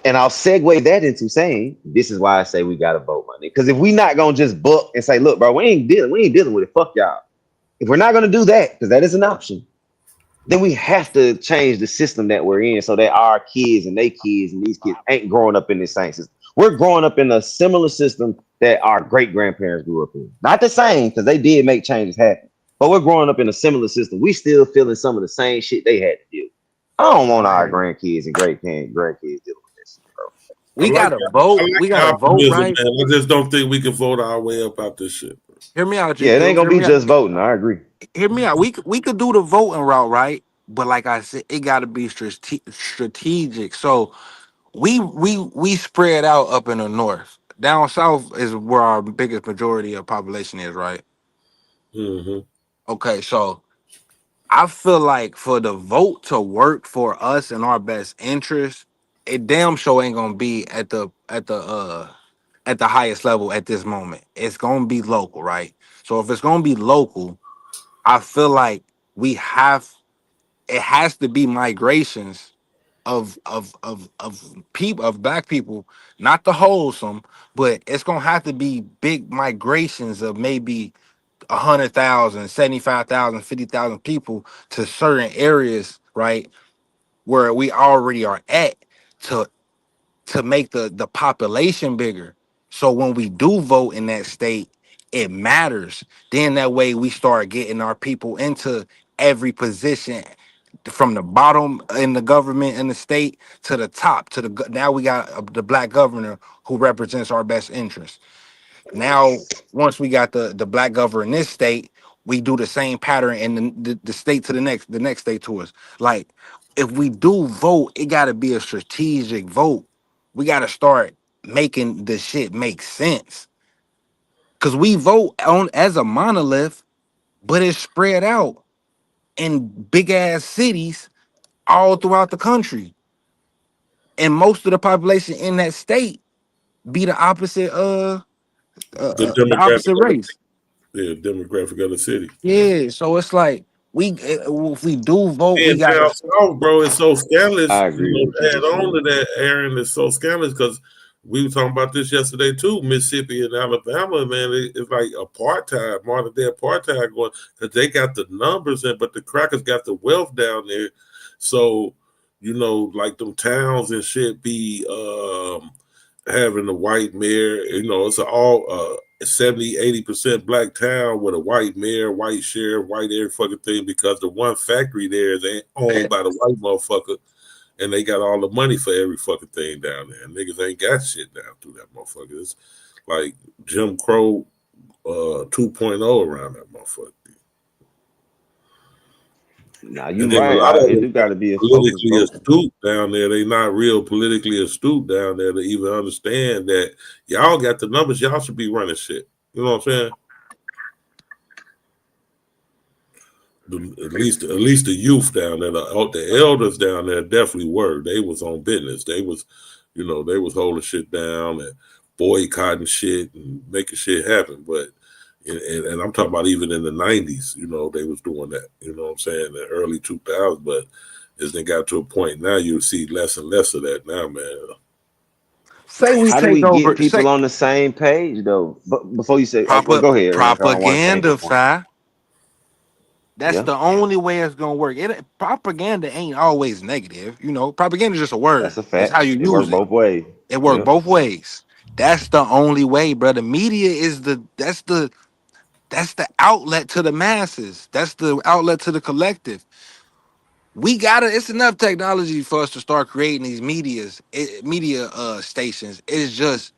And I'll segue that into saying this is why I say we gotta vote, my nigga. Because if we not gonna just book and say, look, bro, we ain't dealing with it. Fuck y'all. If we're not gonna do that, because that is an option, then we have to change the system that we're in so that our kids and their kids and these kids ain't growing up in the same system. We're growing up in a similar system that our great grandparents grew up in. Not the same, because they did make changes happen. But we're growing up in a similar system. We still feeling some of the same shit they had to deal with. I don't want our grandkids and grandkids dealing with this, bro. We gotta vote. We gotta vote, right? Man. I just don't think we can vote our way up out this shit. Hear me out, Yeah, it GQ. ain't gonna be just voting. I agree. Hear me out. We could do the voting route, right? But like I said, it got to be strategic. So we spread out up in the north. Down south is where our biggest majority of population is, right? Mm-hmm. Okay, so I feel like for the vote to work for us in our best interest, it damn sure ain't gonna be at the highest level at this moment. It's gonna be local, right? So if it's gonna be local, I feel like it has to be migrations of people, of black people, not the wholesome, but it's gonna have to be big migrations of maybe 100,000, 75,000, 50,000 people to certain areas, right, where we already are at to make the population bigger. So when we do vote in that state, it matters. Then that way we start getting our people into every position from the bottom in the government in the state to the top now we got the black governor who represents our best interest. Now, once we got the black governor in this state, we do the same pattern in the state to the next state to us. Like, if we do vote, it got to be a strategic vote. We got to start making the shit make sense. Cause we vote on as a monolith, but it's spread out in big ass cities all throughout the country, and most of the population in that state be the opposite the opposite race. Demographic of the city. Yeah, so it's like if we do vote, we And got down to. south, bro, it's so scandalous. I agree You with know, you. add on to that, Aaron, it's so scandalous because we were talking about this yesterday too. Mississippi and Alabama, man, it's like apartheid, modern day apartheid going because they got the numbers in, but the crackers got the wealth down there. So, you know, like them towns and shit be having a white mayor. You know, it's all 70-80% black town with a white mayor, white sheriff, white every fucking thing because the one factory there is owned by the white motherfucker, and they got all the money for every fucking thing down there. Niggas ain't got shit down through that motherfucker. It's like Jim Crow 2.0 around that motherfucker. Nah, you right. It do got to be a politically astute down there. They not real politically astute down there to even understand that y'all got the numbers. Y'all should be running shit. You know what I'm saying? At least the youth down there, the elders down there definitely were. They was on business. They was, you know, they was holding shit down and boycotting shit and making shit happen. But and I'm talking about even in the 90s, you know, they was doing that, you know what I'm saying, in the early 2000s, but as they got to a point now, you'll see less and less of that now, man. Say we How do take we over. get people on the same page, though? But before you say, Well, go ahead. propaganda, fi. That's Yeah. the only way it's gonna work. Propaganda ain't always negative, you know. Propaganda is just a word. That's a fact. It's how you It works use it. both ways. It works Yeah. both ways. That's the only way, bro. The media is that's the outlet to the masses. That's the outlet to the collective. It's enough technology for us to start creating these media stations. It's just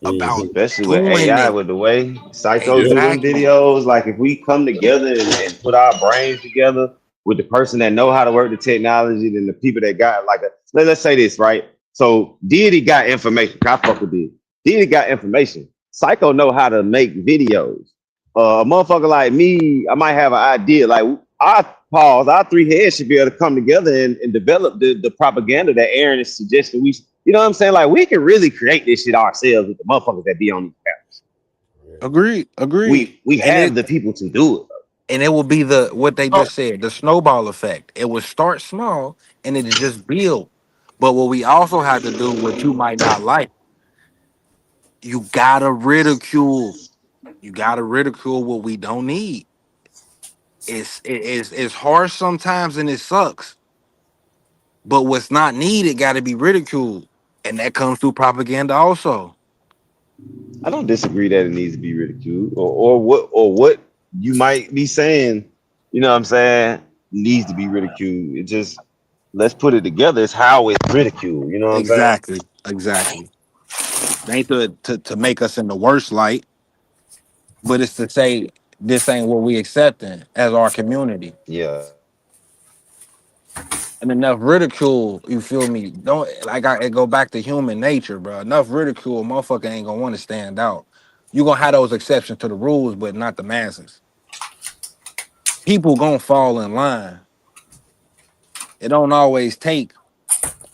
about Especially with doing AI, it. with the way Psycho do them Exactly. videos. Like if we come together and put our brains together with the person that know how to work the technology, then the people that got let's say this, right? So Diddy got information. I fuck with Diddy. Diddy got information. Psycho know how to make videos. A motherfucker like me, I might have an idea. Like our three heads should be able to come together and develop the propaganda that Aaron is suggesting. You know what I'm saying? Like we can really create this shit ourselves with the motherfuckers that be on these panels. Agreed. We have the people to do it. And it will be what they just said, the snowball effect. It will start small and it just build. But what we also have to do, what you might not like, you gotta ridicule. You gotta ridicule what we don't need. It's harsh sometimes and it sucks. But what's not needed gotta be ridiculed. And that comes through propaganda also. I don't disagree that it needs to be ridiculed or what you might be saying, you know what I'm saying, needs to be ridiculed. It just, let's put it together. It's how it's ridiculed. You know what I'm saying? Exactly. It ain't to make us in the worst light, but it's to say this ain't what we accepting as our community. Yeah. And enough ridicule, you feel me? It go back to human nature, bro. Enough ridicule, motherfucker ain't gonna want to stand out. You gonna have those exceptions to the rules, but not the masses. People gonna fall in line. It don't always take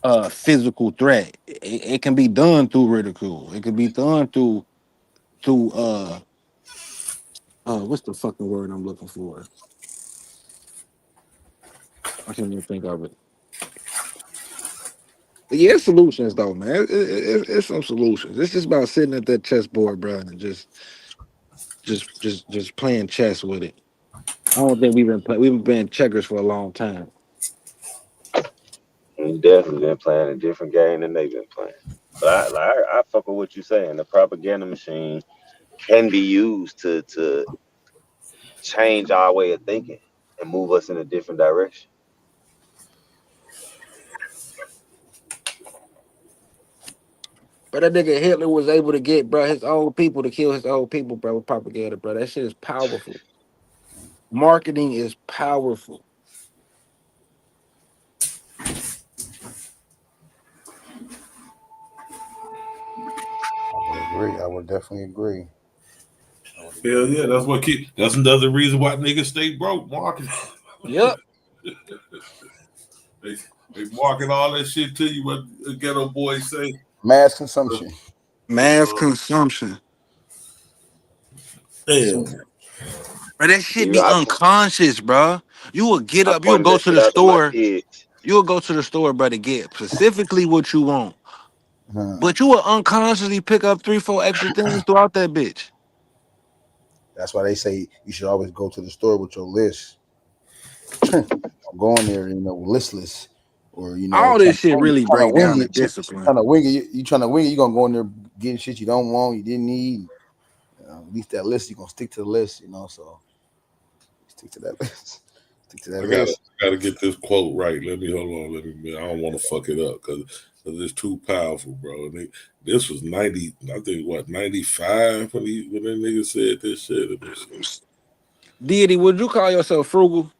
a physical threat. It can be done through ridicule. It can be done through what's the fucking word I'm looking for? I can't even think of it. But yeah, solutions though, man. It's some solutions. It's just about sitting at that chessboard, bro, and just playing chess with it. I don't think we've been playing checkers for a long time. We definitely been playing a different game than they've been playing. But I fuck with what you're saying. The propaganda machine can be used to change our way of thinking and move us in a different direction. But that nigga Hitler was able to get, bro, his own people to kill his own people, bro, with propaganda, bro. That shit is powerful. Marketing is powerful. I would definitely agree. Hell yeah, that's another reason why niggas stay broke. Marketing. Yep. They market all that shit to you. What the ghetto boys say? Mass consumption. Mass consumption. Damn. But that shit Yeah, be I unconscious, bro. You will get up, you'll pointed go that to shit the out to my store. kids. You'll go to the store, bro, to get specifically what you want. But you will unconsciously pick up 3-4 extra things throughout that bitch. That's why they say you should always go to the store with your list. Go in there, listless, or all this shit really break down to it. discipline. Trying to wing it. You trying to wing it. You gonna go in there getting shit you don't want, you didn't need. At least that list, you gonna stick to the list. So stick to that list. Stick to that list. I gotta get this quote right. Hold on. I don't want to fuck it up because it's too powerful, bro. And this was 90. I think 95 when that nigga said this shit. Deity, would you call yourself frugal?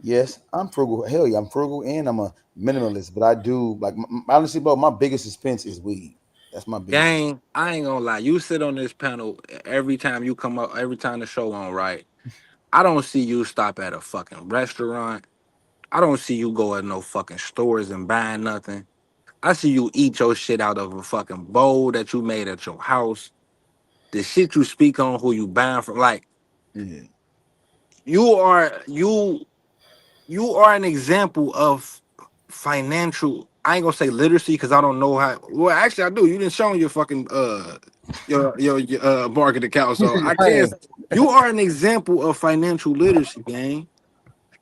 Yes, I'm frugal. Hell yeah, I'm frugal and I'm a minimalist. But I do honestly, bro. My biggest expense is weed. That's my biggest. Gang, I ain't gonna lie. You sit on this panel every time you come up, every time the show on, right? I don't see you stop at a fucking restaurant. I don't see you go at no fucking stores and buying nothing. I see you eat your shit out of a fucking bowl that you made at your house. The shit you speak on, who you buying from, you are an example of financial. I ain't gonna say literacy because I don't know how. Well, actually, I do. You didn't show your fucking your market account, so I can't. You are an example of financial literacy, gang.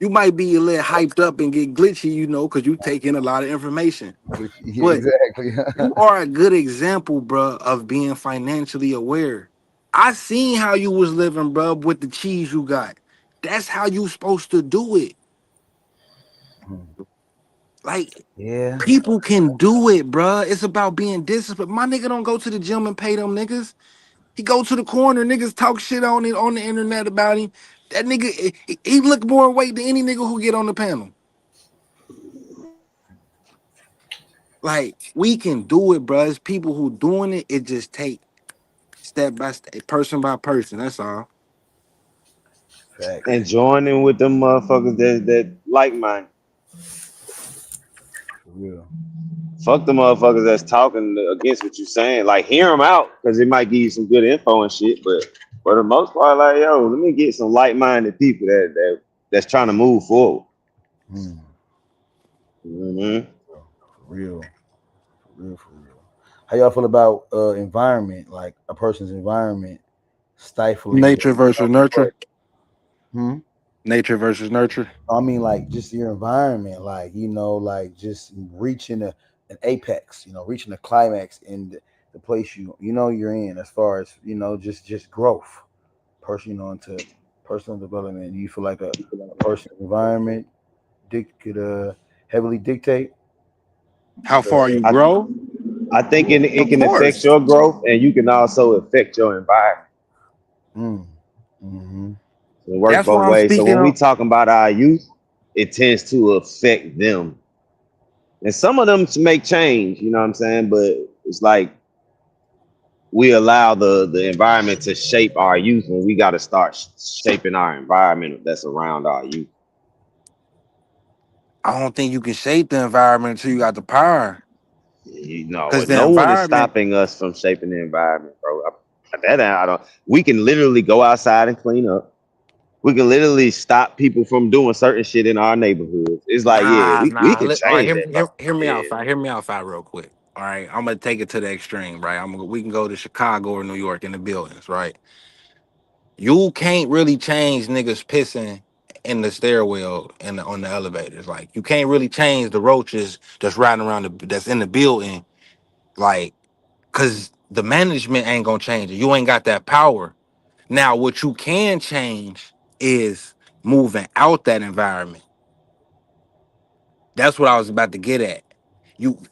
You might be a little hyped up and get glitchy, because you take in a lot of information. Yeah, But exactly. you are a good example, bro, of being financially aware. I seen how you was living, bro, with the cheese you got. That's how you supposed to do it. Yeah, people can do it, bruh. It's about being disciplined. My nigga don't go to the gym and pay them niggas. He go to the corner. Niggas talk shit on it on the internet about him. That nigga, he look more weight than any nigga who get on the panel. We can do it, bruh. It's people who doing it. It just take step by step, person by person. That's all. And joining with them motherfuckers that like mine. Yeah. Fuck the motherfuckers that's talking against what you're saying. Hear them out because it might give you some good info and shit. But for the most part, let me get some like-minded people that's trying to move forward. For real. How y'all feel about environment, like a person's environment stifling nature versus nurture? Nature versus nurture. I mean, just your environment, just reaching an apex, reaching a climax in the place you're in, as far as just growth, into personal development. You feel like a person's environment could heavily dictate how far you grow. I think it can affect your growth, and you can also affect your environment. So it works both ways. So when we talking about our youth, it tends to affect them. And some of them make change, you know what I'm saying? But it's like we allow the environment to shape our youth, and we got to start shaping our environment that's around our youth. I don't think you can shape the environment until you got the power. No one is stopping us from shaping the environment, bro. We can literally go outside and clean up. We can literally stop people from doing certain shit in our neighborhoods. It's like, we can change that. Hear me out, Fi. Hear me out, Fi, real quick. All right, I'm gonna take it to the extreme, right? We can go to Chicago or New York in the buildings, right? You can't really change niggas pissing in the stairwell and on the elevators. You can't really change the roaches that's riding around that's in the building, cause the management ain't gonna change it. You ain't got that power. Now, what you can change is moving out that environment. That's what I was about to get at.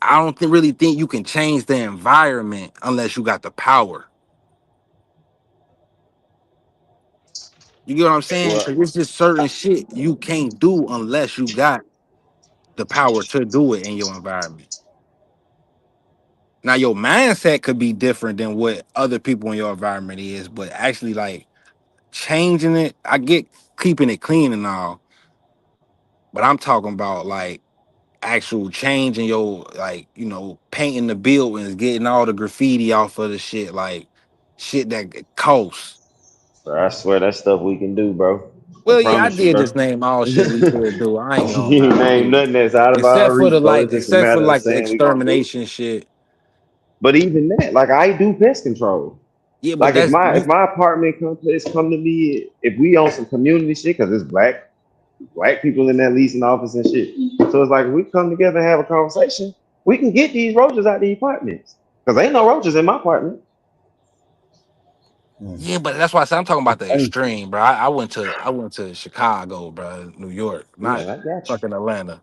I don't really think you can change the environment unless you got the power. You get what I'm saying? Well, Because it's just certain shit you can't do unless you got the power to do it in your environment. Now your mindset could be different than what other people in your environment is, but actually like changing it, I get keeping it clean and all, but I'm talking about like actual change in your, like, you know, painting the buildings, getting all the graffiti off of the shit, like shit that costs. bro, I swear that stuff we can do, bro. I Well, yeah, I promise you, did just bro. name all shit we could do. I ain't gonna You lie, name dude. nothing that's out of our reach, bro. It's just a Except for matter of like the saying we gonna do it. extermination shit. But even that, like I do pest control. Yeah, but Like if that's my you. apartment complex come to me, if we on some community shit, because it's black people in that leasing office and shit. So it's like if we come together and have a conversation, we can get these roaches out the apartments. Because ain't no roaches in my apartment. Yeah, but that's why I said I'm talking about the extreme, bro. I went to Chicago, bro, New York, not Yeah, I got you. fucking Atlanta.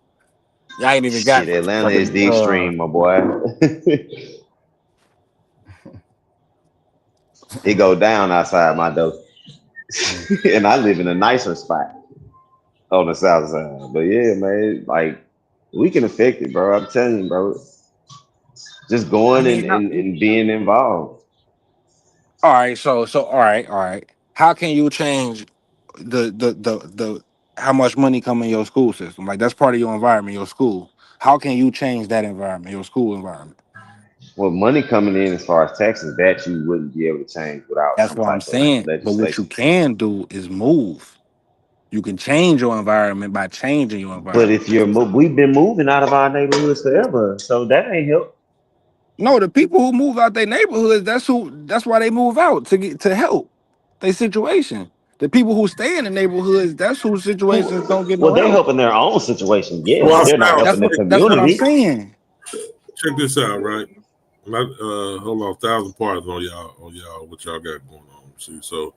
Y'all ain't even got Shit, Atlanta is fucking the extreme, my boy. It go down outside my door. And I live in a nicer spot on the south side. But yeah, man, like we can affect it, bro. I'm telling you, bro. Just I going mean, and being involved. all right, so all right. How can you change the how much money come in your school system? Like that's part of your environment, your school. How can you change that environment, your school environment? Well, money coming in as far as taxes, that you wouldn't be able to change without That's some what I'm type of saying. But what you legislation. can do is move. You can change your environment by changing your But environment. if we've been moving out of our neighborhoods forever, so that ain't help. No, the people who move out their neighborhoods, that's why they move out to help their situation. The people who stay in the neighborhoods, that's whose situations don't get Well, no they're help. helping their own situation, yes, Well, I but they're not found helping the That's what I'm community. saying. check this out, right? Hold on, 1,000 parts on y'all, what y'all got going on. See, so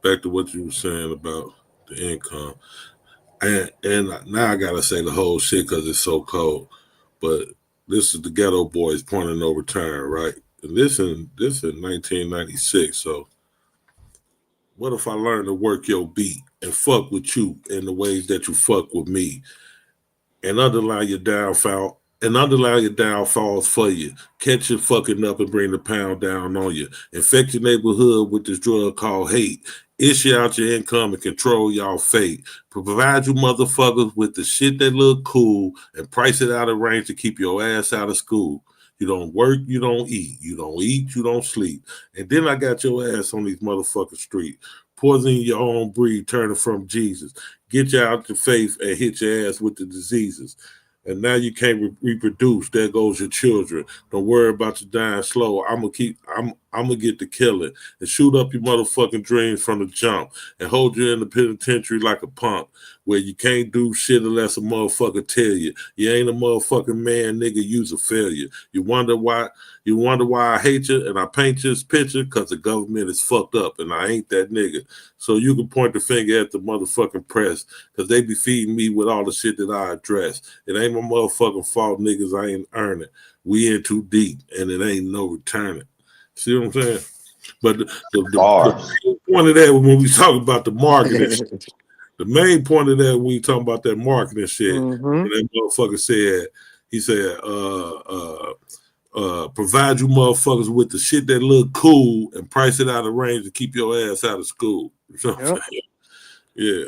back to what you were saying about the income, and now I gotta say the whole shit because it's so cold. But this is the Ghetto Boys point of no return, right? And this in 1996. So what if I learn to work your beat and fuck with you in the ways that you fuck with me, and underline your downfall downfalls for you. Catch you fucking up and bring the pound down on you. Infect your neighborhood with this drug called hate. Issue out your income and control y'all fate. Provide you motherfuckers with the shit that look cool and price it out of range to keep your ass out of school. You don't work, you don't eat. You don't eat, you don't sleep. And then I got your ass on these motherfucking streets. Poison your own breed, turning from Jesus. Get you out your faith and hit your ass with the diseases. And now you can't reproduce. There goes your children. Don't worry about you dying slow. I'm gonna get to killing and shoot up your motherfucking dreams from the jump and hold you in the penitentiary like a punk where you can't do shit unless a motherfucker tell you. You ain't a motherfucking man, nigga. You's a failure. You wonder why I hate you and I paint you this picture because the government is fucked up and I ain't that nigga. So you can point the finger at the motherfucking press because they be feeding me with all the shit that I address. It ain't my motherfucking fault, niggas. I ain't earning. We in too deep and it ain't no returning. See what I'm saying? But the point of that when we talk about the marketing shit, the main point of that when we talk about that marketing shit, that motherfucker said, he said, provide you motherfuckers with the shit that look cool and price it out of range to keep your ass out of school. You know what I'm saying? Yeah.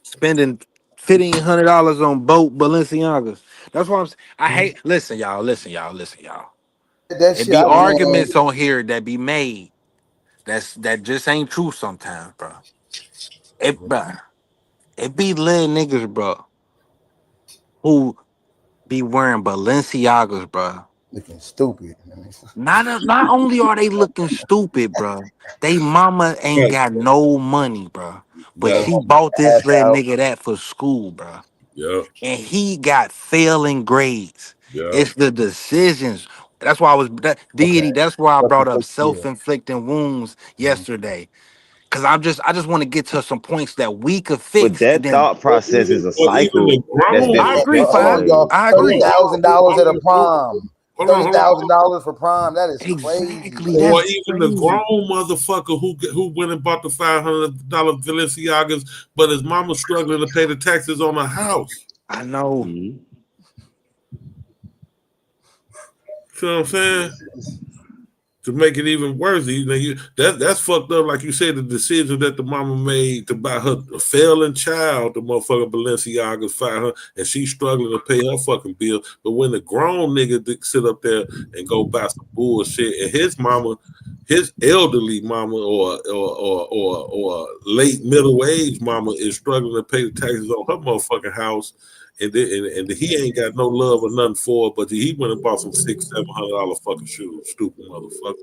Spending $1,500 on boat Balenciagas. That's why I hate. Listen, y'all. That It shit, be I be arguments on here that be made. That just ain't true sometimes, bro. Bruh, it be little niggas, bro, who be wearing Balenciagas, bro. looking stupid. Not only are they looking stupid, bro, they mama ain't got no money, bro. But Yeah. she bought this little nigga that for school, bro. Yeah. And he got failing grades. Yeah. It's the decisions. That's why deity. That's why I brought up self-inflicting wounds yesterday. Cause I just want to get to some points that we could But fix. that And then thought process is a cycle that's been I agree, Hold on, Five. y'all. I agree. $30,000 at a prom. Hold on. $30,000 for prom. That is Exactly. crazy. Or That's even the crazy. grown motherfucker who went and bought the $500 Balenciagas, but his mama's struggling to pay the taxes on the house. I know. You know what I'm saying? To make it even worse, that's fucked up. Like you said, the decision that the mama made to buy her a failing child, the motherfucker Balenciaga's 500, and she's struggling to pay her fucking bill. But when the grown nigga sit up there and go buy some bullshit, and his mama, his elderly mama or late middle age mama is struggling to pay the taxes on her motherfucking house. And he ain't got no love or nothing for it, but he went and bought some $600-$700 fucking shoes. Stupid motherfucker.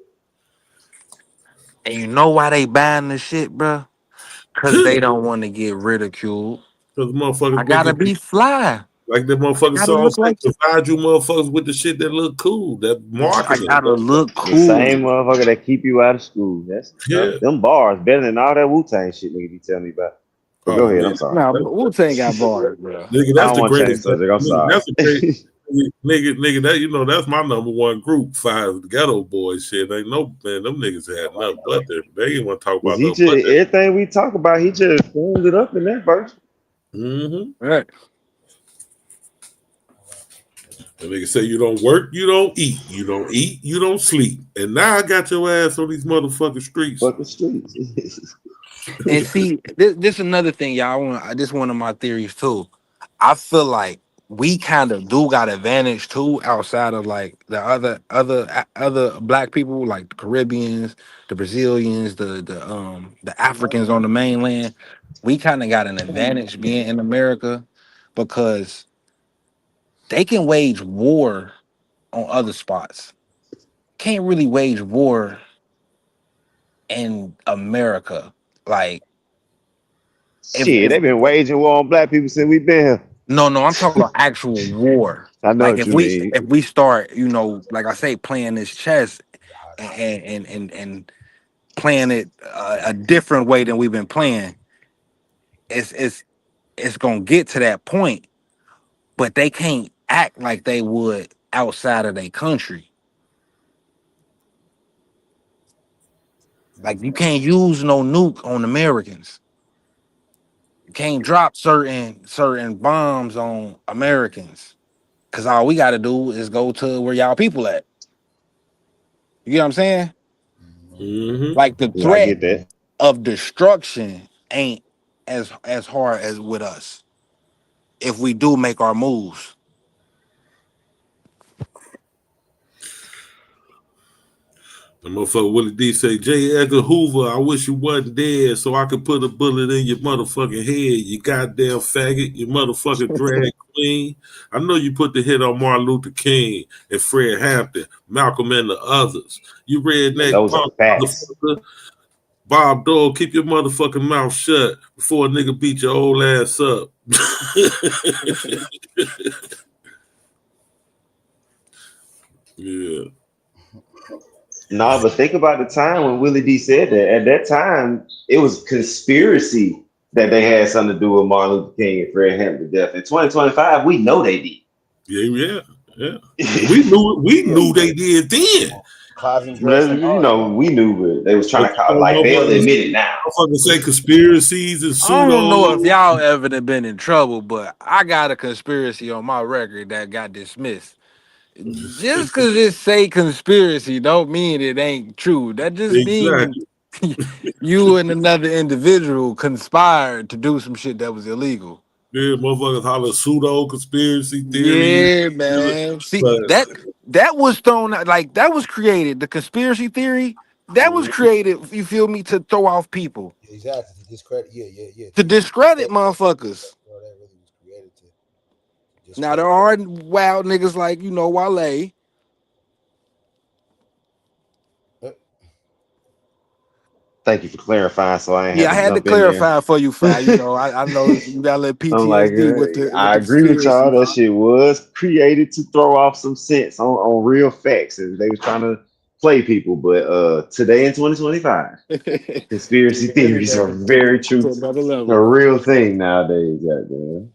And you know why they buying the shit, bro? Because they don't want to get ridiculed. Because motherfuckers, I gotta be fly. Like the motherfucking Gotta song look said, like provide you motherfuckers with the shit that look cool. That marketing. I gotta look the cool. same motherfucker that keep you out of school. That's them bars better than all that Wu-Tang shit nigga be telling me about. But go ahead, I'm sorry. Nah, Wu-Tang got bars, bro. Nigga, I that's don't the want to change greatest. subject. I'm sorry. That's the great nigga. That that's my number one group. Five Ghetto Boys shit. Ain't no man. Them niggas had nothing but they ain't want to talk about He no just, but everything we talk about, he just formed it up in that verse. Right. The nigga say you don't work, you don't eat. You don't eat, you don't sleep. And now I got your ass on these motherfucking streets. Fucking streets. And see, this another thing, y'all. This one of my theories too. I feel like we kind of do got advantage too, outside of like the other black people, like the Caribbeans, the Brazilians, the Africans on the mainland. We kind of got an advantage being in America because they can wage war on other spots. Can't really wage war in America. Like, Shit, they've been waging war on black people since we've been here. No, I'm talking about actual war. I know Like what you mean. if we start, like I say, playing this chess and playing it a different way than we've been playing, it's gonna get to that point, but they can't act like they would outside of their country. Like you can't use no nuke on Americans. You can't drop certain bombs on Americans. Cause all we gotta do is go to where y'all people at. You get what I'm saying? Like the Yeah, I get threat that. of destruction ain't as hard as with us if we do make our moves. The motherfucker Willie D say, J. Edgar Hoover, I wish you wasn't dead so I could put a bullet in your motherfucking head, you goddamn faggot, you motherfucking drag queen. I know you put the hit on Martin Luther King and Fred Hampton, Malcolm and the others. You redneck Those are facts. motherfucker. Bob Dole, keep your motherfucking mouth shut before a nigga beat your old ass up. Yeah. No, but think about the time when Willie D said that. At that time, it was conspiracy that they had something to do with Martin Luther King and Fred Hampton death. In 2025, we know they did. Yeah. we knew they did then. We knew, but they was trying to call like they'll admit it now. Motherfuckers say conspiracies and I don't know pseudo. if y'all ever done been in trouble, but I got a conspiracy on my record that got dismissed. Just because it say conspiracy don't mean it ain't true. That just means you and another individual conspired to do some shit that was illegal. Yeah, motherfuckers holler pseudo conspiracy theory. Yeah, man. See, But- that was thrown out, like that was created. The conspiracy theory that was created. You feel me? To throw off people, Exactly. To discredit. Yeah. to discredit motherfuckers. Now there are wild niggas like Wale. Thank you for clarifying. So I ain't Yeah, I had to jump in there. clarify for you, Fi. I know you got a little PTSD I'm like, with the. I with the agree with y'all. conspiracy. That shit was created to throw off some sense on real facts, and they was trying to play people, but today in 2025, conspiracy theories are very true, a real thing nowadays. Goddamn.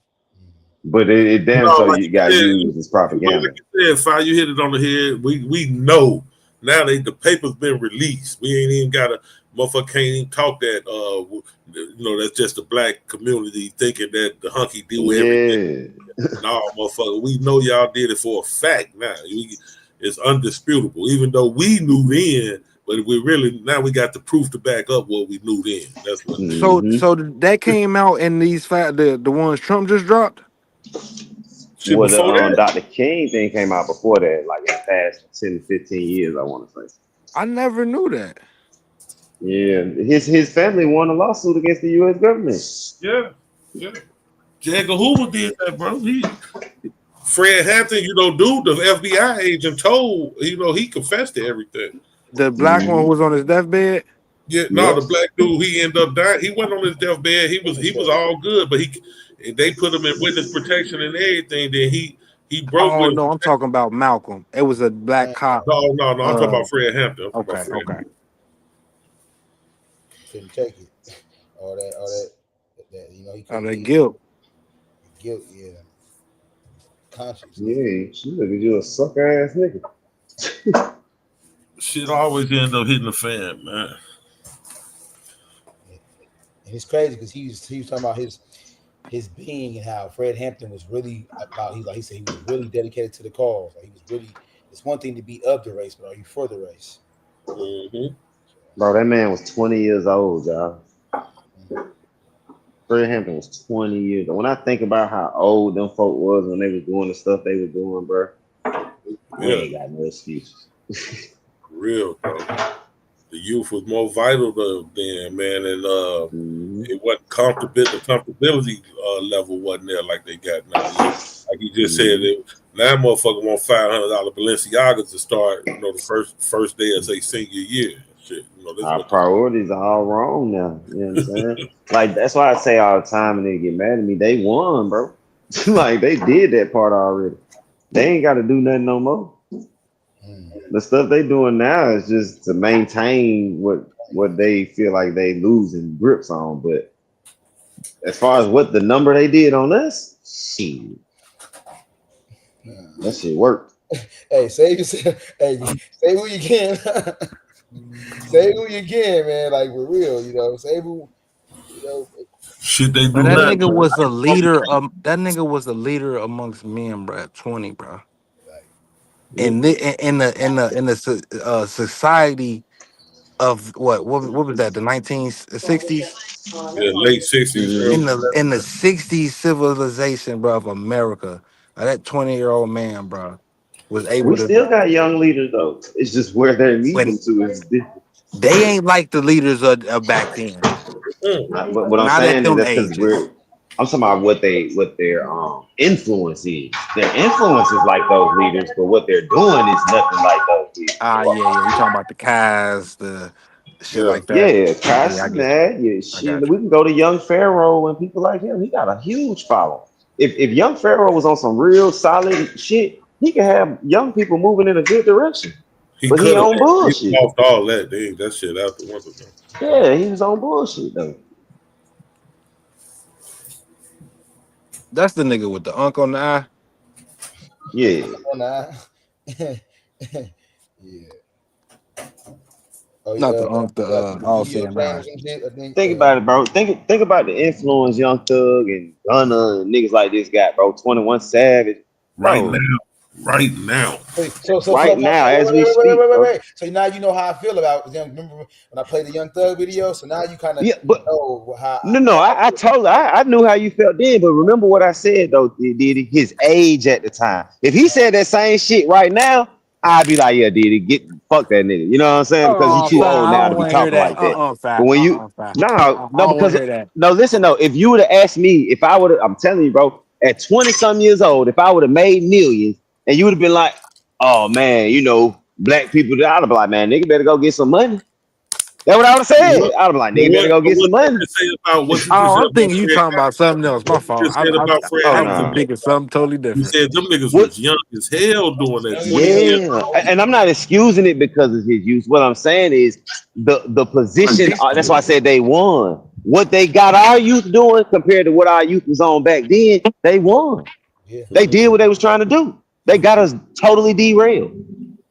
But it damn so like you got you said, used as propaganda. like you said, Fi, you hit it on the head. We know now the paper's been released. We ain't even got a motherfucker can't even talk that. That's just the black community thinking that the hunky do everything. No, motherfucker, we know y'all did it for a fact. Now it's undisputable. Even though we knew then, but we got the proof to back up what we knew then. That's what. So that came out in these the ones Trump just dropped. Well, the Dr. King thing came out before that, like in the past 10 to 15 years, I want to say. I never knew that. Yeah, his family won a lawsuit against the U.S. government. Yeah. J. Edgar Hoover did that, bro. Fred Hampton, the FBI agent told, he confessed to everything. The black one was on his deathbed. Yeah, no, the black dude, he ended up dying. He went on his deathbed. He was all good, but they put him in witness protection and everything. Then he broke. Oh no, I'm talking about Malcolm. It was a black cop. No, I'm talking about Fred Hampton. Okay. Couldn't take it. All that. The guilt. Guilt, yeah. Conscience. Yeah, she look at you a sucker ass nigga. Shit always end up hitting the fan, man. And it's crazy because he was talking about his being and how Fred Hampton was really about. He said he was really dedicated to the cause. Like he was really. It's one thing to be of the race, but are you for the race? Mm-hmm. Bro, that man was 20 years old, y'all. Fred Hampton was 20 years old. When I think about how old them folk was when they was doing the stuff they were doing, bro, we ain't got no excuses. Real, bro. The youth was more vital then, man, and it wasn't the comfortability level wasn't there like they got now. Like you just said, now motherfucker want $500 Balenciagas to start, the first day of their senior year. Shit, our priorities are all wrong now. You know what I'm saying? Like that's why I say all the time, and they get mad at me. They won, bro. Like they did that part already. They ain't got to do nothing no more. The stuff they doing now is just to maintain what they feel like they losing grips on. But as far as what the number they did on us, shit, that shit worked. Hey, say who you can. Say who you can, man. Like for real, say who. Shit, they do that nigga was a leader. That nigga was a leader amongst men, bro. At 20, bro. In the society of what was that? The 1960s? Yeah, late 60s. In the 60s civilization, bro, of America. That 20-year-old man, bro, was able to. We still got young leaders though. It's just where they're leading to is different. They ain't like the leaders of back then. But what I'm saying is that because I'm talking about what their influence is. Their influence is like those leaders, but what they're doing is nothing like those leaders. Yeah. You talking about the Kaz, the shit like that. Yeah, Kaz is mad. Yeah, shit. We can go to Young Pharaoh and people like him. He got a huge following. If Young Pharaoh was on some real solid shit, he could have young people moving in a good direction. But he on bullshit. He off all that. That shit out the window. Yeah, he was on bullshit though. That's the nigga with the unk on the eye. Yeah. On the eye. Yeah. Not the unk, the all seeing eye. Think about it, bro. Think about the influence Young Thug and Gunna and niggas like this got, bro. 21 Savage. Right now. As we speak. Wait. So now you know how I feel about them. Remember when I played the Young Thug video? So now you kind of know how. I told you, I knew how you felt then, but remember what I said though, Diddy, his age at the time. If he said that same shit right now, I'd be like, yeah, Diddy, fuck that nigga. You know what I'm saying? Because he's too old now to be talking like that. But when you listen though, if you would have asked me, if I would have, I'm telling you, bro, at 20-some years old, if I would have made millions, and you would have been like, oh man, black people, I'd have been like, man, nigga better go get some money. That's what I would have said. What, I'd be like, but nigga, better what, go but get some what you money. just say about what you just Oh, said I'm about thinking you Fred talking about something else. My what you fault. just said about Fred Oh I Hampton, was no. thinking something totally you different. said them niggas What? was young as hell doing that 20 years Yeah, old. and I'm not excusing it because of his use. What I'm saying is the position. That's why I said they won. What they got our youth doing compared to what our youth was on back then, they won. Yeah. They did what they was trying to do. They got us totally derailed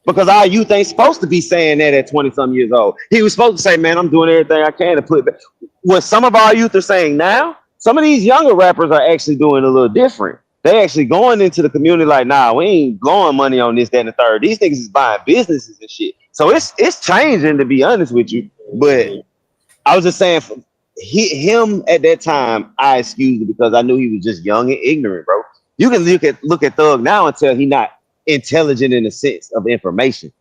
because our youth ain't supposed to be saying that at 20 some years old. He was supposed to say, "Man, I'm doing everything I can to put back." What some of our youth are saying now, some of these younger rappers are actually doing a little different. They actually going into the community like, nah, we ain't blowing money on this, that, and the third. These niggas is buying businesses and shit. So it's changing, to be honest with you. But I was just saying, him at that time, I excused it because I knew he was just young and ignorant, bro. You can look at Thug now and tell he not intelligent in the sense of information.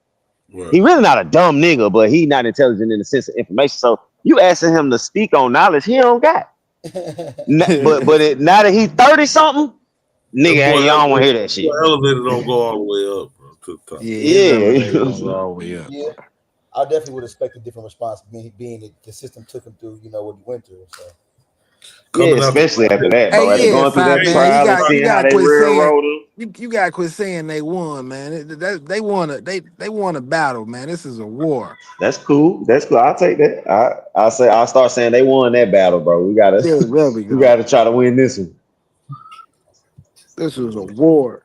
Right. He really not a dumb nigga, but he not intelligent in the sense of information. So you asking him to speak on knowledge he don't got. Now that he 30 something, nigga, That boy hey, y'all want to hear that elevator, shit. elevator don't go all the way up, bro, to the top. Yeah, his Yeah, elevator don't go all the way up. Yeah, I definitely would expect a different response, being that the system took him through, what he went through. So yeah, Coming out especially after that, bro. Hey, After yeah, going through fat that man, trial and you seeing how gotta they quit saying railroad him. you gotta quit saying they won, man. They won they won a battle, man. This is a war. That's cool. That's cool. I'll take that. I'll start saying they won that battle, bro. We Yeah, there we go. gotta try to win this one. This is a war.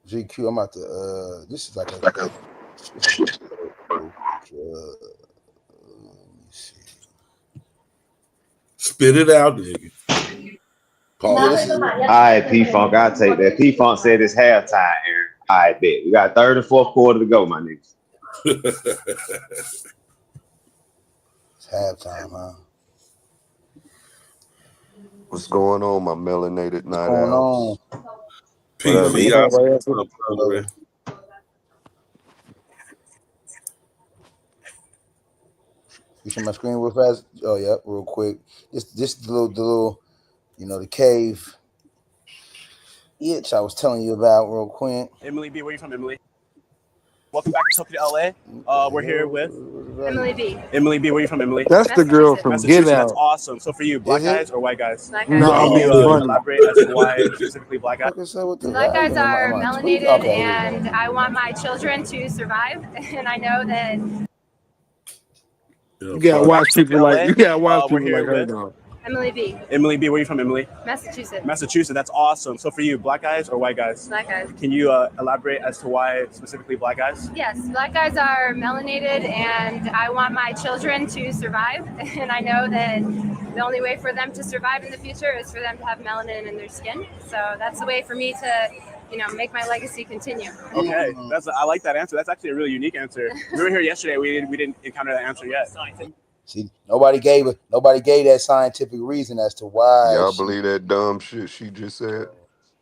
GQ, I'm about to this is like a Spit it out, nigga. Pause. All right, P Funk, I'll take that. P Funk said it's halftime, Aaron. All right, bet. We got third and fourth quarter to go, my niggas. It's halftime, huh? What's going on, my melanated night Going owls? on? Peace, B? y'all. What's up, brother? You see my screen real fast? Oh yeah, real quick. Just the little, the cave itch I was telling you about real quick. Emily B, where you from, Emily? Welcome back to Tokyo, LA. We're here with Emily B. Emily B, where you from, Emily? That's the girl from Get Massachusetts. That's Out. awesome. So for you, black Is it? guys or white guys? Black No, Can I'm you being funny. elaborate as to why specifically black guys? Black guys are melanated, Okay. and I want my children to survive. And I know that You gotta watch people like We're people here like her with though. Emily B. Emily B, where you from, Emily? Massachusetts. Massachusetts. That's awesome. So for you, black guys or white guys? Black guys. Can you elaborate as to why specifically black guys? Yes, black guys are melanated, and I want my children to survive. And I know that the only way for them to survive in the future is for them to have melanin in their skin. So that's the way for me to, make my legacy continue. Okay, I like that answer. That's actually a really unique answer. We were here yesterday. We didn't encounter that answer yet. See, nobody gave that scientific reason as to why. Y'all believe that dumb shit she just said?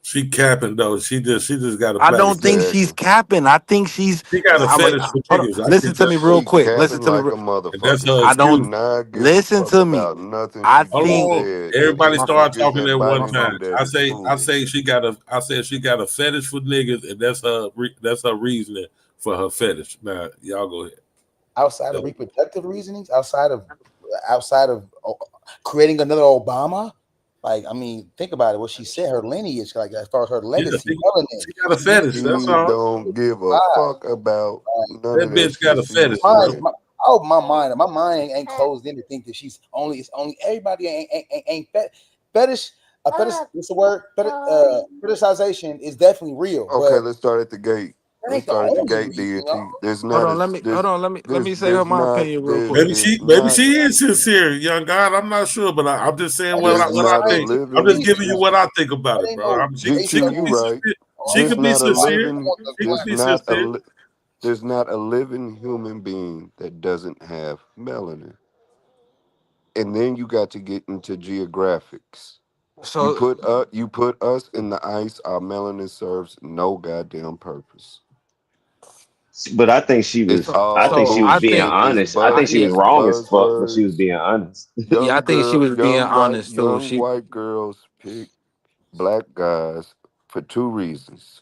She capping though. She just got a. I don't think she's capping. I think she's. She got a fetish for Hold niggas. on. Listen to me real quick. Listen to me. Like a motherfucker. That's her I excuse. don't. Not give Listen a fuck to me. about nothing I she think. said. Everybody If start you get talking that at one body time. that I is say cool. she got a. I said she got a fetish for niggas, and that's her reasoning for her fetish. Now y'all go ahead. Outside of reproductive reasonings, outside of creating another Obama. Like, I mean, think about it. What she said, her lineage, like as far as her legacy, she got a fetish. She That's all. don't give a fuck about none That of that bitch got a shit she fetish. was saying. My mind ain't closed in to think that it's only everybody ain't fetish. A fetish, what's the word? Fetishization is definitely real. Okay, let's start at the gate. That Let's ain't the start at the only gate, reason, deity. There's Hold not on. a Let me. there's, Hold on. Let me say there's my not opinion real there quick. Maybe she is sincere, young God. I'm not sure, but I'm just saying what I think. I'm just giving you what I think about it, bro. GQ, you right. She could be sincere. There's not a living human being that doesn't have melanin. And then you got to get into geographics. So you put us in the ice, our melanin serves no goddamn purpose. But I think she was. I think she was being honest. I think she was wrong as fuck, but she was being honest. Yeah, I think she was being honest too. Young white girls pick black guys for two reasons: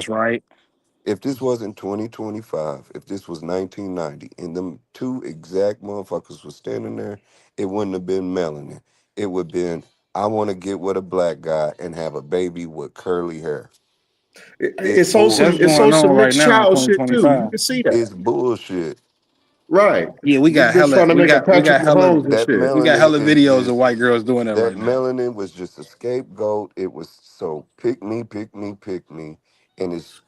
sense, right? If this wasn't 2025, if this was 1990, and them two exact motherfuckers was standing there, it wouldn't have been melanin. It would have been I want to get with a black guy and have a baby with curly hair. It's on some That's going on right mixed now in child shit too. You 2025. can see that. It's bullshit. Right. Yeah, we This got bitch trying to make a we Patrick got hella Mahomes and That shit. we got melanin hella is videos of just white girls doing that that right now. melanin was just a scapegoat. It was so pick me, pick me, pick me, and it's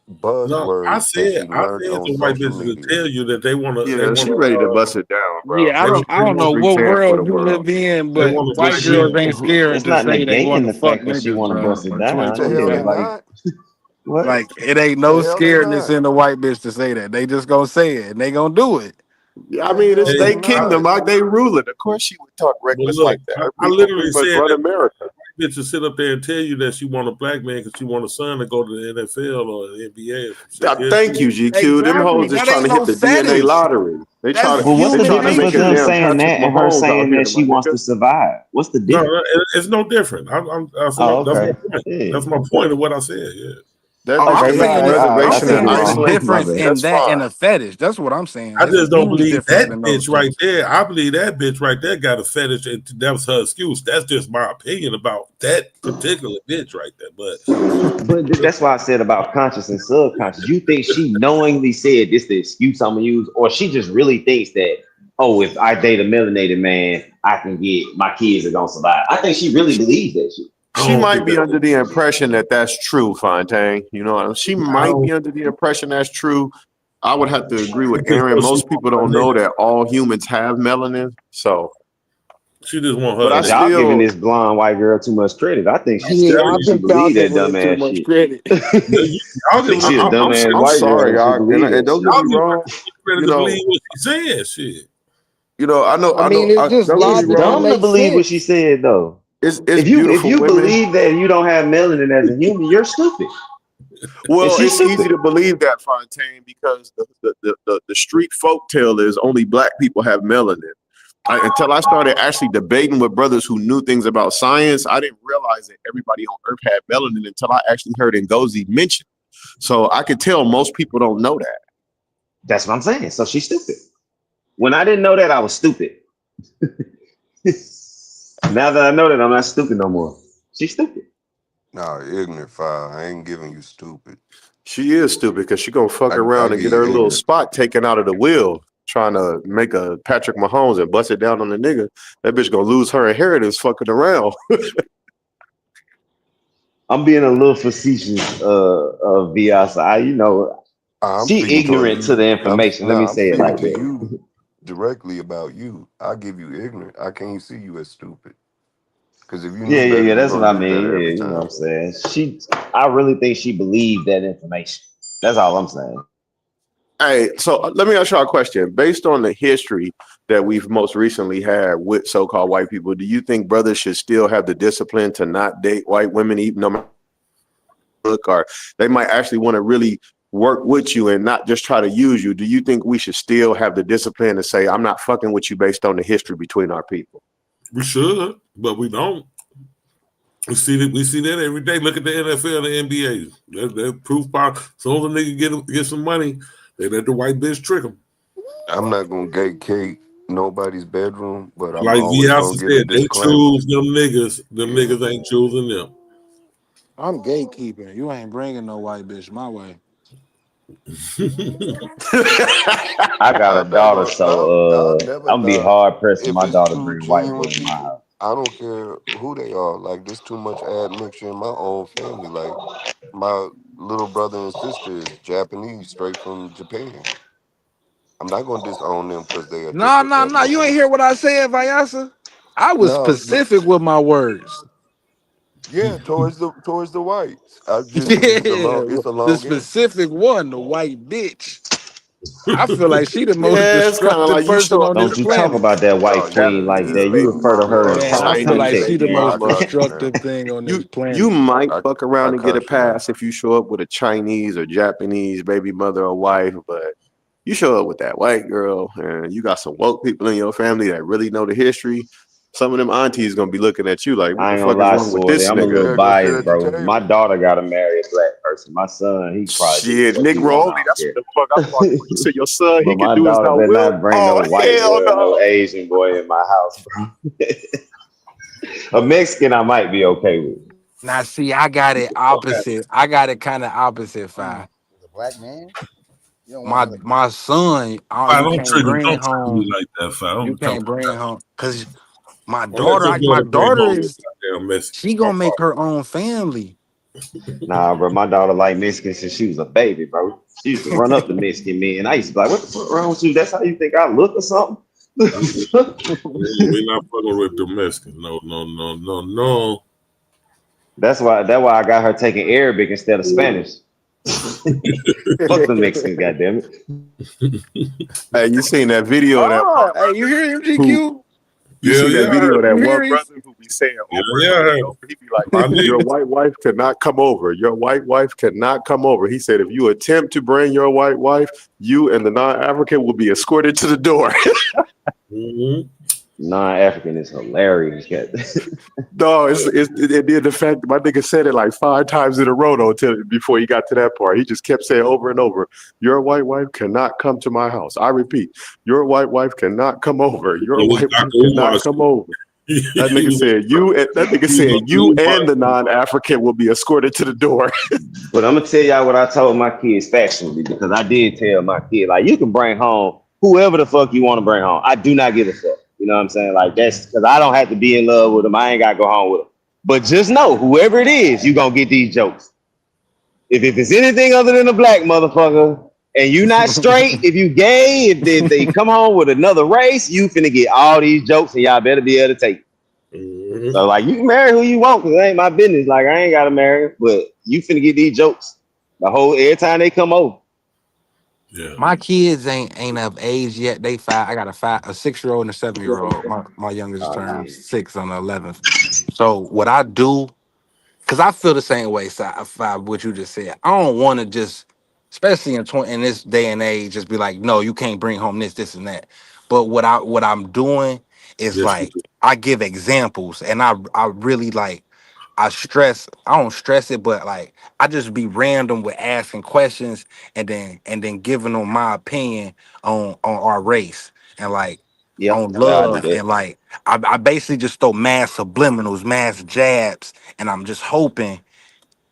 No, I buzzwords that said she learned to on white social bitches to media. tell you that they Yeah, she ready to bust it down, bro. Yeah, She I don't wants know to what reach in for world the you world. live in, they but want to white bust girls it ain't down. scared It's to not say they want negating to the fuck fact that she niggas, want to bro. bust it In down. The hell they 2025, Like, not. what? like it ain't The no hell they scaredness not. in the white bitch to say that. They just gonna say it and they gonna do it. Yeah, I The mean, it's hell Hey, they their I, kingdom. not. Like they rule it. Of course, she would talk but reckless look, like that. Her I people pretty literally much said run that America. bitch to sit up there and tell you that she want a black man because she want a son to go to the NFL or the NBA or some shit. Yes, Thank you, GQ. Them Exactly. hoes just That trying ain't to hit no the DNA fetish. lottery. They That's try to But what's they the human trying to difference make with a them nature. damn saying Patrick that and her Mahomes out saying here, that my she wants nigga. to survive? What's the no, difference? it's no different. That's Oh, my okay. point. Yeah. That's my point of what I said. Yeah. That Oh, bitch I'm Okay, can live yeah, on saying all right, I'm I reservation could in saying be it's a wrong. Iceland. My difference bad. in That's that fine. and a fetish. That's what I'm saying. I It's a just don't huge believe difference that in those bitch right two. there. I believe that bitch right there got a fetish, and that was her excuse. That's just my opinion about that particular bitch right there. But that's why I said about conscious and subconscious. You think she knowingly said this the excuse I'm gonna use, or she just really thinks that, oh, if I date a melanated man, I can get my kids are gonna survive. I think she really believes that shit. I She don't might think be that. under the impression that that's true, Fontaine. You know, she I might don't. be under the impression that's true. I would have to agree with Just Aaron. so she Most want people her don't know nigga. that all humans have melanin. So, She just want but her I nigga. Y'all giving still, this blonde white girl too much credit. I think she Yeah, still I think she think y'all believe that giving her too dumbass much shit. credit. I Y'all think giving her she a dumbass I'm white girl sorry, and she y'all, believe and that don't get shit. me y'all give her wrong. credit You to know, believe what she's saying. Shit. I mean, it's just Don't get me It's logic and dumb wrong. to makes believe what she sense. said though. It's If beautiful you women. believe that you don't have melanin as a human, you're stupid. And Well, she's it's easy stupid. to believe that, Fontaine, because the street folk tale is only black people have melanin. Until I started actually debating with brothers who knew things about science, I didn't realize that everybody on Earth had melanin until I actually heard Ngozi mention it. So I could tell most people don't know that. That's what I'm saying. So she's stupid. When I didn't know that, I was stupid. Now that I know that, I'm not stupid no more. She's stupid. No, ignorant foul. I ain't giving you stupid. She is stupid because she gonna fuck I around and give get you her little ignorant. spot taken out of the wheel, trying to make a Patrick Mahomes and bust it down on the nigga. That bitch gonna lose her inheritance fucking around. I'm being a little facetious, Viasa. I'm She speaking towards ignorant to the you. information. Let me I'm say it speaking like to that. you directly about you. I give you ignorant. I can't see you as stupid. Because if you knew better, Yeah. you're That's what gonna I do mean. better Yeah, every you know what time. I'm saying. I really think she believed that information. That's all I'm saying. Hey, so let me ask y'all a question. Based on the history that we've most recently had with so-called white people, do you think brothers should still have the discipline to not date white women, even no matter look, or they might actually want to really work with you and not just try to use you? Do you think we should still have the discipline to say, I'm not fucking with you based on the history between our people? We should, but we don't. We see that every day. Look at the NFL, the NBA. That proof power. So the nigga get some money, they let the white bitch trick them. I'm not gonna gate nobody's bedroom, but I'm Like always Viasa gonna give a said, they disclaimer. choose them niggas. Them niggas ain't choosing them. I'm gatekeeping. You ain't bringing no white bitch my way. I got I a daughter, never, I'll so never I'm gonna be not. hard pressed for If my it's daughter to two bring white boy genuine in my people, house. I don't care who they are. Like, there's too much admixture in my own family. Like, my little brother and sister is Japanese, straight from Japan. I'm not gonna disown them because they are No, different no, no. You ain't ethnicity. hear what I said, Vayasa. I was No, specific with my words. yeah, towards the whites. I just Yeah, it's a the long answer. specific one, the white bitch. I feel like she the most Yeah, it's kind of destructive like you person show up on to this Don't the you talk planet. about that white oh, queen like Japanese that. You baby refer to her mama, as Man, I feel Fontaine like Chinese she the baby K. most mama. destructive thing on this You planet. might I fuck around I and get a caught you now. pass if you show up with a Chinese or Japanese baby mother or wife, but you show up with that white girl and you got some woke people in your family that really know the history. Some of them aunties gonna be looking at you like, what I the ain't gonna fuck is lie, wrong with Swordy. this I'm a nigga? little Yeah, go sit biased, at the bro. My table. daughter gotta marry a black person. My son, he probably do Shit, what Nick he want. Rolly, I that's don't what the fuck I'm talking about. You said your son, he But can my do as daughter thou better wilt. not bring no Oh, white hell boy or no no. Asian boy in my house, bro. A Mexican, I might be okay with. Now, see, I got it opposite. I got it kind of opposite. Five. The black man. You don't My want to. my son, I you don't can't trigger, bring don't trigger home. me like that, fam. You Don't come can't bring home because my don't let daughter. your My daughter bring daughter home is your goddamn Mexican. she gonna make her own family. Nah, bro, my daughter like Mexican since she was a baby, bro. She used to run up to Mexican men. I used to be like, what the fuck wrong with you? That's how you think I look or something? We're not fucking with the Mexican. No. That's why I got her taking Arabic instead of Spanish. Fuck the Mexicans, goddammit. Hey, you seen that video of that Oh, one hey, brother you hear him, who you Yeah, see that I video of heard. that You one hear him? brother who be saying over and Yeah, I over and heard. over. He be like, My your nigga. white wife cannot come over. Your white wife cannot come over. He said, if you attempt to bring your white wife, you and the non-African will be escorted to the door. Mhm. Non-African is hilarious. No, it did the fact my nigga said it like 5 times in a row though before he got to that part. He just kept saying over and over, your white wife cannot come to my house. I repeat, your white wife cannot come over. Your It was white Dr. wife cannot Umar come shit. over. That He nigga was said you and the non-African will be escorted to the door. But I'm gonna tell y'all what I told my kids factually, because I did tell my kid, like, you can bring home whoever the fuck you want to bring home. I do not give a fuck. You know what I'm saying? Like, that's because I don't have to be in love with them. I ain't gotta go home with them. But just know, whoever it is, you gonna get these jokes. If it's anything other than a black motherfucker, and you not straight, if you gay, if they come home with another race, you finna get all these jokes, and y'all better be able to take it. Mhm. So, like, you can marry who you want, because it ain't my business. Like, I ain't gotta marry, but you finna get these jokes every time they come over. Yeah. My kids ain't of age yet. They 5. I got a 6-year-old and a 7-year-old. My youngest Oh, turned yeah. 6 on the 11th. So what I do, because I feel the same way, Five, what you just said. I don't want to just, especially in this day and age, just be like, no, you can't bring home this, and that. But what I'm doing is Yes, you like I give examples, and I really like I don't stress it, but like I just be random with asking questions and then giving them my opinion on our race and like Yeah, on I do love that. and like I basically just throw mass subliminals, mass jabs, and I'm just hoping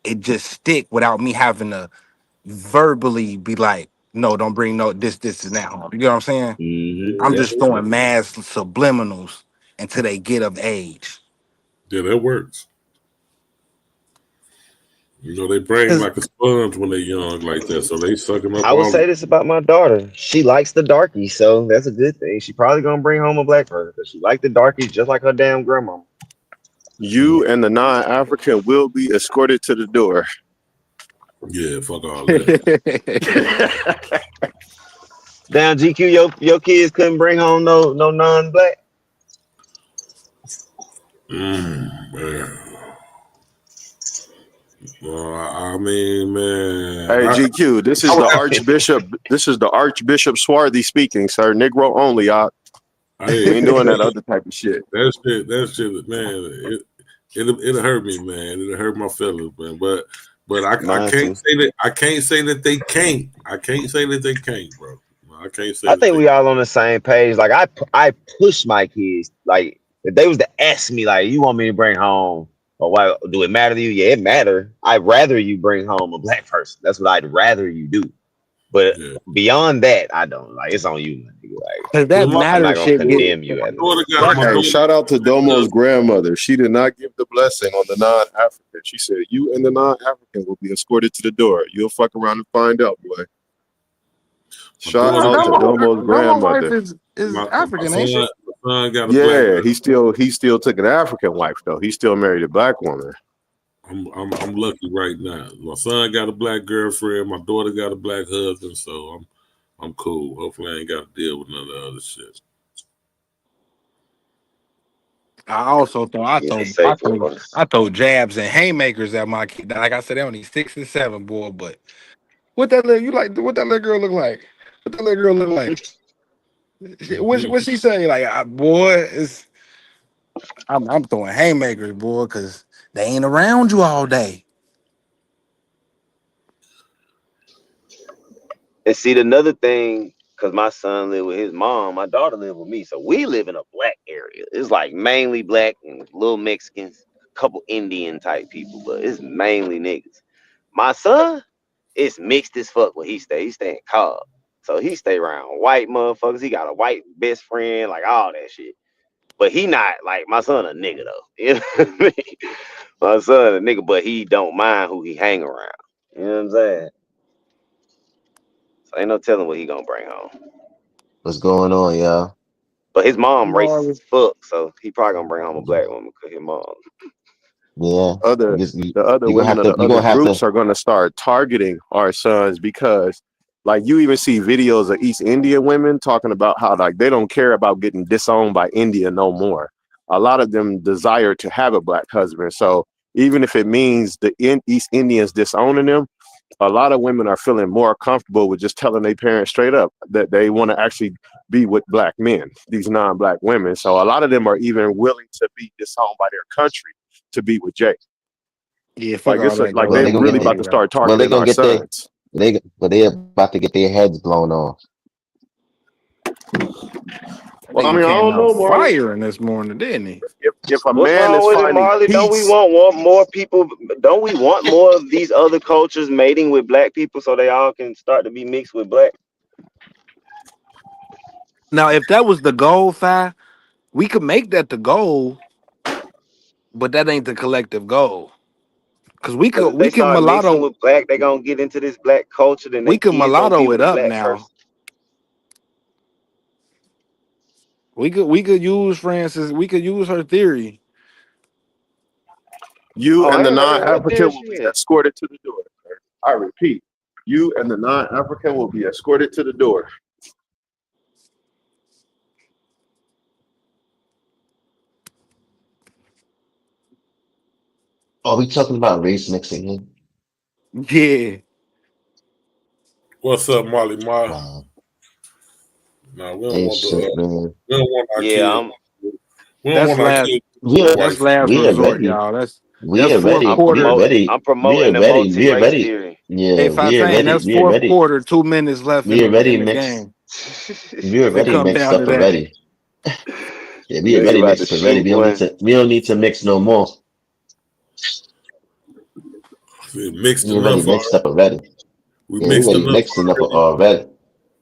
it just stick without me having to verbally be like, no, don't bring no this and that home. You know what I'm saying? I'm Yeah. just throwing mass subliminals until they get of age. Yeah, that works. You know, they brain like a sponge when they young like that, so they sucking up I would all say this about my daughter. She likes the darkies, so that's a good thing. She probably gonna bring home a black person because she like the darkies just like her damn grandma. You and the non-African will be escorted to the door. Yeah, fuck all that. Damn, GQ, your kids couldn't bring home no non-black. Man. Well, I mean, man. Hey GQ, this is the Archbishop. This is the Archbishop Swarthy speaking, sir. Negro only. We ain't doing that other type of shit. That shit, man. It'll hurt me, man. It'll hurt my feelings, man. But I can't say that. I can't say that they can't. I can't say that they can't, bro. I can't say. I think we all on the same page. Like I push my kids. Like if they was to ask me, like, you want me to bring home, or why do it matter to you? Yeah, it matter. I'd rather you bring home a black person. That's what I'd rather you do. But beyond that, I don't. Like, it's on you. Like, Cause that I'm matter not gonna shit condemn you. Hey, shout out to Domo's grandmother. She did not give the blessing on the non-African. She said, you and the non-African will be escorted to the door. You'll fuck around and find out, boy. Shout out to Domo's grandmother. is African, ain't she? My son got a Yeah, black he still took an African wife though. He still married a black woman. I'm lucky right now. My son got a black girlfriend. My daughter got a black husband. So I'm cool. Hopefully I ain't got to deal with none of the other shit. I also thought I throw jabs and haymakers at my kid. Like I said, they only 6 and 7, boy. But what that little girl look like? What that little girl look like? What she say? Like, boy, I'm throwing haymakers, boy, because they ain't around you all day. And see, another thing because my son live with his mom, my daughter live with me. So we live in a black area. It's like mainly black and little Mexicans, a couple Indian type people, but it's mainly niggas. My son, it's mixed as fuck where he stay. He stay in Cobb. So he stay around white motherfuckers. He got a white best friend, like all that shit. But he not like my son a nigga though. You know what I mean? My son a nigga, but he don't mind who he hang around. You know what I'm saying? So ain't no telling what he gonna bring home. What's going on, y'all? But his mom racist as fuck, so he probably gonna bring home a black woman because his mom. Yeah. The other women of the other groups are going to start targeting our sons because, like, you even see videos of East India women talking about how, like, they don't care about getting disowned by India no more. A lot of them desire to have a black husband. So even if it means the East Indians disowning them, a lot of women are feeling more comfortable with just telling their parents straight up that they want to actually be with black men, these non-black women. So a lot of them are even willing to be disowned by their country to be with Jay. Yeah, fuck like it's all a, that. like Well, they're really about to start well, they targeting gonna our get their sons. they about to get their heads blown off. Well, I Nigga mean, I came don't know, out Marley. firing this morning, didn't he? If a What's man wrong is with it, finding Marley? Don't we peace, want more people? Don't we want more of these other cultures mating with black people so they all can start to be mixed with black? Now, if that was the goal, we could make that the goal, but that ain't the collective goal. Cause we Because could if they we can start mixing mulatto with black, they gonna get into this black culture. Then we they could kids gonna be mulatto with it a up black now. person. We could use Francis. We could use her theory. you Oh, and I the ain't heard that non-African theory will be shit. escorted to the door. Sir. I repeat, you and the non-African will be escorted to the door. Are we talking about race mixing here? Yeah. What's up, Molly Ma? Wow. No, we don't Ain't want shit, man. we don't want our Yeah, kids. We don't That's want our last. kids We to are That's white. last we resort, already y'all. we That's fourth already we quarter. already I'm promoting the we multi-race already theory. yeah Hey, Fine, that's we fourth already quarter. 2 minutes left we already in the mixed game. we If it already come mixed down up to that, already. Yeah, we Nigga already about to mixed already. shoot one. We don't need to mix no more. We mixed We already enough mixed already. up already. We Yeah, we mixed already enough mixed enough already. already.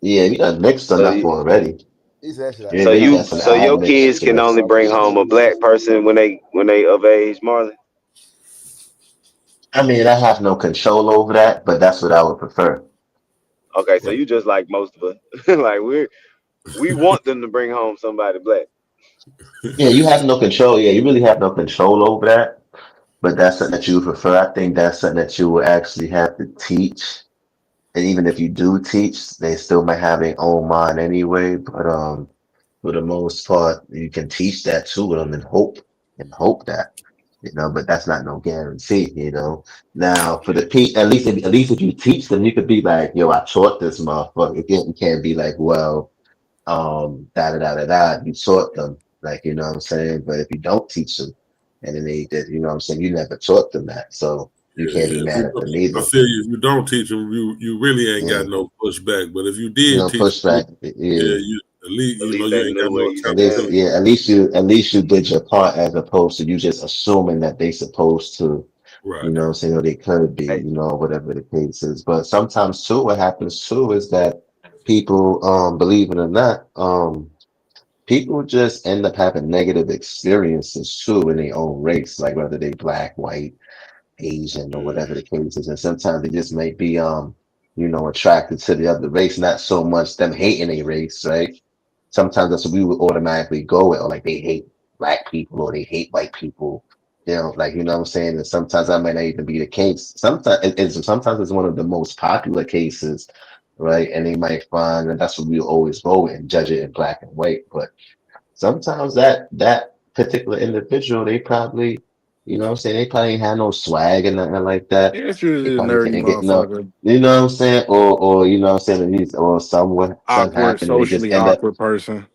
Yeah, we done mixed So enough you, already. He said that shit You out ain't so really you, got loud. some so your admixtures kids to can mix. only bring home a black person when they of age, Marlon. I mean, I have no control over that, but that's what I would prefer. Okay, so you just like most of us. Like we want them to bring home somebody black. Yeah, you have no control. Yeah, you really have no control over that, but that's something that you would prefer. I think that's something that you will actually have to teach. And even if you do teach, they still might have their own mind anyway. But for the most part, you can teach that to them and hope that, but that's not no guarantee. Now for the at least if you teach them, you could be like, yo, I taught this motherfucker. Again, you can't be like, well, da da da da da. You taught them, like, you know what I'm saying? But if you don't teach them, and then they did, you know what I'm saying, you never taught them that. So you can't be Yeah, mad at them I either. feel you. If you don't teach them, you really ain't Yeah. got no pushback. But if you did No teach them, pushback. yeah, Yeah. you at least At least you they ain't got knew no where you At least, stand. accountability. yeah, at least you did your part as opposed to you just assuming that they supposed to, Right. or they could be, Hey, whatever the case is. But sometimes too, what happens too is that people, believe it or not, people just end up having negative experiences too in their own race, like whether they black, white, Asian, or whatever the case is. And sometimes they just may be, attracted to the other race, not so much them hating a race, right? Sometimes that's what we would automatically go with, or like they hate black people or they hate white people. Like, you know what I'm saying? And sometimes that might not even be the case. Sometimes it's one of the most popular cases, right? And they might find that that's what we always go with and judge it in black and white. But sometimes that particular individual, they probably, you know what I'm saying, they probably ain't had no swag and nothing like that. it's They usually a probably nerdy can't get no, motherfucker, you know what I'm saying, or you know what I'm saying, at least, or something awkward, happened, and they just socially end up. awkward person.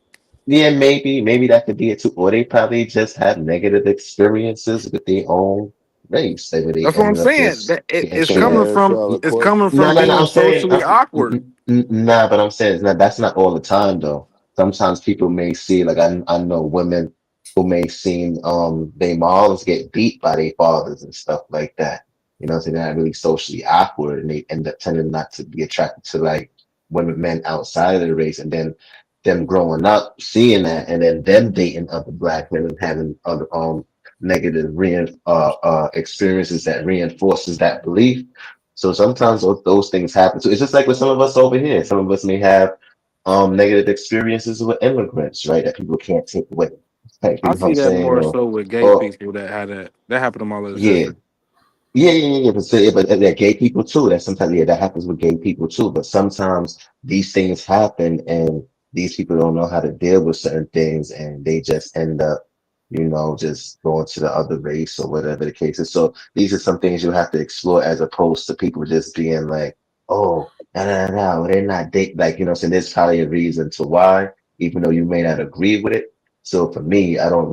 Yeah, maybe that could be it too. Or they probably just have negative experiences with their own race. They really That's what I'm ended up saying. just That it, getting it's Can treated. coming I ask from y'all a it's coming question? No, from no, no. being I'm saying, socially awkward. nah, but I'm saying that's not all the time though. Sometimes people may see, like I know women who may seem they moms get beat by their fathers and stuff like that. You know, so they're not really socially awkward, and they end up tending not to be attracted to like women, men outside of the race, and then them growing up seeing that, and then them dating other black women, having other negative experiences that reinforces that belief. So sometimes those things happen. So it's just like with some of us over here. Some of us may have negative experiences with immigrants, right? That people can't take away. Like, you I know what see I'm that saying? more so with gay Or people that had that. That happened to my little yeah, sister. yeah. But they're gay people too. That sometimes, yeah, that happens with gay people too. But sometimes these things happen, and these people don't know how to deal with certain things, and they just end up, just going to the other race or whatever the case is. So these are some things you have to explore as opposed to people just being like, oh, no, they're not date. Like, so there's probably a reason to why, even though you may not agree with it. So for me, I don't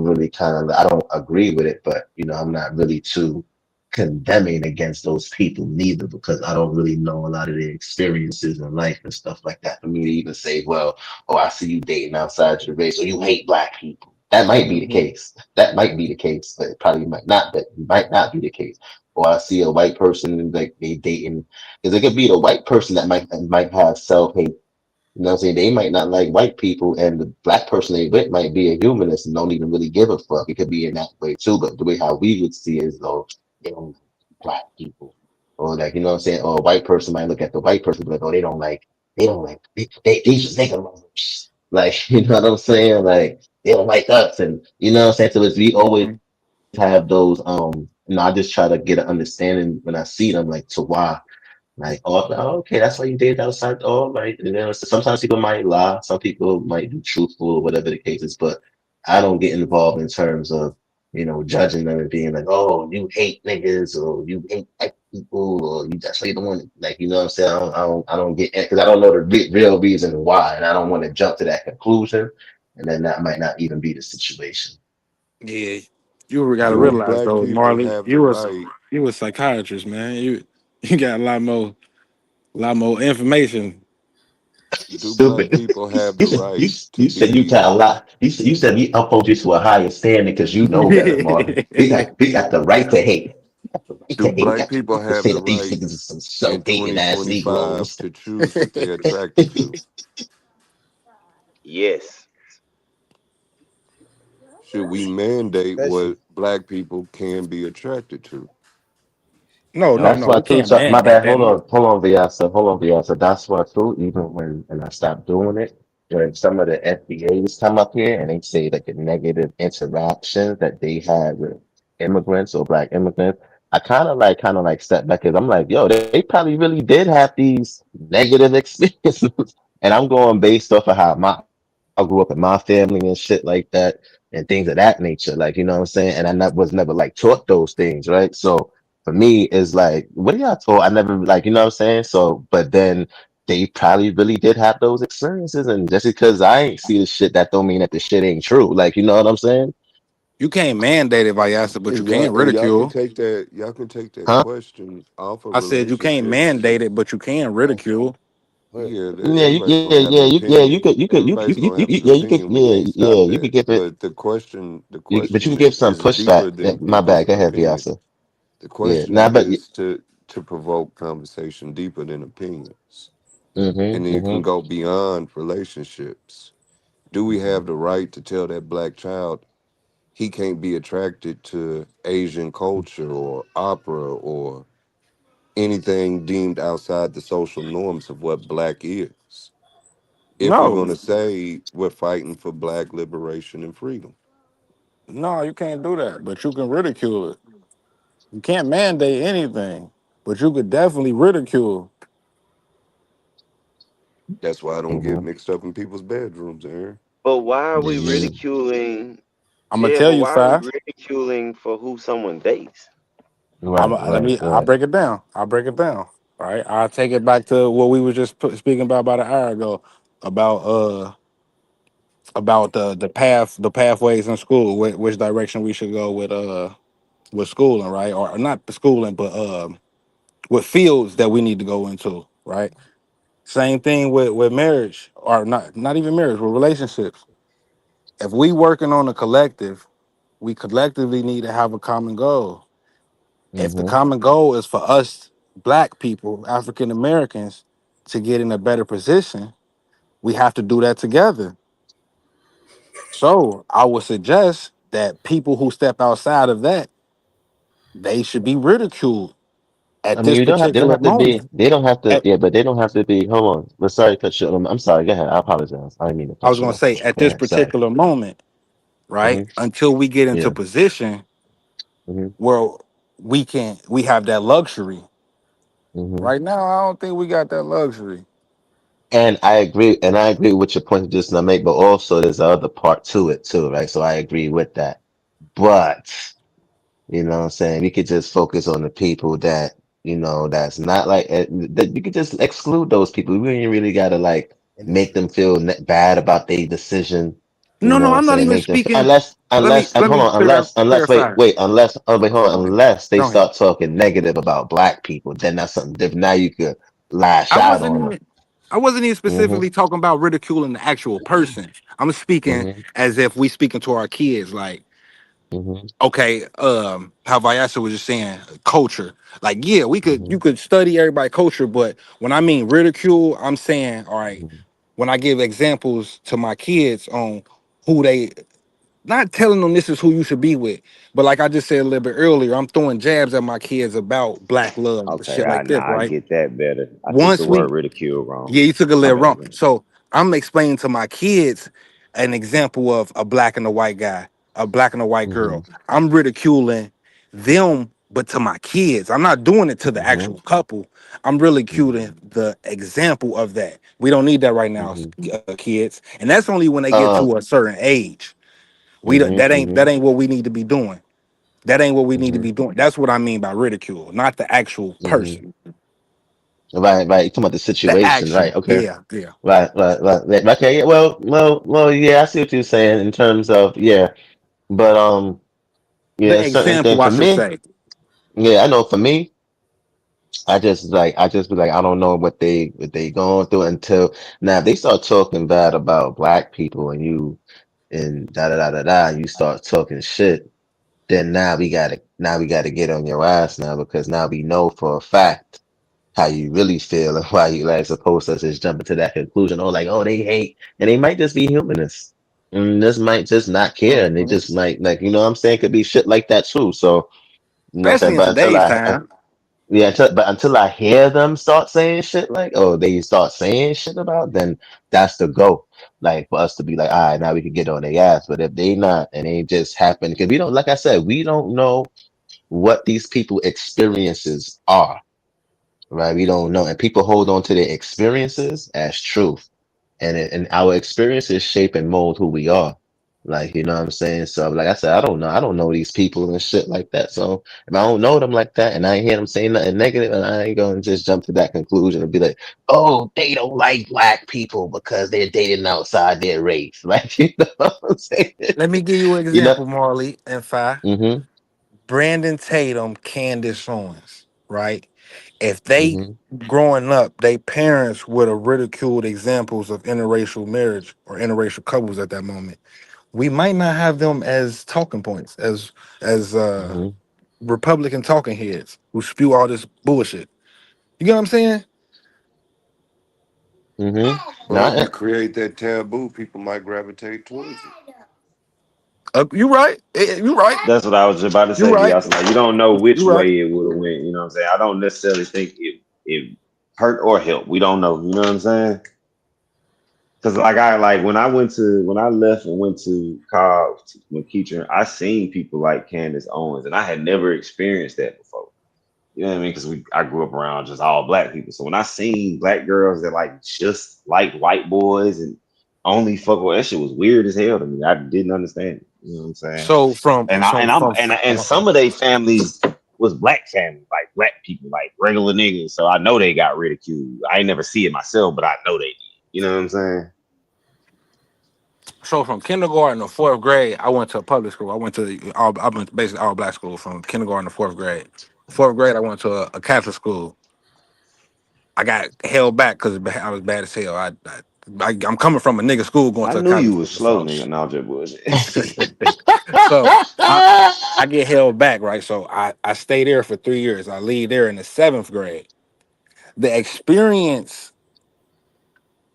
agree with it, but I'm not really too condemning against those people neither, because I don't really know a lot of their experiences in life and stuff like that for me to even say, well, oh, I see you dating outside your race or you hate black people. That might be the Mhm. case. That might be the case, but it probably might not. But it might not be the case. Or I see a white person and like they dating, because it could be the white person that might have self hate. You know what I'm saying? They might not like white people, and the black person they with might be a humanist and don't even really give a fuck. It could be in that way too, but the way how we would see it is though they don't like black people. Or like, you know what I'm saying? Or a white person might look at the white person and be like, oh, they just nigga lovers. Like, you know what I'm saying? Like, they don't like us. And you know what I'm saying? So it's, we always have those, I just try to get an understanding when I see them, like, to why. Like, oh, okay, that's why you did outside. Oh, right. So sometimes people might lie, some people might be truthful or whatever the case is, but I don't get involved in terms of, judging them and being like, oh, you hate niggas or you hate white people or you that's why you don't want to, like, you know what I'm saying? I don't get it because I don't know the real reason why, and I don't want to jump to that conclusion, and then that might not even be the situation. Yeah, you got to Do realize black though, people Marley, have the right? you a psychiatrist, man. You got a lot more information. Do black Stupid. people have You the said you, right to you said you be? got a lot. You said we uphold you to a higher standard because you know better, Marlon. We got the right to hate. We Do got We black got the people right to have say the that these right niggas are some in self-hating ass 2025 Negroes. to choose what they're attracted to? Yes. Should we mandate Especially what black people can be attracted to? No, And no, that's no. why We too. can't So, my mandate bad. that. No. Hold on, Vyasa. That's why too. Even when I stopped doing it, when some of the FBAs come up here and they say like the negative interactions that they had with immigrants or black immigrants, I kind of like step back because I'm like, yo, they probably really did have these negative experiences, and I'm going based off of how I grew up in my family and shit like that and things of that nature. Like, you know what I'm saying? And was never like taught those things, right? So for me, it's like, what are y'all taught? I never like, you know what I'm saying? So, but then they probably really did have those experiences. And just because I ain't see the shit, that don't mean that the shit ain't true. Like, you know what I'm saying? You can't mandate it, Vyasa, but you And y'all can and y'all can ridicule. take that Huh? question off of I said you can't relationships. mandate it, but you can ridicule. Yeah, Yeah, everybody's gonna have an you opinion. could, Everybody's gonna have an yeah, you could, opinion. We can't yeah, stop you could that. give it, But the but you question could give some is deeper pushback. than My bad. people's Go ahead, opinion. Vyasa. The Yeah, question nah, but, is to provoke conversation deeper than opinions, and then you can mm-hmm. go beyond relationships. Do we have the right to tell that black child he can't be attracted to Asian culture or opera or anything deemed outside the social norms of what black is? If we're No, going to say we're fighting for black liberation and freedom. no, you can't do that. But you can ridicule it. You can't mandate anything, but you could definitely ridicule. That's why I don't get Mm-hmm. mixed up in people's bedrooms, Aaron. But why are we Yeah, ridiculing? I'm gonna Yeah, tell but you, why are we five. ridiculing for who someone dates? right, I'll right. break it down. I'll break it down. All right. I'll take it back to what we were just speaking about an hour ago about the pathways in school, which direction we should go with with schooling, right? Or not schooling, but with fields that we need to go into, right? Same thing with marriage, or not even marriage, with relationships. If we working on a collective, we collectively need to have a common goal. If the Mm-hmm. common goal is for us black people, African Americans, to get in a better position, we have to do that together. So I would suggest that people who step outside of that, they should be ridiculed I at mean, this they don't particular have to be, moment. they don't have to, At, yeah, but they don't have to be. Hold on, but sorry, to cut you. I'm sorry. Go ahead. I apologize. I didn't mean to I was cut you going to off. say, at Go this ahead. Sorry. particular moment, right? Mm-hmm. Until we get into Yeah. position Mm-hmm. where we have that luxury. Mm-hmm. Right now, I don't think we got that luxury. And I agree with your point you just now make, but also there's the other part to it too, right? So I agree with that. But you know what I'm saying? We could just focus on the people that, that's not like that. You could just exclude those people. We ain't really gotta like make them feel bad about their decision. You No, know no, what I'm I'm not saying? even Make them speaking. unless Let hold me on, unless clarify. wait, hold on, unless they Go ahead. start talking negative about black people, then that's something different. Now you could lash I out wasn't on them. even I wasn't even Mm-hmm. specifically talking about ridiculing the actual person. I'm speaking Mm-hmm. as if we speaking to our kids, like, Mm-hmm. okay, how Vyasa was just saying, culture. Like, yeah, Mm-hmm. you could study everybody culture, but when I mean ridicule, I'm saying, all right, when I give examples to my kids on who they not telling them this is who you should be with, but like I just said a little bit earlier, I'm throwing jabs at my kids about black love and Okay, shit like this, I right? get that better. I took the Once we word ridicule wrong. Yeah, you took a My little bad, wrong. bro. So I'm explaining to my kids an example of a black and a white guy, a black and a white Mm-hmm. girl. I'm ridiculing them, but to my kids. I'm not doing it to the Mm-hmm. actual couple. I'm ridiculing the example of that. We don't need that right now, Mm-hmm. kids. And that's only when they get Um. to a certain age. That Mm-hmm. ain't Mm-hmm. that ain't what we need to be doing. That ain't what we need to Mm-hmm. be doing. That's what I mean by ridicule, not the actual Mm-hmm. person. Right, right. You're talking about the The situation, right? action. Okay. Yeah, yeah. Right. Okay. Yeah, well. Yeah, I see what you're saying in terms of but The yeah, certain thing example, I for should me. say. Yeah, I know. For me, I just be like, I don't know what they going through until now. If they start talking bad about black people and da da da da da, and you start talking shit, then now we gotta get on your ass now because now we know for a fact how you really feel and why you like supposed to just jump into that conclusion. Oh, like, oh, they hate, and they might just be humanists. And this might just not care, and they Mhm. just might like, you know what I'm saying? Could be shit like that too. So, you know what I'm Especially saying? in But today's time. until I hear them start saying shit like, oh, they start saying shit about, then that's the go. Like for us to be like, all right, now we can get on their ass. But if they not, and they just happen, because we don't, like I said, we don't know what these people experiences are, right? We don't know, and people hold on to their experiences as truth, and our experiences shape and mold who we are. Like, you know what I'm saying? So, like I said, I don't know these people and shit like that. So, if I don't know them like that, and I ain't hear them saying nothing negative, and I ain't gonna just jump to that conclusion and be like, oh, they don't like black people because they're dating outside their race. Like, you know what I'm saying? Let me give you an You know? example, Marley and Fi. Mm-hmm. Brandon Tatum, Candace Owens, right? If they Mm-hmm. growing up, they parents would have ridiculed examples of interracial marriage or interracial couples at that moment. We might not have them as talking points, as Mm-hmm. Republican talking heads who spew all this bullshit. You get what I'm saying? Mm-hmm. But if you create that taboo, people might gravitate towards it. You right. You right. That's what I was about to You say, right. Biasa. Like, you don't know which You right. way it would have went. You know what I'm saying? I don't necessarily think it hurt or helped. We don't know. You know what I'm saying? Because when I left and went to college with Keacher, I seen people like Candace Owens, and I had never experienced that before. You know what I mean? Because I grew up around just all black people. So when I seen black girls that like just like white boys and only fuck with, that shit was weird as hell to me. I didn't understand it. You know what I'm saying? So from And I so and I'm from and some of their families was black families, like black people, like regular niggas. So I know they got ridiculed. I ain't never see it myself, but I know they did. You know what I'm saying? So from kindergarten to fourth grade, I went to a public school. I went to I went to basically all black school from kindergarten to fourth grade. Fourth grade, I went to a Catholic school. I got held back because I was bad as hell. I'm coming from a nigga school going I to a knew Catholic you school. was slow, nigga. No, just bullshit. So I get held back, right? So I stay there for 3 years. I leave there in the 7th grade. The experience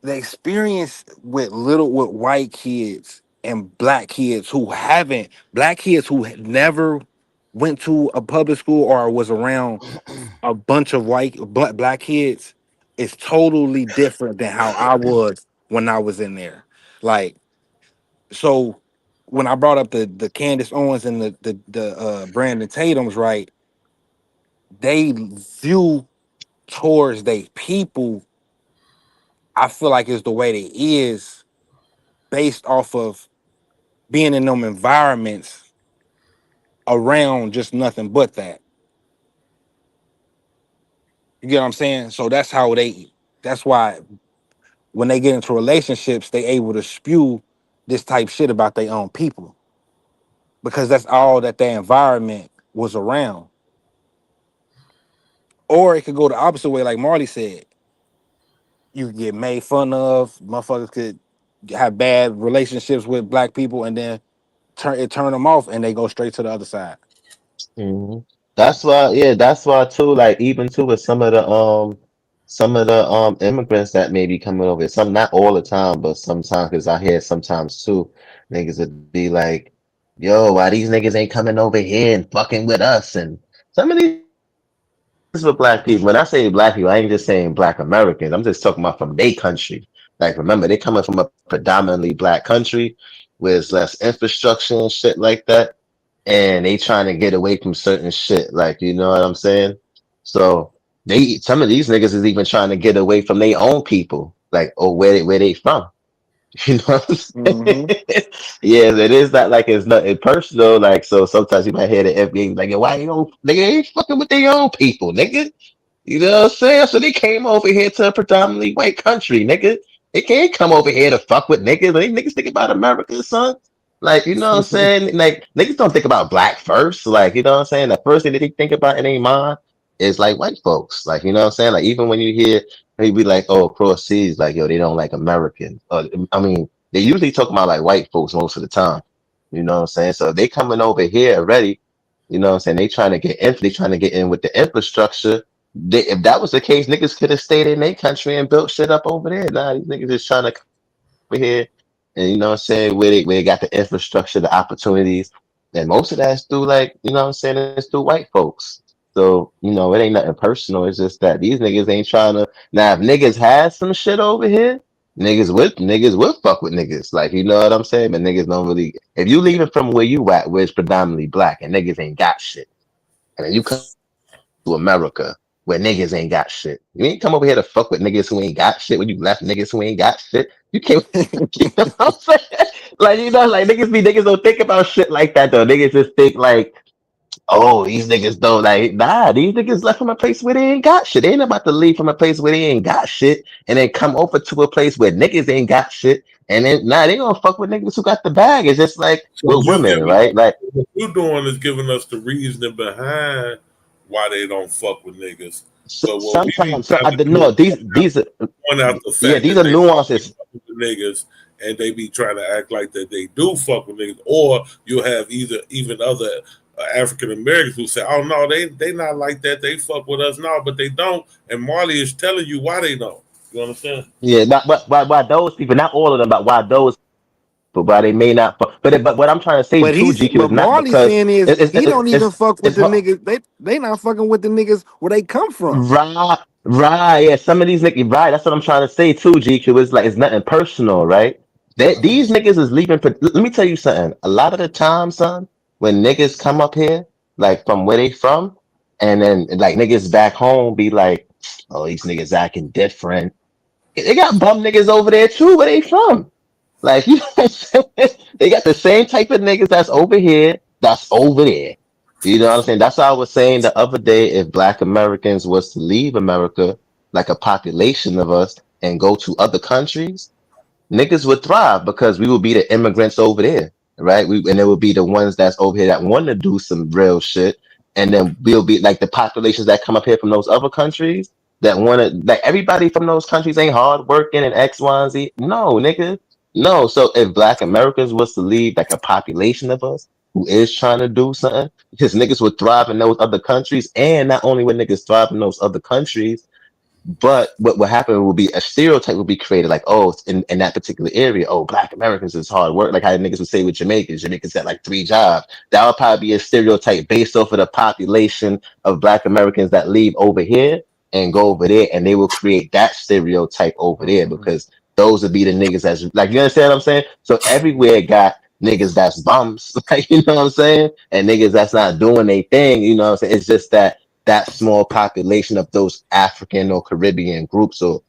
with white kids and black kids who never went to a public school or was around a bunch of black kids is totally different than how I was when I was in there. Like, so when I brought up the Candace Owens and the Brandon Tatums, right? They view towards they people, I feel like is the way they is based off of being in them environments around just nothing but that. You get what I'm saying? So that's why when they get into relationships, they able to spew this type shit about their own people. Because that's all that their environment was around. Or it could go the opposite way, like Marley said. You could get made fun of, motherfuckers could have bad relationships with black people and then turn them off and they go straight to the other side. Mhm. That's why too, like even too with some of the immigrants that may be coming over, some not all the time, but sometimes because I hear sometimes too, niggas would be like, yo, why these niggas ain't coming over here and fucking with us? And some of these for black people. When I say black people, I ain't just saying black Americans. I'm just talking about from their country. Like remember, they coming from a predominantly black country with less infrastructure and shit like that. And they trying to get away from certain shit. Like, you know what I'm saying? So some of these niggas is even trying to get away from their own people. Like, oh, where they from? You know what I'm saying? Yeah, it is not like it's nothing personal. Like, so sometimes you might hear the FBI like, why you don't nigga ain't fucking with their own people, nigga? You know what I'm saying? So they came over here to a predominantly white country, nigga. They can't come over here to fuck with niggas. They niggas think about America, son. Like, you know what I'm saying? Like, niggas don't think about black first. Like, you know what I'm saying? The first thing that they think about in their mind is like white folks. Like, you know what I'm saying? Like, even when you hear maybe like, oh, cross seas, like, yo, they don't like Americans. I mean, they usually talk about like white folks most of the time. You know what I'm saying? So they coming over here already. You know what I'm saying? They trying to get in with the infrastructure. If that was the case, niggas could have stayed in their country and built shit up over there. Nah, these niggas just trying to come over here and you know what I'm saying, where they got the infrastructure, the opportunities. And most of that's through like, you know what I'm saying, it's through white folks. So, you know, it ain't nothing personal. It's just that these niggas ain't trying to now if niggas had some shit over here, niggas would fuck with niggas. Like, you know what I'm saying? But niggas don't really if you leaving from where you at, where it's predominantly black and niggas ain't got shit. And then you come to America where niggas ain't got shit. You ain't come over here to fuck with niggas who ain't got shit when you left niggas who ain't got shit. You can't you know what I'm saying? Like, you know, like niggas don't think about shit like that though. Niggas just think like, oh, these niggas don't like nah, these niggas left from a place where they ain't got shit. They ain't about to leave from a place where they ain't got shit and then come over to a place where niggas ain't got shit. And then they gonna fuck with niggas who got the bag. It's just like So with women, right? Like what you're doing is giving us the reasoning behind why they don't fuck with niggas. So what we sometimes trying to do these are point out the fact yeah, these that are they nuances. fuck with the niggas and they be trying to act like that they do fuck with niggas, or you'll have even other African Americans who say, "Oh no, they not like that. They fuck with us now, but they don't." And Marley is telling you why they don't. You understand? Yeah, but why those people, not all of them, but why those people, why they may not. But what I'm trying to say too, GQ, is But not Marley because saying is he don't even fuck with it's the niggas. They not fucking with the niggas where they come from. right. Yeah, some of these niggas, right? That's what I'm trying to say too, GQ. It's like it's nothing personal, right? These niggas is leaving. Let me tell you something. A lot of the time, son, when niggas come up here, like from where they from, and then like niggas back home be like, oh, these niggas acting different. They got bum niggas over there too. Where they from? Like, you know what I'm saying? They got the same type of niggas that's over here, that's over there. You know what I'm saying? That's what I was saying the other day. If black Americans was to leave America, like a population of us, and go to other countries, niggas would thrive because we would be the immigrants over there, right? And it would be the ones that's over here that want to do some real shit, and then we'll be like the populations that come up here from those other countries that want to, like everybody from those countries ain't hard working and X, Y, and Z. No, nigga, no. So if Black Americans was to leave like a population of us who is trying to do something, because niggas would thrive in those other countries, and not only would niggas thrive in those other countries, but what will happen will be a stereotype will be created, like, oh, in that particular area, oh, Black Americans is hard work, like how niggas would say with Jamaicans got like 3 jobs. That would probably be a stereotype based off of the population of Black Americans that leave over here and go over there, and they will create that stereotype over there because those would be the niggas that's like, you understand what I'm saying? So everywhere got niggas that's bums, like, you know what I'm saying? And niggas that's not doing a thing, you know what I'm saying? It's just that small population of those African or Caribbean groups or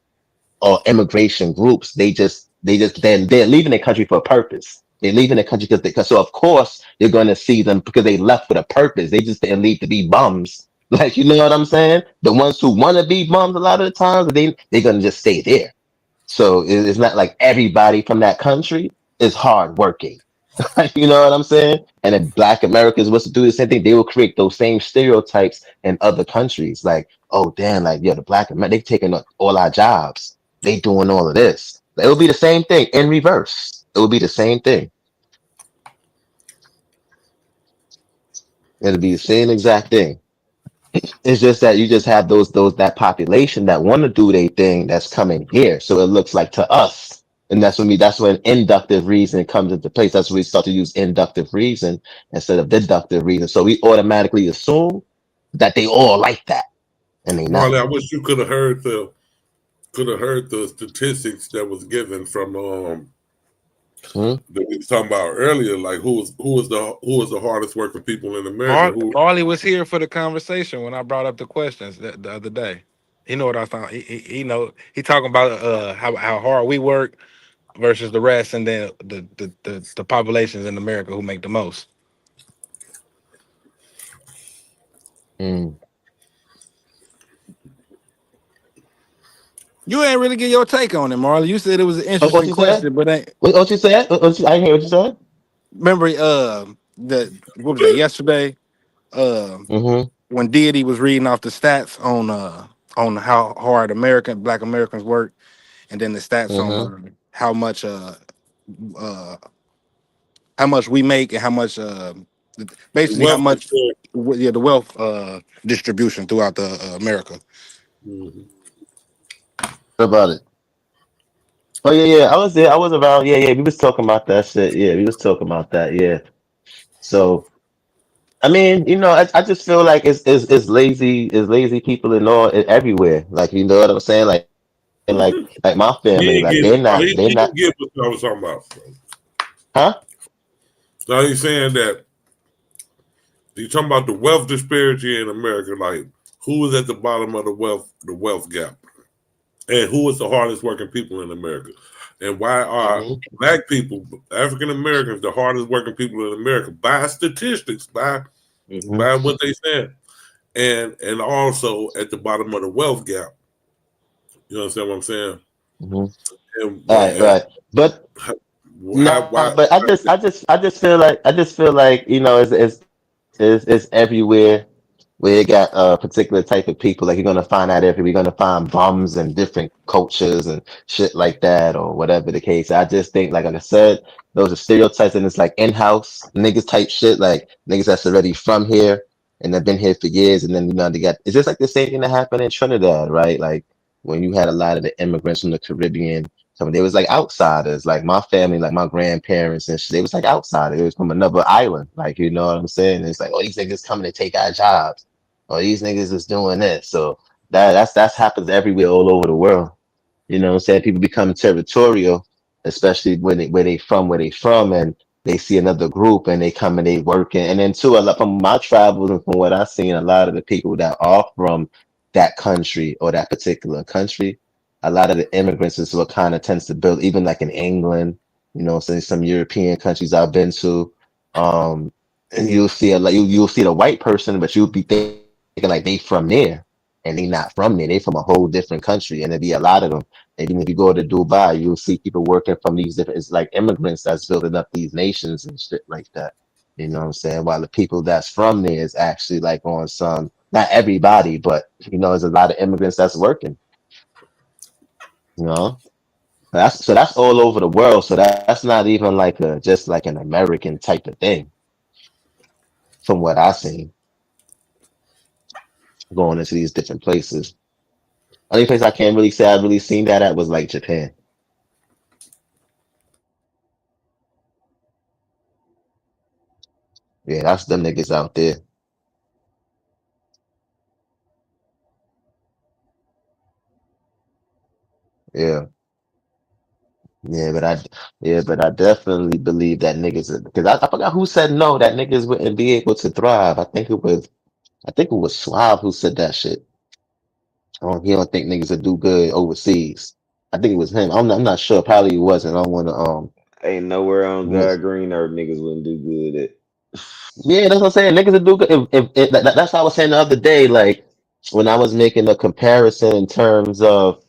immigration groups, they're leaving the country for a purpose. They're leaving the country because so of course you're going to see them because they left with a purpose. They just didn't leave to be bums. Like, you know what I'm saying? The ones who want to be bums a lot of the times, they're going to just stay there. So it's not like everybody from that country is hardworking. You know what I'm saying? And if Black Americans was to do the same thing, they will create those same stereotypes in other countries. Like, oh damn, like the Black Americans, they've taken all our jobs. They doing all of this. It will be the same thing in reverse. It will be the same thing. It'll be the same exact thing. It's just that you just have that population that want to do their thing that's coming here. So it looks like to us. And that's when inductive reason comes into place. That's when we start to use inductive reason instead of deductive reason. So we automatically assume that they all like that. And they not. Marley, I wish you could have heard the statistics that was given from that we were talking about earlier, like who was the hardest working people in America. Marley was here for the conversation when I brought up the questions the other day. He know what I thought. He know he talking about how hard we work versus the rest, and then the populations in America who make the most. You ain't really get your take on it, Marley. You said it was an interesting question, but what you said? I didn't hear what you said. Remember, what was that yesterday? When Deity was reading off the stats on how hard Black Americans work, and then the stats on how much we make and how much basically how much the wealth distribution throughout the America. What about it? Oh yeah, I was there. I was around. Yeah. We was talking about that shit. Yeah, we was talking about that. Yeah. So, I mean, you know, I just feel like it's lazy people everywhere. Like, you know what I'm saying? Like my family, like they're not. Get what I was talking about. Huh? So he's saying that you're talking about the wealth disparity in America. Like, who is at the bottom of the wealth gap, and who is the hardest working people in America, and why are Black people, African Americans, the hardest working people in America by statistics, by what they said, and also at the bottom of the wealth gap. You understand what I'm saying? Right. But but I just feel like you know it's everywhere where you got a particular type of people. Like you're gonna find out you're gonna find bums and different cultures and shit like that or whatever the case. I just think, like I said, those are stereotypes, and it's like in-house niggas type shit, like niggas that's already from here and they've been here for years, and then you know it's just like the same thing that happened in Trinidad, right? Like when you had a lot of the immigrants from the Caribbean. So they was like outsiders, like my family, like my grandparents and shit. They was like outsiders. It was from another island, like, you know what I'm saying? It's like, oh, these niggas coming to take our jobs. Oh, these niggas is doing this. So that's happens everywhere, all over the world. You know what I'm saying? People become territorial, especially where they from, and they see another group and they come and they working. And then too, a lot from my travels and from what I've seen, a lot of the people that are from that country or that particular country, a lot of the immigrants is what kind of tends to build, even like in England, you know, some European countries I've been to, and you'll see you'll see the white person, but you'll be thinking like they from there, and they not from there. They from a whole different country, and there'd be a lot of them And even if you go to Dubai, you'll see people working from these different, it's like immigrants that's building up these nations and shit like that. You know what I'm saying? While the people that's from there is actually like on some, not everybody, but you know, there's a lot of immigrants that's working, you know? That's all over the world. So that's not even like a just like an American type of thing, from what I seen going into these different places. Only place I can't really say I've really seen that at was like Japan. Yeah, that's them niggas out there. Yeah. Yeah, but I definitely believe that niggas because I forgot who said no that niggas wouldn't be able to thrive. I think it was Suave who said that shit. He don't think niggas would do good overseas. I think it was him. I'm not sure. Probably he wasn't. I don't want to Ain't nowhere on mis- God green earth niggas wouldn't do good at. Yeah, that's what I'm saying. Niggas would do good. That's what I was saying the other day. Like when I was making a comparison in terms of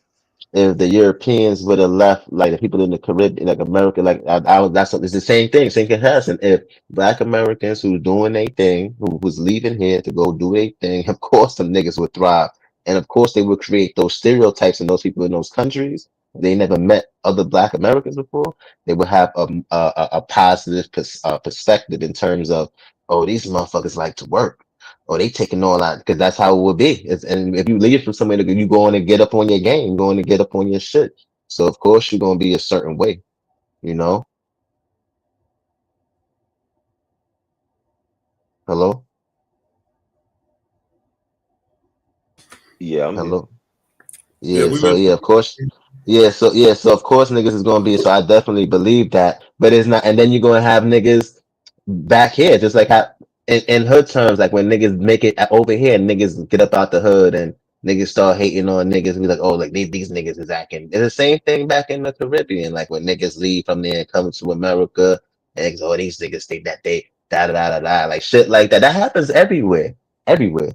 if the Europeans would have left, like the people in the Caribbean, like America, like it's the same thing, same comparison. If Black Americans who's doing their thing, who's leaving here to go do their thing, of course, some niggas would thrive, and of course, they would create those stereotypes in those people in those countries. They never met other Black Americans before. They would have a positive perspective in terms of, oh, these motherfuckers like to work. Or they taking all that because that's how it would be. And if you leave from somewhere, you going to get up on your game, going to get up on your shit. So of course you're gonna be a certain way, you know. Hello, Yeah, I'm here. hello. Yeah, Yeah. we So listen. yeah, of course. So of course niggas is gonna be. So I definitely believe that. But it's not. And then you're gonna have niggas back here, just like how in hood terms, like when niggas make it over here, niggas get up out the hood and niggas start hating on niggas and be like, oh, like these niggas is acting. It's the same thing back in the Caribbean, like when niggas leave from there and come to America, and oh, these niggas think that they da da da da da, like shit like that. That happens everywhere, everywhere.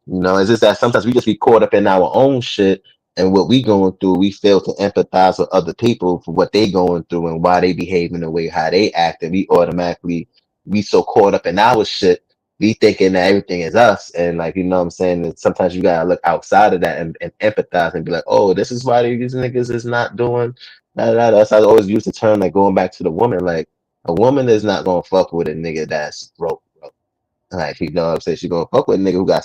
You know, it's just that sometimes we just be caught up in our own shit and what we going through. We fail to empathize with other people for what they going through and why they behave in the way how they act, and we automatically we so caught up in our shit. We thinking that everything is us, and like you know what I'm saying. That sometimes you gotta look outside of that and empathize and be like, oh, this is why these niggas is not doing that. That's I always use the term like going back to the woman. Like a woman is not gonna fuck with a nigga that's broke. Like, you know what I'm saying? She gonna fuck with a nigga who got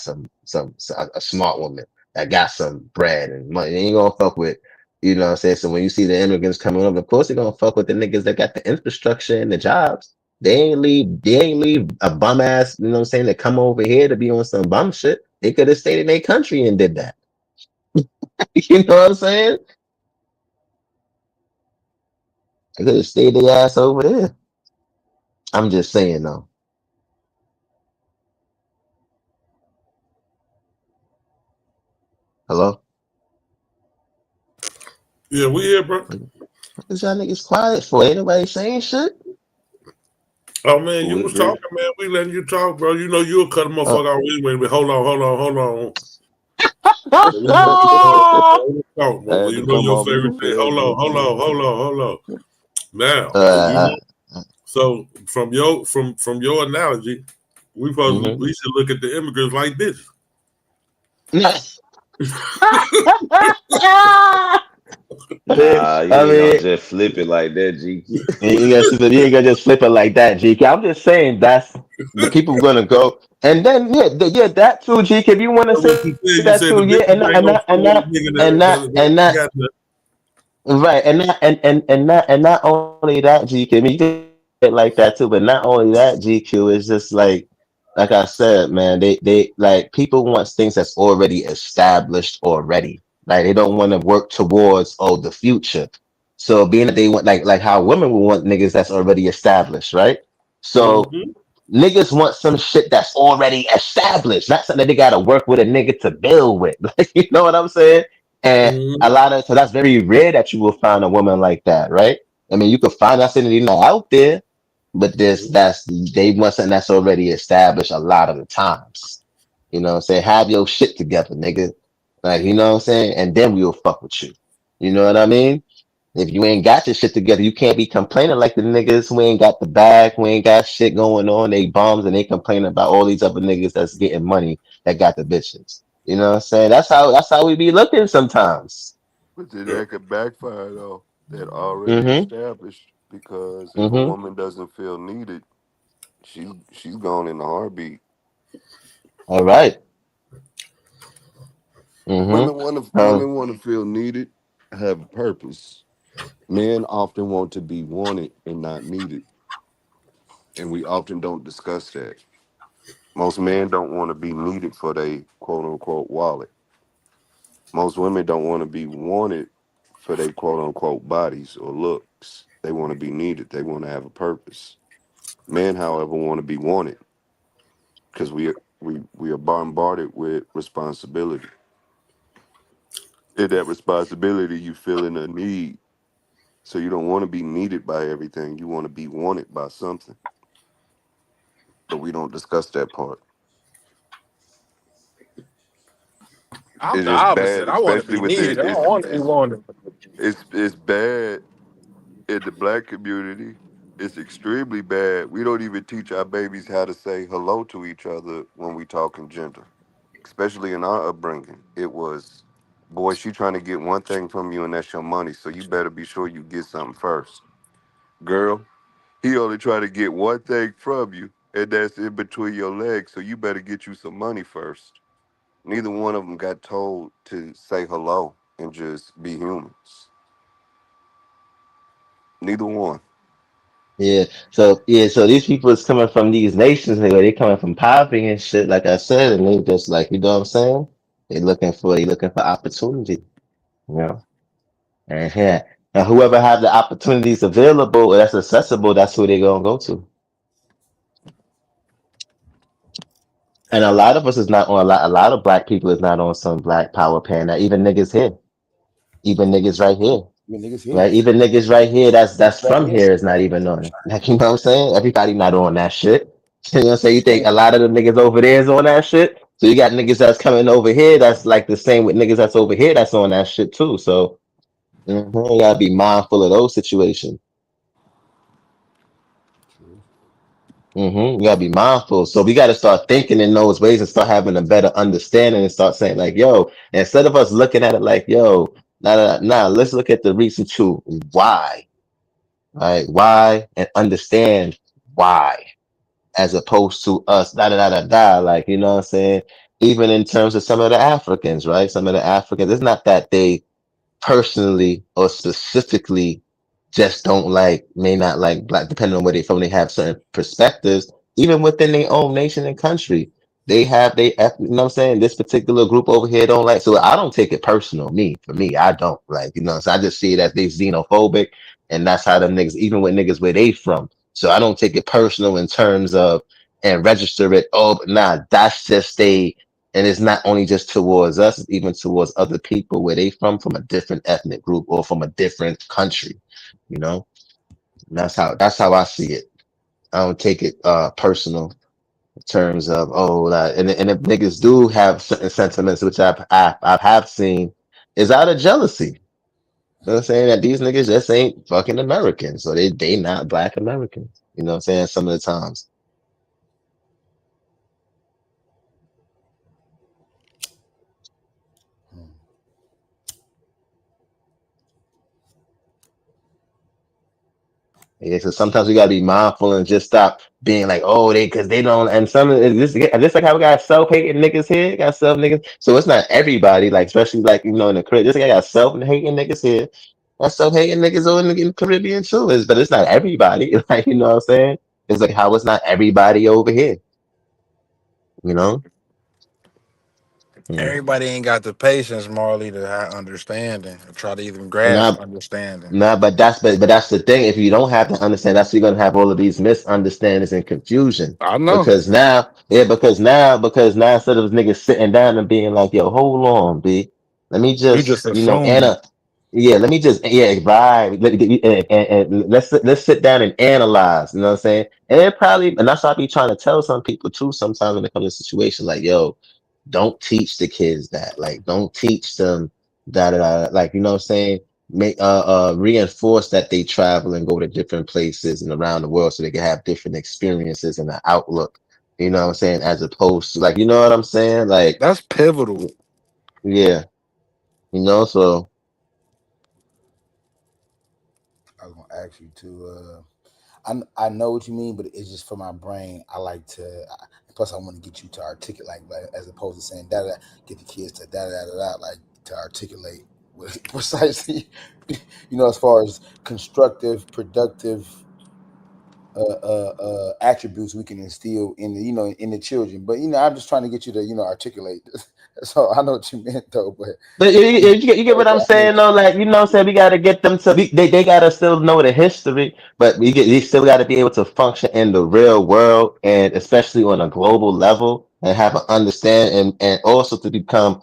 a smart woman that got some bread and money. They ain't gonna fuck with, you know what I'm saying? So when you see the immigrants coming up, of course they're gonna fuck with the niggas that got the infrastructure and the jobs. They ain't leave a bum ass, you know what I'm saying, to come over here to be on some bum shit. They could have stayed in their country and did that. You know what I'm saying? They could have stayed their ass over there. I'm just saying though. Hello? Yeah, we here, bro. What is y'all niggas quiet for? Ain't nobody saying shit? Oh man, you was talking, man. We letting you talk, bro. You know you'll cut a motherfucker off anyway. But hold on. Talk, I bro. had You to know come your off favorite mute thing. for that Hold on. Now, so from your analogy, we should look at the immigrants like this. Nah, you ain't gonna just flip it like that, GQ. You ain't gonna just flip it like that, GK. I'm just saying that's the people gonna go, and then that too, GK. If you want to say that too, yeah, and not only that, GQ. I mean, you can say it like that too, but not only that, GQ is just like I said, man. They like people want things that's already established already. Like they don't want to work towards the future. So being that they want like how women will want niggas that's already established, right? So niggas want some shit that's already established, not something that they gotta work with a nigga to build with. Like, you know what I'm saying? And so that's very rare that you will find a woman like that, right? I mean, you could find that something not out there, but they want something that's already established a lot of the times. You know what I'm saying? Have your shit together, nigga. Like, you know what I'm saying? And then we'll fuck with you. You know what I mean? If you ain't got your shit together, you can't be complaining like the niggas who ain't got the bag, who ain't got shit going on. They bums and they complaining about all these other niggas that's getting money that got the bitches. You know what I'm saying? That's how we be looking sometimes. But then that could backfire though. That already Mm-hmm. established because if a Mm-hmm. woman doesn't feel needed, she's gone in a heartbeat. All right. Mm-hmm. Women want to feel needed, have a purpose. Men often want to be wanted and not needed, and we often don't discuss that. Most men don't want to be needed for their quote unquote wallet. Most women don't want to be wanted for their quote unquote bodies or looks. They want to be needed. They want to have a purpose. Men, however, want to be wanted because we are bombarded with responsibility. In that responsibility, you feeling a need. So you don't want to be needed by everything. You want to be wanted by something. But we don't discuss that part. I'm It the is bad, opposite. I want to especially be needed. I don't want to be wanted. it's bad in the black community. It's extremely bad. We don't even teach our babies how to say hello to each other when we talk in gender. Especially in our upbringing. It was, boy, she trying to get one thing from you and that's your money. So you better be sure you get something first. Girl, he only trying to get one thing from you, and that's in between your legs. So you better get you some money first. Neither one of them got told to say hello and just be humans. Neither one. So these people is coming from these nations, they coming from poverty and shit, like I said, and they just like, you know what I'm saying? They looking for opportunity, you know. And yeah. And whoever have the opportunities available or that's accessible, that's who they gonna go to. And a lot of us is not on a lot of black people is not on some black power pan. Now, even niggas here, even niggas right here. Even niggas here. Right, even niggas right here that's Right from here. here is not even on it. Like, you know what I'm saying? Everybody not on that shit. You know what I'm saying? You think a lot of the niggas over there is on that shit? So you got niggas that's coming over here that's like the same with niggas that's over here that's on that shit too. So you gotta be mindful of those situations. You gotta be mindful. So we gotta start thinking in those ways and start having a better understanding and start saying like, yo, instead of us looking at it like, yo, nah, let's look at the reason to why. Right? Why and understand why, as opposed to us like, you know what I'm saying? Even in terms of some of the Africans, right? Some of the Africans, it's not that they personally or specifically just don't like, may not like black, depending on where they from, they have certain perspectives, even within their own nation and country. They have you know what I'm saying? This particular group over here don't like, so I don't take it personal. For me, I don't like, you know, so I just see it as they xenophobic, and that's how them niggas, even with niggas where they from. So I don't take it personal in terms of and register it. Oh, but nah, that's just and it's not only just towards us, it's even towards other people where they from a different ethnic group or from a different country, you know. And that's how I see it. I don't take it personal in terms of and if niggas do have certain sentiments which I have seen is out of jealousy. You know what I'm saying? That these niggas just ain't fucking Americans, so they not black Americans. You know what I'm saying? Some of the times. Yeah, so sometimes we gotta be mindful and just stop being like, oh, because they don't. And some of this like how we got self-hating niggas here, got self niggas. So it's not everybody, like especially like in the Caribbean. Just like I got self-hating niggas here, got self-hating niggas over in the Caribbean too. But it's not everybody. Like, you know what I'm saying? It's like how it's not everybody over here. You know. Everybody ain't got the patience, Marley, to have understanding or try to even grasp Nah, understanding. but that's the thing. If you don't have to understand, that's you're gonna have all of these misunderstandings and confusion. I know. Because now instead of niggas sitting down and being like, yo, hold on, B, let me You just just, assuming. let me just, right, and let's sit down and analyze. You know what I'm saying? And that's what I be trying to tell some people too. Sometimes when it comes to situations like, yo, don't teach the kids that. Like, don't teach them Like, you know what I'm saying? Make reinforce that they travel and go to different places and around the world so they can have different experiences and an outlook. You know what I'm saying? As opposed to, like, you know what I'm saying? Like, That's pivotal. yeah, you know, so I was gonna ask you to. I know what you mean, but it's just for my brain. I like to. Plus, I want to get you to articulate, like as opposed to saying da da. Get the kids to da da da da, like to articulate what precisely. You know, as far as constructive, productive attributes we can instill in the in the children. But I'm just trying to get you to articulate this. So I know what you meant though, but you get what I'm saying though, like, you know what I'm saying, we got to get them to they got to still know the history, but they still got to be able to function in the real world, and especially on a global level, and have an understand, and also to become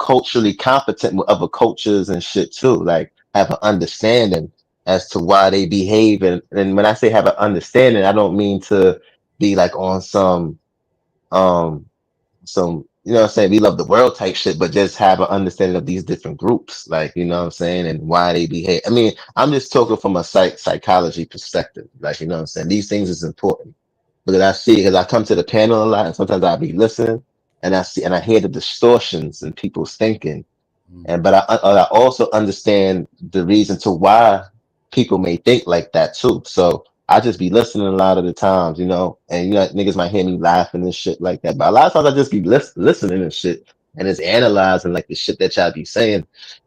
culturally competent with other cultures and shit too, like have an understanding as to why they behave. And when I say have an understanding, I don't mean to be like on um you know what I'm saying, we love the world type shit, but just have an understanding of these different groups, like, you know what I'm saying, and why they behave. I mean, I'm just talking from a psychology perspective, like, you know what I'm saying, these things is important because because I come to the panel a lot, and sometimes I'll be listening, and I hear the distortions in people's thinking, but I also understand the reason to why people may think like that too. So I just be listening a lot of the times, and niggas might hear me laughing and shit like that. But a lot of times I just be listening and shit, and it's analyzing like the shit that y'all be saying,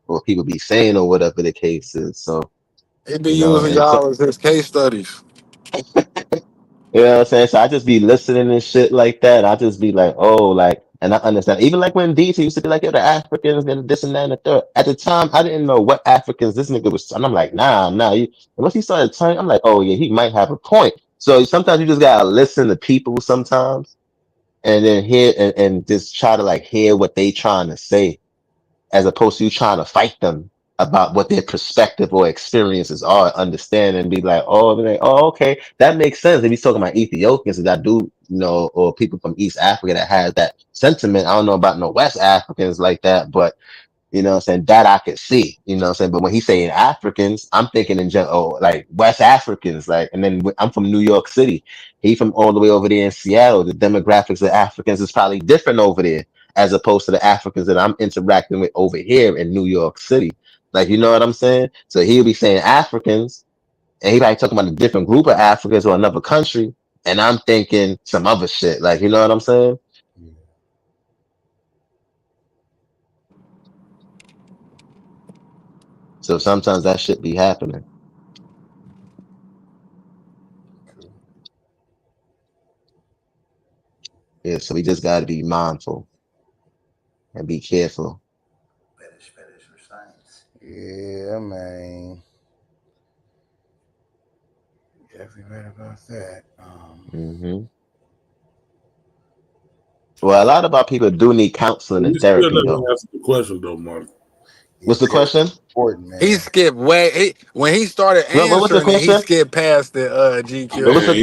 or people be saying, or whatever the case is. So He be using and so y'all as his case studies. you know what I'm saying? So I just be listening and shit like that. I just be like, oh, like, and I understand. Even like when DT used to be like, yo, the Africans and this and that and the third. At the time, I didn't know what Africans this nigga was. And I'm like, nah. And once he started telling, I'm like, oh, yeah, he might have a point. So sometimes you just gotta listen to people sometimes, and then hear and just try to like hear what they trying to say, as opposed to you trying to fight them about what their perspective or experiences are, understand and be like, oh, okay, that makes sense. If he's talking about Ethiopians, that do, or people from East Africa that has that sentiment. I don't know about no West Africans like that, but you know what I'm saying, that I could see, you know what I'm saying. But when he's saying Africans, I'm thinking in general, like West Africans, like, and then I'm from New York City. He from all the way over there in Seattle. The demographics of Africans is probably different over there as opposed to the Africans that I'm interacting with over here in New York City. Like, you know what I'm saying? So he'll be saying Africans, and he might talking about a different group of Africans or another country, and I'm thinking some other shit. Like, you know what I'm saying? So sometimes that shit be happening. Yeah, so we just got to be mindful and be careful. Yeah, man. Definitely right about that. Well, a lot of our people do need counseling You and still therapy, never though. answered the question, though, Mark. What's the question? Important, man. He skipped when he started What was the answering it, he question? skipped past the GQ. What was the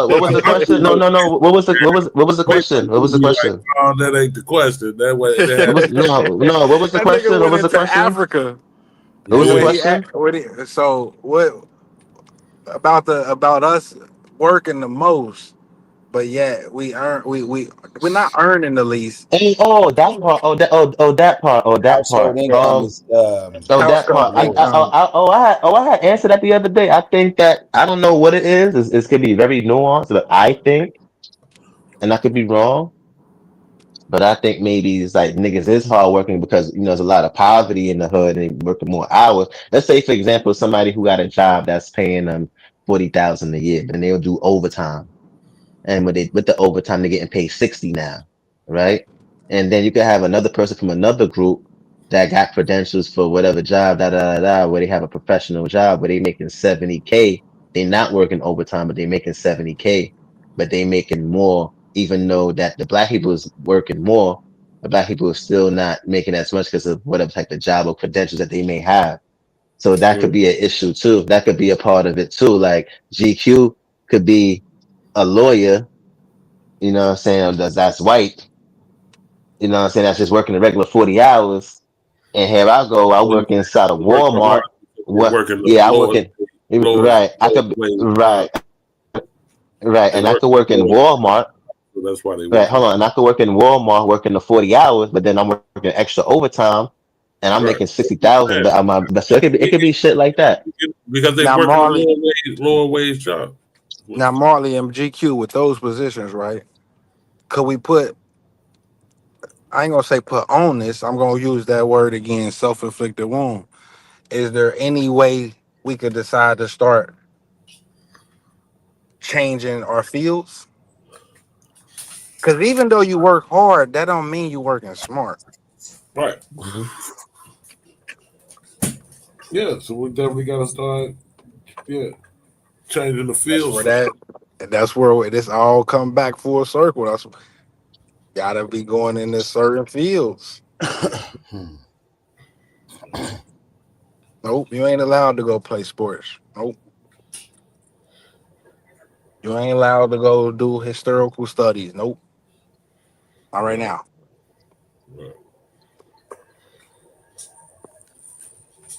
what was the question? No. What was the question? What was the question? Oh, that ain't the question. That way. What was no? What was the That nigga question? What went was the into question? Africa. What was the When question? so what about us working the most, but yet we're not earning the least. That part. That Household part. income is That part. Household income. I had answered that the other day. I think that I don't know what it is. It could be very nuanced, but I think, and I could be wrong, but I think maybe it's like niggas is hardworking because there's a lot of poverty in the hood and they working more hours. Let's say, for example, somebody who got a job that's paying them 40,000 a year, but then they'll do overtime, and with the overtime they're getting paid 60 now, right? And then you could have another person from another group that got credentials for whatever job, where they have a professional job where they making 70K. They're not working overtime, but they making 70K, but they making more, even though that the black people is working more, the black people are still not making as much because of whatever type of job or credentials that they may have. So that could be an issue too. That could be a part of it too. Like GQ could be a lawyer, you know what I'm saying, that's white, you know what I'm saying, that's just working a regular 40 hours, And here I go. I work inside of Walmart. What? Yeah, I work in right. I could right, right, and I could work in Walmart. So that's why they Right, hold on, and I could work in Walmart, working the 40 hours, but then I'm working extra overtime, and I'm making 60,000. But so it could be shit like that. Because they Now, work Marley, a lower wage job. now Marley and GQ with those positions, right? Could we put? I ain't gonna say put on this. I'm gonna use that word again. Self-inflicted wound. Is there any way we could decide to start changing our fields? Because even though you work hard, that don't mean you working smart. Right. Yeah, so we definitely got to start, changing the field. That's where this all come back full circle. That's gotta be going into certain fields. Nope, you ain't allowed to go play sports. Nope. You ain't allowed to go do historical studies. Nope. Not right now. Right.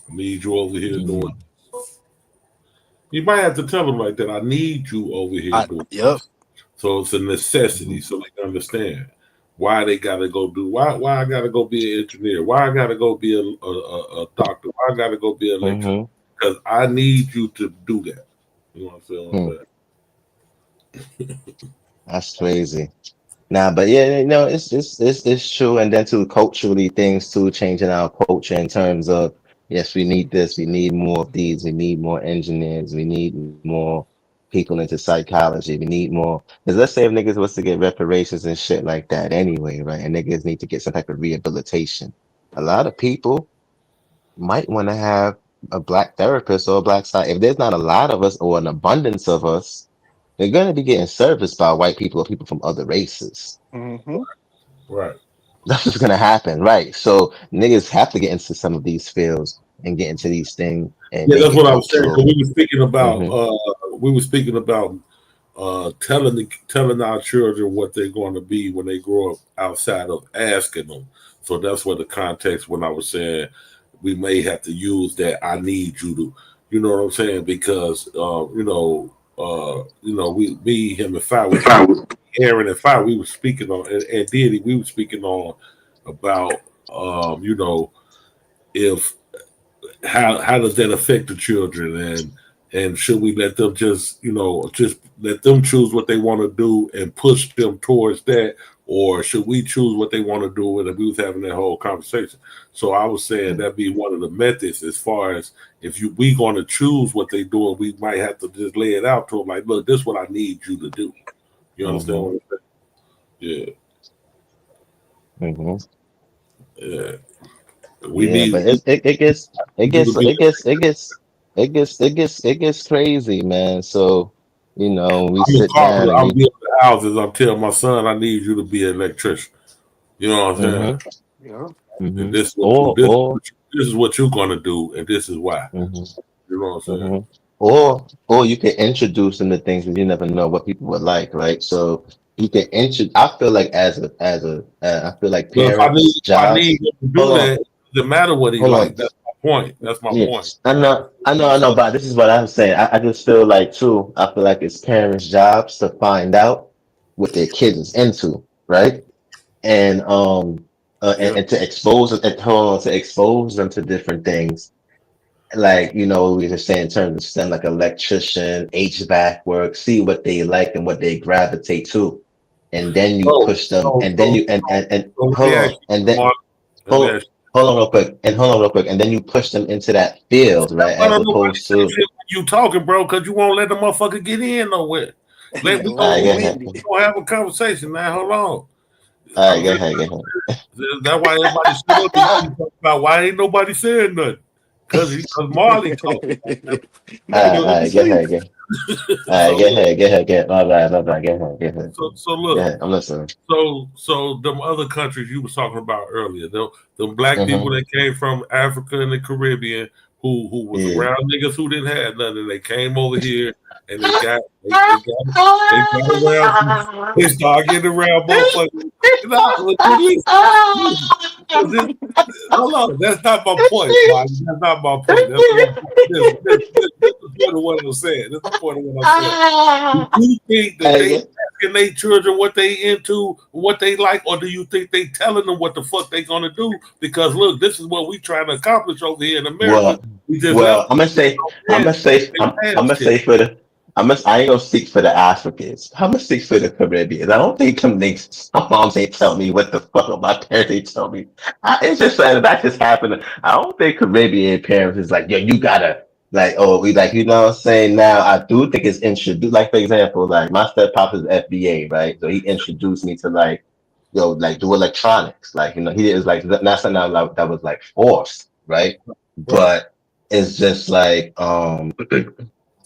I need you over here doing this. You might have to tell them like that. I need you over here doing this. So it's a necessity so they can understand why they gotta go do why I gotta go be an engineer, why I gotta go be a doctor, why I gotta go be a lecturer. Because I need you to do that. You know what I'm saying? That's crazy. Nah, but yeah, you know, it's true. And then too, culturally, things too, changing our culture in terms of yes, we need this, we need more of these, we need more engineers, we need more people into psychology, we need more. Because let's say if niggas was to get reparations and shit like that anyway, right? And niggas need to get some type of rehabilitation. A lot of people might want to have a black therapist or a black side. If there's not a lot of us or an abundance of us, they're going to be getting serviced by white people or people from other races. Right. That's what's going to happen, right? So niggas have to get into some of these fields and get into these things. And yeah, that's what I was saying. Because we were speaking about telling our children what they're going to be when they grow up outside of asking them. So that's what the context when I was saying we may have to use that. I need you to, you know what I'm saying? Because we, him, and Fi, Aaron and Fi, we were speaking on, and Diddy, we were speaking on about, if how does that affect the children, and should we let them just let them choose what they want to do and push them towards that, or should we choose what they want to do? And we was having that whole conversation. So I was saying that'd be one of the methods as far as if we going to choose what they doing, we might have to just lay it out to them like, look, this is what I need you to do. You understand what I'm saying? Yeah. Yeah. But it gets crazy, man. So we I'm sit down. I'm building houses. I'm telling my son, I need you to be an electrician. You know what I'm saying? And this is what you're gonna do, and this is why. You know what I'm saying? Or you can introduce them to things that you never know what people would like, right? So you can I feel like I feel like parents, if I need him to do that, it doesn't matter what he likes. That's my point. That's my point. I know, but this is what I'm saying. I just feel like too. I feel like it's parents' jobs to find out what their kids is into, right? And to expose them to different things. Like, we were saying in terms of STEM, like electrician, HVAC work, see what they like and what they gravitate to. And then you push them, and then you hold on real quick, and then you push them into that field, right? As opposed to you talking, bro, because you won't let the motherfucker get in nowhere. We gonna have a conversation now. Hold on. All right, go ahead. That's why everybody stood up and talk about why ain't nobody saying nothing. Because Marley talking. All right, go ahead. All right, go ahead. All right, go ahead. So look, yeah, I'm listening. So them other countries you was talking about earlier, them black people that came from Africa and the Caribbean who was around niggas who didn't have nothing, they came over here and they got around. They started getting around motherfuckers. Hold on, that's not my point, Mike. That's not my point. This is the point of what I'm saying. This is the point of what I'm saying. Do you think that they asking their children what they into, what they like, or do you think they telling them what the fuck they gonna do? Because look, this is what we trying to accomplish over here in America. Well, I'm gonna say for the. I ain't gonna speak for the Africans. I'm gonna speak for the Caribbeans. I don't think them niggas, my moms ain't tell me what the fuck my parents ain't tell me. It's just that just happened. I don't think Caribbean parents is like, yo, you gotta like, oh, we like, you know what I'm saying? Now I do think it's introduced. Like for example, like my steppop is FBA, right? So he introduced me to like, yo, like do electronics. Like, you know, he is like not something that was like forced, right? But it's just like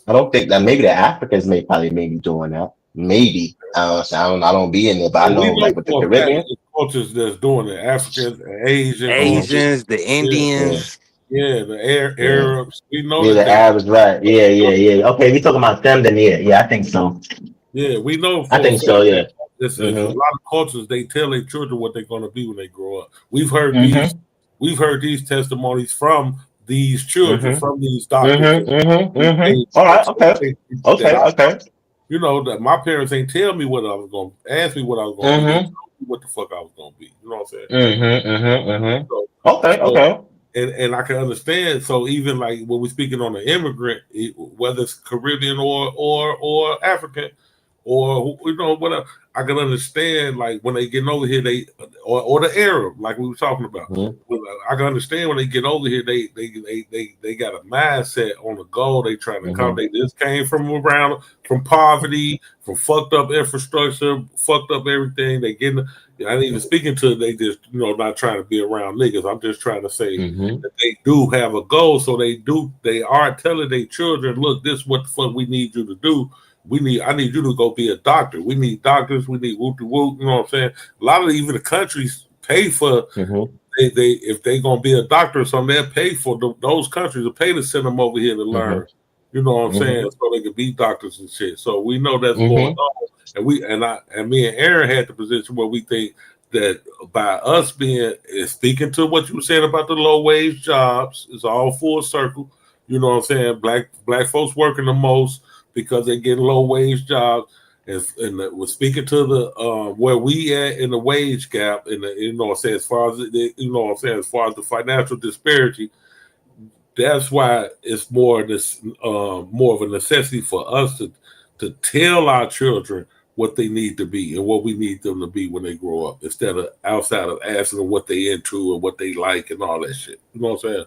I don't think that maybe the Africans may be doing that. Maybe I don't be in there, but I know like with the Caribbean cultures that's doing it, Africans, Asians, the Indians, the Arabs. We know the Arabs, right? Yeah. Okay, we talking about them then? Yeah, I think so. Yeah, we know. I think so. Yeah. There's a lot of cultures. They tell their children what they're going to be when they grow up. We've heard these. We've heard these testimonies from these children, from these doctors. All right. Okay. You know that my parents ain't tell me what I was going to ask me what I was going to do, what the fuck I was going to be. You know what I'm saying? Okay. And I can understand. So even like when we're speaking on an immigrant, whether it's Caribbean or African or you know whatever, I can understand like when they get over here, or the Arab, like we were talking about. I can understand when they get over here, they got a mindset on the goal they trying to come. They just came from poverty, from fucked up infrastructure, fucked up everything. They getting. I ain't even speaking to they just not trying to be around niggas. I'm just trying to say that they do have a goal, so they are telling their children, look, this is what the fuck we need you to do. I need you to go be a doctor. We need doctors. We need whoop de whoop. You know what I'm saying? A lot of even the countries pay for if they gonna be a doctor or something, they'll pay for those countries to pay to send them over here to learn. You know what I'm saying? So they can be doctors and shit. So we know that's going on. And me and Aaron had the position where we think that by us speaking to what you were saying about the low wage jobs, it's all full circle. You know what I'm saying? Black folks working the most because they get low wage jobs, and we're speaking to the where we at in the wage gap, and as far as as far as the financial disparity, that's why it's more of a necessity for us to tell our children what they need to be and what we need them to be when they grow up, instead of outside of asking them what they into and what they like and all that shit. You know what I'm saying?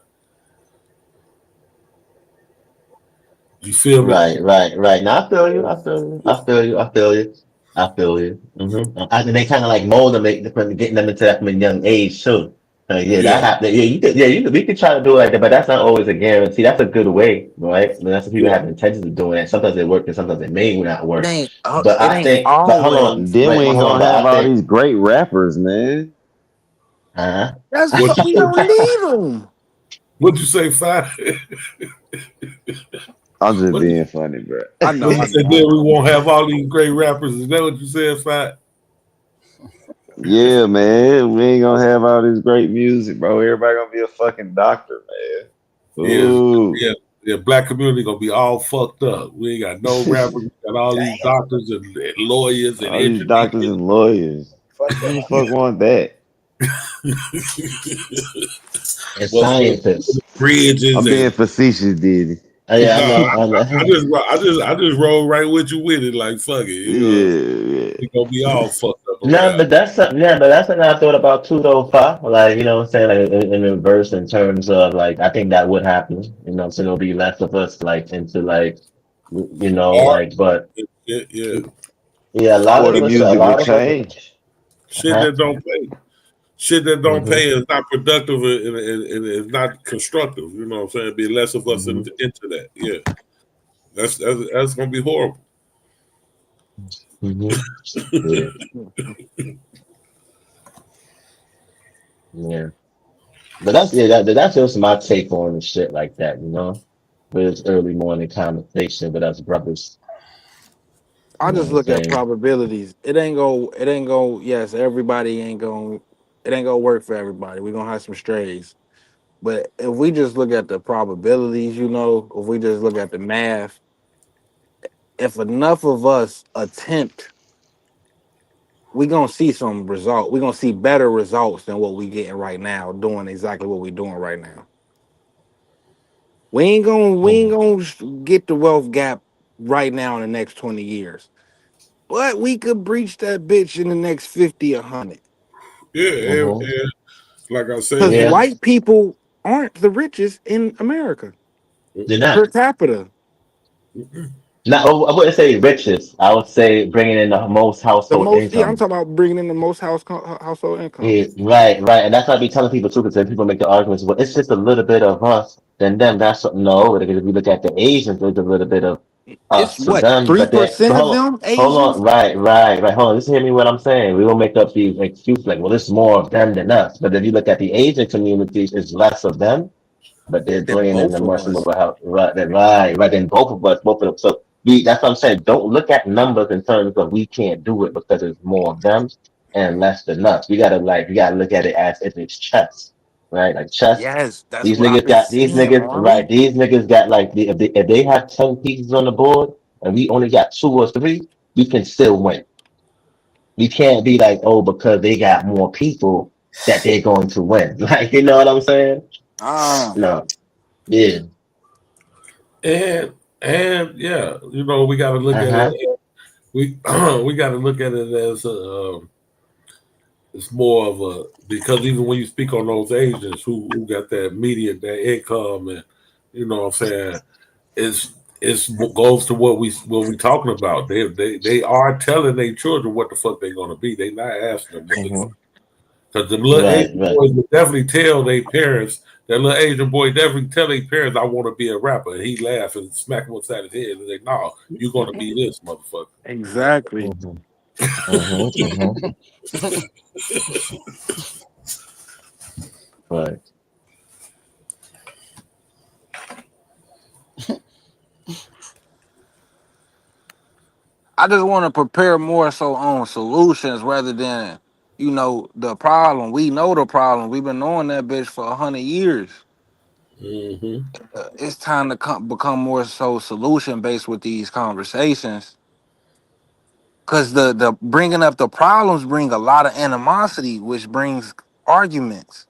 You feel me? Right. Now I feel you. I think they kind of like mold them, getting them into that from a young age too. That happened. We could try to do it like that, but that's not always a guarantee. That's a good way, right? That's what people have intentions of doing it. Sometimes it works, and sometimes it may not work. But I think, hold on. Then we ain't gonna have all these great rappers, man. That's what we don't need them. What'd you say, Fi? I'm just being funny, bro. I know. And then we won't have all these great rappers. Is that what you said, Fi? Yeah, man. We ain't gonna have all this great music, bro. Everybody gonna be a fucking doctor, man. Yeah. Black community gonna be all fucked up. We ain't got no rappers. We got all these doctors and lawyers and all these doctors and lawyers. Who the fuck want that? It's scientists. Bridges. I'm being facetious, Diddy. I just roll right with you with it, like fuck it. It's gonna be all fucked up. But that's something I thought about too, though. Like, you know what I'm saying, like in reverse, in terms of like, I think that would happen. You know, so there'll be less of us like into like, you know, like, but a lot of music will change. Shit that don't pay. Shit that don't pay is not productive and is not constructive. You know what I'm saying? Be less of us into that. Yeah, that's gonna be horrible. But that's just my take on the shit like that. You know, but it's early morning conversation, but us brothers. I just look at probabilities. It ain't go. Yes, everybody ain't going to It ain't gonna work for everybody. We're gonna have some strays. But if we just look at the probabilities, you know, if we just look at the math, if enough of us attempt, we're gonna see some result. We're gonna see better results than what we getting right now, doing exactly what we're doing right now. We ain't gonna get the wealth gap right now in the next 20 years. But we could breach that bitch in the next 50 or 100. Yeah, and like I said, Because white people aren't the richest in America They're not. per capita. No, I wouldn't say richest. I would say bringing in the most The household most, yeah, I'm income. talking about bringing in the most household income. Yeah, right. And that's what I be telling people too, because people make the arguments, well, it's just a little bit of us than them. That's what, no, because if you look at the Asians, there's a little bit of It's us to what, them. But 3% of them hold Asians? on, right. Hold on, listen to me what I'm saying. We will make up these excuses like, well, it's more of them than us. But if you look at the Asian communities, it's less of them, but they're Than bringing in the both of much us. more help. Right. Then both of us, both of them. So that's what I'm saying. Don't look at numbers in terms of we can't do it because there's more of them and less than us. We gotta look at it as if it's chess, right? Like chess. Yes, that's These what I've niggas been got these saying, niggas Marley. right. These niggas got like if they have 10 pieces on the board and we only got 2 or 3, we can still win. We can't be like, oh, because they got more people that they're going to win. Like, you know what I'm saying? No. Yeah. And yeah, you know, we got to look at Uh-huh. it. We got to look at it as it's more of a, because even when you speak on those Asians who got that median, that income, and you know what I'm saying, it's goes to what we talking about. They are telling their children what the fuck they're gonna be. They not asking them what the fuck. Because the little Asian boys would definitely tell their parents. That little Asian boy definitely tell their parents, "I want to be a rapper." And he laugh and smack him upside his head and say, "No, you're gonna be this motherfucker." Exactly. Right. I just want to prepare more so on solutions rather than, you know, the problem. We know the problem. We've been knowing that bitch for 100 years. It's time to become more so solution based with these conversations. Cause the bringing up the problems bring a lot of animosity, which brings arguments.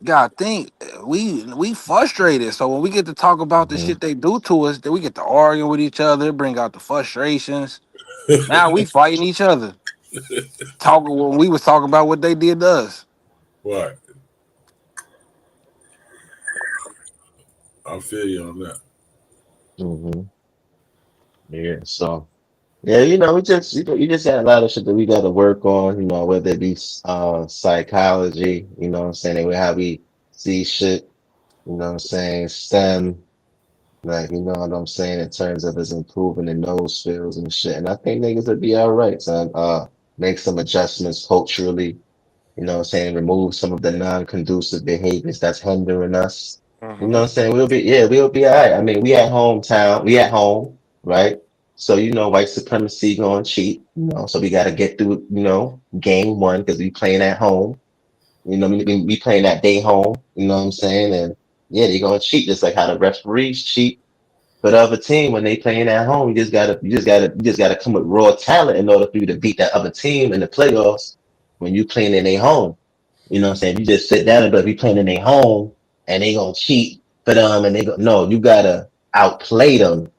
God, think we frustrated. So when we get to talk about the shit they do to us, then we get to argue with each other, bring out the frustrations. Now we fighting each other. Talking when we was talking about what they did to us. Right. I feel you on that. Yeah. So yeah, you know, you just got a lot of shit that we got to work on. You know, whether it be psychology. You know what I'm saying? How we see shit. You know what I'm saying? STEM. Like, you know what I'm saying, in terms of us improving in those fields and shit. And I think niggas would be all right, son. Make some adjustments culturally, you know what I'm saying, remove some of the non-conducive behaviors that's hindering us. You know what I'm saying? We'll be all right. I mean, we at home, right? So, you know, white supremacy gonna cheat, you know, so we gotta get through, you know, game 1 because we playing at home. You know, we playing at day home, you know what I'm saying? And yeah, they're gonna cheat just like how the referees cheat for the other team when they playing at home. You just gotta come with raw talent in order for you to beat that other team in the playoffs when you playing in their home. You know what I'm saying? You just sit down and be playing in their home and they gonna cheat for them and you gotta outplay them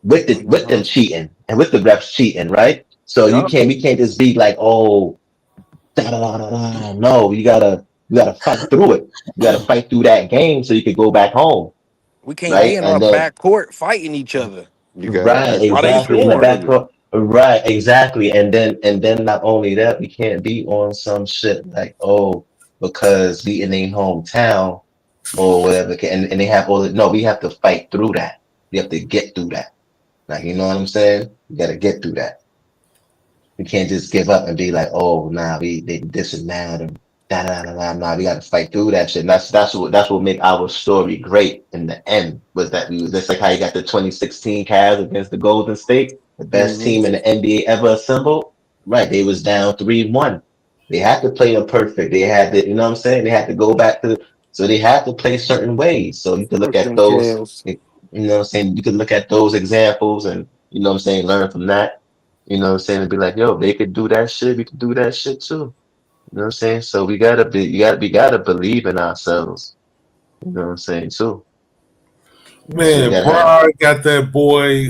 with them cheating and with the refs cheating, right? So we can't just be like, oh, da da da da. No, you gotta fight through it. You gotta fight through that game so you can go back home. We can't be Right? in our And then back court fighting each other. right, While they exactly. In the scoring. back court. Right, exactly. And then not only that, we can't be on some shit like, oh, because we in a hometown or whatever. And they have all the, no, we have to fight through that. We have to get through that. Like, you know what I'm saying? We gotta get through that. We can't just give up and be like, oh, nah, they this and that and da da da da. Nah, we gotta fight through that shit. And that's what made our story great in the end. Was that that's like how you got the 2016 Cavs against the Golden State, the best team in the NBA ever assembled. Right. They was down 3-1. They had to play a perfect. They had to, you know what I'm saying? They had to go back to so they had to play certain ways. So you could look Fuck at them those, Cavs. you know what I'm saying? You could look at those examples and you know what I'm saying, learn from that. You know what I'm saying? And be like, yo, they could do that shit, we could do that shit too. You know what I'm saying? So we gotta believe in ourselves. You know what I'm saying too. So you Man, gotta have Pride got that boy,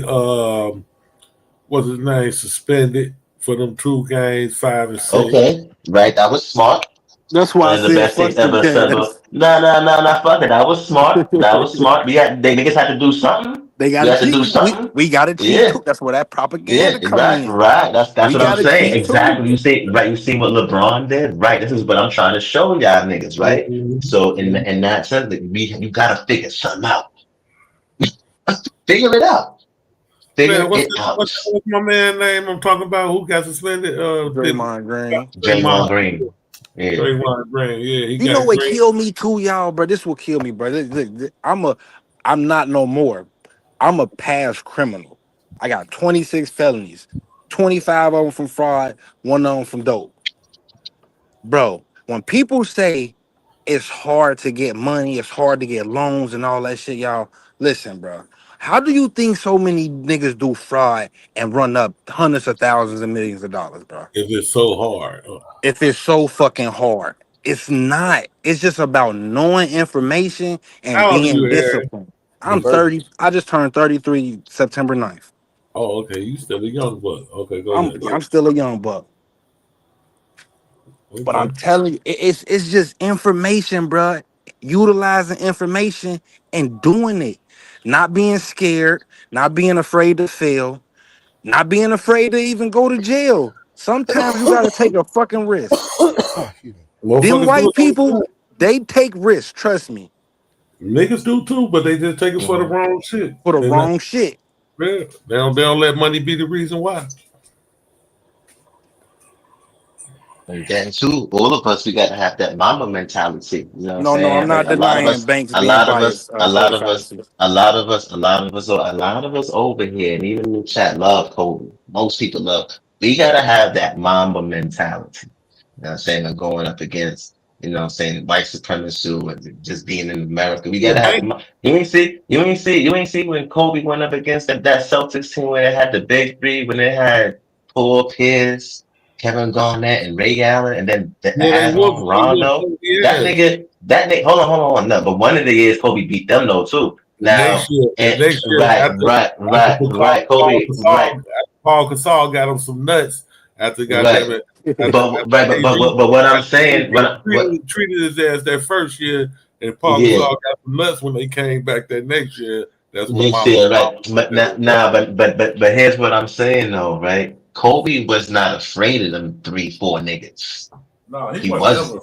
what's his name, suspended for them 2 games, 5 and 6. okay, right. That was smart. That's why I One of the said best fuck things them ever said. Cavs. Nah, fuck it. That was smart. That was smart. They niggas had to do something. They got We to had to do cheat. something. We got to cheat Yeah, too. That's where that yeah, propaganda come right, in. right. That's We what I'm got to saying. cheat too. Exactly. You see what LeBron did? Right. This is what I'm trying to show y'all niggas, right? So in that sense, that you gotta figure something out. Figure it out. Man, Figure it out. what's my man name I'm talking about? Who got suspended? Draymond Green. Draymond Green. Yeah. Draymond Green. Yeah, he You know got what green. killed me too, y'all, bro? This will kill me, bro. Look, I'm not no more. I'm a past criminal. I got 26 felonies, 25 of them from fraud, 1 of them from dope. Bro, when people say it's hard to get money, it's hard to get loans and all that shit, y'all, listen, bro. How do you think so many niggas do fraud and run up hundreds of thousands and millions of dollars, bro? If it's so hard. If it's so fucking hard. It's not. It's just about knowing information and How old are being you, Aaron? disciplined. I'm 30. I just turned 33 September 9th. Oh, okay. You still a young buck. Okay, go I'm ahead. I'm still a young buck. But Okay. I'm telling you, it's just information, bro. Utilizing information and doing it. Not being scared, not being afraid to fail, not being afraid to even go to jail. Sometimes you gotta take a fucking risk. Them Motherfuckers do white it all the people, time. they take risks, trust me. Niggas do too, but they just take it for the wrong shit. For the And wrong shit. Yeah, they don't let money be the reason why. And then too, all of us, we gotta have that mama mentality. You know what I'm No, I'm saying? Like not a lot of denying us, banks a being lot of us, biased a for the lot of us, fallacy. a lot of us, a lot of us, a lot of us over here, and even in the chat, love Kobe. Most people love. We gotta have that mamba mentality. You know what I'm saying? Of going up against, you know what I'm saying, white supremacy and just being in America. We gotta have you ain't see when Kobe went up against that Celtics team where they had the big three, when they had Paul Pierce, Kevin Garnett, and Ray Allen, and then the Yeah, they add-on whooped Rondo. yeah. That nigga, hold on. No, but one of the years Kobe beat them though too. Now, The next year right, Kobe, right. Paul Gasol got him some nuts after goddamn Right. it. But what I'm saying, what treated his ass that first year, and Paul yeah, Gasol got some nuts when they came back that next year. That's when next Mama year, right? But but here's what I'm saying though, right? Kobe was not afraid of them 3-4 niggas. No, He wasn't wasn't. never.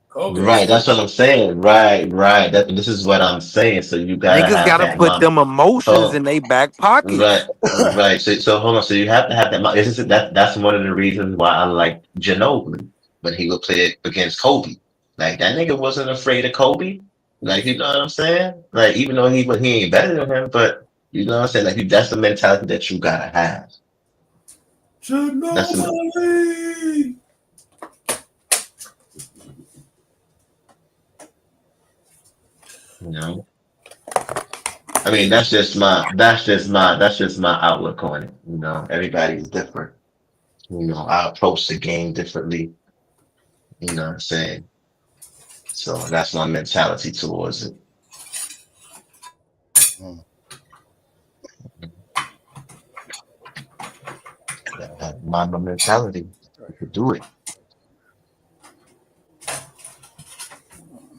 Kobe was Right, that's what I'm saying. Right. This is what I'm saying. So you gotta Niggas have gotta that put mom. them emotions Oh, in their back pockets. right. So hold on. So you have to have that. That's one of the reasons why I like Ginobili when he would play it against Kobe. Like that nigga wasn't afraid of Kobe. Like you know what I'm saying? Like even though he ain't better than him, but you know what I'm saying? Like that's the mentality that you gotta have. That's the, Ginobili. you know. I mean, that's just my outlook on it. You know, everybody's different. You know, I approach the game differently. You know what I'm saying? So that's my mentality towards it. My mentality. You could do it.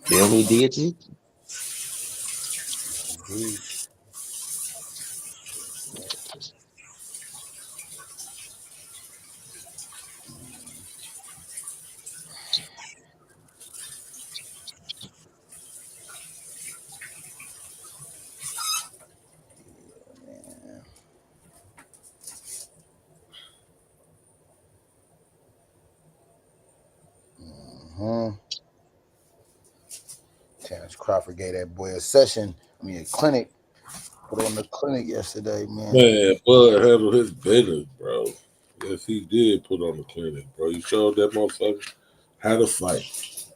Feel me, deity? Terrence Crawford gave that boy a session. I mean, a clinic. Put on the clinic yesterday, man. Man, Bud handled his business, bro. Yes, he did put on the clinic, bro. He showed that motherfucker how to fight.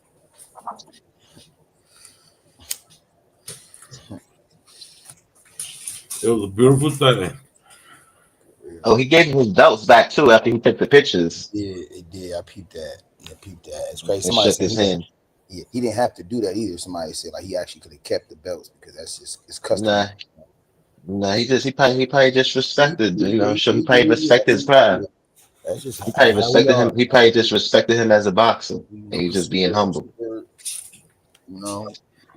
It was a beautiful thing. Oh, he gave him his belts back too after he took the pictures. Yeah, it did. I peeped that. Yeah, peeped that. It's crazy. And Somebody shook said his hand. he didn't have to do that either. Somebody said like he actually could have kept the belts because that's just it's custom. Nah, he probably just respected, you know, sure he probably respected his pride. That's just He probably how we respected are. him. He probably just respected him as a boxer. And he's just being humble. You know,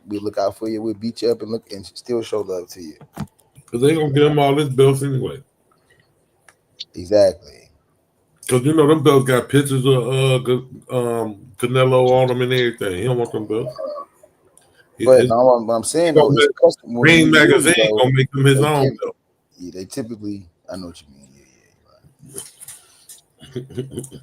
we look out for you. We beat you up and look and still show love to you. Because they gonna give him all his belts anyway. Exactly. Because you know them belts got pictures of Canelo on them and everything. He don't want them belts. But what I'm saying though, it's custom. Green Magazine gonna make them his own belt. Yeah, they typically. I know what you mean. Yeah.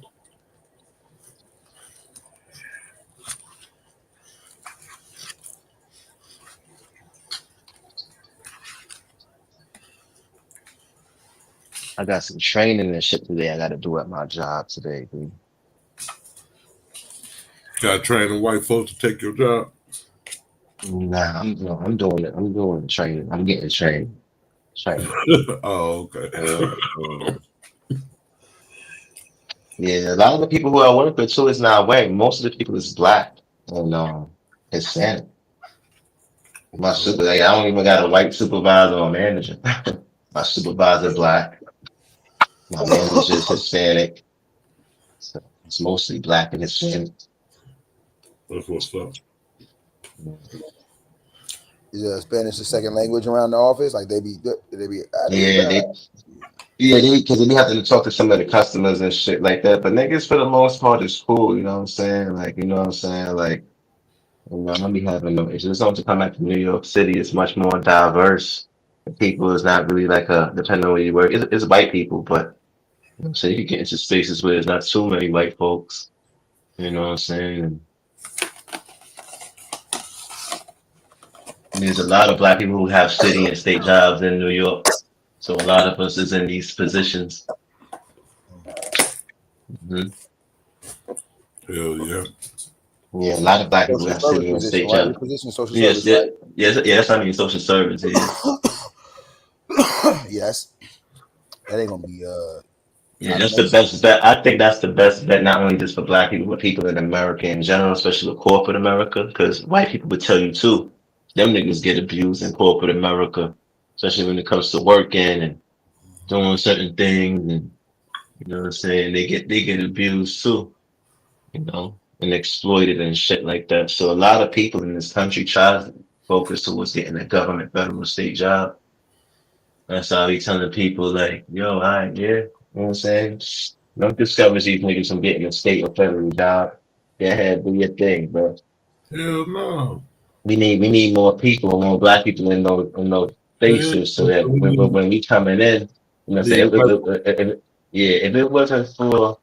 I got some training and shit today I got to do at my job today, dude. Got to train the white folks to take your job. Nah, I'm doing it. I'm doing training. I'm getting trained. Oh, okay. Yeah, a lot of the people who I work with too is not white. Most of the people is black and Hispanic. My I don't even got a white supervisor or manager. My supervisor black. My manager is Hispanic. So it's mostly black and Hispanic. That's what's up. Is Spanish the second language around the office? Like they be. Yeah, because they have to talk to some of the customers and shit like that. But niggas, for the most part, is cool. You know what I'm saying? Like, you know what I'm saying? Like, you know, I'm be having no issues. It's to come back to New York City. It's much more diverse. The people is not really like depending on where you work. It's white people, but you know, so you can get into spaces where there's not too many white folks. You know what I'm saying? And there's a lot of black people who have city and state jobs in New York. So a lot of us is in these positions. Hell yeah. Yeah, a lot of black people have city and state jobs. Yes, that's I mean social service. Yes. That ain't gonna be yeah, that's the best bet. I think that's the best bet, not only just for black people, but people in America in general, especially with corporate America, because white people would tell you too, them niggas get abused in corporate America, especially when it comes to working and doing certain things, and you know what I'm saying, they get abused too, you know, and exploited and shit like that. So a lot of people in this country try to focus towards getting a government, federal, state job. That's how we telling people like, yo, all right, yeah, you know what I'm saying? Don't discourage these niggas from getting a state or federal job. Go ahead, do your thing, bro. Hell no. We need more people, more black people in those spaces, so that when we coming in, you know what I'm saying? If it wasn't for,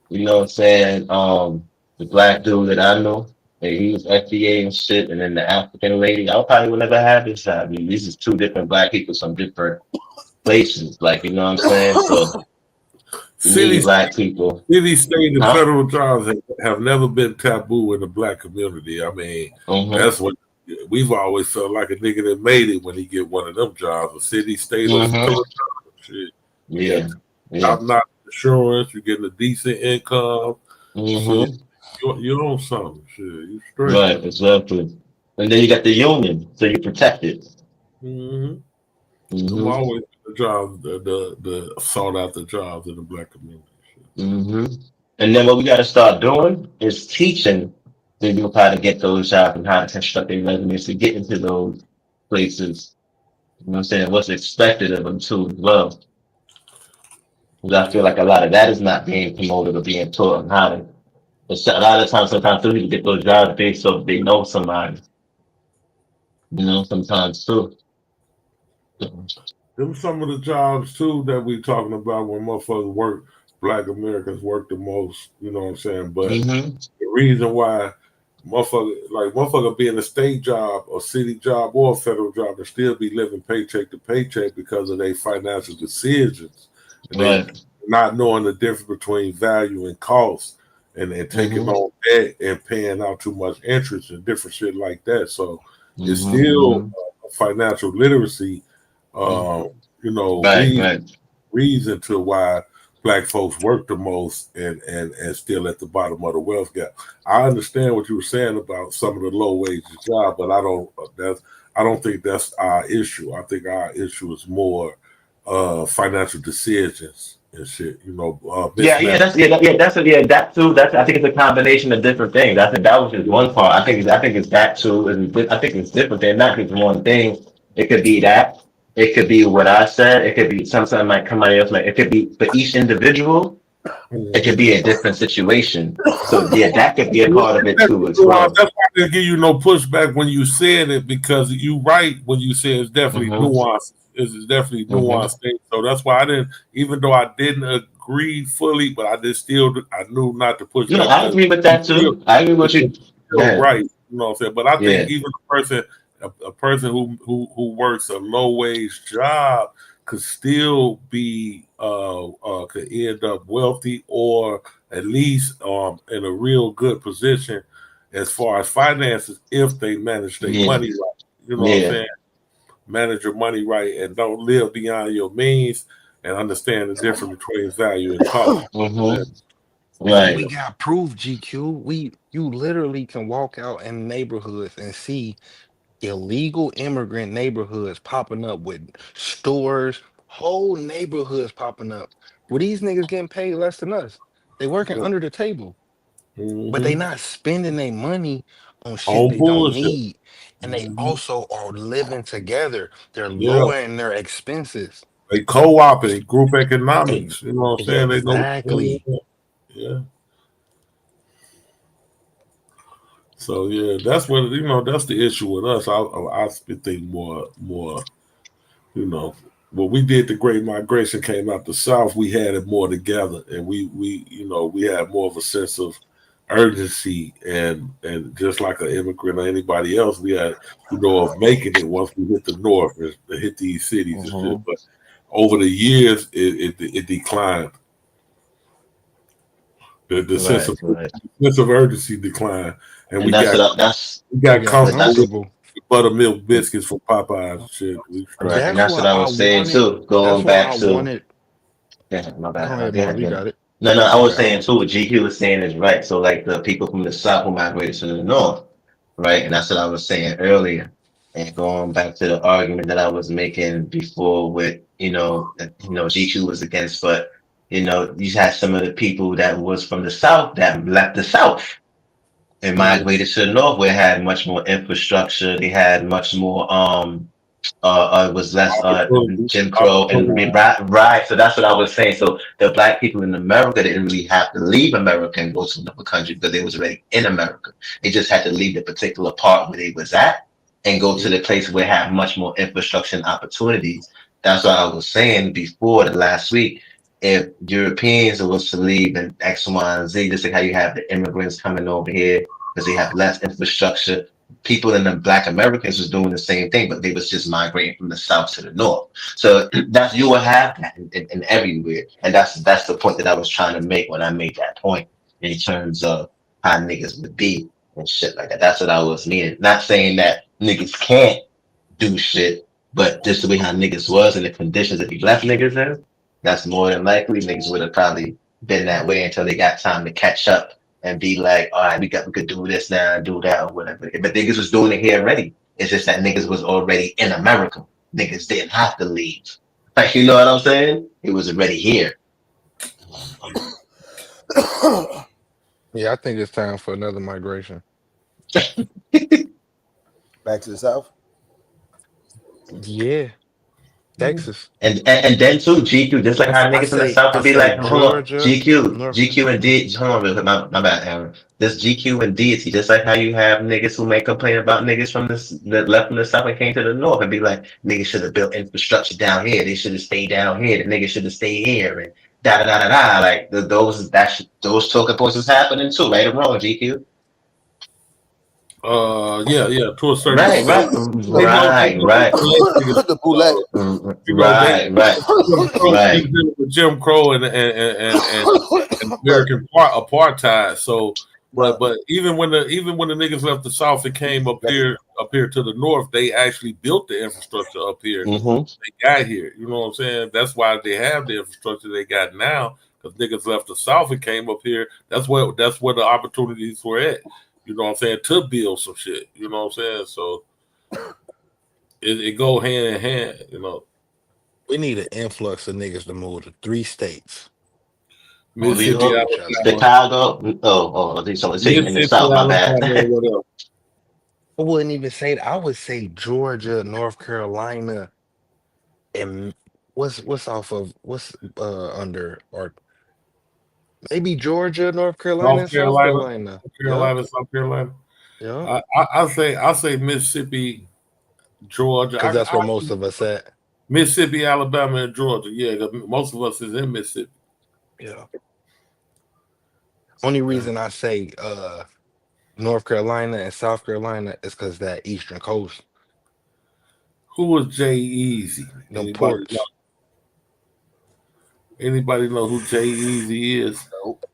you know what I'm saying, the black dude that I know, and he was FDA and shit, and then the African lady, I probably would never have this job. I mean, these is two different black people from different places, like, you know what I'm saying? So black people. City, state, and federal jobs have never been taboo in the black community. I mean, that's what we've always felt like a nigga that made it when he get one of them jobs, a city, state, or federal job. Shit. Yeah. Top-notch insurance, you're getting a decent income. So you're on something. Shit, you straight. Right, exactly. And then you got the union, so you're protected. I'm always the job, the sought out the jobs in the black community. And then what we got to start doing is teaching the people how to get those jobs and how to construct their resumes to get into those places. You know what I'm saying? What's expected of them too as well. Because I feel like a lot of that is not being promoted or being taught on how to. A lot of times, sometimes people get those jobs based off they know somebody. You know, sometimes too. Them some of the jobs too that we talking about when motherfuckers work, black Americans work the most, you know what I'm saying? But the reason why motherfucker be in a state job or city job or a federal job and still be living paycheck to paycheck because of their financial decisions. And not knowing the difference between value and cost, and then taking on debt and paying out too much interest and different shit like that. So it's still financial literacy, reason to why Black folks work the most and still at the bottom of the wealth gap. I understand what you were saying about some of the low wage jobs, but I don't think that's our issue. I think our issue is more financial decisions and shit. That too. I think it's a combination of different things. I think that was just one part. I think it's that too, and I think it's different than not just one thing. It could be that. It could be what I said. It could be something like somebody else. Like it could be for each individual. It could be a different situation. So that could be a part of it too as well. That's why I didn't give you no pushback when you said it, because you right when you said it's definitely nuanced. It's definitely nuanced thing. So that's why I didn't, even though I didn't agree fully, but I knew not to push. No, I agree with that too. I agree with you. Right. You know what I'm saying? But I think even a person who works a low wage job could still be could end up wealthy, or at least in a real good position as far as finances if they manage their money right. You know what I'm saying? Manage your money right and don't live beyond your means, and understand the difference between value and cost. Right. We got proof, GQ. You literally can walk out in neighborhoods and see illegal immigrant neighborhoods popping up with stores, whole neighborhoods popping up. Where these niggas getting paid less than us. They working under the table. But they not spending their money on shit they don't need. And they also are living together. They're lowering their expenses. They co-oping group economics. You know what I'm saying? Exactly. Yeah. So that's what that's the issue with us. I think more. When we did the Great Migration, came out the South, we had it more together, and we had more of a sense of urgency, and just like an immigrant or anybody else, we had of making it once we hit the North and hit these cities and shit. But over the years, it declined. The sense of urgency declined, and we got comfortable with buttermilk biscuits from Popeyes and shit. And that's what I was saying too. Going back to my bad. You got it. No, I was saying too, what GQ was saying is right. So like the people from the South who migrated to the North, right? And that's what I was saying earlier. And going back to the argument that I was making before with, GQ was against, but you had some of the people that was from the South that left the South and migrated to the North, where it had much more infrastructure. They had much more it was less Jim Crow and right. So that's what I was saying. So the Black people in America didn't really have to leave America and go to another country because they was already in America. They just had to leave the particular part where they was at and go to the place where it had much more infrastructure and opportunities. That's what I was saying before the last week. If Europeans was to leave and X, Y, and Z, just like how you have the immigrants coming over here because they have less infrastructure, people in the Black Americans was doing the same thing, but they was just migrating from the South to the North. So you will have that in everywhere, and that's the point that I was trying to make when I made that point in terms of how niggas would be and shit like that. That's what I was meaning. Not saying that niggas can't do shit, but just the way how niggas was and the conditions that we left niggas in, that's more than likely niggas would have probably been that way until they got time to catch up and be like, all right, we could do this now and do that or whatever. But niggas was doing it here already. It's just that niggas was already in America. Niggas didn't have to leave. Like, you know what I'm saying? It was already here. Yeah, I think it's time for another migration. Back to the South? Yeah. Texas. And then too, GQ, just like how niggas in the South would be like, hold on, GQ and D, hold on real quick, my bad, Aaron. This GQ and deity, just like how you have niggas who may complain about niggas from that left from the South and came to the North and be like, niggas should have built infrastructure down here, they should have stayed down here, the niggas should have stayed here, and da. Like those talking points is happening too, right or wrong, GQ? Yeah, to a certain Right, extent. The bootleg. With Jim Crow and American apartheid. So, but even when the niggas left the South and came up here to the North, they actually built the infrastructure up here. Mm-hmm. They got here. You know what I'm saying? That's why they have the infrastructure they got now. Because niggas left the South and came up here. That's where the opportunities were at. You know what I'm saying? To build some shit. You know what I'm saying? So it go hand in hand, you know. We need an influx of niggas to move to 3 states. Mississippi, Chicago. Oh, I think so. In the South, my bad. I wouldn't even say that. I would say Georgia, North Carolina, and what's under, or maybe Georgia, North Carolina, and South Carolina. South Carolina. Yeah. I say Mississippi, Georgia. Because that's where most of us at. Mississippi, Alabama, and Georgia. Yeah, because most of us is in Mississippi. Yeah. Only reason I say North Carolina and South Carolina is because that Eastern Coast. Who was Jay-Eazy? Anybody know who Jay-Eazy is? Nope.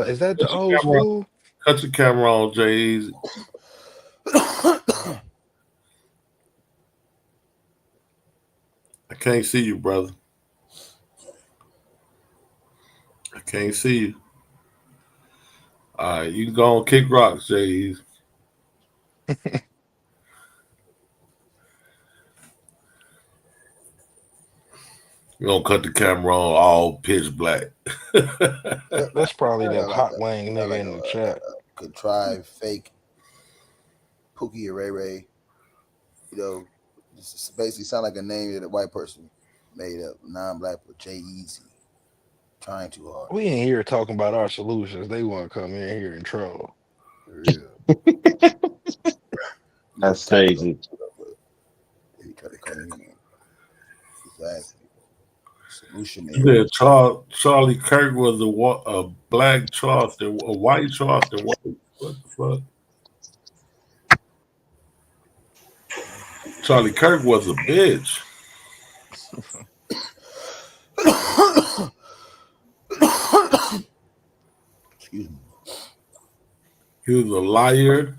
Is that the old school? Cut your camera on, Jay-Eazy. I can't see you, brother. I can't see you. All right, you can go on kick rocks, Jay-Eazy. You're gonna cut the camera on all pitch black. That's probably that hot wang nigga in the chat. Contrived fake Pookie or Ray Ray. You know, just basically sound like a name that a white person made up, non-black, but Jay-Eazy. Trying too hard. We ain't here talking about our solutions. They want to come in here and troll. That's crazy. He tried to come in. Exactly. Solution. Yeah, Charlie Kirk was a black Charleston, a white Charleston. What the fuck? Charlie Kirk was a bitch. Excuse me. He was a liar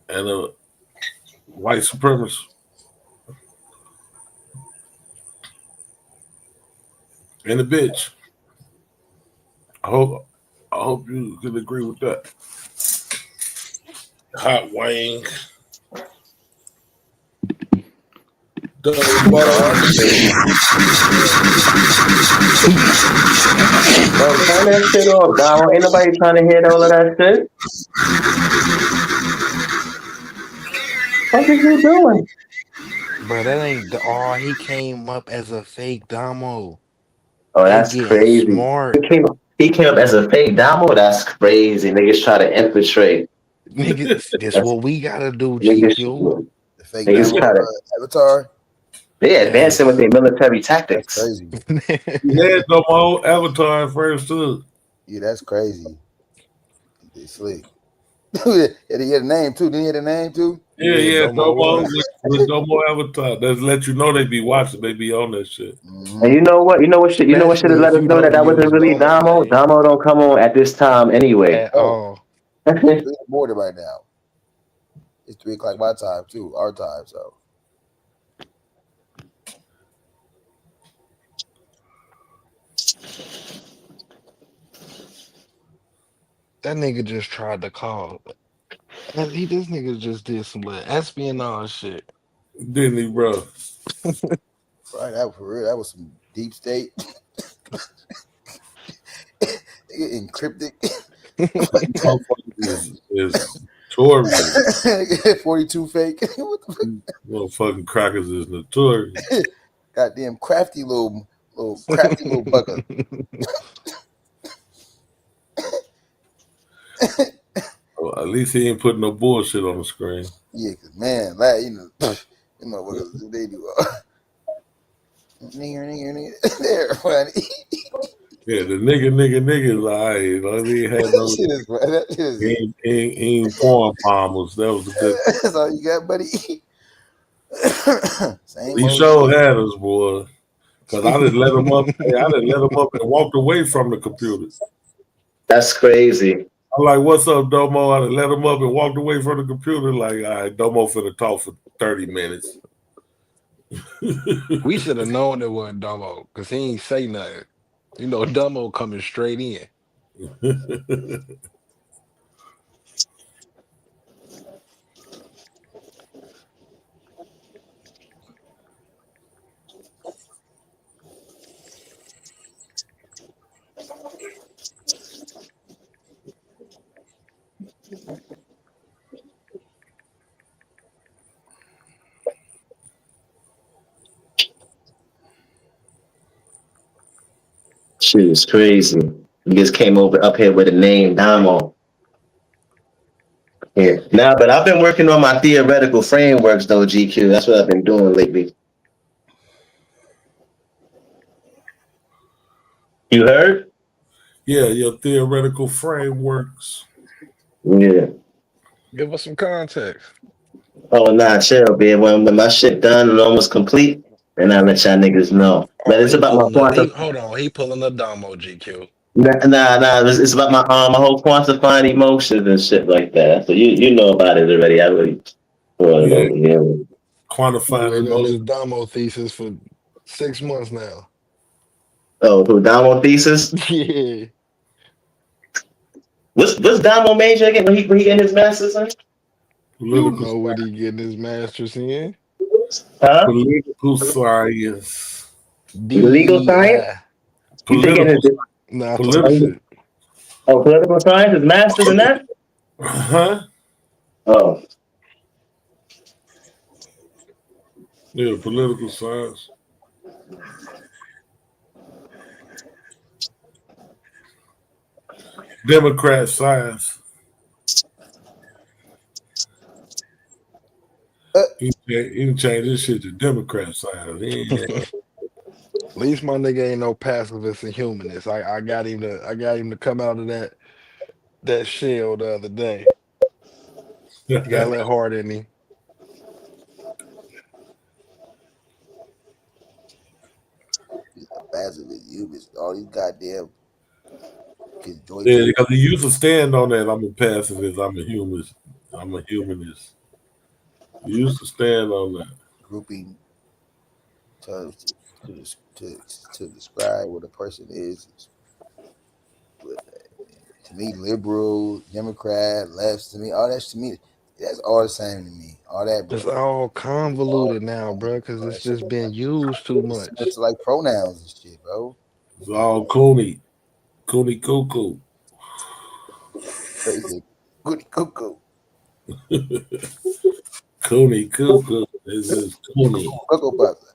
and a white supremacist. And a bitch. I hope you can agree with that. Hot Wang. Turn that shit off, dog. Ain't nobody trying to hear all of that shit. What are you doing? Bro, that ain't he came up as a fake Damo. Oh, that's crazy. Smart. He came up as a fake Damo. That's crazy. Niggas try to infiltrate. Niggas, that's what we gotta do, GQ. The fake Damo avatar. They advancing with their military tactics. That's crazy. He had no more avatar at first too. Yeah, that's crazy. They slick. He had a name too. Didn't he have a name too? Yeah, no more with no more avatar. That's let you know they be watching. They be on that shit. Mm-hmm. And you know what should have let us know that wasn't really Damo. Damo don't come on at this time anyway. It's morning right now. It's 3:00 my time too, our time. So. That nigga just tried to call. This nigga just did some espionage shit. Didn't he, bro? Right, that was for real. That was some deep state. Encrypted. Is notorious. 42 fake. What the fuck? Motherfucking crackers is notorious. Goddamn crafty little bucker. Well, at least he ain't putting no bullshit on the screen. Yeah, cause man, you motherfuckers, they do. Nigger, there, buddy. Yeah, the nigga is all right. You know, he had no. That shit is. He ain't pouring bombers. That was a good. That's all you got, buddy. He sure had us, boy. Because I didn't let him up. I didn't let him up and walked away from the computer. That's crazy. I'm like, "What's up, Domo?" I done let him up and walked away from the computer. Like, all right, Domo finna talk for 30 minutes. We should have known it wasn't Domo because he ain't say nothing. You know, Domo coming straight in. Shit is crazy. You just came over up here with a name, Damo. Yeah. Nah, but I've been working on my theoretical frameworks though, GQ. That's what I've been doing lately. You heard? Yeah, your theoretical frameworks. Yeah. Give us some context. Oh, nah, chill, man. When my shit done and almost complete, then I let y'all niggas know. But it's about my quantum. Hold on, he pulling a Domo, GQ. Nah. It's about my whole quantifying emotions and shit like that. So you know about it already. I really quantifying been on this Domo thesis for 6 months now. Oh, who Domo thesis? Yeah. What's Domo major again? When he getting his master's in? You know what he getting his master's in? Huh? Political science. Legal science? Political. Oh, political science is master's in that? Huh? Oh. Yeah, political science. Democrat science. He can change this shit to Democrat science. At least my nigga ain't no pacifist and humanist. I got him to come out of that shell the other day. You got a little hard in him. Pacifist, humans, all these goddamn. Yeah, because he used to stand on that. I'm a pacifist. I'm a humanist. I'm a humanist. He used to stand on that. Grouping terms to describe what a person is. To me, liberal, Democrat, left, to me, all that to me, that's all the same to me. All that, bro. It's all convoluted now, bro, because it's just been used too much. It's like pronouns and shit, bro. It's all Cooney cuckoo. Crazy. Cooney cuckoo. Cooney cuckoo. This is Cooney. Cocoa Puffs.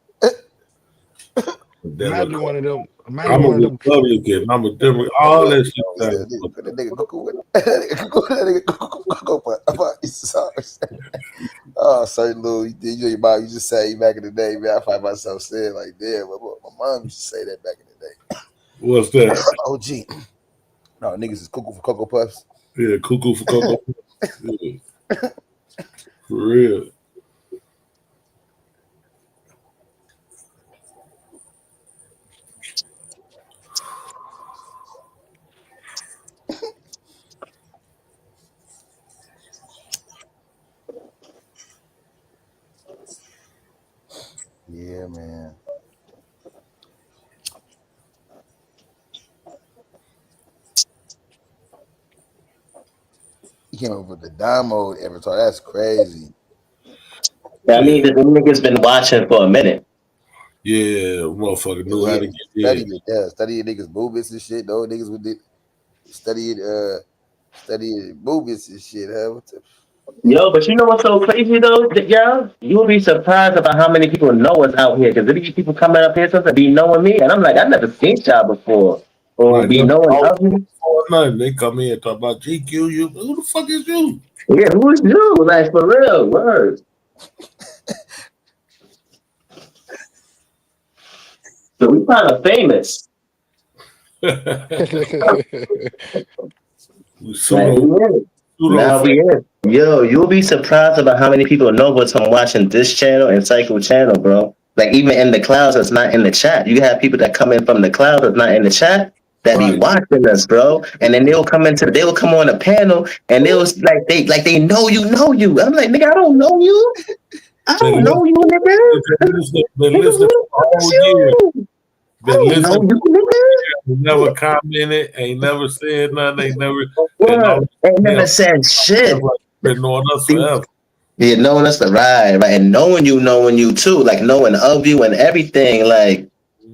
Imagine one of them. I'm a Republican. I'm a Democrat. All that shit. That nigga Cocoa Puffs. Oh, certain little, your mom used to say back in the day, man. I find myself saying like, damn, my mom used to say that back in the day. What's that? Oh, gee. No, niggas is cuckoo for Cocoa Puffs. Yeah, cuckoo for Cocoa Puffs. Yeah. For real. Yeah, man. He came up with the Domo avatar. That's crazy. I mean, the niggas been watching for a minute. Yeah, motherfucker knew how to get Study niggas' movements and shit. Though niggas would study movements and shit. Huh? Yo, but you know what's so crazy though, y'all? You'll be surprised about how many people know us out here. Because there be people coming up here sometimes be knowing me, and I'm like, I've never seen y'all before, or right, be knowing of me. Nothing. They come in and talk about GQ. You, who the fuck is you? Yeah, who's you? Like for real, word. So we kind of famous. Now we in. Yo, you'll be surprised about how many people know what's from watching this channel and Psycho channel, bro. Like even in the clouds that's not in the chat. You have people that come in from the cloud that's not in the chat that be watching us, bro. And then they'll come on the panel and they'll they know you. I'm like, nigga, I don't know you. I don't know you, nigga. They never commented, ain't never said nothing, ain't never said shit. Been knowing us forever. Yeah, knowing us right, and knowing you too, like knowing of you and everything, like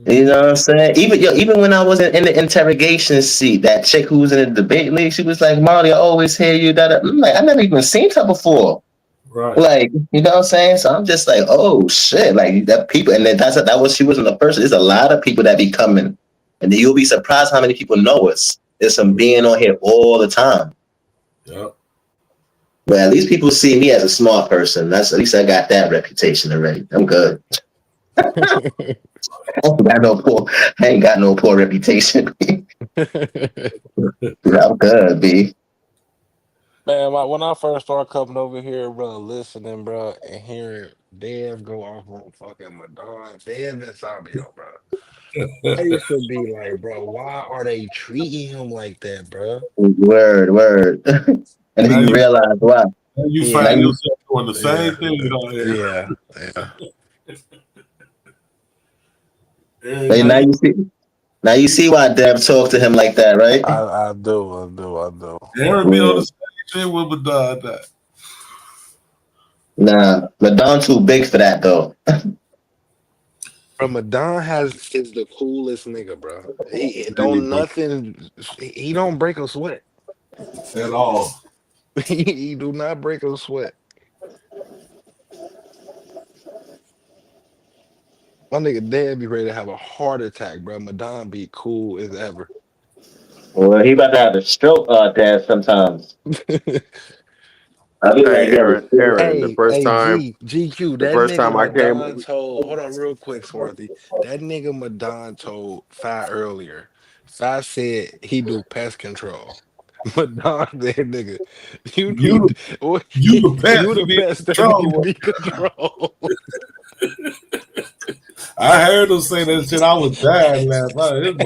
you know what I'm saying. Even when I was in the interrogation seat, that chick who was in the debate league, she was like, "Marley, I always hear you." I'm like, I never even seen her before. Right. Like, you know what I'm saying? So I'm just like, oh shit, like that people, and then that was she wasn't the first. There's a lot of people that be coming, and then you'll be surprised how many people know us. There's some being on here all the time. Yep. But at least people see me as a smart person. At least I got that reputation already. I'm good. I ain't got no poor reputation. I'm good, B. Man, when I first started coming over here, bro, listening, bro, and hearing Dev go off on fucking Madonna, Dev inside me, bro. I used to be like, bro, why are they treating him like that, bro? Word. And then you realize why. You find yourself doing the same thing. Hey, now you see why Dev talked to him like that, right? I do. Aaron be on the same shit with Madonna. Nah, Madonna too big for that though. Bro, Madonna is the coolest nigga, bro. He don't break a sweat at all. He do not break a sweat. My nigga Dad be ready to have a heart attack, bro. Madonna be cool as ever. Well, he about to have a stroke, Dad. Sometimes. I'll be like, Aaron, the first time, GQ, the first time I came, hold on real quick, Swarthy. That nigga Madonna told Fi earlier. Fi said he do pest control. Madonna said, nigga, you the pest that need to be controlled. I heard him say that shit. I was dying last night. It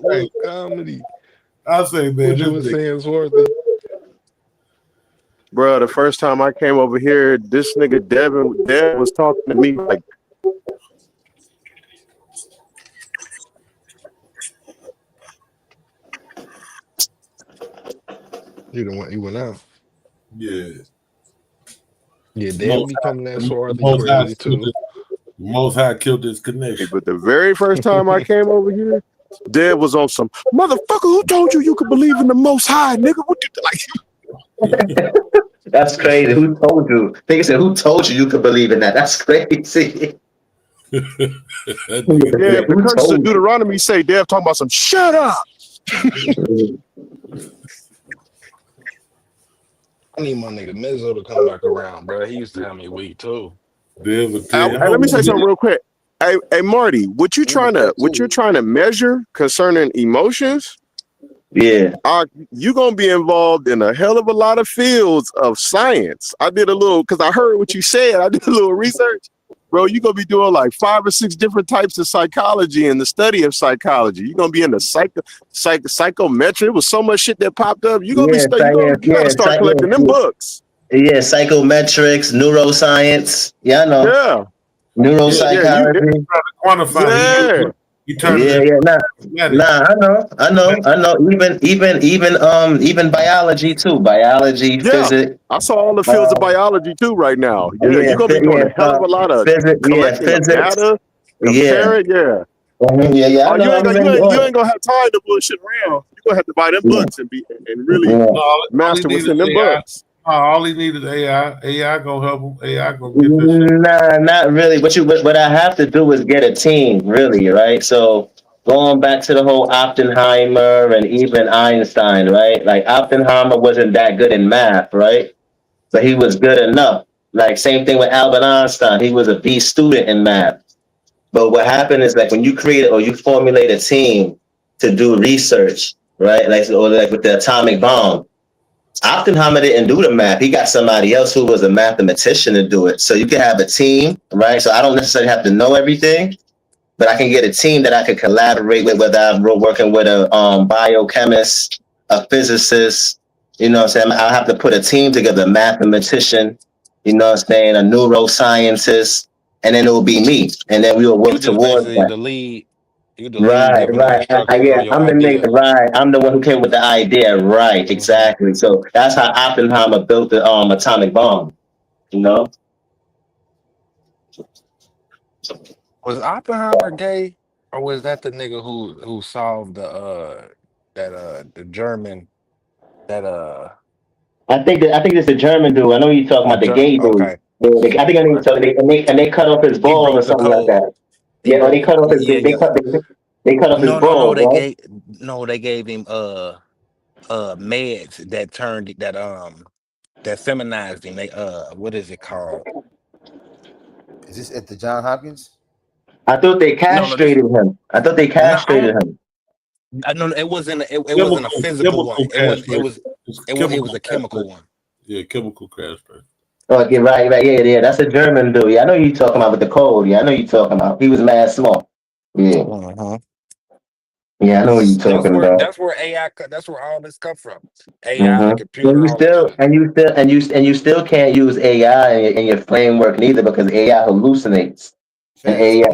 was comedy. I say, man, what you was saying, Swarthy? Bro, the first time I came over here, this nigga Dev was talking to me like, You went out. Yeah. Yeah, Dev be coming that Swarthy crazy too. Most High killed this connection. But the very first time I came over here, Dev was on some motherfucker. Who told you could believe in the Most High, nigga? What you like? That's crazy. Who told you? Nigga said, who told you could believe in that? That's crazy. Yeah, the curses of Deuteronomy say Dev talking about some shut up. I need my nigga Mizzo to come back around, bro. He used to have me weak too. Hey, let me say something real quick. Hey, Marty, what you're trying to measure concerning emotions? Yeah, you're gonna be involved in a hell of a lot of fields of science. I did a little because I heard what you said. I did a little research, bro. You're gonna be doing like 5 or 6 different types of psychology and the study of psychology. You're gonna be in the psychometric. It was so much shit that popped up. You're gonna you gotta start collecting them books. Yeah, psychometrics, neuroscience. Yeah, I know. Yeah. Neuropsychology. Quantify. Nah, I know. Even biology too. Biology, physics. I saw all the fields of biology too right now. Yeah, you're gonna be doing a hell of a lot of collecting of data. Comparing, I you know. ain't gonna have time to bullshit around. You're gonna have to buy them books and really master what's in them books. All he needed is AI. AI gonna help him. AI gonna get this shit. Nah, not really. What I have to do is get a team, really, right? So going back to the whole Oppenheimer and even Einstein, right? Like Oppenheimer wasn't that good in math, right? So he was good enough. Like same thing with Albert Einstein. He was a B student in math. But what happened is like when you create or you formulate a team to do research, right? Like, or like with the atomic bomb. Oppenheimer didn't do the math. He got somebody else who was a mathematician to do it. So you can have a team, right? So I don't necessarily have to know everything, but I can get a team that I could collaborate with, whether I'm working with a biochemist, a physicist, you know what I'm saying? I'll have to put a team together, a mathematician, you know what I'm saying, a neuroscientist, and then it will be me. And then we will You work just towards basically that. the lead. You the lead Right, giving them right. instructions Yeah, on your I'm the idea. nigga, right. I'm the one who came with the idea. Right, exactly. So that's how Oppenheimer built the atomic bomb, you know? Was Oppenheimer gay, or was that the nigga who solved the German that I think it's a German dude. I know you're talking the about the German? gay dude. Okay, I think I know you're talking. They cut off his he balls or broke the something like code. that. He Yeah, or broke the yeah yeah. they cut off his No, balls, right? they gave him meds that turned that feminized him. They what is it called? Is this at the John Hopkins? I thought they No, this castrated him. I thought they no. I don't. castrated him. No, it wasn't. It wasn't a physical one. Chemical castration. It's It chemical was a chemical castration. one. Yeah, chemical castration. Oh, okay, right. Yeah. That's a German dude. Yeah, I know you're talking about with the code. Yeah, I know you're talking about. He was mad small. Yeah, yeah, I know what you're talking about. That's where AI. That's where all this come from. AI, the Mm-hmm. And computer, you all that still shit. and you still can't use AI in your framework neither because AI hallucinates. And Facts. AI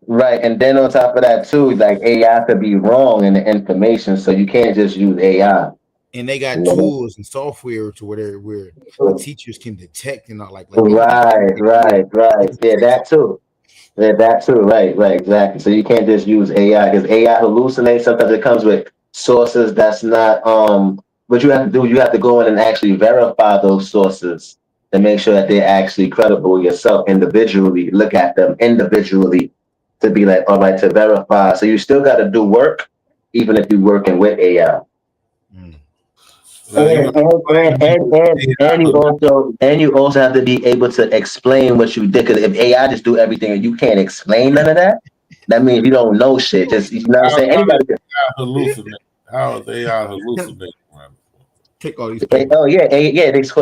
right, and then on top of that too, like AI could be wrong in the information, so you can't just use AI. And they got You tools and software to where the know? teachers can detect and not like they can Right. Yeah, that too. Yeah, that too. Right, exactly. So you can't just use AI because AI hallucinates. Sometimes it comes with sources that's not what you have to do, you have to go in and actually verify those sources to make sure that they're actually credible yourself individually, look at them individually to be like, all right, to verify. So you still gotta do work, even if you're working with AI. Even And you also have to be able to explain what you did. Because if AI just do everything and you can't explain none of that, that means you don't know shit. Just you know what I'm saying? how Anybody is AI hallucinate? How is AI hallucinating? take all these oh yeah,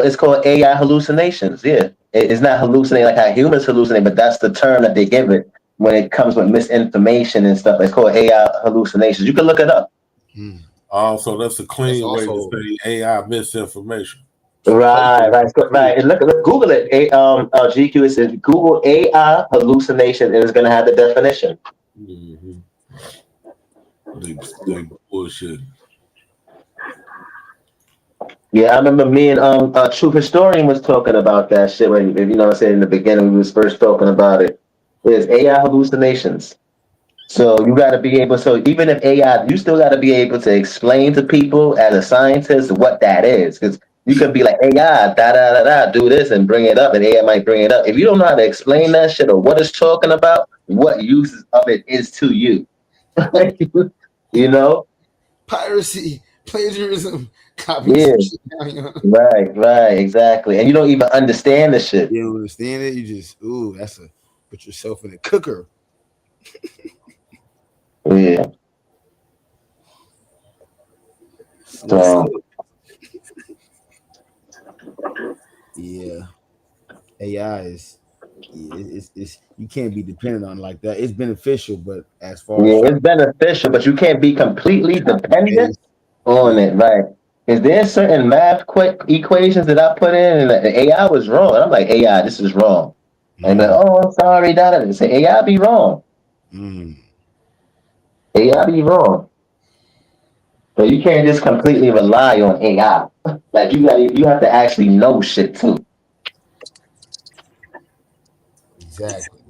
it's called AI hallucinations. Yeah. It's not hallucinating like how humans hallucinate, but that's the term that they give it when it comes with misinformation and stuff. It's called AI hallucinations. You can look it up. So that's a clean way to say AI misinformation. Right. Look, Google it. GQ. It says Google AI hallucination, and it's gonna have the definition. Mm-hmm. They bullshit. Yeah, I remember me and True Historian was talking about that shit. When you know, what I'm saying in the beginning, we was first talking about it. There's AI hallucinations. So you got to be able. So even if AI, you still got to be able to explain to people as a scientist what that is, because you could be like AI, do this and bring it up, and AI might bring it up. If you don't know how to explain that shit or what it's talking about, what use of it is to you, you know? piracy, plagiarism, copy Yeah. some shit down. Right, exactly. And you don't even understand the shit. You don't understand it. You just put yourself in a cooker. Yeah. So Yeah, AI is it's you can't be dependent on it like that. It's beneficial, but as far as yeah, trying it's beneficial, but you can't be completely copy dependent paste, on it, right? Is there certain math quick equations that I put in and the AI was wrong? And I'm like, AI, this is wrong. And then, oh, I'm sorry, that say AI be wrong. AI be wrong. So you can't just completely rely on AI. Like you have to actually know shit too. exactly.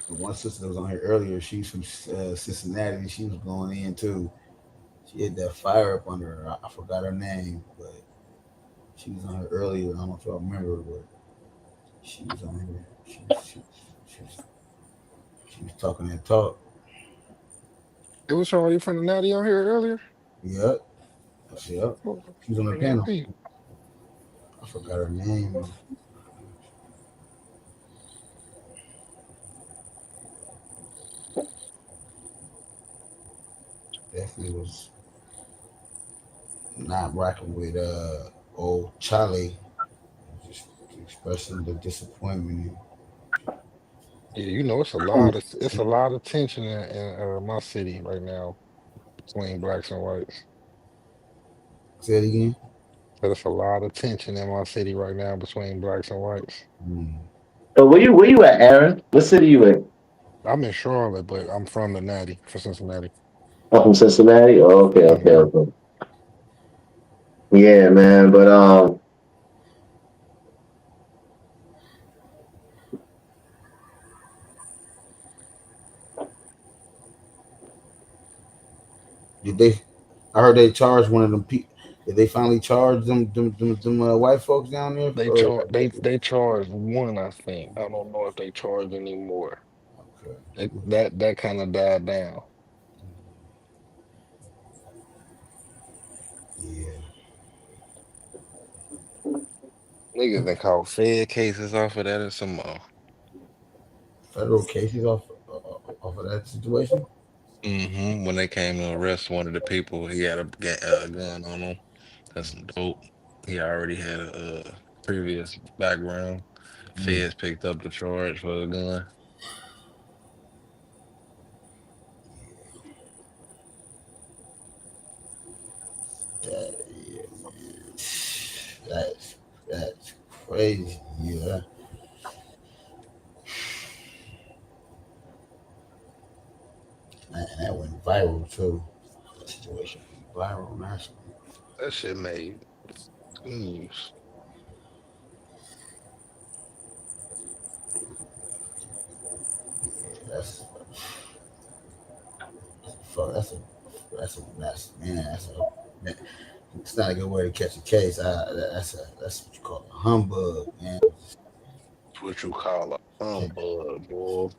The one sister that was on here earlier, she's from Cincinnati. She was going in too. She had that fire up under her. I forgot her name, but she was on here earlier. I don't know if y'all remember, but she was on here. She was talking that talk. It was somebody from the Natty on here earlier. Yep. She was on the panel. I forgot her name. Definitely was not rocking with old Charlie. Just expressing the disappointment. Yeah, you know, it's a lot of tension in my city right now between blacks and whites. Say it again. There's a lot of tension in my city right now between blacks and whites. So where you at, Aaron? What city you in? I'm in Charlotte, but I'm from the Natty, from Cincinnati. Oh, from Cincinnati? Oh, okay. Yeah, man, but Did they? I heard they charged one of them people. Did they finally charge them white folks down there? They charged one, I think. I don't know if they charge anymore. Okay. That kind of died down. Yeah. Niggas been called Fed cases off of that or some more. Federal cases off of that situation? When they came to arrest one of the people, he had a gun on him. That's dope. He already had a previous background. Feds picked up the charge for the gun. That's crazy. Yeah. And that went viral too. That situation went viral nationally. That shit made news. Yeah, that's a mess, man. It's not a good way to catch a case. That's what you call a humbug, man. That's what you call a humbug, boy.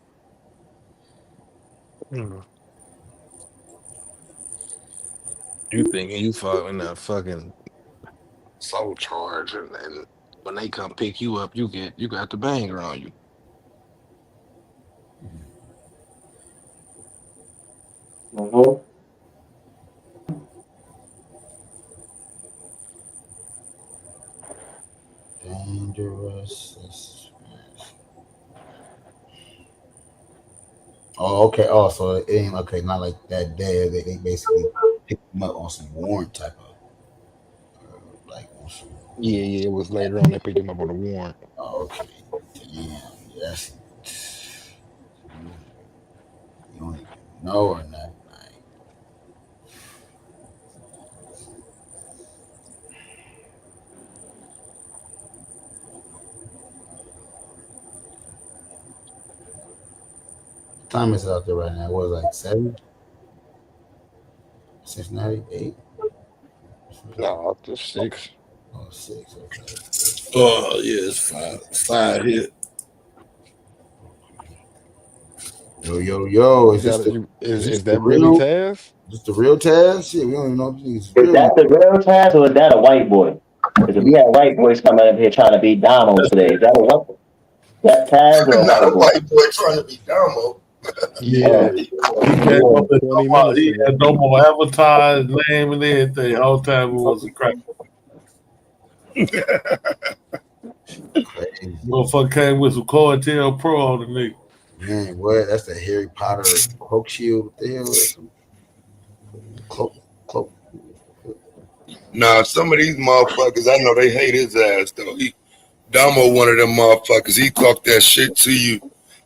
You thinking you fucking that fucking soul charge, and when they come pick you up, you got the banger on you. Dangerous. Oh, okay. Oh, so it ain't okay. Not like that day. They basically picked them up on some warrant type of, Yeah. It was later on they picked him up on a warrant. Oh, okay. Damn. Yes. You don't even know or not. Time is out there right now. What, like 7? Cincinnati 8? No, just 6. Oh, 6. Okay. Oh yeah, it's 5 hit. Yo! Is that really Taz? Is the real Taz? Shit, we don't even know if he's Is that the real Taz or is that a white boy? Because we had white boys coming up here trying to beat Damo today. Is that a white boy? That Taz or not a white boy trying to beat Damo? Yeah. He had no more advertised name and everything. All the time it was a crack. Motherfucker came with some COINTELPRO on the nigga. Man, what? That's the Harry Potter cloak shield. What the hell is it? Cloak. Nah, some of these motherfuckers, I know they hate his ass though. Damo one of them motherfuckers. He talked that shit to you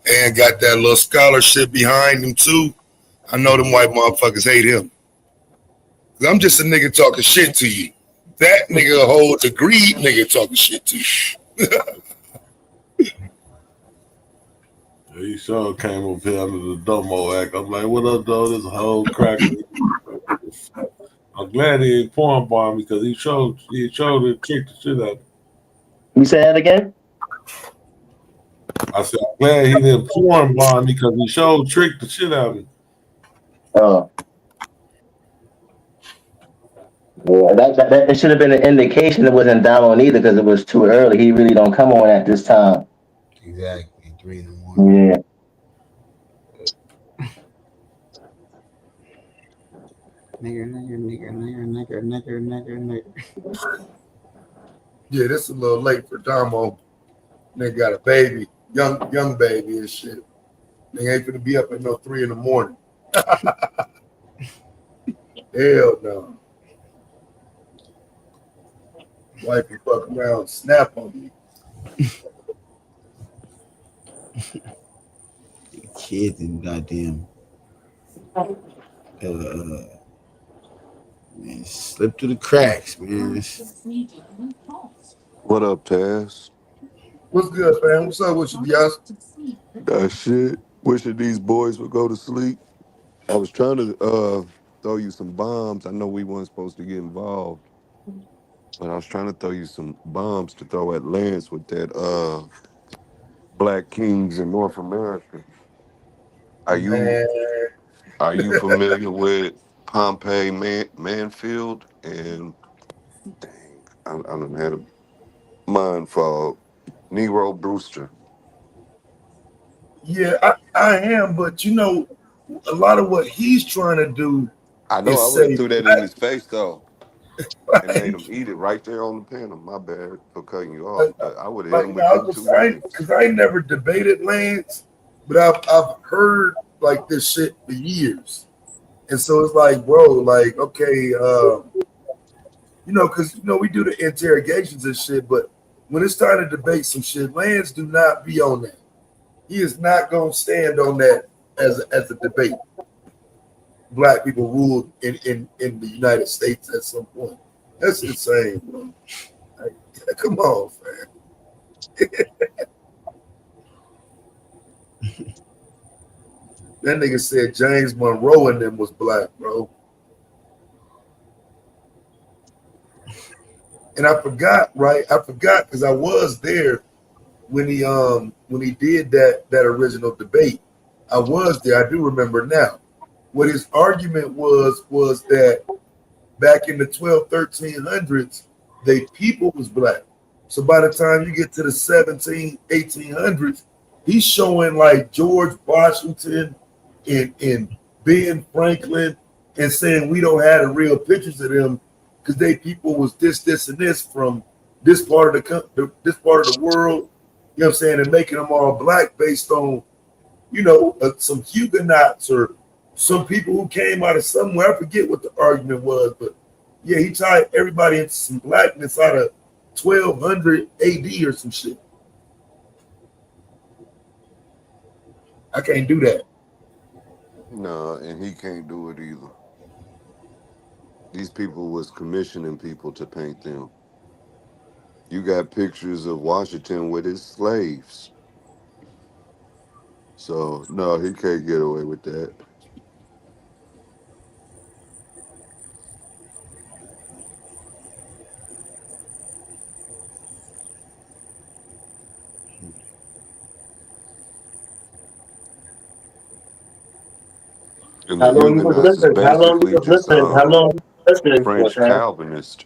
and got that little scholarship behind him too. I know them white motherfuckers hate him. Cause I'm just a nigga talking shit to you. That nigga a whole degree nigga talking shit to you. He sure came up here under the Domo Act. I'm like, what up, though? This whole cracker. I'm glad he ain't porn bomb because he showed to trick the shit out of me. You say that again? I said, I'm glad he didn't porn bomb me because he showed trick the shit out of me. Oh. Yeah, that should have been an indication it wasn't Damo either because it was too early. He really don't come on at this time. Exactly, 3 in the morning. Yeah. Nigger. Yeah, this is a little late for Damo. Nigga got a baby, young baby and shit. Nigga ain't gonna be up at no 3 in the morning. Hell no. Wife can fuck around and snap on me. Kids and goddamn man, slip through the cracks, man. What up, Taz? What's good, fam? What's up with you, y'all? That shit. Wishing these boys would go to sleep. I was trying to throw you some bombs. I know we weren't supposed to get involved, but I was trying to throw you some bombs to throw at Lance with that Black Kings in North America. Are you familiar with Pompey Manfield and I don't have a mind for Nero Brewster? Yeah, I am, but you know, a lot of what he's trying to do. I know. I is would have say threw that black- in his face though, and made him eat it right there on the panel. My bad for cutting you off, but I would have hit him with them 2 minutes. because I ain't never debated Lance, but I've heard like this shit for years, and so it's like, bro, like, okay, you know, because you know we do the interrogations and shit, but when it's time to debate some shit, Lance do not be on that. He is not gonna stand on that as a debate. Black people ruled in the United States at some point. That's insane, bro. Like, come on, fam. That nigga said James Monroe and them was black, bro. And I forgot, right? I forgot because I was there when he did that original debate. I was there. I do remember now. What his argument was that back in the 1300s, the people was black. So by the time you get to the 1800s, he's showing like George Washington and Ben Franklin and saying we don't have the real pictures of them because they people was this, and this from this part of this part of the world. You know what I'm saying? And making them all black based on, you know, some Huguenots or some people who came out of somewhere. I forget what the argument was, but yeah, he tied everybody into some blackness out of 1200 AD or some shit. I can't do that. No, and he can't do it either. These people was commissioning people to paint them. You got pictures of Washington with his slaves. So no, he can't get away with that. And How the long you was Huguenots is listening? How long you basically was just listening? How long you was listening for, French Taz? Calvinist,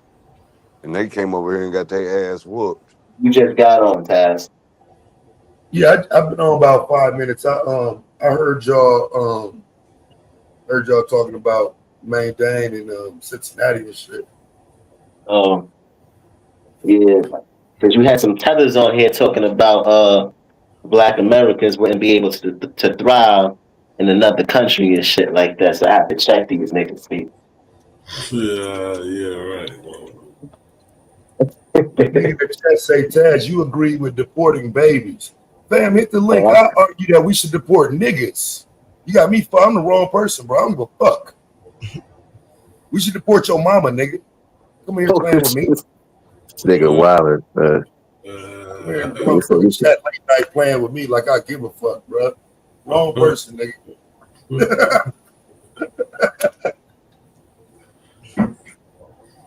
and they came over here and got their ass whooped. You just got on, Taz. Yeah, I've been on about 5 minutes. I heard y'all talking about Maine Dane and Cincinnati and shit. Yeah, because you had some tethers on here talking about Black Americans wouldn't be able to thrive in another country and shit like that. So I have to check these niggas, see. Yeah, right. Nigga in the chat say, Taz, you agree with deporting babies. Fam, hit the link. I argue that we should deport niggas. You got me, I'm the wrong person, bro. I don't give a fuck. We should deport your mama, nigga. Come here playing with me. This nigga wild, Man, motherfucker, chat late night playing with me like I give a fuck, bro. Wrong person, nigga.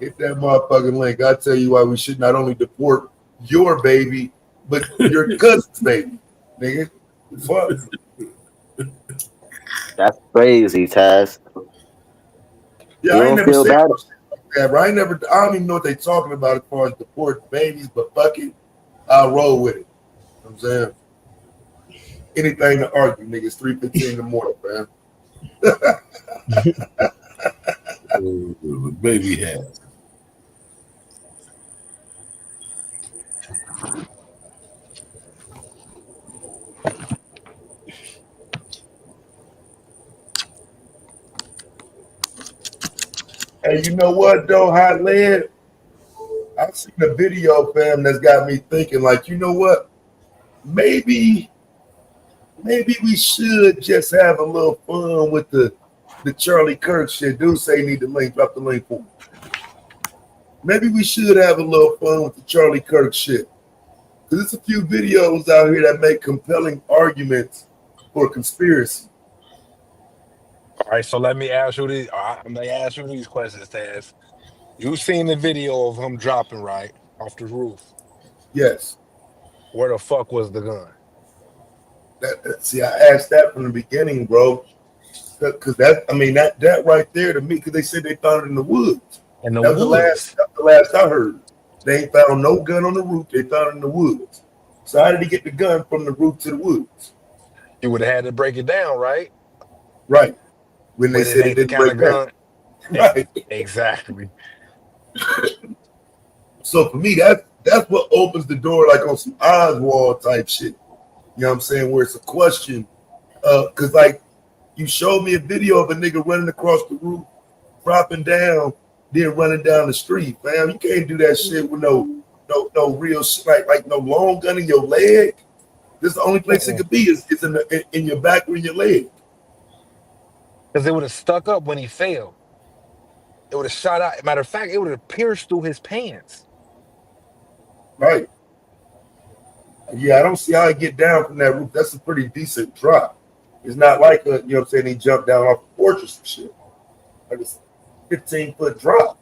Hit that motherfucking link. I'll tell you why we should not only deport your baby, but your cousin's baby, nigga. Fuck. That's crazy, Taz. Yeah, You I ain't don't never feel said bad? that, bro. I don't even know what they talking about as far as deport babies, but fuck it, I'll roll with it. You know what I'm saying? Anything to argue, niggas. 3:15 in the morning, man. Baby hat. Hey, you know what though, Hot Lead? I've seen a video, fam, that's got me thinking, like, you know what? Maybe we should just have a little fun with the Charlie Kirk shit. Dude say need the link, drop the link for me. Maybe we should have a little fun with the Charlie Kirk shit. Because there's a few videos out here that make compelling arguments for conspiracy. All right, so let me ask you these. I'm gonna ask you these questions, Taz. You seen the video of him dropping right off the roof? Yes. Where the fuck was the gun? See, I asked that from the beginning, bro. Because that right there to me, because they said they found it in the woods. In the That was woods. the last I heard. They ain't found no gun on the roof. They found it in the woods. So how did he get the gun from the roof to the woods? You would have had to break it down, right? Right. When they But said it ain't the didn't kind break of down. gun. Right. Exactly. So for me, that's what opens the door, like on some Oswald type shit. You know what I'm saying? Where it's a question. Because like you showed me a video of a nigga running across the roof, dropping down, then running down the street. Fam, you can't do that shit with no real like no long gun in your leg. This is the only place it could be is in your back or in your leg. Because it would have stuck up when he fell. It would have shot out. Matter of fact, it would have pierced through his pants. Right. Yeah, I don't see how he get down from that roof. That's a pretty decent drop. It's not like you know what I'm saying, he jumped down off a fortress and shit. Like it's 15-foot drop.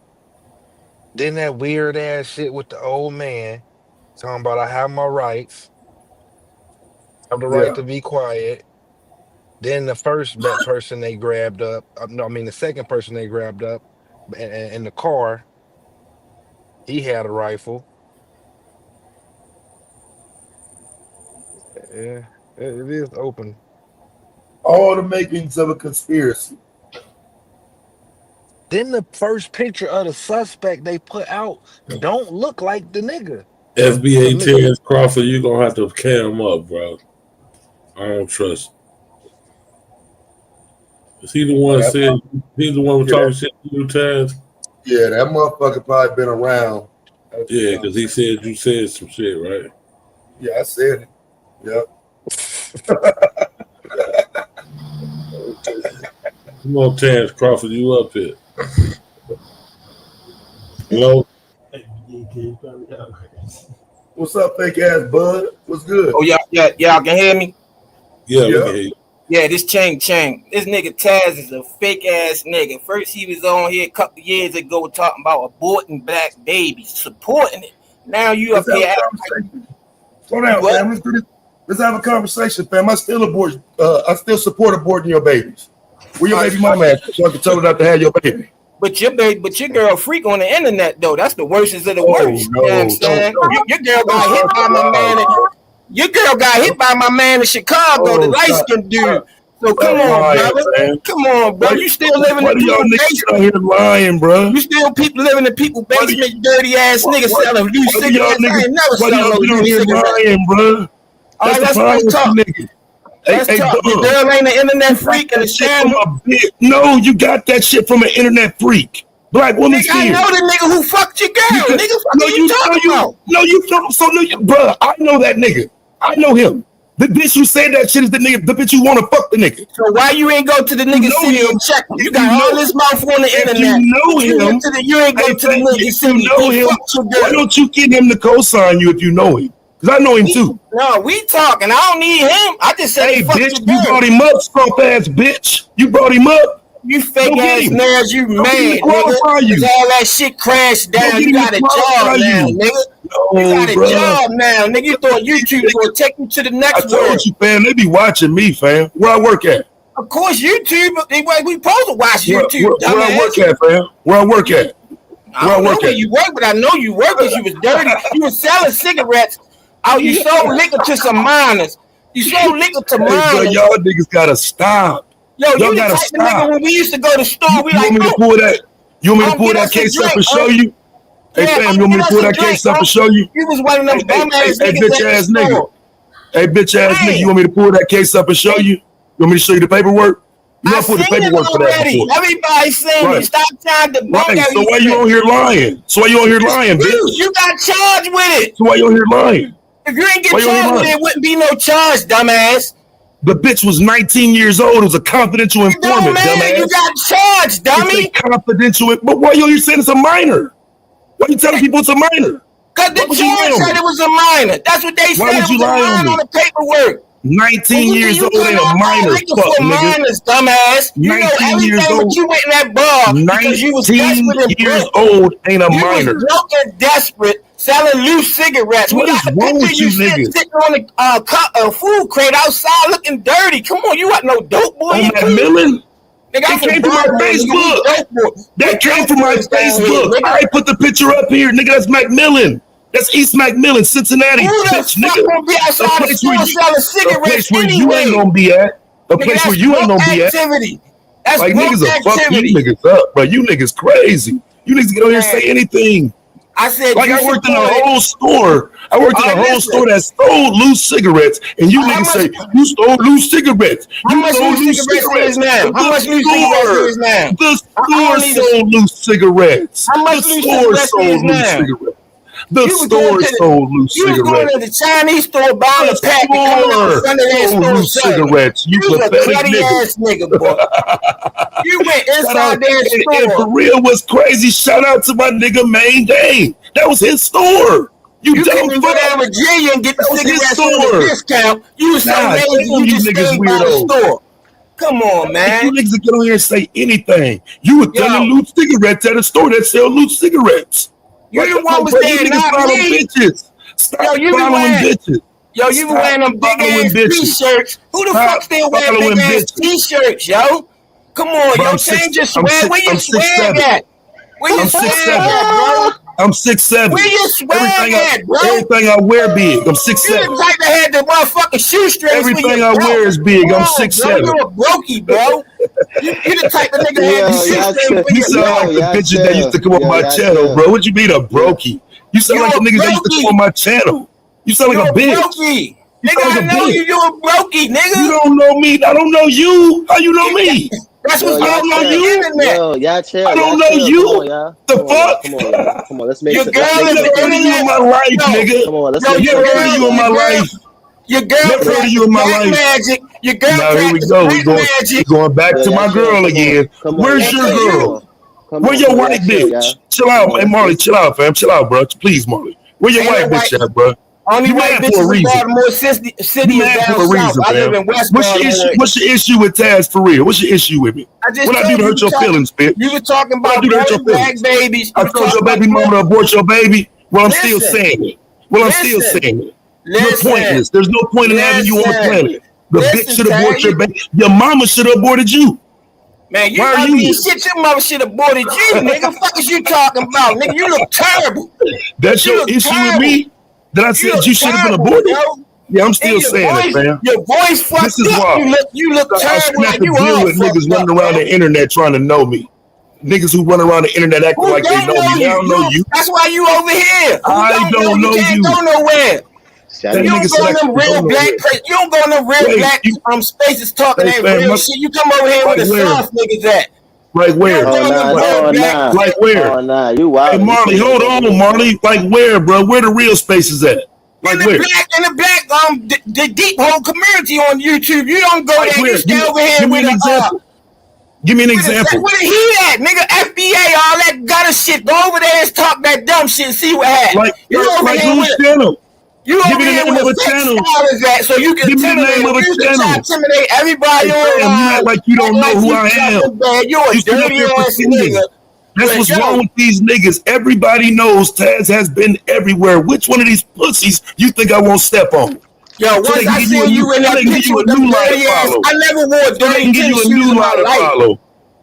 Then that weird ass shit with the old man talking about I have my rights. I have the right to be quiet. Then the first person they grabbed up, the second person they grabbed up in the car, he had a rifle. Yeah, it is open. All the makings of a conspiracy. Then the first picture of the suspect they put out don't look like the nigga. FBA Terrence Crawford, you're gonna have to carry him up, bro. I don't trust. Is he the one said he's the one who talking shit to you, Taz? Yeah, that motherfucker probably been around. Yeah, because he said you said some shit, right? Yeah, I said it. Yep. Come on, Terrence Crawford, you up here. Hello? What's up, fake ass bud? What's good? Oh, y'all can hear me? Yeah, we can hear you. Yeah, this Chang. This nigga Taz is a fake ass nigga. First he was on here a couple years ago talking about aborting black babies, supporting it. Now you up here. Slow down, fam. Let's do this. Let's have a conversation, fam. I still support aborting your babies. Where your baby mama at? So I can tell her not to have your baby. But your girl freak on the internet though. That's the worstest of the worst. No, you know what I'm saying? Your girl got hit by my man. Your girl got hit by my man in Chicago, the light skinned dude. So come on, brother. Come on, bro. You still living in people's basement. Here lying, bro. You still living in people's basement, dirty ass niggas selling loose cigarettes. I ain't never selling no loose cigarettes. Lying, bro. All right, let's talk. Let's talk. Your girl ain't an internet freak and a sham. No, you got that shit from an internet freak. Black woman. I know the nigga who fucked your girl. Nigga, what you talking about? No, you don't. So, bro, I know that nigga. I know him. The bitch who said that shit is the nigga. The bitch you want to fuck the nigga. So why you ain't go to the nigga city and check him? You got all this mouth on the internet. You know him. You ain't go to the nigga city. You know him. Why don't you get him to co-sign you if you know him? Because I know him too. No, we talking. I don't need him. I just said, hey, bitch, you brought him up, skunk ass bitch. You brought him up. You fake ass nails, you mad, nigga. You. All that shit crashed down. You got a job now, nigga. No, you got a job now, nigga. You thought YouTube was gonna take you to the next I told you, fam. They be watching me, fam. Where I work at? Of course, YouTube. We supposed to watch YouTube. Where I work at, fam? Where I work at? I don't know where you work, but I know you work because you was dirty. You was selling cigarettes. Oh, you sold liquor to some minors. You sold liquor to minors. Hey, bro, y'all niggas gotta stop. Yo, y'all you the type of nigga when we used to go to the store, we like, you want me to pull that case up and show you? Hey, fam, you want me to pull that case up and show you? You was one of them bum ass niggas. Hey, bitch ass nigga. Hey, bitch ass nigga, you want me to pull that case up and show you? You want me to show you the paperwork? You gotta put the paperwork for that before. Everybody's saying it. Stop trying to bump right. So why you on here lying? Bitch? You got charged with it. So why you on here lying? If you ain't get charged with it, it wouldn't be no charge, dumbass. The bitch was 19 years old. It was a confidential informant, dumbass. You got charged, dummy. It's a confidential, but why you saying it's a minor? Why you telling people it's a minor? Because the judge said it was a minor. That's what they said. Why would you lie on the paperwork? 19 years old ain't a minor, fuck nigga. Minors, dumbass. You know everything, but you went in that bar because you was desperate and years old ain't a you minor. Was broke and desperate, selling loose cigarettes. What is wrong with you niggas? Sitting on a food crate outside looking dirty. Come on, you got no dope boy. On Macmillan? That came from my Facebook. That came from my Facebook. I put the picture up here, nigga. That's Macmillan. That's East Macmillan, Cincinnati. Bitch, nigga. A place where you ain't gonna be at. A place where you ain't gonna be at. That's like niggas will fuck you niggas up, but you niggas crazy. You niggas get on here and say anything. I said, like I worked in a whole store. I worked in a whole store that stole loose cigarettes, and you niggas say you stole loose cigarettes. How much loose cigarettes now? How much loose cigarettes is now? The store sold loose cigarettes. How much loose cigarettes is now? The store sold loose cigarettes. You was going to the Chinese store buying a pack and coming out in front of that store loose cigarettes. You was a cruddy ass nigga, boy. You went inside that store. And for real, what's crazy? Shout out to my nigga Main Day. That was his store. You couldn't go down to Virginia and get the cigarettes on a discount. You was so lazy, you just stayed by the store. Come on, man. You niggas get on here and say anything. You were selling loose cigarettes at a store that sell loose cigarettes. You the one was saying not me. Bitches. Stop following bitches. Yo, you wearing them big ass t-shirts. Who the fuck still wearing big ass t-shirts, yo? Come on, yo, change your swag. Where your swag at? Where your swag at, bro? I'm 6'7". Where your swag at, bro? Everything I wear big. I'm 6'7". You the type that had the motherfucking shoestrings. Everything I wear is big. I'm 6'7". You a brokey, bro. You the type of nigga that had the shoestrings. You sound like the bitches that used to come on my channel, bro. What you mean a brokey? You sound like the niggas that used to come on my channel. You sound like a bitch. Nigga, I know you. You a brokey, nigga. You don't know me. I don't know you. How you know me? That's what's going on the internet. Yo, y'all chill. I don't know you. The fuck? Come on, let's make your girl is never heard of you in my life, nigga. Come on, let's never heard of you in my life. Your girl never heard of you in my life. Magic. Your girl now here we go. We're going back to my girl again. Where's your girl? Where your white bitch? Chill out, hey Marley. Chill out, fam. Chill out, bro. Please, Marley. Where your white bitch at, bro? Only white bitches in Baltimore City is down south. I live in West Baltimore. What's your issue with Taz for real? What's your issue with me? What I do to hurt your feelings, bitch? You were talking about black babies. I told your baby mama to abort your baby. Well, I'm still saying it. You're pointless. There's no point in having you on the planet. The bitch should abort your baby. Your mama should have aborted you. Man, you ugly shit. Your mother should have aborted you, nigga. Fuck is you talking about, nigga? You look terrible. That's your issue with me? That I said you should have been aborted? Bro. Yeah, I'm still saying it, man. Your voice fucked up. You look terrible. I shouldn't have to deal with niggas running around the internet trying to know me. Niggas who run around the internet acting like they know me. I don't know you. That's why you over here. I don't know you. You can't go nowhere. You don't go in them real black places. You don't go in them real black spaces talking that real shit. You come over here with the soft niggas at. Like where? Like where? Oh, nah, you wild. Hey, Marley, hold on, Marley. Like where, bro? Where the real spaces at? Like where? In the black, the deep hole community on YouTube. You don't go there. You stay over here Give me an example. Give me an example. Where he at, nigga? FBA, all that gutter shit. Go over there and talk that dumb shit and see what happens. Like whose channel? You Give over me the here name with of a a fake channel. style is that, so you can Give me the intimidate. name of a You can try to channel. intimidate everybody Hey, online. fam, you act like you don't know like who you I am. something bad. You a You sit up dirty here ass pretending. nigga. That's But what's yo, wrong with these niggas. Everybody knows Taz has been everywhere. Which one of these pussies you think I won't step on? yo, So once they can I give you seen a you new, in so that they can give picture you a with them new lie to dirty ass, follow. I never wore So they dirty can give tennis you a shoes new in lie my to life. follow.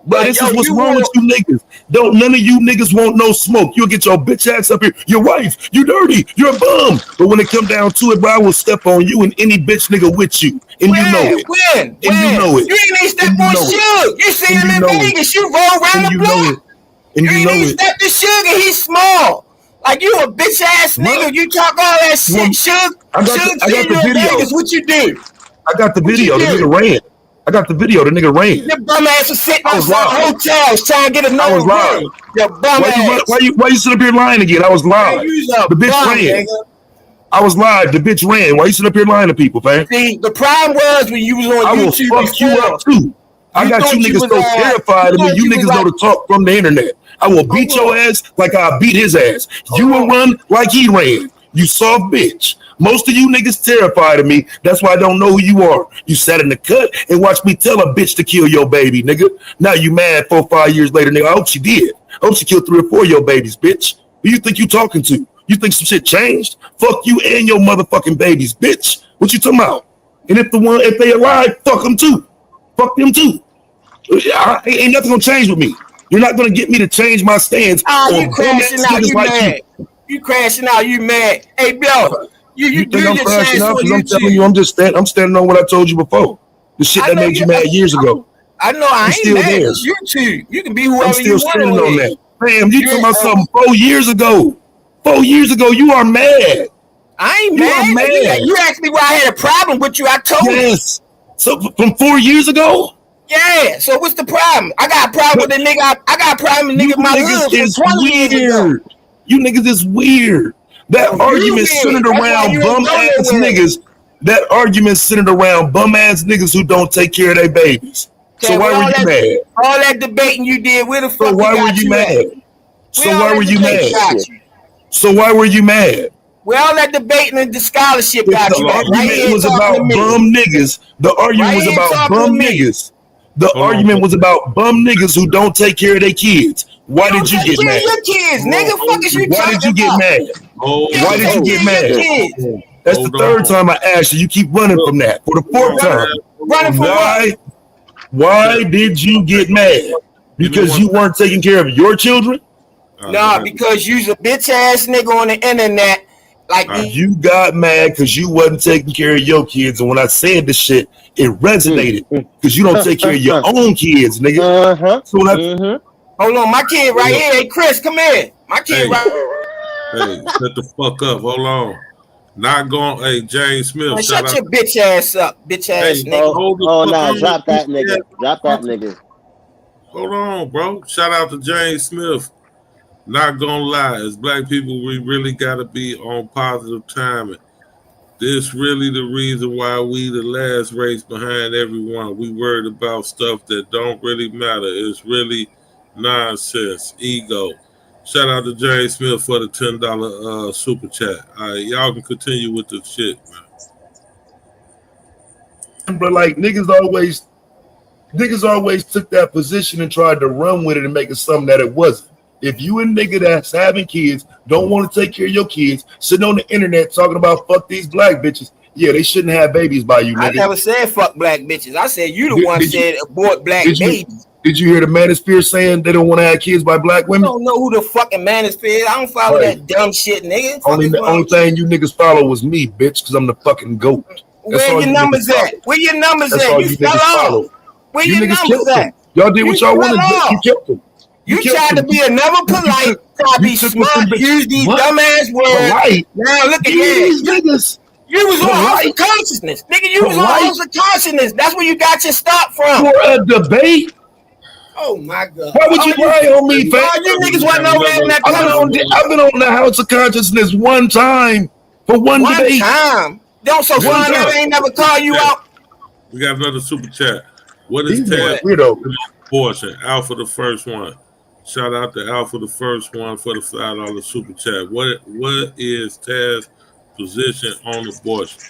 But But this yo, is what's you wrong wore. with you niggas. Don't none of you niggas want no smoke. You'll get your bitch ass up here. Your wife, you dirty, you're a bum. But when it come down to it, bro, I will step on you and any bitch nigga with you. And you know it. When? And you know it. You ain't even step And you on know it. Suge. You see And him you in know it. Vegas. You roll around And the you know block. it. And You you ain't know even it. step to Suge and he's small. Like you a bitch ass nigga. You talk all that shit. Well, Suge I got seen the you in video. Vegas. What you do? I got the What you video. The do? nigga ran. I got the video. The nigga ran. Your bum ass was sitting I was outside live. hotels trying to get I another was live. room. Your bum ass. Why you sit up here lying again? I was live. Man, you's a The bitch bum, ran. nigga. I was live. The bitch ran. Why you sit up here lying to people, fam? See, the problem was when you was on I will YouTube fuck you before. up too. I got thought you niggas was, so terrified of me. thought You you was niggas know like, to talk from the internet. I will beat your ass like I beat his ass. You will run like he ran. You soft bitch. Most of you niggas terrified of me. That's why I don't know who you are. You sat in the cut and watched me tell a bitch to kill your baby, nigga. Now you mad 4 or 5 years later, nigga. I hope she did. I hope she killed 3 or 4 of your babies, bitch. Who you think you talking to? You think some shit changed? Fuck you and your motherfucking babies, bitch. What you talking about? And if they alive, fuck them too. Fuck them too. Ain't nothing gonna change with me. You're not gonna get me to change my stance you on crashing dumbass out, niggas you like mad. You crashing out, you mad. Hey, Bill, you think I'm your crashing chance out on because I'm telling YouTube. you I'm standing on what I told you before. The shit I that know made you mad years ago. I know I I'm ain't still mad. there. It's YouTube. You can be I'm whoever you still want standing on on there. that. Fam, you talking about something 4 years ago. 4 years ago, you are mad. I ain't You mad. are mad. You asked me why I had a problem with you. I told you. Yes. So from 4 years ago? Yeah. So what's the problem? I got a problem with the nigga. I got a problem with You nigga in my niggas hood from is 20 years ago. weird. You niggas is weird. That No, you argument weird. centered That's why around you ain't bum going ass nowhere. niggas. That argument centered around bum ass niggas who don't take care of their babies. So Okay, why with were you mad? all that debating you did, where the So fuck why it were got you you at? mad? So Where all why that were you debate mad? got you? So why were you mad? Where all that debating and the scholarship If got the you at? Right argument here was talking about to me. bum niggas, the argument Right was here about talking to bum me. niggas. The argument was about bum niggas who don't take care of their kids. Why did you get Take care mad? of your kids, nigga. Fuck is you Why talking did you get about? mad? Why did you get mad? That's the third time I asked you. You keep running from that. For the 4th time. Running from what? Why did you get mad? Because you weren't taking care of your children? Nah, because you's a bitch ass nigga on the internet. Like You got mad because you wasn't taking care of your kids. And when I said this shit, it resonated. Because you don't take care of your own kids, nigga. So when I hold on, my kid right here. Hey, Chris, come here. My kid Hey, shut the fuck up. Hold on. Not going. Hey, James Smith. Man, shout shut out. your bitch ass up, bitch ass Hey, nigga. hold the Oh fuck nah, on, drop that bitch nigga. ass Drop that motherfucker. nigga. Hold on, bro. Shout out to James Smith. Not gonna lie, as black people, we really gotta be on positive timing. This really the reason why we the last race behind everyone. We worried about stuff that don't really matter. It's really nonsense, ego. Shout out to James Smith for the $10 super chat. All right, y'all can continue with the shit, man. But like niggas always took that position and tried to run with it and make it something that it wasn't. If you a nigga that's having kids, don't want to take care of your kids, sitting on the internet talking about fuck these black bitches, yeah, they shouldn't have babies by you, nigga. I never said fuck black bitches. I said you the one said abort black babies. Did you hear the manosphere saying they don't want to have kids by black women? I don't know who the fucking manosphere is. I don't follow that dumb shit, nigga. The only thing you niggas follow was me, bitch, because I'm the fucking GOAT. Where your numbers at? Where your numbers at? You fell off. Where your numbers at? Y'all did what y'all wanted. You kept them. You tried to be another polite, try to be smart, use these dumbass words. Polite? Now look at these niggas. You was on House of Consciousness. Nigga, you was on House of Consciousness. That's where you got your start from. For a debate? Oh my God. Why would you lie on me, fam? You niggas wasn't over there in that I've been on the House of Consciousness one time for one debate. One time? Don't so far never ain't never call you out. We got another super chat. What is These Taz weirdo portion? Alpha the first one. Shout out to Alpha the first one for the $5 super chat. What is Taz position on abortion?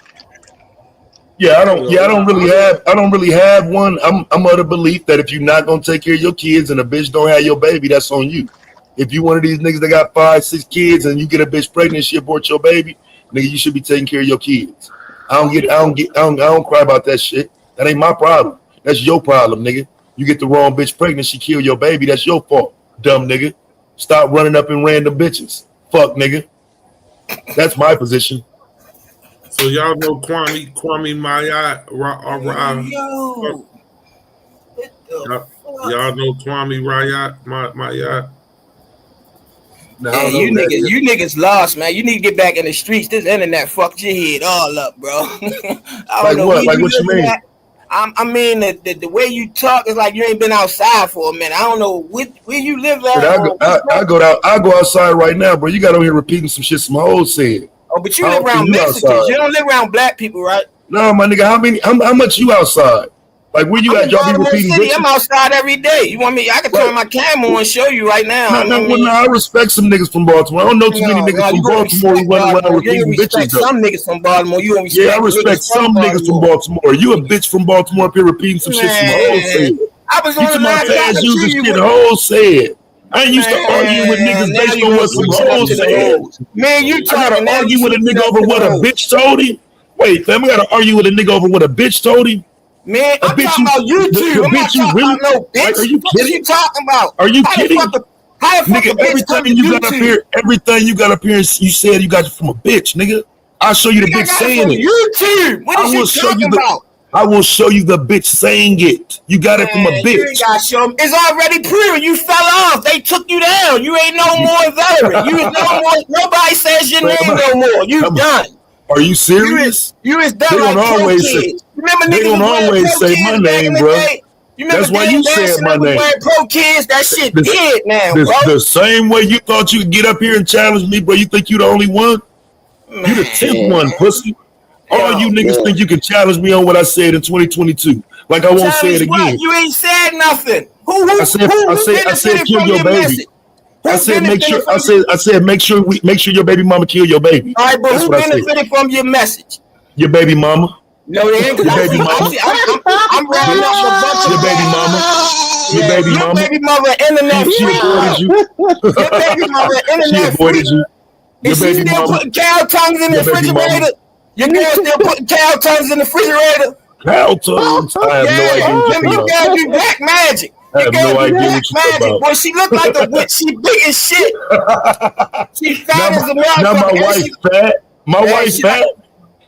Yeah, I don't really have one. I'm of the belief that if you're not gonna take care of your kids and a bitch don't have your baby, that's on you. If you one of these niggas that got 5-6 kids and you get a bitch pregnant and she abort your baby, nigga, you should be taking care of your kids. I don't cry about that shit. That ain't my problem. That's your problem, nigga. You get the wrong bitch pregnant, she kill your baby, that's your fault, dumb nigga. Stop running up in random bitches. Fuck, nigga. That's my position. So y'all know Kwame Mayat? Y'all know Kwame Mayat? Man, you niggas lost, man. You need to get back in the streets. This internet fucked your head all up, bro. I don't know what? Like what you mean? I mean, the way you talk is like you ain't been outside for a minute. I don't know where you live at. I go outside right now, bro. You got on here repeating some shit some hoes said. Oh, but you live around Mexicans. You don't live around black people, right? No, my nigga. How much you outside? Like where you at? Y'all be repeating City. I'm outside every day. You want me? I can turn my camera on and show you right now. I respect some niggas from Baltimore. I don't know too many niggas from Baltimore who run around repeating bitches. Some niggas from Baltimore. You don't respect. Yeah, I respect some niggas from Baltimore. You a bitch from Baltimore up here repeating some shit some hoes said. I was on the line using shit hoes said. I ain't used to argue with niggas based on what some hoes said. Man, you trying to argue with a nigga over what a bitch told him? Wait, fam, I gotta argue with a nigga over what a bitch told him? Man, I'm talking about YouTube. I'm not talking about no bitch. Are you kidding? What are you talking about? Are you kidding? Nigga, everything you got up here, you said you got it from a bitch, nigga. I'll show you the bitch saying it. YouTube. What is you talking about? I will show you the bitch saying it. You got it from a bitch. You ain't gotta show them. It's already proven. You fell off. They took you down. You ain't no more veteran. You no more. Nobody says your name no more. You done. Are you serious? You is done. They don't like always say. They don't always say my name, bro. That's why you said my name. Pro kids, that shit dead now, bro. The same way you thought you could get up here and challenge me, bro. You think you the only one? Man. You the 10th one, pussy. All you niggas think you can challenge me on what I said in 2022. Like I won't say it again. What? You ain't said nothing. I said kill your baby. I said make sure your baby mama kill your baby. All right, but who benefited from your message? Your baby mama. No, they ain't. Your baby mama. I'm rounding up a bunch of your baby mama. Your baby mama. Your baby mama internet she avoided you. Your baby mama internet she avoided you. Your baby mama. Putting cow tongues in the refrigerator. Your girl still putting cow tongues in the refrigerator. Cow tongues? I have no idea what you're talking about. You black magic. I have no idea what you're talking about. Boy, she look like a witch. She big as shit. She fat as a motherfucker. Now my wife fat. My wife fat.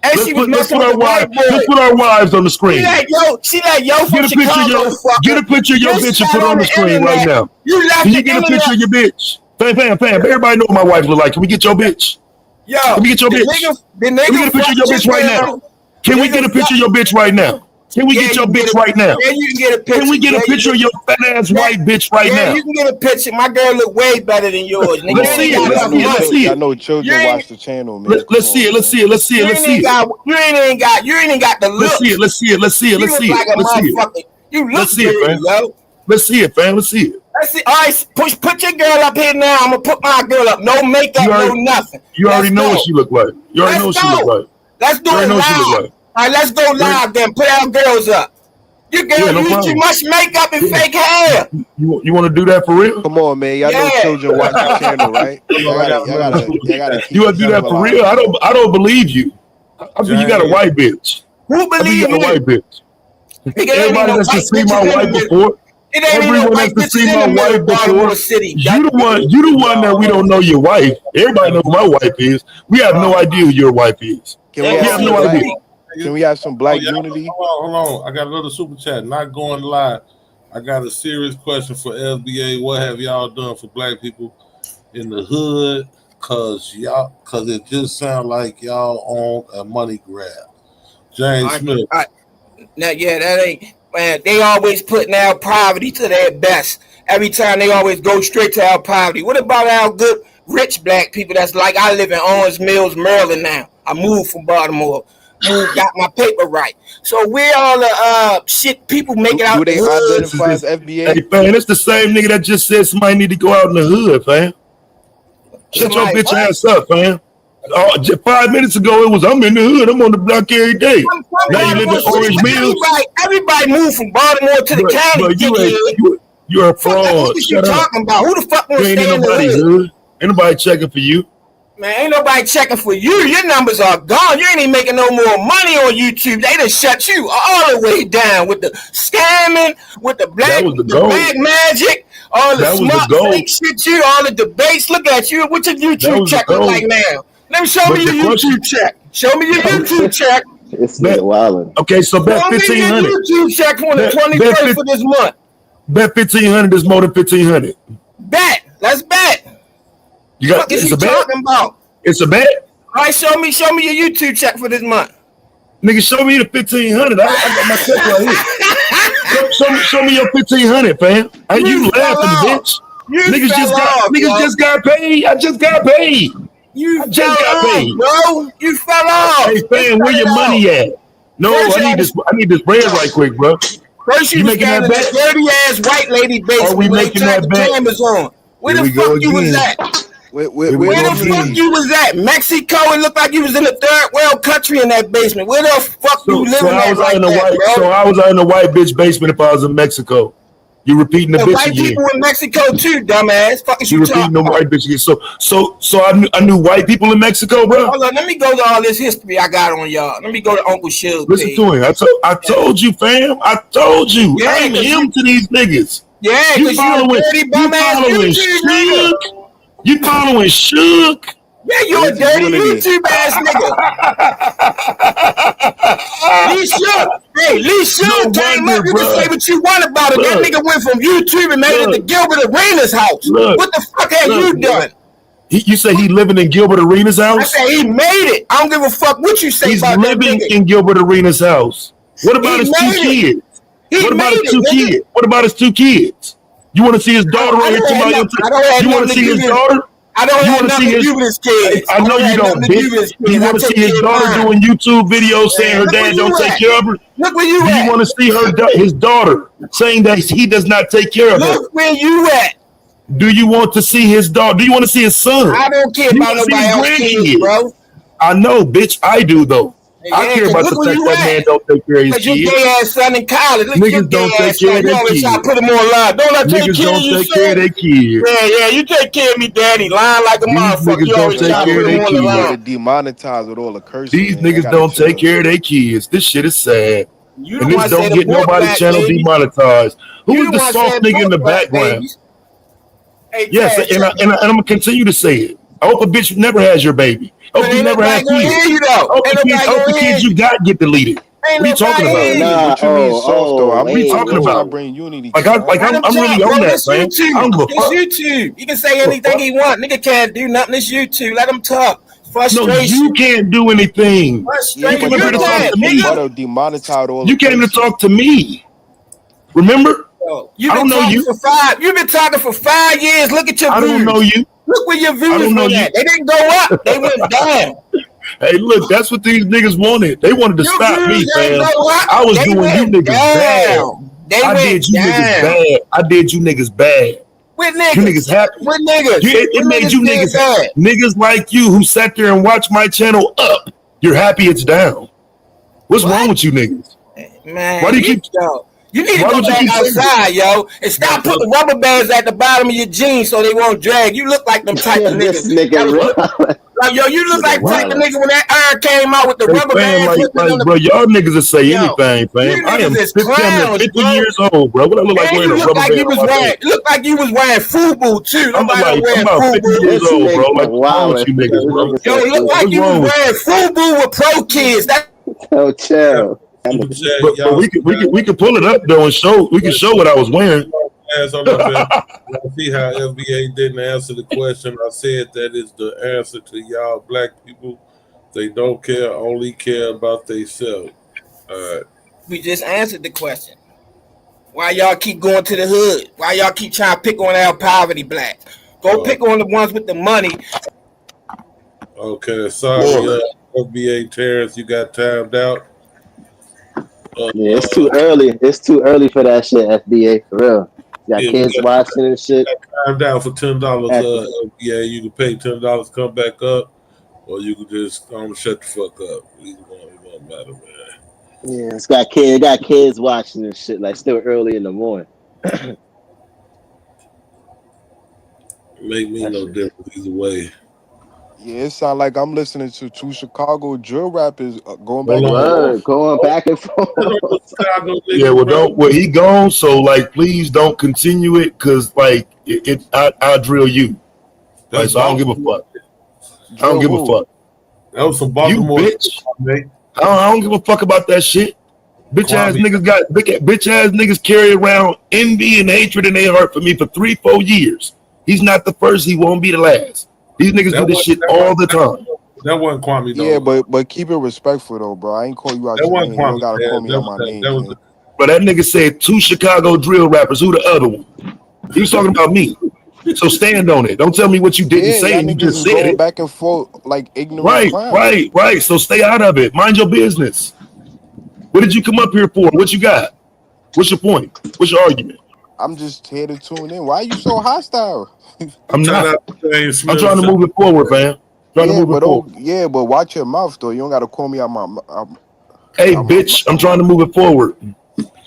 And she was messing with let's put our wives on the screen. She like yo from Chicago. Get a picture of your bitch and put it on the screen right now. Can you get a picture of your bitch? Fam. Everybody know what my wife look like. Can we get your bitch? Yo, let me get your bitch. Can we get a picture of your bitch right now? Can we get a picture of your bitch right now? Can we get your bitch right now? Yeah, you can get a picture. Can we get a picture of your fat ass white bitch right now? Yeah, you can get a picture. My girl look way better than yours. Let's see it. Let's see it. I know children watch the channel, man. Let's see it. You ain't got the look. Let's see it. You look good, yo. Let's see it, fam. Let's see it. Let's see. All right, put your girl up here now. I'm gonna put my girl up. No makeup, no nothing. You already know what she look like. You already know what she look like. Let's do it live. All right, let's go live then. Put our girls up. Your girl use too much makeup and fake hair. You want to do that for real? Come on, man. Y'all know children watch the channel, right? You want to do that for real? I don't believe you. I think you got a white bitch. Who believe you? A white bitch. Everybody that's to see my wife before. Everyone has to see my wife before. You the one that we don't know your wife. Everybody knows who my wife is. We have no idea who your wife is. We have no idea. Can we have some black unity? Hold on. I got another super chat. Not going live. I got a serious question for FBA. What have y'all done for black people in the hood? Cause it just sounds like y'all on a money grab. James Smith. Now, that ain't. Man, they always putting our poverty to their best. Every time they always go straight to our poverty. What about our good, rich black people that's like, I live in Orange Mills, Maryland now. I moved from Baltimore. Got my paper right. So where all the shit people make it out? Do they identify as FBA? Hey, fam, it's the same nigga that just said somebody need to go out in the hood, fam. Shut your bitch ass up, fam. Just 5 minutes ago, it was I'm in the hood. I'm on the block every day. Now you live in Orange Mills. Everybody moved from Baltimore to the county. You're a fraud. What you talking about? Who the fuck wants to stay in the hood? Ain't nobody checking for you. Man, ain't nobody checking for you. Your numbers are gone. You ain't even making no more money on YouTube. They done shut you all the way down with the scamming, with the black magic, all the smart fake shit, all the debates. Look at you. What's your YouTube check look like now? Let me show me your YouTube check. Show me your YouTube check. It's wild. Okay, so bet 1,500. YouTube check on the 21st for this month. Bet 1,500 is more than 1,500. Bet. Let's bet. You got it's a bet. Talking about? It's a bet. All right, show me your YouTube check for this month. Nigga, show me the 1,500. I got my check right here. Show me your 1,500, fam. Ain't you laughing, bitch? Niggas just got paid. I just got paid. You just got paid, bro. You fell off. Hey, fam, where your money at? No, I need this bread right quick, bro. First you making that bet? Dirty ass white lady basement. Are we making that bet? Where the fuck you was at? Where the fuck you was at? Mexico. It looked like you was in a third world country in that basement. Where the fuck you living at right there, bro? So I was in a white bitch basement if I was in Mexico. You repeating the bitch white again. People in Mexico too, dumbass. Fuck is you repeating the white bitch again. So I knew white people in Mexico, bro. Hold on, let me go to all this history I got on y'all. Let me go to Uncle Shug. Listen to him. I told you, fam. I told you. Yeah, I'm him to these niggas. Yeah, you following Shug. You following Shug. Yeah, you a dirty YouTube ass nigga. Lee Shug came up. You can say what you want about it. That nigga went from YouTube and made it to Gilbert Arenas' house. What the fuck have you done? You say he living in Gilbert Arenas' house? I say he made it. I don't give a fuck what you say about that nigga. He's living in Gilbert Arenas' house. What about his 2 kids? What about his 2 kids? What about his 2 kids? You want to see his daughter right here? You want to see his daughter? I don't have nothing to do with his kids. I know you don't, bitch. You want to see his daughter doing YouTube videos saying her dad don't take care of her? Look where you at. You want to see his daughter saying that he does not take care of her? Look where you at. Do you want to see his daughter? Do you want to see his son? I don't care about nobody else's kids, bro. I know, bitch. I do, though. I care about the fact that man don't take care of his kids. Your gay ass son in college. Niggas don't take care of their kids. Put them on line. Don't let niggas don't take care of their kids. Yeah, you take care of me, daddy. Lying like a motherfucker. Niggas don't take care of their kids. Demonetized with all the curses. These niggas don't take care of their kids. This shit is sad. And this don't get nobody's channel demonetized. Who is the soft nigga in the background? Yes, and I'm gonna continue to say it. I hope a bitch never has your baby. I hope you never have kids. I hope the kids you got get deleted. What are you talking about? What you mean soft though? What are you talking about? Bring unity. I'm really on that, man. It's YouTube. He can say anything he want. Nigga can't do nothing. It's YouTube. Let him talk. Frustration. No, you can't do anything. Frustration. You came here to talk to me. Demonetized all. You came to talk to me. Remember? You've been talking for 5 years. Look at your views. I don't know you. Look where your views went at. They didn't go up. They went down. Hey, look, that's what these niggas wanted. They wanted to stop me, fam. I was doing you niggas bad. I did you niggas bad. With niggas. You niggas happy. With niggas. It made you niggas bad. Niggas like you who sat there and watched my channel up. You're happy it's down. What's wrong with you niggas? Man, why do you keep... You need to go back outside, yo, and stop putting rubber bands at the bottom of your jeans so they won't drag. You look like them type of niggas. Like, yo, you look like type of nigga when that iron came out with the rubber bands. Bro, y'all niggas will say anything, fam. I am 50 years old, bro. What I look like wearing a rubber band? It looked like you was wearing FUBU too. I'm about 50 years old, bro. Like, what's wrong with you niggas, bro? Yo, it looked like you was wearing FUBU with Pro Kids. Oh, chill. But we can pull it up though and show. We can show what I was wearing. See how FBA didn't answer the question. I said that is the answer to y'all black people. They don't care, only care about themselves. We just answered the question. Why y'all keep going to the hood? Why y'all keep trying to pick on our poverty blacks? Go pick on the ones with the money. Okay, sorry, FBA Terrence, you got timed out. Yeah, it's too early. It's too early for that shit, FBA, for real. Got kids watching and shit. I'm down for $10. FBA, you can pay $10, come back up. or you could just shut the fuck up. Either one, it don't matter, man. Yeah, it's got kids watching and shit, like still early in the morning. Make me no difference either way. Yeah, it sounds like I'm listening to two Chicago drill rappers going back and forth. Yeah, well, he gone. So like, please don't continue it, cause like I'll drill you. Like, so I don't give a fuck. I don't give a fuck. That was some Baltimore. You bitch. I don't give a fuck about that shit. Bitch ass niggas carry around envy and hatred in their heart for me for 3-4 years. He's not the first. He won't be the last. These niggas do this shit all the time. That wasn't Kwame though. Yeah, but keep it respectful though, bro. I ain't call you out. You don't gotta call me out my name. But that nigga said 2 Chicago drill rappers. Who the other one? He was talking about me. So stand on it. Don't tell me what you didn't say. You just said it. Back and forth like ignorant. Right. So stay out of it. Mind your business. What did you come up here for? What you got? What's your point? What's your argument? I'm just here to tune in. Why are you so hostile? I'm not. I'm trying to move it forward, fam. Yeah, but watch your mouth though. You don't gotta call me out my. Hey, bitch! I'm trying to move it forward.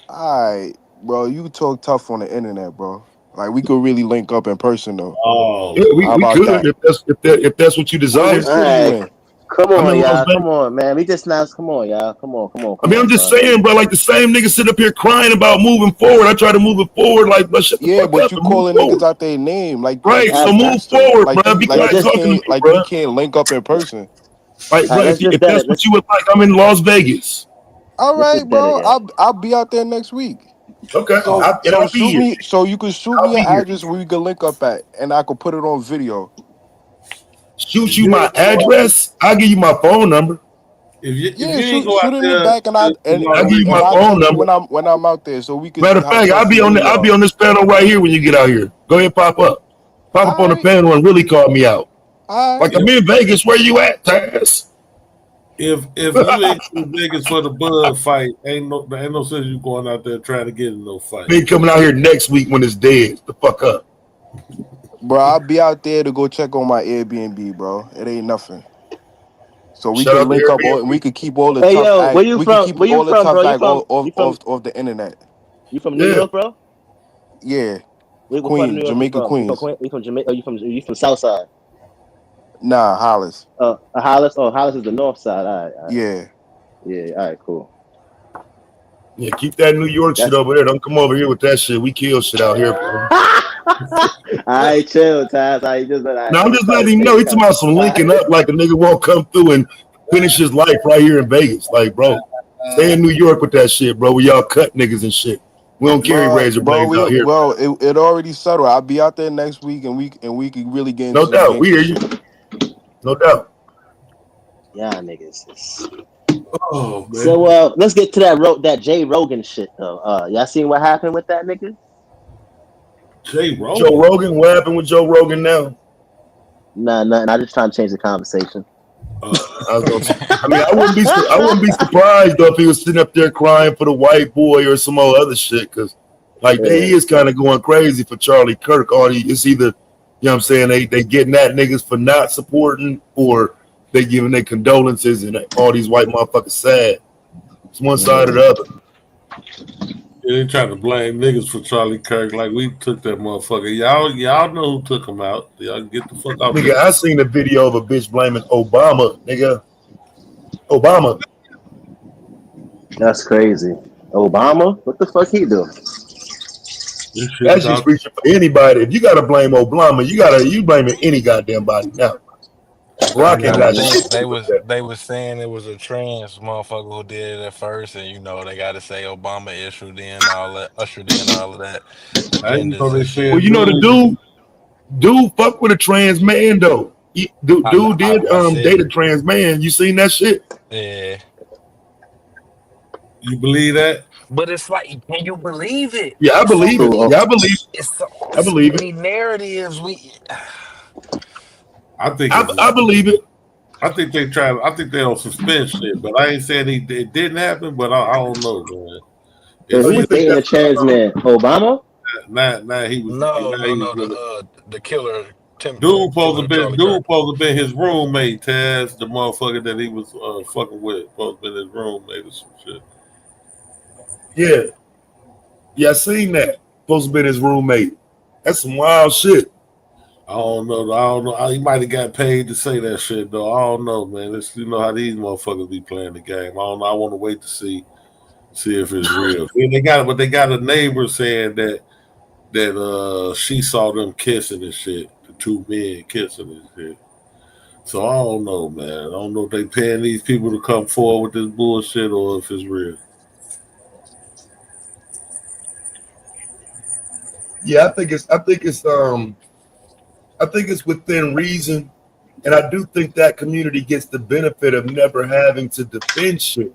All right, bro. You talk tough on the internet, bro. Like we could really link up in person though. Oh, yeah, we could if that's what you desire. All right. Come on, y'all. Come on, man. We just now. Come on, y'all. Come on. I mean, I'm just saying, bro. Like the same niggas sit up here crying about moving forward. I try to move it forward, like, but shut the fuck but up you calling niggas out their name, like right. So move forward, bro. Be quiet talking, like bro. You can't link up in person. Right, bro. If that's what you would like, I'm in Las Vegas. All right, bro. I'll be out there next week. Okay. So you can shoot me an address where we can link up at, and I could put it on video. Shoot you my address. I'll give you my phone number. If you shoot it in the back, and I'll give you my phone number when I'm out there, so we can. Matter of fact, I'll be on this panel right here when you get out here. Go ahead, pop up on the panel and really call me out. Like I'm in Vegas. Where you at, Taz? If you ain't in Vegas for the Bud fight, ain't no sense you going out there trying to get in no fight. They coming out here next week when it's dead. The fuck up. Bro, I'll be out there to go check on my Airbnb, bro. It ain't nothing. So we can link up, and we can keep all the tough where you from? Where you from, bro? Off the internet. You from New York, bro? Yeah. Queens, Jamaica, Queens. You from Jamaica? You from Southside? Nah, Hollis. Hollis. Oh, Hollis is the North Side. All right. Yeah. Yeah. All right. Cool. Yeah, keep that New York shit over there. Don't come over here with that shit. We kill shit out here, bro. I chill, Taz. I'm just letting him know. He's talking about some linking up like a nigga won't come through and finish his life right here in Vegas. Like, bro, stay in New York with that shit, bro. We all cut niggas and shit. We don't carry razor blades out here. Well, it already settled. I'll be out there next week, and we can really get into no doubt. We hear you. No doubt. Yeah, niggas. Oh man. So let's get to that Jay Rogan shit though. Y'all seen what happened with that nigga? Jay Rogan. Joe Rogan. What happened with Joe Rogan now? Nah, nothing. I'm just trying to change the conversation. I wouldn't be surprised though if he was sitting up there crying for the white boy or some other shit, because like he is kind of going crazy for Charlie Kirk. It's either, you know what I'm saying, they getting at niggas for not supporting, or they giving their condolences and all these white motherfuckers sad. It's one side or the other. They trying to blame niggas for Charlie Kirk like we took that motherfucker. Y'all know who took him out. Y'all get the fuck out. Nigga, I seen a video of a bitch blaming Obama. Nigga, Obama. That's crazy. Obama? What the fuck he do? That's just reaching for anybody. If you gotta blame Obama, you blaming any goddamn body now. They was saying it was a trans motherfucker who did it at first, and they got to say Obama ushered in all of that. Well, the dude fuck with a trans man though. Dude did date a trans man. You seen that shit? Yeah. You believe that? But it's like, can you believe it? Yeah, I believe it. Yeah, I believe it. I believe it. Narratives I believe it. I think they on suspense shit, but I ain't saying it didn't happen, but I don't know, man. Who was dating a trans man? Obama? Nah, he was. the killer Dude supposed to be his roommate, Taz, the motherfucker that he was fucking with. Supposed to be his roommate or some shit. Yeah, I seen that. Supposed to be his roommate. That's some wild shit. I don't know. He might have got paid to say that shit though. I don't know, man. It's, you know how these motherfuckers be playing the game. I don't know. I want to wait to see if it's real. They got a neighbor saying that she saw them kissing and shit. The two men kissing and shit. So I don't know, man. I don't know if they paying these people to come forward with this bullshit or if it's real. Yeah, I think it's within reason, and I do think that community gets the benefit of never having to defend shit.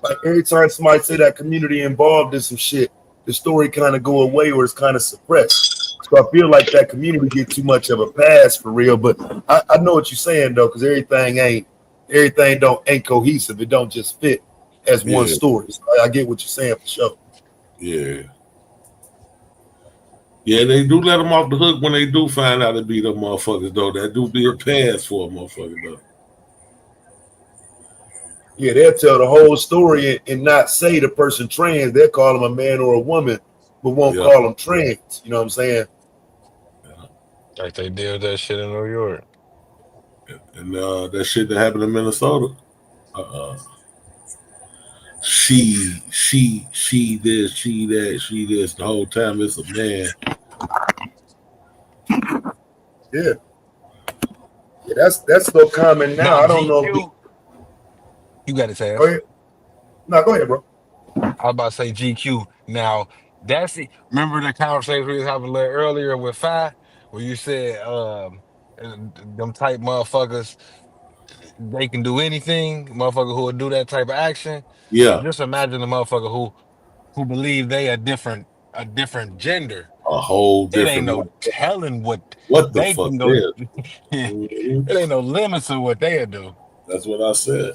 Like every time somebody say that community involved in some shit, the story kind of go away or it's kind of suppressed. So I feel like that community get too much of a pass for real. But I know what you're saying though, because everything ain't cohesive. It don't just fit as one story. So I get what you're saying for sure. Yeah. Yeah, they do let them off the hook when they do find out to be them motherfuckers, though. That do be a pass for a motherfucker, though. Yeah, they'll tell the whole story and not say the person trans. They'll call them a man or a woman, but won't call them trans. You know what I'm saying? Like they did with that shit in New York. And that shit that happened in Minnesota. She this, she that, she this. The whole time it's a man. Yeah, that's so common now. I don't know. You got it, Taz. Go ahead. No, go ahead, bro. I was about to say GQ. Now that's it. Remember the conversation we was having a little earlier with Fi, where you said them type motherfuckers, they can do anything. Motherfucker who would do that type of action. Yeah. Just imagine the motherfucker who believe they a different gender. A whole different. It ain't no telling what they fuck can go. It ain't no limits to what they'll do. That's what I said.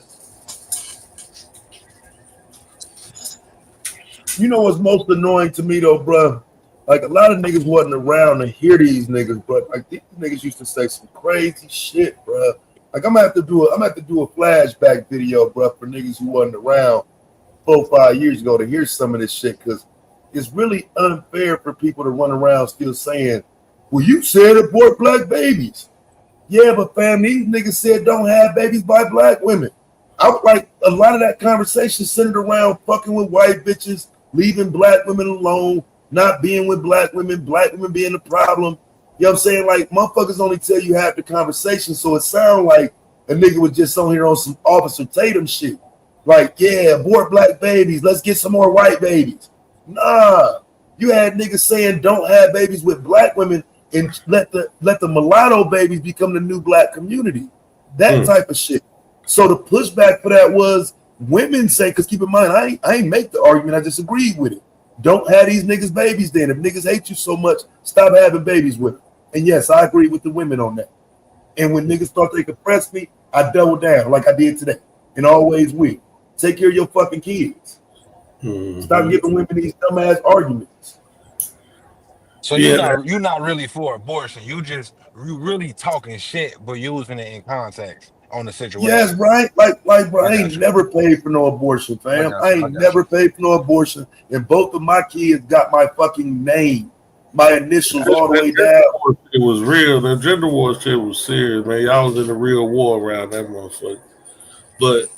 You know what's most annoying to me though, bro? Like a lot of niggas wasn't around to hear these niggas, but like these niggas used to say some crazy shit, bro. Like I'm gonna have to do a flashback video, bro, for niggas who wasn't around 4 or 5 years ago to hear some of this shit, because it's really unfair for people to run around still saying, well, you said abort black babies. Yeah, but fam, these niggas said don't have babies by black women. I was like, a lot of that conversation centered around fucking with white bitches, leaving black women alone, not being with black women being the problem. You know what I'm saying? Like, motherfuckers only tell you half the conversation, so it sounds like a nigga was just on here on some Officer Tatum shit. Like, yeah, abort black babies, let's get some more white babies. Nah, you had niggas saying don't have babies with black women and let the mulatto babies become the new black community. That type of shit. So the pushback for that was women say, because keep in mind, I ain't make the argument, I just agreed with it. Don't have these niggas babies then. If niggas hate you so much, stop having babies with them. And yes, I agree with the women on that. And when niggas thought they could press me, I doubled down like I did today. And always will. Take care of your fucking kids. Stop giving women these dumbass arguments. So you're not really for abortion. You really talking shit, but using it in context on the situation. Yes, right. Like, bro, I ain't never paid for no abortion, fam. I ain't never paid for no abortion, and both of my kids got my fucking name, my initials all the way down. It was real. The gender war shit was serious, man. Y'all was in a real war around that motherfucker. But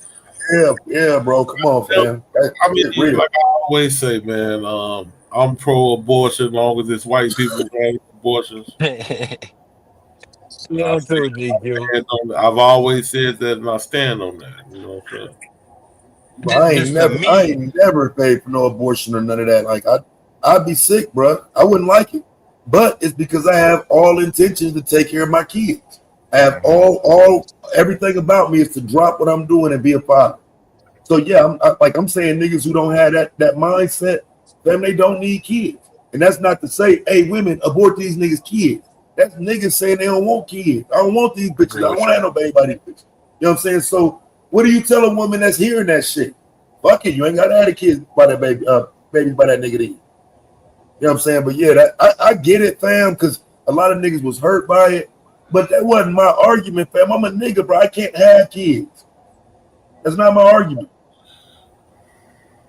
yeah, bro. Come on, fam. I mean, like I always say, man, I'm pro-abortion as long as it's white people having abortions. Yeah, I've always said that, and I stand on that. You know what I'm saying? I ain't never paid for no abortion or none of that. Like I'd be sick, bro. I wouldn't like it, but it's because I have all intentions to take care of my kids. I have everything about me is to drop what I'm doing and be a father. So yeah, I'm saying niggas who don't have that mindset, them they don't need kids. And that's not to say, hey, women, abort these niggas' kids. That's niggas saying they don't want kids. I don't want these bitches. I don't want to have no baby by these bitches. You know what I'm saying? So what do you tell a woman that's hearing that shit? Fuck it, you ain't got to have a kid by that baby by that nigga then. You know what I'm saying? But yeah, I get it, fam, because a lot of niggas was hurt by it. But that wasn't my argument, fam. I'm a nigga, bro. I can't have kids. That's not my argument.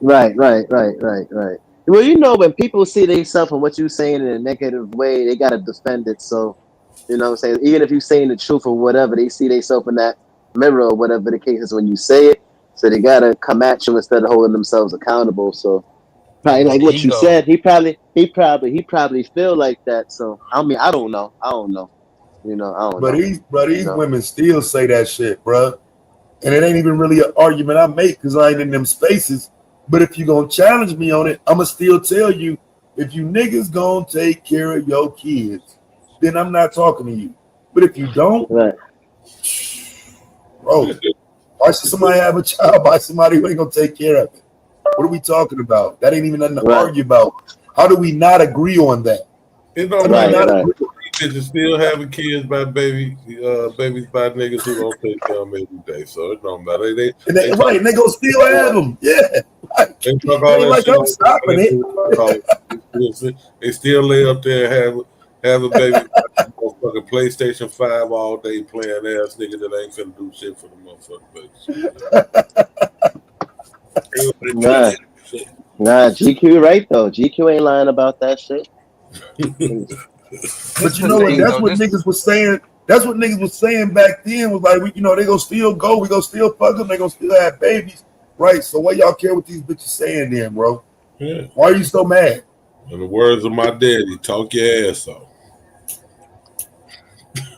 Right. Well, you know, when people see themselves and what you're saying in a negative way, they gotta defend it. So, you know what I'm saying? Even if you're saying the truth or whatever, they see themselves in that mirror or whatever the case is when you say it. So they gotta come at you instead of holding themselves accountable. So probably like what you said, he probably feel like that. So I mean, I don't know. You know, I don't know. These women still say that shit, bro. And it ain't even really an argument I make because I ain't in them spaces. But if you gonna challenge me on it, I'ma still tell you, if you niggas gonna take care of your kids, then I'm not talking to you. But if you don't, bro, why should somebody have a child by somebody who ain't gonna take care of it? What are we talking about? That ain't even nothing to argue about. How do we not agree on that? It don't matter. Bitches still having kids by babies by niggas who don't take care of them every day. So it don't matter. They gonna still have them. Yeah. They talk all that like shit. I'm stopping it. They still lay up there and have a baby fucking PlayStation 5 all day playing ass nigga that ain't finna do shit for the motherfucker. Nah, GQ right though. GQ ain't lying about that shit. But you know what? That's what niggas was saying. That's what niggas was saying back then. Was like, they gonna still go. We gonna still fuck them. They gonna still have babies, right? So why y'all care what these bitches saying then, bro? Yeah. Why are you so mad? In the words of my daddy, talk your ass off.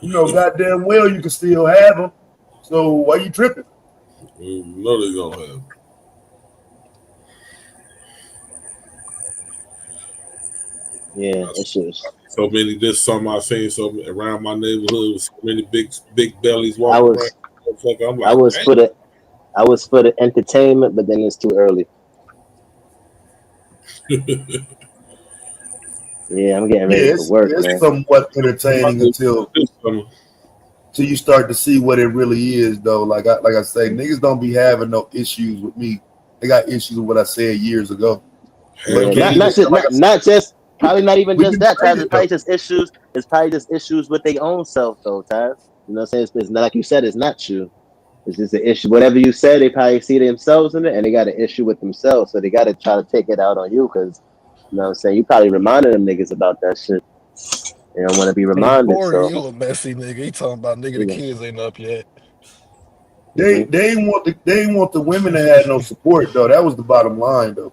You know, goddamn well you can still have them. So why you tripping? You know they gonna have them. Yeah, it's just so many. This summer I seen around my neighborhood with so many big bellies walking around. I'm like, I was for the entertainment, but then it's too early. Yeah, I'm getting ready for work, it's man. somewhat entertaining until you start to see what it really is, though. Like I say, niggas don't be having no issues with me. They got issues with what I said years ago. Yeah, not just probably not even just that, Taz. It's probably just issues. It's probably just issues with their own self, though, Taz. You know what I'm saying? It's not like you said. It's not you. It's just an issue. Whatever you said, they probably see themselves in it, and they got an issue with themselves, so they got to try to take it out on you, because you know what I'm saying. You probably reminded them niggas about that shit. They don't want to be reminded. Corey, you So a messy nigga. He talking about nigga, the kids ain't up yet. They ain't want the women to have no support though. That was the bottom line though.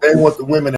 They want the women